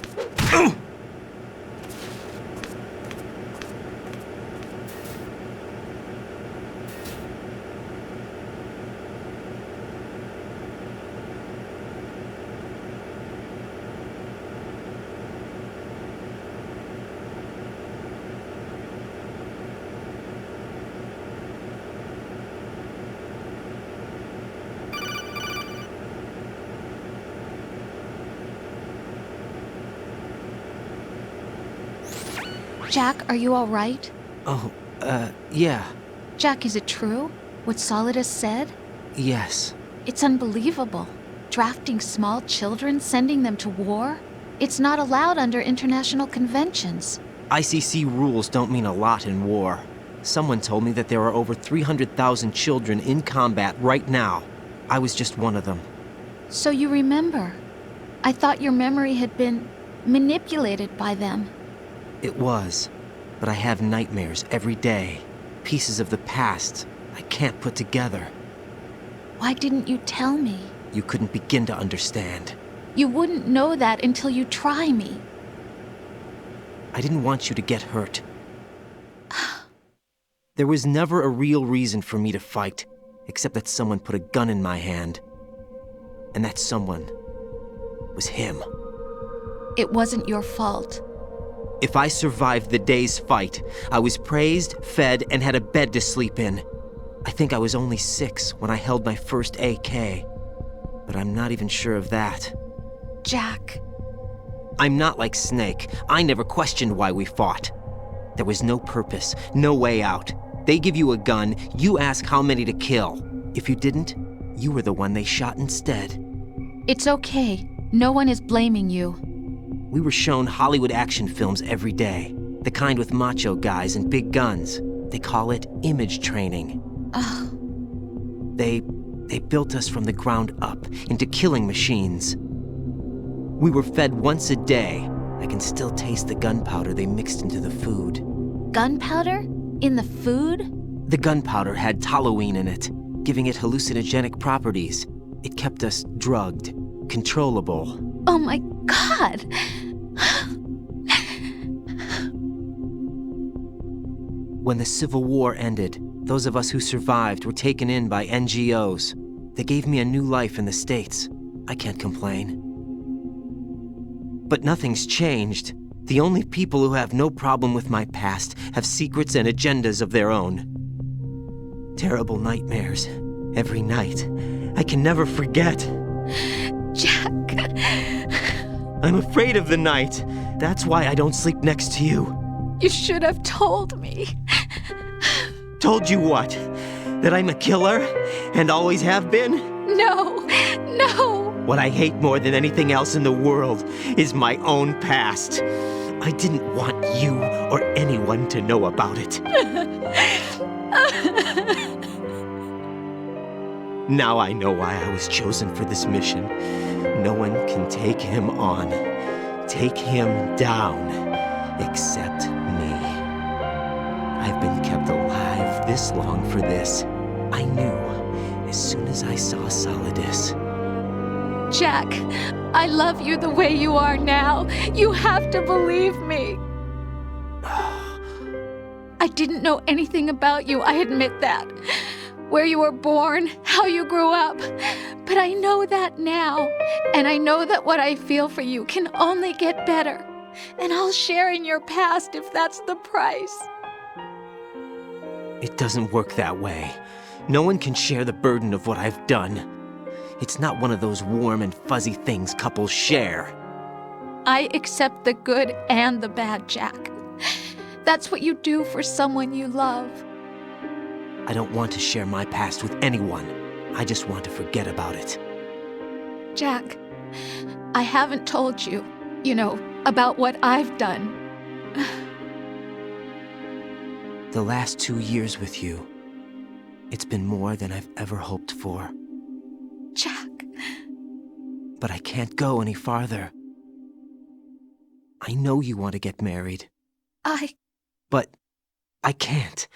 Speaker 17: Jack, are you all right?
Speaker 15: Oh, yeah.
Speaker 17: Jack, is it true? What Solidus said?
Speaker 15: Yes.
Speaker 17: It's unbelievable. Drafting small children, sending them to war? It's not allowed under international conventions.
Speaker 15: ICC rules don't mean a lot in war. Someone told me that there are over 300,000 children in combat right now. I was just one of them.
Speaker 17: So you remember? I thought your memory had been manipulated by them.
Speaker 15: It was, but I have nightmares every day. Pieces of the past I can't put together.
Speaker 17: Why didn't you tell me?
Speaker 15: You couldn't begin to understand.
Speaker 17: You wouldn't know that until you try me.
Speaker 15: I didn't want you to get hurt. There was never a real reason for me to fight, except that someone put a gun in my hand. And that someone was him.
Speaker 17: It wasn't your fault.
Speaker 15: If I survived the day's fight, I was praised, fed, and had a bed to sleep in. I think I was only 6 when I held my first AK. But I'm not even sure of that.
Speaker 17: Jack.
Speaker 15: I'm not like Snake. I never questioned why we fought. There was no purpose, no way out. They give you a gun, you ask how many to kill. If you didn't, you were the one they shot instead.
Speaker 17: It's okay. No one is blaming you.
Speaker 15: We were shown Hollywood action films every day. The kind with macho guys and big guns. They call it image training. They built us from the ground up into killing machines. We were fed once a day. I can still taste the gunpowder they mixed into the food.
Speaker 17: Gunpowder? In the food?
Speaker 15: The gunpowder had toluene in it, giving it hallucinogenic properties. It kept us drugged, controllable.
Speaker 17: Oh my God!
Speaker 15: When the Civil War ended, those of us who survived were taken in by NGOs. They gave me a new life in the States. I can't complain. But nothing's changed. The only people who have no problem with my past have secrets and agendas of their own. Terrible nightmares. Every night. I can never forget.
Speaker 17: Jack.
Speaker 15: I'm afraid of the night. That's why I don't sleep next to you.
Speaker 17: You should have told me.
Speaker 15: Told you what? That I'm a killer? And always have been?
Speaker 17: No.
Speaker 15: What I hate more than anything else in the world is my own past. I didn't want you or anyone to know about it. Now I know why I was chosen for this mission. No one can take him on, take him down, except me. I've been kept alive this long for this. I knew as soon as I saw Solidus.
Speaker 17: Jack, I love you the way you are now. You have to believe me. I didn't know anything about you, I admit that. Where you were born, how you grew up. But I know that now. And I know that what I feel for you can only get better. And I'll share in your past if that's the price.
Speaker 15: It doesn't work that way. No one can share the burden of what I've done. It's not one of those warm and fuzzy things couples share.
Speaker 17: I accept the good and the bad, Jack. That's what you do for someone you love.
Speaker 15: I don't want to share my past with anyone. I just want to forget about it.
Speaker 17: Jack, I haven't told you, about what I've done.
Speaker 15: The last 2 years with you, it's been more than I've ever hoped for.
Speaker 17: Jack.
Speaker 15: But I can't go any farther. I know you want to get married. But I can't.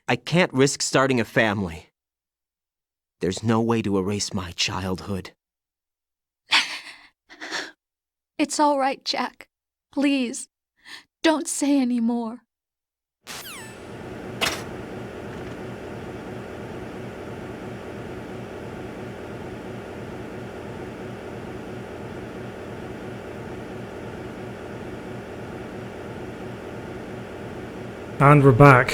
Speaker 15: I can't risk starting a family. There's no way to erase my childhood.
Speaker 17: It's all right, Jack. Please, don't say any more.
Speaker 1: And we're back.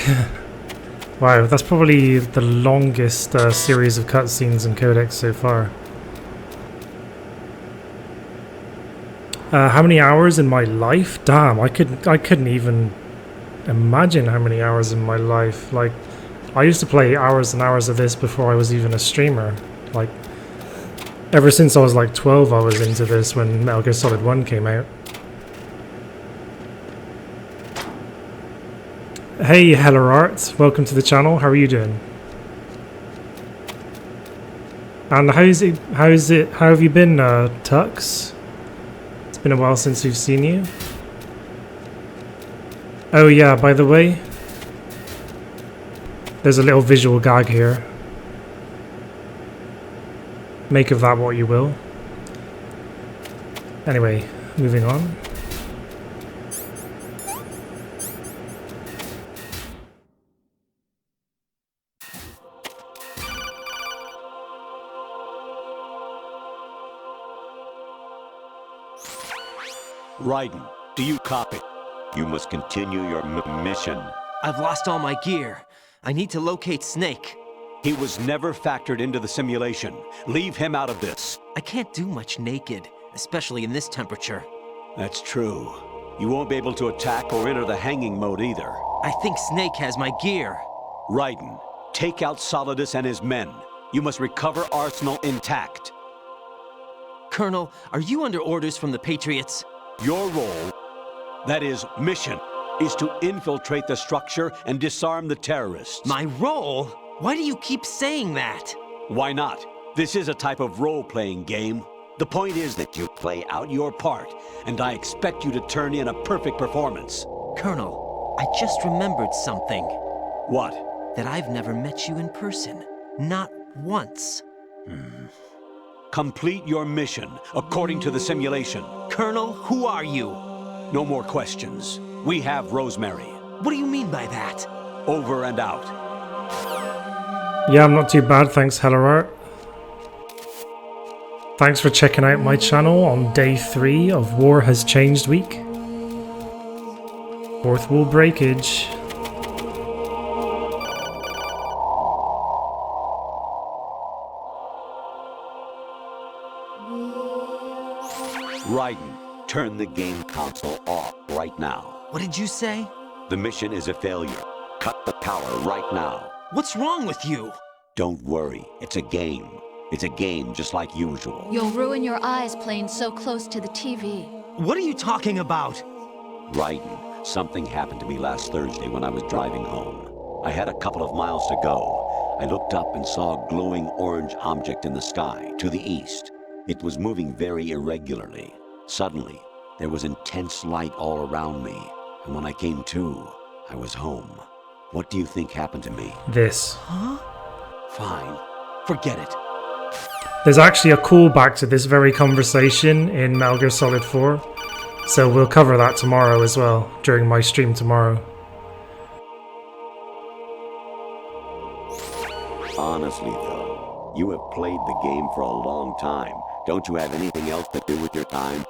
Speaker 1: Wow, that's probably the longest series of cutscenes in Codex so far. How many hours in my life? Damn, I couldn't even imagine how many hours in my life. Like, I used to play hours and hours of this before I was even a streamer. Like, ever since I was like 12, I was into this when Metal Gear Solid 1 came out. Hey Hellerart, welcome to the channel. How are you doing? And how have you been, Tux? It's been a while since we've seen you. Oh yeah, by the way, there's a little visual gag here. Make of that what you will. Anyway, moving on.
Speaker 11: Raiden, do you copy? You must continue your mission.
Speaker 15: I've lost all my gear. I need to locate Snake.
Speaker 11: He was never factored into the simulation. Leave him out of this.
Speaker 15: I can't do much naked, especially in this temperature.
Speaker 11: That's true. You won't be able to attack or enter the hanging mode either.
Speaker 15: I think Snake has my gear.
Speaker 11: Raiden, take out Solidus and his men. You must recover Arsenal intact.
Speaker 15: Colonel, are you under orders from the Patriots?
Speaker 11: Your role, that is, mission, is to infiltrate the structure and disarm the terrorists.
Speaker 15: My role? Why do you keep saying that?
Speaker 11: Why not? This is a type of role-playing game. The point is that you play out your part, and I expect you to turn in a perfect performance.
Speaker 15: Colonel, I just remembered something.
Speaker 11: What?
Speaker 15: That I've never met you in person. Not once.
Speaker 11: Complete your mission, according to the simulation.
Speaker 15: Colonel, who are you?
Speaker 11: No more questions. We have Rosemary.
Speaker 15: What do you mean by that?
Speaker 11: Over and out.
Speaker 1: Yeah, I'm not too bad, thanks Hellerart. Thanks for checking out my channel on day 3 of War Has Changed week. Fourth wall breakage.
Speaker 11: Raiden, turn the game console off right now.
Speaker 15: What did you say?
Speaker 11: The mission is a failure. Cut the power right now.
Speaker 15: What's wrong with you?
Speaker 11: Don't worry, it's a game. It's a game just like usual.
Speaker 17: You'll ruin your eyes playing so close to the TV.
Speaker 15: What are you talking about?
Speaker 11: Raiden, something happened to me last Thursday when I was driving home. I had a couple of miles to go. I looked up and saw a glowing orange object in the sky, to the east. It was moving very irregularly. Suddenly, there was intense light all around me, and when I came to, I was home. What do you think happened to me?
Speaker 1: This.
Speaker 11: Huh? Fine. Forget it.
Speaker 1: There's actually a callback to this very conversation in Metal Gear Solid 4, so we'll cover that tomorrow as well, during my stream tomorrow.
Speaker 11: Honestly, though, you have played the game for a long time. Don't you have anything else to do with your time?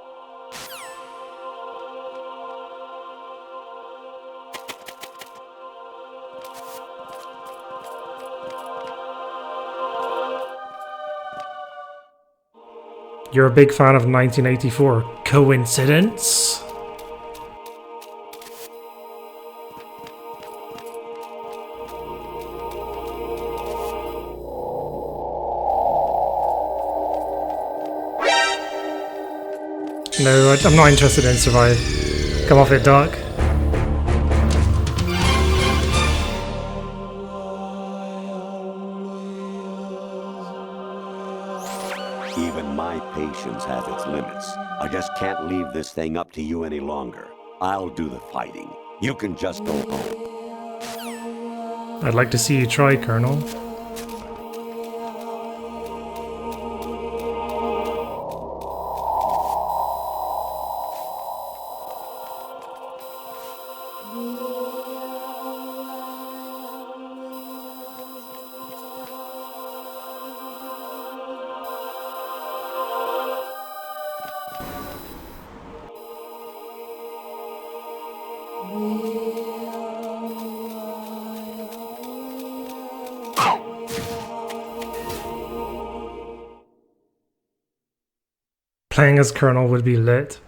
Speaker 1: You're a big fan of 1984. Coincidence? No, I'm not interested in Survive. Come off it, Dark.
Speaker 11: Even my patience has its limits. I just can't leave this thing up to you any longer. I'll do the fighting. You can just go home.
Speaker 1: I'd like to see you try, Colonel. Playing as Colonel would be lit.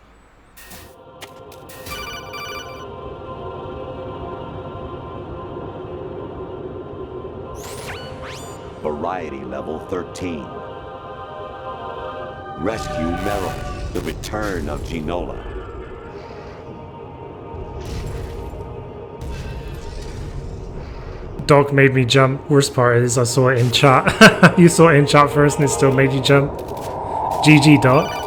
Speaker 11: Variety level 13. Rescue Meryl. The return of Ginola.
Speaker 1: Dog made me jump. Worst part is I saw it in chat. You saw it in chat first and it still made you jump. GG, Doc.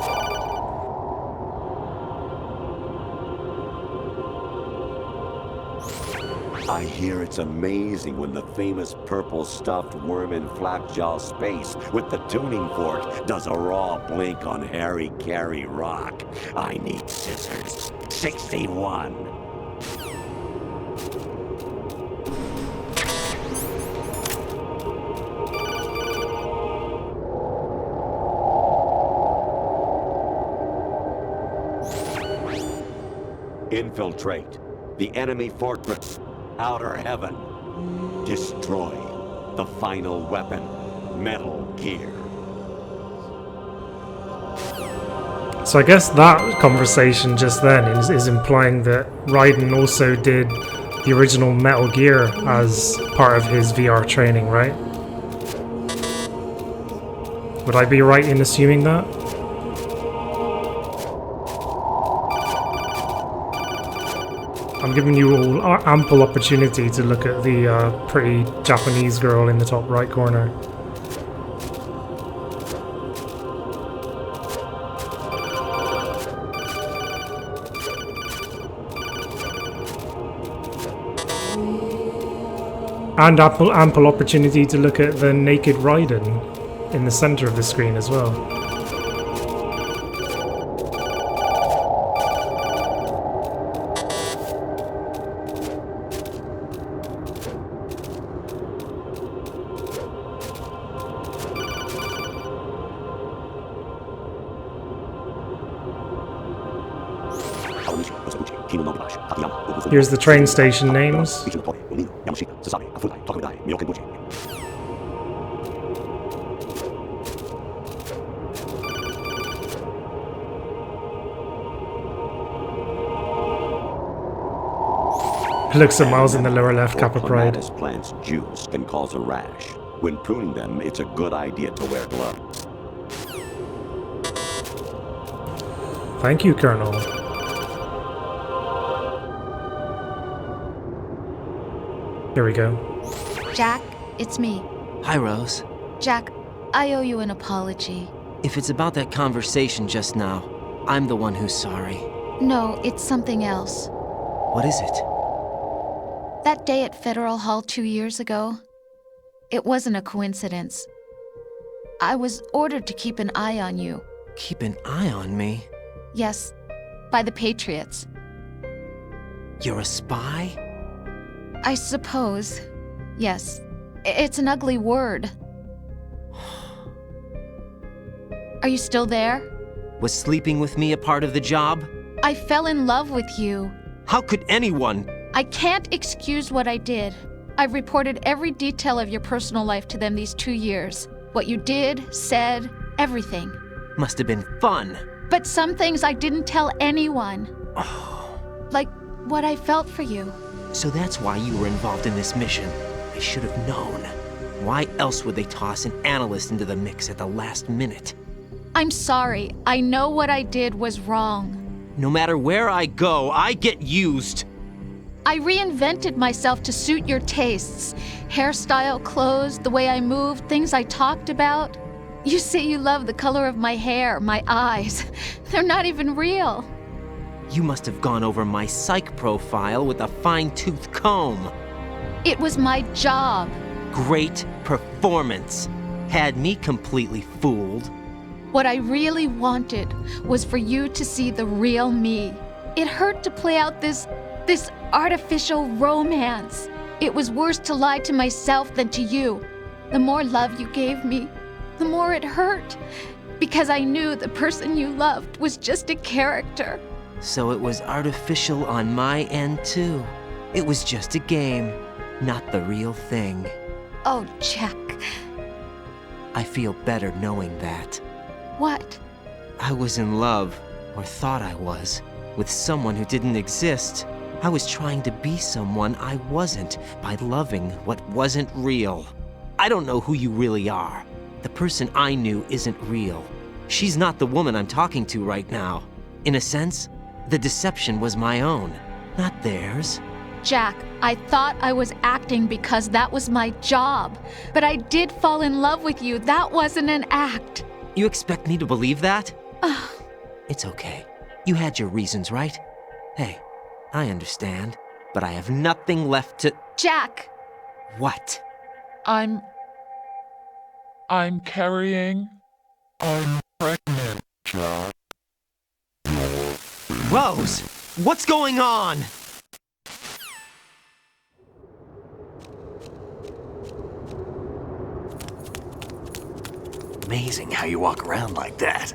Speaker 11: I hear it's amazing when the famous purple stuffed worm in Flapjaw Space with the tuning fork does a raw blink on Harry Carey Rock. I need scissors. 61. Infiltrate the enemy fortress. Outer Heaven. Destroy the final weapon, Metal Gear.
Speaker 1: So I guess that conversation just then is implying that Raiden also did the original Metal Gear as part of his VR training, right? Would I be right in assuming that? I'm giving you all ample opportunity to look at the pretty Japanese girl in the top right corner. And ample opportunity to look at the naked Raiden in the center of the screen as well. Here's the train station names. Looks at Miles in the lower left, Kappa Pride.
Speaker 11: Clematis plants' juice can cause a rash. When pruning them, it's a good idea to wear gloves.
Speaker 1: Thank you, Colonel. Here we go.
Speaker 17: Jack, it's me.
Speaker 16: Hi, Rose.
Speaker 17: Jack, I owe you an apology.
Speaker 16: If it's about that conversation just now, I'm the one who's sorry.
Speaker 17: No, it's something else.
Speaker 16: What is it?
Speaker 17: That day at Federal Hall 2 years ago, it wasn't a coincidence. I was ordered to keep an eye on you.
Speaker 16: Keep an eye on me?
Speaker 17: Yes, by the Patriots.
Speaker 16: You're a spy?
Speaker 17: I suppose. Yes. It's an ugly word. Are you still there?
Speaker 16: Was sleeping with me a part of the job?
Speaker 17: I fell in love with you.
Speaker 16: How could anyone?
Speaker 17: I can't excuse what I did. I've reported every detail of your personal life to them these 2 years. What you did, said, everything.
Speaker 16: Must have been fun.
Speaker 17: But some things I didn't tell anyone. Like what I felt for you.
Speaker 16: So that's why you were involved in this mission. I should have known. Why else would they toss an analyst into the mix at the last minute?
Speaker 17: I'm sorry. I know what I did was wrong.
Speaker 16: No matter where I go, I get used.
Speaker 17: I reinvented myself to suit your tastes. Hairstyle, clothes, the way I moved, things I talked about. You say you love the color of my hair, my eyes. They're not even real.
Speaker 16: You must have gone over my psych profile with a fine-tooth comb.
Speaker 17: It was my job.
Speaker 16: Great performance. Had me completely fooled.
Speaker 17: What I really wanted was for you to see the real me. It hurt to play out this artificial romance. It was worse to lie to myself than to you. The more love you gave me, the more it hurt. Because I knew the person you loved was just a character.
Speaker 16: So it was artificial on my end too. It was just a game, not the real thing.
Speaker 17: Oh, Jack.
Speaker 16: I feel better knowing that.
Speaker 17: What?
Speaker 16: I was in love, or thought I was, with someone who didn't exist. I was trying to be someone I wasn't by loving what wasn't real. I don't know who you really are. The person I knew isn't real. She's not the woman I'm talking to right now. In a sense, the deception was my own, not theirs.
Speaker 17: Jack, I thought I was acting because that was my job. But I did fall in love with you. That wasn't an act.
Speaker 16: You expect me to believe that? It's okay. You had your reasons, right? Hey, I understand, but I have nothing left to—
Speaker 17: Jack!
Speaker 16: What?
Speaker 13: I'm carrying. I'm pregnant, Jack.
Speaker 16: Rose! What's going on?
Speaker 3: Amazing how you walk around like that.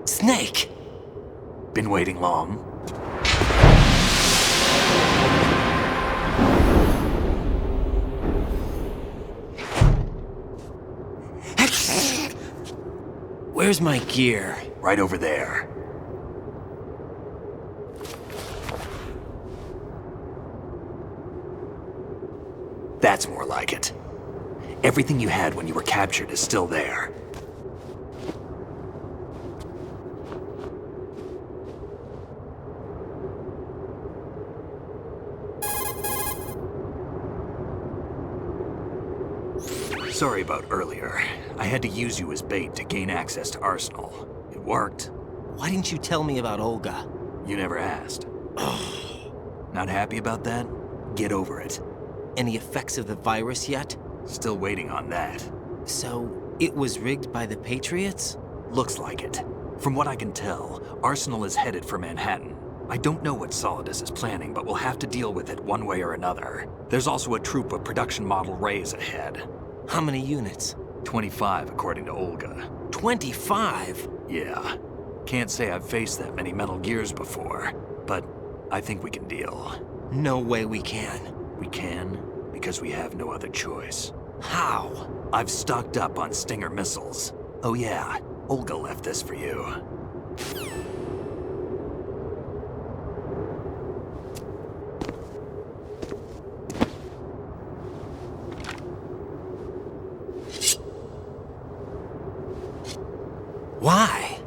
Speaker 16: Snake!
Speaker 3: Been waiting long?
Speaker 16: Where's my gear?
Speaker 3: Right over there. That's more like it. Everything you had when you were captured is still there. Sorry about earlier. I had to use you as bait to gain access to Arsenal. It worked.
Speaker 16: Why didn't you tell me about Olga?
Speaker 3: You never asked. Not happy about that? Get over it.
Speaker 16: Any effects of the virus yet?
Speaker 3: Still waiting on that.
Speaker 16: So, it was rigged by the Patriots?
Speaker 3: Looks like it. From what I can tell, Arsenal is headed for Manhattan. I don't know what Solidus is planning, but we'll have to deal with it one way or another. There's also a troop of production model Rays ahead.
Speaker 16: How many units?
Speaker 3: 25, according to Olga.
Speaker 16: 25?
Speaker 3: Yeah. Can't say I've faced that many Metal Gears before, but I think we can deal.
Speaker 16: No way we can.
Speaker 3: We can, because we have no other choice.
Speaker 16: How?
Speaker 3: I've stocked up on Stinger missiles. Oh yeah, Olga left this for you.
Speaker 16: Why?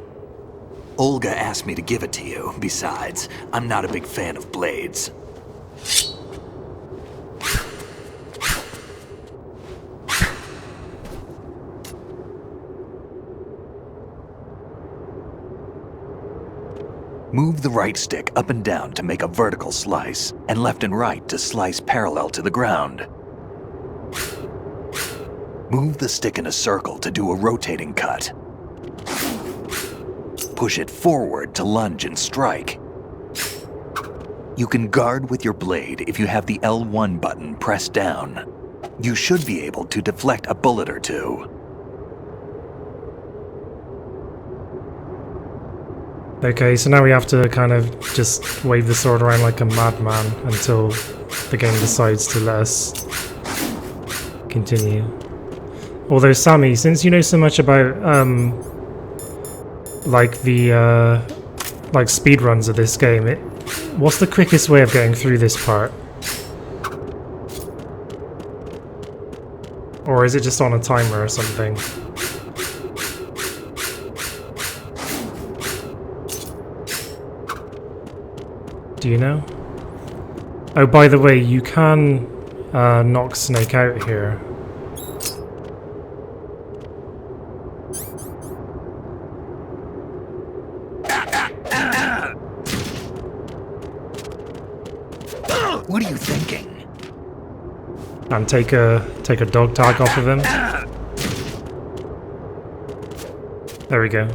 Speaker 3: Olga asked me to give it to you. Besides, I'm not a big fan of blades.
Speaker 2: Move the right stick up and down to make a vertical slice, and left and right to slice parallel to the ground. Move the stick in a circle to do a rotating cut. Push it forward to lunge and strike. You can guard with your blade if you have the L1 button pressed down. You should be able to deflect a bullet or two.
Speaker 1: Okay, so now we have to kind of just wave the sword around like a madman until the game decides to let us continue. Although, Sammy, since you know so much about like the like speedruns of this game, what's the quickest way of getting through this part? Or is it just on a timer or something? Do you know? Oh, by the way, you can knock Snake out here.
Speaker 2: What are you thinking?
Speaker 1: And take a dog tag off of him. There we go.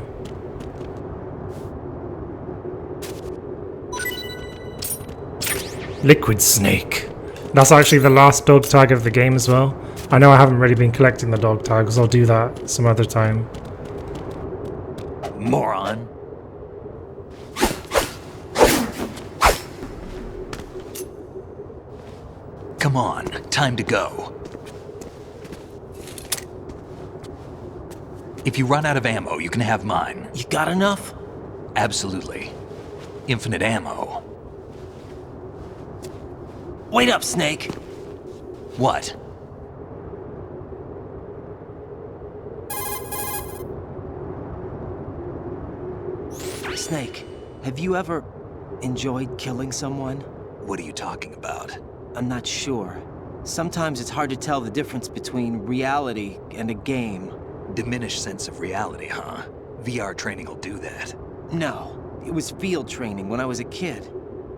Speaker 1: Liquid Snake. That's actually the last dog tag of the game as well. I know I haven't really been collecting the dog tags. I'll do that some other time.
Speaker 2: Moron. Come on, time to go. If you run out of ammo, you can have mine.
Speaker 16: You got enough?
Speaker 2: Absolutely. Infinite ammo.
Speaker 16: Wait up, Snake.
Speaker 2: What?
Speaker 16: Snake, have you ever enjoyed killing someone?
Speaker 2: What are you talking about?
Speaker 16: I'm not sure. Sometimes it's hard to tell the difference between reality and a game.
Speaker 2: Diminished sense of reality, huh? VR training will do that.
Speaker 16: No, it was field training when I was a kid.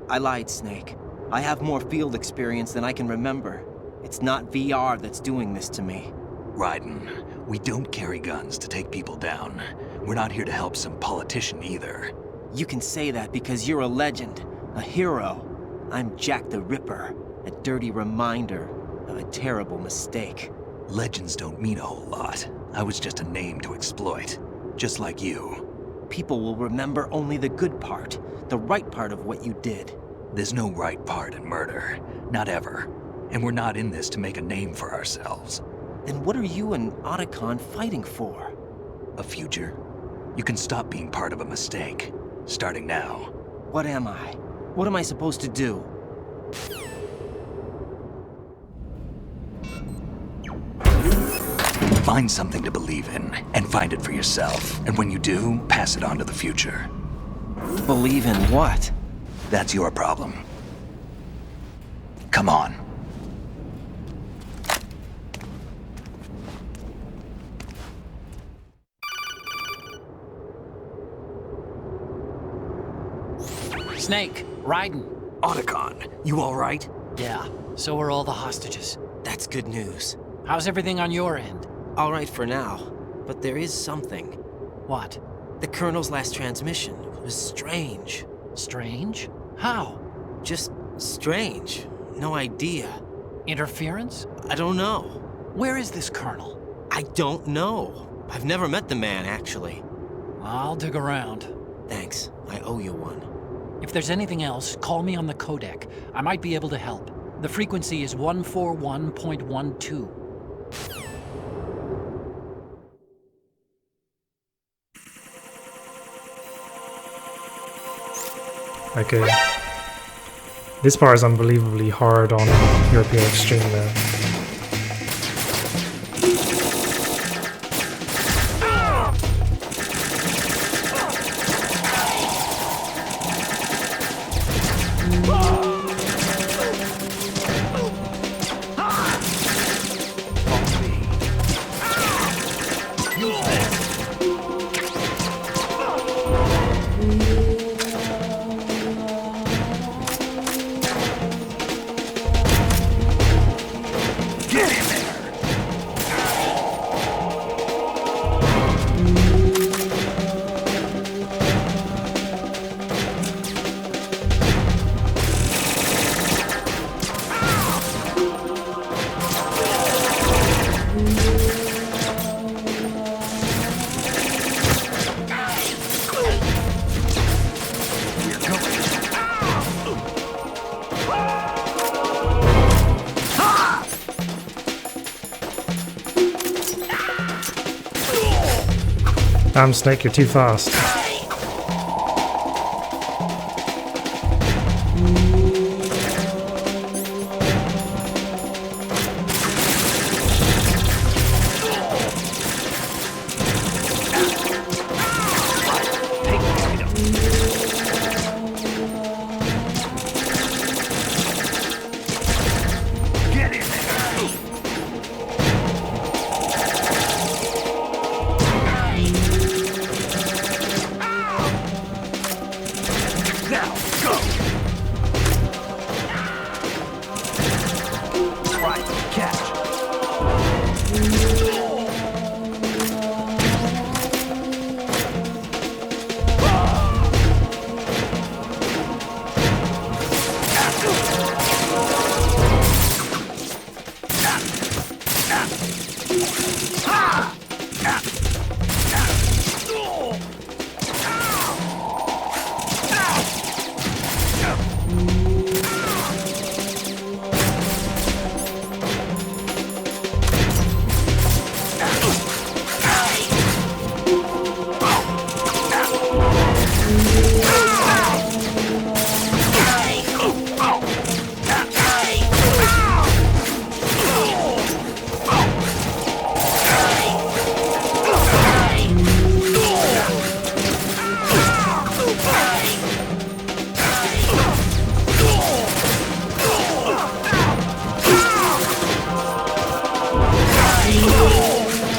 Speaker 16: I lied, Snake. I have more field experience than I can remember. It's not VR that's doing this to me.
Speaker 2: Raiden, we don't carry guns to take people down. We're not here to help some politician either.
Speaker 16: You can say that because you're a legend, a hero. I'm Jack the Ripper, a dirty reminder of a terrible mistake.
Speaker 2: Legends don't mean a whole lot. I was just a name to exploit, just like you.
Speaker 16: People will remember only the good part, the right part of what you did.
Speaker 2: There's no right part in murder. Not ever. And we're not in this to make a name for ourselves.
Speaker 16: Then what are you and Otacon fighting for?
Speaker 2: A future. You can stop being part of a mistake. Starting now.
Speaker 16: What am I? What am I supposed to do?
Speaker 2: Find something to believe in, and find it for yourself. And when you do, pass it on to the future.
Speaker 16: Believe in what?
Speaker 2: That's your problem. Come on.
Speaker 6: Snake, Raiden.
Speaker 2: Otacon, you all right?
Speaker 6: Yeah, so are all the hostages.
Speaker 16: That's good news.
Speaker 6: How's everything on your end?
Speaker 16: All right for now, but there is something.
Speaker 6: What?
Speaker 16: The Colonel's last transmission was strange.
Speaker 6: Strange? How?
Speaker 16: Just strange. No idea.
Speaker 6: Interference?
Speaker 16: I don't know.
Speaker 6: Where is this Colonel?
Speaker 16: I don't know. I've never met the man, actually.
Speaker 6: I'll dig around.
Speaker 16: Thanks. I owe you one.
Speaker 6: If there's anything else, call me on the codec. I might be able to help. The frequency is 141.12.
Speaker 1: Okay. This part is unbelievably hard on European Extreme though. Damn, Snake, you're too fast.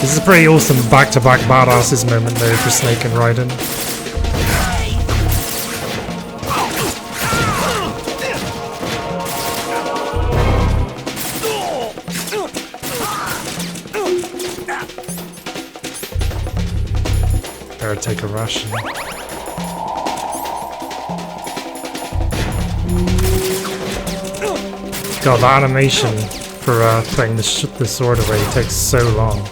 Speaker 1: This is a pretty awesome back-to-back badasses moment though for Snake and Raiden. Better take a ration. God, the animation for putting the sword away takes so long.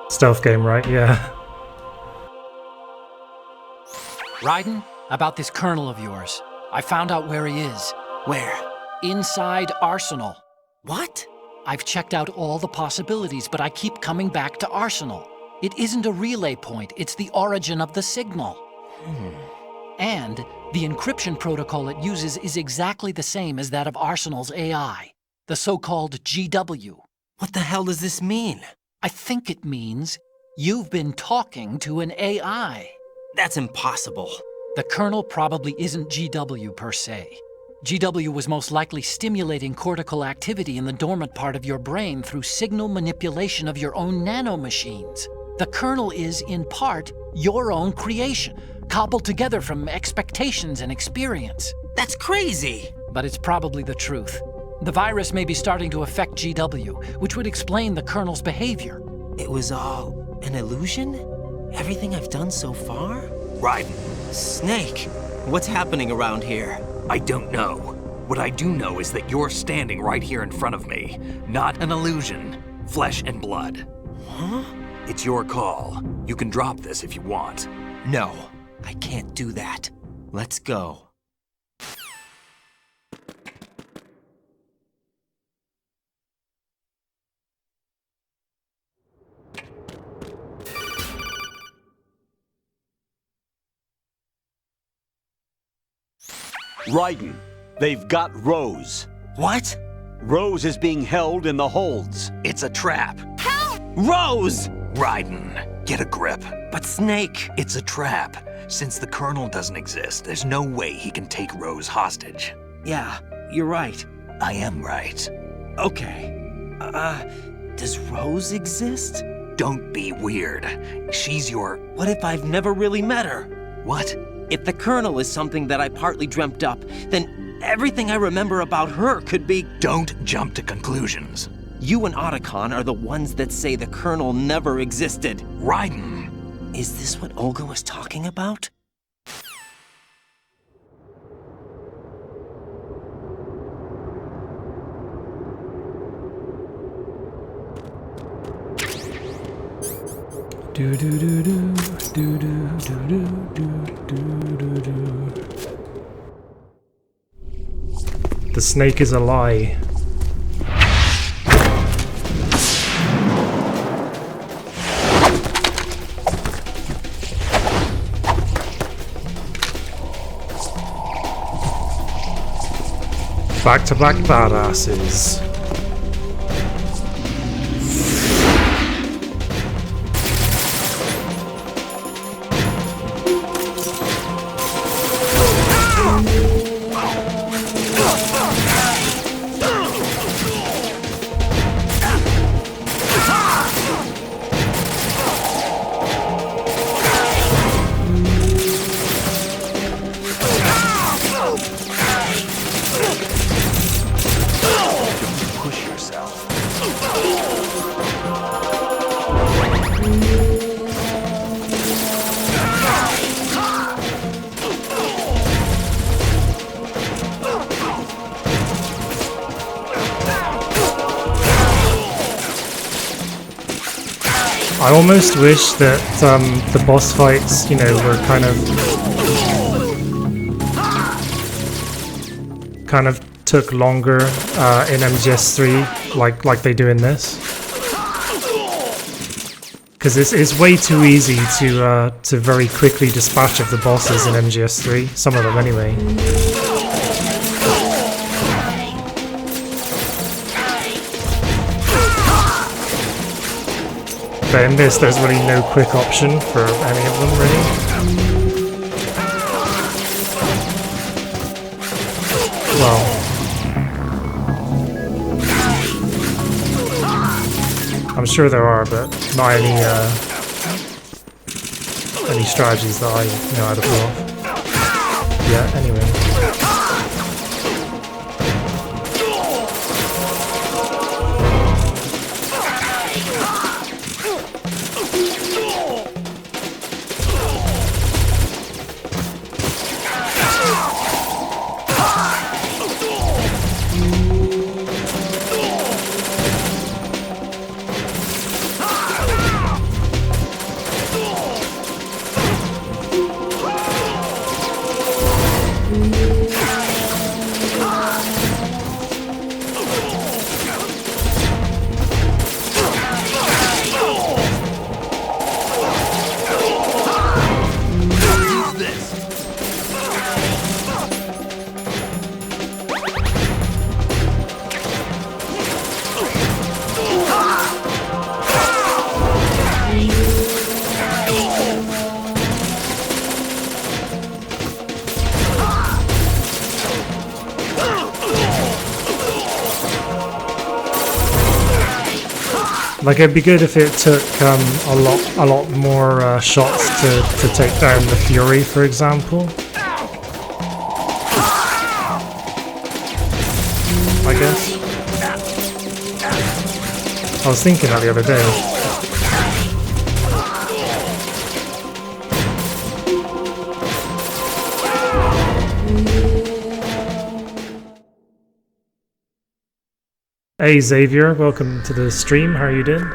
Speaker 1: Stealth game, right? Yeah.
Speaker 6: Raiden, about this colonel of yours. I found out where he is.
Speaker 16: Where?
Speaker 6: Inside Arsenal.
Speaker 16: What?
Speaker 6: I've checked out all the possibilities, but I keep coming back to Arsenal. It isn't a relay point, it's the origin of the signal. And the encryption protocol it uses is exactly the same as that of Arsenal's AI, the so-called GW.
Speaker 16: What the hell does this mean?
Speaker 6: I think it means you've been talking to an AI.
Speaker 16: That's impossible.
Speaker 6: The kernel probably isn't GW per se. GW was most likely stimulating cortical activity in the dormant part of your brain through signal manipulation of your own nanomachines. The kernel is, in part, your own creation, cobbled together from expectations and experience.
Speaker 16: That's crazy!
Speaker 6: But it's probably the truth. The virus may be starting to affect GW, which would explain the kernel's behavior.
Speaker 16: It was all an illusion? Everything I've done so far?
Speaker 3: Raiden.
Speaker 16: Snake, what's happening around here?
Speaker 3: I don't know. What I do know is that you're standing right here in front of me. Not an illusion. Flesh and blood.
Speaker 16: Huh?
Speaker 3: It's your call. You can drop this if you want.
Speaker 16: No, I can't do that. Let's go.
Speaker 11: Raiden, they've got Rose.
Speaker 16: What?
Speaker 11: Rose is being held in the holds.
Speaker 3: It's a trap.
Speaker 16: Help! Rose!
Speaker 3: Raiden, get a grip.
Speaker 16: But Snake...
Speaker 3: It's a trap. Since the Colonel doesn't exist, there's no way he can take Rose hostage.
Speaker 16: Yeah, you're right.
Speaker 3: I am right.
Speaker 16: Okay. Does Rose exist?
Speaker 3: Don't be weird. She's your...
Speaker 16: What if I've never really met her?
Speaker 3: What?
Speaker 16: If the Colonel is something that I partly dreamt up, then everything I remember about her could be...
Speaker 3: Don't jump to conclusions.
Speaker 16: You and Otacon are the ones that say the Colonel never existed.
Speaker 3: Raiden!
Speaker 16: Is this what Olga was talking about?
Speaker 1: Do do do do do do do do do do do. The snake is a lie. Back-to-back badasses. I almost wish that the boss fights, you know, were kind of took longer in MGS3, like they do in this, because it's way too easy to very quickly dispatch of the bosses in MGS3. Some of them, anyway. But in this, there's really no quick option for any of them, really. Well, I'm sure there are, but not any strategies that I know how to pull off. Yeah, anyway. Like, it'd be good if it took a lot more shots to take down the Fury, for example. I guess. I was thinking that the other day. Hey Xavier, welcome to the stream. How are you doing?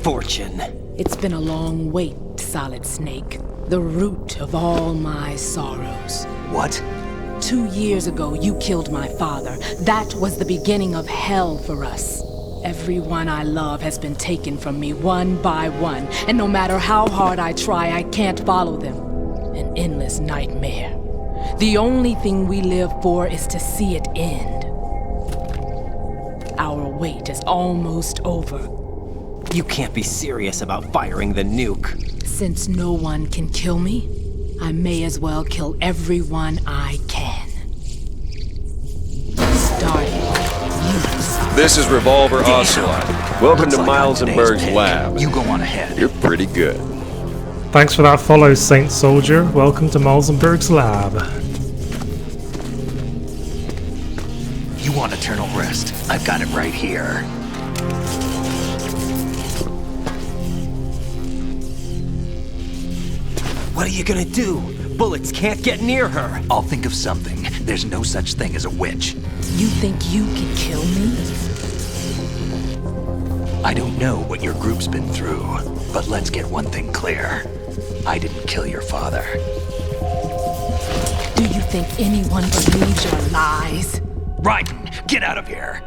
Speaker 14: Fortune. It's been a long wait, Solid Snake. The root of all my sorrows.
Speaker 3: What?
Speaker 14: 2 years ago, you killed my father. That was the beginning of hell for us. Everyone I love has been taken from me one by one, and no matter how hard I try, I can't follow them. An endless nightmare. The only thing we live for is to see it end. Our wait is almost over.
Speaker 15: You can't be serious about firing the nuke.
Speaker 14: Since no one can kill me, I may as well kill everyone I can.
Speaker 8: This is Revolver Ocelot. Welcome to Miles and Berg's lab.
Speaker 3: You go on ahead.
Speaker 8: You're pretty good.
Speaker 1: Thanks for that follow, Saint Soldier. Welcome to Miles and Berg's lab.
Speaker 3: You want eternal rest? I've got it right here.
Speaker 15: What are you gonna do? bullets can't get near her.
Speaker 3: I'll think of something. There's no such thing as a witch.
Speaker 14: You think you can kill me?
Speaker 3: I don't know what your group's been through, but let's get one thing clear. I didn't kill your father.
Speaker 14: Do you think anyone believes your lies?
Speaker 3: Raiden, get out of here!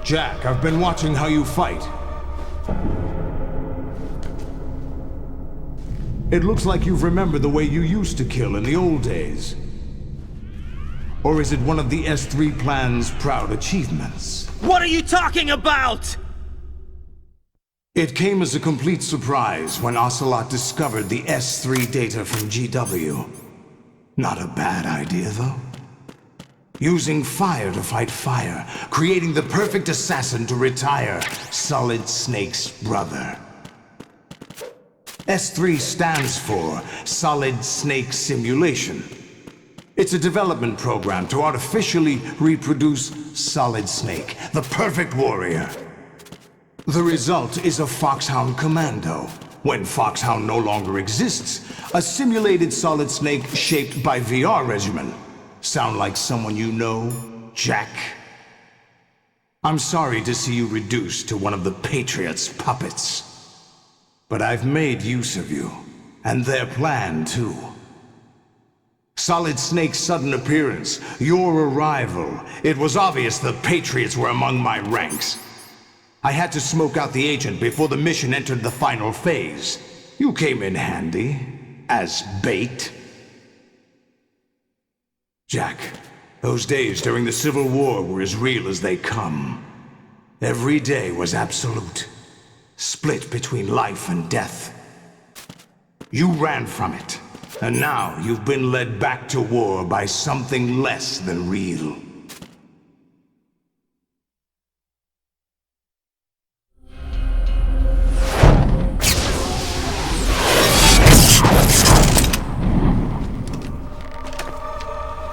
Speaker 19: Jack, I've been watching how you fight. It looks like you've remembered the way you used to kill in the old days. Or is it one of the S3 plan's proud achievements?
Speaker 15: What are you talking about?
Speaker 19: It came as a complete surprise when Ocelot discovered the S3 data from GW. Not a bad idea, though. Using fire to fight fire, creating the perfect assassin to retire Solid Snake's brother. S3 stands for Solid Snake Simulation. It's a development program to artificially reproduce Solid Snake, the perfect warrior. The result is a Foxhound Commando. When Foxhound no longer exists, a simulated Solid Snake shaped by VR regimen. Sound like someone you know, Jack? I'm sorry to see you reduced to one of the Patriots' puppets. But I've made use of you, and their plan too. Solid Snake's sudden appearance, your arrival, it was obvious the Patriots were among my ranks. I had to smoke out the agent before the mission entered the final phase. You came in handy, as bait. Jack, those days during the Civil War were as real as they come. Every day was absolute, split between life and death. You ran from it, and now you've been led back to war by something less than real.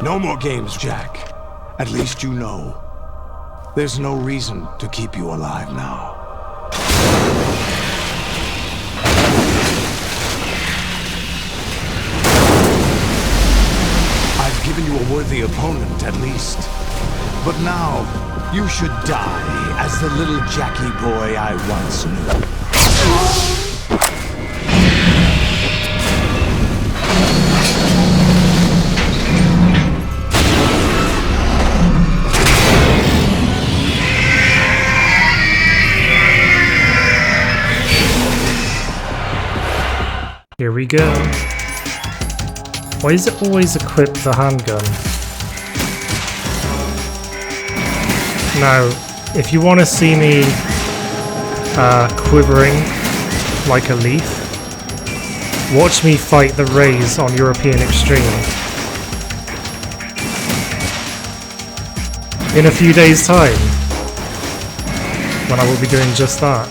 Speaker 19: No more games, Jack. At least you know. There's no reason to keep you alive now. I've given you a worthy opponent, at least. But now, you should die as the little Jackie boy I once knew.
Speaker 1: Here we go. Why is it always equip the handgun? Now, if you want to see me quivering like a leaf, watch me fight the Rays on European Extreme. In a few days' time, when I will be doing just that.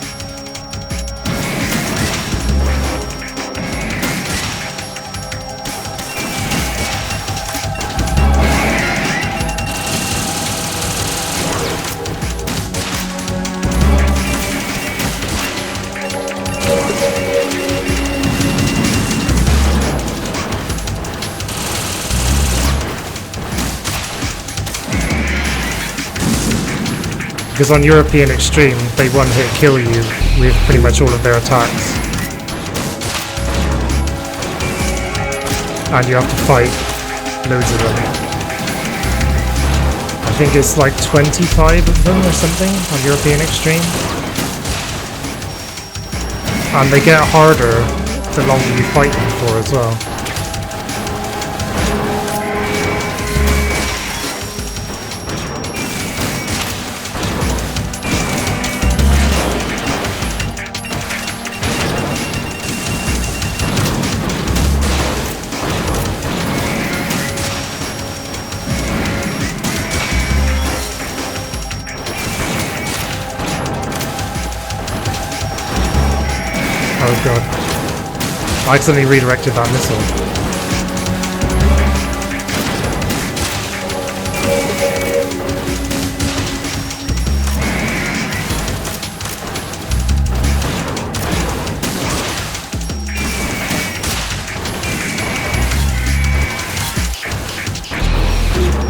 Speaker 1: Because on European Extreme, they one-hit kill you with pretty much all of their attacks. And you have to fight loads of them. I think it's like 25 of them or something on European Extreme. And they get harder the longer you fight them for as well. Oh god. I accidentally redirected that missile.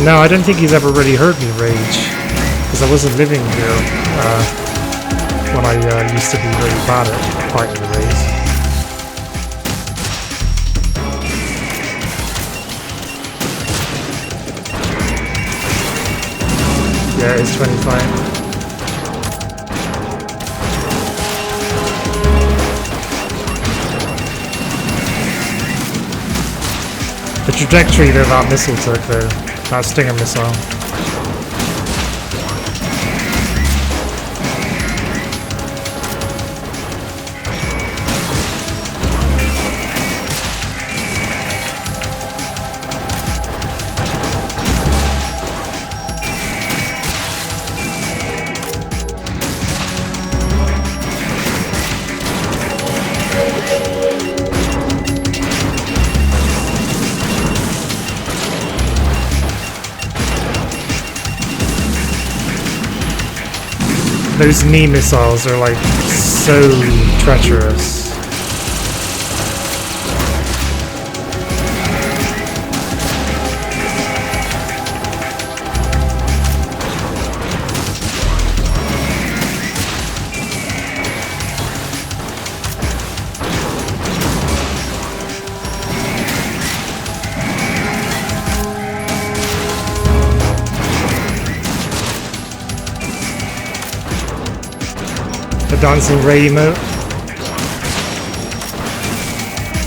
Speaker 1: No, I don't think he's ever really heard me rage, because I wasn't living here when I used to be really bad at fighting the rays. Yeah, it's 25. The trajectory that that missile took, though, that Stinger missile. Those knee missiles are like so treacherous. The dancing ray emote.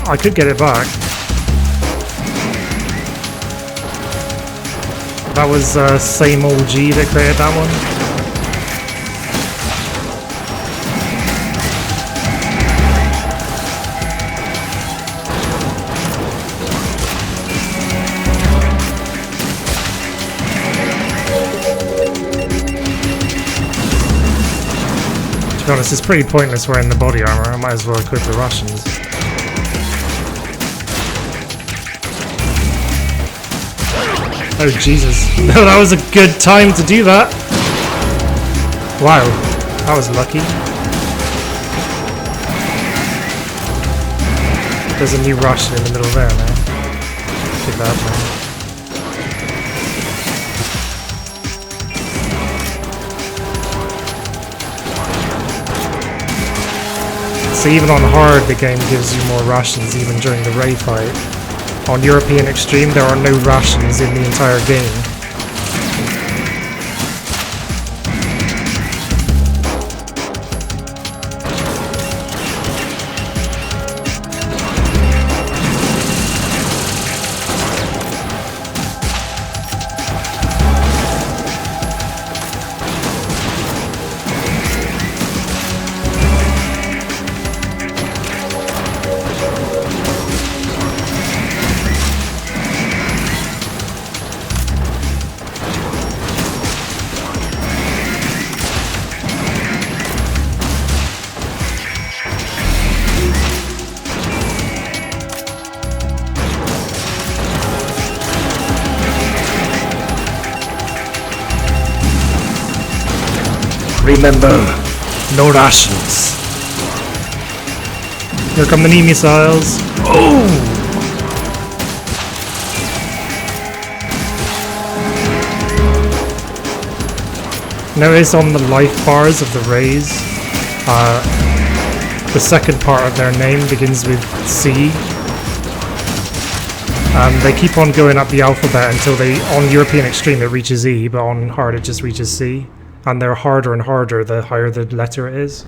Speaker 1: I could get it back. That was same old G that created that one. To be honest, it's pretty pointless wearing the body armor. I might as well equip the Russians. Oh Jesus. No, that was a good time to do that. Wow, that was lucky. There's a new Russian in the middle there now. Take that man. So even on hard, the game gives you more rations even during the Ray fight. On European Extreme, there are no rations in the entire game. Remember, no rations. Here come the knee missiles. Oh! Notice on the life bars of the rays, the second part of their name begins with C. They keep on going up the alphabet until on European Extreme it reaches E, but on hard it just reaches C. And they're harder and harder the higher the letter it is.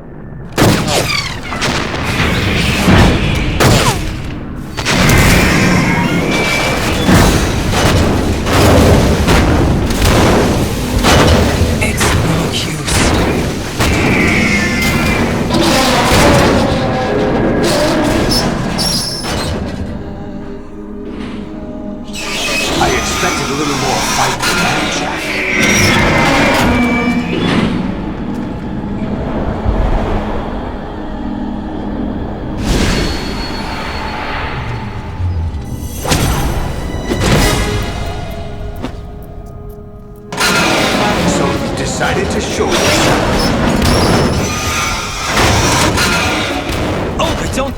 Speaker 11: I expected a little more fight than that, Jack.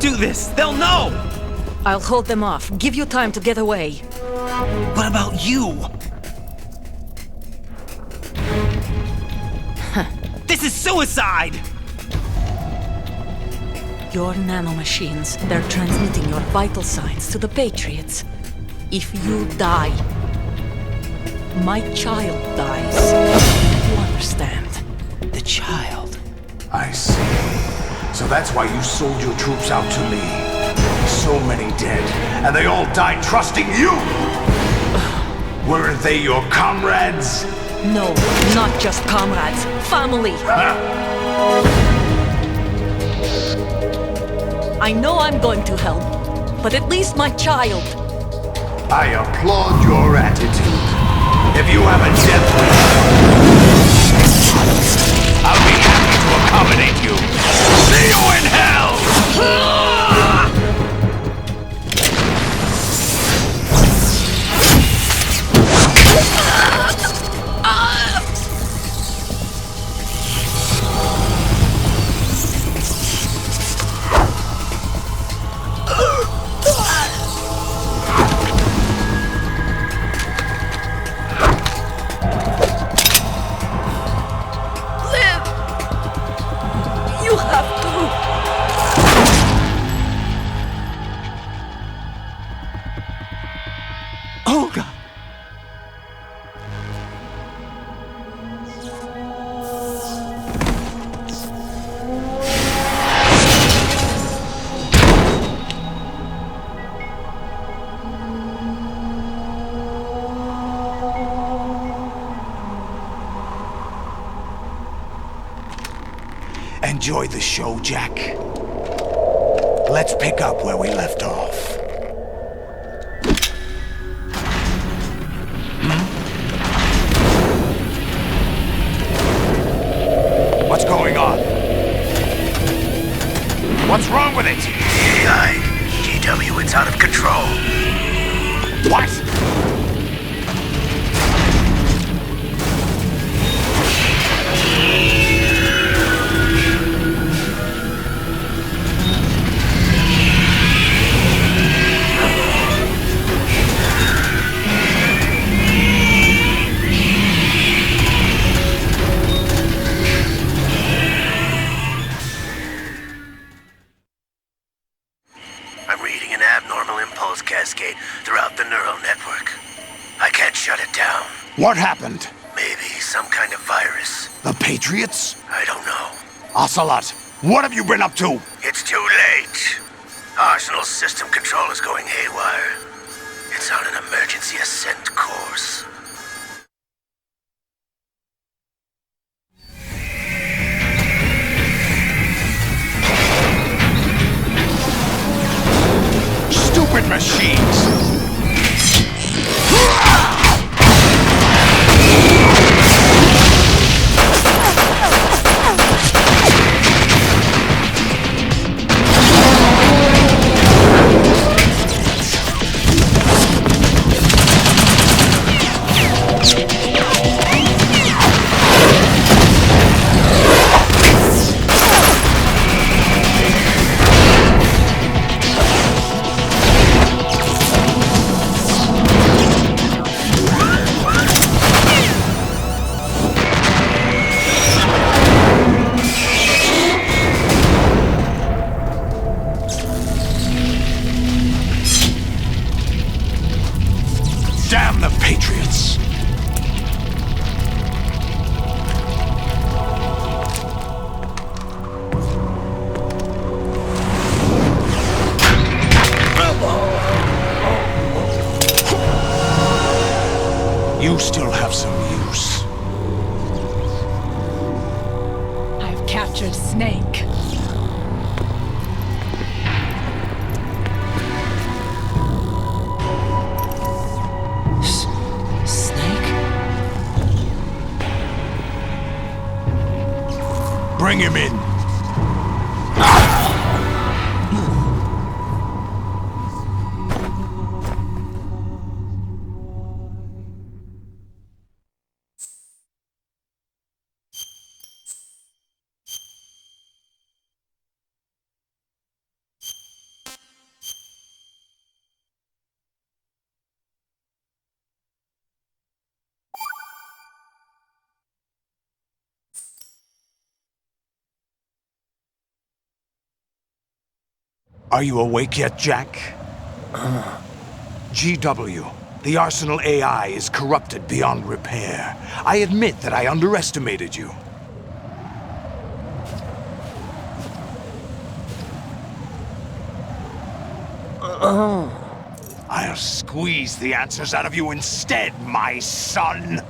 Speaker 15: do this! They'll know!
Speaker 7: I'll hold them off. Give you time to get away.
Speaker 15: What about you? This is suicide!
Speaker 7: Your nanomachines, they're transmitting your vital signs to the Patriots. If you die, my child dies. You understand?
Speaker 15: The child.
Speaker 19: I see. So that's why you sold your troops out to me. So many dead, and they all died trusting you! Weren't they your comrades?
Speaker 7: No, not just comrades. Family! I know I'm going to help, but at least my child.
Speaker 19: I applaud your attitude. If you have a death wish, I'll be happy to accommodate you. See you in hell! Enjoy the show, Jack. Let's pick up where we left off. What's going on? What's wrong with it? GW, it's out of control. What? What happened?
Speaker 5: Maybe some kind of virus.
Speaker 19: The Patriots?
Speaker 5: I don't know.
Speaker 19: Ocelot, what have you been up to?
Speaker 5: It's too late. Arsenal's system control is going haywire. It's on an emergency ascent course.
Speaker 19: Stupid machines! Damn the Patriots! You still have some use.
Speaker 14: I've captured Snake.
Speaker 19: Bring him in. Are you awake yet, Jack? GW, the Arsenal AI is corrupted beyond repair. I admit that I underestimated you. I'll squeeze the answers out of you instead, my son!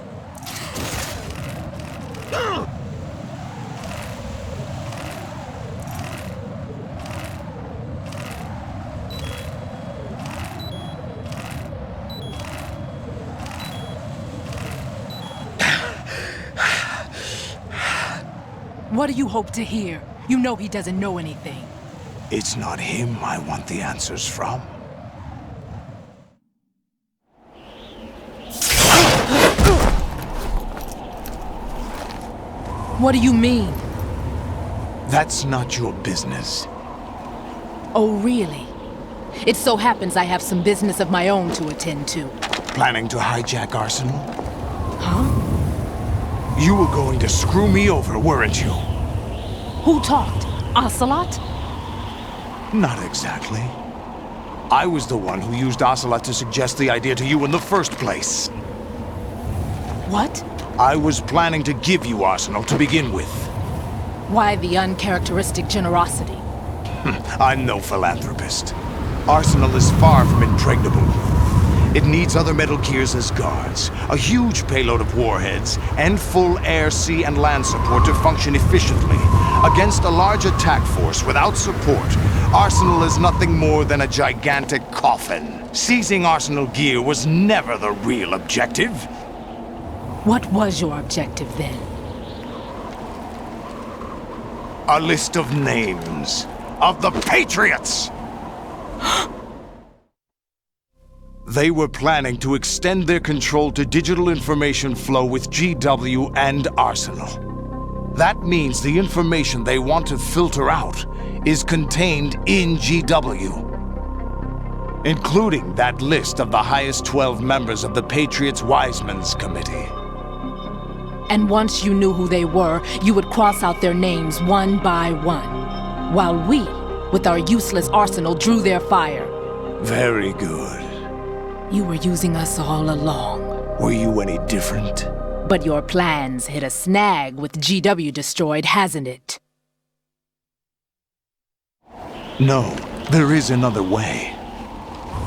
Speaker 14: What do you hope to hear? You know he doesn't know anything.
Speaker 19: It's not him I want the answers from.
Speaker 14: What do you mean?
Speaker 19: That's not your business.
Speaker 14: Oh, really? It so happens I have some business of my own to attend to.
Speaker 19: Planning to hijack Arsenal?
Speaker 14: Huh?
Speaker 19: You were going to screw me over, weren't you?
Speaker 14: Who talked? Ocelot?
Speaker 19: Not exactly. I was the one who used Ocelot to suggest the idea to you in the first place.
Speaker 14: What?
Speaker 19: I was planning to give you Arsenal to begin with.
Speaker 14: Why the uncharacteristic generosity?
Speaker 19: I'm no philanthropist. Arsenal is far from impregnable. It needs other Metal Gears as guards, a huge payload of warheads, and full air, sea, and land support to function efficiently. Against a large attack force without support, Arsenal is nothing more than a gigantic coffin. Seizing Arsenal gear was never the real objective.
Speaker 14: What was your objective then?
Speaker 19: A list of names of the Patriots! They were planning to extend their control to digital information flow with GW and Arsenal. That means the information they want to filter out is contained in GW, including that list of the highest 12 members of the Patriots Wiseman's Committee.
Speaker 14: And once you knew who they were, you would cross out their names one by one, while we, with our useless arsenal, drew their fire.
Speaker 19: Very good.
Speaker 14: You were using us all along.
Speaker 19: Were you any different?
Speaker 14: But your plans hit a snag with GW destroyed, hasn't it?
Speaker 19: No, there is another way.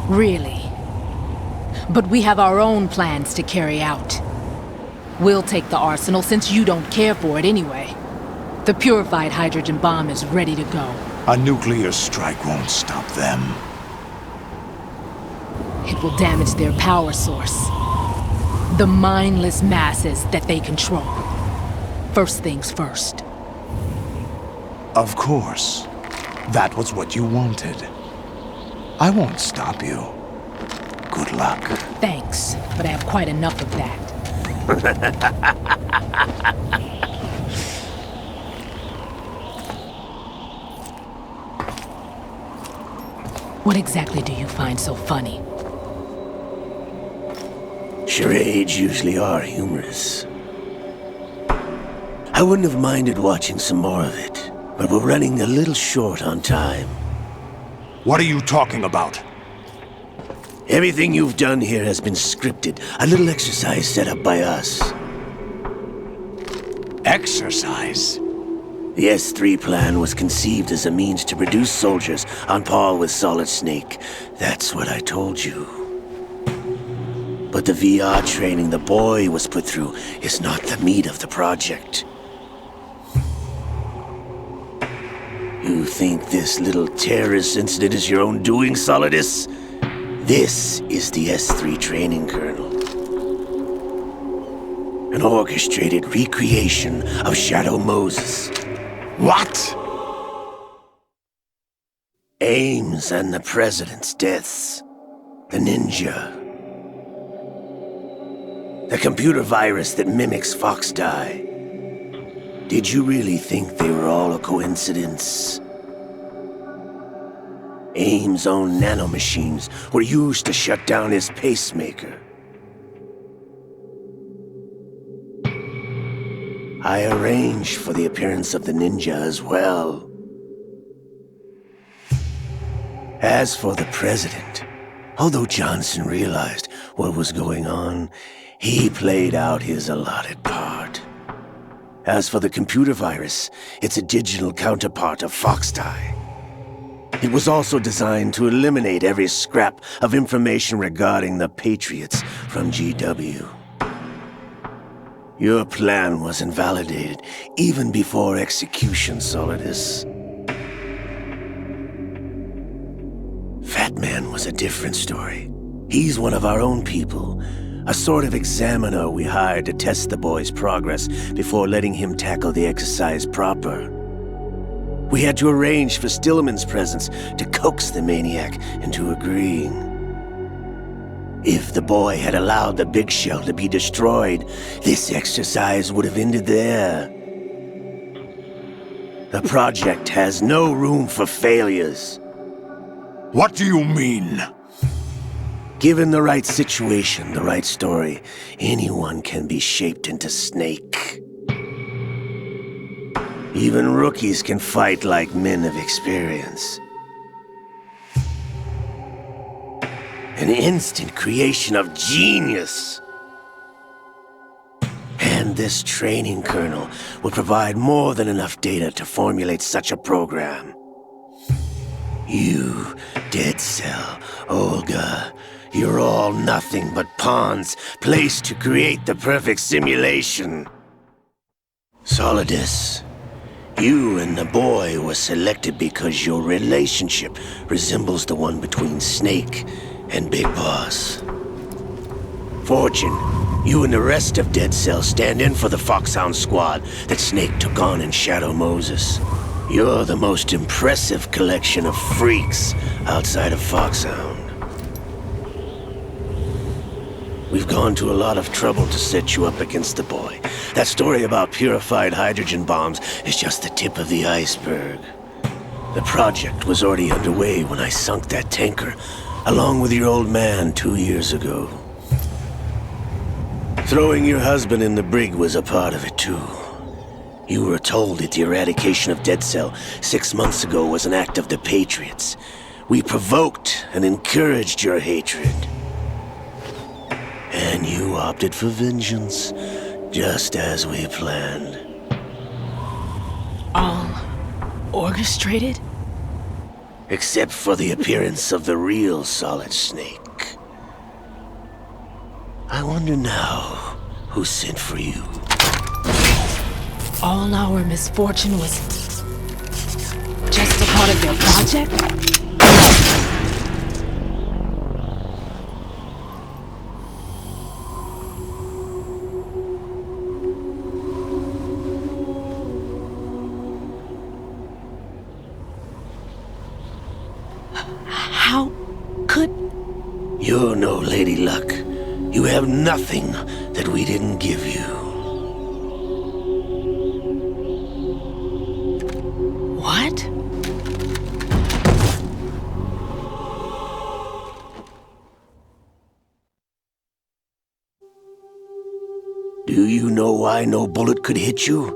Speaker 14: Really? But we have our own plans to carry out. We'll take the arsenal since you don't care for it anyway. The purified hydrogen bomb is ready to go.
Speaker 19: A nuclear strike won't stop them.
Speaker 14: It will damage their power source. The mindless masses that they control. First things first.
Speaker 19: Of course. That was what you wanted. I won't stop you. Good luck.
Speaker 14: Thanks, but I have quite enough of that. What exactly do you find so funny?
Speaker 5: Charades usually are humorous. I wouldn't have minded watching some more of it, but we're running a little short on time.
Speaker 19: What are you talking about?
Speaker 5: Everything you've done here has been scripted. A little exercise set up by us.
Speaker 19: Exercise?
Speaker 5: The S3 plan was conceived as a means to produce soldiers on par with Solid Snake. That's what I told you. But the VR training the boy was put through is not the meat of the project. You think this little terrorist incident is your own doing, Solidus? This is the S3 training kernel. An orchestrated recreation of Shadow Moses.
Speaker 19: What?
Speaker 5: Ames and the President's deaths. The Ninja. The computer virus that mimics Foxdie. Did you really think they were all a coincidence? Ames' own nanomachines were used to shut down his pacemaker. I arranged for the appearance of the Ninja as well. As for the president, although Johnson realized what was going on, he played out his allotted part. As for the computer virus, it's a digital counterpart of Foxdie. It was also designed to eliminate every scrap of information regarding the Patriots from GW. Your plan was invalidated even before execution, Solidus. Fat Man was a different story. He's one of our own people, a sort of examiner we hired to test the boy's progress before letting him tackle the exercise proper. We had to arrange for Stillman's presence to coax the maniac into agreeing. If the boy had allowed the big shell to be destroyed, this exercise would have ended there. The project has no room for failures.
Speaker 19: What do you mean?
Speaker 5: Given the right situation, the right story, anyone can be shaped into Snake. Even rookies can fight like men of experience. An instant creation of genius. And this training kernel will provide more than enough data to formulate such a program. You, Dead Cell, Olga, you're all nothing but pawns placed to create the perfect simulation. Solidus, you and the boy were selected because your relationship resembles the one between Snake and Big Boss. Fortune, you and the rest of Dead Cell stand in for the Foxhound squad that Snake took on in Shadow Moses. You're the most impressive collection of freaks outside of Foxhound. We've gone to a lot of trouble to set you up against the boy. That story about purified hydrogen bombs is just the tip of the iceberg. The project was already underway when I sunk that tanker, along with your old man 2 years ago. Throwing your husband in the brig was a part of it too. You were told that the eradication of Dead Cell 6 months ago was an act of the Patriots. We provoked and encouraged your hatred. And you opted for vengeance, just as we planned.
Speaker 14: All orchestrated?
Speaker 5: Except for the appearance of the real Solid Snake. I wonder now who sent for you.
Speaker 14: All our misfortune was just a part of their project? How could...
Speaker 5: You're no Lady Luck. You have nothing that we didn't give you.
Speaker 14: What?
Speaker 5: Do you know why no bullet could hit you?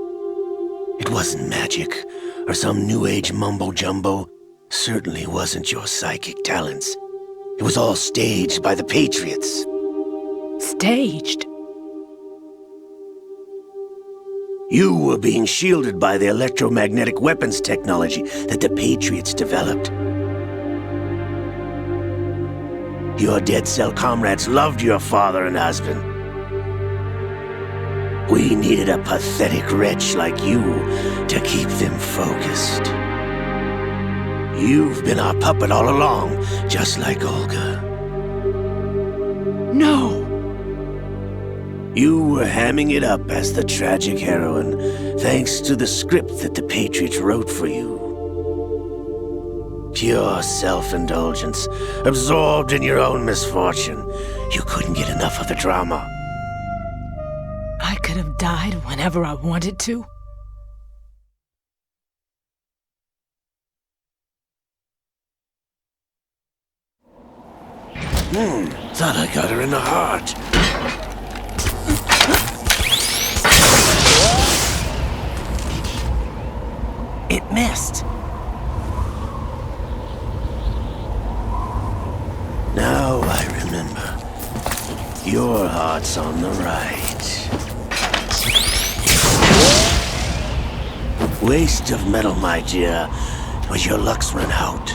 Speaker 5: It wasn't magic, or some new age mumbo-jumbo. Certainly wasn't your psychic talents. It was all staged by the Patriots.
Speaker 14: Staged?
Speaker 5: You were being shielded by the electromagnetic weapons technology that the Patriots developed. Your Dead Cell comrades loved your father and husband. We needed a pathetic wretch like you to keep them focused. You've been our puppet all along, just like Olga.
Speaker 14: No!
Speaker 5: You were hamming it up as the tragic heroine, thanks to the script that the Patriots wrote for you. Pure self-indulgence, absorbed in your own misfortune. You couldn't get enough of the drama.
Speaker 14: I could have died whenever I wanted to.
Speaker 5: Thought I got her in the heart.
Speaker 15: It missed.
Speaker 5: Your heart's on the right. Waste of metal, my dear, but your luck's run out.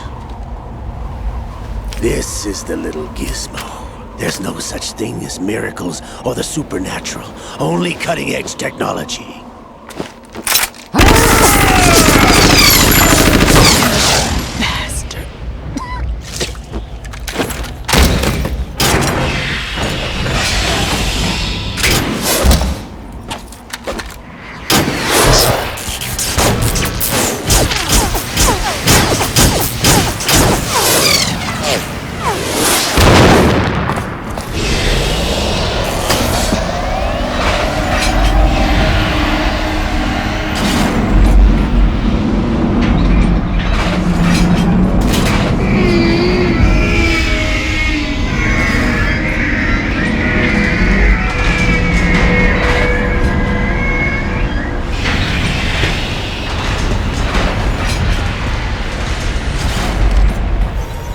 Speaker 5: This is the little gizmo. There's no such thing as miracles or the supernatural, only cutting-edge technology.
Speaker 14: Bastard.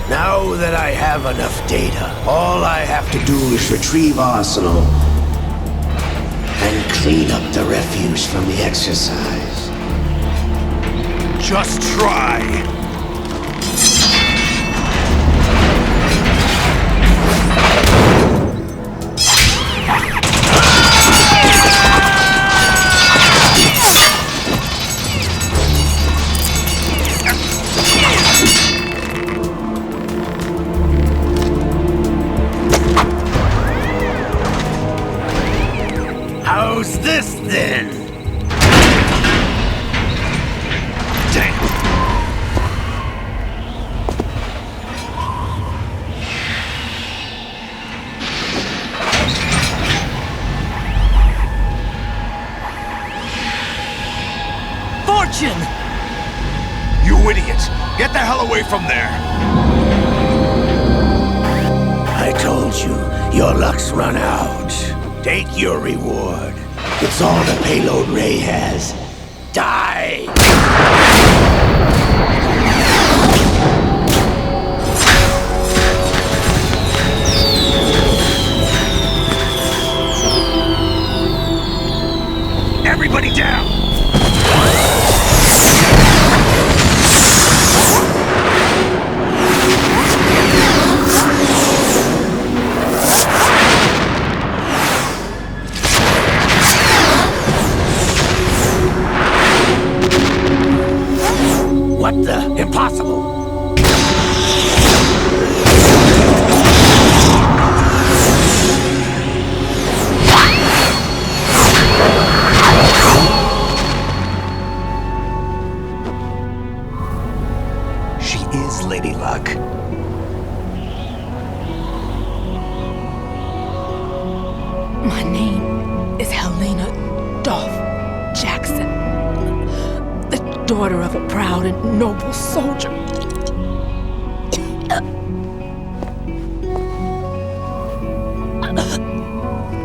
Speaker 5: Now that I have enough data, all I have to do is retrieve Arsenal and clean up the refuse from the exercise.
Speaker 19: Just try.
Speaker 5: How's this then? Damn.
Speaker 15: Fortune!
Speaker 19: You idiot! Get the hell away from there!
Speaker 5: I told you, your luck's run out. Take your reward. It's all the payload Ray has. Die!
Speaker 19: Everybody down!
Speaker 5: What the? Impossible!
Speaker 3: She is Lady Luck.
Speaker 14: My name is Helena Dolph Jackson, the daughter of a proud and noble soldier.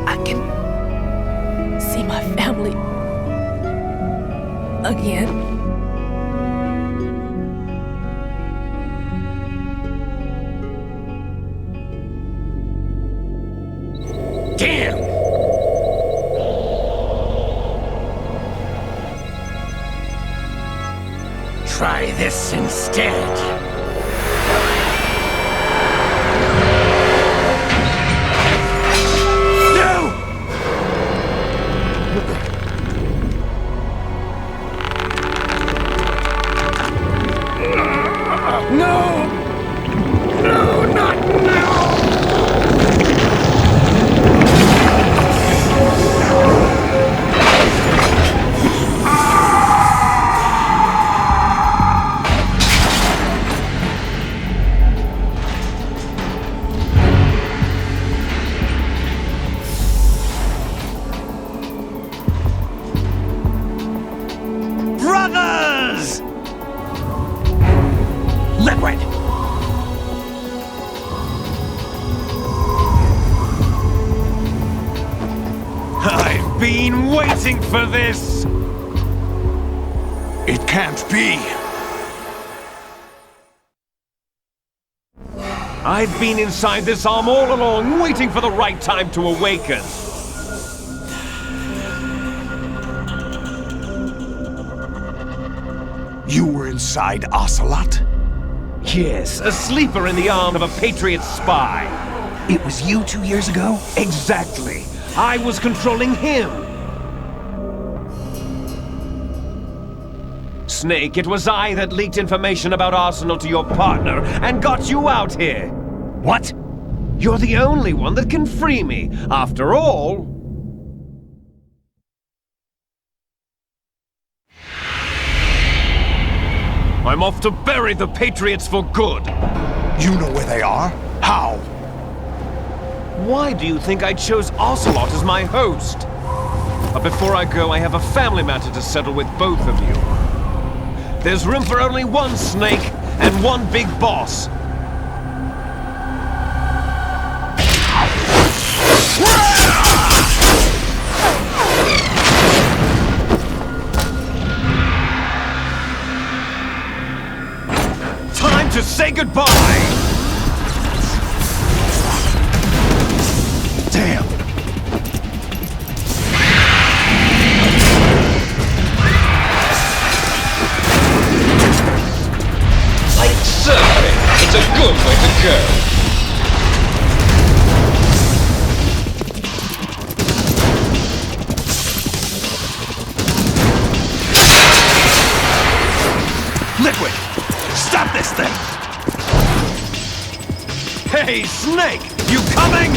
Speaker 14: I can see my family again.
Speaker 5: Damn! Try this instead.
Speaker 19: No! No, not now!
Speaker 15: Brothers!
Speaker 19: Liquid!
Speaker 4: I've been waiting for this!
Speaker 19: It can't be!
Speaker 4: I've been inside this arm all along, waiting for the right time to awaken.
Speaker 19: You were inside Ocelot?
Speaker 4: Yes, a sleeper in the arm of a Patriot spy.
Speaker 3: It was you 2 years ago?
Speaker 4: Exactly. I was controlling him. Snake, it was I that leaked information about Arsenal to your partner and got you out here.
Speaker 19: What?
Speaker 4: You're the only one that can free me. After all... I'm off to bury the Patriots for good.
Speaker 19: You know where they are? How?
Speaker 4: Why do you think I chose Ocelot as my host? But before I go, I have a family matter to settle with both of you. There's room for only one Snake and one big boss. Time to say goodbye!
Speaker 19: Damn!
Speaker 8: Like surfing, it's a good way to go.
Speaker 19: Liquid! Stop this thing!
Speaker 4: Hey, Snake! You coming?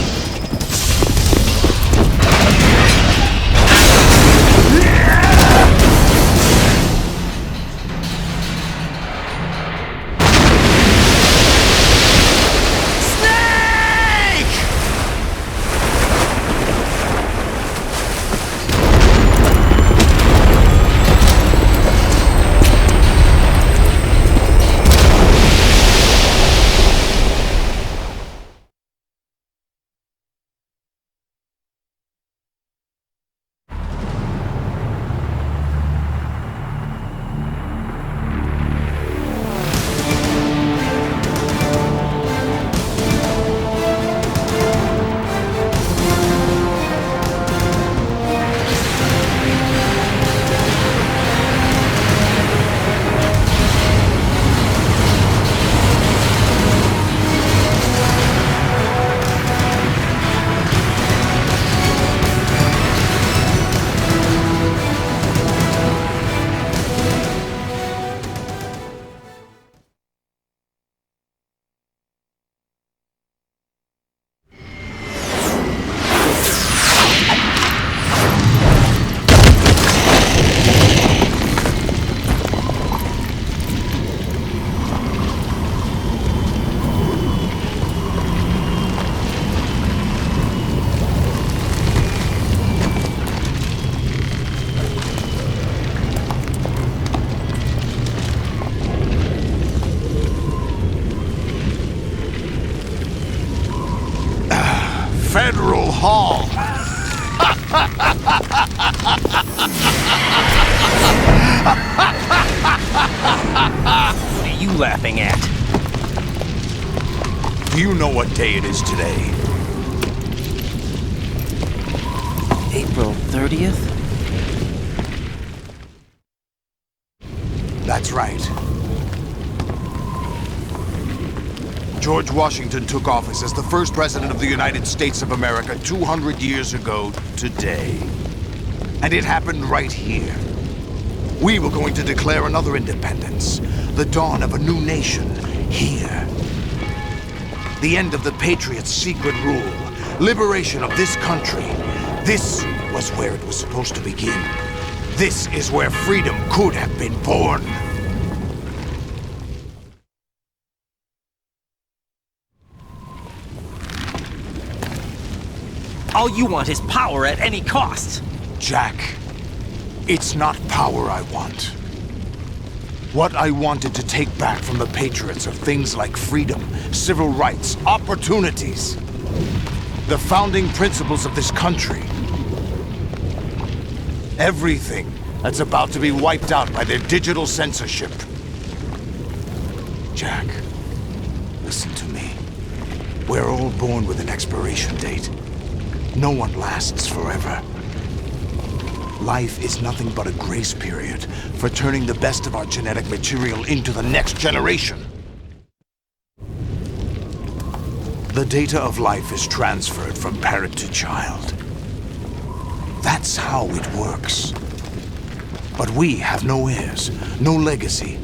Speaker 19: Federal Hall.
Speaker 15: What are you laughing at?
Speaker 19: Do you know what day it is today?
Speaker 15: April 30th?
Speaker 19: That's right. George Washington took office as the first president of the United States of America 200 years ago today. And it happened right here. We were going to declare another independence, the dawn of a new nation, here. The end of the Patriots' secret rule, liberation of this country. This was where it was supposed to begin. This is where freedom could have been born.
Speaker 15: All you want is power at any cost.
Speaker 19: Jack, it's not power I want. What I wanted to take back from the Patriots are things like freedom, civil rights, opportunities. The founding principles of this country. Everything that's about to be wiped out by their digital censorship. Jack, listen to me. We're all born with an expiration date. No one lasts forever. Life is nothing but a grace period for turning the best of our genetic material into the next generation. The data of life is transferred from parent to child. That's how it works. But we have no heirs, no legacy.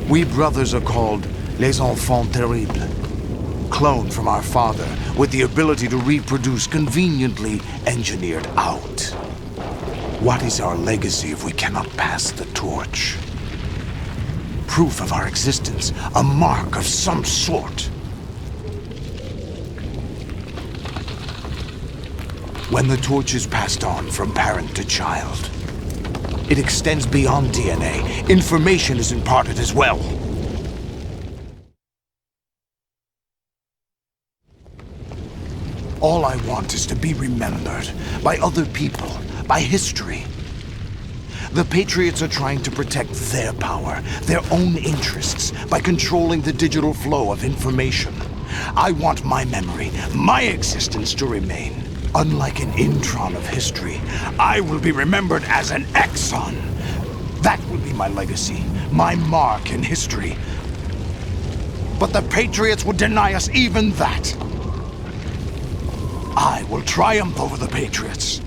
Speaker 19: We brothers are called les enfants terribles, cloned from our father with the ability to reproduce conveniently engineered out. What is our legacy if we cannot pass the torch? Proof of our existence, a mark of some sort. When the torch is passed on from parent to child, it extends beyond DNA. Information is imparted as well. All I want is to be remembered by other people, by history. The Patriots are trying to protect their power, their own interests, by controlling the digital flow of information. I want my memory, my existence to remain. Unlike an intron of history, I will be remembered as an exon. That will be my legacy, my mark in history. But the Patriots would deny us even that. I will triumph over the Patriots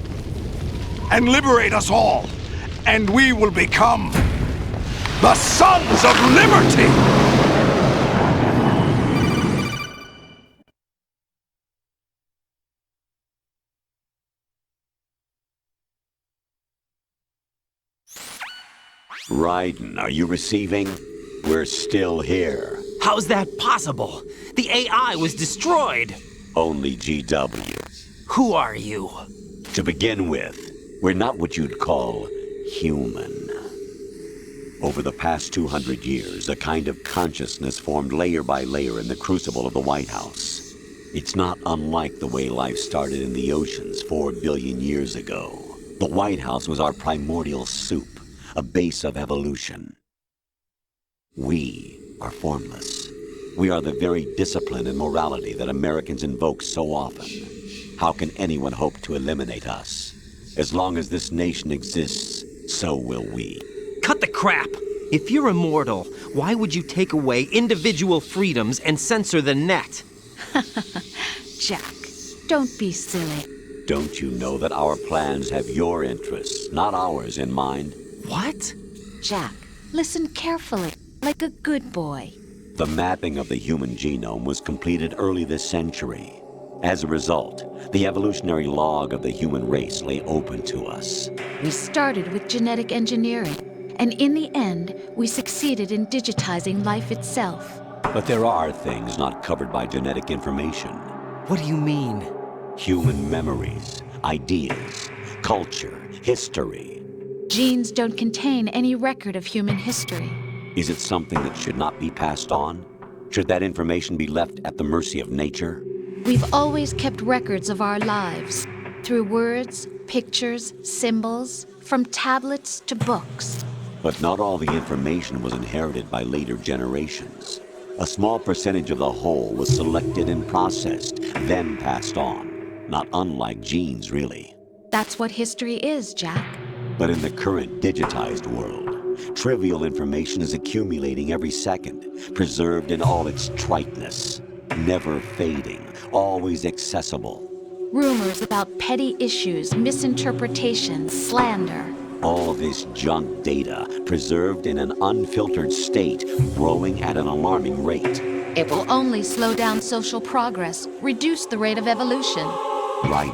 Speaker 19: and liberate us all, and we will become the Sons of Liberty!
Speaker 11: Raiden, are you receiving? We're still here.
Speaker 16: How's that possible? The AI was destroyed.
Speaker 11: Only GW.
Speaker 16: Who are you?
Speaker 11: To begin with, we're not what you'd call human. Over the past 200 years, a kind of consciousness formed layer by layer in the crucible of the White House. It's not unlike the way life started in the oceans 4 billion years ago. The White House was our primordial soup, a base of evolution. We are formless. We are the very discipline and morality that Americans invoke so often. How can anyone hope to eliminate us? As long as this nation exists, so will we.
Speaker 16: Cut the crap! If you're immortal, why would you take away individual freedoms and censor the net?
Speaker 12: Jack, don't be silly.
Speaker 11: Don't you know that our plans have your interests, not ours, in mind?
Speaker 16: What?
Speaker 12: Jack, listen carefully, like a good boy.
Speaker 11: The mapping of the human genome was completed early this century. As a result, the evolutionary log of the human race lay open to us.
Speaker 12: We started with genetic engineering, and in the end, we succeeded in digitizing life itself.
Speaker 11: But there are things not covered by genetic information.
Speaker 16: What do you mean?
Speaker 11: Human memories, ideas, culture, history.
Speaker 12: Genes don't contain any record of human history.
Speaker 11: Is it something that should not be passed on? Should that information be left at the mercy of nature?
Speaker 12: We've always kept records of our lives, through words, pictures, symbols, from tablets to books.
Speaker 11: But not all the information was inherited by later generations. A small percentage of the whole was selected and processed, then passed on. Not unlike genes, really.
Speaker 12: That's what history is, Jack.
Speaker 11: But in the current digitized world, trivial information is accumulating every second, preserved in all its triteness, never fading, always accessible.
Speaker 12: Rumors about petty issues, misinterpretations, slander.
Speaker 11: All this junk data, preserved in an unfiltered state, growing at an alarming rate.
Speaker 12: It will only slow down social progress, reduce the rate of evolution.
Speaker 11: Right.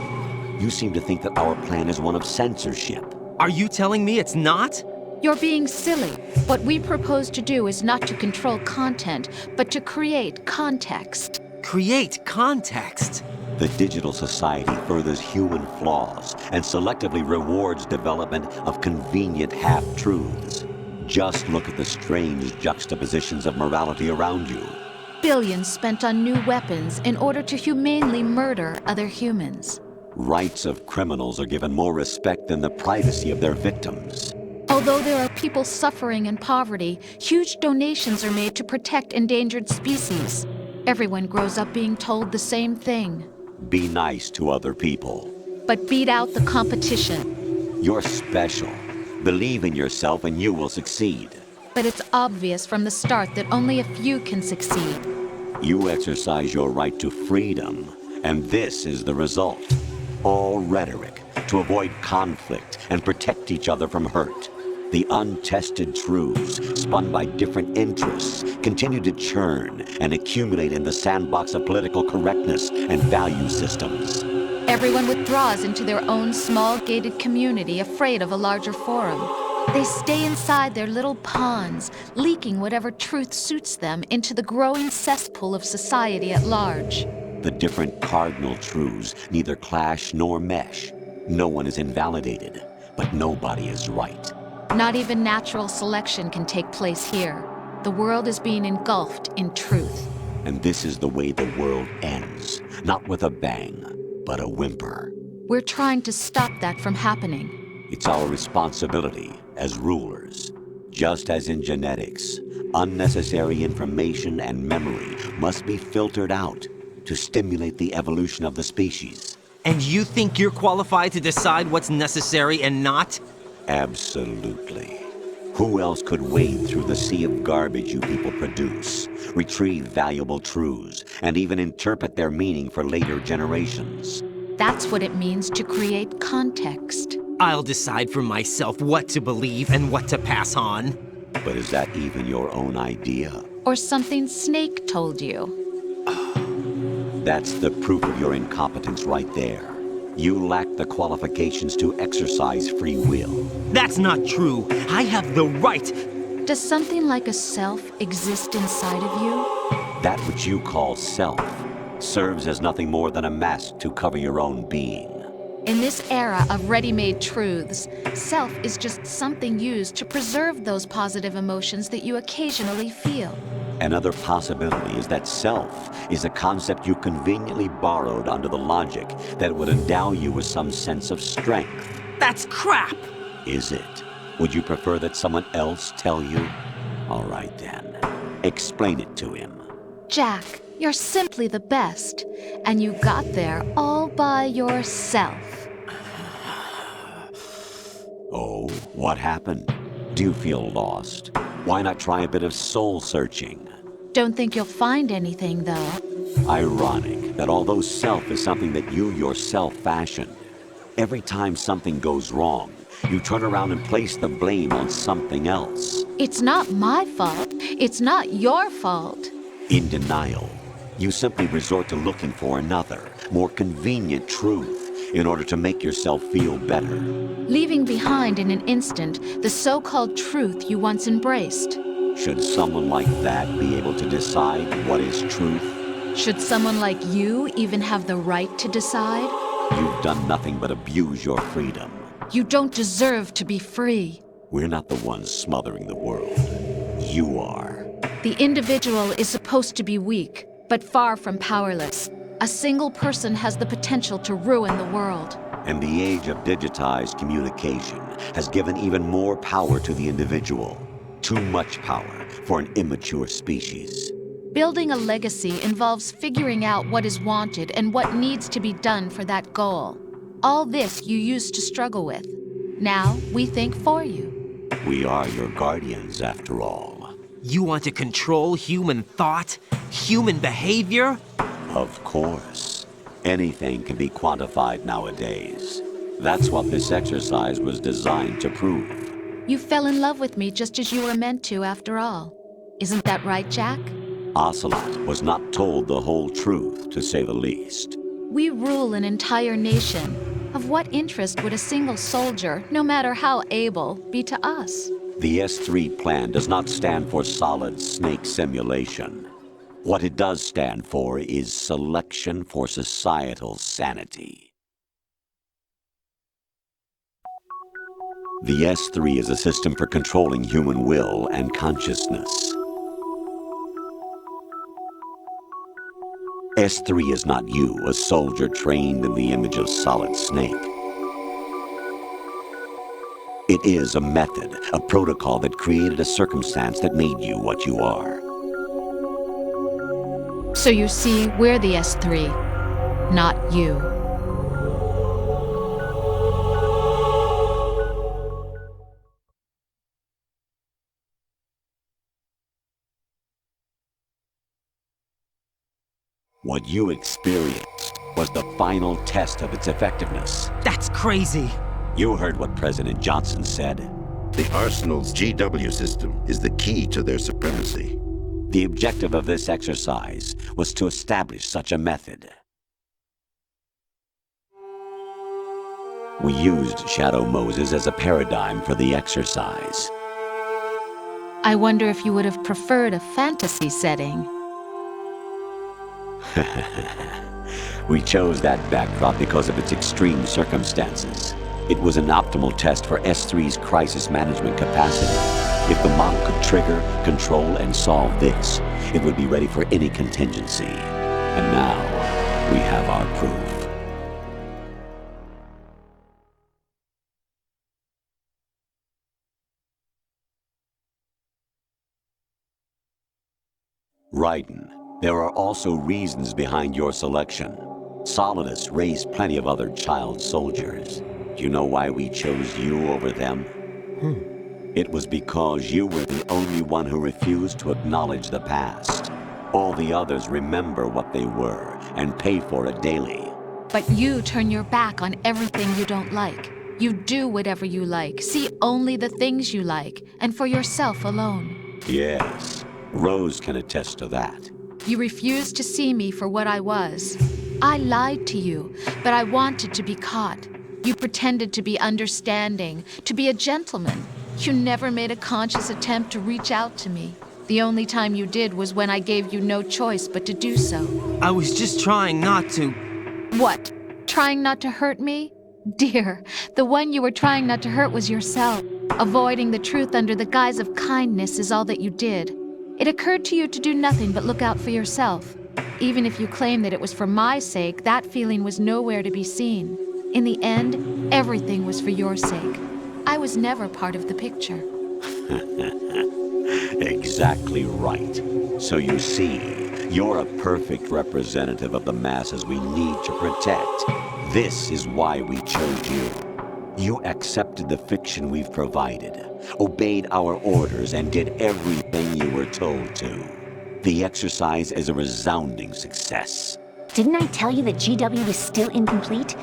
Speaker 11: You seem to think that our plan is one of censorship.
Speaker 16: Are you telling me it's not?
Speaker 12: You're being silly. What we propose to do is not to control content, but to create context.
Speaker 16: Create context?
Speaker 11: The digital society furthers human flaws and selectively rewards development of convenient half-truths. Just look at the strange juxtapositions of morality around you.
Speaker 12: Billions spent on new weapons in order to humanely murder other humans.
Speaker 11: Rights of criminals are given more respect than the privacy of their victims.
Speaker 12: Although there are people suffering in poverty, huge donations are made to protect endangered species.
Speaker 17: Everyone grows up being told the same thing.
Speaker 11: Be nice to other people.
Speaker 17: But beat out the competition.
Speaker 11: You're special. Believe in yourself and you will succeed.
Speaker 17: But it's obvious from the start that only a few can succeed.
Speaker 11: You exercise your right to freedom, and this is the result. All rhetoric to avoid conflict and protect each other from hurt. The untested truths, spun by different interests, continue to churn and accumulate in the sandbox of political correctness and value systems.
Speaker 17: Everyone withdraws into their own small gated community, afraid of a larger forum. They stay inside their little ponds, leaking whatever truth suits them into the growing cesspool of society at large.
Speaker 11: The different cardinal truths neither clash nor mesh. No one is invalidated, but nobody is right.
Speaker 17: Not even natural selection can take place here. The world is being engulfed in truth.
Speaker 11: And this is the way the world ends. Not with a bang, but a whimper.
Speaker 17: We're trying to stop that from happening.
Speaker 11: It's our responsibility as rulers. Just as in genetics, unnecessary information and memory must be filtered out to stimulate the evolution of the species.
Speaker 16: And you think you're qualified to decide what's necessary and not?
Speaker 11: Absolutely. Who else could wade through the sea of garbage you people produce, retrieve valuable truths, and even interpret their meaning for later generations?
Speaker 17: That's what it means to create context.
Speaker 16: I'll decide for myself what to believe and what to pass on.
Speaker 11: But is that even your own idea?
Speaker 17: Or something Snake told you?
Speaker 11: That's the proof of your incompetence right there. You lack the qualifications to exercise free will.
Speaker 16: That's not true. I have the right.
Speaker 17: Does something like a self exist inside of you?
Speaker 11: That which you call self serves as nothing more than a mask to cover your own being.
Speaker 17: In this era of ready-made truths, self is just something used to preserve those positive emotions that you occasionally feel.
Speaker 11: Another possibility is that self is a concept you conveniently borrowed under the logic that it would endow you with some sense of strength.
Speaker 16: That's crap!
Speaker 11: Is it? Would you prefer that someone else tell you? All right then. Explain it to him.
Speaker 17: Jack, you're simply the best, and you got there all by yourself.
Speaker 11: Oh, what happened? Do you feel lost? Why not try a bit of soul searching?
Speaker 17: Don't think you'll find anything, though.
Speaker 11: Ironic that although self is something that you yourself fashioned, every time something goes wrong, you turn around and place the blame on something else.
Speaker 17: It's not my fault. It's not your fault.
Speaker 11: In denial, you simply resort to looking for another, more convenient truth in order to make yourself feel better.
Speaker 17: Leaving behind in an instant the so-called truth you once embraced.
Speaker 11: Should someone like that be able to decide what is truth?
Speaker 17: Should someone like you even have the right to decide?
Speaker 11: You've done nothing but abuse your freedom.
Speaker 17: You don't deserve to be free.
Speaker 11: We're not the ones smothering the world. You are.
Speaker 17: The individual is supposed to be weak, but far from powerless. A single person has the potential to ruin the world.
Speaker 11: And the age of digitized communication has given even more power to the individual. Too much power for an immature species.
Speaker 17: Building a legacy involves figuring out what is wanted and what needs to be done for that goal. All this you used to struggle with. Now we think for you.
Speaker 11: We are your guardians, after all.
Speaker 16: You want to control human thought? Human behavior?
Speaker 11: Of course. Anything can be quantified nowadays. That's what this exercise was designed to prove.
Speaker 17: You fell in love with me just as you were meant to, after all. Isn't that right, Jack?
Speaker 11: Ocelot was not told the whole truth, to say the least.
Speaker 17: We rule an entire nation. Of what interest would a single soldier, no matter how able, be to us?
Speaker 11: The S3 plan does not stand for Solid Snake Simulation. What it does stand for is Selection for Societal Sanity. The S3 is a system for controlling human will and consciousness. S3 is not you, a soldier trained in the image of Solid Snake. It is a method, a protocol that created a circumstance that made you what you are.
Speaker 17: So you see, we're the S3, not you.
Speaker 11: What you experienced was the final test of its effectiveness.
Speaker 16: That's crazy.
Speaker 11: You heard what President Johnson said.
Speaker 9: The Arsenal's GW system is the key to their supremacy.
Speaker 11: The objective of this exercise was to establish such a method. We used Shadow Moses as a paradigm for the exercise.
Speaker 17: I wonder if you would have preferred a fantasy setting.
Speaker 11: We chose that backdrop because of its extreme circumstances. It was an optimal test for S3's crisis management capacity. If the model could trigger, control, and solve this, it would be ready for any contingency. And now, we have our proof. Raiden, there are also reasons behind your selection. Solidus raised plenty of other child soldiers. Do you know why we chose you over them? It was because you were the only one who refused to acknowledge the past. All the others remember what they were and pay for it daily.
Speaker 17: But you turn your back on everything you don't like. You do whatever you like, see only the things you like, and for yourself alone.
Speaker 11: Yes, Rose can attest to that.
Speaker 17: You refused to see me for what I was. I lied to you, but I wanted to be caught. You pretended to be understanding, to be a gentleman. You never made a conscious attempt to reach out to me. The only time you did was when I gave you no choice but to do so.
Speaker 16: I was just trying not to...
Speaker 17: What? Trying not to hurt me? Dear, the one you were trying not to hurt was yourself. Avoiding the truth under the guise of kindness is all that you did. It occurred to you to do nothing but look out for yourself. Even if you claim that it was for my sake, that feeling was nowhere to be seen. In the end, everything was for your sake. I was never part of the picture.
Speaker 11: Exactly right. So you see, you're a perfect representative of the masses we need to protect. This is why we chose you. You accepted the fiction we've provided, obeyed our orders, and did everything you were told to. The exercise is a resounding success.
Speaker 10: Didn't I tell you that GW was still incomplete?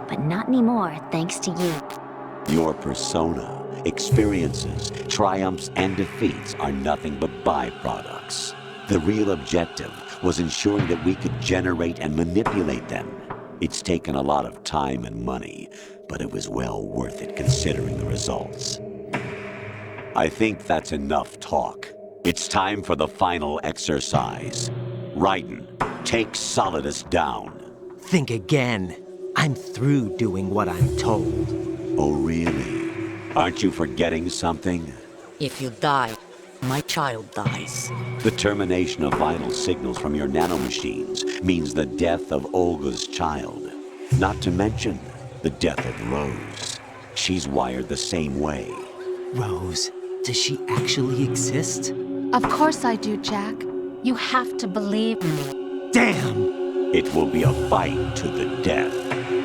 Speaker 10: But not anymore, thanks to you.
Speaker 11: Your persona, experiences, triumphs, and defeats are nothing but byproducts. The real objective was ensuring that we could generate and manipulate them. It's taken a lot of time and money, but it was well worth it considering the results. I think that's enough talk. It's time for the final exercise. Raiden, take Solidus down.
Speaker 16: Think again. I'm through doing what I'm told.
Speaker 11: Oh, really? Aren't you forgetting something?
Speaker 7: If you die, my child dies.
Speaker 11: The termination of vital signals from your nanomachines means the death of Olga's child. Not to mention the death of Rose. She's wired the same way.
Speaker 16: Rose, does she actually exist?
Speaker 17: Of course I do, Jack. You have to believe me.
Speaker 16: Damn!
Speaker 11: It will be a fight to the death.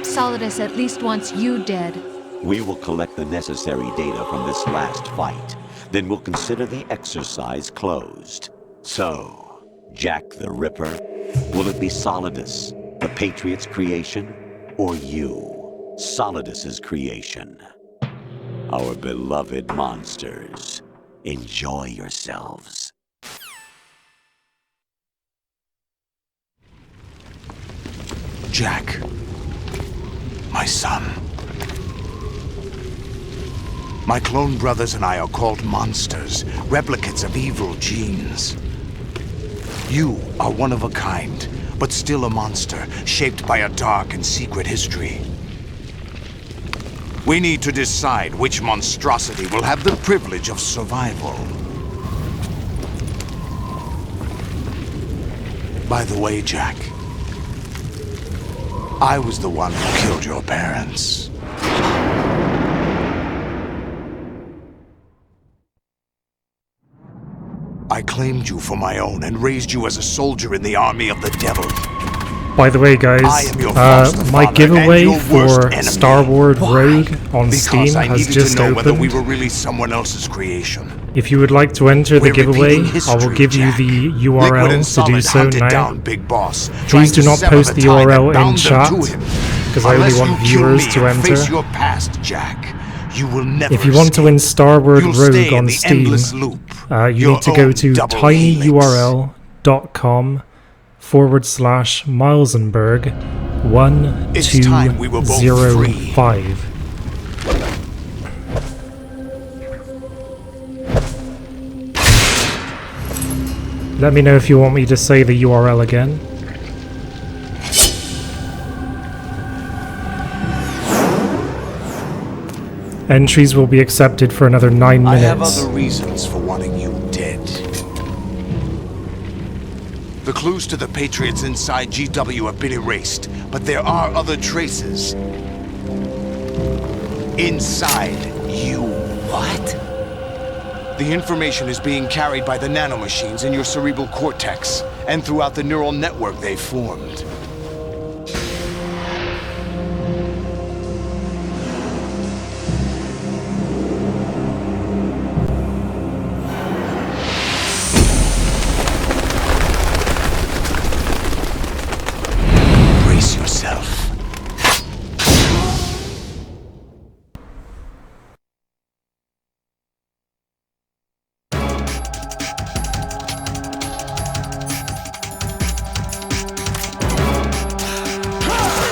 Speaker 17: Solidus at least wants you dead.
Speaker 11: We will collect the necessary data from this last fight. Then we'll consider the exercise closed. So, Jack the Ripper, will it be Solidus, the Patriot's creation, or you, Solidus's creation? Our beloved monsters, enjoy yourselves.
Speaker 19: Jack, my son. My clone brothers and I are called monsters, replicates of evil genes. You are one of a kind, but still a monster, shaped by a dark and secret history. We need to decide which monstrosity will have the privilege of survival. By the way, Jack, I was the one who killed your parents. I claimed you for my own and raised you as a soldier in the army of the devil.
Speaker 1: By the way,
Speaker 19: I
Speaker 1: guys,
Speaker 19: am your foster
Speaker 1: my
Speaker 19: father
Speaker 1: giveaway
Speaker 19: and your worst
Speaker 1: for
Speaker 19: enemy.
Speaker 1: Star Wars
Speaker 19: Why?
Speaker 1: Rogue on
Speaker 19: Because
Speaker 1: Steam
Speaker 19: I
Speaker 1: has
Speaker 19: needed
Speaker 1: just
Speaker 19: to know whether we
Speaker 1: opened.
Speaker 19: were really someone else's creation.
Speaker 1: If you would like to enter the
Speaker 19: We're
Speaker 1: giveaway,
Speaker 19: repeating
Speaker 1: I will
Speaker 19: history,
Speaker 1: give you
Speaker 19: Jack.
Speaker 1: the
Speaker 19: Liquid
Speaker 1: URL
Speaker 19: and
Speaker 1: to do
Speaker 19: Solid
Speaker 1: so
Speaker 19: hunted
Speaker 1: now.
Speaker 19: down Big Boss,
Speaker 1: Please
Speaker 19: trying
Speaker 1: do
Speaker 19: to
Speaker 1: not
Speaker 19: sever
Speaker 1: post the
Speaker 19: time and
Speaker 1: URL in
Speaker 19: bound them
Speaker 1: chat,
Speaker 19: to him.
Speaker 1: because I only
Speaker 19: Unless
Speaker 1: want
Speaker 19: you kill
Speaker 1: viewers
Speaker 19: me
Speaker 1: to
Speaker 19: and face
Speaker 1: enter.
Speaker 19: your past, Jack, you will never
Speaker 1: If you want to win Star Wars
Speaker 19: You'll
Speaker 1: Rogue
Speaker 19: stay in
Speaker 1: on
Speaker 19: the
Speaker 1: Steam,
Speaker 19: endless loop.
Speaker 1: you
Speaker 19: Your
Speaker 1: need to go
Speaker 19: own
Speaker 1: to
Speaker 19: double
Speaker 1: tinyurl.com/Milesenberg
Speaker 19: It's time we were both
Speaker 1: 1205. Let me know if you want me to say the URL again. Entries will be accepted for another 9
Speaker 19: I have
Speaker 1: minutes.
Speaker 19: other reasons for wanting you dead. The clues to the Patriots inside GW have been erased, but there are other traces. Inside you. What? The information is being carried by the nanomachines in your cerebral cortex, and throughout the neural network they formed. Brace yourself.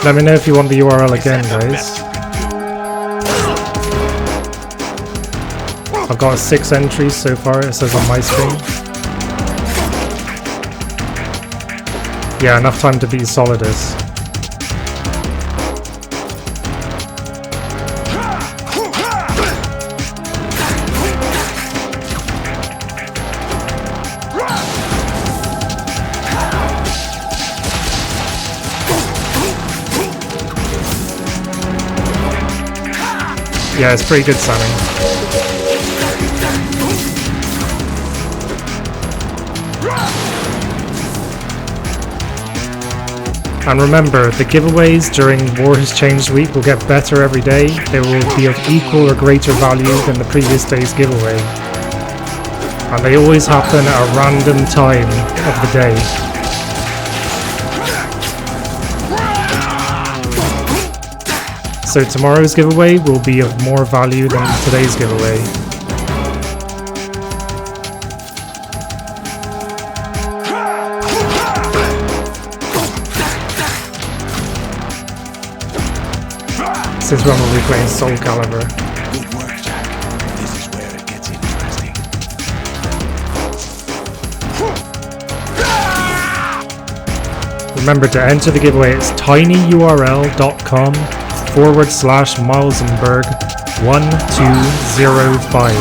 Speaker 1: Let me know if you want the URL again, guys. I've got 6 entries so far, it says on my screen. Yeah, enough time to beat Solidus. Yeah, it's pretty good, Sammy. And remember, the giveaways during War Has Changed Week will get better every day. They will be of equal or greater value than the previous day's giveaway. And they always happen at a random time of the day. So tomorrow's giveaway will be of more value than today's giveaway. Since we're only playing Soul Calibur.
Speaker 19: Good work, Jack. This is where it gets interesting.
Speaker 1: Remember to enter the giveaway, it's tinyurl.com/Milesenberg 1205.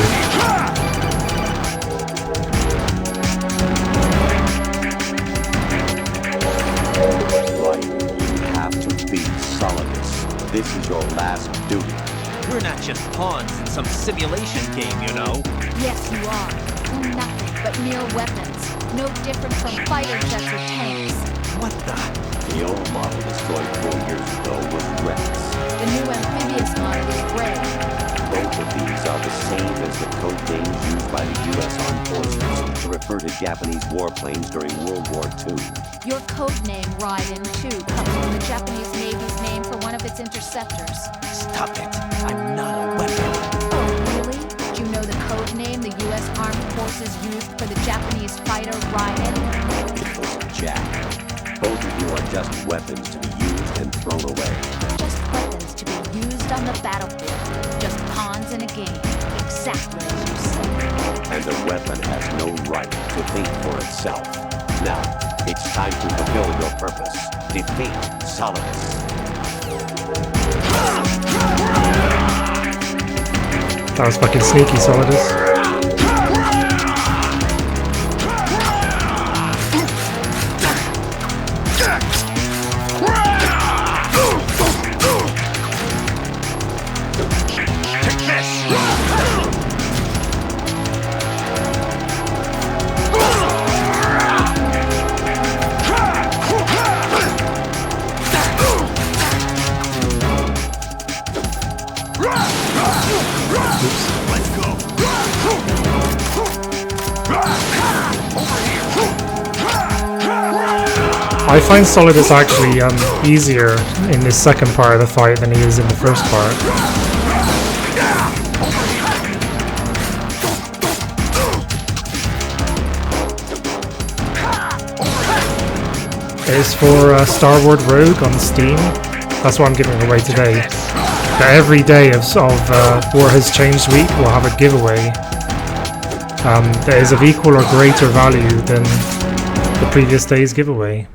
Speaker 5: This is your last duty.
Speaker 16: We're not just pawns in some simulation game, you know.
Speaker 17: Yes, you are. We're nothing but mere weapons. No different from fighter jets or tanks.
Speaker 16: What the?
Speaker 5: The old model destroyed 4 years ago was Rex.
Speaker 17: The new amphibious model is Gray.
Speaker 5: Both of these are the same as the code names used by the U.S. Armed Forces to refer to Japanese warplanes during World War II.
Speaker 17: Your code name, Raiden, too, comes from the Japanese Navy's name for one of its interceptors.
Speaker 16: Stop it. I'm not a weapon.
Speaker 17: Oh, really? Do you know the code name the U.S. Armed Forces used for the Japanese fighter Raiden?
Speaker 5: It was Jack. Both of you are just weapons to be used and thrown away.
Speaker 17: Just weapons to be used on the battlefield. Just pawns in a game. Exactly as you said.
Speaker 5: And a weapon has no right to think for itself. Now, it's time to fulfill your purpose. Defeat Solidus.
Speaker 1: That was fucking sneaky, Solidus. I find Solidus actually easier in this second part of the fight than he is in the first part. It is for Star Wars Rogue on Steam. That's what I'm giving away today. That every day of War Has Changed week will have a giveaway that is of equal or greater value than the previous day's giveaway.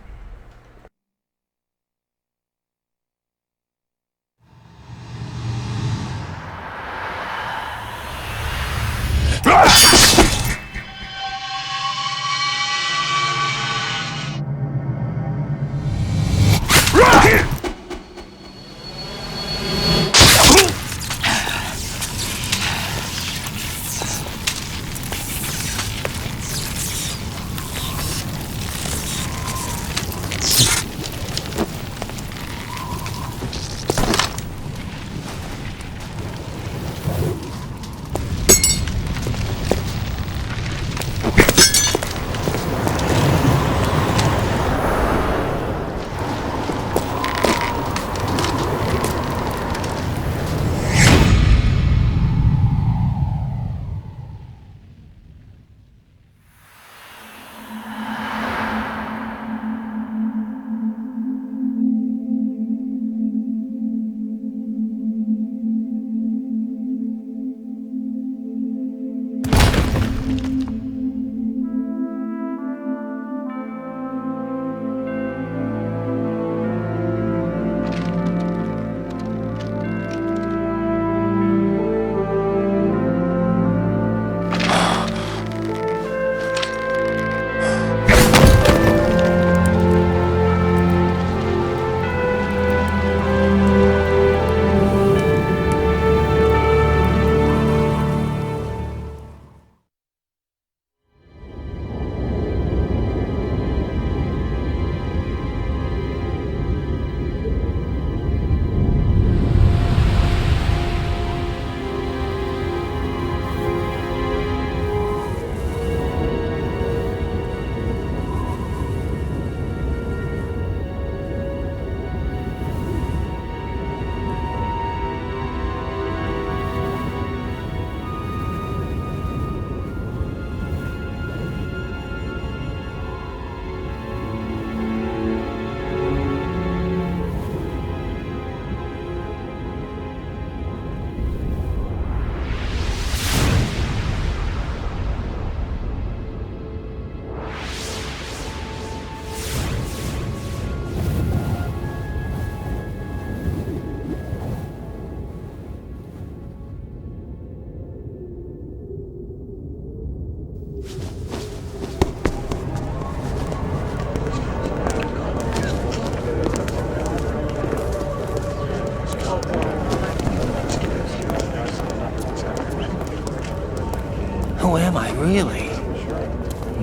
Speaker 15: Who am I, really?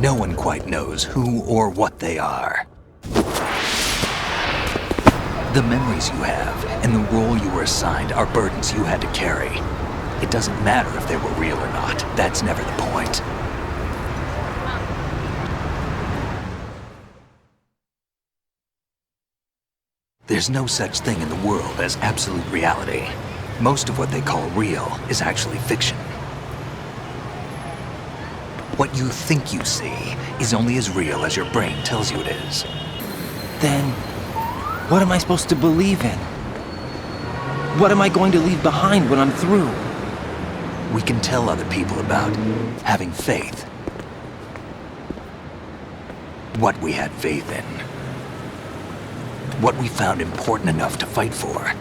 Speaker 3: No one quite knows who or what they are. The memories you have and the role you were assigned are burdens you had to carry. It doesn't matter if they were real or not. That's never the point. There's no such thing in the world as absolute reality. Most of what they call real is actually fiction. What you think you see is only as real as your brain tells you it is.
Speaker 15: Then, what am I supposed to believe in? What am I going to leave behind when I'm through?
Speaker 3: We can tell other people about having faith. What we had faith in. What we found important enough to fight for.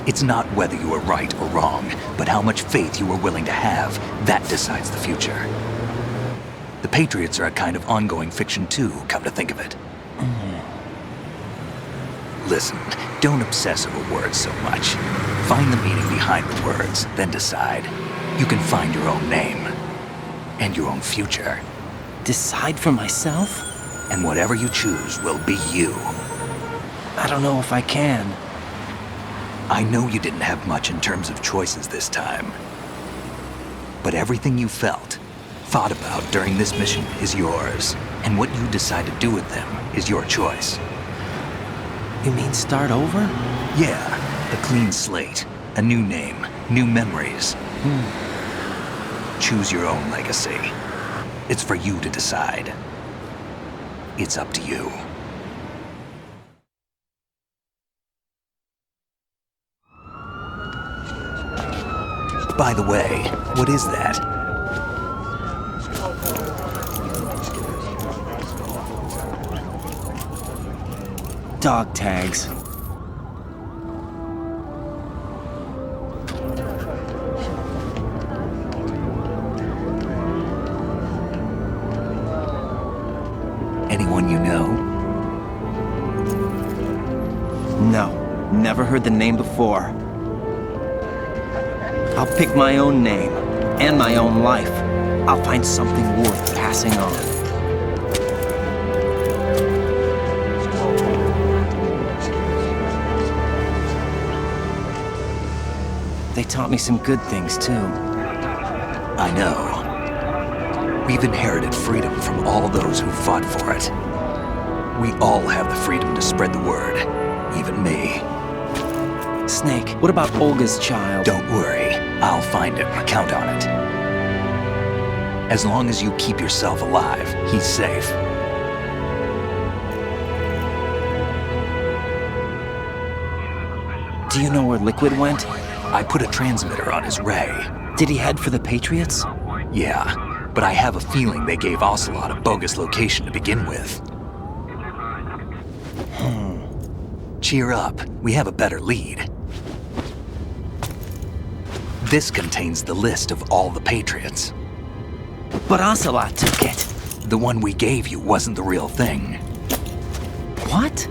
Speaker 3: It's not whether you were right or wrong, but how much faith you were willing to have. That decides the future. The Patriots are a kind of ongoing fiction too, come to think of it. Listen, don't obsess over words so much. Find the meaning behind the words, then decide. You can find your own name. And your own future.
Speaker 15: Decide for myself?
Speaker 3: And whatever you choose will be you.
Speaker 15: I don't know if I can.
Speaker 3: I know you didn't have much in terms of choices this time. But everything you felt, thought about during this mission is yours. And what you decide to do with them is your choice.
Speaker 15: You mean start over?
Speaker 3: Yeah, a clean slate, a new name, new memories. Choose your own legacy. It's for you to decide. It's up to you. By the way, what is that?
Speaker 15: Dog tags.
Speaker 3: Anyone you know?
Speaker 15: No, never heard the name before. I'll pick my own name, and my own life. I'll find something worth passing on. They taught me some good things, too.
Speaker 3: I know. We've inherited freedom from all those who fought for it. We all have the freedom to spread the word, even me.
Speaker 15: Snake, what about Olga's child?
Speaker 3: Don't worry, I'll find him. Count on it. As long as you keep yourself alive, he's safe.
Speaker 15: Do you know where Liquid went?
Speaker 3: I put a transmitter on his ray.
Speaker 15: Did he head for the Patriots?
Speaker 3: Yeah, but I have a feeling they gave Ocelot a bogus location to begin with. Cheer up, we have a better lead. This contains the list of all the Patriots.
Speaker 15: But Ocelot took it.
Speaker 3: The one we gave you wasn't the real thing.
Speaker 15: What?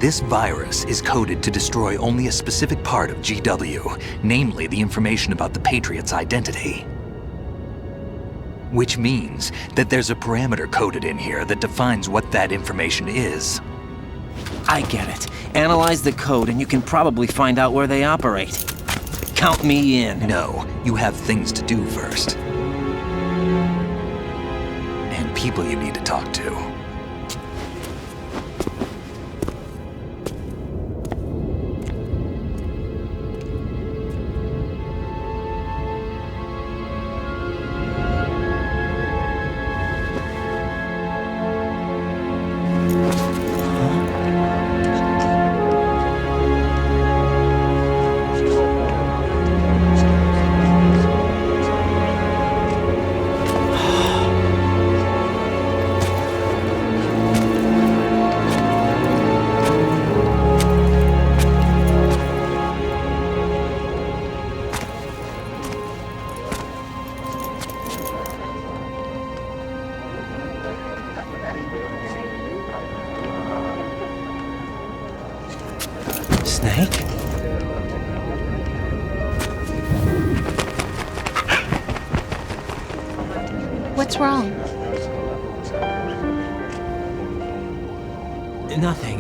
Speaker 3: This virus is coded to destroy only a specific part of GW, namely the information about the Patriots' identity. Which means that there's a parameter coded in here that defines what that information is.
Speaker 15: I get it. Analyze the code and you can probably find out where they operate. Count me in.
Speaker 3: No, you have things to do first. And people you need to talk to.
Speaker 15: Snake?
Speaker 17: What's wrong?
Speaker 15: Nothing.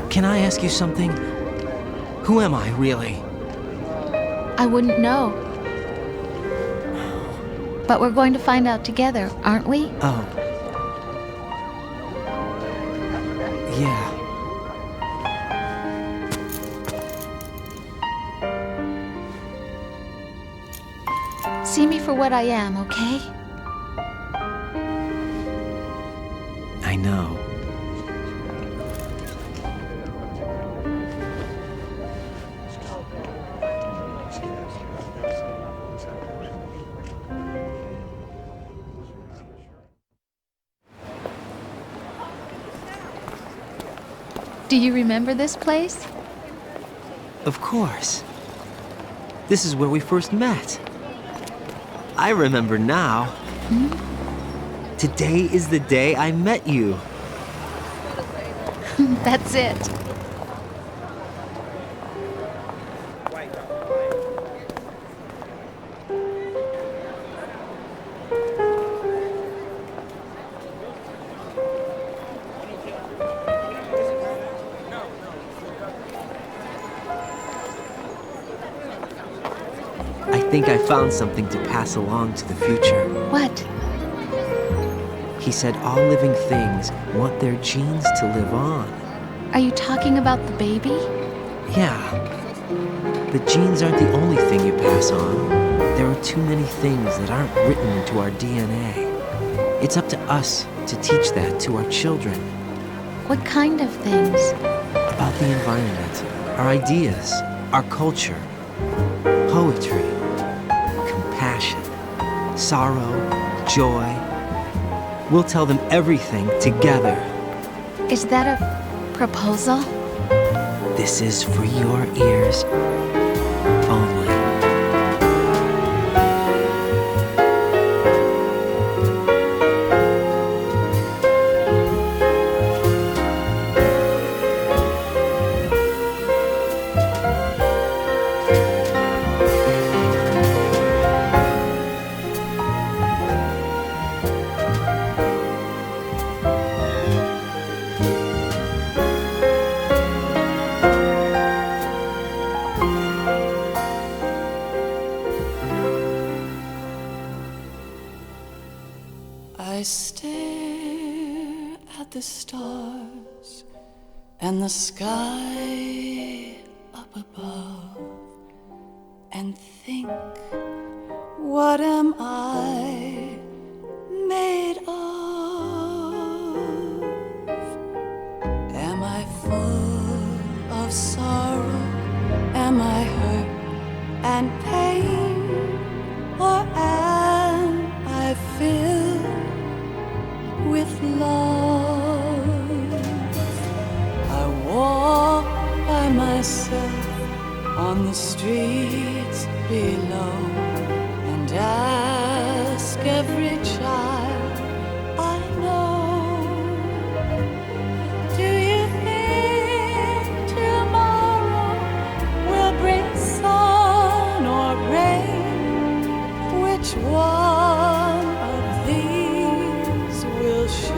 Speaker 15: Can I ask you something? Who am I, really?
Speaker 17: I wouldn't know. But we're going to find out together, aren't we?
Speaker 15: Oh. Yeah.
Speaker 17: See me for what I am, okay?
Speaker 15: I know.
Speaker 17: Do you remember this place?
Speaker 16: Of course. This is where we first met. I remember now. Today is the day I met you.
Speaker 17: That's it.
Speaker 16: I think I found something to pass along to the future.
Speaker 17: What?
Speaker 16: He said all living things want their genes to live on.
Speaker 17: Are you talking about the baby?
Speaker 16: Yeah. But genes aren't the only thing you pass on. There are too many things that aren't written into our DNA. It's up to us to teach that to our children.
Speaker 17: What kind of things?
Speaker 16: About the environment, our ideas, our culture, poetry, compassion, sorrow, joy. We'll tell them everything together.
Speaker 17: Is that a proposal?
Speaker 16: This is for your ears only.
Speaker 18: I stare at the stars and the sky up above and think, what am I made of? Am I full of sorrow? Am I hurt and pain? Or am I filled with love? I walk by myself on the streets below and ask every child I know, do you think tomorrow will bring sun or rain? Which one of these will show?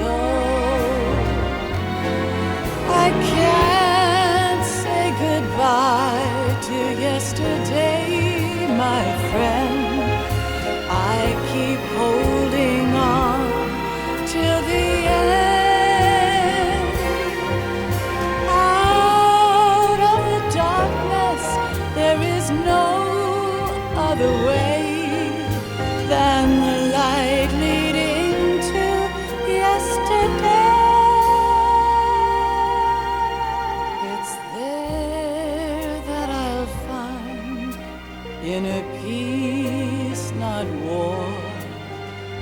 Speaker 18: I can't say goodbye to yesterday, my friend. I keep holding on till the end. Out of the darkness, there is no other way than the light leading to yesterday. It's there that I'll find inner peace, not war,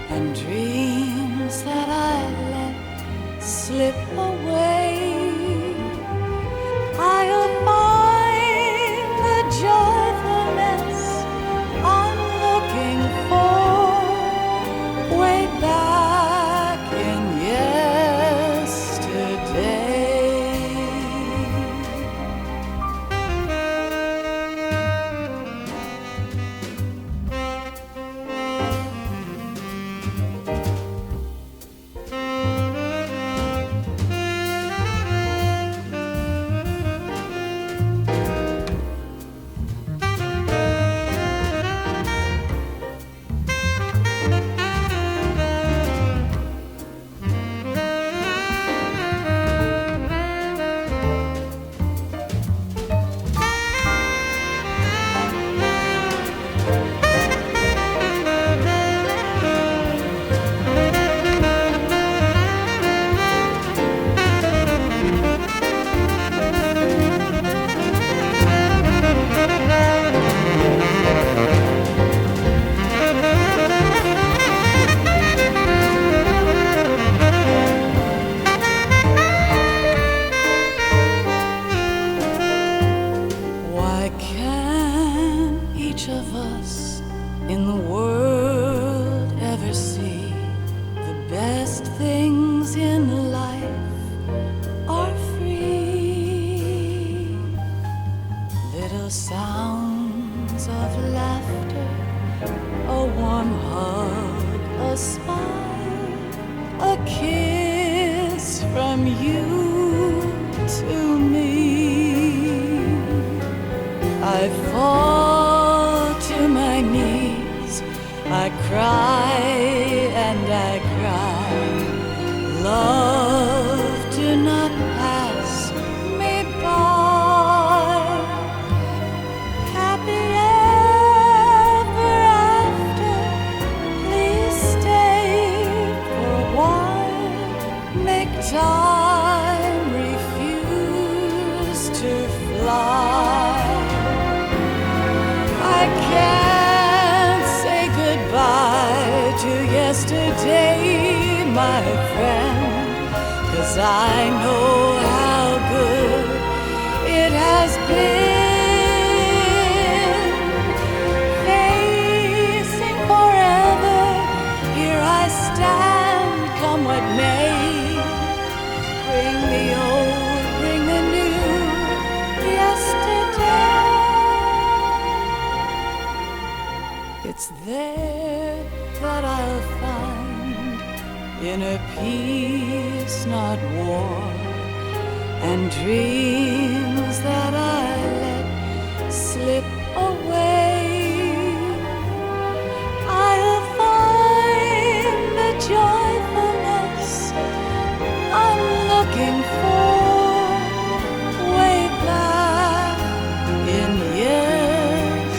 Speaker 18: and dreams that I let slip away. I'll find the joyfulness I'm looking for way back in yesterday. Why can't each of us in the world ever see the best things in life are free? Little sounds of laughter, a warm hug, a smile, a kiss from you to me. I fall to my knees, I cry and I cry. love, do not pass me by. Happy ever after, please stay for a while. Make time refuse to fly. I can't say goodbye to yesterday, my friend, 'cause I know how good it has been. Facing forever, here I stand, come what may. Bring the old, bring the new, yesterday. It's there that I'll find inner peace, not war, and dreams that I let slip away. I'll find the joyfulness I'm looking for way back in yesterday.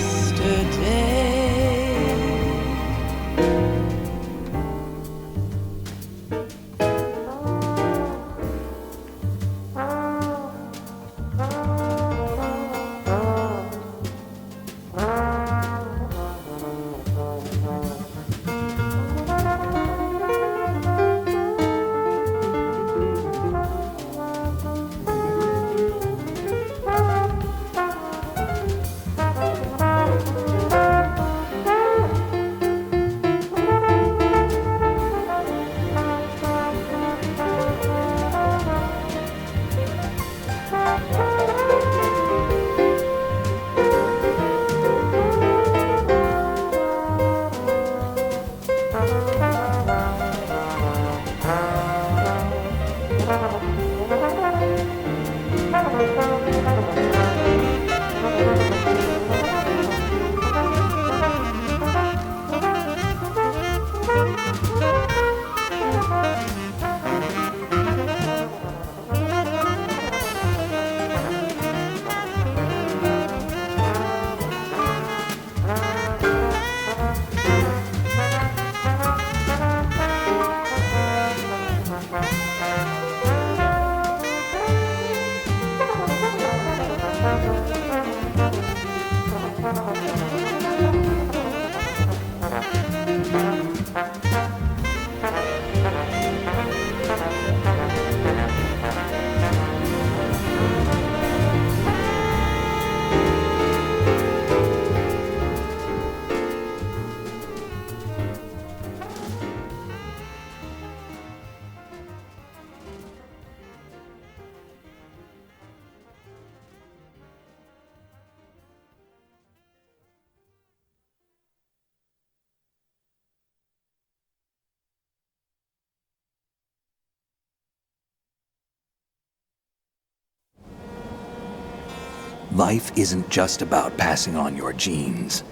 Speaker 2: Life isn't just about passing on your genes.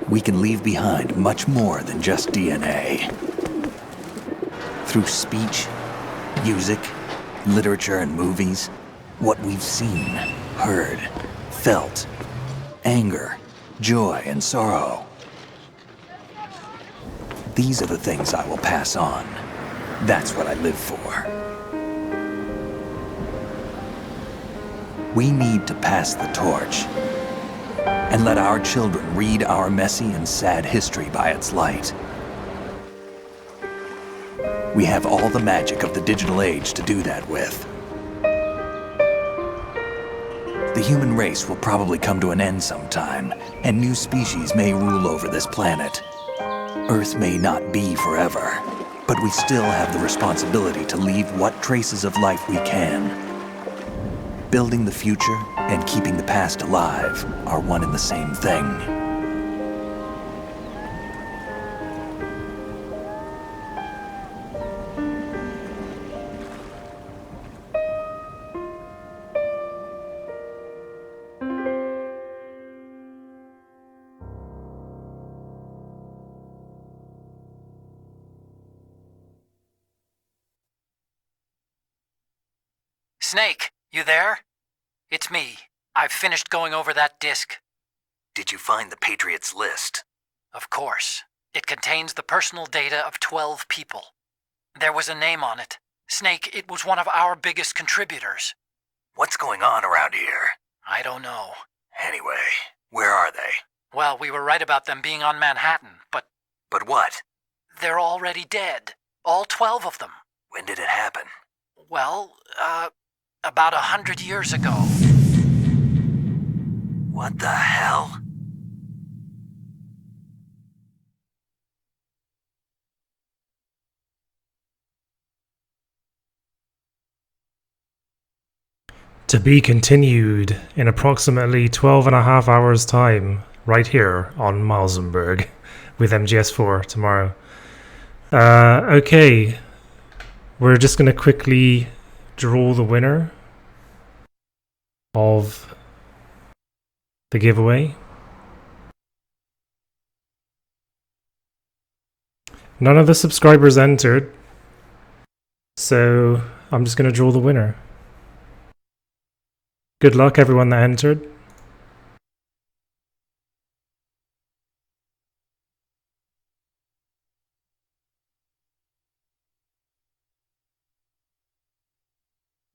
Speaker 2: We can leave behind much more than just DNA. Through speech, music, literature, and movies, what we've seen, heard, felt, anger, joy, and sorrow. These are the things I will pass on. That's what I live for. We need to pass the torch and let our children read our messy and sad history by its light. We have all the magic of the digital age to do that with. The human race will probably come to an end sometime, and new species may rule over this planet. Earth may not be forever, but we still have the responsibility to leave what traces of life we can. Building the future and keeping the past alive are one and the same thing.
Speaker 6: Snake, you there? It's me. I've finished going over that disk.
Speaker 3: Did you find the Patriots list?
Speaker 6: Of course. It contains the personal data of 12 people. There was a name on it. Snake, it was one of our biggest contributors.
Speaker 3: What's going on around here?
Speaker 6: I don't know.
Speaker 3: Anyway, where are they?
Speaker 6: Well, we were right about them being on Manhattan, but...
Speaker 3: But what?
Speaker 6: They're already dead. All 12 of them.
Speaker 3: When did it happen?
Speaker 6: Well, about 100 years ago.
Speaker 3: What the hell?
Speaker 1: To be continued in approximately 12.5 hours time, right here on Milesonburg with MGS4 tomorrow. Okay, we're just going to quickly draw the winner of the giveaway. None of the subscribers entered, so I'm just going to draw the winner. Good luck, everyone that entered.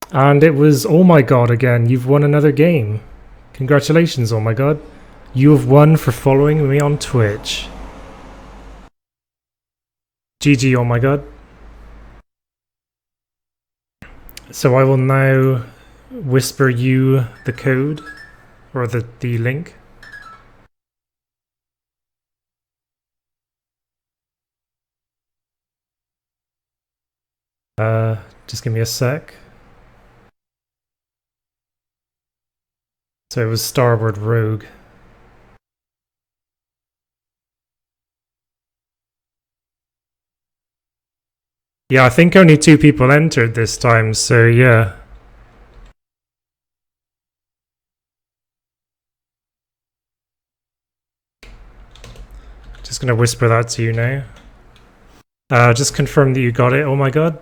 Speaker 1: And it was Oh My God again. You've won another game. Congratulations, Oh My God. You have won for following me on Twitch. GG, Oh My God. So I will now whisper you the code or the link. Just give me a sec. So it was Starboard Rogue. Yeah, I think only 2 people entered this time, so yeah. Just gonna whisper that to you now. Just confirm that you got it, Oh My God.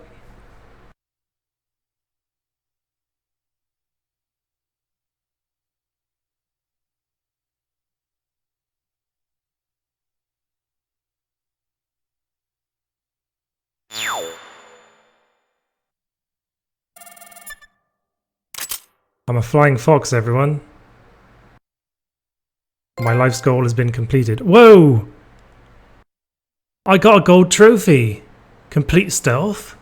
Speaker 1: I'm a flying fox, everyone. My life's goal has been completed. Whoa! I got a gold trophy! Complete stealth?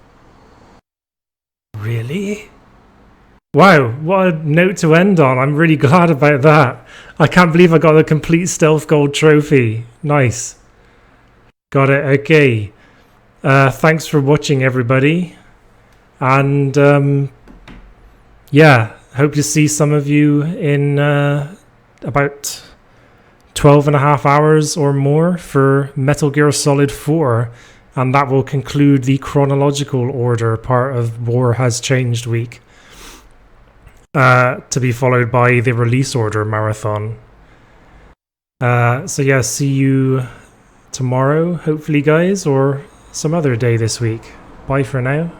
Speaker 1: Really? Wow, what a note to end on. I'm really glad about that. I can't believe I got a complete stealth gold trophy. Nice. Got it, okay. Thanks for watching, everybody. And, yeah, hope to see some of you in about 12.5 hours or more for Metal Gear Solid 4, and that will conclude the chronological order part of War Has Changed week, to be followed by the release order marathon. So yeah, see you tomorrow, hopefully, guys, or some other day this week. Bye for now.